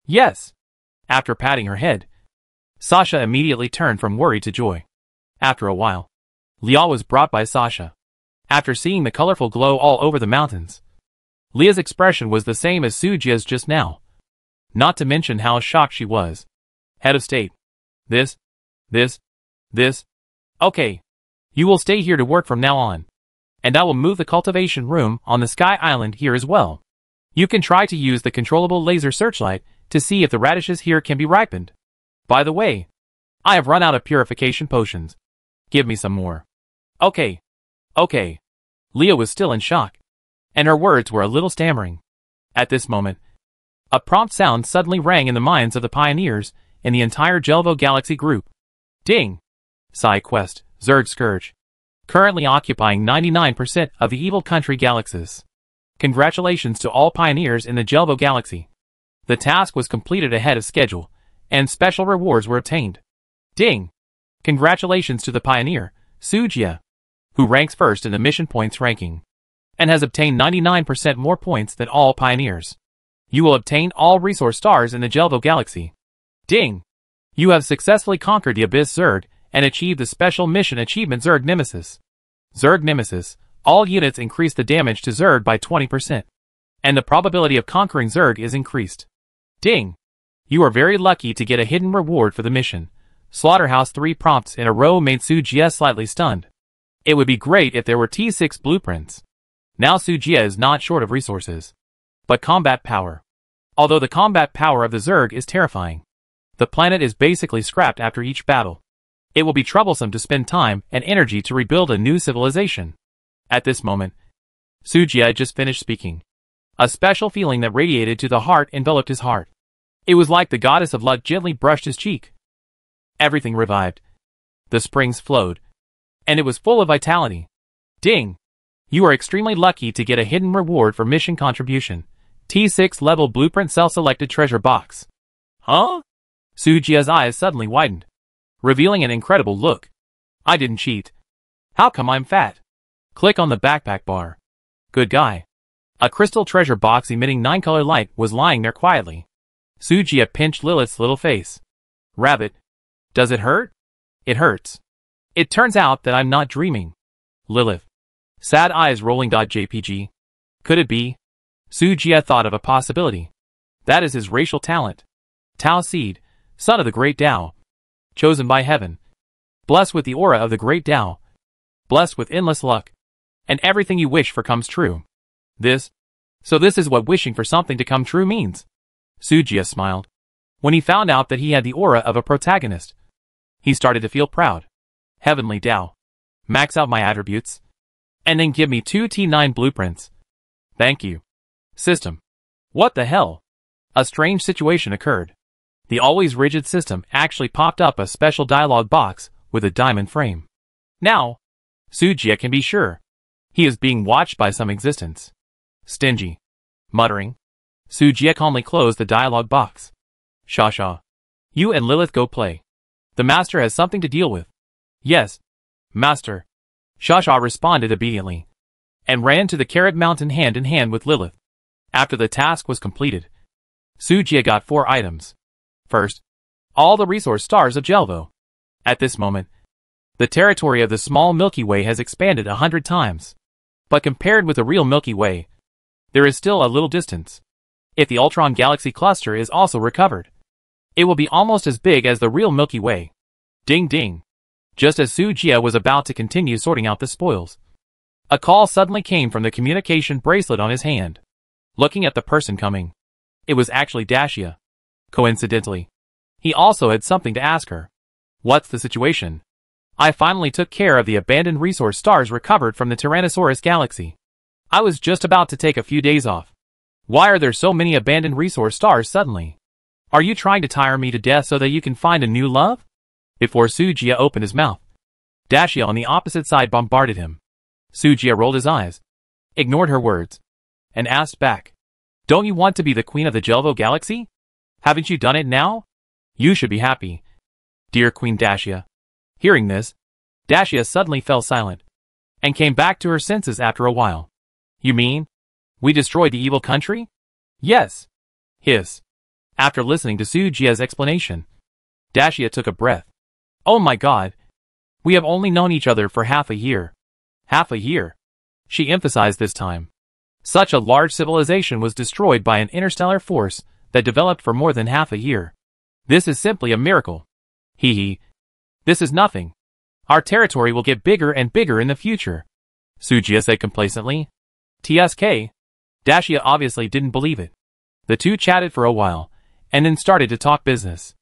Speaker 1: Yes. After patting her head, Sasha immediately turned from worry to joy. After a while, Leah was brought by Sasha. After seeing the colorful glow all over the mountains, Leah's expression was the same as Sujia's just now. Not to mention how shocked she was. Head of state. This. Okay. You will stay here to work from now on. And I will move the cultivation room on the Sky Island here as well. You can try to use the controllable laser searchlight to see if the radishes here can be ripened. By the way, I have run out of purification potions. Give me some more. Okay. Leah was still in shock, and her words were a little stammering. At this moment, a prompt sound suddenly rang in the minds of the pioneers in the entire Jelvo Galaxy group. Ding! Psy Quest, Zerg Scourge. Currently occupying 99% of the Evil Country Galaxies. Congratulations to all pioneers in the Jelvo Galaxy. The task was completed ahead of schedule, and special rewards were obtained. Ding! Congratulations to the pioneer, Sujia, who ranks first in the mission points ranking, and has obtained 99% more points than all pioneers. You will obtain all resource stars in the Jelvo Galaxy. Ding! You have successfully conquered the Abyss Zerg and achieved the special mission achievement Zerg Nemesis. Zerg Nemesis, all units increase the damage to Zerg by 20%, and the probability of conquering Zerg is increased. Ding! You are very lucky to get a hidden reward for the mission. Slaughterhouse 3 prompts in a row made Sujia slightly stunned. It would be great if there were T6 blueprints. Now Sujia is not short of resources, but combat power. Although the combat power of the Zerg is terrifying, the planet is basically scrapped after each battle. It will be troublesome to spend time and energy to rebuild a new civilization. At this moment, Sujia had just finished speaking. A special feeling that radiated to the heart enveloped his heart. It was like the goddess of luck gently brushed his cheek. Everything revived. The springs flowed, and it was full of vitality. Ding! You are extremely lucky to get a hidden reward for mission contribution. T6 level blueprint self-selected treasure box. Huh? Sujia's eyes suddenly widened, revealing an incredible look. I didn't cheat. How come I'm fat? Click on the backpack bar. Good guy. A crystal treasure box emitting 9-color light was lying there quietly. Sujia pinched Lilith's little face. Rabbit. Does it hurt? It hurts. It turns out that I'm not dreaming. Lilith. Sad eyes rolling. JPG. Could it be? Sujia thought of a possibility. That is his racial talent. Tao Seed, son of the Great Tao. Chosen by heaven. Blessed with the aura of the Great Tao. Blessed with endless luck. And everything you wish for comes true. So this is what wishing for something to come true means. Sujia smiled. When he found out that he had the aura of a protagonist, he started to feel proud. Heavenly Tao. Max out my attributes. And then give me 2 T9 blueprints. Thank you. System. What the hell? A strange situation occurred. The always rigid system actually popped up a special dialogue box with a diamond frame. Now, Sujia can be sure. He is being watched by some existence. Stingy. Muttering, Sujia calmly closed the dialogue box. Shasha. You and Lilith go play. The master has something to deal with. Yes, master. Shasha responded obediently, and ran to the Carrot Mountain hand in hand with Lilith. After the task was completed, Sujia got 4 items. First, all the resource stars of Jelvo. At this moment, the territory of the small Milky Way has expanded 100 times. But compared with the real Milky Way, there is still a little distance. If the Ultron Galaxy Cluster is also recovered, it will be almost as big as the real Milky Way. Ding ding. Just as Sujia was about to continue sorting out the spoils, a call suddenly came from the communication bracelet on his hand. Looking at the person coming, it was actually Dacia. Coincidentally, he also had something to ask her. What's the situation? I finally took care of the abandoned resource stars recovered from the Tyrannosaurus Galaxy. I was just about to take a few days off. Why are there so many abandoned resource stars suddenly? Are you trying to tire me to death so that you can find a new love? Before Sujia opened his mouth, Dacia on the opposite side bombarded him. Sujia rolled his eyes, ignored her words, and asked back. Don't you want to be the queen of the Jelvo galaxy? Haven't you done it now? You should be happy. Dear Queen Dacia. Hearing this, Dacia suddenly fell silent, and came back to her senses after a while. You mean, we destroyed the evil country? Yes. Hiss. After listening to Sujia's explanation, Dacia took a breath. Oh my god. We have only known each other for half a year. Half a year. She emphasized this time. Such a large civilization was destroyed by an interstellar force that developed for more than half a year. This is simply a miracle. Hee hee. This is nothing. Our territory will get bigger and bigger in the future, Sujia said complacently. TSK. Dacia obviously didn't believe it. The two chatted for a while, and then started to talk business.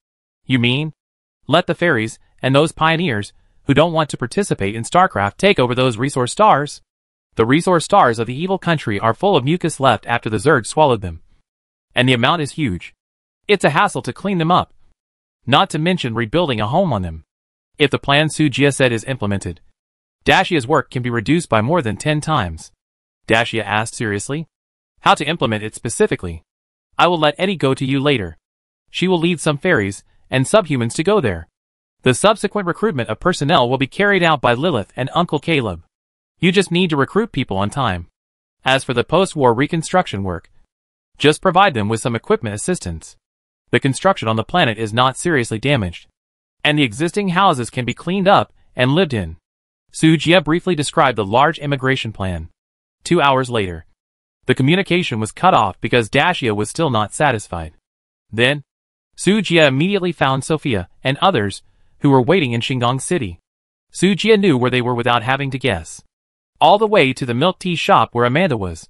Speaker 1: You mean, let the fairies, and those pioneers, who don't want to participate in StarCraft take over those resource stars? The resource stars of the evil country are full of mucus left after the Zerg swallowed them. And the amount is huge. It's a hassle to clean them up. Not to mention rebuilding a home on them. If the plan Sujia said is implemented, Dacia's work can be reduced by more than 10 times. Dacia asked seriously. How to implement it specifically? I will let Eddie go to you later. She will lead some fairies and subhumans to go there. The subsequent recruitment of personnel will be carried out by Lilith and Uncle Caleb. You just need to recruit people on time. As for the post-war reconstruction work, just provide them with some equipment assistance. The construction on the planet is not seriously damaged, and the existing houses can be cleaned up and lived in. Sujia briefly described the large immigration plan. 2 hours later, the communication was cut off because Dacia was still not satisfied. Then, Sujia immediately found Sophia and others who were waiting in Shingang City. Sujia knew where they were without having to guess. All the way to the milk tea shop where Amanda was.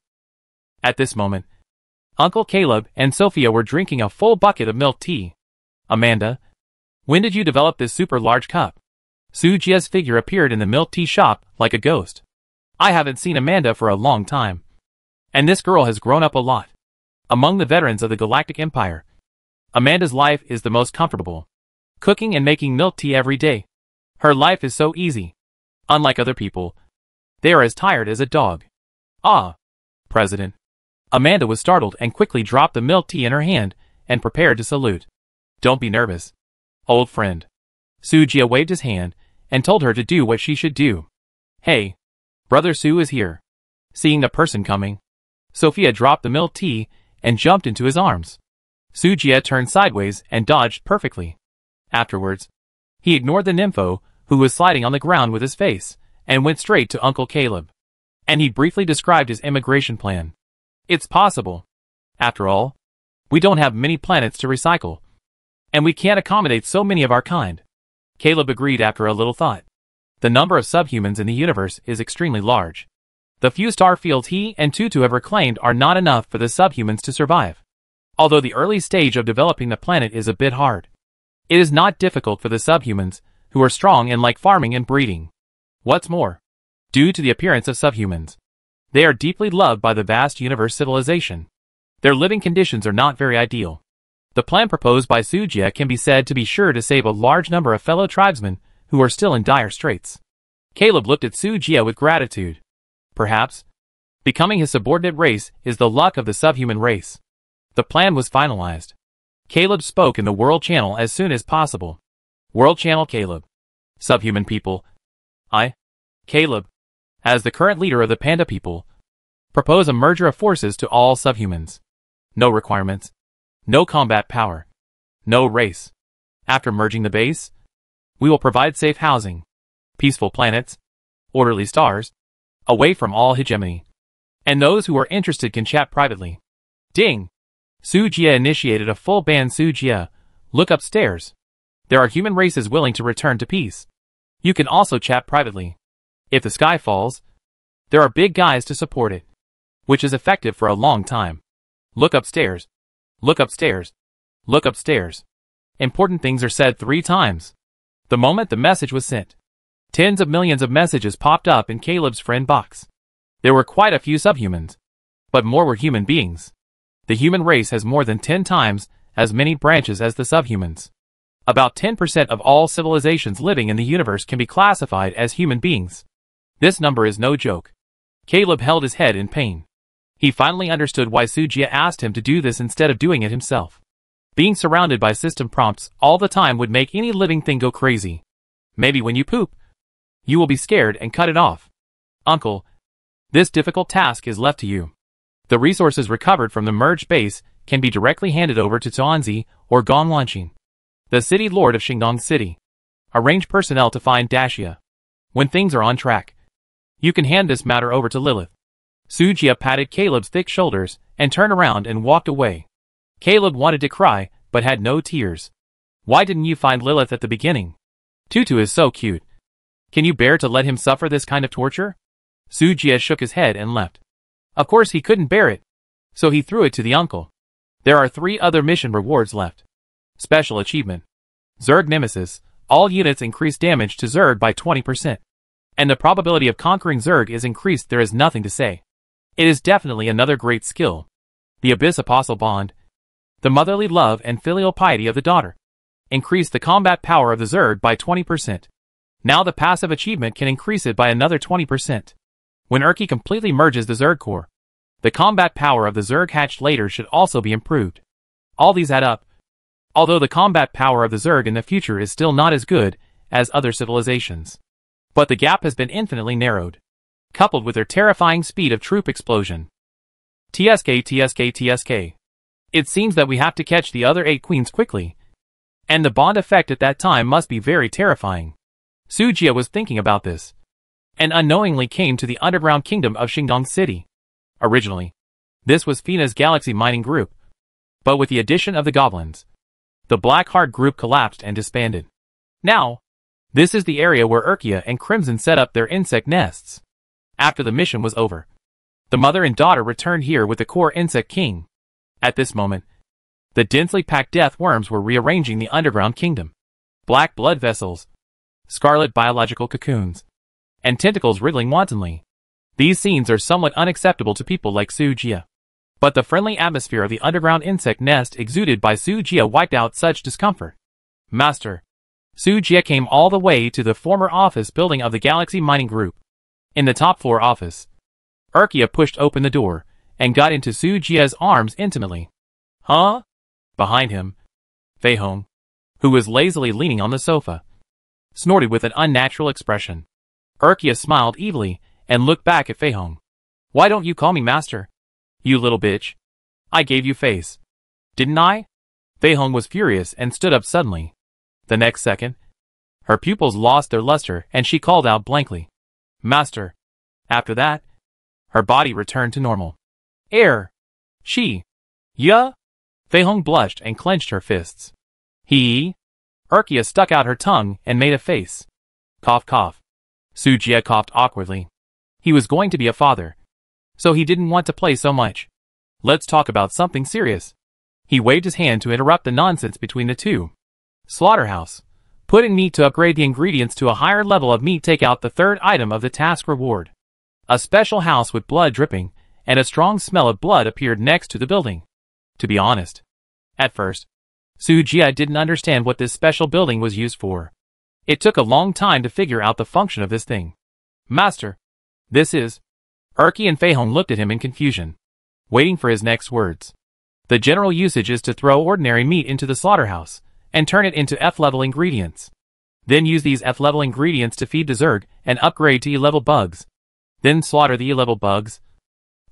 Speaker 1: At this moment, Uncle Caleb and Sophia were drinking a full bucket of milk tea. Amanda, when did you develop this super large cup? Sujia's figure appeared in the milk tea shop like a ghost. I haven't seen Amanda for a long time. And this girl has grown up a lot. Among the veterans of the Galactic Empire, Amanda's life is the most comfortable. Cooking and making milk tea every day. Her life is so easy. Unlike other people, they are as tired as a dog. Ah, President. Amanda was startled and quickly dropped the milk tea in her hand and prepared to salute. Don't be nervous, old friend. Sujia waved his hand and told her to do what she should do. Hey, Brother Su is here. Seeing the person coming, Sophia dropped the milk tea and jumped into his arms. Sujia turned sideways and dodged perfectly. Afterwards, he ignored the nympho, who was sliding on the ground with his face, and went straight to Uncle Caleb. And he briefly described his immigration plan. It's possible. After all, we don't have many planets to recycle. And we can't accommodate so many of our kind. Caleb agreed after a little thought. The number of subhumans in the universe is extremely large. The few star fields he and Tutu have reclaimed are not enough for the subhumans to survive. Although the early stage of developing the planet is a bit hard, it is not difficult for the subhumans, who are strong and like farming and breeding. What's more, due to the appearance of subhumans, they are deeply loved by the vast universe civilization. Their living conditions are not very ideal. The plan proposed by Sujia can be said to be sure to save a large number of fellow tribesmen who are still in dire straits. Caleb looked at Sujia with gratitude. Perhaps, becoming his subordinate race is the luck of the subhuman race. The plan was finalized. Caleb spoke in the World Channel as soon as possible. World Channel Caleb. Subhuman people. I, Caleb, as the current leader of the Panda people, propose a merger of forces to all subhumans. No requirements. No combat power. No race. After merging the base, we will provide safe housing, peaceful planets, orderly stars, away from all hegemony. And those who are interested can chat privately. Ding! Sujia initiated a full ban. Sujia, look upstairs. There are human races willing to return to peace. You can also chat privately. If the sky falls, there are big guys to support it, which is effective for a long time. Look upstairs. Look upstairs. Look upstairs. Important things are said 3 times. The moment the message was sent, tens of millions of messages popped up in Caleb's friend box. There were quite a few subhumans, but more were human beings. The human race has more than 10 times as many branches as the subhumans. About 10% of all civilizations living in the universe can be classified as human beings. This number is no joke. Caleb held his head in pain. He finally understood why Sujia asked him to do this instead of doing it himself. Being surrounded by system prompts all the time would make any living thing go crazy. Maybe when you poop, you will be scared and cut it off. Uncle, this difficult task is left to you. The resources recovered from the merged base can be directly handed over to Tuanzi or Gong Wanqing, the city lord of Xingdong City. Arrange personnel to find Daxia. When things are on track, you can hand this matter over to Lilith. Sujia patted Caleb's thick shoulders and turned around and walked away. Caleb wanted to cry, but had no tears. Why didn't you find Lilith at the beginning? Tutu is so cute. Can you bear to let him suffer this kind of torture? Sujia shook his head and left. Of course he couldn't bear it, so he threw it to the uncle. There are 3 other mission rewards left. Special achievement. Zerg Nemesis. All units increase damage to Zerg by 20%. And the probability of conquering Zerg is increased. There is nothing to say. It is definitely another great skill. The Abyss Apostle Bond. The motherly love and filial piety of the daughter. Increase the combat power of the Zerg by 20%. Now the passive achievement can increase it by another 20%. When Urki completely merges the Zerg core, the combat power of the Zerg hatched later should also be improved. All these add up. Although the combat power of the Zerg in the future is still not as good as other civilizations. But the gap has been infinitely narrowed, coupled with their terrifying speed of troop explosion. TSK. It seems that we have to catch the other 8 queens quickly. And the bond effect at that time must be very terrifying. Sujia was thinking about this, and unknowingly came to the underground kingdom of Xingdong City. Originally, this was Fina's galaxy mining group, but with the addition of the goblins, the Black Heart group collapsed and disbanded. Now, this is the area where Urkia and Crimson set up their insect nests. After the mission was over, the mother and daughter returned here with the core insect king. At this moment, the densely packed death worms were rearranging the underground kingdom. Black blood vessels, scarlet biological cocoons, and tentacles wriggling wantonly. These scenes are somewhat unacceptable to people like Sujia. But the friendly atmosphere of the underground insect nest exuded by Sujia wiped out such discomfort. Master. Sujia came all the way to the former office building of the Galaxy Mining Group. In the top floor office, Urkia pushed open the door and got into Sujia's arms intimately. Huh? Behind him, Fei Hong, who was lazily leaning on the sofa, snorted with an unnatural expression. Urkia smiled evilly and looked back at Fei Hong. Why don't you call me master? You little bitch. I gave you face. Didn't I? Fei Hong was furious and stood up suddenly. The next second, her pupils lost their luster and she called out blankly. Master. After that, her body returned to normal. Air. She. Yeah? Fei Hong blushed and clenched her fists. He. Urkia stuck out her tongue and made a face. Cough cough. Sujia coughed awkwardly. He was going to be a father, so he didn't want to play so much. Let's talk about something serious. He waved his hand to interrupt the nonsense between the two. Slaughterhouse. Put in meat to upgrade the ingredients to a higher level of meat. Take out the 3rd item of the task reward. A special house with blood dripping, and a strong smell of blood appeared next to the building. To be honest, at first, Sujia didn't understand what this special building was used for. It took a long time to figure out the function of this thing. Master. This is... Urki and Fei Hong looked at him in confusion, waiting for his next words. The general usage is to throw ordinary meat into the slaughterhouse, and turn it into F-level ingredients. Then use these F-level ingredients to feed the Zerg, and upgrade to E-level bugs. Then slaughter the E-level bugs,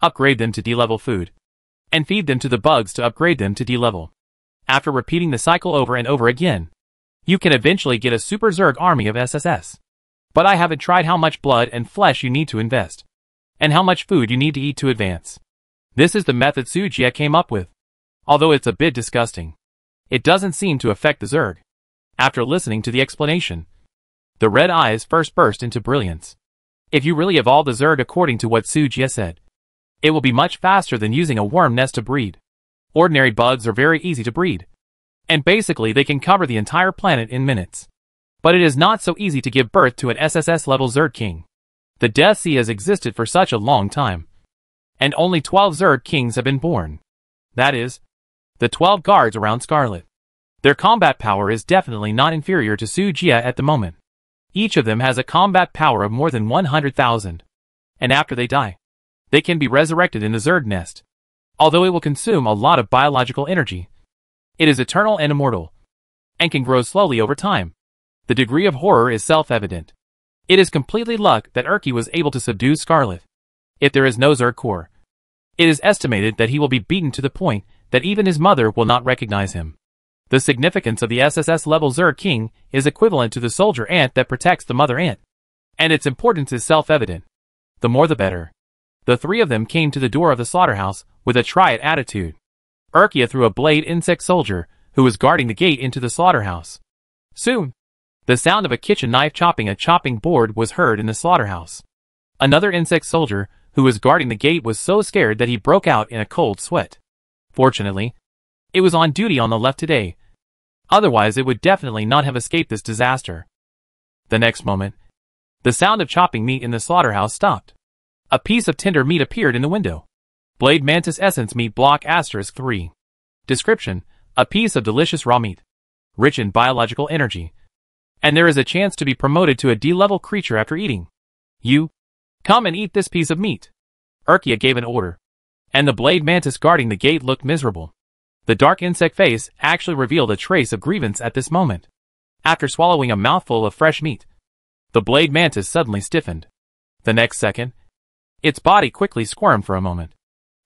Speaker 1: upgrade them to D-level food, and feed them to the bugs to upgrade them to D-level. After repeating the cycle over and over again, you can eventually get a Super Zerg army of SSS. But I haven't tried how much blood and flesh you need to invest, and how much food you need to eat to advance. This is the method Sujia came up with. Although it's a bit disgusting, it doesn't seem to affect the Zerg. After listening to the explanation, the red eyes first burst into brilliance. If you really evolve the Zerg according to what Sujia said, it will be much faster than using a worm nest to breed. Ordinary bugs are very easy to breed, and basically they can cover the entire planet in minutes. But it is not so easy to give birth to an SSS-level Zerg king. The Death Sea has existed for such a long time, and only 12 Zerg kings have been born. That is, the 12 guards around Scarlet. Their combat power is definitely not inferior to Sujia at the moment. Each of them has a combat power of more than 100,000. And after they die, They can be resurrected in the Zerg nest. Although it will consume a lot of biological energy, it is eternal and immortal, and can grow slowly over time. The degree of horror is self-evident. It is completely luck that Erky was able to subdue Scarlet. If there is no Zerg core, it is estimated that he will be beaten to the point that even his mother will not recognize him. The significance of the SSS-level Zerg King is equivalent to the soldier ant that protects the mother ant, and its importance is self-evident. The more the better. The three of them came to the door of the slaughterhouse with a try-it attitude. Erky threw a blade insect soldier who was guarding the gate into the slaughterhouse. Soon, the sound of a kitchen knife chopping a chopping board was heard in the slaughterhouse. Another insect soldier who was guarding the gate was so scared that he broke out in a cold sweat. Fortunately, it was on duty on the left today. Otherwise it would definitely not have escaped this disaster. The next moment, the sound of chopping meat in the slaughterhouse stopped. A piece of tender meat appeared in the window. Blade Mantis Essence Meat Block *3. Description: a piece of delicious raw meat, rich in biological energy. And there is a chance to be promoted to a D-level creature after eating. You, come and eat this piece of meat. Erky gave an order, and the Blade Mantis guarding the gate looked miserable. The dark insect face actually revealed a trace of grievance at this moment. After swallowing a mouthful of fresh meat, the Blade Mantis suddenly stiffened. The next second, its body quickly squirmed for a moment.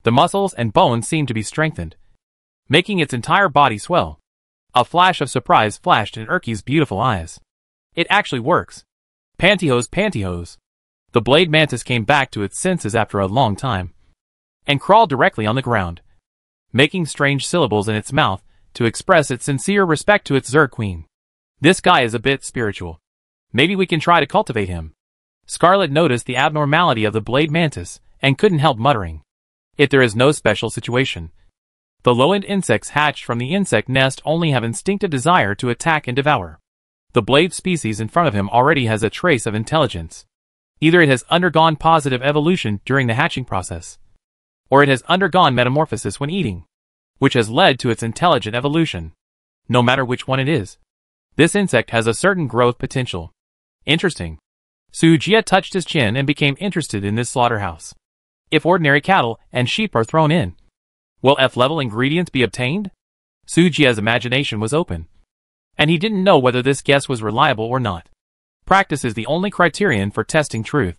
Speaker 1: The muscles and bones seemed to be strengthened, making its entire body swell. A flash of surprise flashed in Erky's beautiful eyes. It actually works. Pantyhose. The Blade Mantis came back to its senses after a long time, and crawled directly on the ground, making strange syllables in its mouth to express its sincere respect to its Zerg Queen. This guy is a bit spiritual. Maybe we can try to cultivate him. Scarlet noticed the abnormality of the Blade Mantis, and couldn't help muttering. If there is no special situation, the low-end insects hatched from the insect nest only have instinctive desire to attack and devour. The blade species in front of him already has a trace of intelligence. Either it has undergone positive evolution during the hatching process, or it has undergone metamorphosis when eating, which has led to its intelligent evolution. No matter which one it is, this insect has a certain growth potential. Interesting. Sujia touched his chin and became interested in this slaughterhouse. If ordinary cattle and sheep are thrown in, will F-level ingredients be obtained? Sujia's imagination was open, and he didn't know whether this guess was reliable or not. Practice is the only criterion for testing truth.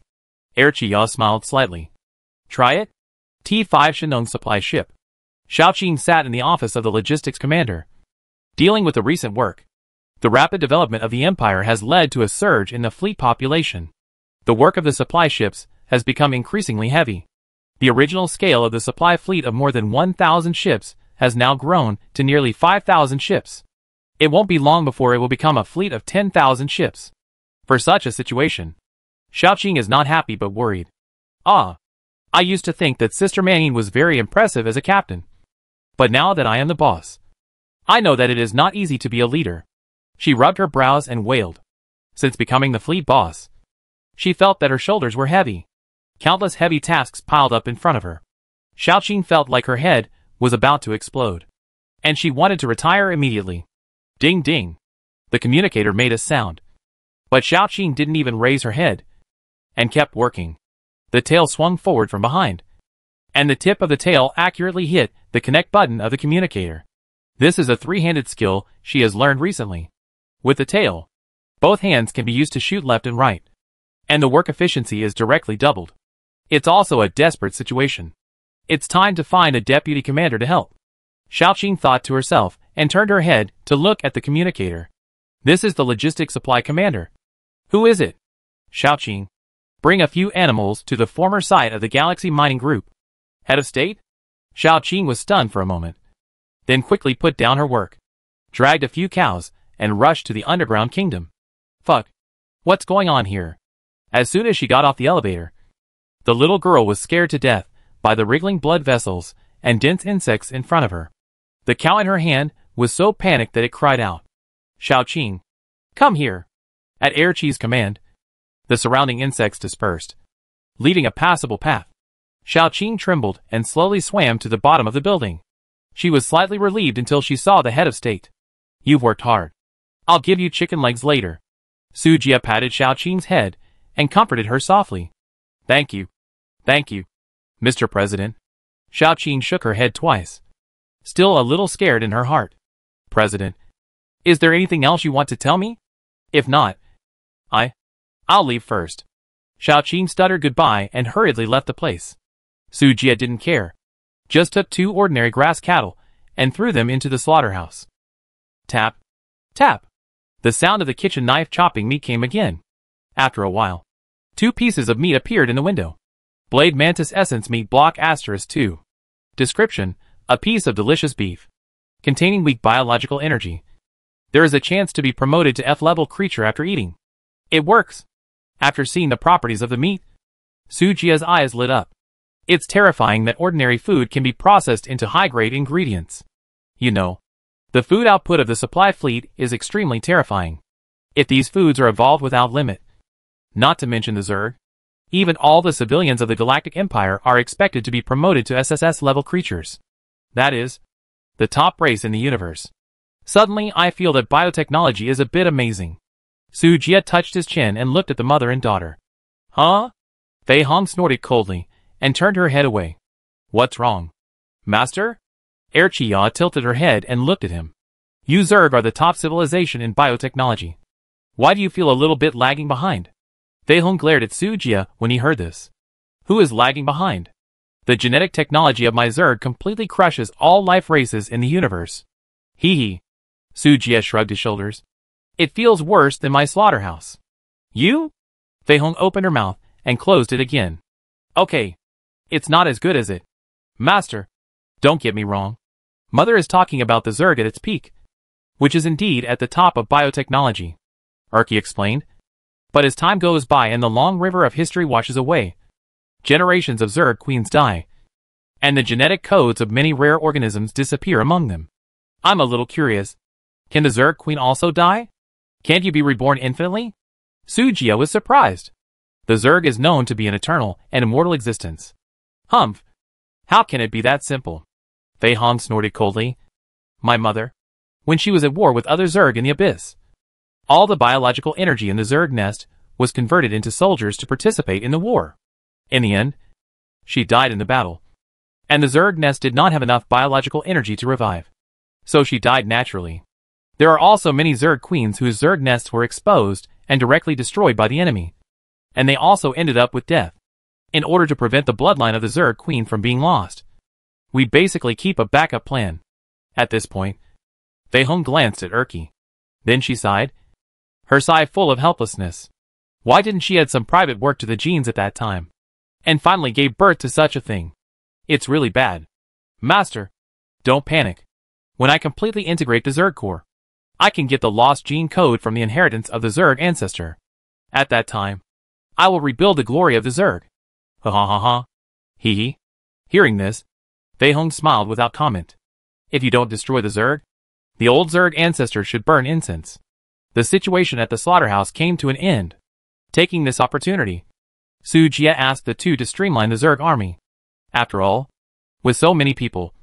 Speaker 1: Erchiya smiled slightly. Try it? T5 Shinong supply ship. Xiaoqing sat in the office of the logistics commander, dealing with the recent work. The rapid development of the empire has led to a surge in the fleet population. The work of the supply ships has become increasingly heavy. The original scale of the supply fleet of more than 1,000 ships has now grown to nearly 5,000 ships. It won't be long before it will become a fleet of 10,000 ships. For such a situation, Xiaoqing is not happy but worried. I used to think that Sister Manning was very impressive as a captain. But now that I am the boss, I know that it is not easy to be a leader. She rubbed her brows and wailed. Since becoming the fleet boss, she felt that her shoulders were heavy. Countless heavy tasks piled up in front of her. Xiaoqing felt like her head was about to explode, and she wanted to retire immediately. Ding ding. The communicator made a sound, but Xiaoqing didn't even raise her head, and kept working. The tail swung forward from behind, and the tip of the tail accurately hit the connect button of the communicator. This is a three-handed skill she has learned recently. With the tail, both hands can be used to shoot left and right, and the work efficiency is directly doubled. It's also a desperate situation. It's time to find a deputy commander to help. Xiaoqing thought to herself and turned her head to look at the communicator. This is the logistics supply commander. Who is it? Xiaoqing. Bring a few animals to the former site of the Galaxy Mining Group. Head of state? Xiaoqing was stunned for a moment, then quickly put down her work, dragged a few cows, and rushed to the underground kingdom. Fuck. What's going on here? As soon as she got off the elevator, the little girl was scared to death by the wriggling blood vessels and dense insects in front of her. The cow in her hand was so panicked that it cried out. Xiaoqing, come here. At Erchi's command, the surrounding insects dispersed, leaving a passable path. Xiaoqing trembled and slowly swam to the bottom of the building. She was slightly relieved until she saw the head of state. You've worked hard. I'll give you chicken legs later. Sujia patted Xiaoqing's head and comforted her softly. Thank you. Thank you. Mr. President. Xiao Qing shook her head twice, still a little scared in her heart. President, is there anything else you want to tell me? If not, I'll leave first. Xiao Qing stuttered goodbye and hurriedly left the place. Su Jie didn't care. Just took 2 ordinary grass cattle and threw them into the slaughterhouse. Tap, tap. The sound of the kitchen knife chopping meat came again. After a while, 2 pieces of meat appeared in the window. Blade Mantis Essence Meat Block *2. Description: a piece of delicious beef, containing weak biological energy. There is a chance to be promoted to F-level creature after eating. It works. After seeing the properties of the meat, Su Jie's eyes lit up. It's terrifying that ordinary food can be processed into high-grade ingredients. You know, the food output of the supply fleet is extremely terrifying. If these foods are evolved without limit, not to mention the Zerg, even all the civilians of the Galactic Empire are expected to be promoted to SSS-level creatures. That is, the top race in the universe. Suddenly I feel that biotechnology is a bit amazing. Su Jie touched his chin and looked at the mother and daughter. Huh? Fei Hong snorted coldly and turned her head away. What's wrong? Master? Erchia tilted her head and looked at him. You Zerg are the top civilization in biotechnology. Why do you feel a little bit lagging behind? Fei Hong glared at Su Jie when he heard this. Who is lagging behind? The genetic technology of my Zerg completely crushes all life races in the universe. Hee hee. Su Jie shrugged his shoulders. It feels worse than my slaughterhouse. You? Fei Hong opened her mouth and closed it again. Okay. It's not as good as it. Master, don't get me wrong. Mother is talking about the Zerg at its peak, which is indeed at the top of biotechnology, Erky explained. But as time goes by and the long river of history washes away, generations of Zerg queens die, and the genetic codes of many rare organisms disappear among them. I'm a little curious. Can the Zerg queen also die? Can't you be reborn infinitely? Su Jie was surprised. The Zerg is known to be an eternal and immortal existence. Humph. How can it be that simple? Fei Hong snorted coldly. My mother, when she was at war with other Zerg in the Abyss, all the biological energy in the Zerg nest was converted into soldiers to participate in the war. In the end, she died in the battle, and the Zerg nest did not have enough biological energy to revive. So she died naturally. There are also many Zerg queens whose Zerg nests were exposed and directly destroyed by the enemy, and they also ended up with death. In order to prevent the bloodline of the Zerg queen from being lost, we basically keep a backup plan. At this point, Fei Hong glanced at Erky. Then she sighed, her sigh full of helplessness. Why didn't she add some private work to the genes at that time, and finally gave birth to such a thing? It's really bad. Master, don't panic. When I completely integrate the Zerg core, I can get the lost gene code from the inheritance of the Zerg ancestor. At that time, I will rebuild the glory of the Zerg. Ha ha ha ha. Hee hee. Hearing this, Fei Hong smiled without comment. If you don't destroy the Zerg, the old Zerg ancestor should burn incense. The situation at the slaughterhouse came to an end. Taking this opportunity, Su Jie asked the two to streamline the Zerg army. After all, with so many people,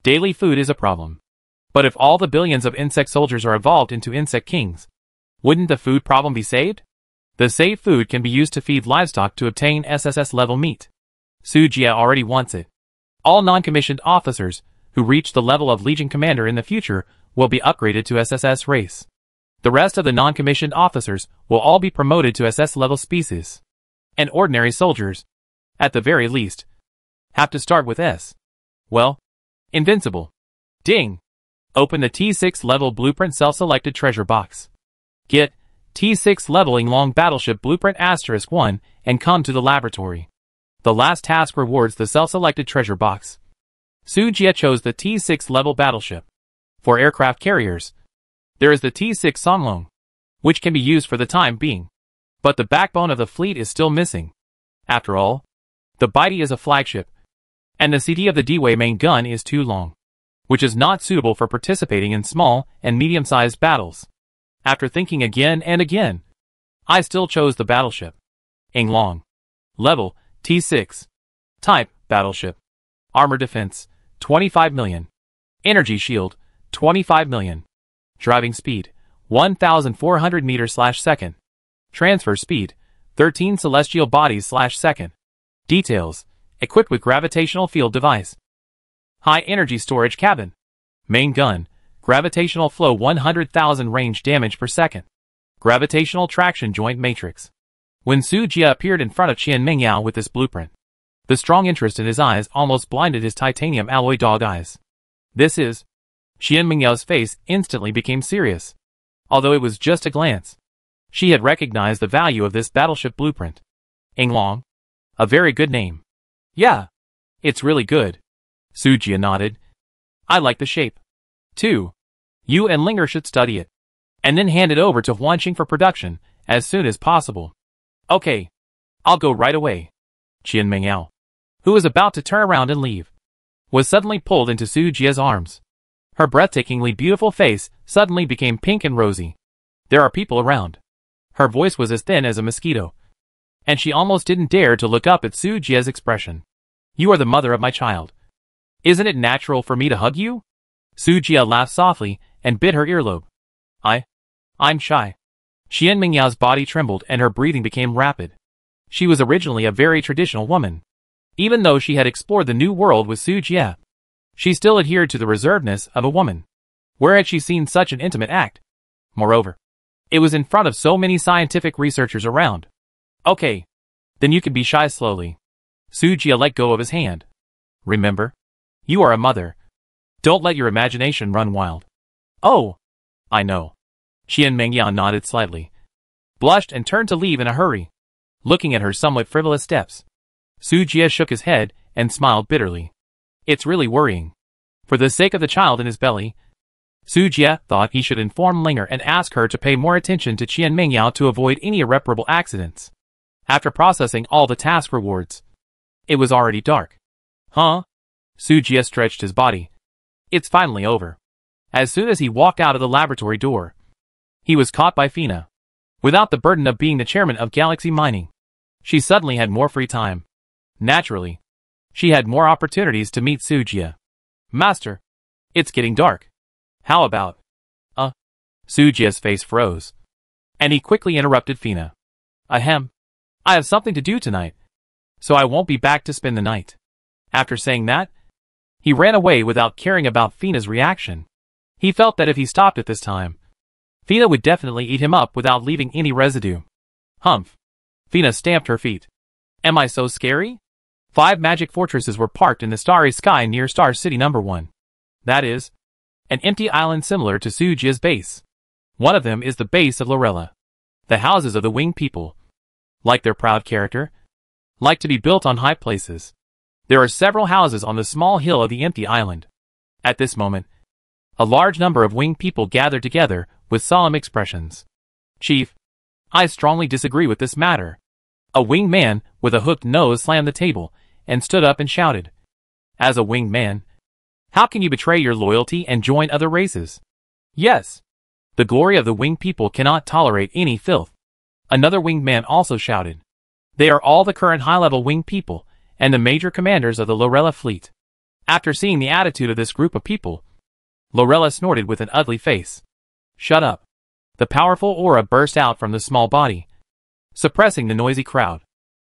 Speaker 1: daily food is a problem. But if all the billions of insect soldiers are evolved into insect kings, wouldn't the food problem be saved? The saved food can be used to feed livestock to obtain SSS-level meat. Su Jie already wants it. All non-commissioned officers who reach the level of Legion Commander in the future will be upgraded to SSS race. The rest of the non-commissioned officers will all be promoted to SS-level species. And ordinary soldiers, at the very least, have to start with S. Well, invincible. Ding! Open the T6 level blueprint self-selected treasure box. Get T6 leveling long battleship blueprint *1 and come to the laboratory. The last task rewards the self-selected treasure box. Su Jie chose the T6 level battleship. For aircraft carriers, there is the T6 Songlong, which can be used for the time being. But the backbone of the fleet is still missing. After all, the Baidi is a flagship, and the CD of the D-Way main gun is too long, which is not suitable for participating in small and medium-sized battles. After thinking again and again, I still chose the battleship. Inglong. Level, T6. Type, battleship. Armor defense, 25 million. Energy shield, 25 million. Driving speed, 1,400 meters/second. Transfer speed, 13 celestial bodies/second. Details, equipped with gravitational field device. High energy storage cabin. Main gun, gravitational flow 100,000 range damage per second. Gravitational traction joint matrix. When Su Jie appeared in front of Qian Mingyao with this blueprint, the strong interest in his eyes almost blinded his titanium alloy dog eyes. This is... Qian Mingyao's face instantly became serious. Although it was just a glance, she had recognized the value of this battleship blueprint. Yinglong. A very good name. Yeah. It's really good. Su Jie nodded. I like the shape. too. You and Linger should study it, and then hand it over to Huanqing for production as soon as possible. Okay. I'll go right away. Qian Mingyao, who was about to turn around and leave, was suddenly pulled into Su Jie's arms. Her breathtakingly beautiful face suddenly became pink and rosy. There are people around. Her voice was as thin as a mosquito, and she almost didn't dare to look up at Su Jie's expression. You are the mother of my child. Isn't it natural for me to hug you? Su Jie laughed softly and bit her earlobe. I'm shy. Qian Mingyao's body trembled and her breathing became rapid. She was originally a very traditional woman. Even though she had explored the new world with Su Jie, she still adhered to the reservedness of a woman. Where had she seen such an intimate act? Moreover, it was in front of so many scientific researchers around. Okay. Then you can be shy slowly. Su Jie let go of his hand. Remember? You are a mother. Don't let your imagination run wild. Oh. I know. Qian Mingyao nodded slightly, blushed and turned to leave in a hurry. Looking at her somewhat frivolous steps, Su Jie shook his head and smiled bitterly. It's really worrying. For the sake of the child in his belly, Su Jie thought he should inform Linger and ask her to pay more attention to Qian Mingyao to avoid any irreparable accidents. After processing all the task rewards, it was already dark. Huh? Su Jie stretched his body. It's finally over. As soon as he walked out of the laboratory door, he was caught by Fina. Without the burden of being the chairman of Galaxy Mining, she suddenly had more free time. Naturally, she had more opportunities to meet Su Jie. Master, it's getting dark. How about... Su Jie's face froze, and he quickly interrupted Fina. Ahem. I have something to do tonight, so I won't be back to spend the night. After saying that, he ran away without caring about Fina's reaction. He felt that if he stopped at this time, Fina would definitely eat him up without leaving any residue. Humph. Fina stamped her feet. Am I so scary? 5 magic fortresses were parked in the starry sky near Star City No. 1. That is, an empty island similar to Su Jie's base. One of them is the base of Lorella. The houses of the winged people, like their proud character, like to be built on high places. There are several houses on the small hill of the empty island. At this moment, a large number of winged people gathered together with solemn expressions. Chief, I strongly disagree with this matter. A winged man with a hooked nose slammed the table and stood up and shouted. As a winged man, how can you betray your loyalty and join other races? Yes. The glory of the winged people cannot tolerate any filth. Another winged man also shouted. They are all the current high-level winged people and the major commanders of the Lorella fleet. After seeing the attitude of this group of people, Lorella snorted with an ugly face. Shut up. The powerful aura burst out from the small body, suppressing the noisy crowd.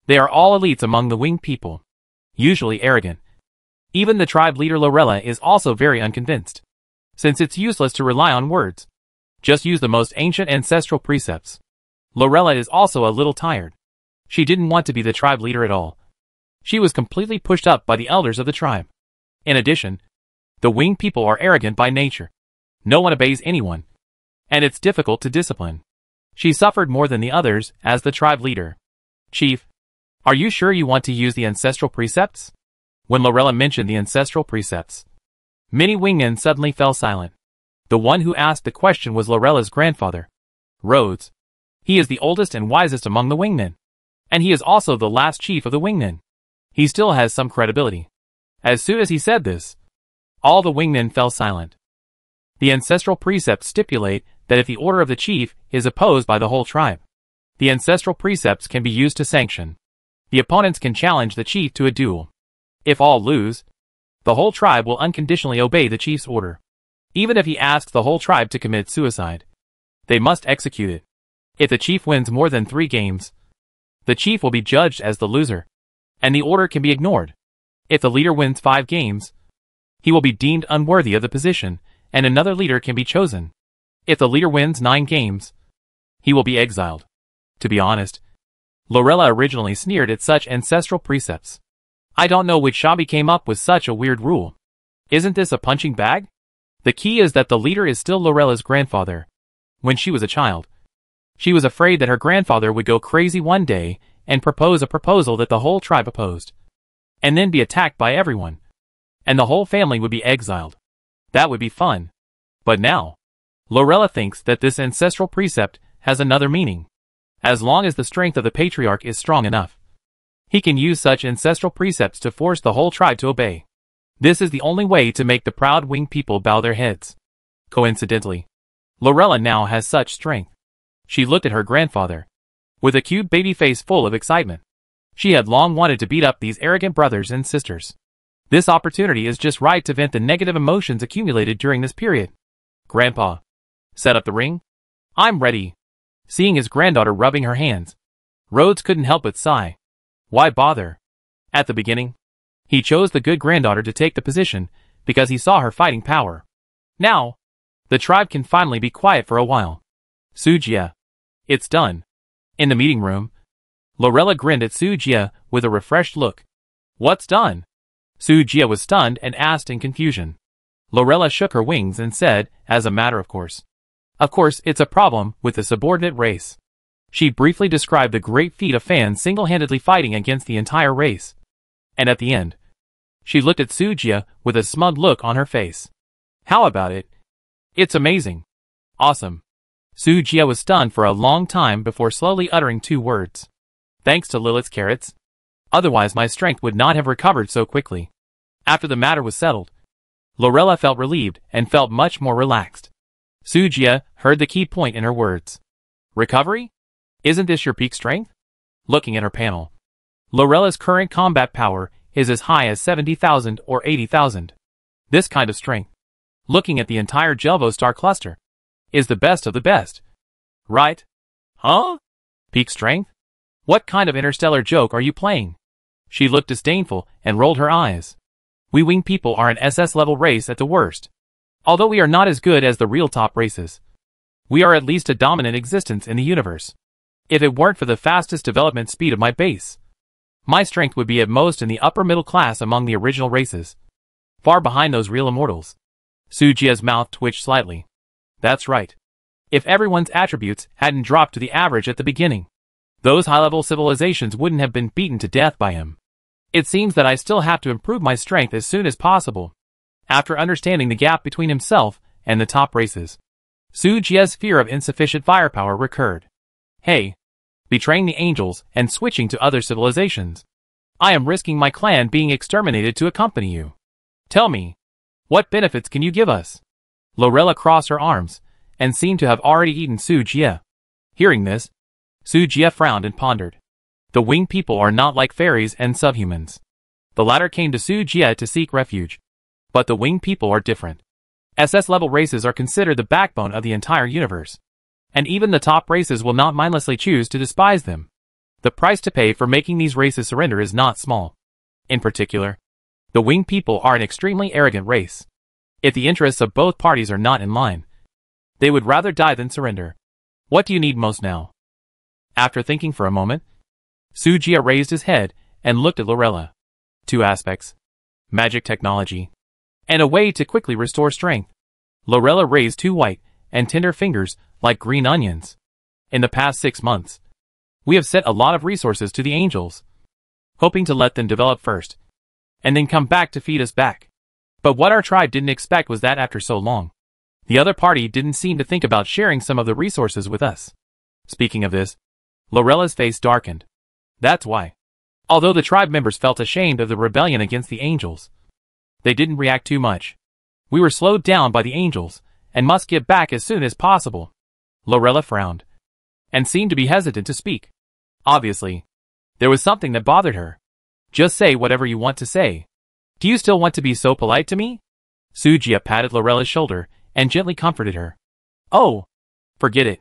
Speaker 1: They are all elites among the winged people, usually arrogant. Even the tribe leader Lorella is also very unconvinced. Since it's useless to rely on words, just use the most ancient ancestral precepts. Lorella is also a little tired. She didn't want to be the tribe leader at all. She was completely pushed up by the elders of the tribe. In addition, the winged people are arrogant by nature. No one obeys anyone, and it's difficult to discipline. She suffered more than the others as the tribe leader. Chief, are you sure you want to use the ancestral precepts? When Lorella mentioned the ancestral precepts, many wingmen suddenly fell silent. The one who asked the question was Lorella's grandfather, Rhodes. He is the oldest and wisest among the wingmen, and he is also the last chief of the wingmen. He still has some credibility. As soon as he said this, all the wingmen fell silent. The ancestral precepts stipulate that if the order of the chief is opposed by the whole tribe, the ancestral precepts can be used to sanction. The opponents can challenge the chief to a duel. If all lose, the whole tribe will unconditionally obey the chief's order. Even if he asks the whole tribe to commit suicide, they must execute it. If the chief wins more than 3 games, the chief will be judged as the loser, and the order can be ignored. If the leader wins 5 games, he will be deemed unworthy of the position, and another leader can be chosen. If the leader wins 9 games, he will be exiled. To be honest, Lorella originally sneered at such ancestral precepts. I don't know which Shabi came up with such a weird rule. Isn't this a punching bag? The key is that the leader is still Lorella's grandfather. When she was a child, she was afraid that her grandfather would go crazy one day and propose a proposal that the whole tribe opposed, and then be attacked by everyone, and the whole family would be exiled. That would be fun. But now, Lorella thinks that this ancestral precept has another meaning. As long as the strength of the patriarch is strong enough, he can use such ancestral precepts to force the whole tribe to obey. This is the only way to make the proud winged people bow their heads. Coincidentally, Lorella now has such strength. She looked at her grandfather with a cute baby face full of excitement. She had long wanted to beat up these arrogant brothers and sisters. This opportunity is just right to vent the negative emotions accumulated during this period. Grandpa, set up the ring? I'm ready. Seeing his granddaughter rubbing her hands, Rhodes couldn't help but sigh. Why bother? At the beginning, he chose the good granddaughter to take the position because he saw her fighting power. Now, the tribe can finally be quiet for a while. Sujia. It's done. In the meeting room, Lorella grinned at Sujia with a refreshed look. What's done? Sujia was stunned and asked in confusion. Lorella shook her wings and said, as a matter of course. Of course, it's a problem with the subordinate race. She briefly described the great feat of fans single-handedly fighting against the entire race. And at the end, she looked at Sujia with a smug look on her face. How about it? It's amazing. Awesome. Sujia was stunned for a long time before slowly uttering 2 words. Thanks to Lilith's carrots. Otherwise my strength would not have recovered so quickly. After the matter was settled, Lorella felt relieved and felt much more relaxed. Sujia heard the key point in her words. Recovery? Isn't this your peak strength? Looking at her panel, Lorella's current combat power is as high as 70,000 or 80,000. This kind of strength, looking at the entire Jelvo star cluster, is the best of the best. Right? Huh? Peak strength? What kind of interstellar joke are you playing? She looked disdainful and rolled her eyes. We winged people are an SS-level race at the worst. Although we are not as good as the real top races, we are at least a dominant existence in the universe. If it weren't for the fastest development speed of my base, my strength would be at most in the upper middle class among the original races, far behind those real immortals. Sujia's mouth twitched slightly. That's right. If everyone's attributes hadn't dropped to the average at the beginning, those high-level civilizations wouldn't have been beaten to death by him. It seems that I still have to improve my strength as soon as possible. After understanding the gap between himself and the top races, Sujia's fear of insufficient firepower recurred. Hey, betraying the angels and switching to other civilizations. I am risking my clan being exterminated to accompany you. Tell me, what benefits can you give us? Lorella crossed her arms and seemed to have already eaten Sujia. Hearing this, Sujia frowned and pondered. The winged people are not like fairies and subhumans. The latter came to Sujia to seek refuge. But the winged people are different. SS-level races are considered the backbone of the entire universe. And even the top races will not mindlessly choose to despise them. The price to pay for making these races surrender is not small. In particular, the winged people are an extremely arrogant race. If the interests of both parties are not in line, they would rather die than surrender. What do you need most now? After thinking for a moment, Sujia raised his head and looked at Lorella. 2 aspects. Magic technology. And a way to quickly restore strength. Lorella raised 2 white and tender fingers like green onions. In the past 6 months, we have sent a lot of resources to the angels, hoping to let them develop first, and then come back to feed us back. But what our tribe didn't expect was that after so long, the other party didn't seem to think about sharing some of the resources with us. Speaking of this, Lorella's face darkened. That's why, although the tribe members felt ashamed of the rebellion against the angels, they didn't react too much. We were slowed down by the angels, and must get back as soon as possible. Lorella frowned, and seemed to be hesitant to speak. Obviously, there was something that bothered her. Just say whatever you want to say. Do you still want to be so polite to me? Sujia patted Lorella's shoulder, and gently comforted her. Oh, forget it.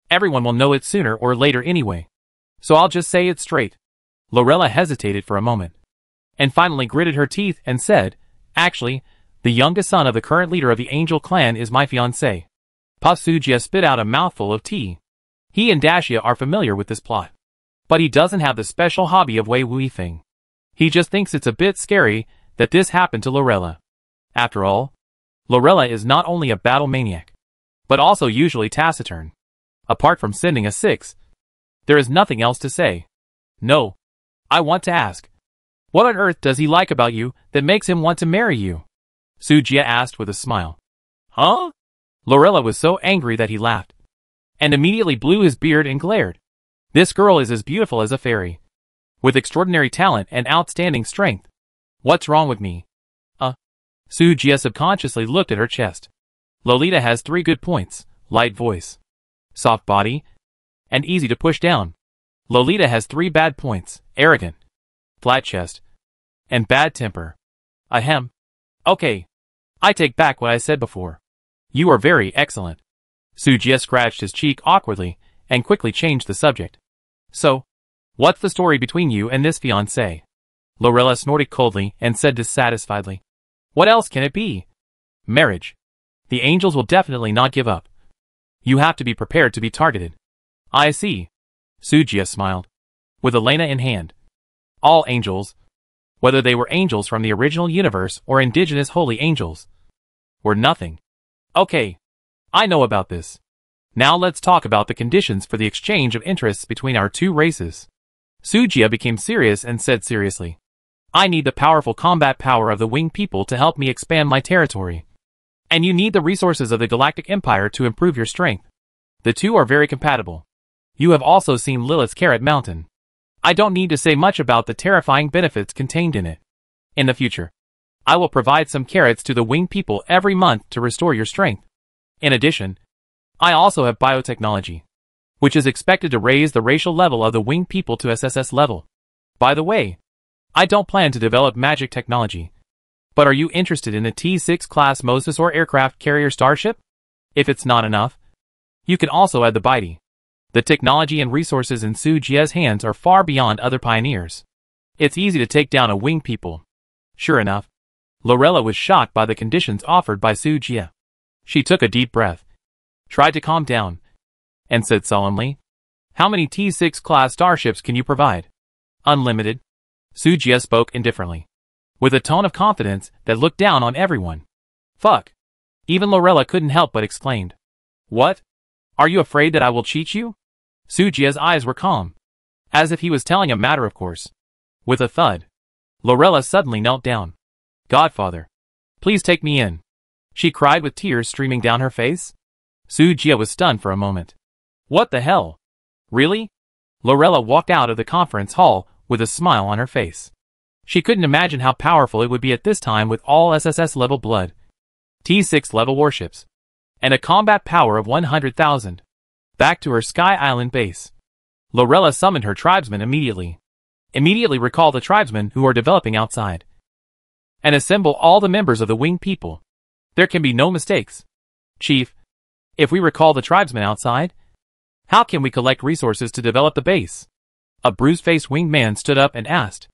Speaker 1: Everyone will know it sooner or later anyway. So I'll just say it straight. Lorella hesitated for a moment, and finally gritted her teeth and said, "Actually, the youngest son of the current leader of the Angel clan is my fiancé." Sujiya spit out a mouthful of tea. He and Dacia are familiar with this plot. But he doesn't have the special hobby of Wei Wui thing. He just thinks it's a bit scary that this happened to Lorella. After all, Lorella is not only a battle maniac, but also usually taciturn. Apart from sending a 6, there is nothing else to say. No. I want to ask, what on earth does he like about you that makes him want to marry you? Sujiya asked with a smile. Huh? Lorella was so angry that he laughed, and immediately blew his beard and glared. This girl is as beautiful as a fairy, with extraordinary talent and outstanding strength. What's wrong with me? Sujiya subconsciously looked at her chest. Lolita has 3 good points: light voice, soft body, and easy to push down. Lolita has 3 bad points: arrogant, flat chest, and bad temper. Ahem. Okay. I take back what I said before. You are very excellent. Sujiya scratched his cheek awkwardly and quickly changed the subject. So, what's the story between you and this fiancé? Lorella snorted coldly and said dissatisfiedly. What else can it be? Marriage. The angels will definitely not give up. You have to be prepared to be targeted. I see. Sujiya smiled, with Elena in hand. All angels, whether they were angels from the original universe or indigenous holy angels, were nothing. Okay. I know about this. Now let's talk about the conditions for the exchange of interests between our 2 races. Sujiya became serious and said seriously, I need the powerful combat power of the winged people to help me expand my territory. And you need the resources of the Galactic Empire to improve your strength. The 2 are very compatible. You have also seen Lilith's Carrot Mountain. I don't need to say much about the terrifying benefits contained in it. In the future, I will provide some carrots to the winged people every month to restore your strength. In addition, I also have biotechnology, which is expected to raise the racial level of the winged people to SSS level. By the way, I don't plan to develop magic technology. But are you interested in a T6 class Mosasaur aircraft carrier starship? If it's not enough, you can also add the Bitey. The technology and resources in Sujiya's hands are far beyond other pioneers. It's easy to take down a winged people. Sure enough, Lorella was shocked by the conditions offered by Sujiya. She took a deep breath, tried to calm down, and said solemnly, How many T6 class starships can you provide? Unlimited. Sujiya spoke indifferently, with a tone of confidence that looked down on everyone. Fuck. Even Lorella couldn't help but exclaimed. What? Are you afraid that I will cheat you? Sujiya's eyes were calm, as if he was telling a matter of course. With a thud, Lorella suddenly knelt down. Godfather, please take me in, she cried with tears streaming down her face. Sujiya was stunned for a moment. What the hell? Really? Lorella walked out of the conference hall with a smile on her face. She couldn't imagine how powerful it would be at this time with all SSS level blood, T6 level warships, and a combat power of 100,000. Back to her Sky Island base, Lorella summoned her tribesmen immediately. Immediately recall the tribesmen who are developing outside, and assemble all the members of the winged people. There can be no mistakes. Chief, if we recall the tribesmen outside, how can we collect resources to develop the base? A bruised-faced winged man stood up and asked.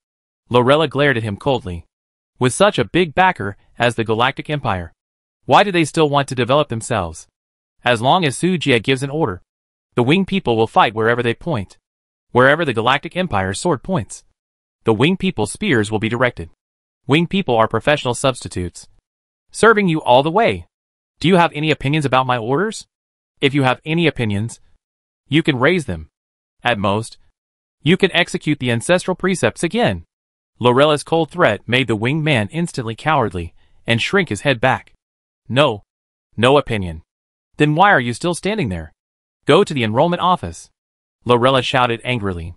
Speaker 1: Lorella glared at him coldly. With such a big backer as the Galactic Empire, why do they still want to develop themselves? As long as Sujiya gives an order, the winged people will fight wherever they point. Wherever the Galactic Empire's sword points, the winged people's spears will be directed. Winged people are professional substitutes, serving you all the way. Do you have any opinions about my orders? If you have any opinions, you can raise them. At most, you can execute the ancestral precepts again. Lorella's cold threat made the winged man instantly cowardly and shrink his head back. No. No opinion. Then why are you still standing there? Go to the enrollment office. Lorella shouted angrily.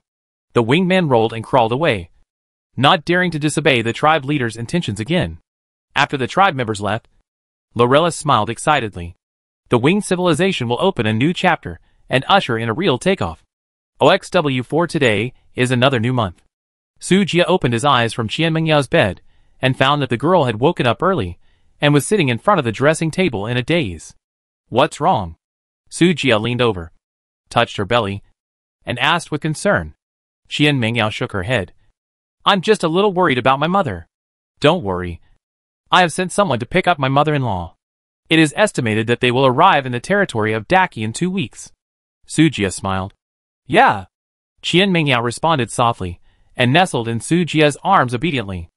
Speaker 1: The winged man rolled and crawled away, not daring to disobey the tribe leader's intentions again. After the tribe members left, Lorella smiled excitedly. The winged civilization will open a new chapter and usher in a real takeoff. OXW4 today is another new month. Sujiya opened his eyes from Qianmengyao's bed and found that the girl had woken up early and was sitting in front of the dressing table in a daze. What's wrong? Sujiya leaned over, touched her belly, and asked with concern. Qian Mingyao shook her head. I'm just a little worried about my mother. Don't worry. I have sent someone to pick up my mother-in-law. It is estimated that they will arrive in the territory of Daki in 2 weeks. Su Jie smiled. Yeah. Qian Mingyao responded softly, and nestled in Su Jie's arms obediently.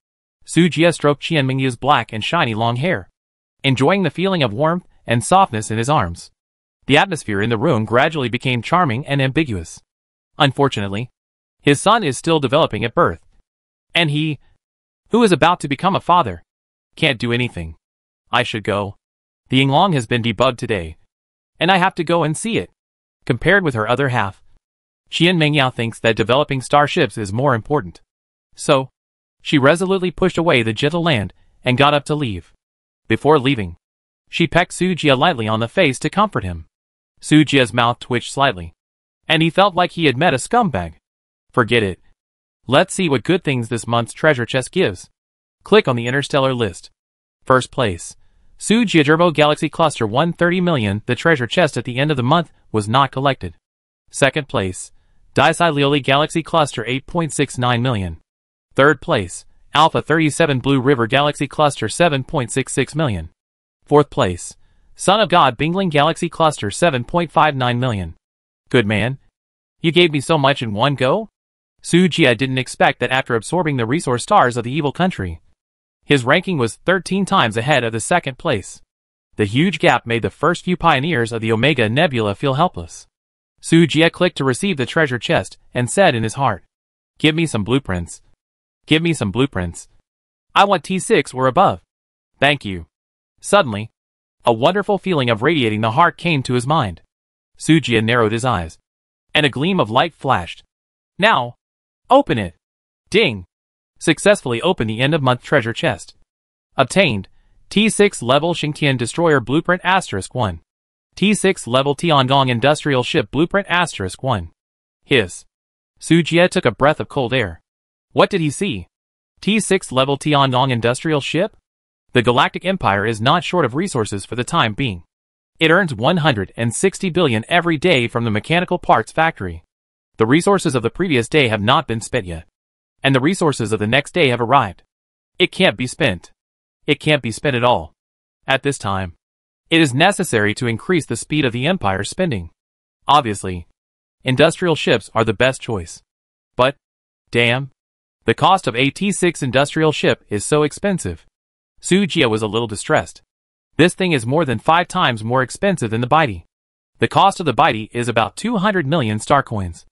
Speaker 1: Su Jie stroked Qian Mingyao's black and shiny long hair, enjoying the feeling of warmth and softness in his arms. The atmosphere in the room gradually became charming and ambiguous. Unfortunately, his son is still developing at birth. And he, who is about to become a father, can't do anything. I should go. The Yinglong has been debugged today, and I have to go and see it. Compared with her other half, Qian Mingyao thinks that developing starships is more important. So, she resolutely pushed away the gentle land and got up to leave. Before leaving, she pecked Su Jie lightly on the face to comfort him. Su Jie's mouth twitched slightly, and he felt like he had met a scumbag. Forget it. Let's see what good things this month's treasure chest gives. Click on the interstellar list. First place. Su Jie Turbo Galaxy Cluster 130 million. The treasure chest at the end of the month was not collected. Second place. Daisai Lioli Galaxy Cluster 8.69 million. Third place. Alpha 37 Blue River Galaxy Cluster 7.66 million. Fourth place. Son of God Bingling Galaxy Cluster 7.59 million. Good man. You gave me so much in one go? Su Jie didn't expect that after absorbing the resource stars of the evil country, his ranking was 13 times ahead of the second place. The huge gap made the first few pioneers of the Omega Nebula feel helpless. Su Jie clicked to receive the treasure chest and said in his heart, Give me some blueprints. Give me some blueprints. I want T6 or above. Thank you. Suddenly, a wonderful feeling of radiating the heart came to his mind. Su Jie narrowed his eyes, and a gleam of light flashed. Now, open it. Ding. Successfully opened the end-of-month treasure chest. Obtained. T6 level Xingtian Destroyer Blueprint *1. T6 level Tiangong Industrial Ship Blueprint *1. Hiss. Su Jie took a breath of cold air. What did he see? T6 level Tiangong Industrial Ship? The Galactic Empire is not short of resources for the time being. It earns 160 billion every day from the mechanical parts factory. The resources of the previous day have not been spent yet, and the resources of the next day have arrived. It can't be spent. It can't be spent at all. At this time, it is necessary to increase the speed of the Empire's spending. Obviously, industrial ships are the best choice. But, damn, the cost of a T6 industrial ship is so expensive. Su Jie was a little distressed. This thing is more than 5 times more expensive than the Baidi. The cost of the Baidi is about 200 million star coins.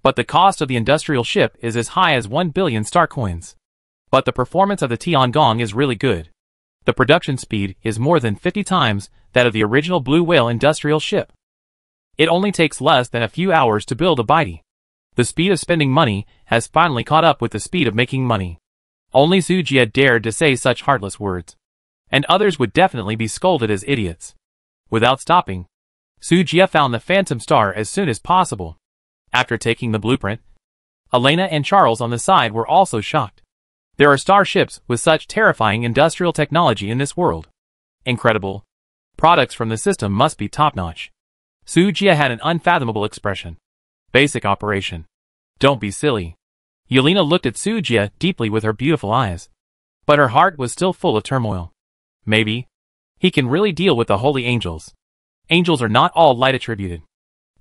Speaker 1: But the cost of the industrial ship is as high as 1 billion star coins. But the performance of the Tiangong is really good. The production speed is more than 50 times that of the original Blue Whale industrial ship. It only takes less than a few hours to build a Baidi. The speed of spending money has finally caught up with the speed of making money. Only Su Jie dared to say such heartless words, and others would definitely be scolded as idiots. Without stopping, Su Jie found the Phantom Star as soon as possible. After taking the blueprint, Elena and Charles on the side were also shocked. There are starships with such terrifying industrial technology in this world. Incredible. Products from the system must be top-notch. Su Jie had an unfathomable expression. Basic operation. Don't be silly. Yelena looked at Su Jie deeply with her beautiful eyes. But her heart was still full of turmoil. Maybe he can really deal with the holy angels. Angels are not all light attributed.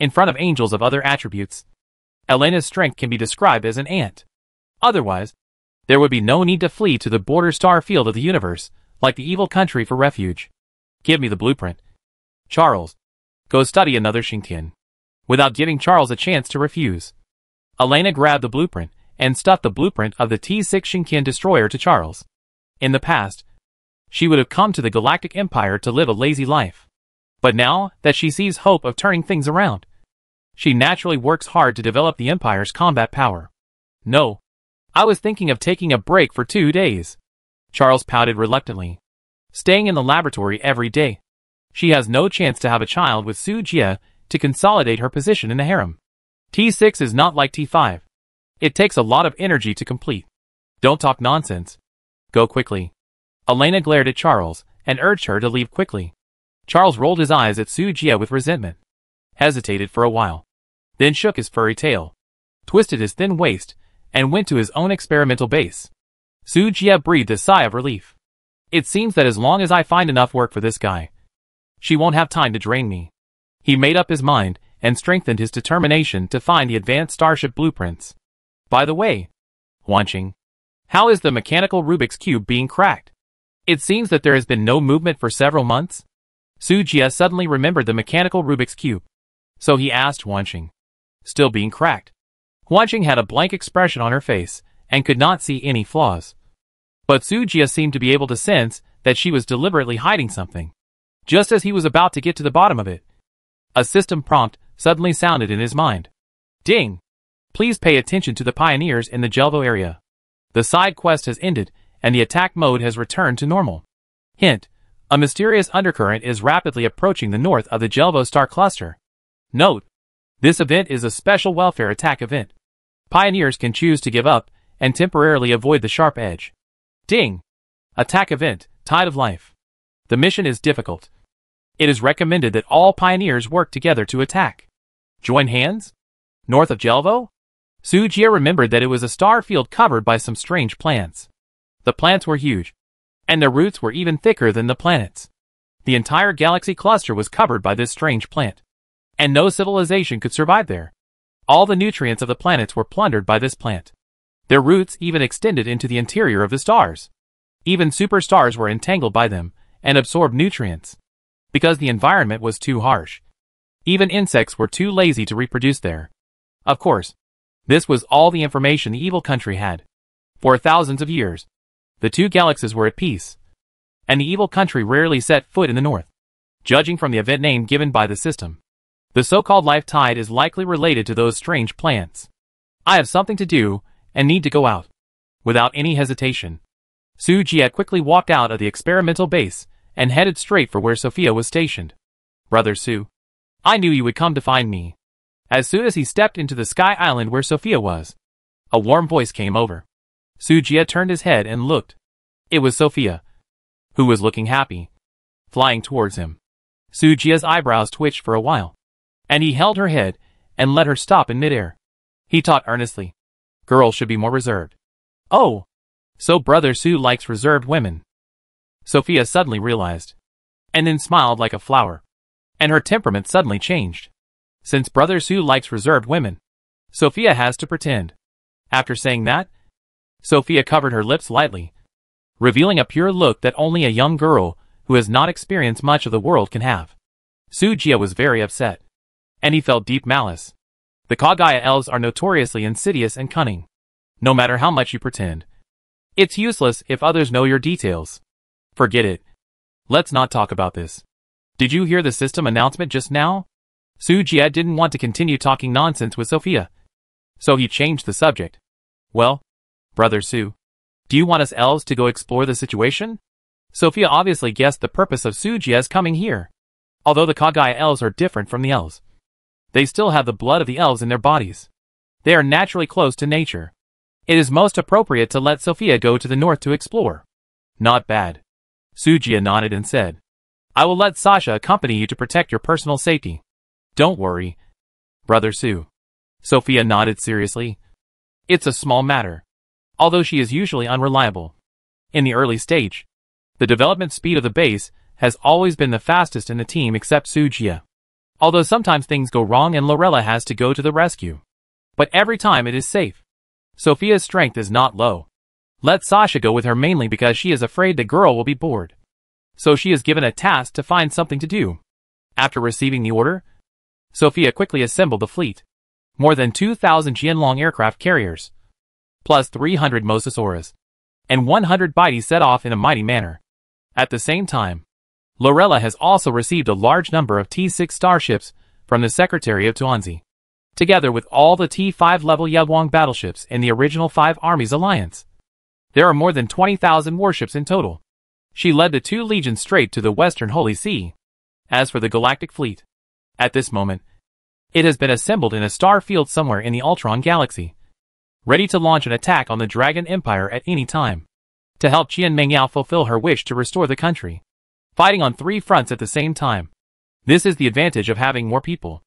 Speaker 1: In front of angels of other attributes, Elena's strength can be described as an ant. Otherwise, there would be no need to flee to the border star field of the universe, like the evil country for refuge. Give me the blueprint. Charles, go study another Xingtian. Without giving Charles a chance to refuse, Elena grabbed the blueprint and stuffed the blueprint of the T6 Xingtian destroyer to Charles. In the past, she would have come to the Galactic Empire to live a lazy life. But now that she sees hope of turning things around, she naturally works hard to develop the Empire's combat power. No, I was thinking of taking a break for 2 days. Charles pouted reluctantly. Staying in the laboratory every day. She has no chance to have a child with Su Jie to consolidate her position in the harem. T6 is not like T5. It takes a lot of energy to complete. Don't talk nonsense. Go quickly. Elena glared at Charles and urged her to leave quickly. Charles rolled his eyes at Su Jie with resentment, hesitated for a while, then shook his furry tail. twisted his thin waist, and went to his own experimental base. Su Jie breathed a sigh of relief. It seems that as long as I find enough work for this guy, she won't have time to drain me. He made up his mind and strengthened his determination to find the advanced starship blueprints. By the way, Wanqing, how is the mechanical Rubik's Cube being cracked? It seems that there has been no movement for several months. Su Jie suddenly remembered the mechanical Rubik's Cube. So he asked Wanqing. Still being cracked. Wanqing had a blank expression on her face and could not see any flaws. But Su Jie seemed to be able to sense that she was deliberately hiding something. Just as he was about to get to the bottom of it, a system prompt suddenly sounded in his mind. Ding! Please pay attention to the pioneers in the Jelvo area. The side quest has ended, and the attack mode has returned to normal. Hint: a mysterious undercurrent is rapidly approaching the north of the Jelvo star cluster. Note: this event is a special welfare attack event. Pioneers can choose to give up and temporarily avoid the sharp edge. Ding! Attack event, Tide of Life. The mission is difficult. It is recommended that all pioneers work together to attack. Join hands? North of Jelvo? Su Jie remembered that it was a star field covered by some strange plants. The plants were huge, and their roots were even thicker than the planets. The entire galaxy cluster was covered by this strange plant, and no civilization could survive there. All the nutrients of the planets were plundered by this plant. Their roots even extended into the interior of the stars. Even superstars were entangled by them and absorbed nutrients, because the environment was too harsh. Even insects were too lazy to reproduce there. Of course, this was all the information the evil country had. For thousands of years, the two galaxies were at peace, and the evil country rarely set foot in the north. Judging from the event name given by the system, the so-called life tide is likely related to those strange plants. I have something to do and need to go out. Without any hesitation, Su Jie quickly walked out of the experimental base and headed straight for where Sophia was stationed. Brother Su, I knew you would come to find me. As soon as he stepped into the sky island where Sophia was, a warm voice came over. Su Jie turned his head and looked. It was Sophia, who was looking happy, flying towards him. Su Jie's eyebrows twitched for a while, and he held her head and let her stop in midair. He taught earnestly. Girls should be more reserved. Oh, so Brother Su likes reserved women. Sophia suddenly realized, and then smiled like a flower, and her temperament suddenly changed. Since Brother Su likes reserved women, Sophia has to pretend. After saying that, Sophia covered her lips lightly, revealing a pure look that only a young girl who has not experienced much of the world can have. Su Jie was very upset, and he felt deep malice. The Kagaya elves are notoriously insidious and cunning. No matter how much you pretend, it's useless if others know your details. Forget it. Let's not talk about this. Did you hear the system announcement just now? Su Jie didn't want to continue talking nonsense with Sophia, so he changed the subject. Well, Brother Su, do you want us elves to go explore the situation? Sophia obviously guessed the purpose of Su Jie's coming here. Although the Kagaya elves are different from the elves, they still have the blood of the elves in their bodies. They are naturally close to nature. It is most appropriate to let Sophia go to the north to explore. Not bad. Su Jie nodded and said, I will let Sasha accompany you to protect your personal safety. Don't worry, Brother Su. Sophia nodded seriously. It's a small matter, although she is usually unreliable. In the early stage, the development speed of the base has always been the fastest in the team except Su Jie. Although sometimes things go wrong and Lorella has to go to the rescue. But every time it is safe. Sophia's strength is not low. Let Sasha go with her mainly because she is afraid the girl will be bored. So she is given a task to find something to do. After receiving the order, Sophia quickly assembled the fleet. More than 2,000 Jianlong aircraft carriers, plus 300 Mosasauras, and 100 Baitis set off in a mighty manner. At the same time, Lorella has also received a large number of T6 starships from the Secretary of Tuanzi, together with all the T5 level Yewang battleships in the original 5 Armies Alliance. There are more than 20,000 warships in total. She led the 2 legions straight to the Western Holy See. As for the Galactic Fleet, at this moment, it has been assembled in a star field somewhere in the Ultron galaxy, ready to launch an attack on the Dragon Empire at any time, to help Qian Mengyao fulfill her wish to restore the country. Fighting on 3 fronts at the same time. This is the advantage of having more people.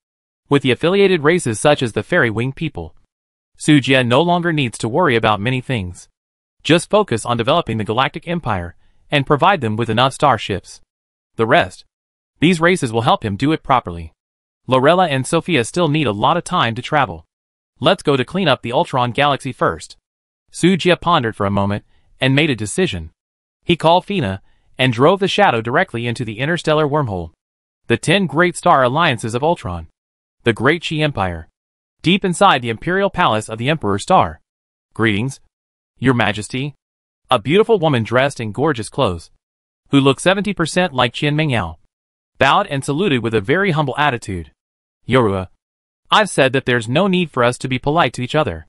Speaker 1: With the affiliated races such as the Fairy Wing people, Su Jie no longer needs to worry about many things. Just focus on developing the Galactic Empire and provide them with enough starships. The rest. These races will help him do it properly. Lorella and Sophia still need a lot of time to travel. Let's go to clean up the Ultron galaxy first. Su Jie pondered for a moment and made a decision. He called Fina and drove the shadow directly into the interstellar wormhole. The 10 great star alliances of Ultron. The Great Qi Empire. Deep inside the Imperial Palace of the Emperor Star. Greetings, Your Majesty. A beautiful woman dressed in gorgeous clothes, who looked 70% like Qian Mengyao, bowed and saluted with a very humble attitude. Yorua, I've said that there's no need for us to be polite to each other.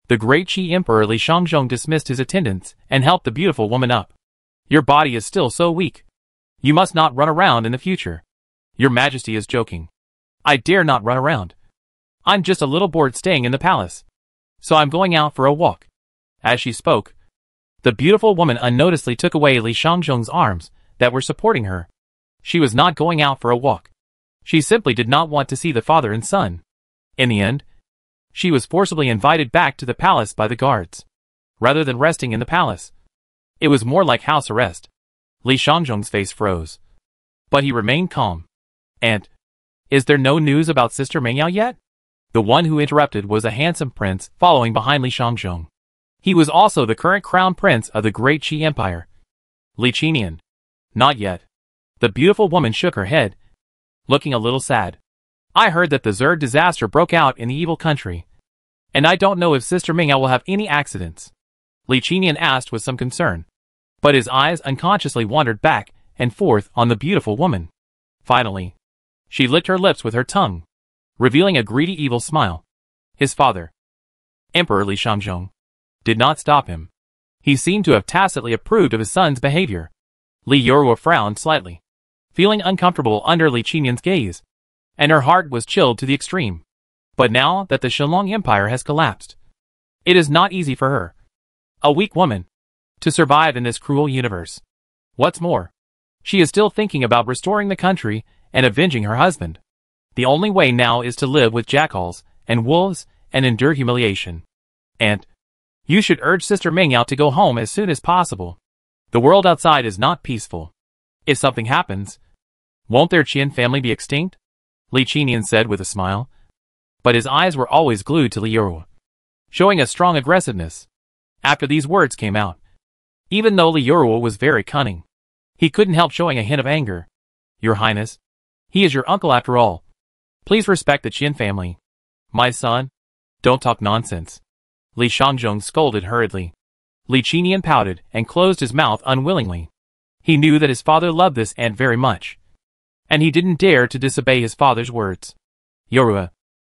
Speaker 1: The Great Qi Emperor Li Shangzhong dismissed his attendants and helped the beautiful woman up. Your body is still so weak. You must not run around in the future. Your Majesty is joking. I dare not run around. I'm just a little bored staying in the palace. So I'm going out for a walk. As she spoke, the beautiful woman unnoticedly took away Li Shangzhong's arms that were supporting her. She was not going out for a walk. She simply did not want to see the father and son. In the end, she was forcibly invited back to the palace by the guards. Rather than resting in the palace, it was more like house arrest. Li Shangzhong's face froze. But he remained calm. And, is there no news about Sister Mengyao yet? The one who interrupted was a handsome prince following behind Li Shangzhong. He was also the current crown prince of the Great Qi Empire. Li Qinian. Not yet. The beautiful woman shook her head, looking a little sad. I heard that the Zerg disaster broke out in the evil country. And I don't know if Sister Mengyao will have any accidents. Li Qinian asked with some concern. But his eyes unconsciously wandered back and forth on the beautiful woman. Finally, she licked her lips with her tongue, revealing a greedy evil smile. His father, Emperor Li Shangzhong, did not stop him. He seemed to have tacitly approved of his son's behavior. Li Yorua frowned slightly, feeling uncomfortable under Li Qinian's gaze, and her heart was chilled to the extreme. But now that the Shenlong Empire has collapsed, it is not easy for her, a weak woman, to survive in this cruel universe. What's more, she is still thinking about restoring the country and avenging her husband. The only way now is to live with jackals and wolves and endure humiliation. And you should urge Sister Mengyao to go home as soon as possible. The world outside is not peaceful. If something happens, won't their Qian family be extinct? Li Qinian said with a smile. But his eyes were always glued to Li Yorua, showing a strong aggressiveness. After these words came out, even though Li Yorua was very cunning, he couldn't help showing a hint of anger. Your Highness, he is your uncle after all. Please respect the Qian family. My son, don't talk nonsense. Li Shangzhong scolded hurriedly. Li Qinian pouted and closed his mouth unwillingly. He knew that his father loved this aunt very much, and he didn't dare to disobey his father's words. Yorua,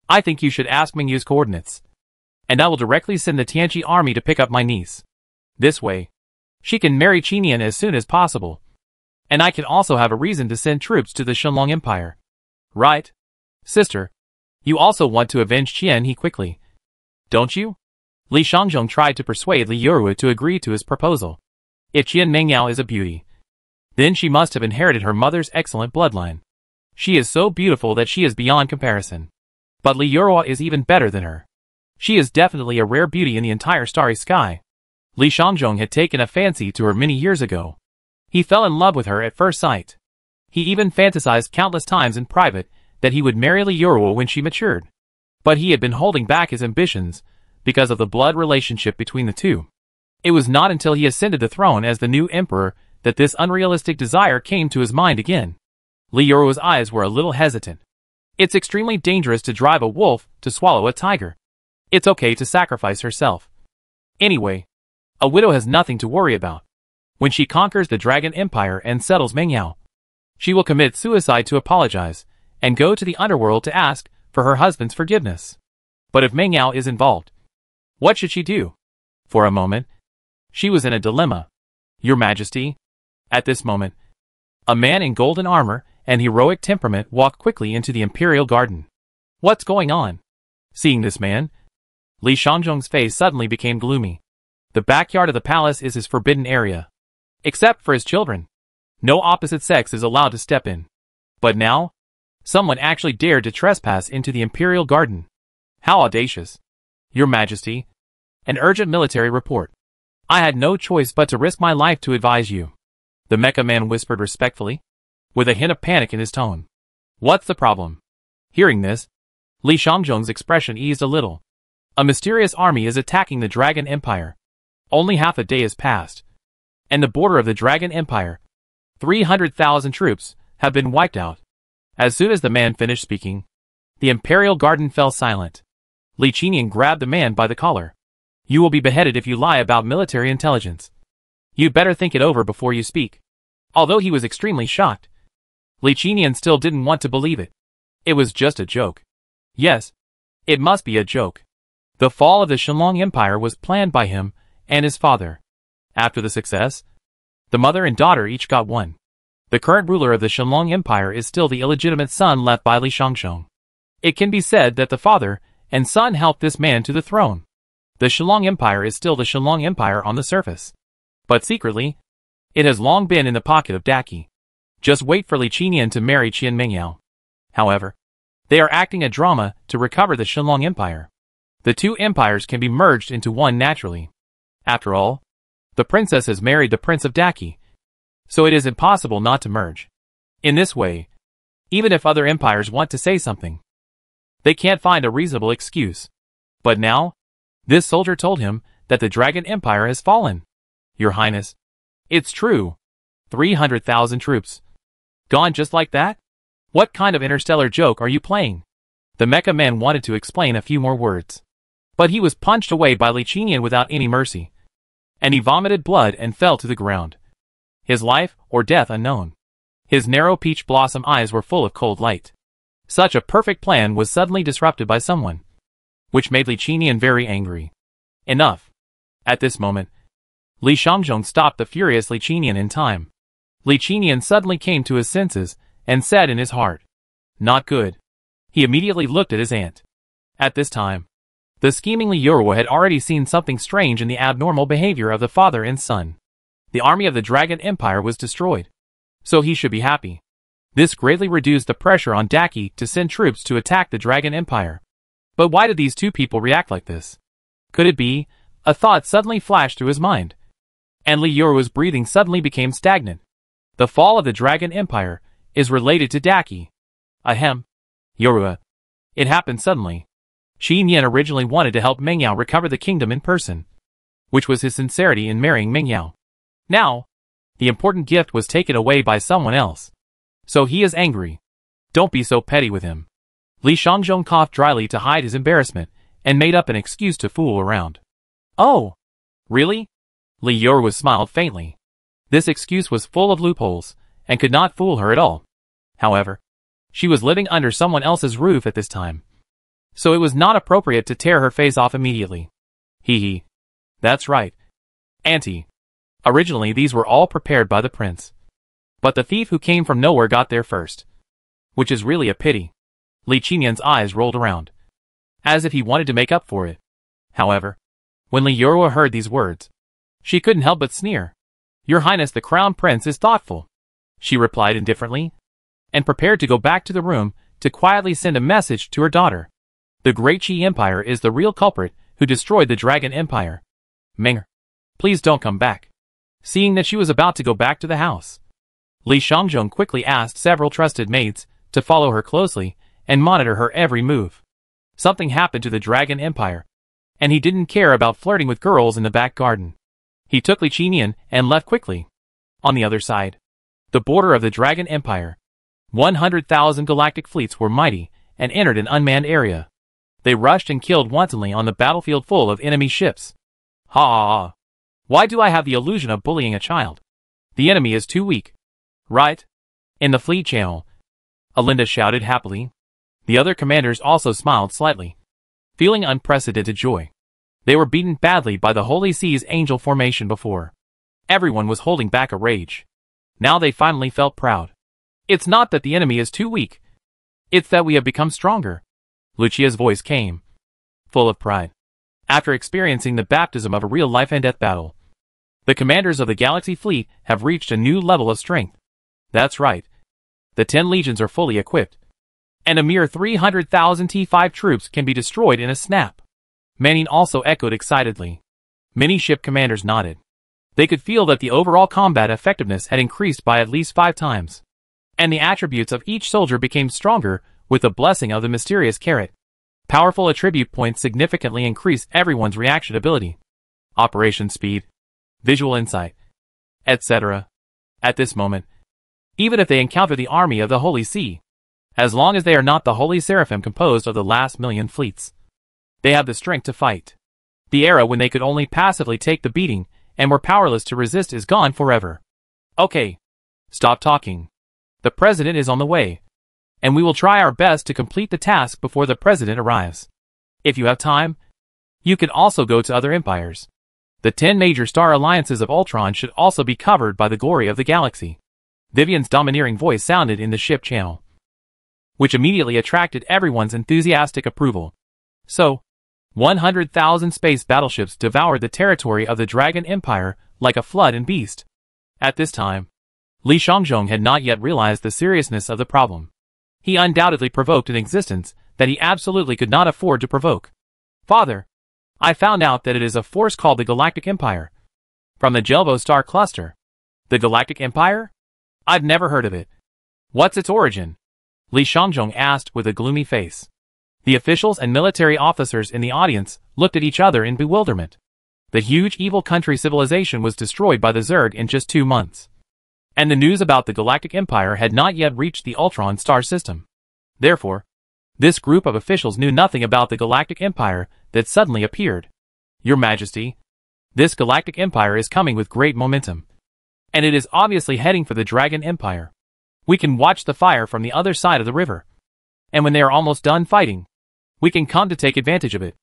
Speaker 1: I think you should ask Mengyu's coordinates, and I will directly send the Tianqi army to pick up my niece. This way, she can marry Qinian as soon as possible, and I can also have a reason to send troops to the Shenlong Empire. Right, sister? You also want to avenge Qian He quickly, don't you? Li Shangzhong tried to persuade Li Yorua to agree to his proposal. If Qian Mengyao is a beauty, then she must have inherited her mother's excellent bloodline. She is so beautiful that she is beyond comparison. But Li Yorua is even better than her. She is definitely a rare beauty in the entire starry sky. Li Shangzhong had taken a fancy to her many years ago. He fell in love with her at first sight. He even fantasized countless times in private that he would marry Li Yorua when she matured. But he had been holding back his ambitions because of the blood relationship between the two. It was not until he ascended the throne as the new emperor that this unrealistic desire came to his mind again. Li Yorua's eyes were a little hesitant. It's extremely dangerous to drive a wolf to swallow a tiger. It's okay to sacrifice herself. Anyway, a widow has nothing to worry about. When she conquers the Dragon Empire and settles Mengyao, she will commit suicide to apologize and go to the underworld to ask for her husband's forgiveness. But if Mengyao is involved, what should she do? For a moment, she was in a dilemma. Your Majesty. At this moment, a man in golden armor and heroic temperament walked quickly into the imperial garden. What's going on? Seeing this man, Li Shangzhong's face suddenly became gloomy. The backyard of the palace is his forbidden area. Except for his children. No opposite sex is allowed to step in. But now, someone actually dared to trespass into the imperial garden. How audacious. Your Majesty, an urgent military report. I had no choice but to risk my life to advise you. The mecha man whispered respectfully, with a hint of panic in his tone. What's the problem? Hearing this, Li Shangzhong's expression eased a little. A mysterious army is attacking the Dragon Empire. Only half a day has passed, and the border of the Dragon Empire, 300,000 troops, have been wiped out. As soon as the man finished speaking, the Imperial Garden fell silent. Li Qinian grabbed the man by the collar. You will be beheaded if you lie about military intelligence. You'd better think it over before you speak. Although he was extremely shocked, Li Qinian still didn't want to believe it. It was just a joke. Yes, it must be a joke. The fall of the Shenlong Empire was planned by him and his father. After the success, the mother and daughter each got one. The current ruler of the Shenlong Empire is still the illegitimate son left by Li Shangzhong. It can be said that the father and son helped this man to the throne. The Shenlong Empire is still the Shenlong Empire on the surface. But secretly, it has long been in the pocket of Daki. Just wait for Li Qinian to marry Qian Mingyao. However, they are acting a drama to recover the Shenlong Empire. The two empires can be merged into one naturally. After all, the princess has married the prince of Daki, so it is impossible not to merge. In this way, even if other empires want to say something, they can't find a reasonable excuse. But now, this soldier told him that the Dragon Empire has fallen. Your Highness, it's true. 300,000 troops. Gone just like that? What kind of interstellar joke are you playing? The mecha man wanted to explain a few more words, but he was punched away by Li Qinian without any mercy, and he vomited blood and fell to the ground. His life or death unknown. His narrow peach blossom eyes were full of cold light. Such a perfect plan was suddenly disrupted by someone, which made Li Qinian very angry. Enough. At this moment, Li Shangzhong stopped the furious Li Qinian in time. Li Qinian suddenly came to his senses and said in his heart, not good. He immediately looked at his aunt. At this time, the scheming Li Yorua had already seen something strange in the abnormal behavior of the father and son. The army of the Dragon Empire was destroyed, so he should be happy. This greatly reduced the pressure on Daki to send troops to attack the Dragon Empire. But why did these two people react like this? Could it be? A thought suddenly flashed through his mind, and Li Yorua's breathing suddenly became stagnant. The fall of the Dragon Empire is related to Daki. Ahem. Yorua. It happened suddenly. Qin Yan originally wanted to help Mingyao recover the kingdom in person, which was his sincerity in marrying Mingyao. Now, the important gift was taken away by someone else, so he is angry. Don't be so petty with him. Li Shangzhong coughed dryly to hide his embarrassment and made up an excuse to fool around. Oh, really? Li Yorua smiled faintly. This excuse was full of loopholes and could not fool her at all. However, she was living under someone else's roof at this time, so it was not appropriate to tear her face off immediately. Hee. That's right, Auntie. Originally these were all prepared by the prince, but the thief who came from nowhere got there first, which is really a pity. Li Qinian's eyes rolled around, as if he wanted to make up for it. However, when Li Yorua heard these words, she couldn't help but sneer. Your Highness the Crown Prince is thoughtful, she replied indifferently, and prepared to go back to the room to quietly send a message to her daughter. The Great Qi Empire is the real culprit who destroyed the Dragon Empire. Ming'er, please don't come back. Seeing that she was about to go back to the house, Li Shangzhong quickly asked several trusted maids to follow her closely and monitor her every move. Something happened to the Dragon Empire, and he didn't care about flirting with girls in the back garden. He took Li Qinian and left quickly. On the other side, the border of the Dragon Empire, 100,000 galactic fleets were mighty and entered an unmanned area. They rushed and killed wantonly on the battlefield full of enemy ships. Ha! Why do I have the illusion of bullying a child? The enemy is too weak. Right? In the fleet channel, Alinda shouted happily. The other commanders also smiled slightly, feeling unprecedented joy. They were beaten badly by the Holy Sea's angel formation before. Everyone was holding back a rage. Now they finally felt proud. It's not that the enemy is too weak. It's that we have become stronger. Lucia's voice came, full of pride. After experiencing the baptism of a real life and death battle, the commanders of the Galaxy Fleet have reached a new level of strength. That's right. The 10 legions are fully equipped, and a mere 300,000 T5 troops can be destroyed in a snap. Manning also echoed excitedly. Many ship commanders nodded. They could feel that the overall combat effectiveness had increased by at least 5 times. And the attributes of each soldier became stronger with the blessing of the mysterious carrot. Powerful attribute points significantly increase everyone's reaction ability, operation speed, visual insight, etc. At this moment, even if they encounter the army of the Holy See, as long as they are not the Holy Seraphim composed of the last million fleets, they have the strength to fight. The era when they could only passively take the beating and were powerless to resist is gone forever. Okay. Stop talking. The president is on the way, and we will try our best to complete the task before the president arrives. If you have time, you can also go to other empires. The 10 major star alliances of Ultron should also be covered by the glory of the galaxy. Vivian's domineering voice sounded in the ship channel, which immediately attracted everyone's enthusiastic approval. So, 100,000 space battleships devoured the territory of the Dragon Empire like a flood and beast. At this time, Li Xiongzhong had not yet realized the seriousness of the problem. He undoubtedly provoked an existence that he absolutely could not afford to provoke. Father, I found out that it is a force called the Galactic Empire. From the Jelvo star cluster. The Galactic Empire? I've never heard of it. What's its origin? Li Xiongzhong asked with a gloomy face. The officials and military officers in the audience looked at each other in bewilderment. The huge evil country civilization was destroyed by the Zerg in just 2 months. And the news about the Galactic Empire had not yet reached the Ultron star system. Therefore, this group of officials knew nothing about the Galactic Empire that suddenly appeared. Your Majesty, this Galactic Empire is coming with great momentum. And it is obviously heading for the Dragon Empire. We can watch the fire from the other side of the river. And when they are almost done fighting, we can come to take advantage of it.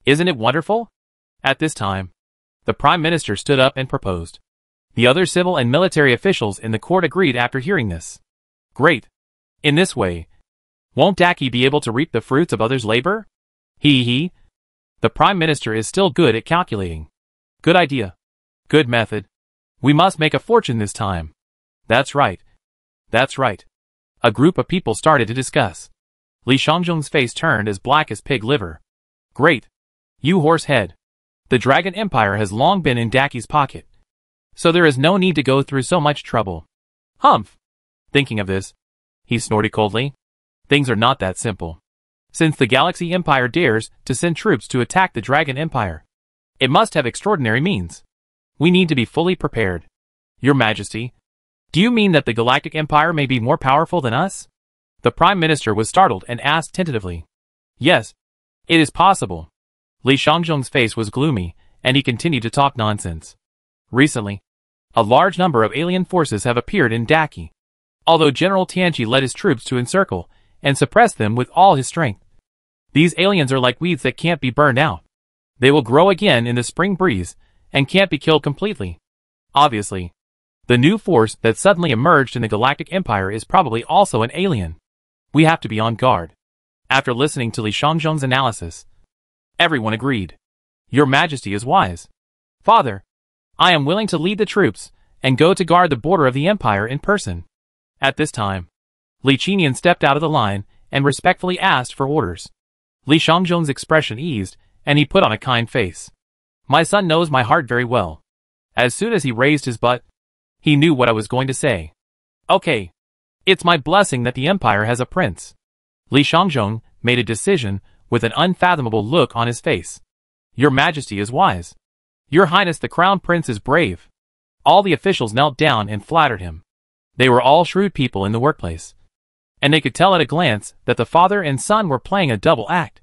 Speaker 1: Isn't it wonderful? At this time, the Prime Minister stood up and proposed. The other civil and military officials in the court agreed after hearing this. Great. In this way, won't Daki be able to reap the fruits of others' labor? He. The Prime Minister is still good at calculating. Good idea. Good method. We must make a fortune this time. That's right. That's right. A group of people started to discuss. Li Xiongzhong's face turned as black as pig liver. Great. You horse head. The Dragon Empire has long been in Daki's pocket. So there is no need to go through so much trouble. Humph. Thinking of this, he snorted coldly. Things are not that simple. Since the Galaxy Empire dares to send troops to attack the Dragon Empire, it must have extraordinary means. We need to be fully prepared. Your Majesty, do you mean that the Galactic Empire may be more powerful than us? The Prime Minister was startled and asked tentatively. Yes, it is possible. Li Xiongzhong's face was gloomy, and he continued to talk nonsense. Recently, a large number of alien forces have appeared in Daki. Although General Tianchi led his troops to encircle and suppress them with all his strength. These aliens are like weeds that can't be burned out. They will grow again in the spring breeze and can't be killed completely. Obviously, the new force that suddenly emerged in the Galactic Empire is probably also an alien. We have to be on guard. After listening to Li Xiongzhong's analysis, everyone agreed. Your Majesty is wise. Father, I am willing to lead the troops and go to guard the border of the Empire in person. At this time, Li Qinian stepped out of the line and respectfully asked for orders. Li Xiongzhong's expression eased, and he put on a kind face. My son knows my heart very well. As soon as he raised his butt, he knew what I was going to say. Okay. It's my blessing that the Empire has a prince. Li Xiongzhong made a decision with an unfathomable look on his face. Your Majesty is wise. Your Highness the Crown Prince is brave. All the officials knelt down and flattered him. They were all shrewd people in the workplace. And they could tell at a glance that the father and son were playing a double act.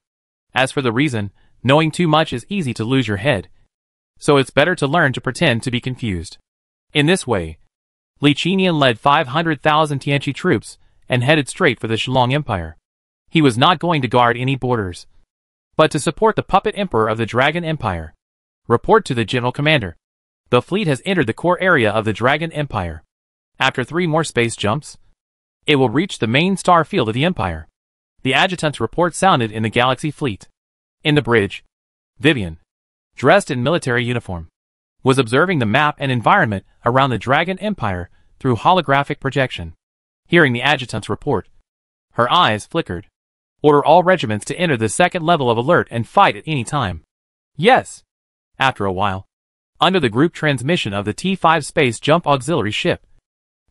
Speaker 1: As for the reason, knowing too much is easy to lose your head. So it's better to learn to pretend to be confused. In this way, Li Qinian led 500,000 Tianchi troops and headed straight for the Shillong Empire. He was not going to guard any borders, but to support the puppet emperor of the Dragon Empire. Report to the General Commander. The fleet has entered the core area of the Dragon Empire. After 3 more space jumps, it will reach the main star field of the Empire. The adjutant's report sounded in the Galaxy fleet. In the bridge, Vivian, dressed in military uniform, was observing the map and environment around the Dragon Empire through holographic projection. Hearing the adjutant's report, her eyes flickered. Order all regiments to enter the 2nd level of alert and fight at any time. Yes. After a while, under the group transmission of the T-5 Space Jump Auxiliary Ship,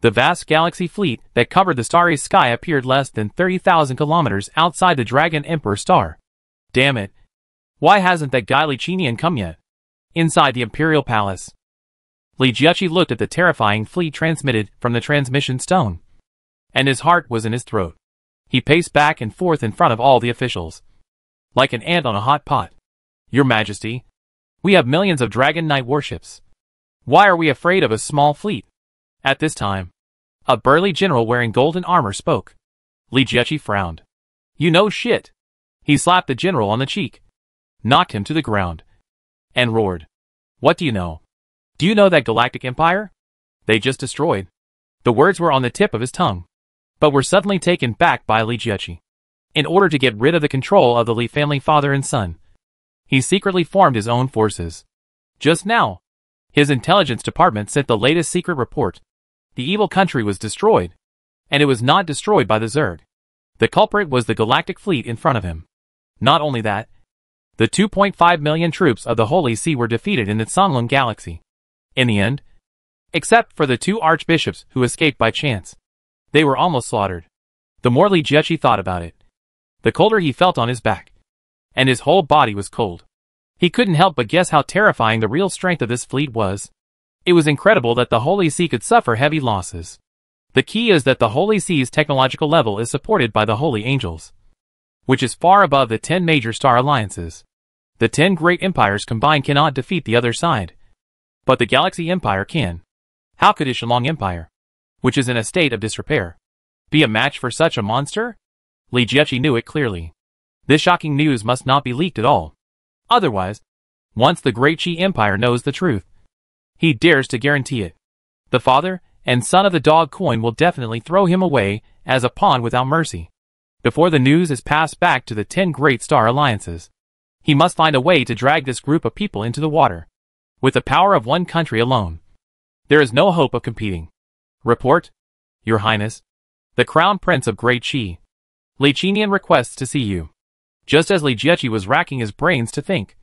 Speaker 1: the vast galaxy fleet that covered the starry sky appeared less than 30,000 kilometers outside the Dragon Emperor star. Damn it. Why hasn't that guy Lichenian come yet? Inside the Imperial Palace, Li Jiechi looked at the terrifying fleet transmitted from the transmission stone, and his heart was in his throat. He paced back and forth in front of all the officials, like an ant on a hot pot. Your Majesty, we have millions of Dragon Knight warships. Why are we afraid of a small fleet? At this time, a burly general wearing golden armor spoke. Li Jiechi frowned. You know shit. He slapped the general on the cheek, knocked him to the ground, and roared. What do you know? Do you know that Galactic Empire? They just destroyed. The words were on the tip of his tongue, but were suddenly taken back by Li Jiechi. In order to get rid of the control of the Li family father and son, he secretly formed his own forces. Just now, his intelligence department sent the latest secret report. The evil country was destroyed, and it was not destroyed by the Zerg. The culprit was the galactic fleet in front of him. Not only that, the 2.5 million troops of the Holy See were defeated in the Songlun galaxy. In the end, except for the 2 archbishops who escaped by chance, they were almost slaughtered. The more Li Jiechi thought about it, the colder he felt on his back, and his whole body was cold. He couldn't help but guess how terrifying the real strength of this fleet was. It was incredible that the Holy See could suffer heavy losses. The key is that the Holy See's technological level is supported by the Holy Angels, which is far above the 10 major star alliances. The 10 great empires combined cannot defeat the other side, but the Galaxy Empire can. How could Ishalong Empire, which is in a state of disrepair, be a match for such a monster? Li Jiechi knew it clearly. This shocking news must not be leaked at all. Otherwise, once the Great Qi Empire knows the truth, he dares to guarantee it, the father and son of the dog coin will definitely throw him away as a pawn without mercy. Before the news is passed back to the 10 great star alliances, he must find a way to drag this group of people into the water. With the power of one country alone, there is no hope of competing. Report, Your Highness. The Crown Prince of Great Qi, Lichenian requests to see you. Just as Li Jiechi was racking his brains to think,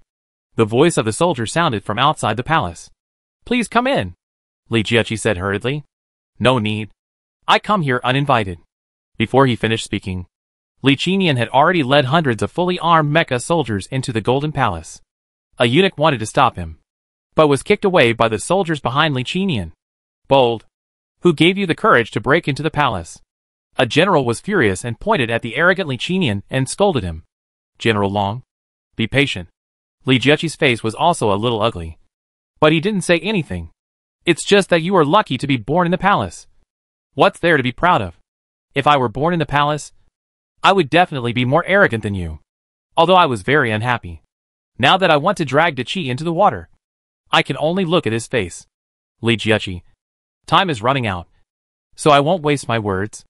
Speaker 1: the voice of the soldier sounded from outside the palace. Please come in, Li Jiechi said hurriedly. No need. I come here uninvited. Before he finished speaking, Lichenian had already led hundreds of fully armed mecha soldiers into the Golden Palace. A eunuch wanted to stop him, but was kicked away by the soldiers behind Lichenian. Bold. Who gave you the courage to break into the palace? A general was furious and pointed at the arrogant Lichenian and scolded him. General Long, be patient. Li Jiechi's face was also a little ugly, but he didn't say anything. It's just that you are lucky to be born in the palace. What's there to be proud of? If I were born in the palace, I would definitely be more arrogant than you. Although I was very unhappy. Now that I want to drag Da Qi into the water, I can only look at his face. Li Jiechi, time is running out, so I won't waste my words.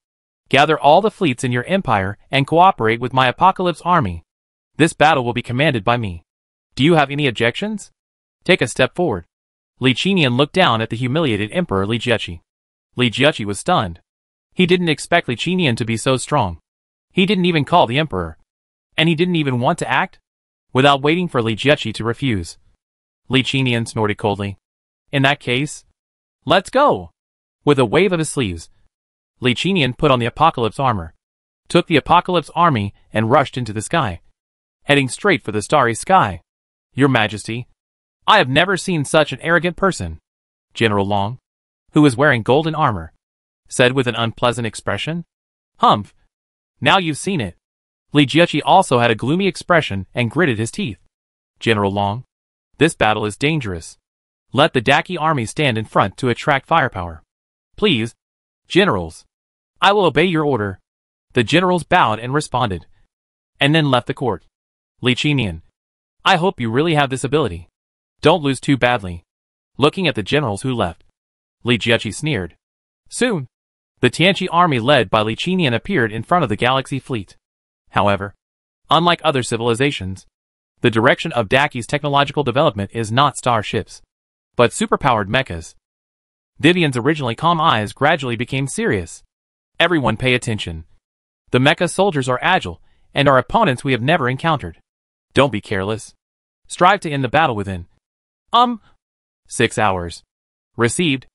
Speaker 1: Gather all the fleets in your empire and cooperate with my Apocalypse army. This battle will be commanded by me. Do you have any objections? Take a step forward. Lichenian looked down at the humiliated Emperor Li Jiechi. Li Jiechi was stunned. He didn't expect Lichenian to be so strong. He didn't even call the Emperor. And he didn't even want to act? Without waiting for Li Jiechi to refuse, Lichenian snorted coldly. In that case, let's go! With a wave of his sleeves, Lichenian put on the Apocalypse armor, took the Apocalypse army and rushed into the sky, heading straight for the starry sky. Your Majesty, I have never seen such an arrogant person. General Long, who was wearing golden armor, said with an unpleasant expression. Humph. Now you've seen it. Li Jiechi also had a gloomy expression and gritted his teeth. General Long, this battle is dangerous. Let the Daki army stand in front to attract firepower. Please, generals. I will obey your order. The generals bowed and responded, and then left the court. Lichenian, I hope you really have this ability. Don't lose too badly. Looking at the generals who left, Li Jiechi sneered. Soon, the Tianqi army led by Lichenian appeared in front of the Galaxy fleet. However, unlike other civilizations, the direction of Daki's technological development is not starships, but superpowered mechas. Vivian's originally calm eyes gradually became serious. Everyone pay attention. The mecha soldiers are agile, and are opponents we have never encountered. Don't be careless. Strive to end the battle within 6 hours. Received